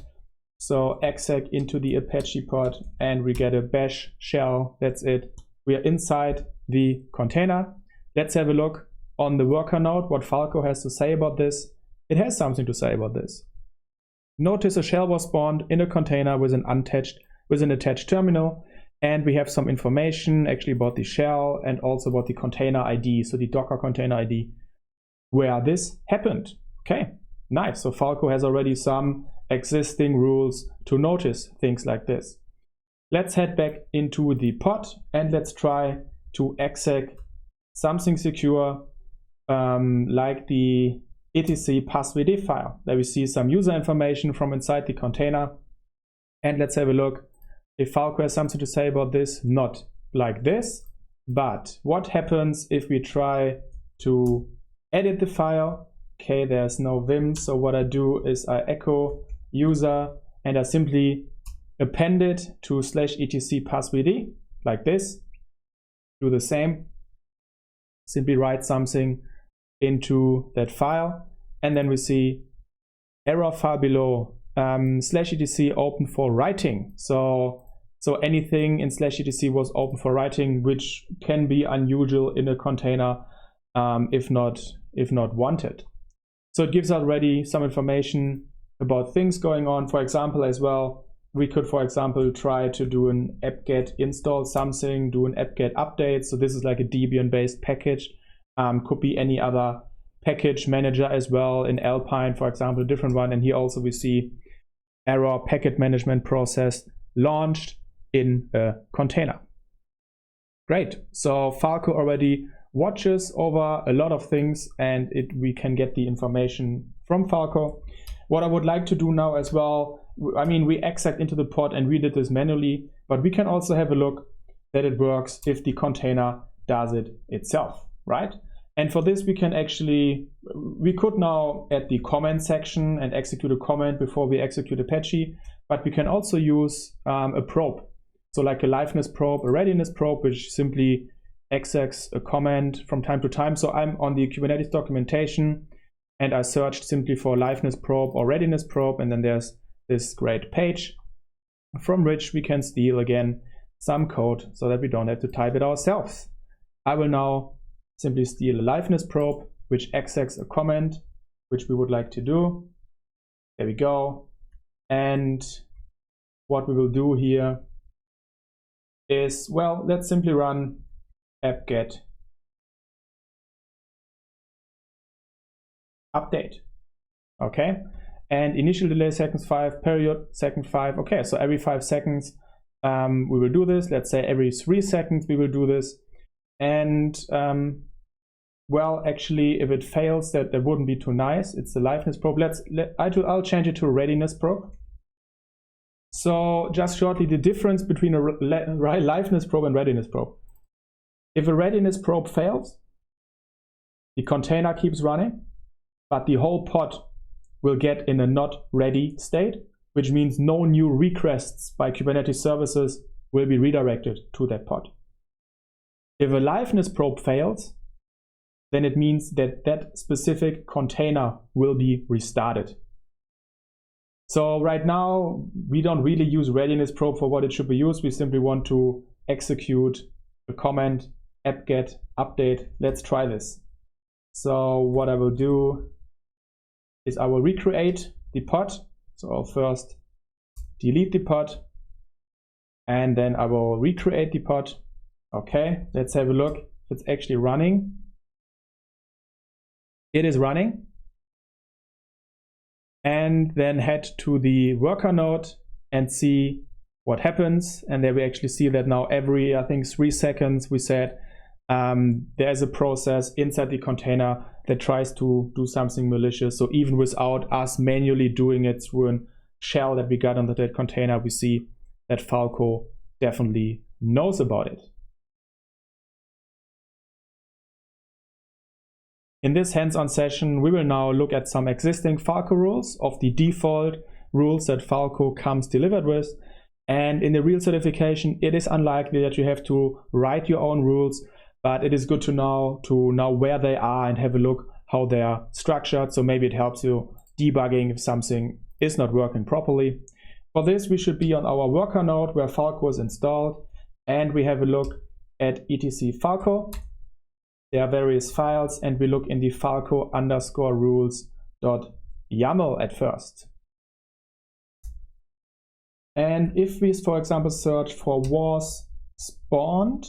So exec into the Apache pod and we get a bash shell. That's it. We are inside the container. Let's have a look on the worker node what Falco has to say about this. It has something to say about this. Notice a shell was spawned in a container with an attached terminal, and we have some information actually about the shell and also about the container ID, so the Docker container ID, where this happened. Okay, nice. So Falco has already some existing rules to notice things like this. Let's head back into the pod and let's try to exec something secure like the etc passwd file. There we see some user information from inside the container. And let's have a look if Falco has something to say about this. Not like this, But what happens if we try to edit the file? Okay, there's no vim, so what I do is I echo user and I simply append it to /etc passwd like this. Do the same. Simply write something into that file, and then we see error file below, /etc open for writing. So anything in /etc was open for writing, which can be unusual in a container if not wanted. So it gives already some information about things going on. For example, as well, we could, for example, try to do an apt-get install something, do an apt-get update. So this is like a Debian-based package. Could be any other package manager as well. In Alpine, for example, a different one. And here also we see error packet management process launched in a container. Great. So Falco already watches over a lot of things, and we can get the information from Falco. What I would like to do now as well, I mean, we exec into the pod and we did this manually, but we can also have a look that it works if the container does it itself, right? And for this, we could now add the comment section and execute a comment before we execute Apache, but we can also use a probe. So like a liveness probe, a readiness probe, which simply execs a comment from time to time. So I'm on the Kubernetes documentation and I searched simply for liveness probe or readiness probe, and then there's this great page from which we can steal again some code so that we don't have to type it ourselves. I will now simply steal a liveness probe, which execs a comment, which we would like to do. There we go. And what we will do here is, well, let's simply run apt-get update. Okay. And initial delay seconds 5, period second 5. Okay, so every 5 seconds we will do this. Let's say every 3 seconds we will do this. And well, actually, if it fails, that wouldn't be too nice. It's the liveness probe. I'll change it to a readiness probe. So just shortly, the difference between a liveness probe and readiness probe. If a readiness probe fails, the container keeps running, but the whole pod will get in a not ready state, which means no new requests by Kubernetes services will be redirected to that pod. If a liveness probe fails, then it means that that specific container will be restarted. So right now, we don't really use readiness probe for what it should be used. We simply want to execute a comment, apt-get update. Let's try this. So what I will do is I will recreate the pod. So I'll first delete the pod, and then I will recreate the pod. Okay, let's have a look if it's actually running. It is running. And then head to the worker node and see what happens. And there we actually see that now every, I think, 3 seconds we said there's a process inside the container that tries to do something malicious. So even without us manually doing it through a shell that we got under that container, we see that Falco definitely knows about it. In this hands-on session, we will now look at some existing Falco rules of the default rules that Falco comes delivered with. And in the real certification, it is unlikely that you have to write your own rules, but it is good to know where they are and have a look how they are structured. So maybe it helps you debugging if something is not working properly. For this, we should be on our worker node where Falco is installed, and we have a look at etc Falco. There are various files, and we look in the falco_rules.yaml at first. And if we, for example, search for was spawned,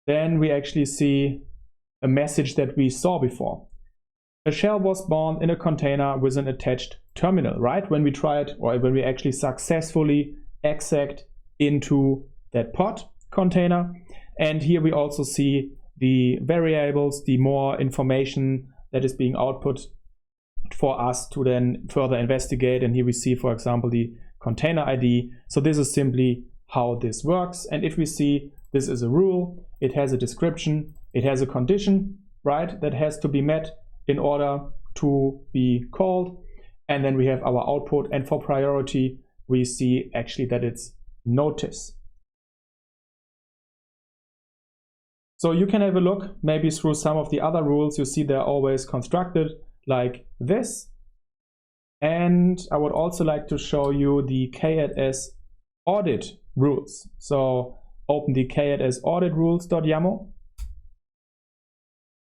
then we actually see a message that we saw before. A shell was spawned in a container with an attached terminal, right? When we tried, or when we actually successfully exec into that pod container. And here we also see the variables, the more information that is being output for us to then further investigate. And here we see, for example, the container ID. So this is simply how this works. And if we see this is a rule, it has a description, it has a condition, right, that has to be met in order to be called. And then we have our output, and for priority, we see actually that it's notice. So you can have a look maybe through some of the other rules. You see they're always constructed like this. And I would also like to show you the K8s audit rules. So open the K8s audit rules.yaml.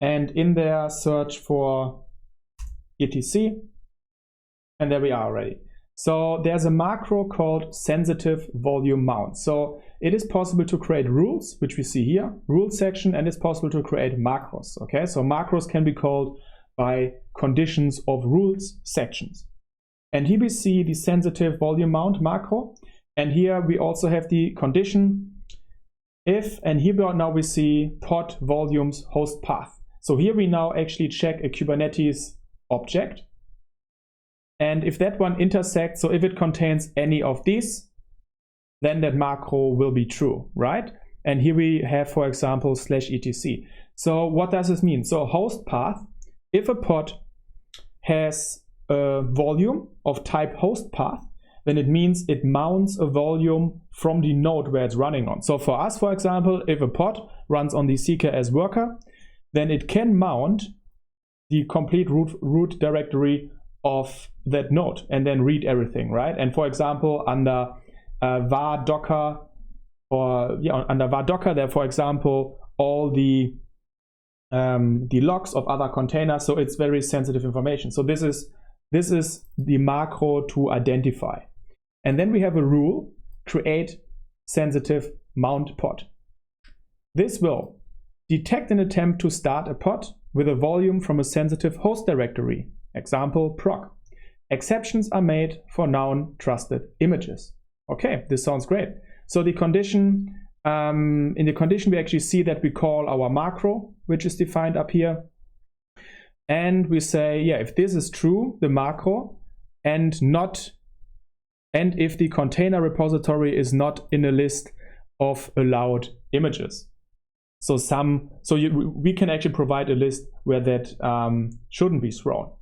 And in there, search for etc. And there we are already. So there's a macro called sensitive volume mount. So it is possible to create rules, which we see here, rules section, and it's possible to create macros. Okay, so macros can be called by conditions of rules sections. And here we see the sensitive volume mount macro. And here we also have the condition if, and here now we see pod volumes host path. So here we now actually check a Kubernetes object. And if that one intersects, so if it contains any of these, then that macro will be true, right? And here we have, for example, /etc. So what does this mean? So host path, if a pod has a volume of type host path, then it means it mounts a volume from the node where it's running on. So for us, for example, if a pod runs on the CKS worker, then it can mount the complete root directory of that node and then read everything, right? And for example, under var docker, or under var docker, there, for example, all the logs of other containers. So it's very sensitive information. So this is the macro to identify. And then we have a rule, create sensitive mount pod. This will detect an attempt to start a pod with a volume from a sensitive host directory. Example, proc. Exceptions are made for known trusted images. Okay, this sounds great. So the condition, in the condition, we actually see that we call our macro, which is defined up here. And we say, yeah, if this is true, the macro, and if the container repository is not in a list of allowed images. So we can actually provide a list where that shouldn't be thrown.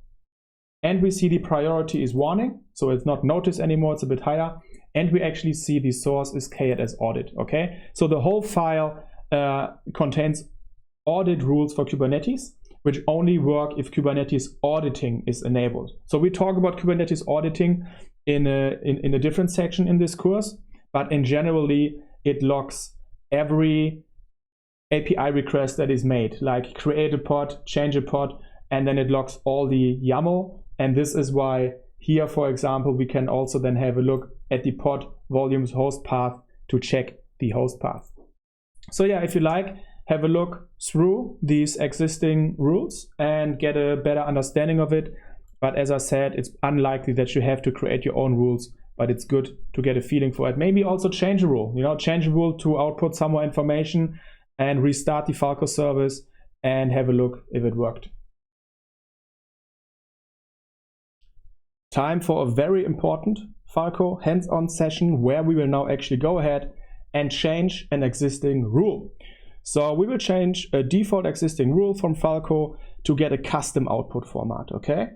And we see the priority is warning, so it's not notice anymore, it's a bit higher. And we actually see the source is K8s audit, okay? So the whole file contains audit rules for Kubernetes, which only work if Kubernetes auditing is enabled. So we talk about Kubernetes auditing in a different section in this course, but in generally, it logs every API request that is made, like create a pod, change a pod, and then it logs all the YAML. And this is why here, for example, we can also then have a look at the pod volumes host path to check the host path. So yeah, if you like, have a look through these existing rules and get a better understanding of it. But as I said, it's unlikely that you have to create your own rules, but it's good to get a feeling for it. Maybe also change a rule, change a rule to output some more information and restart the Falco service and have a look if it worked. Time for a very important Falco hands-on session where we will now actually go ahead and change an existing rule. So we will change a default existing rule from Falco to get a custom output format, okay?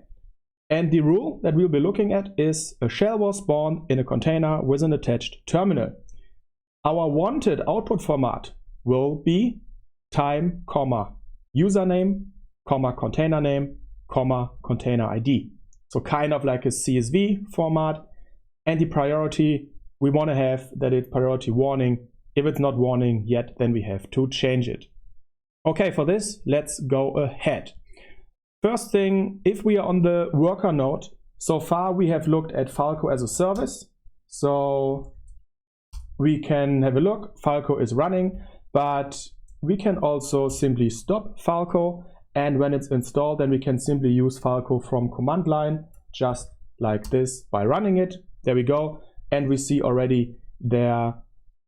And the rule that we'll be looking at is a shell was spawned in a container with an attached terminal. Our wanted output format will be time, username, container name, container ID. So kind of like a CSV format. And the priority, we want to have that it's priority warning. If it's not warning yet, then we have to change it. Okay, for this, let's go ahead. First thing, if we are on the worker node, so far we have looked at Falco as a service. So we can have a look, Falco is running, but we can also simply stop Falco. And when it's installed, then we can simply use Falco from command line, just like this by running it. There we go. And we see already there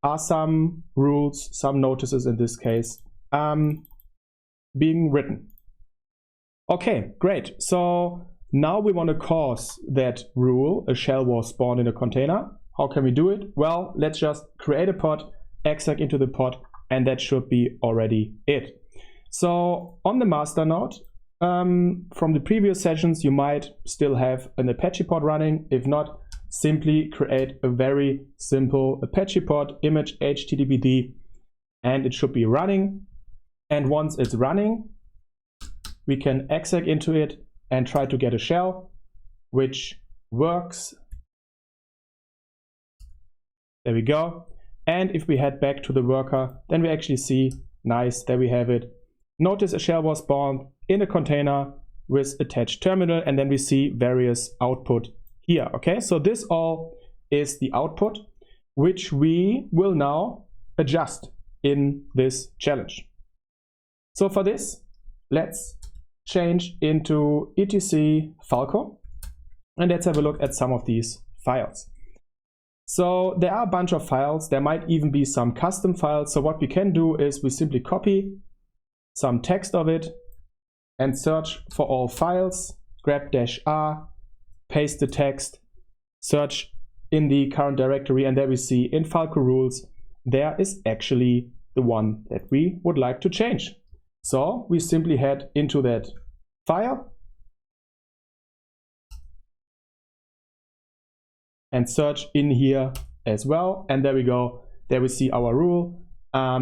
are some rules, some notices in this case, being written. Okay, great. So now we want to cause that rule, a shell was spawned in a container. How can we do it? Well, let's just create a pod, exec into the pod, and that should be already it. So on the master node, from the previous sessions, you might still have an Apache pod running. If not, simply create a very simple Apache pod, image httpd, and it should be running. And once it's running, we can exec into it and try to get a shell, which works. There we go. And if we head back to the worker, then we actually see, nice, there we have it. Notice a shell was spawned in a container with attached terminal, and then we see various output here. Okay, so this all is the output, which we will now adjust in this challenge. So for this, let's change into etc Falco, and let's have a look at some of these files. So there are a bunch of files. There might even be some custom files. So what we can do is we simply copy some text of it and search for all files, grab -r, paste the text, search in the current directory, and there we see in Falco rules, there is actually the one that we would like to change. So we simply head into that file and search in here as well. And there we go. There we see our rule.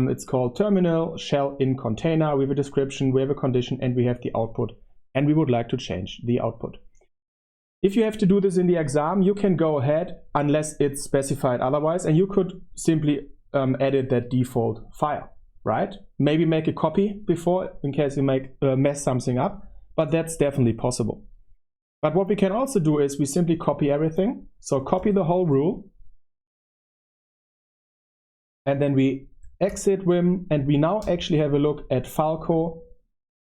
It's called terminal shell in container. We have a description, we have a condition, and we have the output. And we would like to change the output. If you have to do this in the exam, you can go ahead unless it's specified otherwise, and you could simply edit that default file, right? Maybe make a copy before in case you mess something up, but that's definitely possible. But what we can also do is we simply copy everything. So copy the whole rule, and then we exit Vim, and we now actually have a look at Falco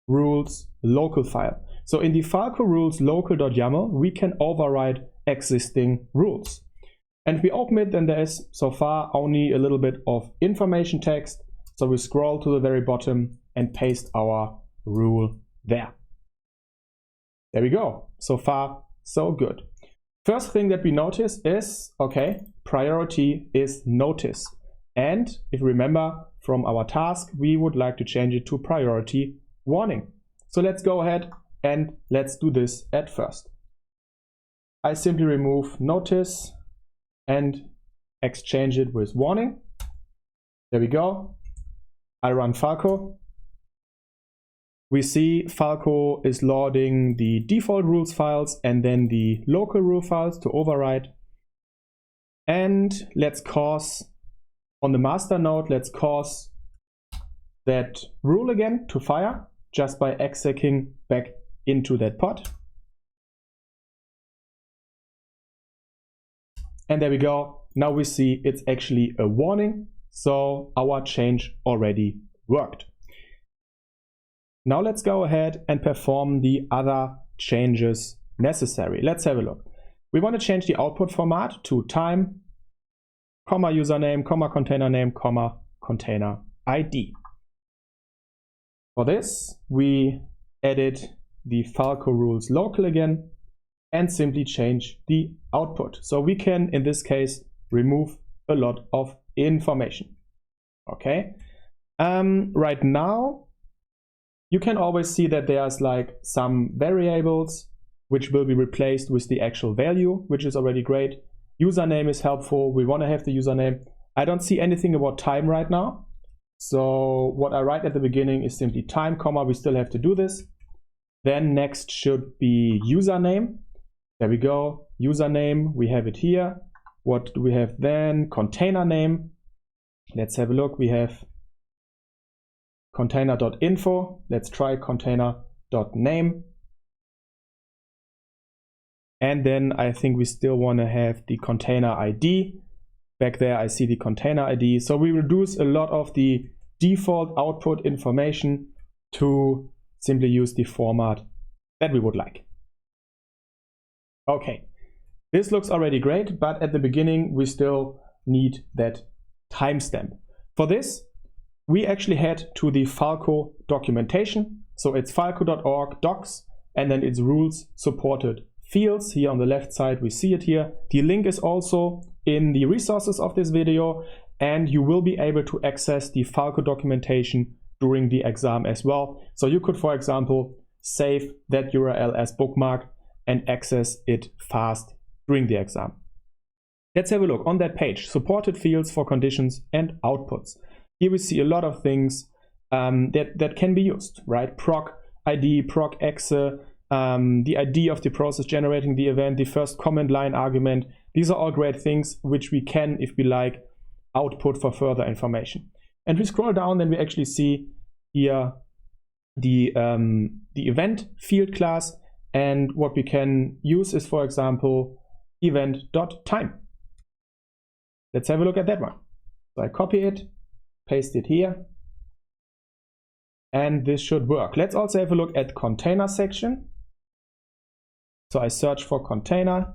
rules local file. So in the Falco rules local.yaml, we can override existing rules. And if we open it, then there is so far only a little bit of information text. So we scroll to the very bottom and paste our rule there. There we go. So far, so good. First thing that we notice is, okay, priority is notice. And if you remember from our task, we would like to change it to priority warning. So let's go ahead and let's do this at first. I simply remove notice and exchange it with warning. There we go. I run Falco. We see Falco is loading the default rules files and then the local rule files to override. And let's cause, on the master node, let's cause that rule again to fire just by execing back into that pod. And there we go. Now we see it's actually a warning. So our change already worked. Now let's go ahead and perform the other changes necessary. Let's have a look. We want to change the output format to time, comma username, comma container name, comma container ID. For this, we edit the Falco rules local again and simply change the output. So we can, in this case, remove a lot of information. Okay. Right now, you can always see that there's like some variables which will be replaced with the actual value, which is already great. Username is helpful. We want to have the username. I don't see anything about time right now. So what I write at the beginning is simply time, comma, we still have to do this. Then next should be username. There we go. Username, we have it here. What do we have then? Container name. Let's have a look. We have container.info. Let's try container.name. And then I think we still want to have the container ID. Back there I see the container ID. So we reduce a lot of the default output information to simply use the format that we would like. Okay, this looks already great, but at the beginning we still need that timestamp. For this, we actually head to the Falco documentation. So it's falco.org docs, and then it's rules supported fields. Here on the left side, we see it here. The link is also in the resources of this video, and you will be able to access the Falco documentation during the exam as well. So you could, for example, save that URL as bookmark and access it fast during the exam. Let's have a look on that page, supported fields for conditions and outputs. Here we see a lot of things that can be used, right? Proc ID, proc exe, the ID of the process generating the event, the first command line argument. These are all great things which we can, if we like, output for further information. And we scroll down, then we actually see here the event field class, and what we can use is, for example, event.time. Let's have a look at that one. So I copy it, paste it here, and this should work. Let's also have a look at container section. So I search for container,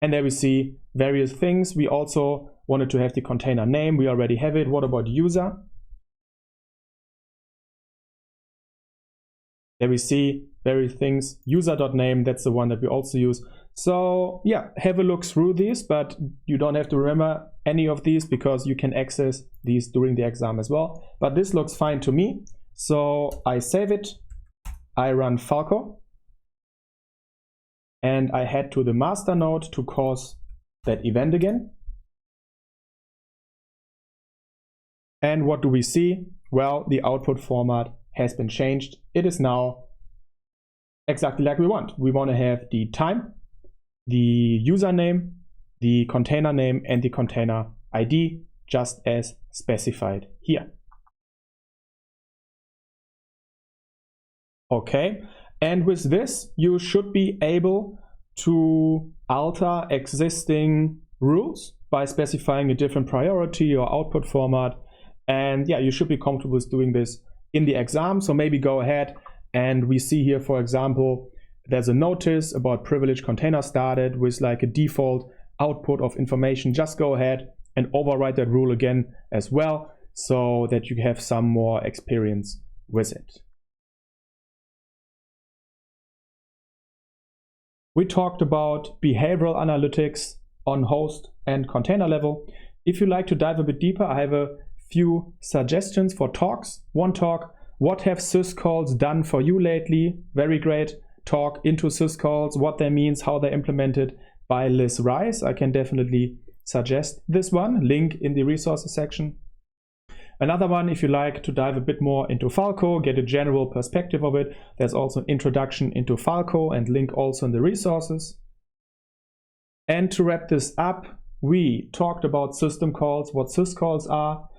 and there we see various things. We also wanted to have the container name. We already have it. What about user? There we see various things. User.name, that's the one that we also use. So yeah, have a look through these, but you don't have to remember any of these because you can access these during the exam as well. But this looks fine to me. So I save it, I run Falco, and I head to the master node to cause that event again. And what do we see? Well, the output format has been changed. It is now exactly like we want. We want to have the time, the username, the container name, and the container ID, just as specified here. Okay, and with this, you should be able to alter existing rules by specifying a different priority or output format. And yeah, you should be comfortable with doing this in the exam. So maybe go ahead, and we see here, for example, there's a notice about privileged container started with like a default output of information. Just go ahead and overwrite that rule again as well, so that you have some more experience with it. We talked about behavioral analytics on host and container level. If you like to dive a bit deeper, I have a few suggestions for talks. One talk, what have syscalls done for you lately? Very great talk into syscalls, what that means, how they're implemented, by Liz Rice. I can definitely suggest this one, link in the resources section. Another one, if you like to dive a bit more into Falco, get a general perspective of it, there's also an introduction into Falco and link also in the resources. And to wrap this up, we talked about system calls, what syscalls are,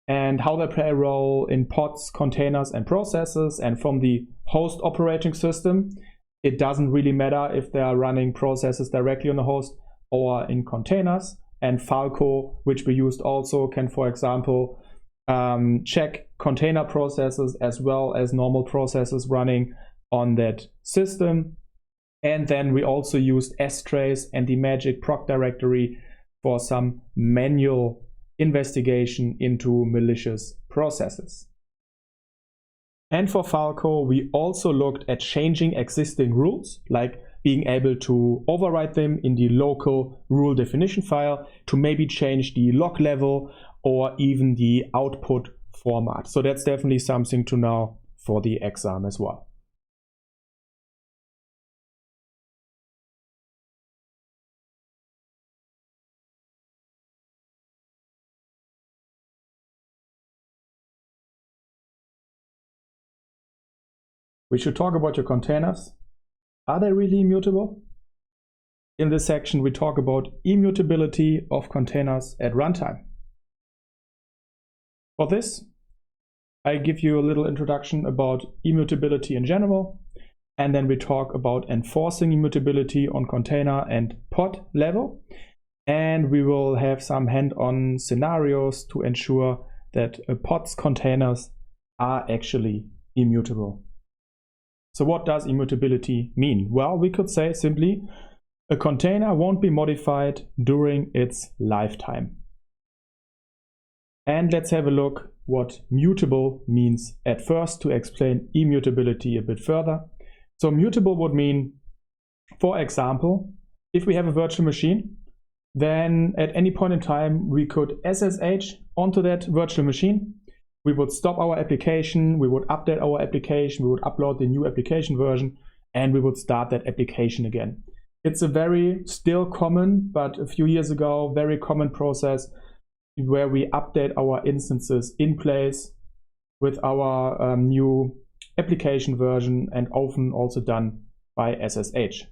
and how they play a role in pods, containers, and processes. And from the host operating system, it doesn't really matter if they are running processes directly on the host or in containers. And Falco, which we used also, can, for example, check container processes as well as normal processes running on that system. And then we also used strace and the magic proc directory for some manual investigation into malicious processes. And for Falco, we also looked at changing existing rules, like being able to override them in the local rule definition file to maybe change the log level or even the output format. So that's definitely something to know for the exam as well. We should talk about your containers. Are they really immutable? In this section, we talk about immutability of containers at runtime. For this, I give you a little introduction about immutability in general, and then we talk about enforcing immutability on container and pod level, and we will have some hand-on scenarios to ensure that pod's containers are actually immutable. So what does immutability mean? Well, we could say simply, a container won't be modified during its lifetime. And let's have a look what mutable means at first to explain immutability a bit further. So mutable would mean For example, if we have a virtual machine, then at any point in time, we could SSH onto that virtual machine. We would stop our application, we would update our application, we would upload the new application version, and we would start that application again. It's a very still common, but a few years ago, very common process where we update our instances in place with our new application version, and often also done by SSH.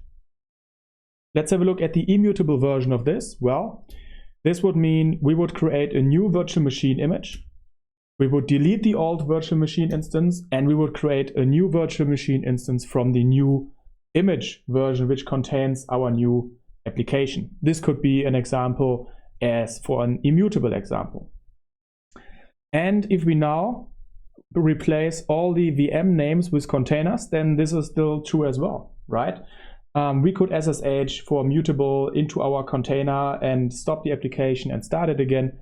Let's have a look at the immutable version of this. Well, this would mean we would create a new virtual machine image. We would delete the old virtual machine instance, and we would create a new virtual machine instance from the new image version, which contains our new application. This could be an example as for an immutable example. And if we now replace all the VM names with containers, then this is still true as well, right? We could SSH for mutable into our container and stop the application and start it again.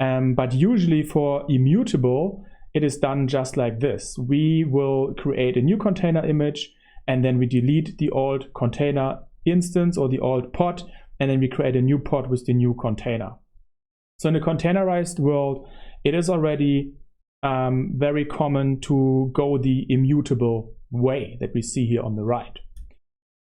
But usually for immutable, it is done just like this. We will create a new container image, and then we delete the old container instance or the old pod, and then we create a new pod with the new container. So in a containerized world, it is already very common to go the immutable way that we see here on the right.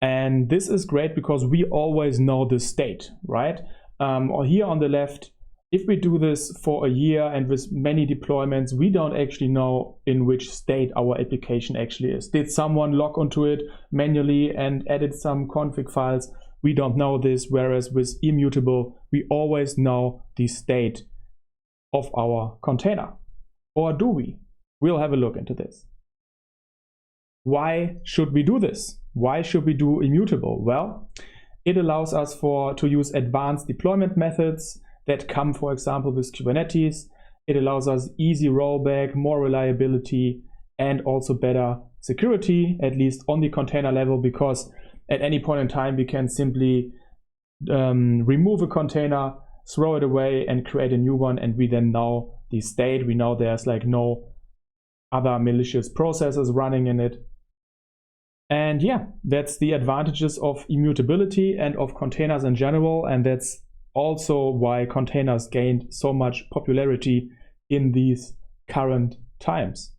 And this is great because we always know the state, right? Or here on the left, if we do this for a year and with many deployments, we don't actually know in which state our application actually is. Did someone log onto it manually and edit some config files? We don't know this, whereas with immutable, we always know the state of our container. Or do we? We'll have a look into this. Why should we do this? Why should we do immutable? Well, it allows us to use advanced deployment methods that come, for example, with Kubernetes. It allows us easy rollback, more reliability, and also better security, at least on the container level, because at any point in time, we can simply remove a container, throw it away, and create a new one, and we then know the state. We know there's like no other malicious processes running in it. And yeah, that's the advantages of immutability and of containers in general, and that's also why containers gained so much popularity in these current times.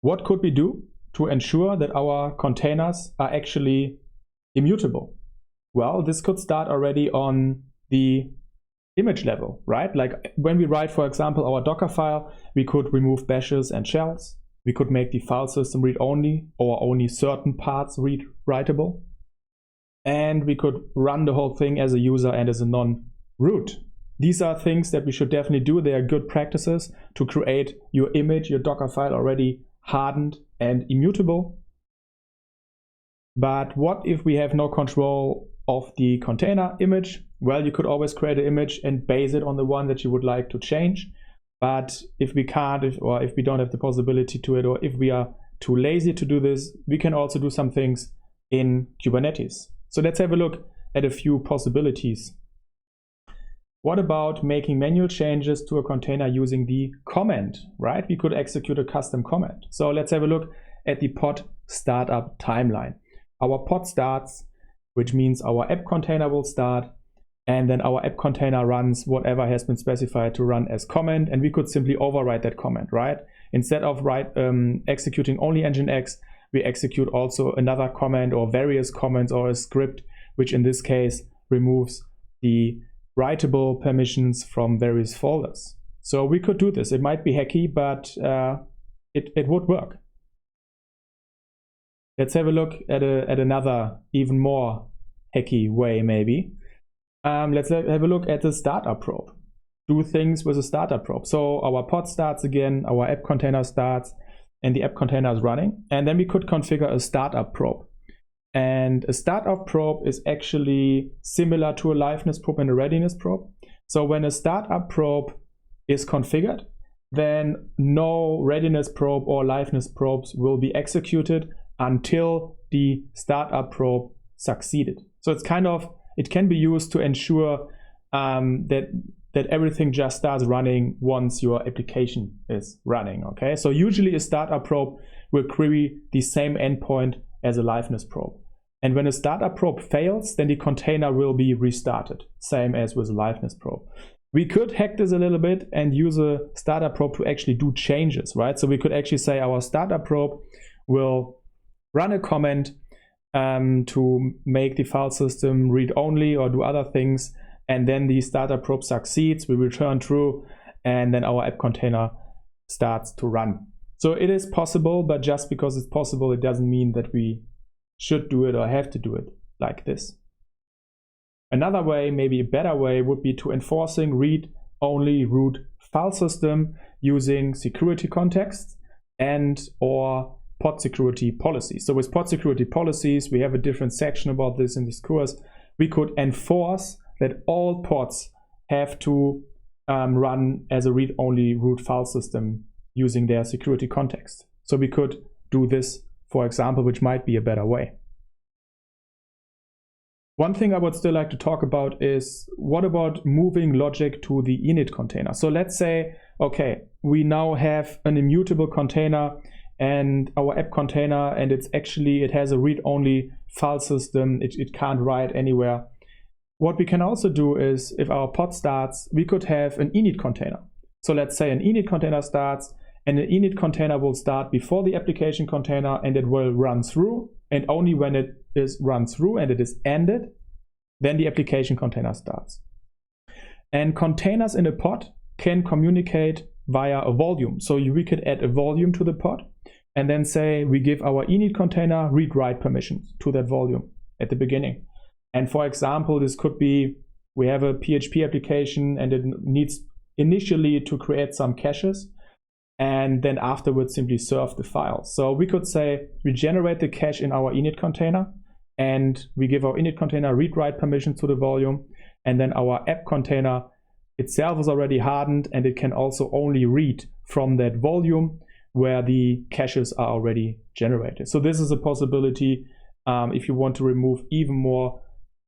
What could we do to ensure that our containers are actually immutable? Well, this could start already on the image level, right? Like when we write, for example, our Docker file, we could remove bashes and shells. We could make the file system read-only or only certain parts read-writable. And we could run the whole thing as a user and as a non-root. These are things that we should definitely do. They are good practices to create your image, your Docker file already hardened and immutable. But what if we have no control of the container image? Well, you could always create an image and base it on the one that you would like to change. But if we can't, or if we don't have the possibility to it, or if we are too lazy to do this, we can also do some things in Kubernetes. So let's have a look at a few possibilities. What about making manual changes to a container using the command, right? We could execute a custom command. So let's have a look at the pod startup timeline. Our pod starts, which means our app container will start, and then our app container runs whatever has been specified to run as command, and we could simply override that command, right? Instead of executing only nginx, we execute also another command or various commands or a script, which in this case removes the writable permissions from various folders. So we could do this. It might be hacky, but it would work. Let's have a look at another even more hacky way, maybe. Let's have a look at the startup probe. Do things with a startup probe. So our pod starts again, our app container starts, and the app container is running. And then we could configure a startup probe. And a startup probe is actually similar to a liveness probe and a readiness probe. So when a startup probe is configured, then no readiness probe or liveness probes will be executed until the startup probe succeeded. So it's it can be used to ensure that that everything just starts running once your application is running, okay? So usually a startup probe will query the same endpoint as a liveness probe. And when a startup probe fails, then the container will be restarted, same as with a liveness probe. We could hack this a little bit and use a startup probe to actually do changes, right? So we could actually say our startup probe will run a comment to make the file system read-only or do other things, and then the startup probe succeeds, we return true, and then our app container starts to run. So it is possible, but just because it's possible, it doesn't mean that we should do it or have to do it like this. Another way, maybe a better way, would be to enforcing read-only root file system using security contexts and or pod security policies. So with pod security policies, we have a different section about this in this course. We could enforce that all pods have to run as a read-only root file system using their security context. So we could do this, for example, which might be a better way. One thing I would still like to talk about is, what about moving logic to the init container? So let's say, okay, we now have an immutable container and our app container, and it has a read-only file system. It can't write anywhere. What we can also do is, if our pod starts, we could have an init container. So let's say an init container starts, and an init container will start before the application container, and it will run through, and only when it is run through and it is ended, then the application container starts. And containers in a pod can communicate via a volume. So we could add a volume to the pod and then say we give our init container read-write permissions to that volume at the beginning. And for example, this could be, we have a PHP application and it needs initially to create some caches and then afterwards simply serve the file. So we could say we generate the cache in our init container and we give our init container read-write permissions to the volume, and then our app container itself is already hardened and it can also only read from that volume where the caches are already generated. So this is a possibility if you want to remove even more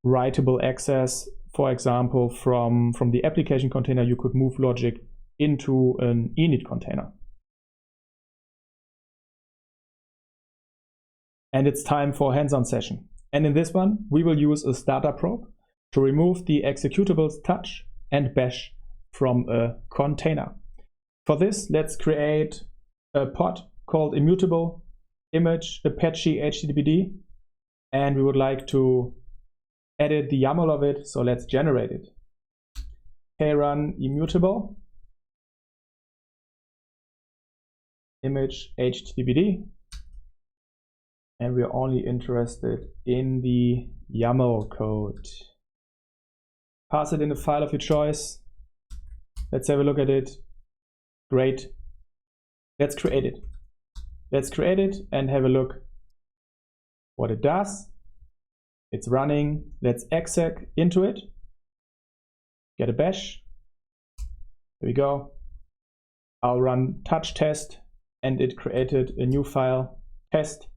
writable access. For example, from the application container, you could move logic into an init container. And it's time for a hands-on session. And in this one, we will use a startup probe to remove the executables touch and bash from a container. For this, let's create a pod called immutable image Apache HTTPD, and we would like to edit the YAML of it, so let's generate it. Krun immutable image HTTPD, and we're only interested in the YAML code. Pass it in a file of your choice. Let's have a look at it. Great. Let's create it. Let's create it and have a look what it does. It's running. Let's exec into it. Get a bash. There we go. I'll run touch test and it created a new file, test.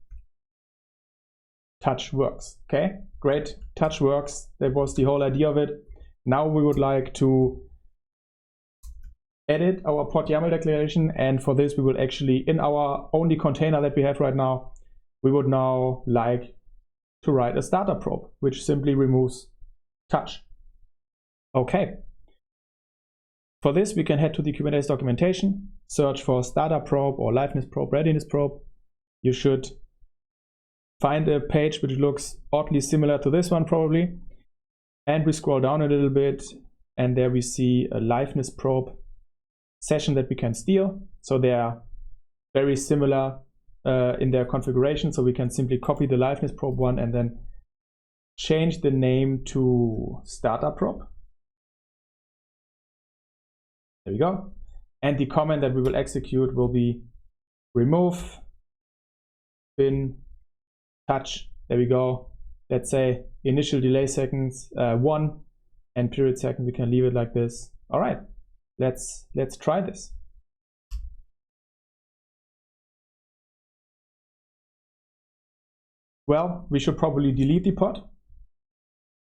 Touch works. Okay, great. Touch works. That was the whole idea of it. Now we would like to edit our pod YAML declaration, and for this we will actually, in our only container that we have right now, we would now like to write a startup probe, which simply removes touch. Okay. For this, we can head to the Kubernetes documentation, search for startup probe or liveness probe, readiness probe. You should find a page which looks oddly similar to this one probably. And we scroll down a little bit, and there we see a liveness probe session that we can steal. So they are very similar in their configuration. So we can simply copy the liveness probe one and then change the name to startup probe. There we go. And the command that we will execute will be remove bin touch. There we go. Let's say initial delay seconds 1 and period second. We can leave it like this. All right, let's try this. Well, we should probably delete the pod,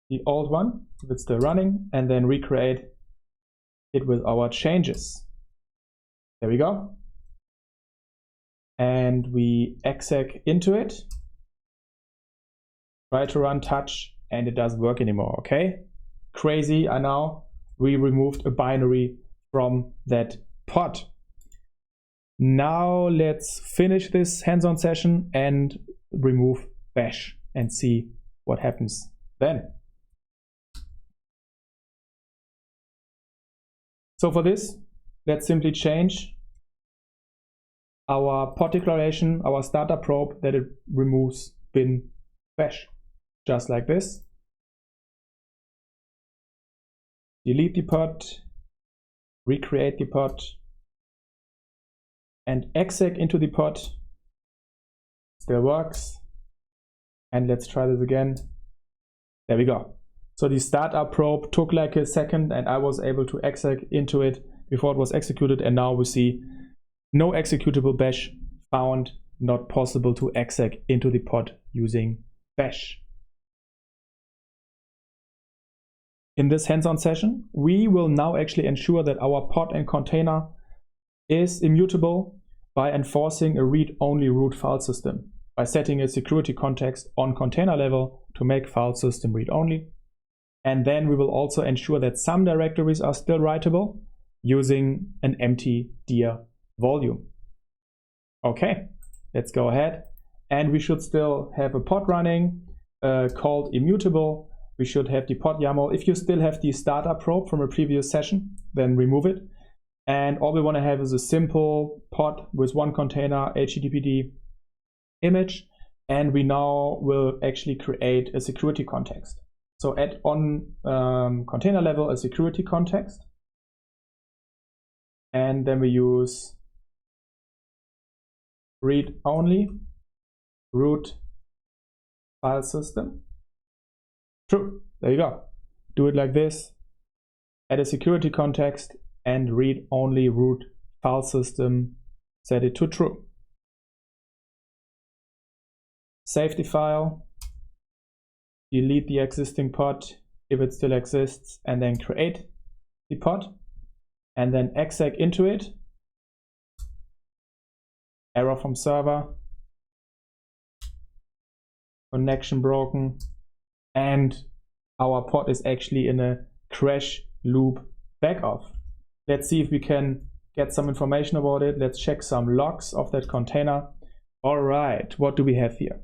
the old one if it's still running, and then recreate it with our changes. There we go. And we exec into it. Try to run touch, and it doesn't work anymore, okay? Crazy, I know. We removed a binary from that pod. Now let's finish this hands-on session and remove bash and see what happens then. So for this, let's simply change our pod declaration, our startup probe, that it removes bin bash, just like this. Delete the pod, recreate the pod, and exec into the pod. Still works. And let's try this again. There we go. So the startup probe took like a second, and I was able to exec into it before it was executed. And now we see no executable bash found, not possible to exec into the pod using bash. In this hands-on session, we will now actually ensure that our pod and container is immutable by enforcing a read-only root file system, by setting a security context on container level to make file system read-only. And then we will also ensure that some directories are still writable using an empty dir volume. Okay, let's go ahead. And we should still have a pod running called immutable. We should have the pod YAML. If you still have the startup probe from a previous session, then remove it. And all we want to have is a simple pod with one container, HTTPD image. And we now will actually create a security context. So add on container level a security context. And then we use read only root file system. True. There you go. Do it like this. Add a security context and read only root file system. Set it to true. Save the file. Delete the existing pod if it still exists, and then create the pod and then exec into it. Error from server. Connection broken. And our pod is actually in a crash loop backoff. Let's see if we can get some information about it. Let's check some logs of that container. All right, what do we have here?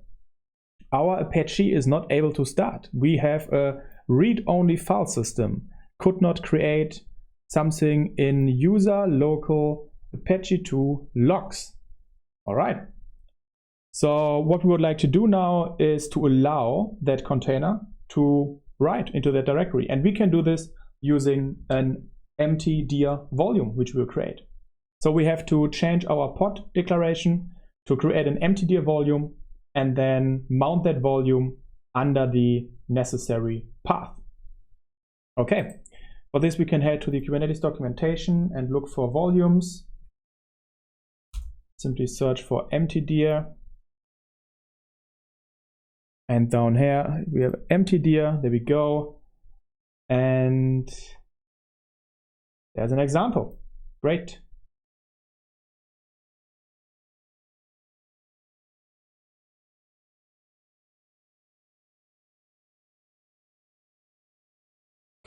Our Apache is not able to start. We have a read-only file system. Could not create something in user local Apache2 logs. All right. So what we would like to do now is to allow that container to write into that directory. And we can do this using an empty dir volume, which we'll create. So we have to change our pod declaration to create an empty dir volume and then mount that volume under the necessary path. Okay, for this we can head to the Kubernetes documentation and look for volumes. Simply search for empty dir. And down here we have empty dir, there we go. And there's an example. Great.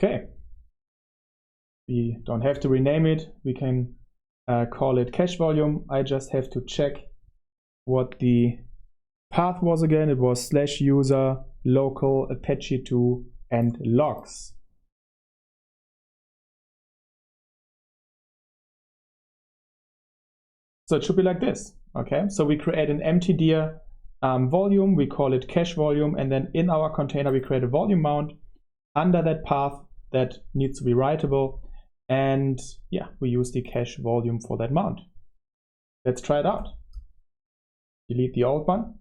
Okay. We don't have to rename it. We can call it cache volume. I just have to check what the path was again. It was /user local Apache2 and logs. So it should be like this. Okay, so we create an empty dir volume, we call it cache volume, and then in our container we create a volume mount under that path that needs to be writable, and yeah, we use the cache volume for that mount. Let's try it out. Delete the old one,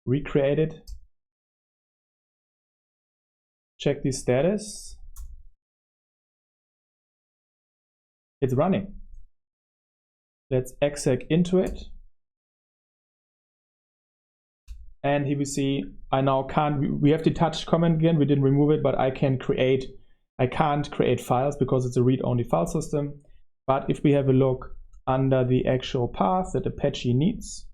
recreate it, check the status. It's running. Let's exec into it. And here we see I now can't, we have the touch command again, we didn't remove it, but I can create I can't create files because it's a read-only file system. But if we have a look under the actual path that Apache needs,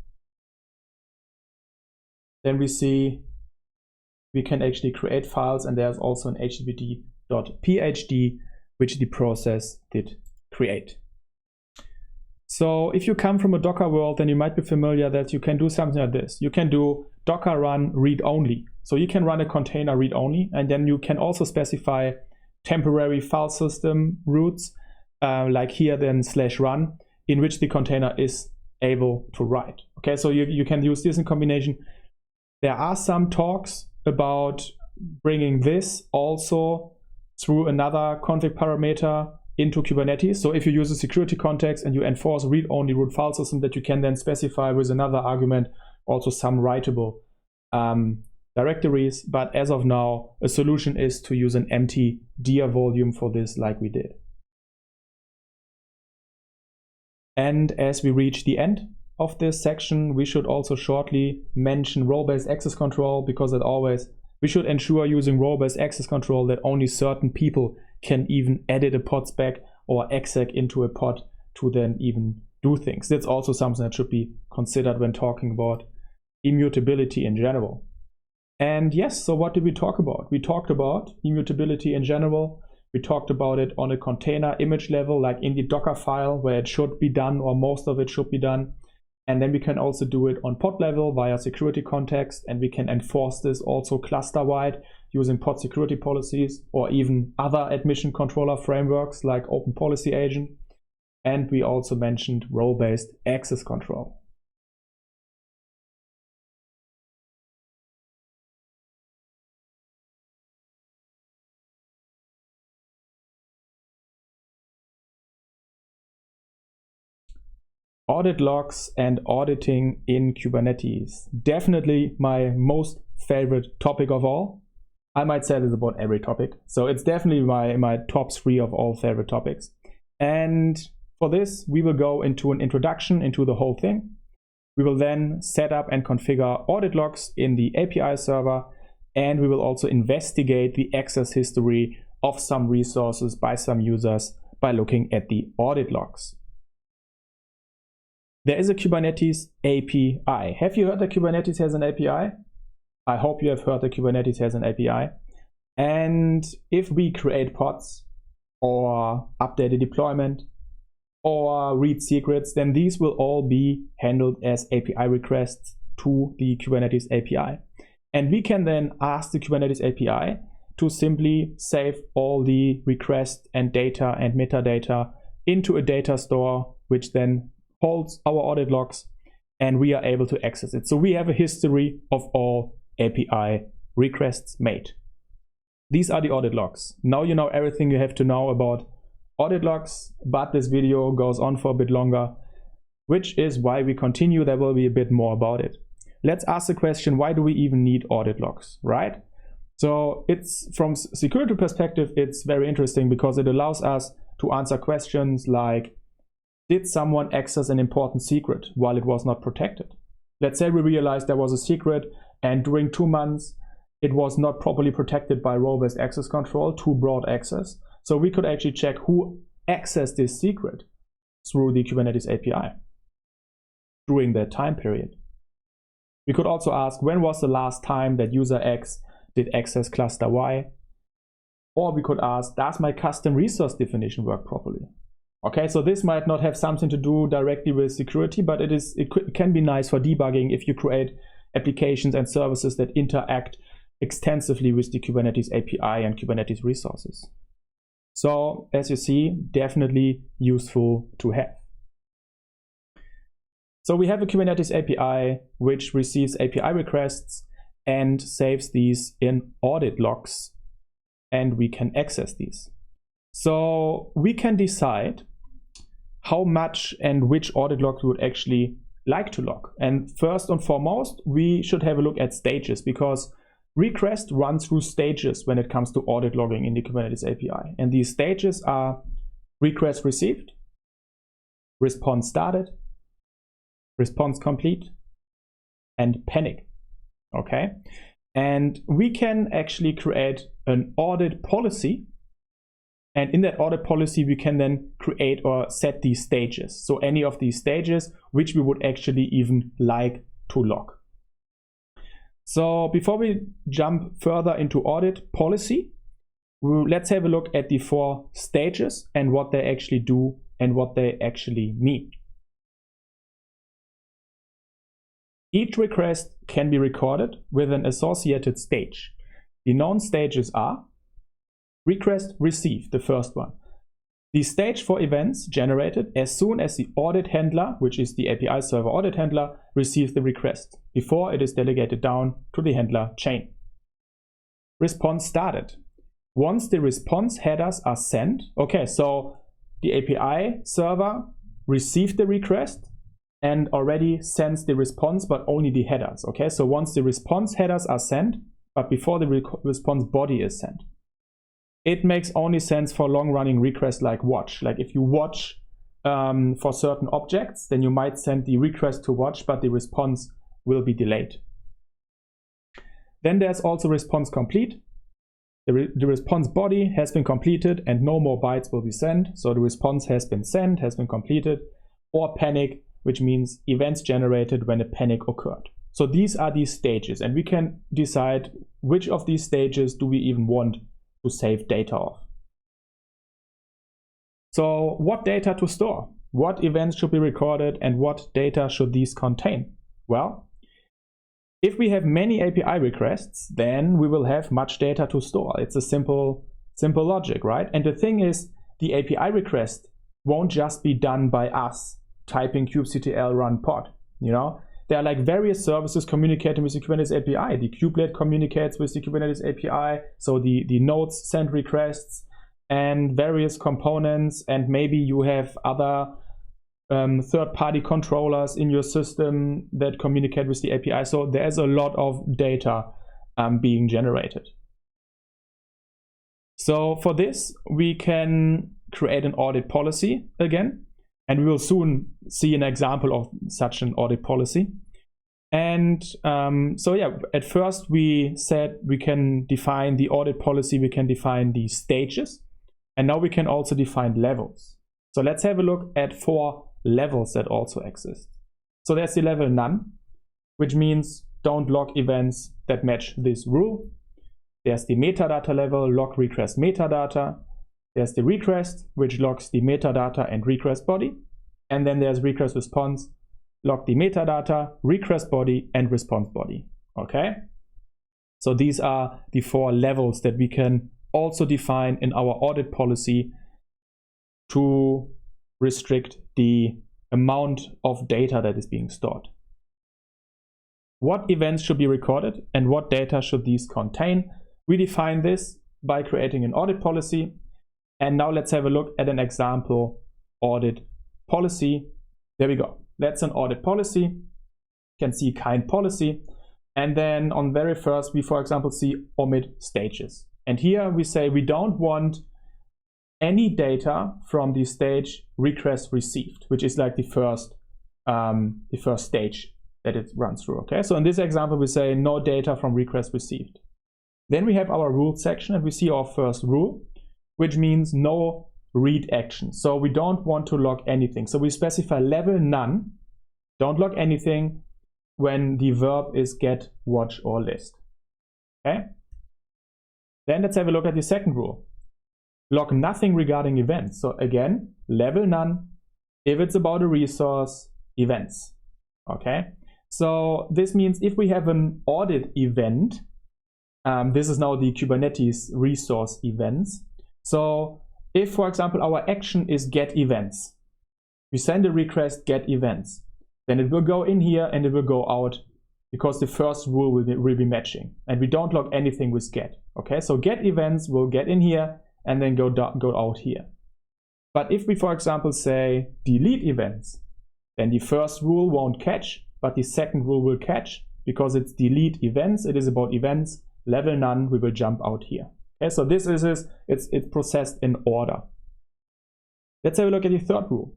then we see we can actually create files, and there's also an http.phd, which the process did create. So if you come from a Docker world, then you might be familiar that you can do something like this. You can do Docker run read-only. So you can run a container read-only, and then you can also specify temporary file system routes, like here then /run, in which the container is able to write. Okay, so you can use this in combination. There are some talks about bringing this also through another config parameter into Kubernetes. So if you use a security context and you enforce read-only root file system, that you can then specify with another argument also some writable directories. But as of now, a solution is to use an empty dir volume for this, like we did. And as we reach the end of this section, we should also shortly mention role-based access control, because we should ensure using role-based access control that only certain people can even edit a pod spec or exec into a pod to then even do things. That's also something that should be considered when talking about immutability in general. And yes, so what did we talk about? We talked about immutability in general. We talked about it on a container image level, like in the Docker file where it should be done, or most of it should be done. And then we can also do it on pod level via security context, and we can enforce this also cluster-wide using pod security policies or even other admission controller frameworks like Open Policy Agent. And we also mentioned role-based access control. Audit logs and auditing in Kubernetes. Definitely my most favorite topic of all. I might say this about every topic. So it's definitely my top 3 of all favorite topics. And for this, we will go into an introduction into the whole thing. We will then set up and configure audit logs in the API server, and we will also investigate the access history of some resources by some users by looking at the audit logs. There is a Kubernetes API. Have you heard that Kubernetes has an API? I hope you have heard that Kubernetes has an API. And if we create pods or update a deployment or read secrets, then these will all be handled as API requests to the Kubernetes API. And we can then ask the Kubernetes API to simply save all the requests and data and metadata into a data store, which then holds our audit logs, and we are able to access it. So we have a history of all API requests made. These are the audit logs. Now you know everything you have to know about audit logs, but this video goes on for a bit longer, which is why we continue. There will be a bit more about it. Let's ask the question, why do we even need audit logs, right? So it's from security perspective, it's very interesting because it allows us to answer questions like, did someone access an important secret while it was not protected? Let's say we realized there was a secret and during 2 months it was not properly protected by role-based access control, too broad access. So we could actually check who accessed this secret through the Kubernetes API during that time period. We could also ask, when was the last time that user X did access cluster Y? Or we could ask, does my custom resource definition work properly? Okay, so this might not have something to do directly with security, but it can be nice for debugging if you create applications and services that interact extensively with the Kubernetes API and Kubernetes resources. So as you see, definitely useful to have. So we have a Kubernetes API which receives API requests and saves these in audit logs, and we can access these. So we can decide how much and which audit logs we would actually like to log. And first and foremost, we should have a look at stages, because requests run through stages when it comes to audit logging in the Kubernetes API. And these stages are request received, response started, response complete, and panic. Okay, and we can actually create an audit policy And in that audit policy, we can then create or set these stages. So any of these stages, which we would actually even like to log. So before we jump further into audit policy, let's have a look at the 4 stages and what they actually do and what they actually mean. Each request can be recorded with an associated stage. The known stages are request received, the first one. The stage for events generated as soon as the audit handler, which is the API server audit handler, receives the request, before it is delegated down to the handler chain. Response started. Once the response headers are sent, okay, so the API server received the request and already sends the response, but only the headers, okay? So once the response headers are sent, but before the response body is sent. It makes only sense for long-running requests like watch. Like if you watch for certain objects, then you might send the request to watch, but the response will be delayed. Then there's also response complete. The response body has been completed and no more bytes will be sent. So the response has been sent, has been completed. Or panic, which means events generated when a panic occurred. So these are these stages, and we can decide which of these stages do we even want to save data of. So what data to store? What events should be recorded and what data should these contain? Well, if we have many API requests, then we will have much data to store. It's a simple logic, right? And the thing is, the API request won't just be done by us typing kubectl run pod, you know? There are like various services communicating with the Kubernetes API. The kubelet communicates with the Kubernetes API, so the nodes send requests and various components, and maybe you have other third-party controllers in your system that communicate with the API. So there's a lot of data being generated. So for this, we can create an audit policy again. And we will soon see an example of such an audit policy. And so yeah, at first we said we can define the audit policy, we can define the stages, and now we can also define levels. So let's have a look at 4 levels that also exist. So there's the level none, which means don't log events that match this rule. There's the metadata level, log request metadata. There's the request, which logs the metadata and request body. And then there's request response, log the metadata, request body, and response body. Okay? So these are the 4 levels that we can also define in our audit policy to restrict the amount of data that is being stored. What events should be recorded and what data should these contain? We define this by creating an audit policy. And now let's have a look at an example audit policy. There we go. That's an audit policy. You can see kind policy. And then on very first, we, for example, see omit stages. And here we say we don't want any data from the stage request received, which is like the first stage that it runs through. Okay, so in this example, we say no data from request received. Then we have our rules section, and we see our first rule, which means no read action. So we don't want to log anything. So we specify level none, don't log anything when the verb is get, watch, or list. Okay. Then let's have a look at the second rule. Log nothing regarding events. So again, level none. If it's about a resource, events. Okay. So this means if we have an audit event, this is now the Kubernetes resource events. So if, for example, our action is get events, we send a request get events, then it will go in here and it will go out because the first rule will be matching, and we don't log anything with get. Okay, so get events will get in here and then go out here. But if we, for example, say delete events, then the first rule won't catch, but the second rule will catch because it's delete events. It is about events. Level none, we will jump out here. Okay, so this is it's processed in order. Let's have a look at the third rule.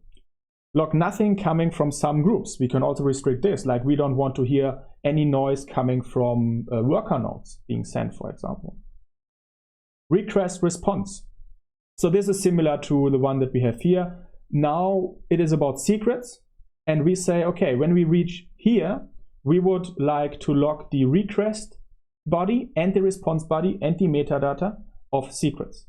Log nothing coming from some groups. We can also restrict this, like we don't want to hear any noise coming from worker nodes being sent, for example. Request response. So this is similar to the one that we have here. Now it is about secrets, and we say, okay, when we reach here, we would like to log the request body and the response body and the metadata of secrets.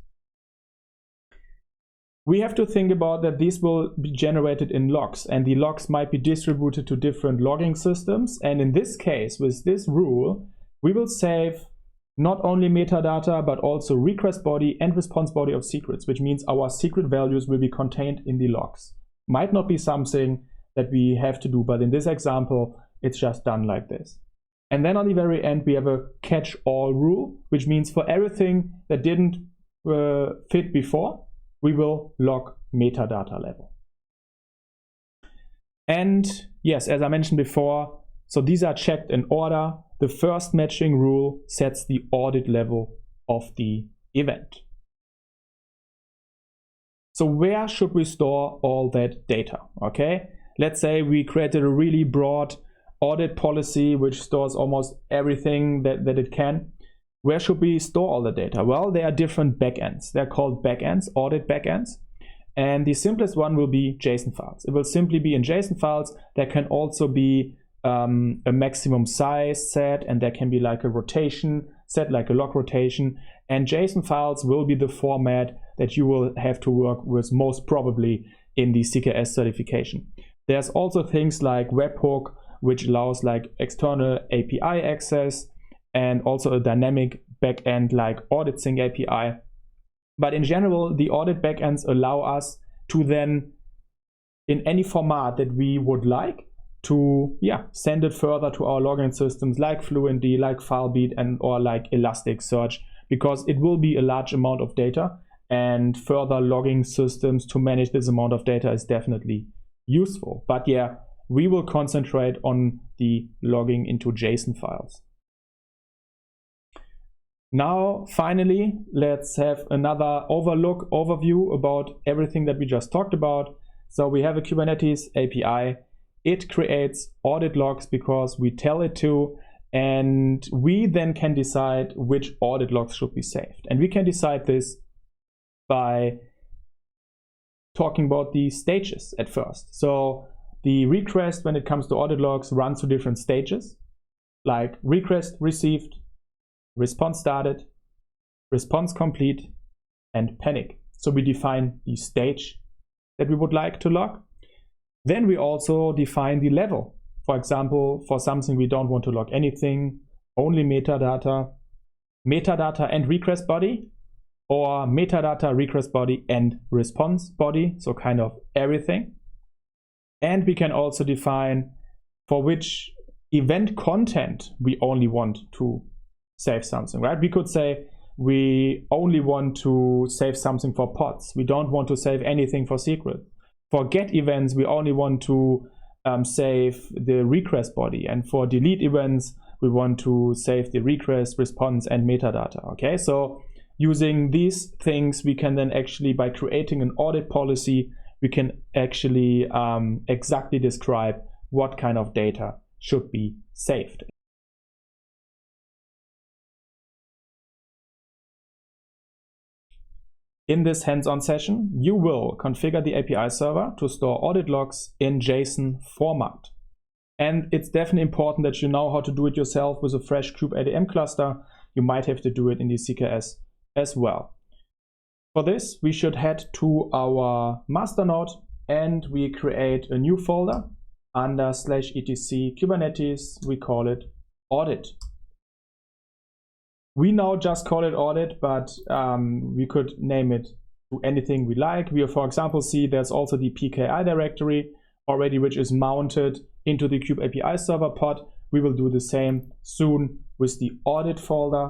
We have to think about that these will be generated in logs, and the logs might be distributed to different logging systems. And in this case, with this rule, we will save not only metadata, but also request body and response body of secrets, which means our secret values will be contained in the logs. Might not be something that we have to do, but in this example, it's just done like this. And then on the very end, we have a catch-all rule, which means for everything that didn't fit before, we will log metadata level. And yes, as I mentioned before, so these are checked in order. The first matching rule sets the audit level of the event. So where should we store all that data? Okay, let's say we created a really broad audit policy which stores almost everything that it can. Where should we store all the data? Well, there are different backends. They're called backends, audit backends. And the simplest one will be JSON files. It will simply be in JSON files. There can also be a maximum size set, and there can be like a rotation set, like a log rotation. And JSON files will be the format that you will have to work with most probably in the CKS certification. There's also things like webhook, which allows like external API access, and also a dynamic backend like Auditing API. But in general, the audit backends allow us to then, in any format that we would like, to send it further to our logging systems like Fluentd, like Filebeat, and or like Elasticsearch, because it will be a large amount of data, and further logging systems to manage this amount of data is definitely useful. But yeah, we will concentrate on the logging into JSON files. Now, finally, let's have another overview about everything that we just talked about. So we have a Kubernetes API. It creates audit logs because we tell it to, and we then can decide which audit logs should be saved. And we can decide this by talking about the stages at first. So the request, when it comes to audit logs, runs through different stages, like request received, response started, response complete, and panic. So we define the stage that we would like to log. Then we also define the level. For example, for something we don't want to log anything, only metadata, metadata and request body, or metadata, request body, and response body, so kind of everything. And we can also define for which event content we only want to save something, right? We could say we only want to save something for pods. We don't want to save anything for secret. For get events, we only want to save the request body. And for delete events, we want to save the request, response, and metadata. Okay, so using these things, we can then actually, by creating an audit policy, we can actually exactly describe what kind of data should be saved. In this hands-on session, you will configure the API server to store audit logs in JSON format. And it's definitely important that you know how to do it yourself with a fresh kubeadm cluster. You might have to do it in the CKS as well. For this, we should head to our master node and we create a new folder under /etc Kubernetes. We call it audit. We now just call it audit, but we could name it to anything we like. We, for example, see there's also the PKI directory already, which is mounted into the kube API server pod. We will do the same soon with the audit folder.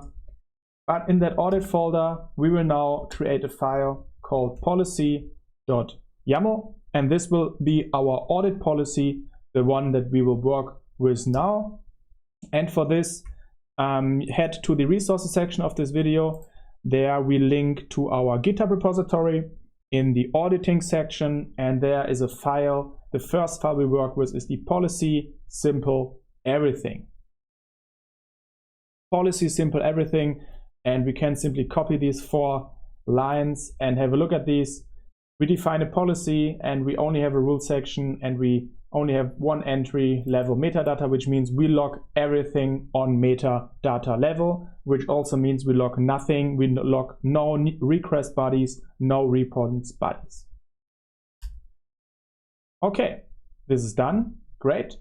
But in that audit folder, we will now create a file called policy.yaml. And this will be our audit policy, the one that we will work with now. And for this, head to the resources section of this video. There we link to our GitHub repository in the auditing section, and there is a file. The first file we work with is the policy simple everything. Policy simple everything, and we can simply copy these 4 lines and have a look at these. We define a policy and we only have a rule section and we only have one entry level metadata, which means we log everything on metadata level, which also means we log nothing. We log no request bodies, no response bodies. Okay, this is done. Great.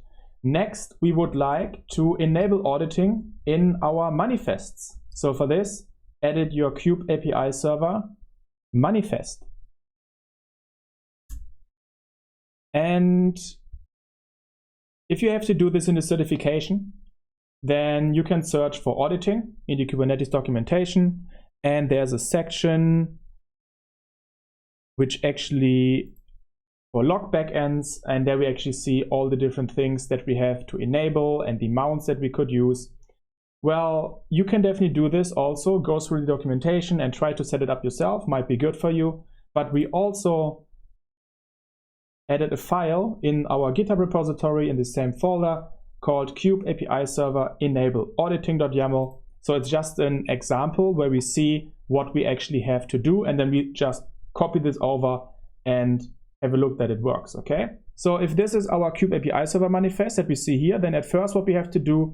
Next, we would like to enable auditing in our manifests. So for this, edit your Kube API server manifest. And if you have to do this in the certification, then you can search for auditing in the Kubernetes documentation. And there's a section which actually for log backends, and there we actually see all the different things that we have to enable and the mounts that we could use. Well, you can definitely do this also, go through the documentation and try to set it up yourself, might be good for you. But we also added a file in our GitHub repository in the same folder called Kube API server enable auditing.yaml. So it's just an example where we see what we actually have to do, and then we just copy this over and have a look that it works, okay? So if this is our Kube API server manifest that we see here, then at first what we have to do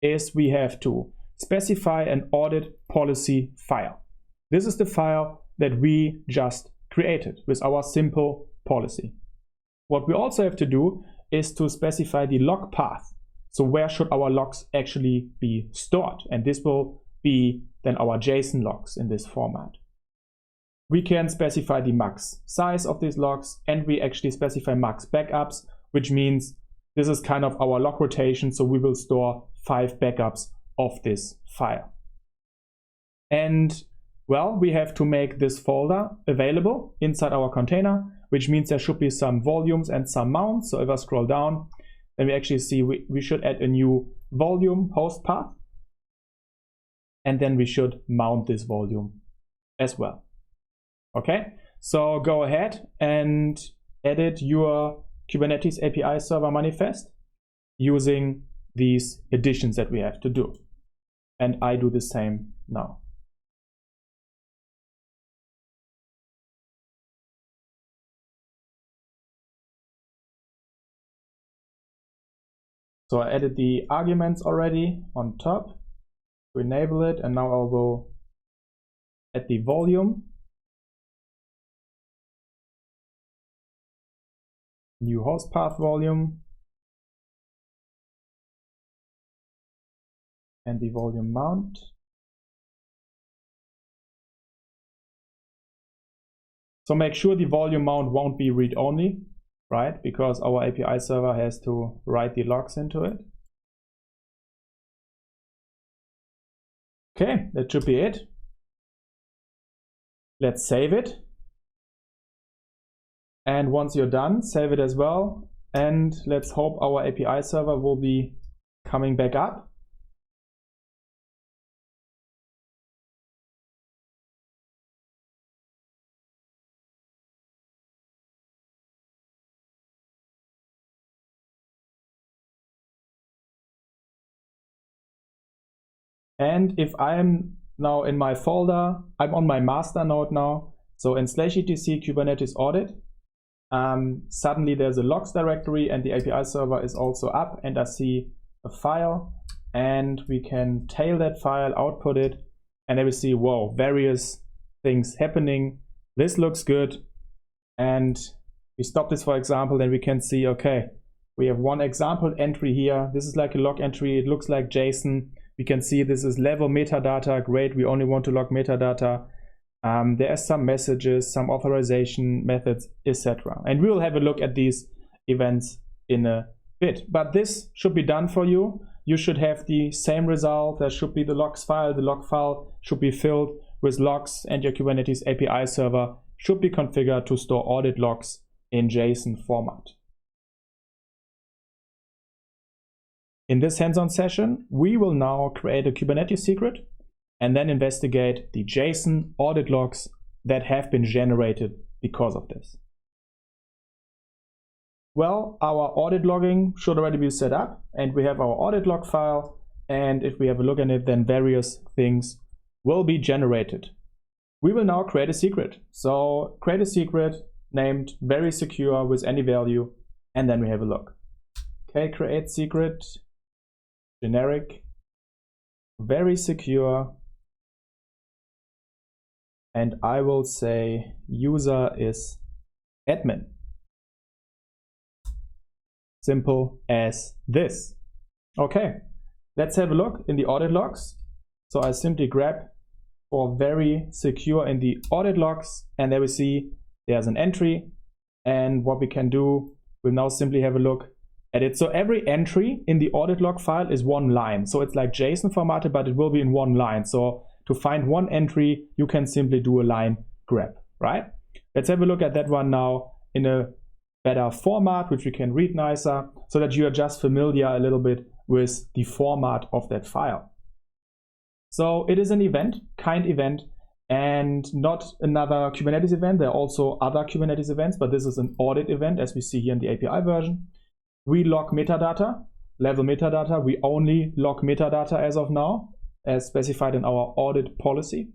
is we have to specify an audit policy file. This is the file that we just created with our simple policy. What we also have to do is to specify the log path. So where should our logs actually be stored? And this will be then our JSON logs in this format. We can specify the max size of these logs, and we actually specify max backups, which means this is kind of our log rotation. So we will store 5 backups of this file. And well, we have to make this folder available inside our container, which means there should be some volumes and some mounts. So if I scroll down, then we actually see we should add a new volume host path. And then we should mount this volume as well. Okay, so go ahead and edit your Kubernetes API server manifest using these additions that we have to do. And I do the same now. So I added the arguments already on top to enable it, and now I will add the volume. New host path volume and the volume mount. So make sure the volume mount won't be read-only, right? Because our API server has to write the logs into it. Okay, that should be it. Let's save it. And once you're done, save it as well. And let's hope our API server will be coming back up. And if I'm now in my folder, I'm on my master node now. So in /etc Kubernetes audit, suddenly there's a logs directory and the API server is also up, and I see a file, and we can tail that file, output it, and then we see, whoa, various things happening. This looks good. And we stop this, for example, then we can see, okay, we have one example entry here. This is like a log entry. It looks like JSON. We can see this is level metadata. Great, we only want to log metadata. There are some messages, some authorization methods, etc. And we will have a look at these events in a bit. But this should be done for you. You should have the same result. There should be the logs file. The log file should be filled with logs, and your Kubernetes API server should be configured to store audit logs in JSON format. In this hands-on session, we will now create a Kubernetes secret and then investigate the JSON audit logs that have been generated because of this. Well, our audit logging should already be set up, and we have our audit log file, and if we have a look at it, then various things will be generated. We will now create a secret. So create a secret named very secure with any value, and then we have a look. Okay, create secret, generic, very secure, and I will say user is admin. Simple as this. Okay, let's have a look in the audit logs. So I simply grab for very secure in the audit logs, and there we see there's an entry, and what we can do, we'll now simply have a look at it. So every entry in the audit log file is one line. So it's like JSON formatted, but it will be in one line. So to find one entry, you can simply do a line grab, right? Let's have a look at that one now in a better format, which we can read nicer, so that you are just familiar a little bit with the format of that file. So it is an event, kind event, and not another Kubernetes event. There are also other Kubernetes events, but this is an audit event, as we see here in the API version. We log metadata, level metadata. We only log metadata as of now, as specified in our audit policy.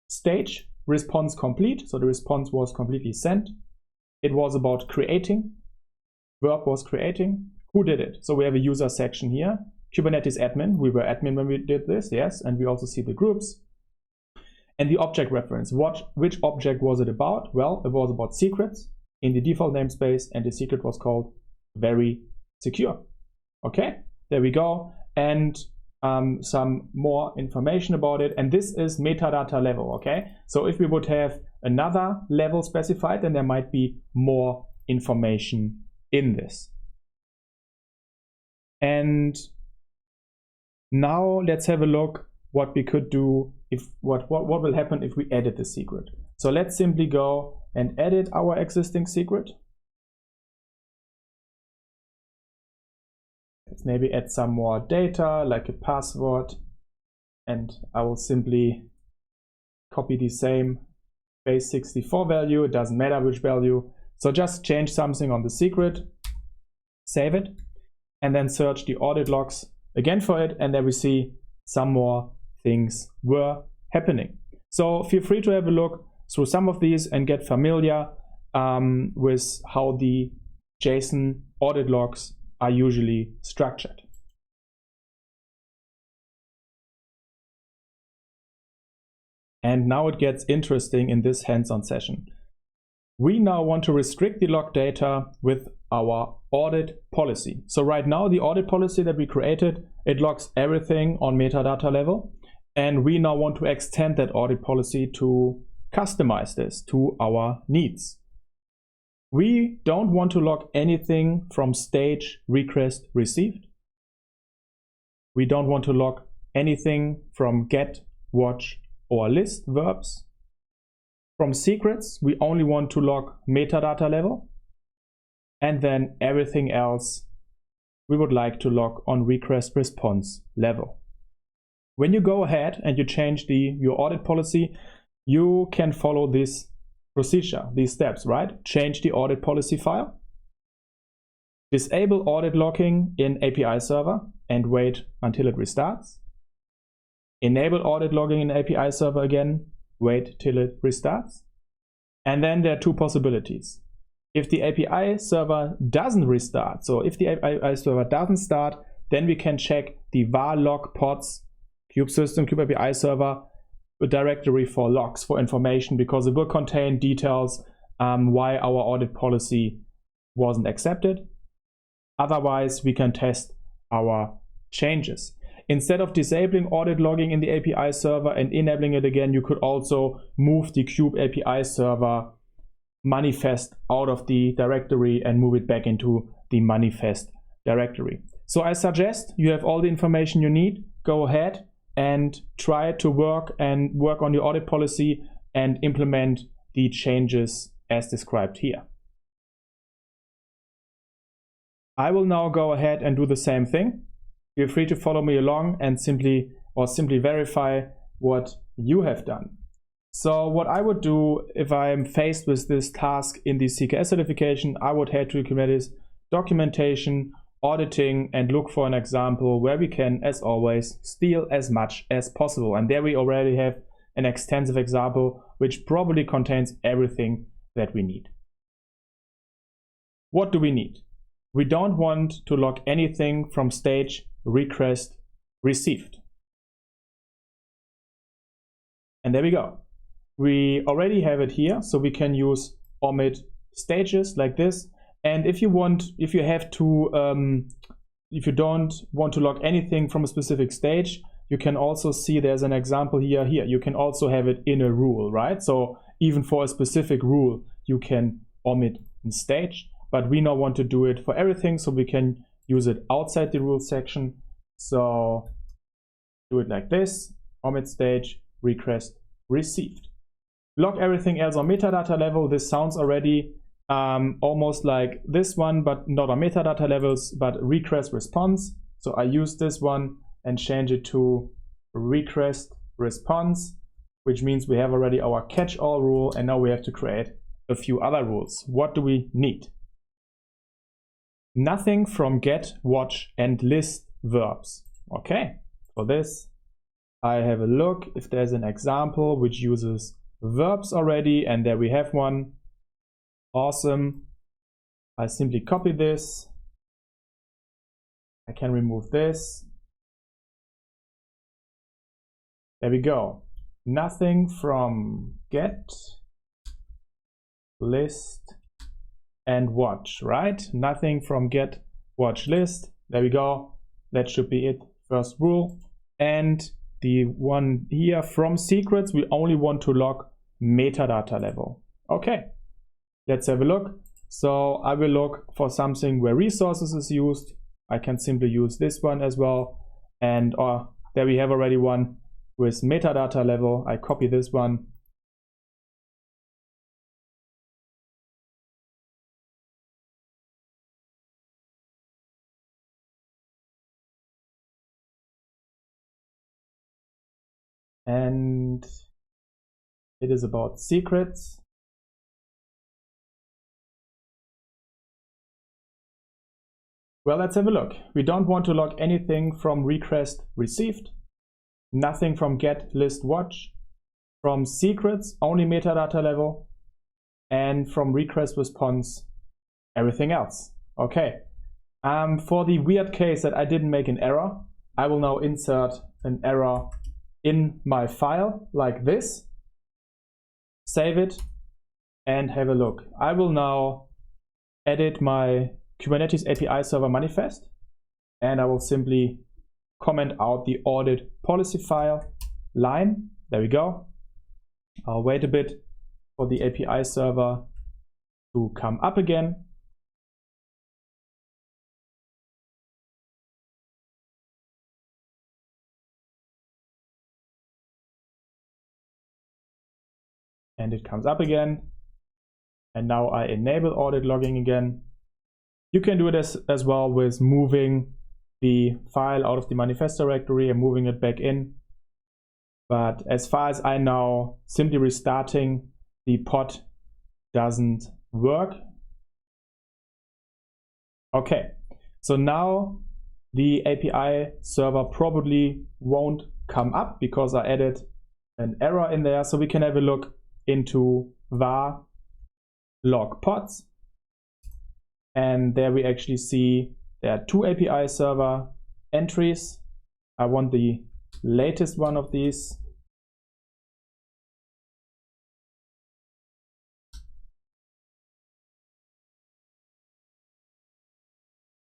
Stage, response complete. So the response was completely sent. It was about creating. Verb was creating. Who did it? So we have a user section here. Kubernetes admin. We were admin when we did this, yes. And we also see the groups. And the object reference. Which object was it about? Well, it was about secrets in the default namespace, and the secret was called very secure. Okay, there we go. And some more information about it. And this is metadata level, okay? So if we would have another level specified, then there might be more information in this. And now let's have a look what we could do if what will happen if we edit the secret. So let's simply go and edit our existing secret. Let's maybe add some more data like a password, and I will simply copy the same base 64 value. It doesn't matter which value. So just change something on the secret, save it, and then search the audit logs again for it, and there we see some more things were happening. So feel free to have a look through some of these and get familiar with how the JSON audit logs are usually structured. And now it gets interesting in this hands-on session. We now want to restrict the log data with our audit policy. So right now, the audit policy that we created, it logs everything on metadata level. And we now want to extend that audit policy to customize this to our needs. We don't want to log anything from stage, request, received. We don't want to log anything from get, watch, or list verbs. From secrets, we only want to log metadata level. And then everything else we would like to log on request response level. When you go ahead and you change your audit policy, you can follow this procedure, these steps, right? Change the audit policy file, disable audit logging in API server and wait until it restarts. Enable audit logging in API server again, wait till it restarts. And then there are two possibilities. If the API server doesn't restart, so if the API server doesn't start, then we can check the var log pods, kube system, kube API server, a directory for logs, for information, because it will contain details why our audit policy wasn't accepted. Otherwise, we can test our changes. Instead of disabling audit logging in the API server and enabling it again, you could also move the kube API server manifest out of the directory and move it back into the manifest directory. So I suggest you have all the information you need. Go ahead and try to work on your audit policy and implement the changes as described here. I will now go ahead and do the same thing. Feel free to follow me along and simply verify what you have done. So what I would do if I'm faced with this task in the CKS certification, I would head to Kubernetes documentation, auditing, and look for an example where we can, as always, steal as much as possible. And there we already have an extensive example which probably contains everything that we need. What do we need? We don't want to log anything from stage request received. And there we go. We already have it here, so we can use omit stages like this. And if you don't want to log anything from a specific stage, you can also see there's an example here. You can also have it in a rule, right? So even for a specific rule, you can omit in stage, but we now want to do it for everything, so we can use it outside the rule section. So do it like this, omit stage, request received. Log everything else on metadata level. This sounds already almost like this one, but not on metadata levels, but request response. So I use this one and change it to request response, which means we have already our catch-all rule, and now we have to create a few other rules. What do we need? Nothing from get, watch, and list verbs. Okay, for this, I have a look if there's an example which uses verbs already, and there we have one. Awesome. I simply copy this. I can remove this. There we go. Nothing from get, list, and watch, right? Nothing from get, watch, list. There we go. That should be it. First rule. And the one here from secrets, we only want to log metadata level. Okay, let's have a look. So I will look for something where resources is used. I can simply use this one as well. And there we have already one with metadata level. I copy this one. And it is about secrets. Well, let's have a look. We don't want to log anything from request received, nothing from get, list, watch, from secrets, only metadata level, and from request response, everything else. Okay. For the weird case that I didn't make an error, I will now insert an error in my file like this, save it, and have a look. I will now edit my Kubernetes API server manifest, and I will simply comment out the audit policy file line. There we go. I'll wait a bit for the API server to come up again. And it comes up again. And now I enable audit logging again. You can do this as well with moving the file out of the manifest directory and moving it back in. But as far as I know, simply restarting the pod doesn't work. Okay, so now the API server probably won't come up because I added an error in there. So we can have a look into var log pods. And there we actually see there are two API server entries. I want the latest one of these.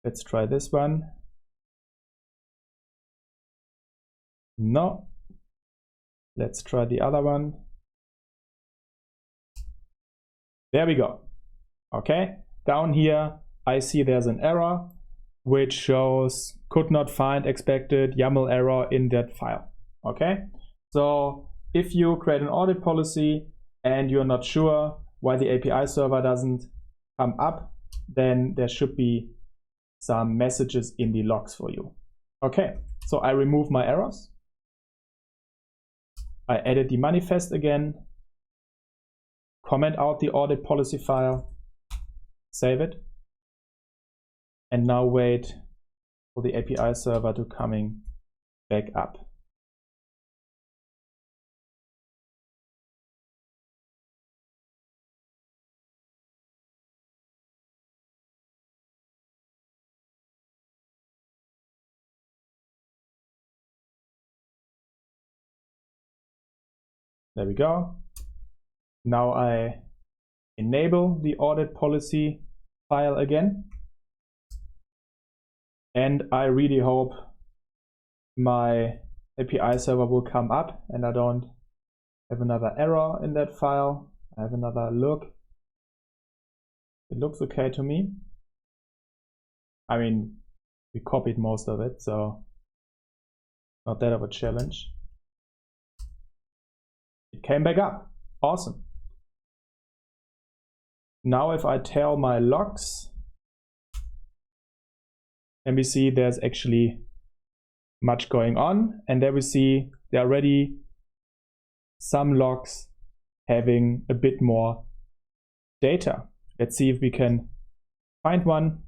Let's try this one. No. Let's try the other one. There we go. Okay. Down here, I see there's an error which shows could not find expected YAML error in that file. Okay, so if you create an audit policy and you're not sure why the API server doesn't come up, then there should be some messages in the logs for you. Okay, so I remove my errors. I edit the manifest again, comment out the audit policy file, save it, and now wait for the API server to coming back up. There we go. Now I enable the audit policy file again. And I really hope my API server will come up and I don't have another error in that file. I have another look. It looks okay to me. I mean, we copied most of it, so not that of a challenge. It came back up. Awesome. Now if I tell my logs, and we see there's actually much going on, and there we see there are already some logs having a bit more data. Let's see if we can find one.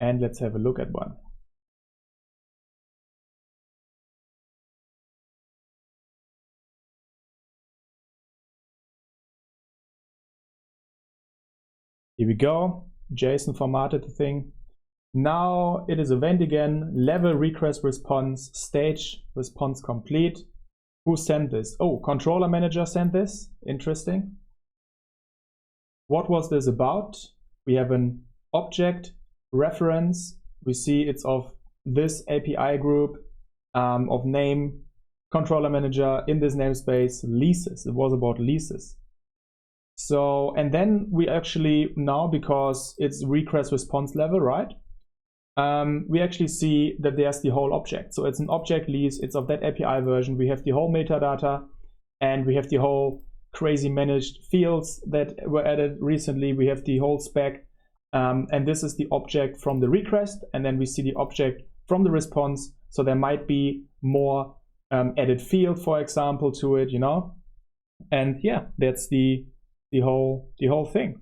And let's have a look at one. Here we go, JSON formatted thing. Now it is event again, level request response, stage response complete. Who sent this? Oh, controller manager sent this. Interesting. What was this about? We have an object reference. We see it's of this API group of name controller manager in this namespace leases. It was about leases. So, and then we actually now, because it's request response level, right? We actually see that there's the whole object. So it's an object lease, it's of that API version. We have the whole metadata and we have the whole crazy managed fields that were added recently. We have the whole spec and this is the object from the request, and then we see the object from the response. So there might be more added field, for example, to it, you know? And yeah, that's the whole thing.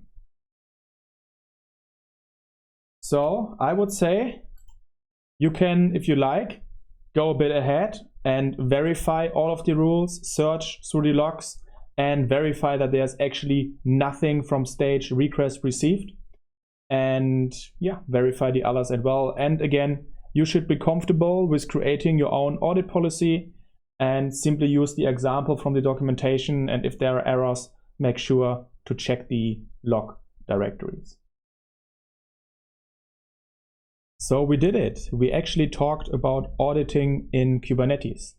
So I would say you can, if you like, go a bit ahead and verify all of the rules, search through the logs and verify that there's actually nothing from stage request received. And yeah, verify the others as well. And again, you should be comfortable with creating your own audit policy and simply use the example from the documentation. And if there are errors, make sure to check the log directories. So we did it. We actually talked about auditing in Kubernetes.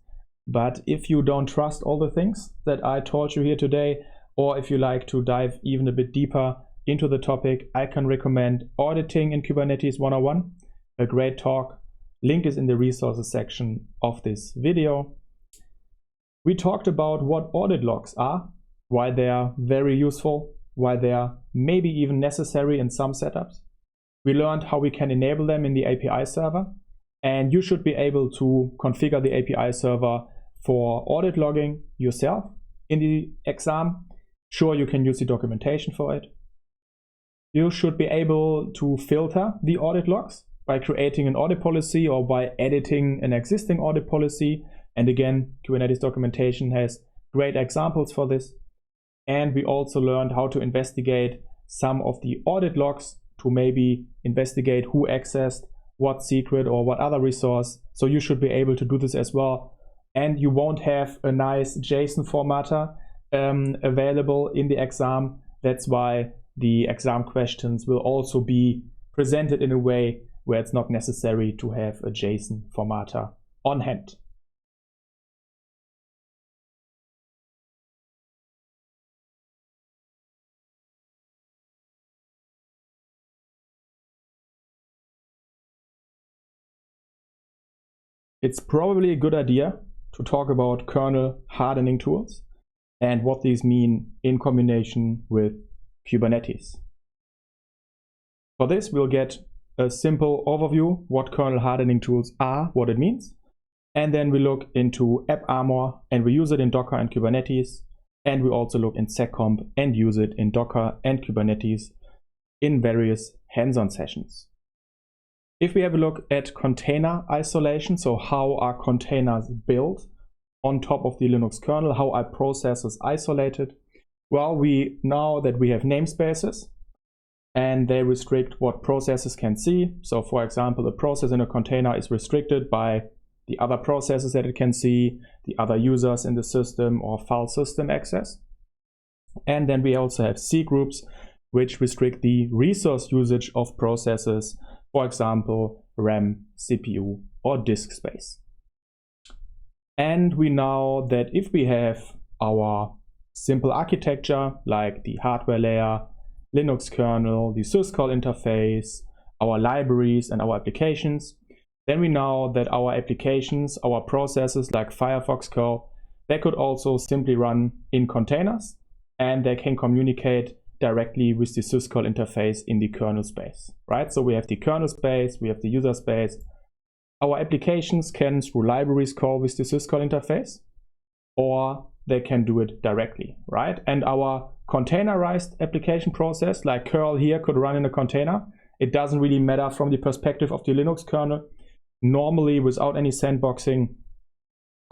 But if you don't trust all the things that I told you here today, or if you like to dive even a bit deeper into the topic, I can recommend Auditing in Kubernetes 101, a great talk. Link is in the resources section of this video. We talked about what audit logs are, why they are very useful, why they are maybe even necessary in some setups. We learned how we can enable them in the API server, and you should be able to configure the API server for audit logging yourself in the exam. Sure, you can use the documentation for it. You should be able to filter the audit logs by creating an audit policy or by editing an existing audit policy. And again, Kubernetes documentation has great examples for this. And we also learned how to investigate some of the audit logs to maybe investigate who accessed what secret or what other resource. So you should be able to do this as well. And you won't have a nice JSON formatter available in the exam. That's why the exam questions will also be presented in a way where it's not necessary to have a JSON formatter on hand. It's probably a good idea to talk about kernel hardening tools and what these mean in combination with Kubernetes. For this, we'll get a simple overview what kernel hardening tools are, what it means, and then we look into AppArmor and we use it in Docker and Kubernetes, and we also look in seccomp and use it in Docker and Kubernetes in various hands-on sessions. If we have a look at container isolation, so how are containers built on top of the Linux kernel, how are processes isolated? Well, we know that we have namespaces and they restrict what processes can see. So for example, a process in a container is restricted by the other processes that it can see, the other users in the system or file system access. And then we also have C groups, which restrict the resource usage of processes, for example, RAM, CPU, or disk space. And we know that if we have our simple architecture, like the hardware layer, Linux kernel, the syscall interface, our libraries, and our applications, then we know that our applications, our processes like Firefox Core, they could also simply run in containers, and they can communicate directly with the syscall interface in the kernel space, right? So we have the kernel space, we have the user space. Our applications can, through libraries, call with the syscall interface, or they can do it directly, right? And our containerized application process, like curl here, could run in a container. It doesn't really matter from the perspective of the Linux kernel. Normally, without any sandboxing,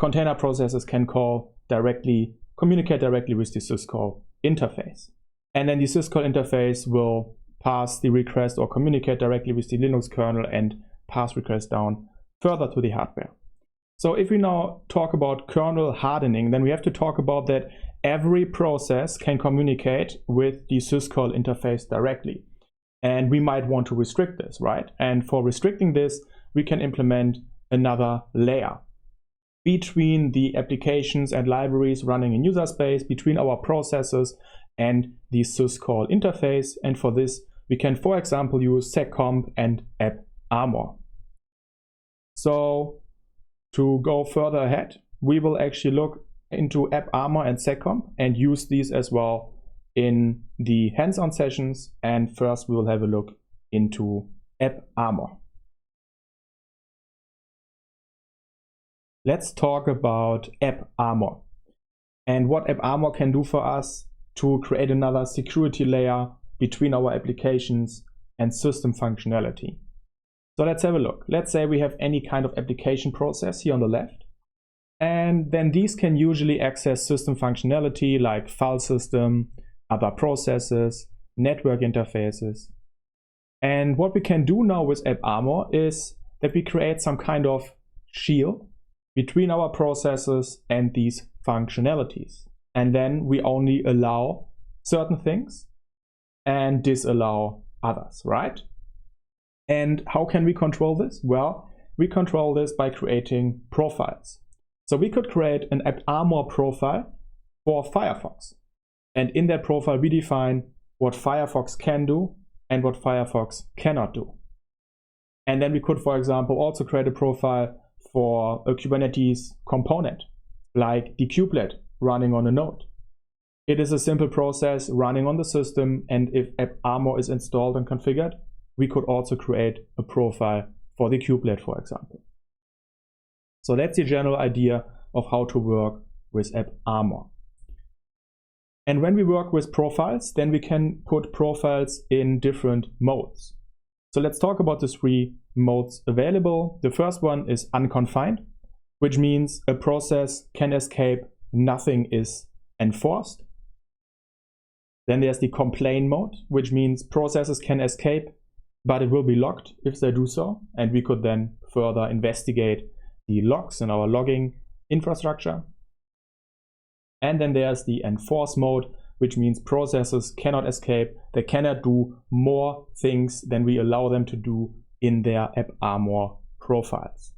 container processes can communicate directly with the syscall interface. And then the syscall interface will pass the request or communicate directly with the Linux kernel and pass requests down further to the hardware. So if we now talk about kernel hardening, then we have to talk about that every process can communicate with the syscall interface directly. And we might want to restrict this, right? And for restricting this, we can implement another layer between the applications and libraries running in user space, between our processes and the syscall interface. And for this, we can, for example, use seccomp and AppArmor. So to go further ahead, we will actually look into AppArmor and seccomp and use these as well in the hands-on sessions. And first, we will have a look into AppArmor. Let's talk about AppArmor and what AppArmor can do for us to create another security layer between our applications and system functionality. So let's have a look. Let's say we have any kind of application process here on the left, and then these can usually access system functionality like file system, other processes, network interfaces. And what we can do now with AppArmor is that we create some kind of shield between our processes and these functionalities. And then we only allow certain things and disallow others, right? And how can we control this? Well, we control this by creating profiles. So we could create an AppArmor profile for Firefox. And in that profile, we define what Firefox can do and what Firefox cannot do. And then we could, for example, also create a profile for a Kubernetes component, like the kubelet running on a node. It is a simple process running on the system, and if AppArmor is installed and configured, we could also create a profile for the kubelet, for example. So that's the general idea of how to work with AppArmor. And when we work with profiles, then we can put profiles in different modes. So let's talk about the 3 modes available. The first one is unconfined, which means a process can escape, nothing is enforced. Then there's the complain mode, which means processes can escape, but it will be logged if they do so. And we could then further investigate the logs in our logging infrastructure. And then there's the enforce mode, which means processes cannot escape. They cannot do more things than we allow them to do in their AppArmor profiles.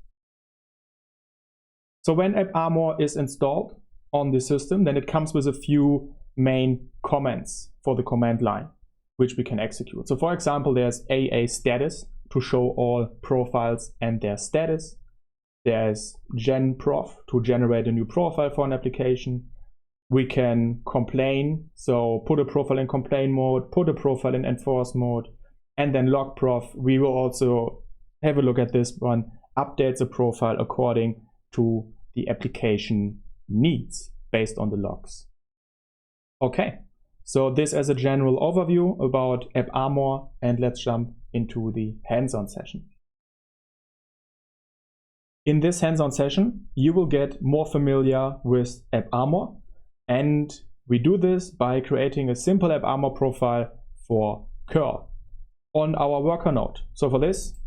So when AppArmor is installed on the system, then it comes with a few main comments for the command line, which we can execute. So for example, there's AA status to show all profiles and their status. There's genprof to generate a new profile for an application. We can complain, so put a profile in complain mode, put a profile in enforce mode, and then logprof. We will also have a look at this one, updates the profile according to the application needs based on the logs. Okay, so this as a general overview about AppArmor, and let's jump into the hands-on session. In this hands-on session, you will get more familiar with AppArmor. And we do this by creating a simple AppArmor profile for curl on our worker node. So for this,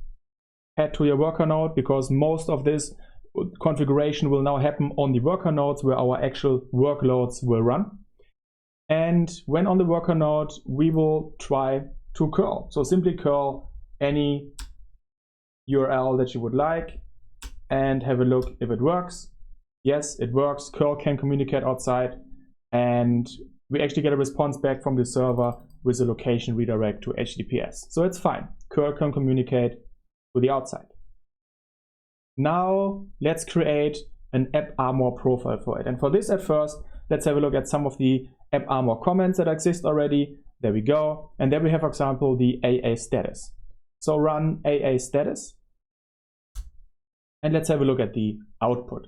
head to your worker node, because most of this configuration will now happen on the worker nodes where our actual workloads will run. And when on the worker node, we will try to curl. So simply curl any URL that you would like and have a look if it works. Yes, it works. Curl can communicate outside, and we actually get a response back from the server with a location redirect to HTTPS. So it's fine. Curl can communicate to the outside. Now let's create an AppArmor profile for it. And for this, at first, let's have a look at some of the AppArmor comments that exist already. There we go. And there we have, for example, the AA status. So run AA status. And let's have a look at the output.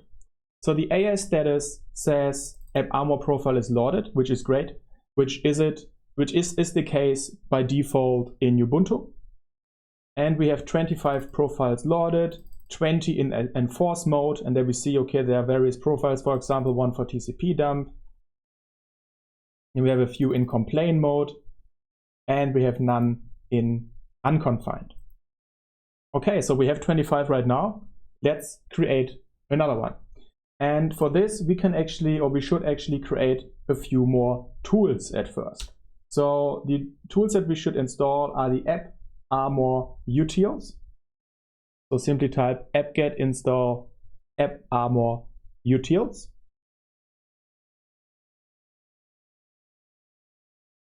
So the AA status says AppArmor profile is loaded, which is great, which is the case by default in Ubuntu. And we have 25 profiles loaded, 20 in enforce mode, and there we see, okay, there are various profiles, for example, one for TCP dump. And we have a few in complain mode, and we have none in unconfined. Okay, so we have 25 right now. Let's create another one. And for this, we can actually, or we should actually create a few more tools at first. So the tools that we should install are the AppArmor utils. So simply type apt-get install AppArmor utils.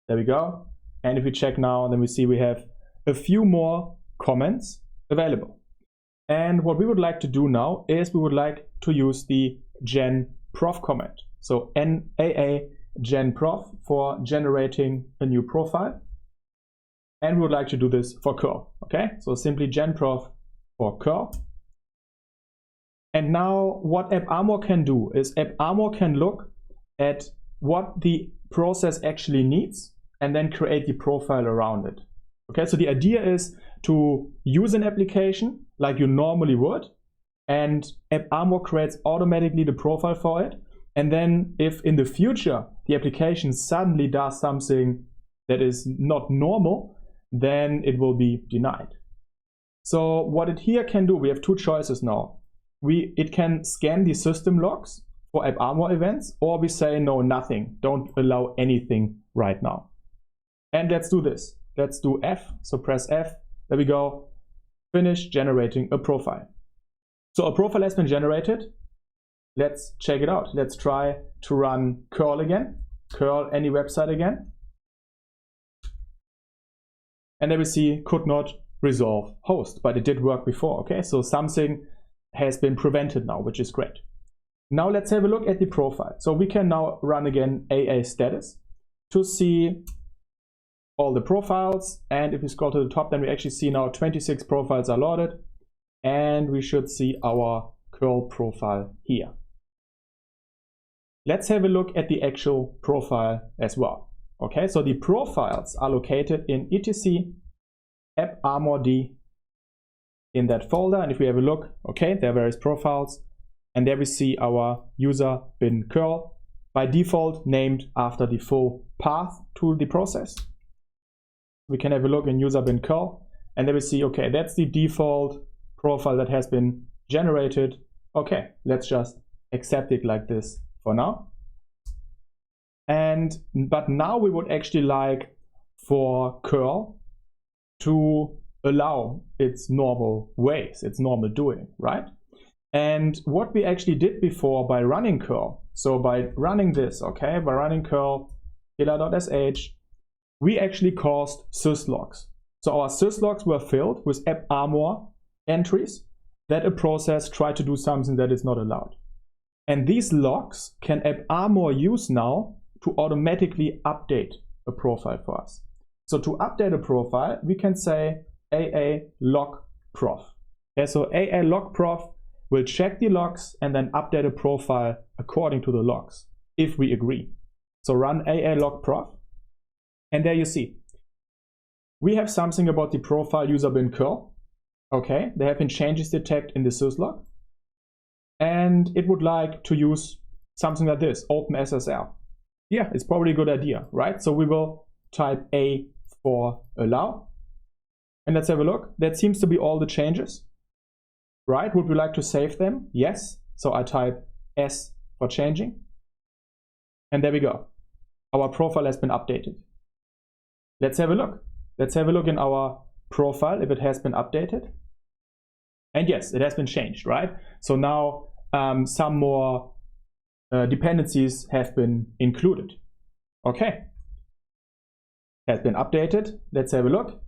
There we go. And if we check now, then we see we have a few more comments available. And what we would like to do now is we would like to use the gen_prof command. So NAA gen_prof for generating a new profile. And we would like to do this for curl. Okay, so simply gen_prof for curl. And now what AppArmor can do is AppArmor can look at what the process actually needs and then create the profile around it. Okay, so the idea is to use an application like you normally would, and AppArmor creates automatically the profile for it. And then if in the future the application suddenly does something that is not normal, then it will be denied. So what it here can do, we have two choices now. It can scan the system logs for AppArmor events, or we say no, nothing, don't allow anything right now. And let's do this. Let's do F, so press F, there we go, finish generating a profile. So a profile has been generated. Let's check it out. Let's try to run curl again, curl any website again. And there we see could not resolve host, but it did work before. Okay, so something has been prevented now, which is great. Now let's have a look at the profile. So we can now run again AA status to see all the profiles. And if we scroll to the top, then we actually see now 26 profiles are loaded, and we should see our curl profile here. Let's have a look at the actual profile as well. Okay, so the profiles are located in etc AppArmor_d in that folder. And if we have a look, okay, there are various profiles, and there we see our user bin curl, by default named after the full path to the process. We can have a look in user bin curl, and there we see, okay, that's the default profile that has been generated. Okay, let's just accept it like this for now. But now we would actually like for curl to allow its normal ways, its normal doing, right? And what we actually did before by running curl, so by running this, okay, by running curl killer.sh, we actually caused syslogs. So our syslogs were filled with AppArmor entries that a process tried to do something that is not allowed. And these logs can AppArmor use now to automatically update a profile for us. So to update a profile, we can say AA log prof. Okay, so AA log prof will check the logs and then update a profile according to the logs, if we agree. So run AA log prof, and there you see. We have something about the profile user bin curl. Okay, there have been changes detected in the syslog, and it would like to use something like this, OpenSSL. Yeah, it's probably a good idea, right? So we will type A for allow, and let's have a look. That seems to be all the changes. right? Would we like to save them? Yes. So I type S for changing. And there we go. Our profile has been updated. Let's have a look. Let's have a look in our profile if it has been updated. And yes, it has been changed, right? So now some more dependencies have been included. Okay. Has been updated. Let's have a look.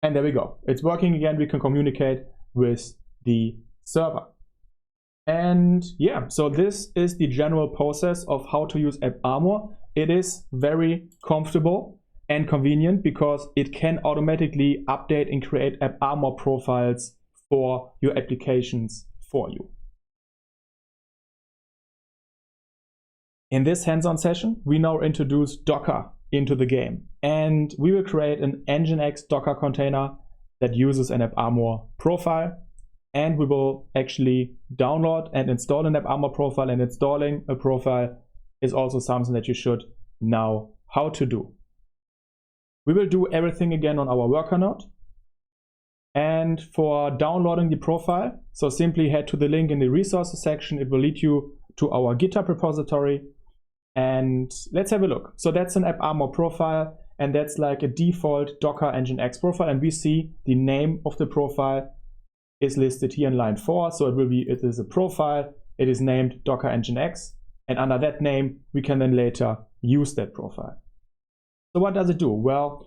And there we go. It's working again. We can communicate with the server. And yeah, so this is the general process of how to use AppArmor. It is very comfortable and convenient because it can automatically update and create AppArmor profiles for your applications for you. In this hands-on session, we now introduce Docker into the game, and we will create an Nginx Docker container that uses an AppArmor profile, and we will actually download and install an AppArmor profile, and installing a profile is also something that you should know how to do. We will do everything again on our worker node. And for downloading the profile, so simply head to the link in the resources section. It will lead you to our GitHub repository. And let's have a look. So that's an AppArmor profile, and that's like a default Docker Nginx profile. And we see the name of the profile is listed here in line 4. So it is a profile. It is named Docker Nginx. And under that name, we can then later use that profile. So what does it do? Well,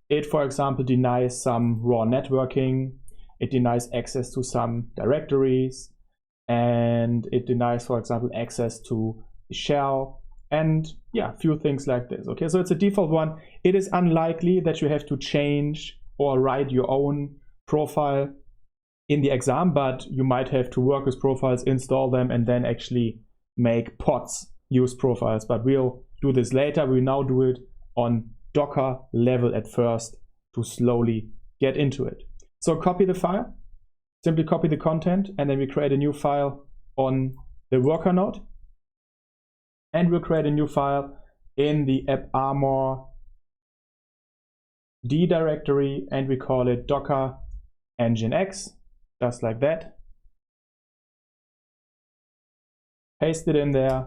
it, for example, denies some raw networking. It denies access to some directories. And it denies, for example, access to the shell. And yeah, a few things like this. Okay, so it's a default one. It is unlikely that you have to change or write your own profile in the exam, but you might have to work with profiles, install them, and then actually make pods use profiles. But we'll do this later. We now do it on Docker level at first to slowly get into it. So copy the file, simply copy the content, and then we create a new file on the worker node. And we'll create a new file in the AppArmor D directory, and we call it Docker Nginx, just like that. Paste it in there,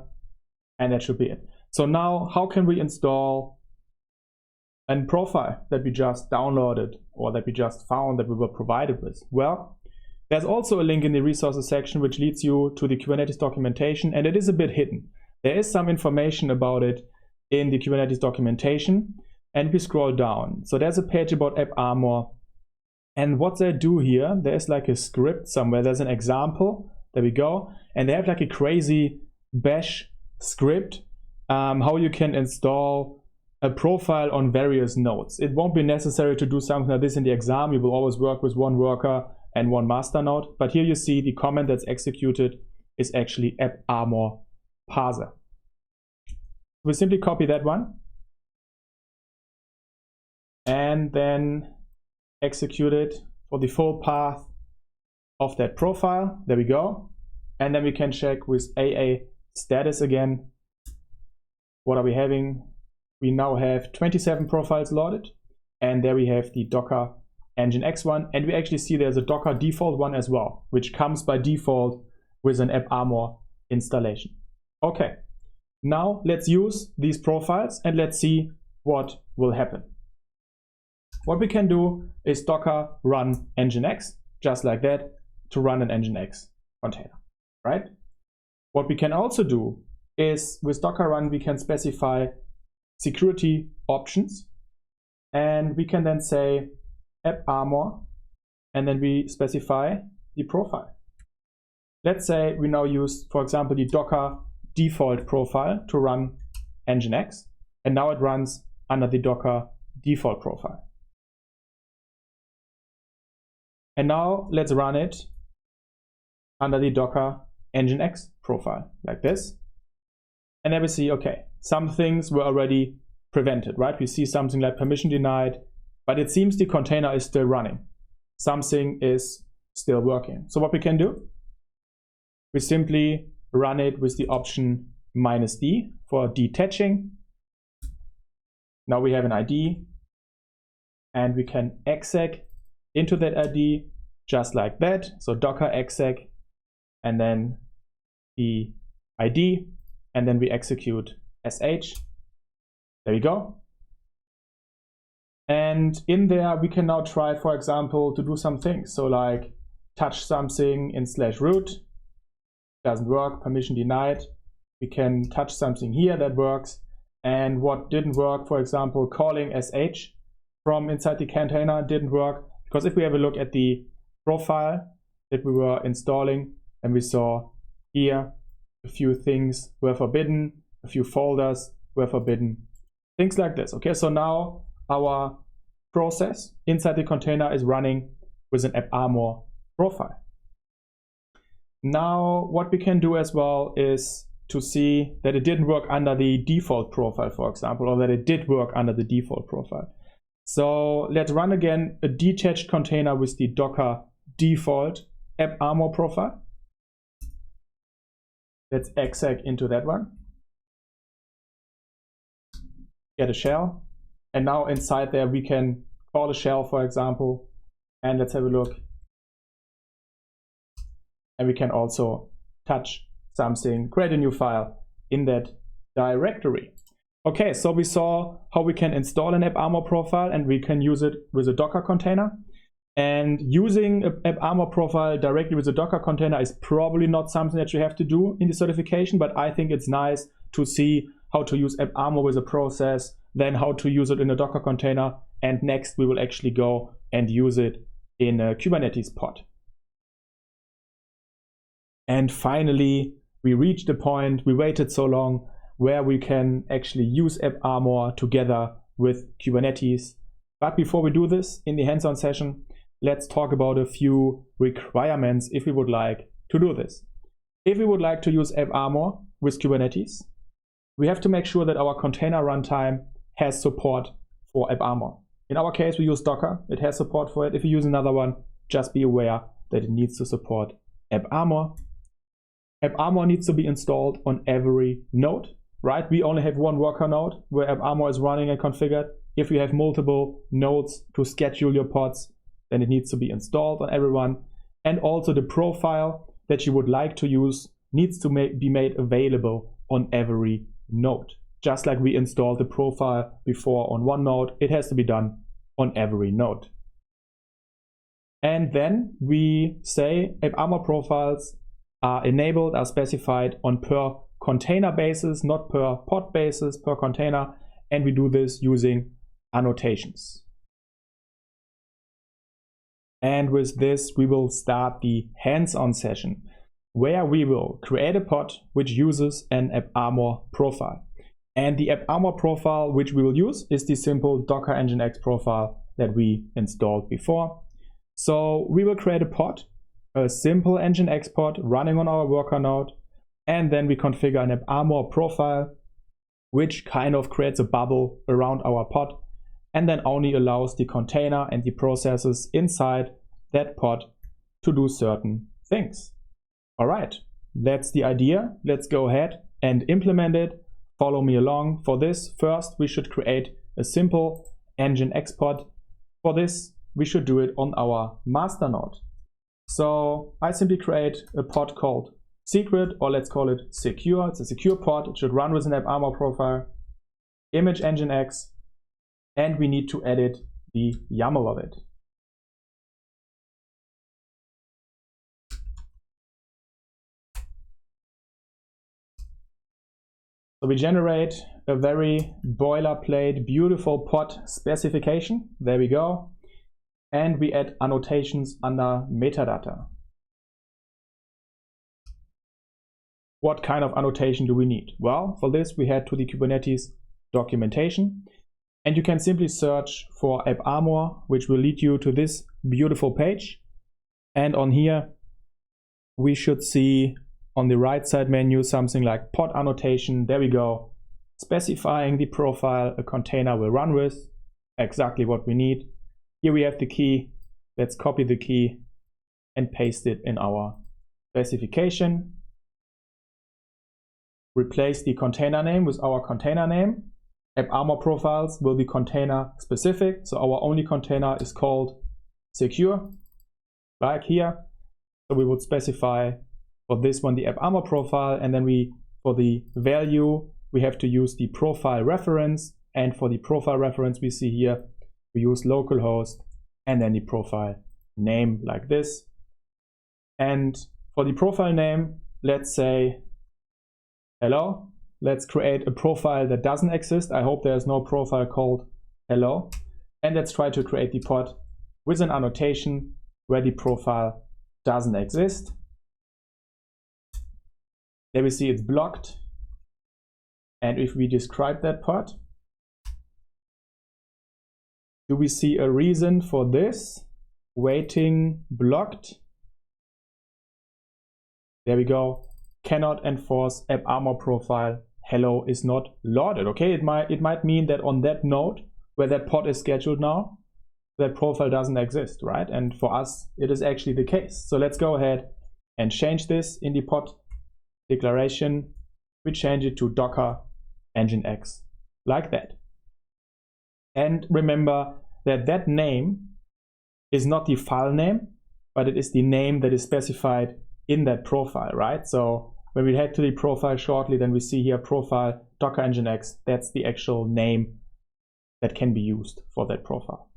and that should be it. So now, how can we install a profile that we just downloaded or that we just found that we were provided with? Well, there's also a link in the resources section which leads you to the Kubernetes documentation, and it is a bit hidden. There is some information about it in the Kubernetes documentation, and we scroll down. So there's a page about AppArmor, and what they do here, there's like a script somewhere. There's an example. There we go. And they have like a crazy bash script, how you can install a profile on various nodes. It won't be necessary to do something like this in the exam. You will always work with one worker and one master node. But here you see the command that's executed is actually AppArmor parser. We simply copy that one and then execute it for the full path of that profile. There we go. And then we can check with AA status again. What are we having? We now have 27 profiles loaded, and there we have the Docker Nginx one, and we actually see there's a Docker default one as well, which comes by default with an AppArmor installation. Okay, now let's use these profiles and let's see what will happen. What we can do is Docker run Nginx, just like that, to run an Nginx container, right? What we can also do is with Docker run, we can specify security options, and we can then say AppArmor, and then we specify the profile. Let's say we now use, for example, the Docker default profile to run Nginx, and now it runs under the Docker default profile. And now let's run it under the Docker Nginx profile, like this. And then we see, okay, some things were already prevented, right? We see something like permission denied, but it seems the container is still running. Something is still working. So what we can do, we simply run it with the option -d for detaching. Now we have an ID, and we can exec into that ID just like that. So docker exec and then the ID, and then we execute sh. There we go. And in there we can now try, for example, to do some things. So like touch something in /root, doesn't work, permission denied. We can touch something here, that works. And what didn't work, for example, calling sh from inside the container didn't work, because if we have a look at the profile that we were installing, and we saw here a few things were forbidden, a few folders were forbidden, things like this. Okay, so now our process inside the container is running with an AppArmor profile. Now what we can do as well is to see that it didn't work under the default profile, for example, or that it did work under the default profile. So let's run again a detached container with the Docker default AppArmor profile. Let's exec into that one. Get a shell. And now inside there we can call a shell, for example. And let's have a look. And we can also touch something, create a new file in that directory. Okay, so we saw how we can install an AppArmor profile and we can use it with a Docker container. And using an AppArmor profile directly with a Docker container is probably not something that you have to do in the certification, but I think it's nice to see how to use AppArmor with a process, then how to use it in a Docker container, and next we will actually go and use it in a Kubernetes pod. And finally, we reached the point, we waited so long, where we can actually use AppArmor together with Kubernetes. But before we do this in the hands-on session, let's talk about a few requirements if we would like to do this. If we would like to use AppArmor with Kubernetes, we have to make sure that our container runtime has support for AppArmor. In our case, we use Docker. It has support for it. If you use another one, just be aware that it needs to support AppArmor. AppArmor needs to be installed on every node, right? We only have one worker node where AppArmor is running and configured. If you have multiple nodes to schedule your pods, then it needs to be installed on everyone. And also the profile that you would like to use needs to be made available on every node. Just like we installed the profile before on one node, it has to be done on every node. And then we say AppArmor profiles are enabled, are specified on per container basis, not per pod basis, per container. And we do this using annotations. And with this, we will start the hands-on session where we will create a pod which uses an AppArmor profile. And the AppArmor profile which we will use is the simple Docker Nginx profile that we installed before. So we will create a pod, a simple Nginx pod running on our worker node, and then we configure an AppArmor profile which kind of creates a bubble around our pod and then only allows the container and the processes inside that pod to do certain things. All right, that's the idea. Let's go ahead and implement it. Follow me along. For this, first we should create a simple Nginx pod. For this, we should do it on our master node. So I simply create a pod called secret, or let's call it secure. It's a secure pod. It should run with an AppArmor profile, image Nginx, and we need to edit the YAML of it. So we generate a very boilerplate, beautiful pod specification. There we go. And we add annotations under metadata. What kind of annotation do we need? Well, for this we head to the Kubernetes documentation. And you can simply search for AppArmor, which will lead you to this beautiful page. And on here, we should see on the right side menu something like pod annotation. There we go. Specifying the profile a container will run with. Exactly what we need. Here we have the key. Let's copy the key and paste it in our specification. Replace the container name with our container name. AppArmor profiles will be container specific. So our only container is called secure, like here. So we would specify for this one the AppArmor profile, and then for the value, we have to use the profile reference. And for the profile reference we see here, we use localhost and then the profile name like this. And for the profile name, let's say hello. Let's create a profile that doesn't exist. I hope there's no profile called hello. And let's try to create the pod with an annotation where the profile doesn't exist. There we see it's blocked. And if we describe that pod, do we see a reason for this? Waiting blocked. There we go. Cannot enforce AppArmor profile. Hello is not loaded. Okay, it might mean that on that node where that pod is scheduled now, that profile doesn't exist, right? And for us, it is actually the case. So let's go ahead and change this in the pod declaration. We change it to Docker Nginx like that. And remember that that name is not the file name, but it is the name that is specified in that profile, right? So when we head to the profile shortly, then we see here profile Docker Nginx. That's the actual name that can be used for that profile.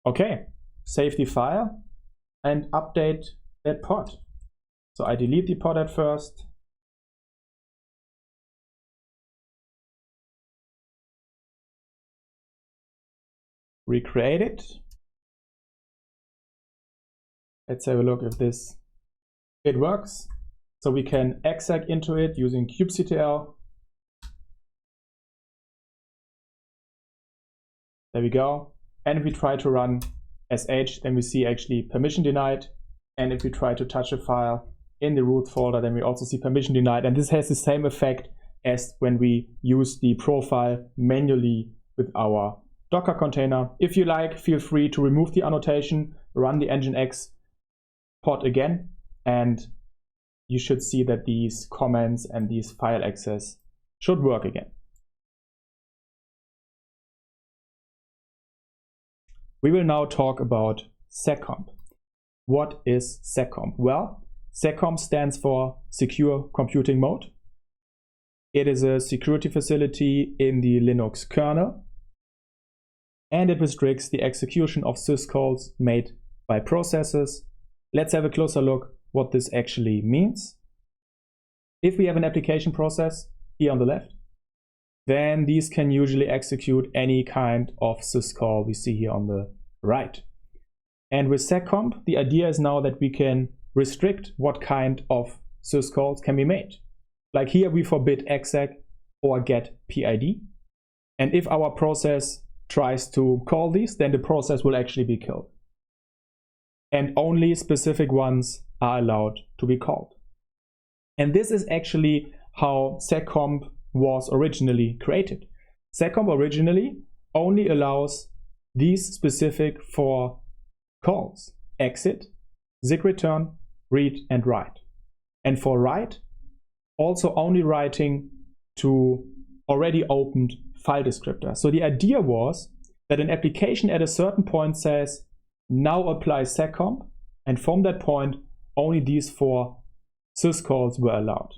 Okay, save the file and update that pod. So I delete the pod at first. Recreate it. Let's have a look if it works. So we can exec into it using kubectl. There we go. And if we try to run sh, then we see actually permission denied. And if we try to touch a file in the root folder, then we also see permission denied. And this has the same effect as when we use the profile manually with our Docker container. If you like, feel free to remove the annotation, run the Nginx pod again, and you should see that these comments and these file access should work again. We will now talk about seccomp. What is seccomp? Well, seccomp stands for Secure Computing Mode. It is a security facility in the Linux kernel, and it restricts the execution of syscalls made by processes. Let's have a closer look what this actually means. If we have an application process here on the left, then these can usually execute any kind of syscall we see here on the right. And with seccomp, the idea is now that we can restrict what kind of syscalls can be made. Like here, we forbid exec or get PID. And if our process tries to call these, then the process will actually be killed. And only specific ones are allowed to be called. And this is actually how seccomp was originally created. Seccomp originally only allows these specific 4 calls: exit, sig return, read, and write. And for write, also only writing to already opened file descriptor. So the idea was that an application at a certain point says, now apply seccomp, and from that point, only these 4 syscalls were allowed.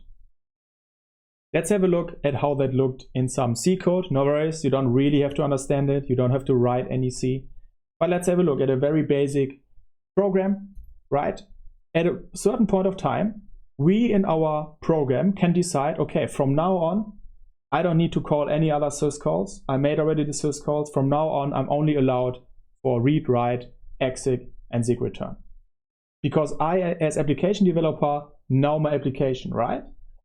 Let's have a look at how that looked in some C code. No worries, you don't really have to understand it. You don't have to write any C. But let's have a look at a very basic program, right? At a certain point of time, we in our program can decide, okay, from now on, I don't need to call any other syscalls. I made already the syscalls. From now on, I'm only allowed for read, write, exit, and sig return. Because I, as application developer, know my application, right?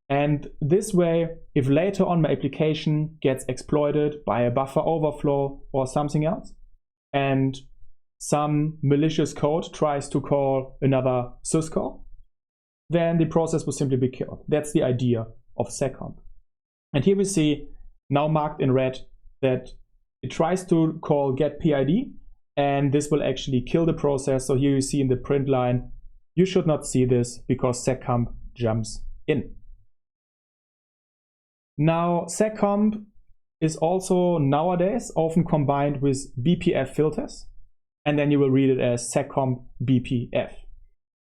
And this way, if later on my application gets exploited by a buffer overflow or something else, and some malicious code tries to call another syscall, then the process will simply be killed. That's the idea of seccomp. And here we see, now marked in red, that it tries to call get PID, and this will actually kill the process. So here you see in the print line, you should not see this because seccomp jumps in. Now, seccomp is also nowadays often combined with BPF filters, and then you will read it as seccomp BPF.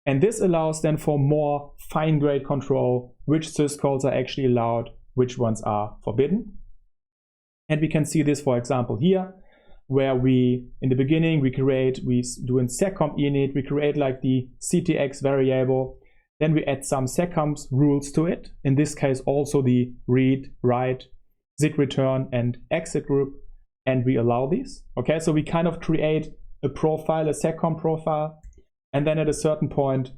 And this allows then for more fine-grained control, which syscalls are actually allowed, which ones are forbidden. And we can see this, for example, here, where in the beginning, we do in seccomp init, we create like the CTX variable, then we add some seccomp rules to it. In this case, also the read, write, zig return, and exit group, and we allow these. Okay, so we kind of create a profile, a seccomp profile, and then at a certain point,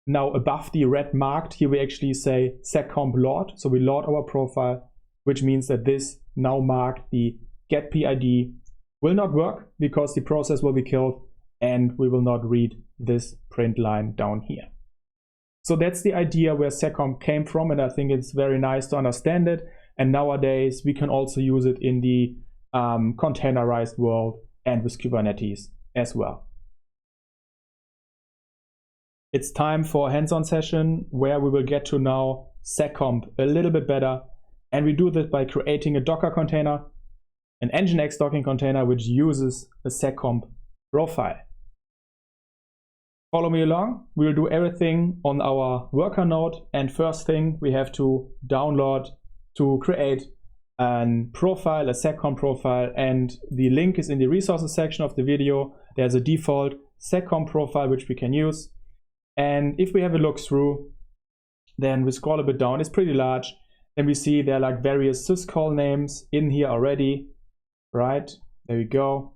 now above the red marked, here we actually say seccomp load. So we load our profile, which means that this now marked the get PID will not work because the process will be killed and we will not read this print line down here. So that's the idea where seccomp came from, and I think it's very nice to understand it. And nowadays we can also use it in the containerized world and with Kubernetes as well. It's time for a hands-on session where we will get to know seccomp a little bit better. And we do this by creating a Docker container, an Nginx docking container, which uses a seccomp profile. Follow me along. We will do everything on our worker node. And first thing we have to download to create a profile, a seccomp profile. And the link is in the resources section of the video. There's a default seccomp profile, which we can use. And if we have a look through, then we scroll a bit down. It's pretty large. Then we see there are like various syscall names in here already. Right, there we go.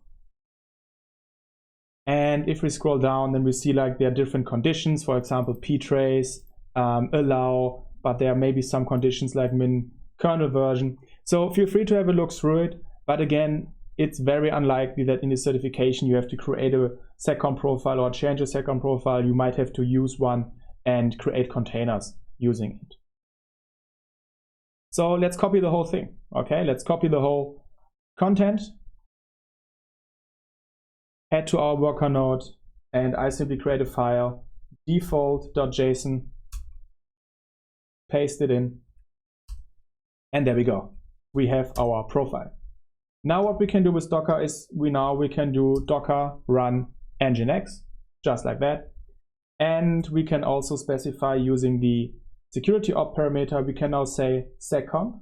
And if we scroll down, then we see like there are different conditions, for example, ptrace, allow, but there may be some conditions like min kernel version. So feel free to have a look through it. But again, it's very unlikely that in the certification you have to create a seccomp profile or change a seccomp profile. You might have to use one and create containers using it. So let's copy the whole thing. Okay, let's copy the whole content, head to our worker node, and I simply create a file, default.json, paste it in, and there we go. We have our profile. Now what we can do with Docker is we can do docker run nginx, just like that. And we can also specify using the security op parameter, we can now say seccomp,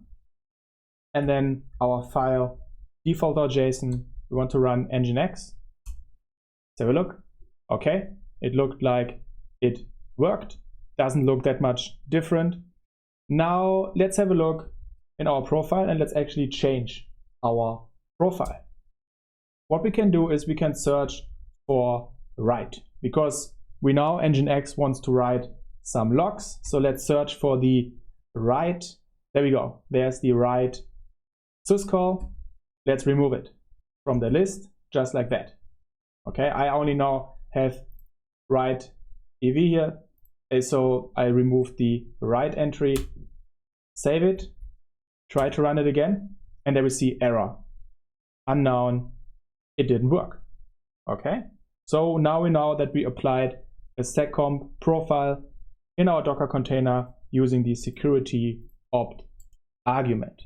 and then our file default.json, we want to run nginx. Let's have a look. Okay, it looked like it worked. Doesn't look that much different. Now let's have a look in our profile and let's actually change our profile. What we can do is we can search for write, because we know nginx wants to write some logs. So let's search for the write. There we go. There's the write syscall. Let's remove it from the list, just like that. Okay, I only now have write ev here. So I remove the write entry, save it, try to run it again, and there we see error. Unknown, it didn't work. Okay, so now we know that we applied a seccomp profile in our Docker container using the security opt argument.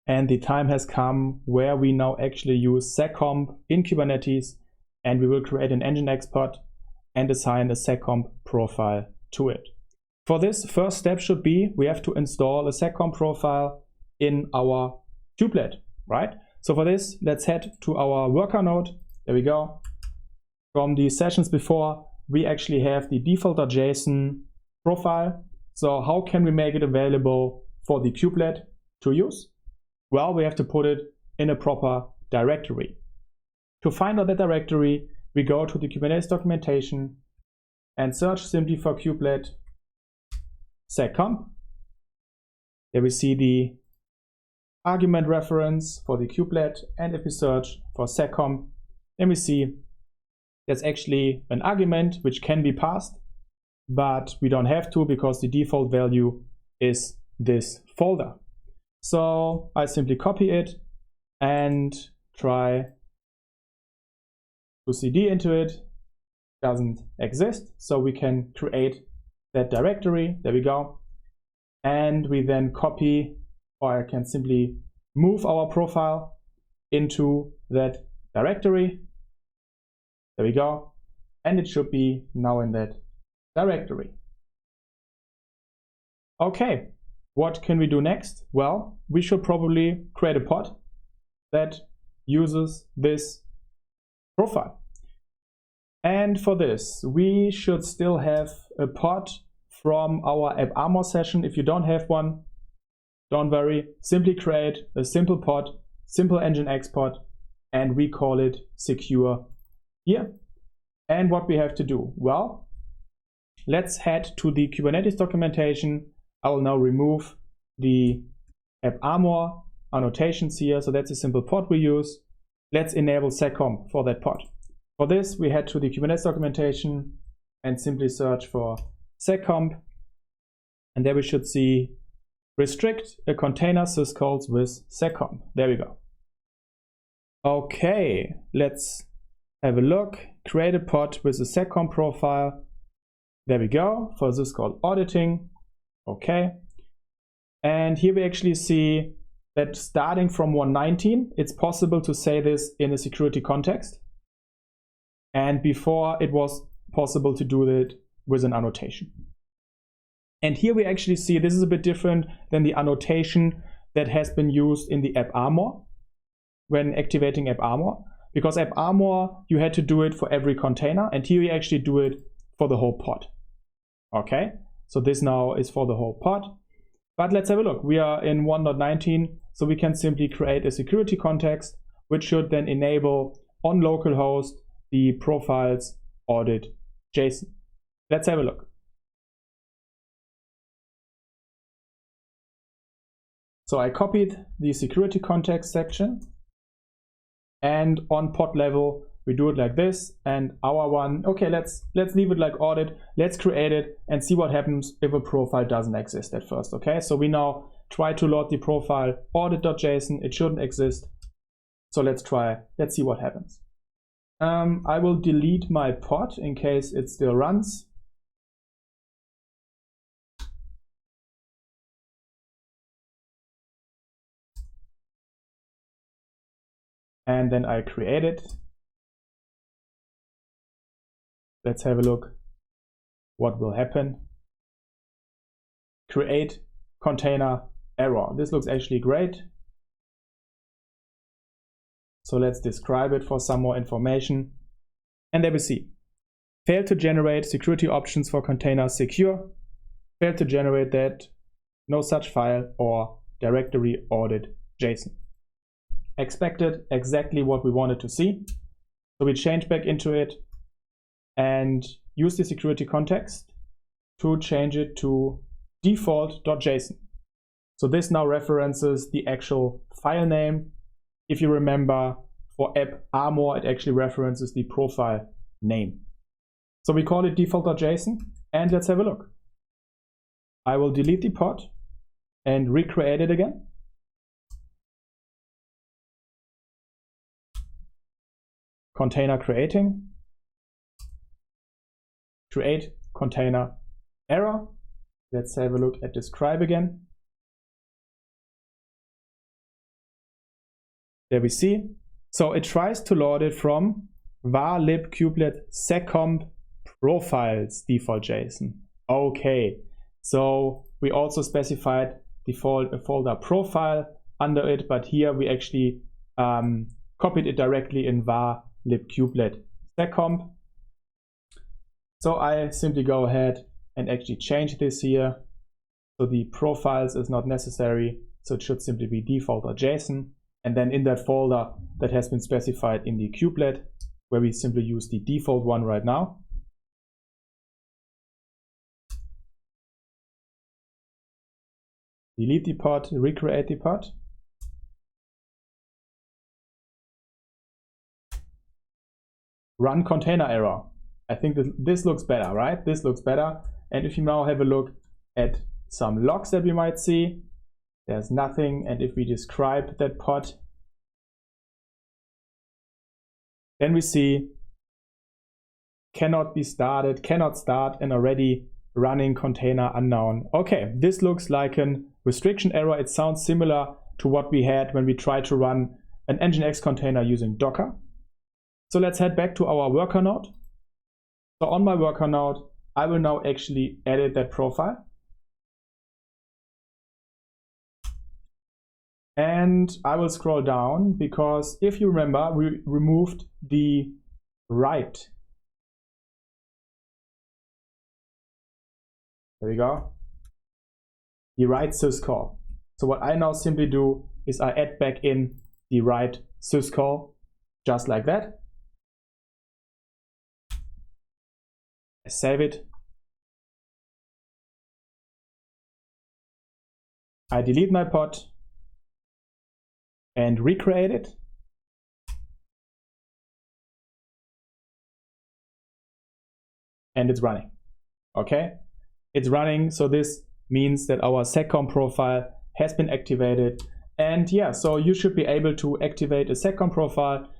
And the time has come where we now actually use seccomp in Kubernetes, and we will create an Nginx pod and assign a seccomp profile to it. For this, first step should be we have to install a seccomp profile in our kubelet, right? So for this, let's head to our worker node. There we go. From the sessions before, we actually have the default.json profile. So how can we make it available for the kubelet to use? Well, we have to put it in a proper directory. To find out that directory, we go to the Kubernetes documentation and search simply for kubelet seccomp. There we see the argument reference for the kubelet, and if we search for seccomp, then we see there's actually an argument which can be passed, but we don't have to because the default value is this folder. So I simply copy it and try to cd into it. Doesn't exist, so we can create that directory. There we go. and we then copy, or I can simply move our profile into that directory. There we go. And it should be now in that directory. Okay, what can we do next? Well, we should probably create a pod that uses this profile. And for this, we should still have a pod from our AppArmor session. If you don't have one, don't worry. Simply create a simple pod, simple Nginx pod, and we call it secure here. And what we have to do? Well, let's head to the Kubernetes documentation. I will now remove the AppArmor annotations here. So that's a simple pod we use. Let's enable seccomp for that pod. For this, we head to the Kubernetes documentation and simply search for seccomp. And there we should see restrict a container syscalls with seccomp. There we go. Okay, let's have a look. Create a pod with a seccomp profile. There we go. For this called auditing. Okay. And here we actually see that starting from 119, it's possible to say this in a security context. And before it was possible to do it with an annotation. And here we actually see this is a bit different than the annotation that has been used in the AppArmor when activating AppArmor. Because AppArmor, you had to do it for every container, and here we actually do it for the whole pod. Okay, so this now is for the whole pod. But let's have a look. We are in 1.19, so we can simply create a security context, which should then enable on localhost the profiles audit JSON. Let's have a look. So I copied the security context section, and on pod level we do it like this, and our one, okay, let's leave it like audit. Let's create it and see what happens if a profile doesn't exist at first. Okay, so we now try to load the profile audit.json. It shouldn't exist, so let's see what happens. I will delete my pod in case it still runs. And then I create it. Let's have a look what will happen. Create container error. This looks actually great. So let's describe it for some more information. And there we see. Failed to generate security options for containers secure. Failed to generate that. No such file or directory audit JSON. Expected exactly what we wanted to see. So we change back into it and use the security context to change it to default.json. So this now references the actual file name. If you remember, for AppArmor, it actually references the profile name. So we call it default.json, and let's have a look. I will delete the pod and recreate it again. Container creating. Create container error. Let's have a look at describe again. There we see. So it tries to load it from var lib kubelet seccomp profiles default.json. Okay, so we also specified default a folder profile under it, but here we actually copied it directly in var lib kubelet seccomp. So I simply go ahead and actually change this here. So the profiles is not necessary, so it should simply be default.json. And then in that folder that has been specified in the kubelet, where we simply use the default one right now. Delete the pod, recreate the pod. Run container error. I think that this looks better, right? This looks better. And if you now have a look at some logs that we might see, there's nothing. And if we describe that pod, then we see cannot be started, cannot start, and already running container unknown. Okay, this looks like an restriction error. It sounds similar to what we had when we tried to run an Nginx container using Docker. So let's head back to our worker node. So on my worker node, I will now actually edit that profile. And I will scroll down because if you remember, we removed the write. There we go. The write syscall. So what I now simply do is I add back in the write syscall just like that. I save it. I delete my pod and recreate it. And it's running. Okay, it's running. So this means that our seccomp profile has been activated. And yeah, so you should be able to activate a seccomp profile.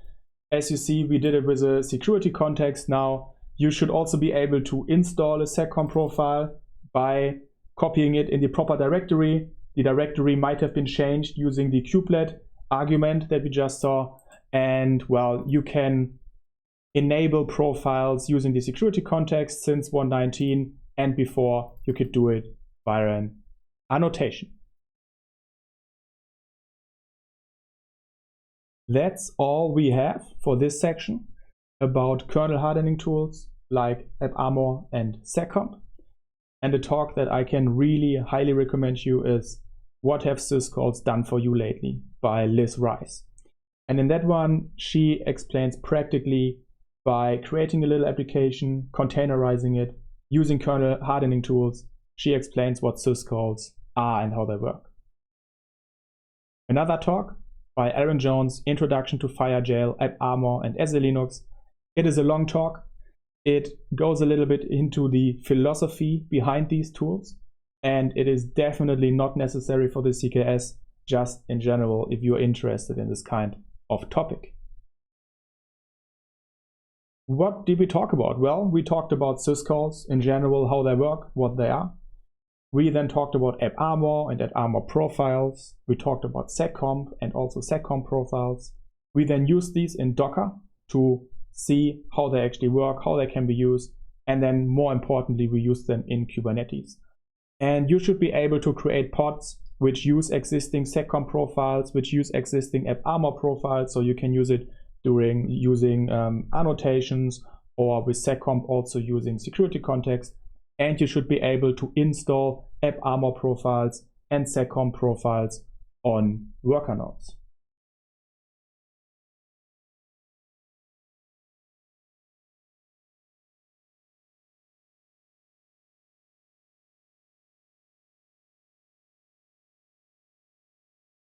As you see, we did it with a security context. Now you should also be able to install a seccomp profile by copying it in the proper directory. The directory might have been changed using the kubelet argument that we just saw. And well, you can enable profiles using the security context since 1.19, and before you could do it via an annotation. That's all we have for this section about kernel hardening tools like AppArmor and seccomp. And the talk that I can really highly recommend you is What Have Syscalls Done For You Lately by Liz Rice. And in that one, she explains practically by creating a little application, containerizing it, using kernel hardening tools. She explains what syscalls are and how they work. Another talk by Aaron Jones, Introduction to FireJail, AppArmor, and SE-Linux. It is a long talk. It goes a little bit into the philosophy behind these tools, and it is definitely not necessary for the CKS, just in general if you are interested in this kind of topic. What did we talk about? Well, we talked about syscalls in general, how they work, what they are. We then talked about AppArmor and AppArmor profiles. We talked about seccomp and also seccomp profiles. We then used these in Docker to see how they actually work, how they can be used, and then more importantly, we used them in Kubernetes. And you should be able to create pods which use existing seccomp profiles, which use existing AppArmor profiles, so you can use it during using annotations, or with seccomp also using security context. And you should be able to install AppArmor profiles and seccomp profiles on worker nodes.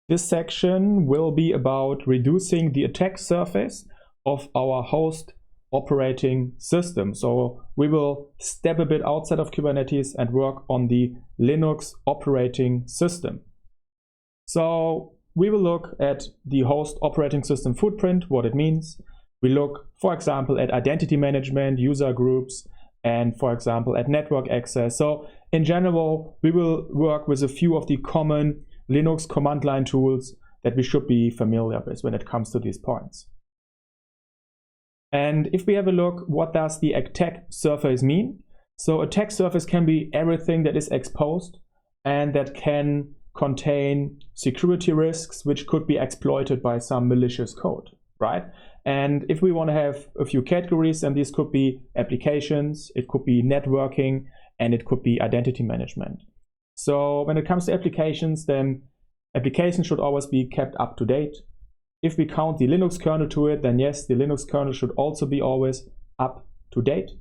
This section will be about reducing the attack surface of our host operating system. So we will step a bit outside of Kubernetes and work on the Linux operating system. So we will look at the host operating system footprint, what it means. We look, for example, at identity management, user groups, and for example, at network access. So in general, we will work with a few of the common Linux command line tools that we should be familiar with when it comes to these points. And if we have a look, what does the attack surface mean? So attack surface can be everything that is exposed and that can contain security risks which could be exploited by some malicious code, right? And if we want to have a few categories, and these could be applications, it could be networking, and it could be identity management. So when it comes to applications, then applications should always be kept up to date. If we count the Linux kernel to it, then yes, the Linux kernel should also be always up to date.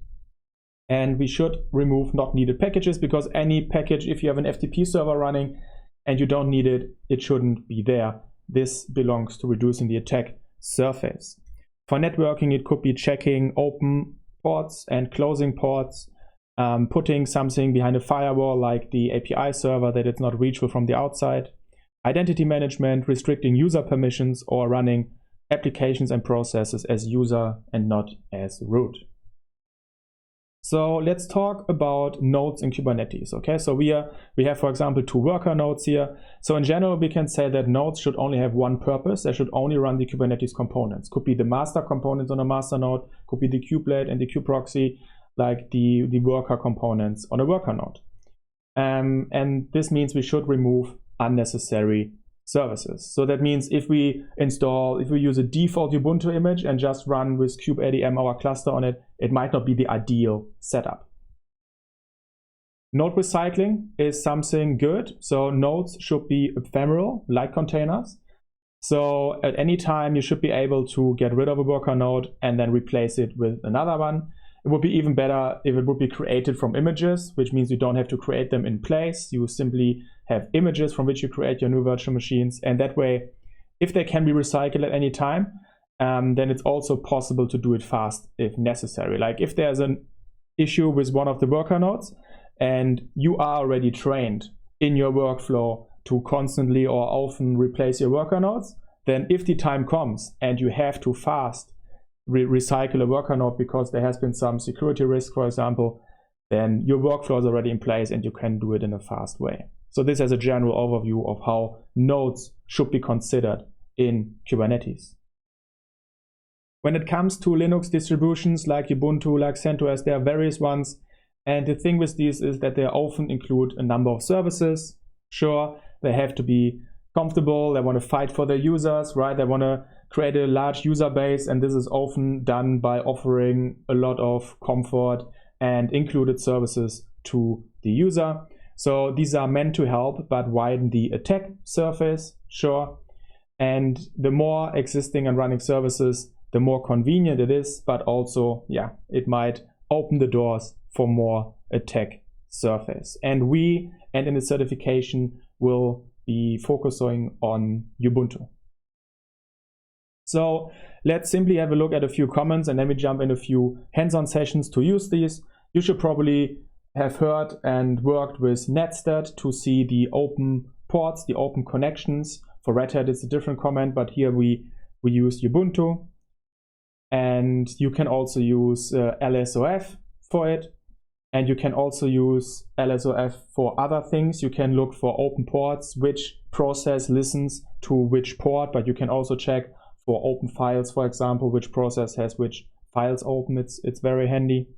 And we should remove not needed packages, because any package, if you have an FTP server running and you don't need it, it shouldn't be there. This belongs to reducing the attack surface. For networking, it could be checking open ports and closing ports, putting something behind a firewall like the API server that it's not reachable from the outside. Identity management, restricting user permissions, or running applications and processes as user and not as root. So let's talk about nodes in Kubernetes. Okay, so we have, for example, 2 worker nodes here. So in general, we can say that nodes should only have one purpose. They should only run the Kubernetes components. Could be the master components on a master node, could be the kubelet and the kubeproxy, like the worker components on a worker node. And this means we should remove unnecessary services. So that means if we use a default Ubuntu image and just run with kubeadm our cluster on it, it might not be the ideal setup. Node recycling is something good. So nodes should be ephemeral, like containers. So at any time you should be able to get rid of a worker node and then replace it with another one. It would be even better if it would be created from images, which means you don't have to create them in place. You simply have images from which you create your new virtual machines. And that way, if they can be recycled at any time, then it's also possible to do it fast if necessary. Like if there's an issue with one of the worker nodes and you are already trained in your workflow to constantly or often replace your worker nodes, then if the time comes and you have to fast recycle a worker node because there has been some security risk, for example, then your workflow is already in place and you can do it in a fast way. So this is a general overview of how nodes should be considered in Kubernetes. When it comes to Linux distributions like Ubuntu, like CentOS, there are various ones. And the thing with these is that they often include a number of services. Sure, they have to be comfortable. They want to fight for their users, right? They want to create a large user base, and this is often done by offering a lot of comfort and included services to the user. So these are meant to help but widen the attack surface, sure. And the more existing and running services, the more convenient it is, but also, yeah, it might open the doors for more attack surface. And in the certification will be focusing on Ubuntu. So let's simply have a look at a few comments and then we jump in a few hands-on sessions to use these. You should probably have heard and worked with netstat to see the open ports, the open connections. For Red Hat, it's a different comment, but here we use Ubuntu. And you can also use LSOF for it. And you can also use LSOF for other things. You can look for open ports, which process listens to which port, but you can also check for open files, for example, which process has which files open. It's very handy.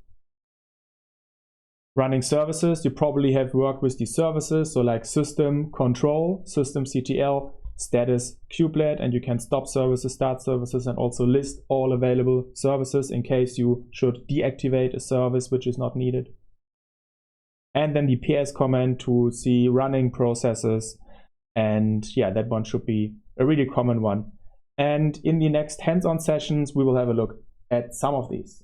Running services, you probably have worked with these services, so like system control, systemctl, status kubelet, and you can stop services, start services, and also list all available services in case you should deactivate a service which is not needed. And then the ps command to see running processes, and yeah, that one should be a really common one. And in the next hands-on sessions, we will have a look at some of these.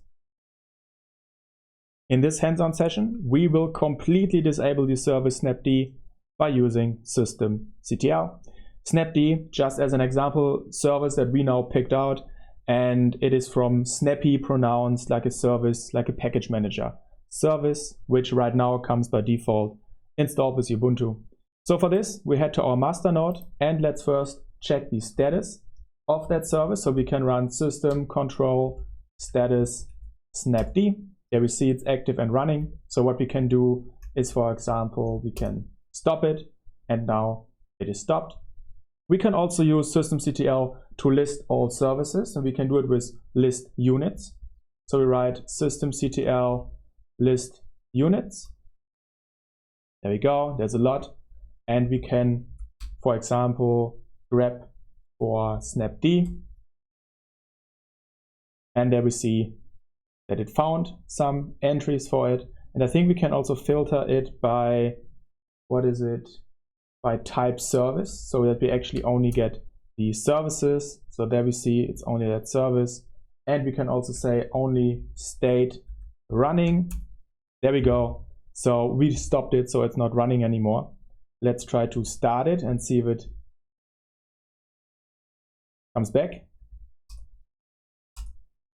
In this hands-on session, we will completely disable the service snapd by using systemctl. Snapd, just as an example service that we now picked out, and it is from snappy pronounced like a service, like a package manager service, which right now comes by default installed with Ubuntu. So for this, we head to our master node and let's first check the status of that service. So we can run system control status snapd. There we see it's active and running. So what we can do is, for example, we can stop it and now it is stopped. We can also use systemctl to list all services, and we can do it with list units. So we write systemctl list units. There we go, there's a lot. And we can, for example, grep for snapd. And there we see that it found some entries for it. And I think we can also filter it by, by type service, so that we actually only get the services. So there we see it's only that service. And we can also say only state running. There we go. So we stopped it, so it's not running anymore. Let's try to start it and see if it comes back.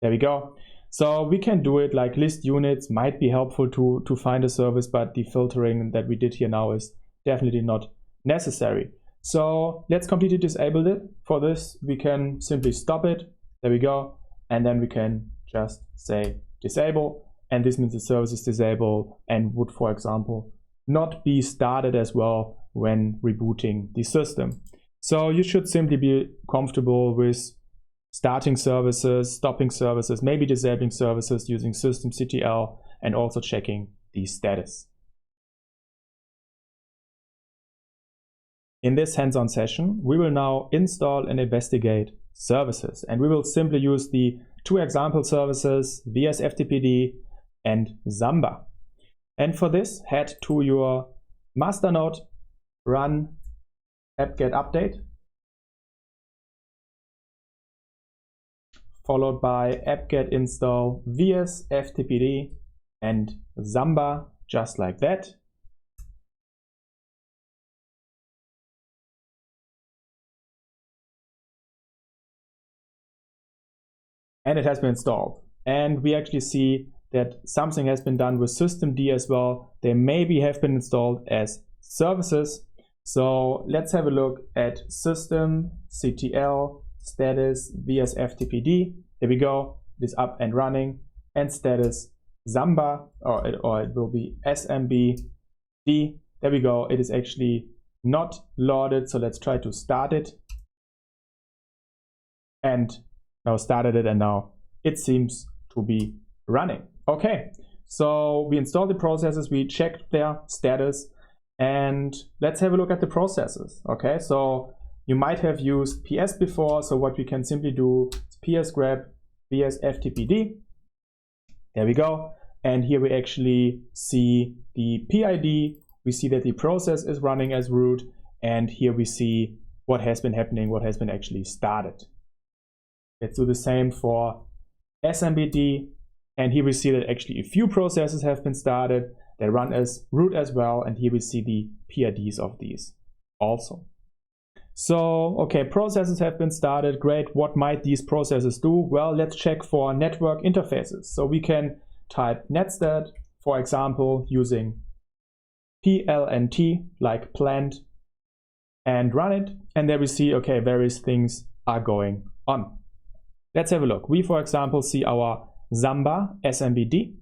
There we go. So we can do it like list units might be helpful to find a service, but the filtering that we did here now is definitely not necessary. So let's completely disable it. For this, we can simply stop it. There we go. And then we can just say disable. and this means the service is disabled and would, for example, not be started as well when rebooting the system. So you should simply be comfortable with starting services, stopping services, maybe disabling services using systemctl, and also checking the status. In this hands-on session, we will now install and investigate services, and we will simply use the two example services, vsftpd and Samba. And for this, head to your master node, run apt-get update, followed by apt-get install vsftpd and Samba, just like that. And it has been installed. And we actually see that something has been done with systemd as well. They maybe have been installed as services. So let's have a look at systemctl status vsftpd. There we go. It is up and running. And status Samba, or it will be smbd. There we go. It is actually not loaded. So let's try to start it. And now started it, and now it seems to be running. Okay, so we installed the processes, we checked their status, and let's have a look at the processes. Okay, so you might have used ps before, so what we can simply do is ps grep vsftpd. There we go, and here we actually see the PID, we see that the process is running as root, and here we see what has been happening, what has been actually started. Let's do the same for smbd, and here we see that actually a few processes have been started. They run as root as well, and here we see the PIDs of these also. So, okay, processes have been started. Great. What might these processes do? Well, let's check for network interfaces. So we can type netstat, for example, using plnt, like plant, and run it. And there we see, okay, various things are going on. Let's have a look. We, for example, see our Samba smbd,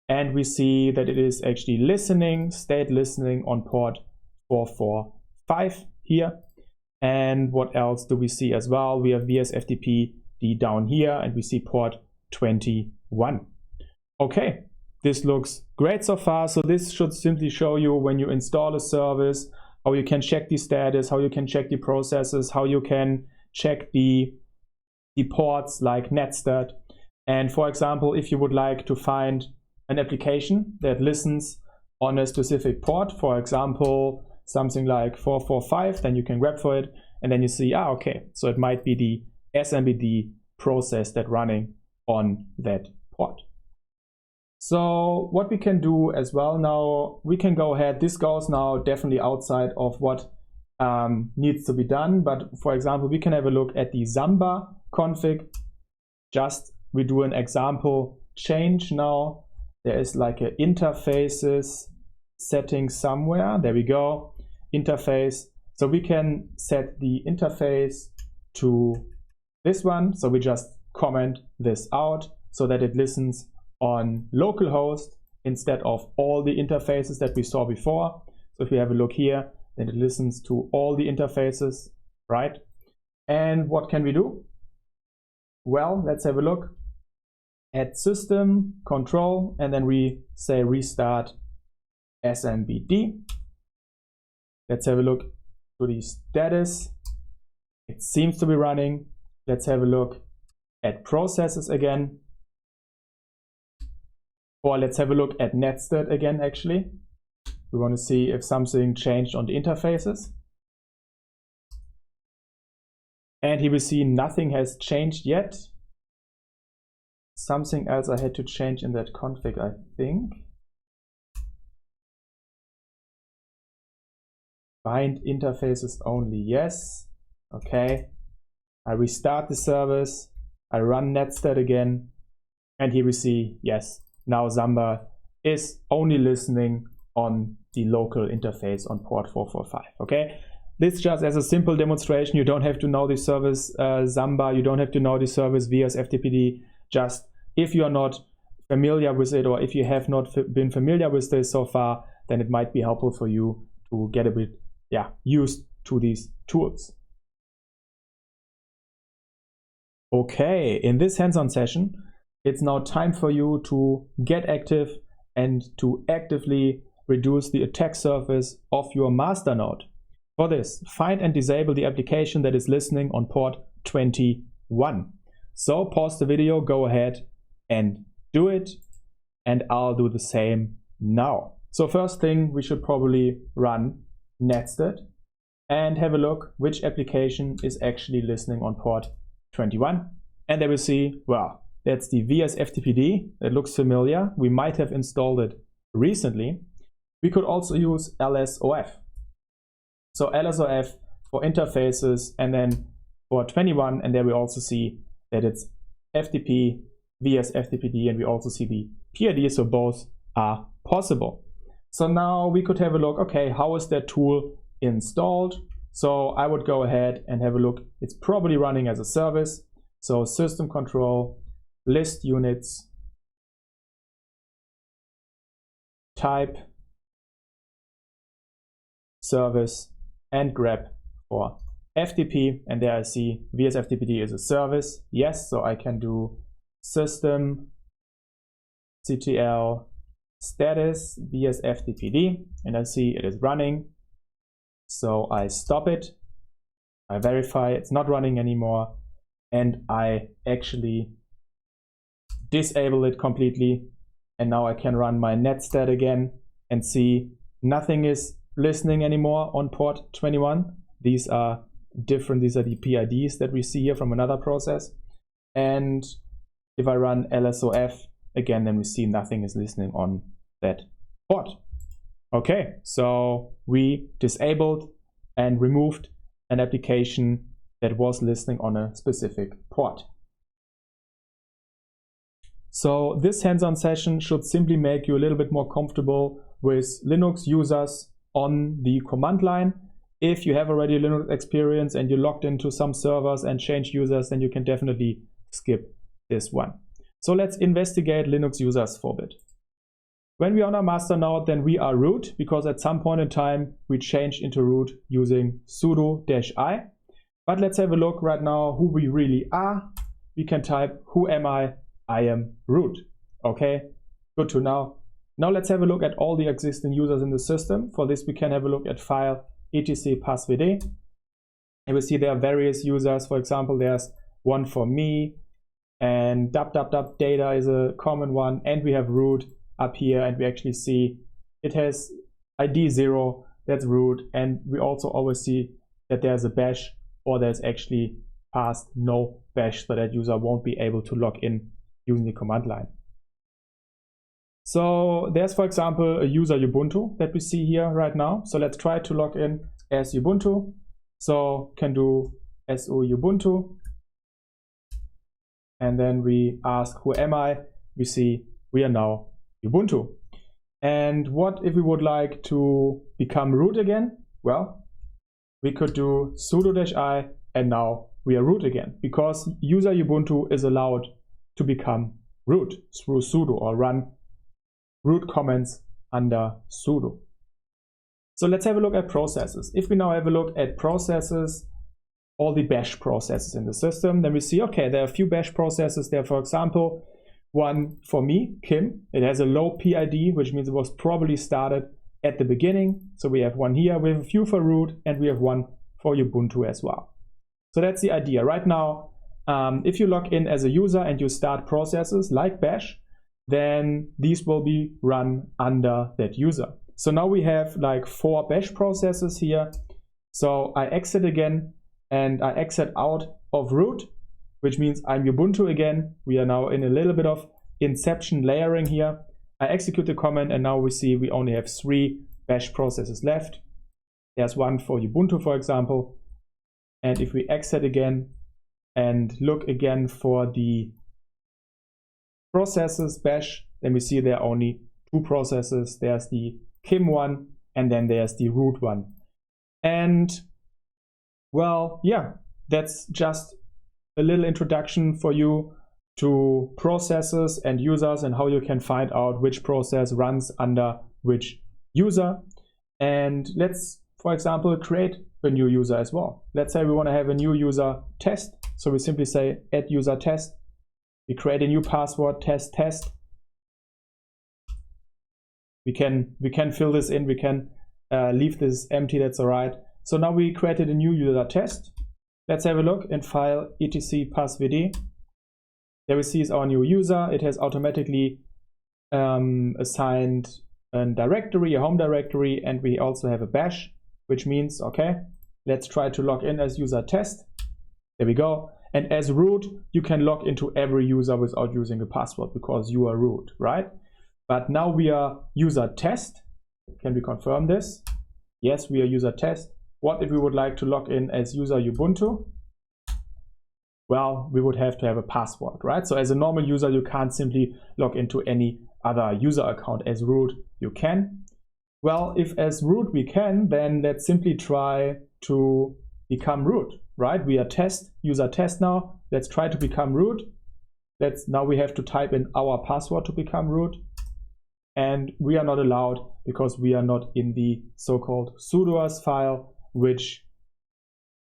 and we see that it is actually listening, state listening on port 445 here. And what else do we see as well? We have vsftpd down here, and we see port 21. Okay, this looks great so far. So this should simply show you when you install a service, how you can check the status, how you can check the processes, how you can check the ports like netstat. And for example, if you would like to find an application that listens on a specific port, for example, something like 445, then you can grep for it, and then you see, okay, so it might be the smbd process that's running on that port. So what we can do as well now, we can go ahead, this goes now definitely outside of what needs to be done, but for example, we can have a look at the Samba config. Just we do an example change now. There is like a interfaces setting somewhere. There we go, interface. So we can set the interface to this one. So we just comment this out so that it listens on localhost instead of all the interfaces that we saw before. So if we have a look here, then it listens to all the interfaces, right? And what can we do? Well, let's have a look at system control, and then we say restart smbd. Let's have a look to the status. It seems to be running. Let's have a look at processes again. Or let's have a look at netstat again, actually. We want to see if something changed on the interfaces. And here we see nothing has changed yet. Something else I had to change in that config, I think. Bind interfaces only, yes. Okay. I restart the service. I run netstat again. And here we see, yes, now Samba is only listening on the local interface on port 445. Okay. This just as a simple demonstration. You don't have to know the service Samba. You don't have to know the service vsftpd. Just if you are not familiar with it, or if you have not been familiar with this so far, then it might be helpful for you to get a bit used to these tools. Okay, in this hands-on session, it's now time for you to get active and to actively reduce the attack surface of your master node. For this, find and disable the application that is listening on port 21. So pause the video, go ahead and do it, and I'll do the same now. So first thing, we should probably run netstat and have a look which application is actually listening on port 21. And there we see, well, that's the VSFTPD. That looks familiar. We might have installed it recently. We could also use LSOF. So LSOF for interfaces, and then for 21, and there we also see that it's FTP, VSFTPD, and we also see the PID, so both are possible. So now we could have a look, okay, how is that tool installed? So I would go ahead and have a look. It's probably running as a service. So system control, list units, type, service, and grep for FTP. And there I see VSFTPD is a service. Yes, so I can do system ctl status VSFTPD, and I see it is running. So I stop it, I verify it's not running anymore, and I actually disable it completely. And now I can run my netstat again and see nothing is listening anymore on port 21. These are different, these are the PIDs that we see here from another process. And if I run LSOF again, then we see nothing is listening on that port. Okay, so we disabled and removed an application that was listening on a specific port. So this hands-on session should simply make you a little bit more comfortable with Linux users on the command line. If you have already Linux experience and you logged into some servers and changed users, then you can definitely skip this one. So let's investigate Linux users for a bit. When we are on our master node, then we are root, because at some point in time we changed into root using sudo-i. But let's have a look right now who we really are. We can type, who am I? I am root. Okay, good to know. Now let's have a look at all the existing users in the system. For this, we can have a look at file etc passvd. And we see there are various users. For example, there's one for me, and data is a common one. And we have root up here, and we actually see it has ID 0, that's root. And we also always see that there's a bash, or there's actually passed no bash, so that user won't be able to log in using the command line. So there's, for example, a user Ubuntu that we see here right now. So let's try to log in as Ubuntu. So can do su Ubuntu. And then we ask, who am I? We see we are now Ubuntu. And what if we would like to become root again? Well, we could do sudo-i, and now we are root again, because user Ubuntu is allowed to become root through sudo, or run root commands under sudo. So let's have a look at processes. If we now have a look at processes, all the bash processes in the system, then we see, okay, there are a few bash processes there. For example, one for me, Kim, it has a low PID, which means it was probably started at the beginning. So we have one here, we have a few for root, and we have one for Ubuntu as well. So that's the idea. Right now, if you log in as a user and you start processes like bash, then these will be run under that user. So now we have like 4 bash processes here. So I exit again, and I exit out of root, which means I'm Ubuntu again. We are now in a little bit of inception layering here. I execute the command, and now we see we only have 3 bash processes left. There's one for Ubuntu, for example. And if we exit again and look again for the processes bash, then we see there are only 2 processes. There's the Kim one, and then there's the root one. And well, yeah, that's just a little introduction for you to processes and users and how you can find out which process runs under which user. And let's, for example, create a new user as well. Let's say we want to have a new user test. So we simply say add user test. We create a new password, test. We can fill this in. We can leave this empty. That's all right. So now we created a new user test. Let's have a look in file etc passvd. There we see is our new user. It has automatically assigned a directory, a home directory, and we also have a bash, which means, okay, let's try to log in as user test. There we go. And as root, you can log into every user without using a password because you are root, right? But now we are user test. Can we confirm this? Yes, we are user test. What if we would like to log in as user Ubuntu? Well, we would have to have a password, right? So as a normal user, you can't simply log into any other user account. As root, you can. Well, if as root we can, then let's simply try to become root, right? We are user test now. Let's try to become root. Now we have to type in our password to become root. And we are not allowed because we are not in the so-called sudoers file, which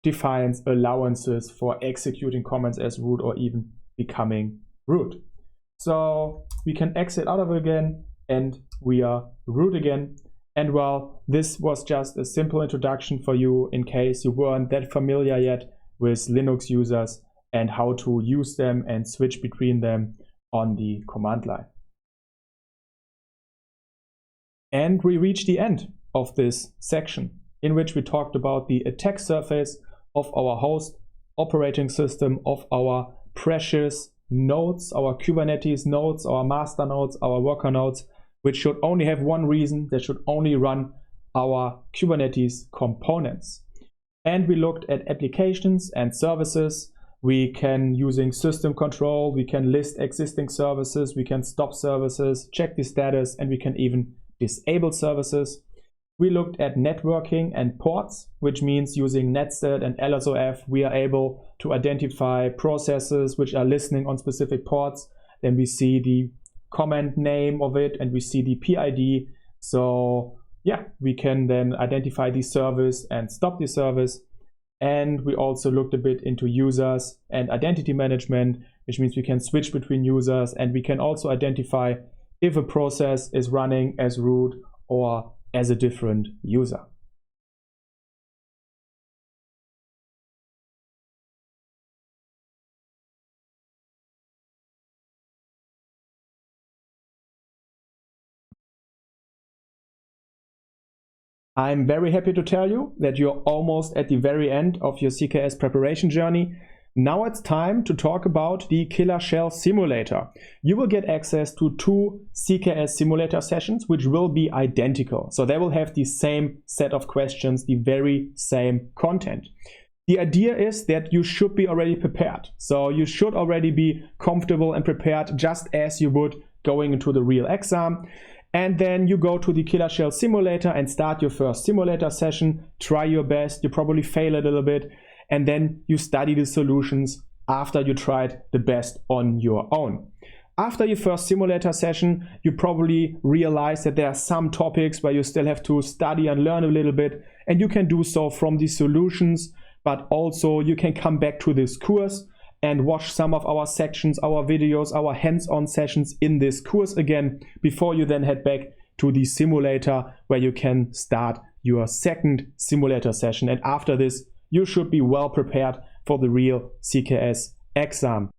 defines allowances for executing commands as root or even becoming root. So we can exit out of it again and we are root again. And well, this was just a simple introduction for you in case you weren't that familiar yet with Linux users and how to use them and switch between them on the command line. And we reached the end of this section in which we talked about the attack surface of our host operating system, of our precious nodes, our Kubernetes nodes, our master nodes, our worker nodes, which should only have one reason. They should only run our Kubernetes components. And we looked at applications and services. We can, using system control, we can list existing services, we can stop services, check the status, and we can even disable services. We looked at networking and ports, which means using netstat and LSOF, we are able to identify processes which are listening on specific ports. Then we see the command name of it and we see the PID. So yeah, we can then identify the service and stop the service. And we also looked a bit into users and identity management, which means we can switch between users and we can also identify if a process is running as root or as a different user. I'm very happy to tell you that you're almost at the very end of your CKS preparation journey. Now it's time to talk about the Killer Shell Simulator. You will get access to 2 CKS Simulator sessions, which will be identical. So they will have the same set of questions, the very same content. The idea is that you should be already prepared. So you should already be comfortable and prepared just as you would going into the real exam. And then you go to the Killer Shell Simulator and start your first simulator session. Try your best. You probably fail a little bit. And then you study the solutions after you tried the best on your own. After your first simulator session, you probably realize that there are some topics where you still have to study and learn a little bit, and you can do so from the solutions, but also you can come back to this course and watch some of our sections, our videos, our hands-on sessions in this course again, before you then head back to the simulator where you can start your second simulator session. And after this, you should be well prepared for the real CKS exam.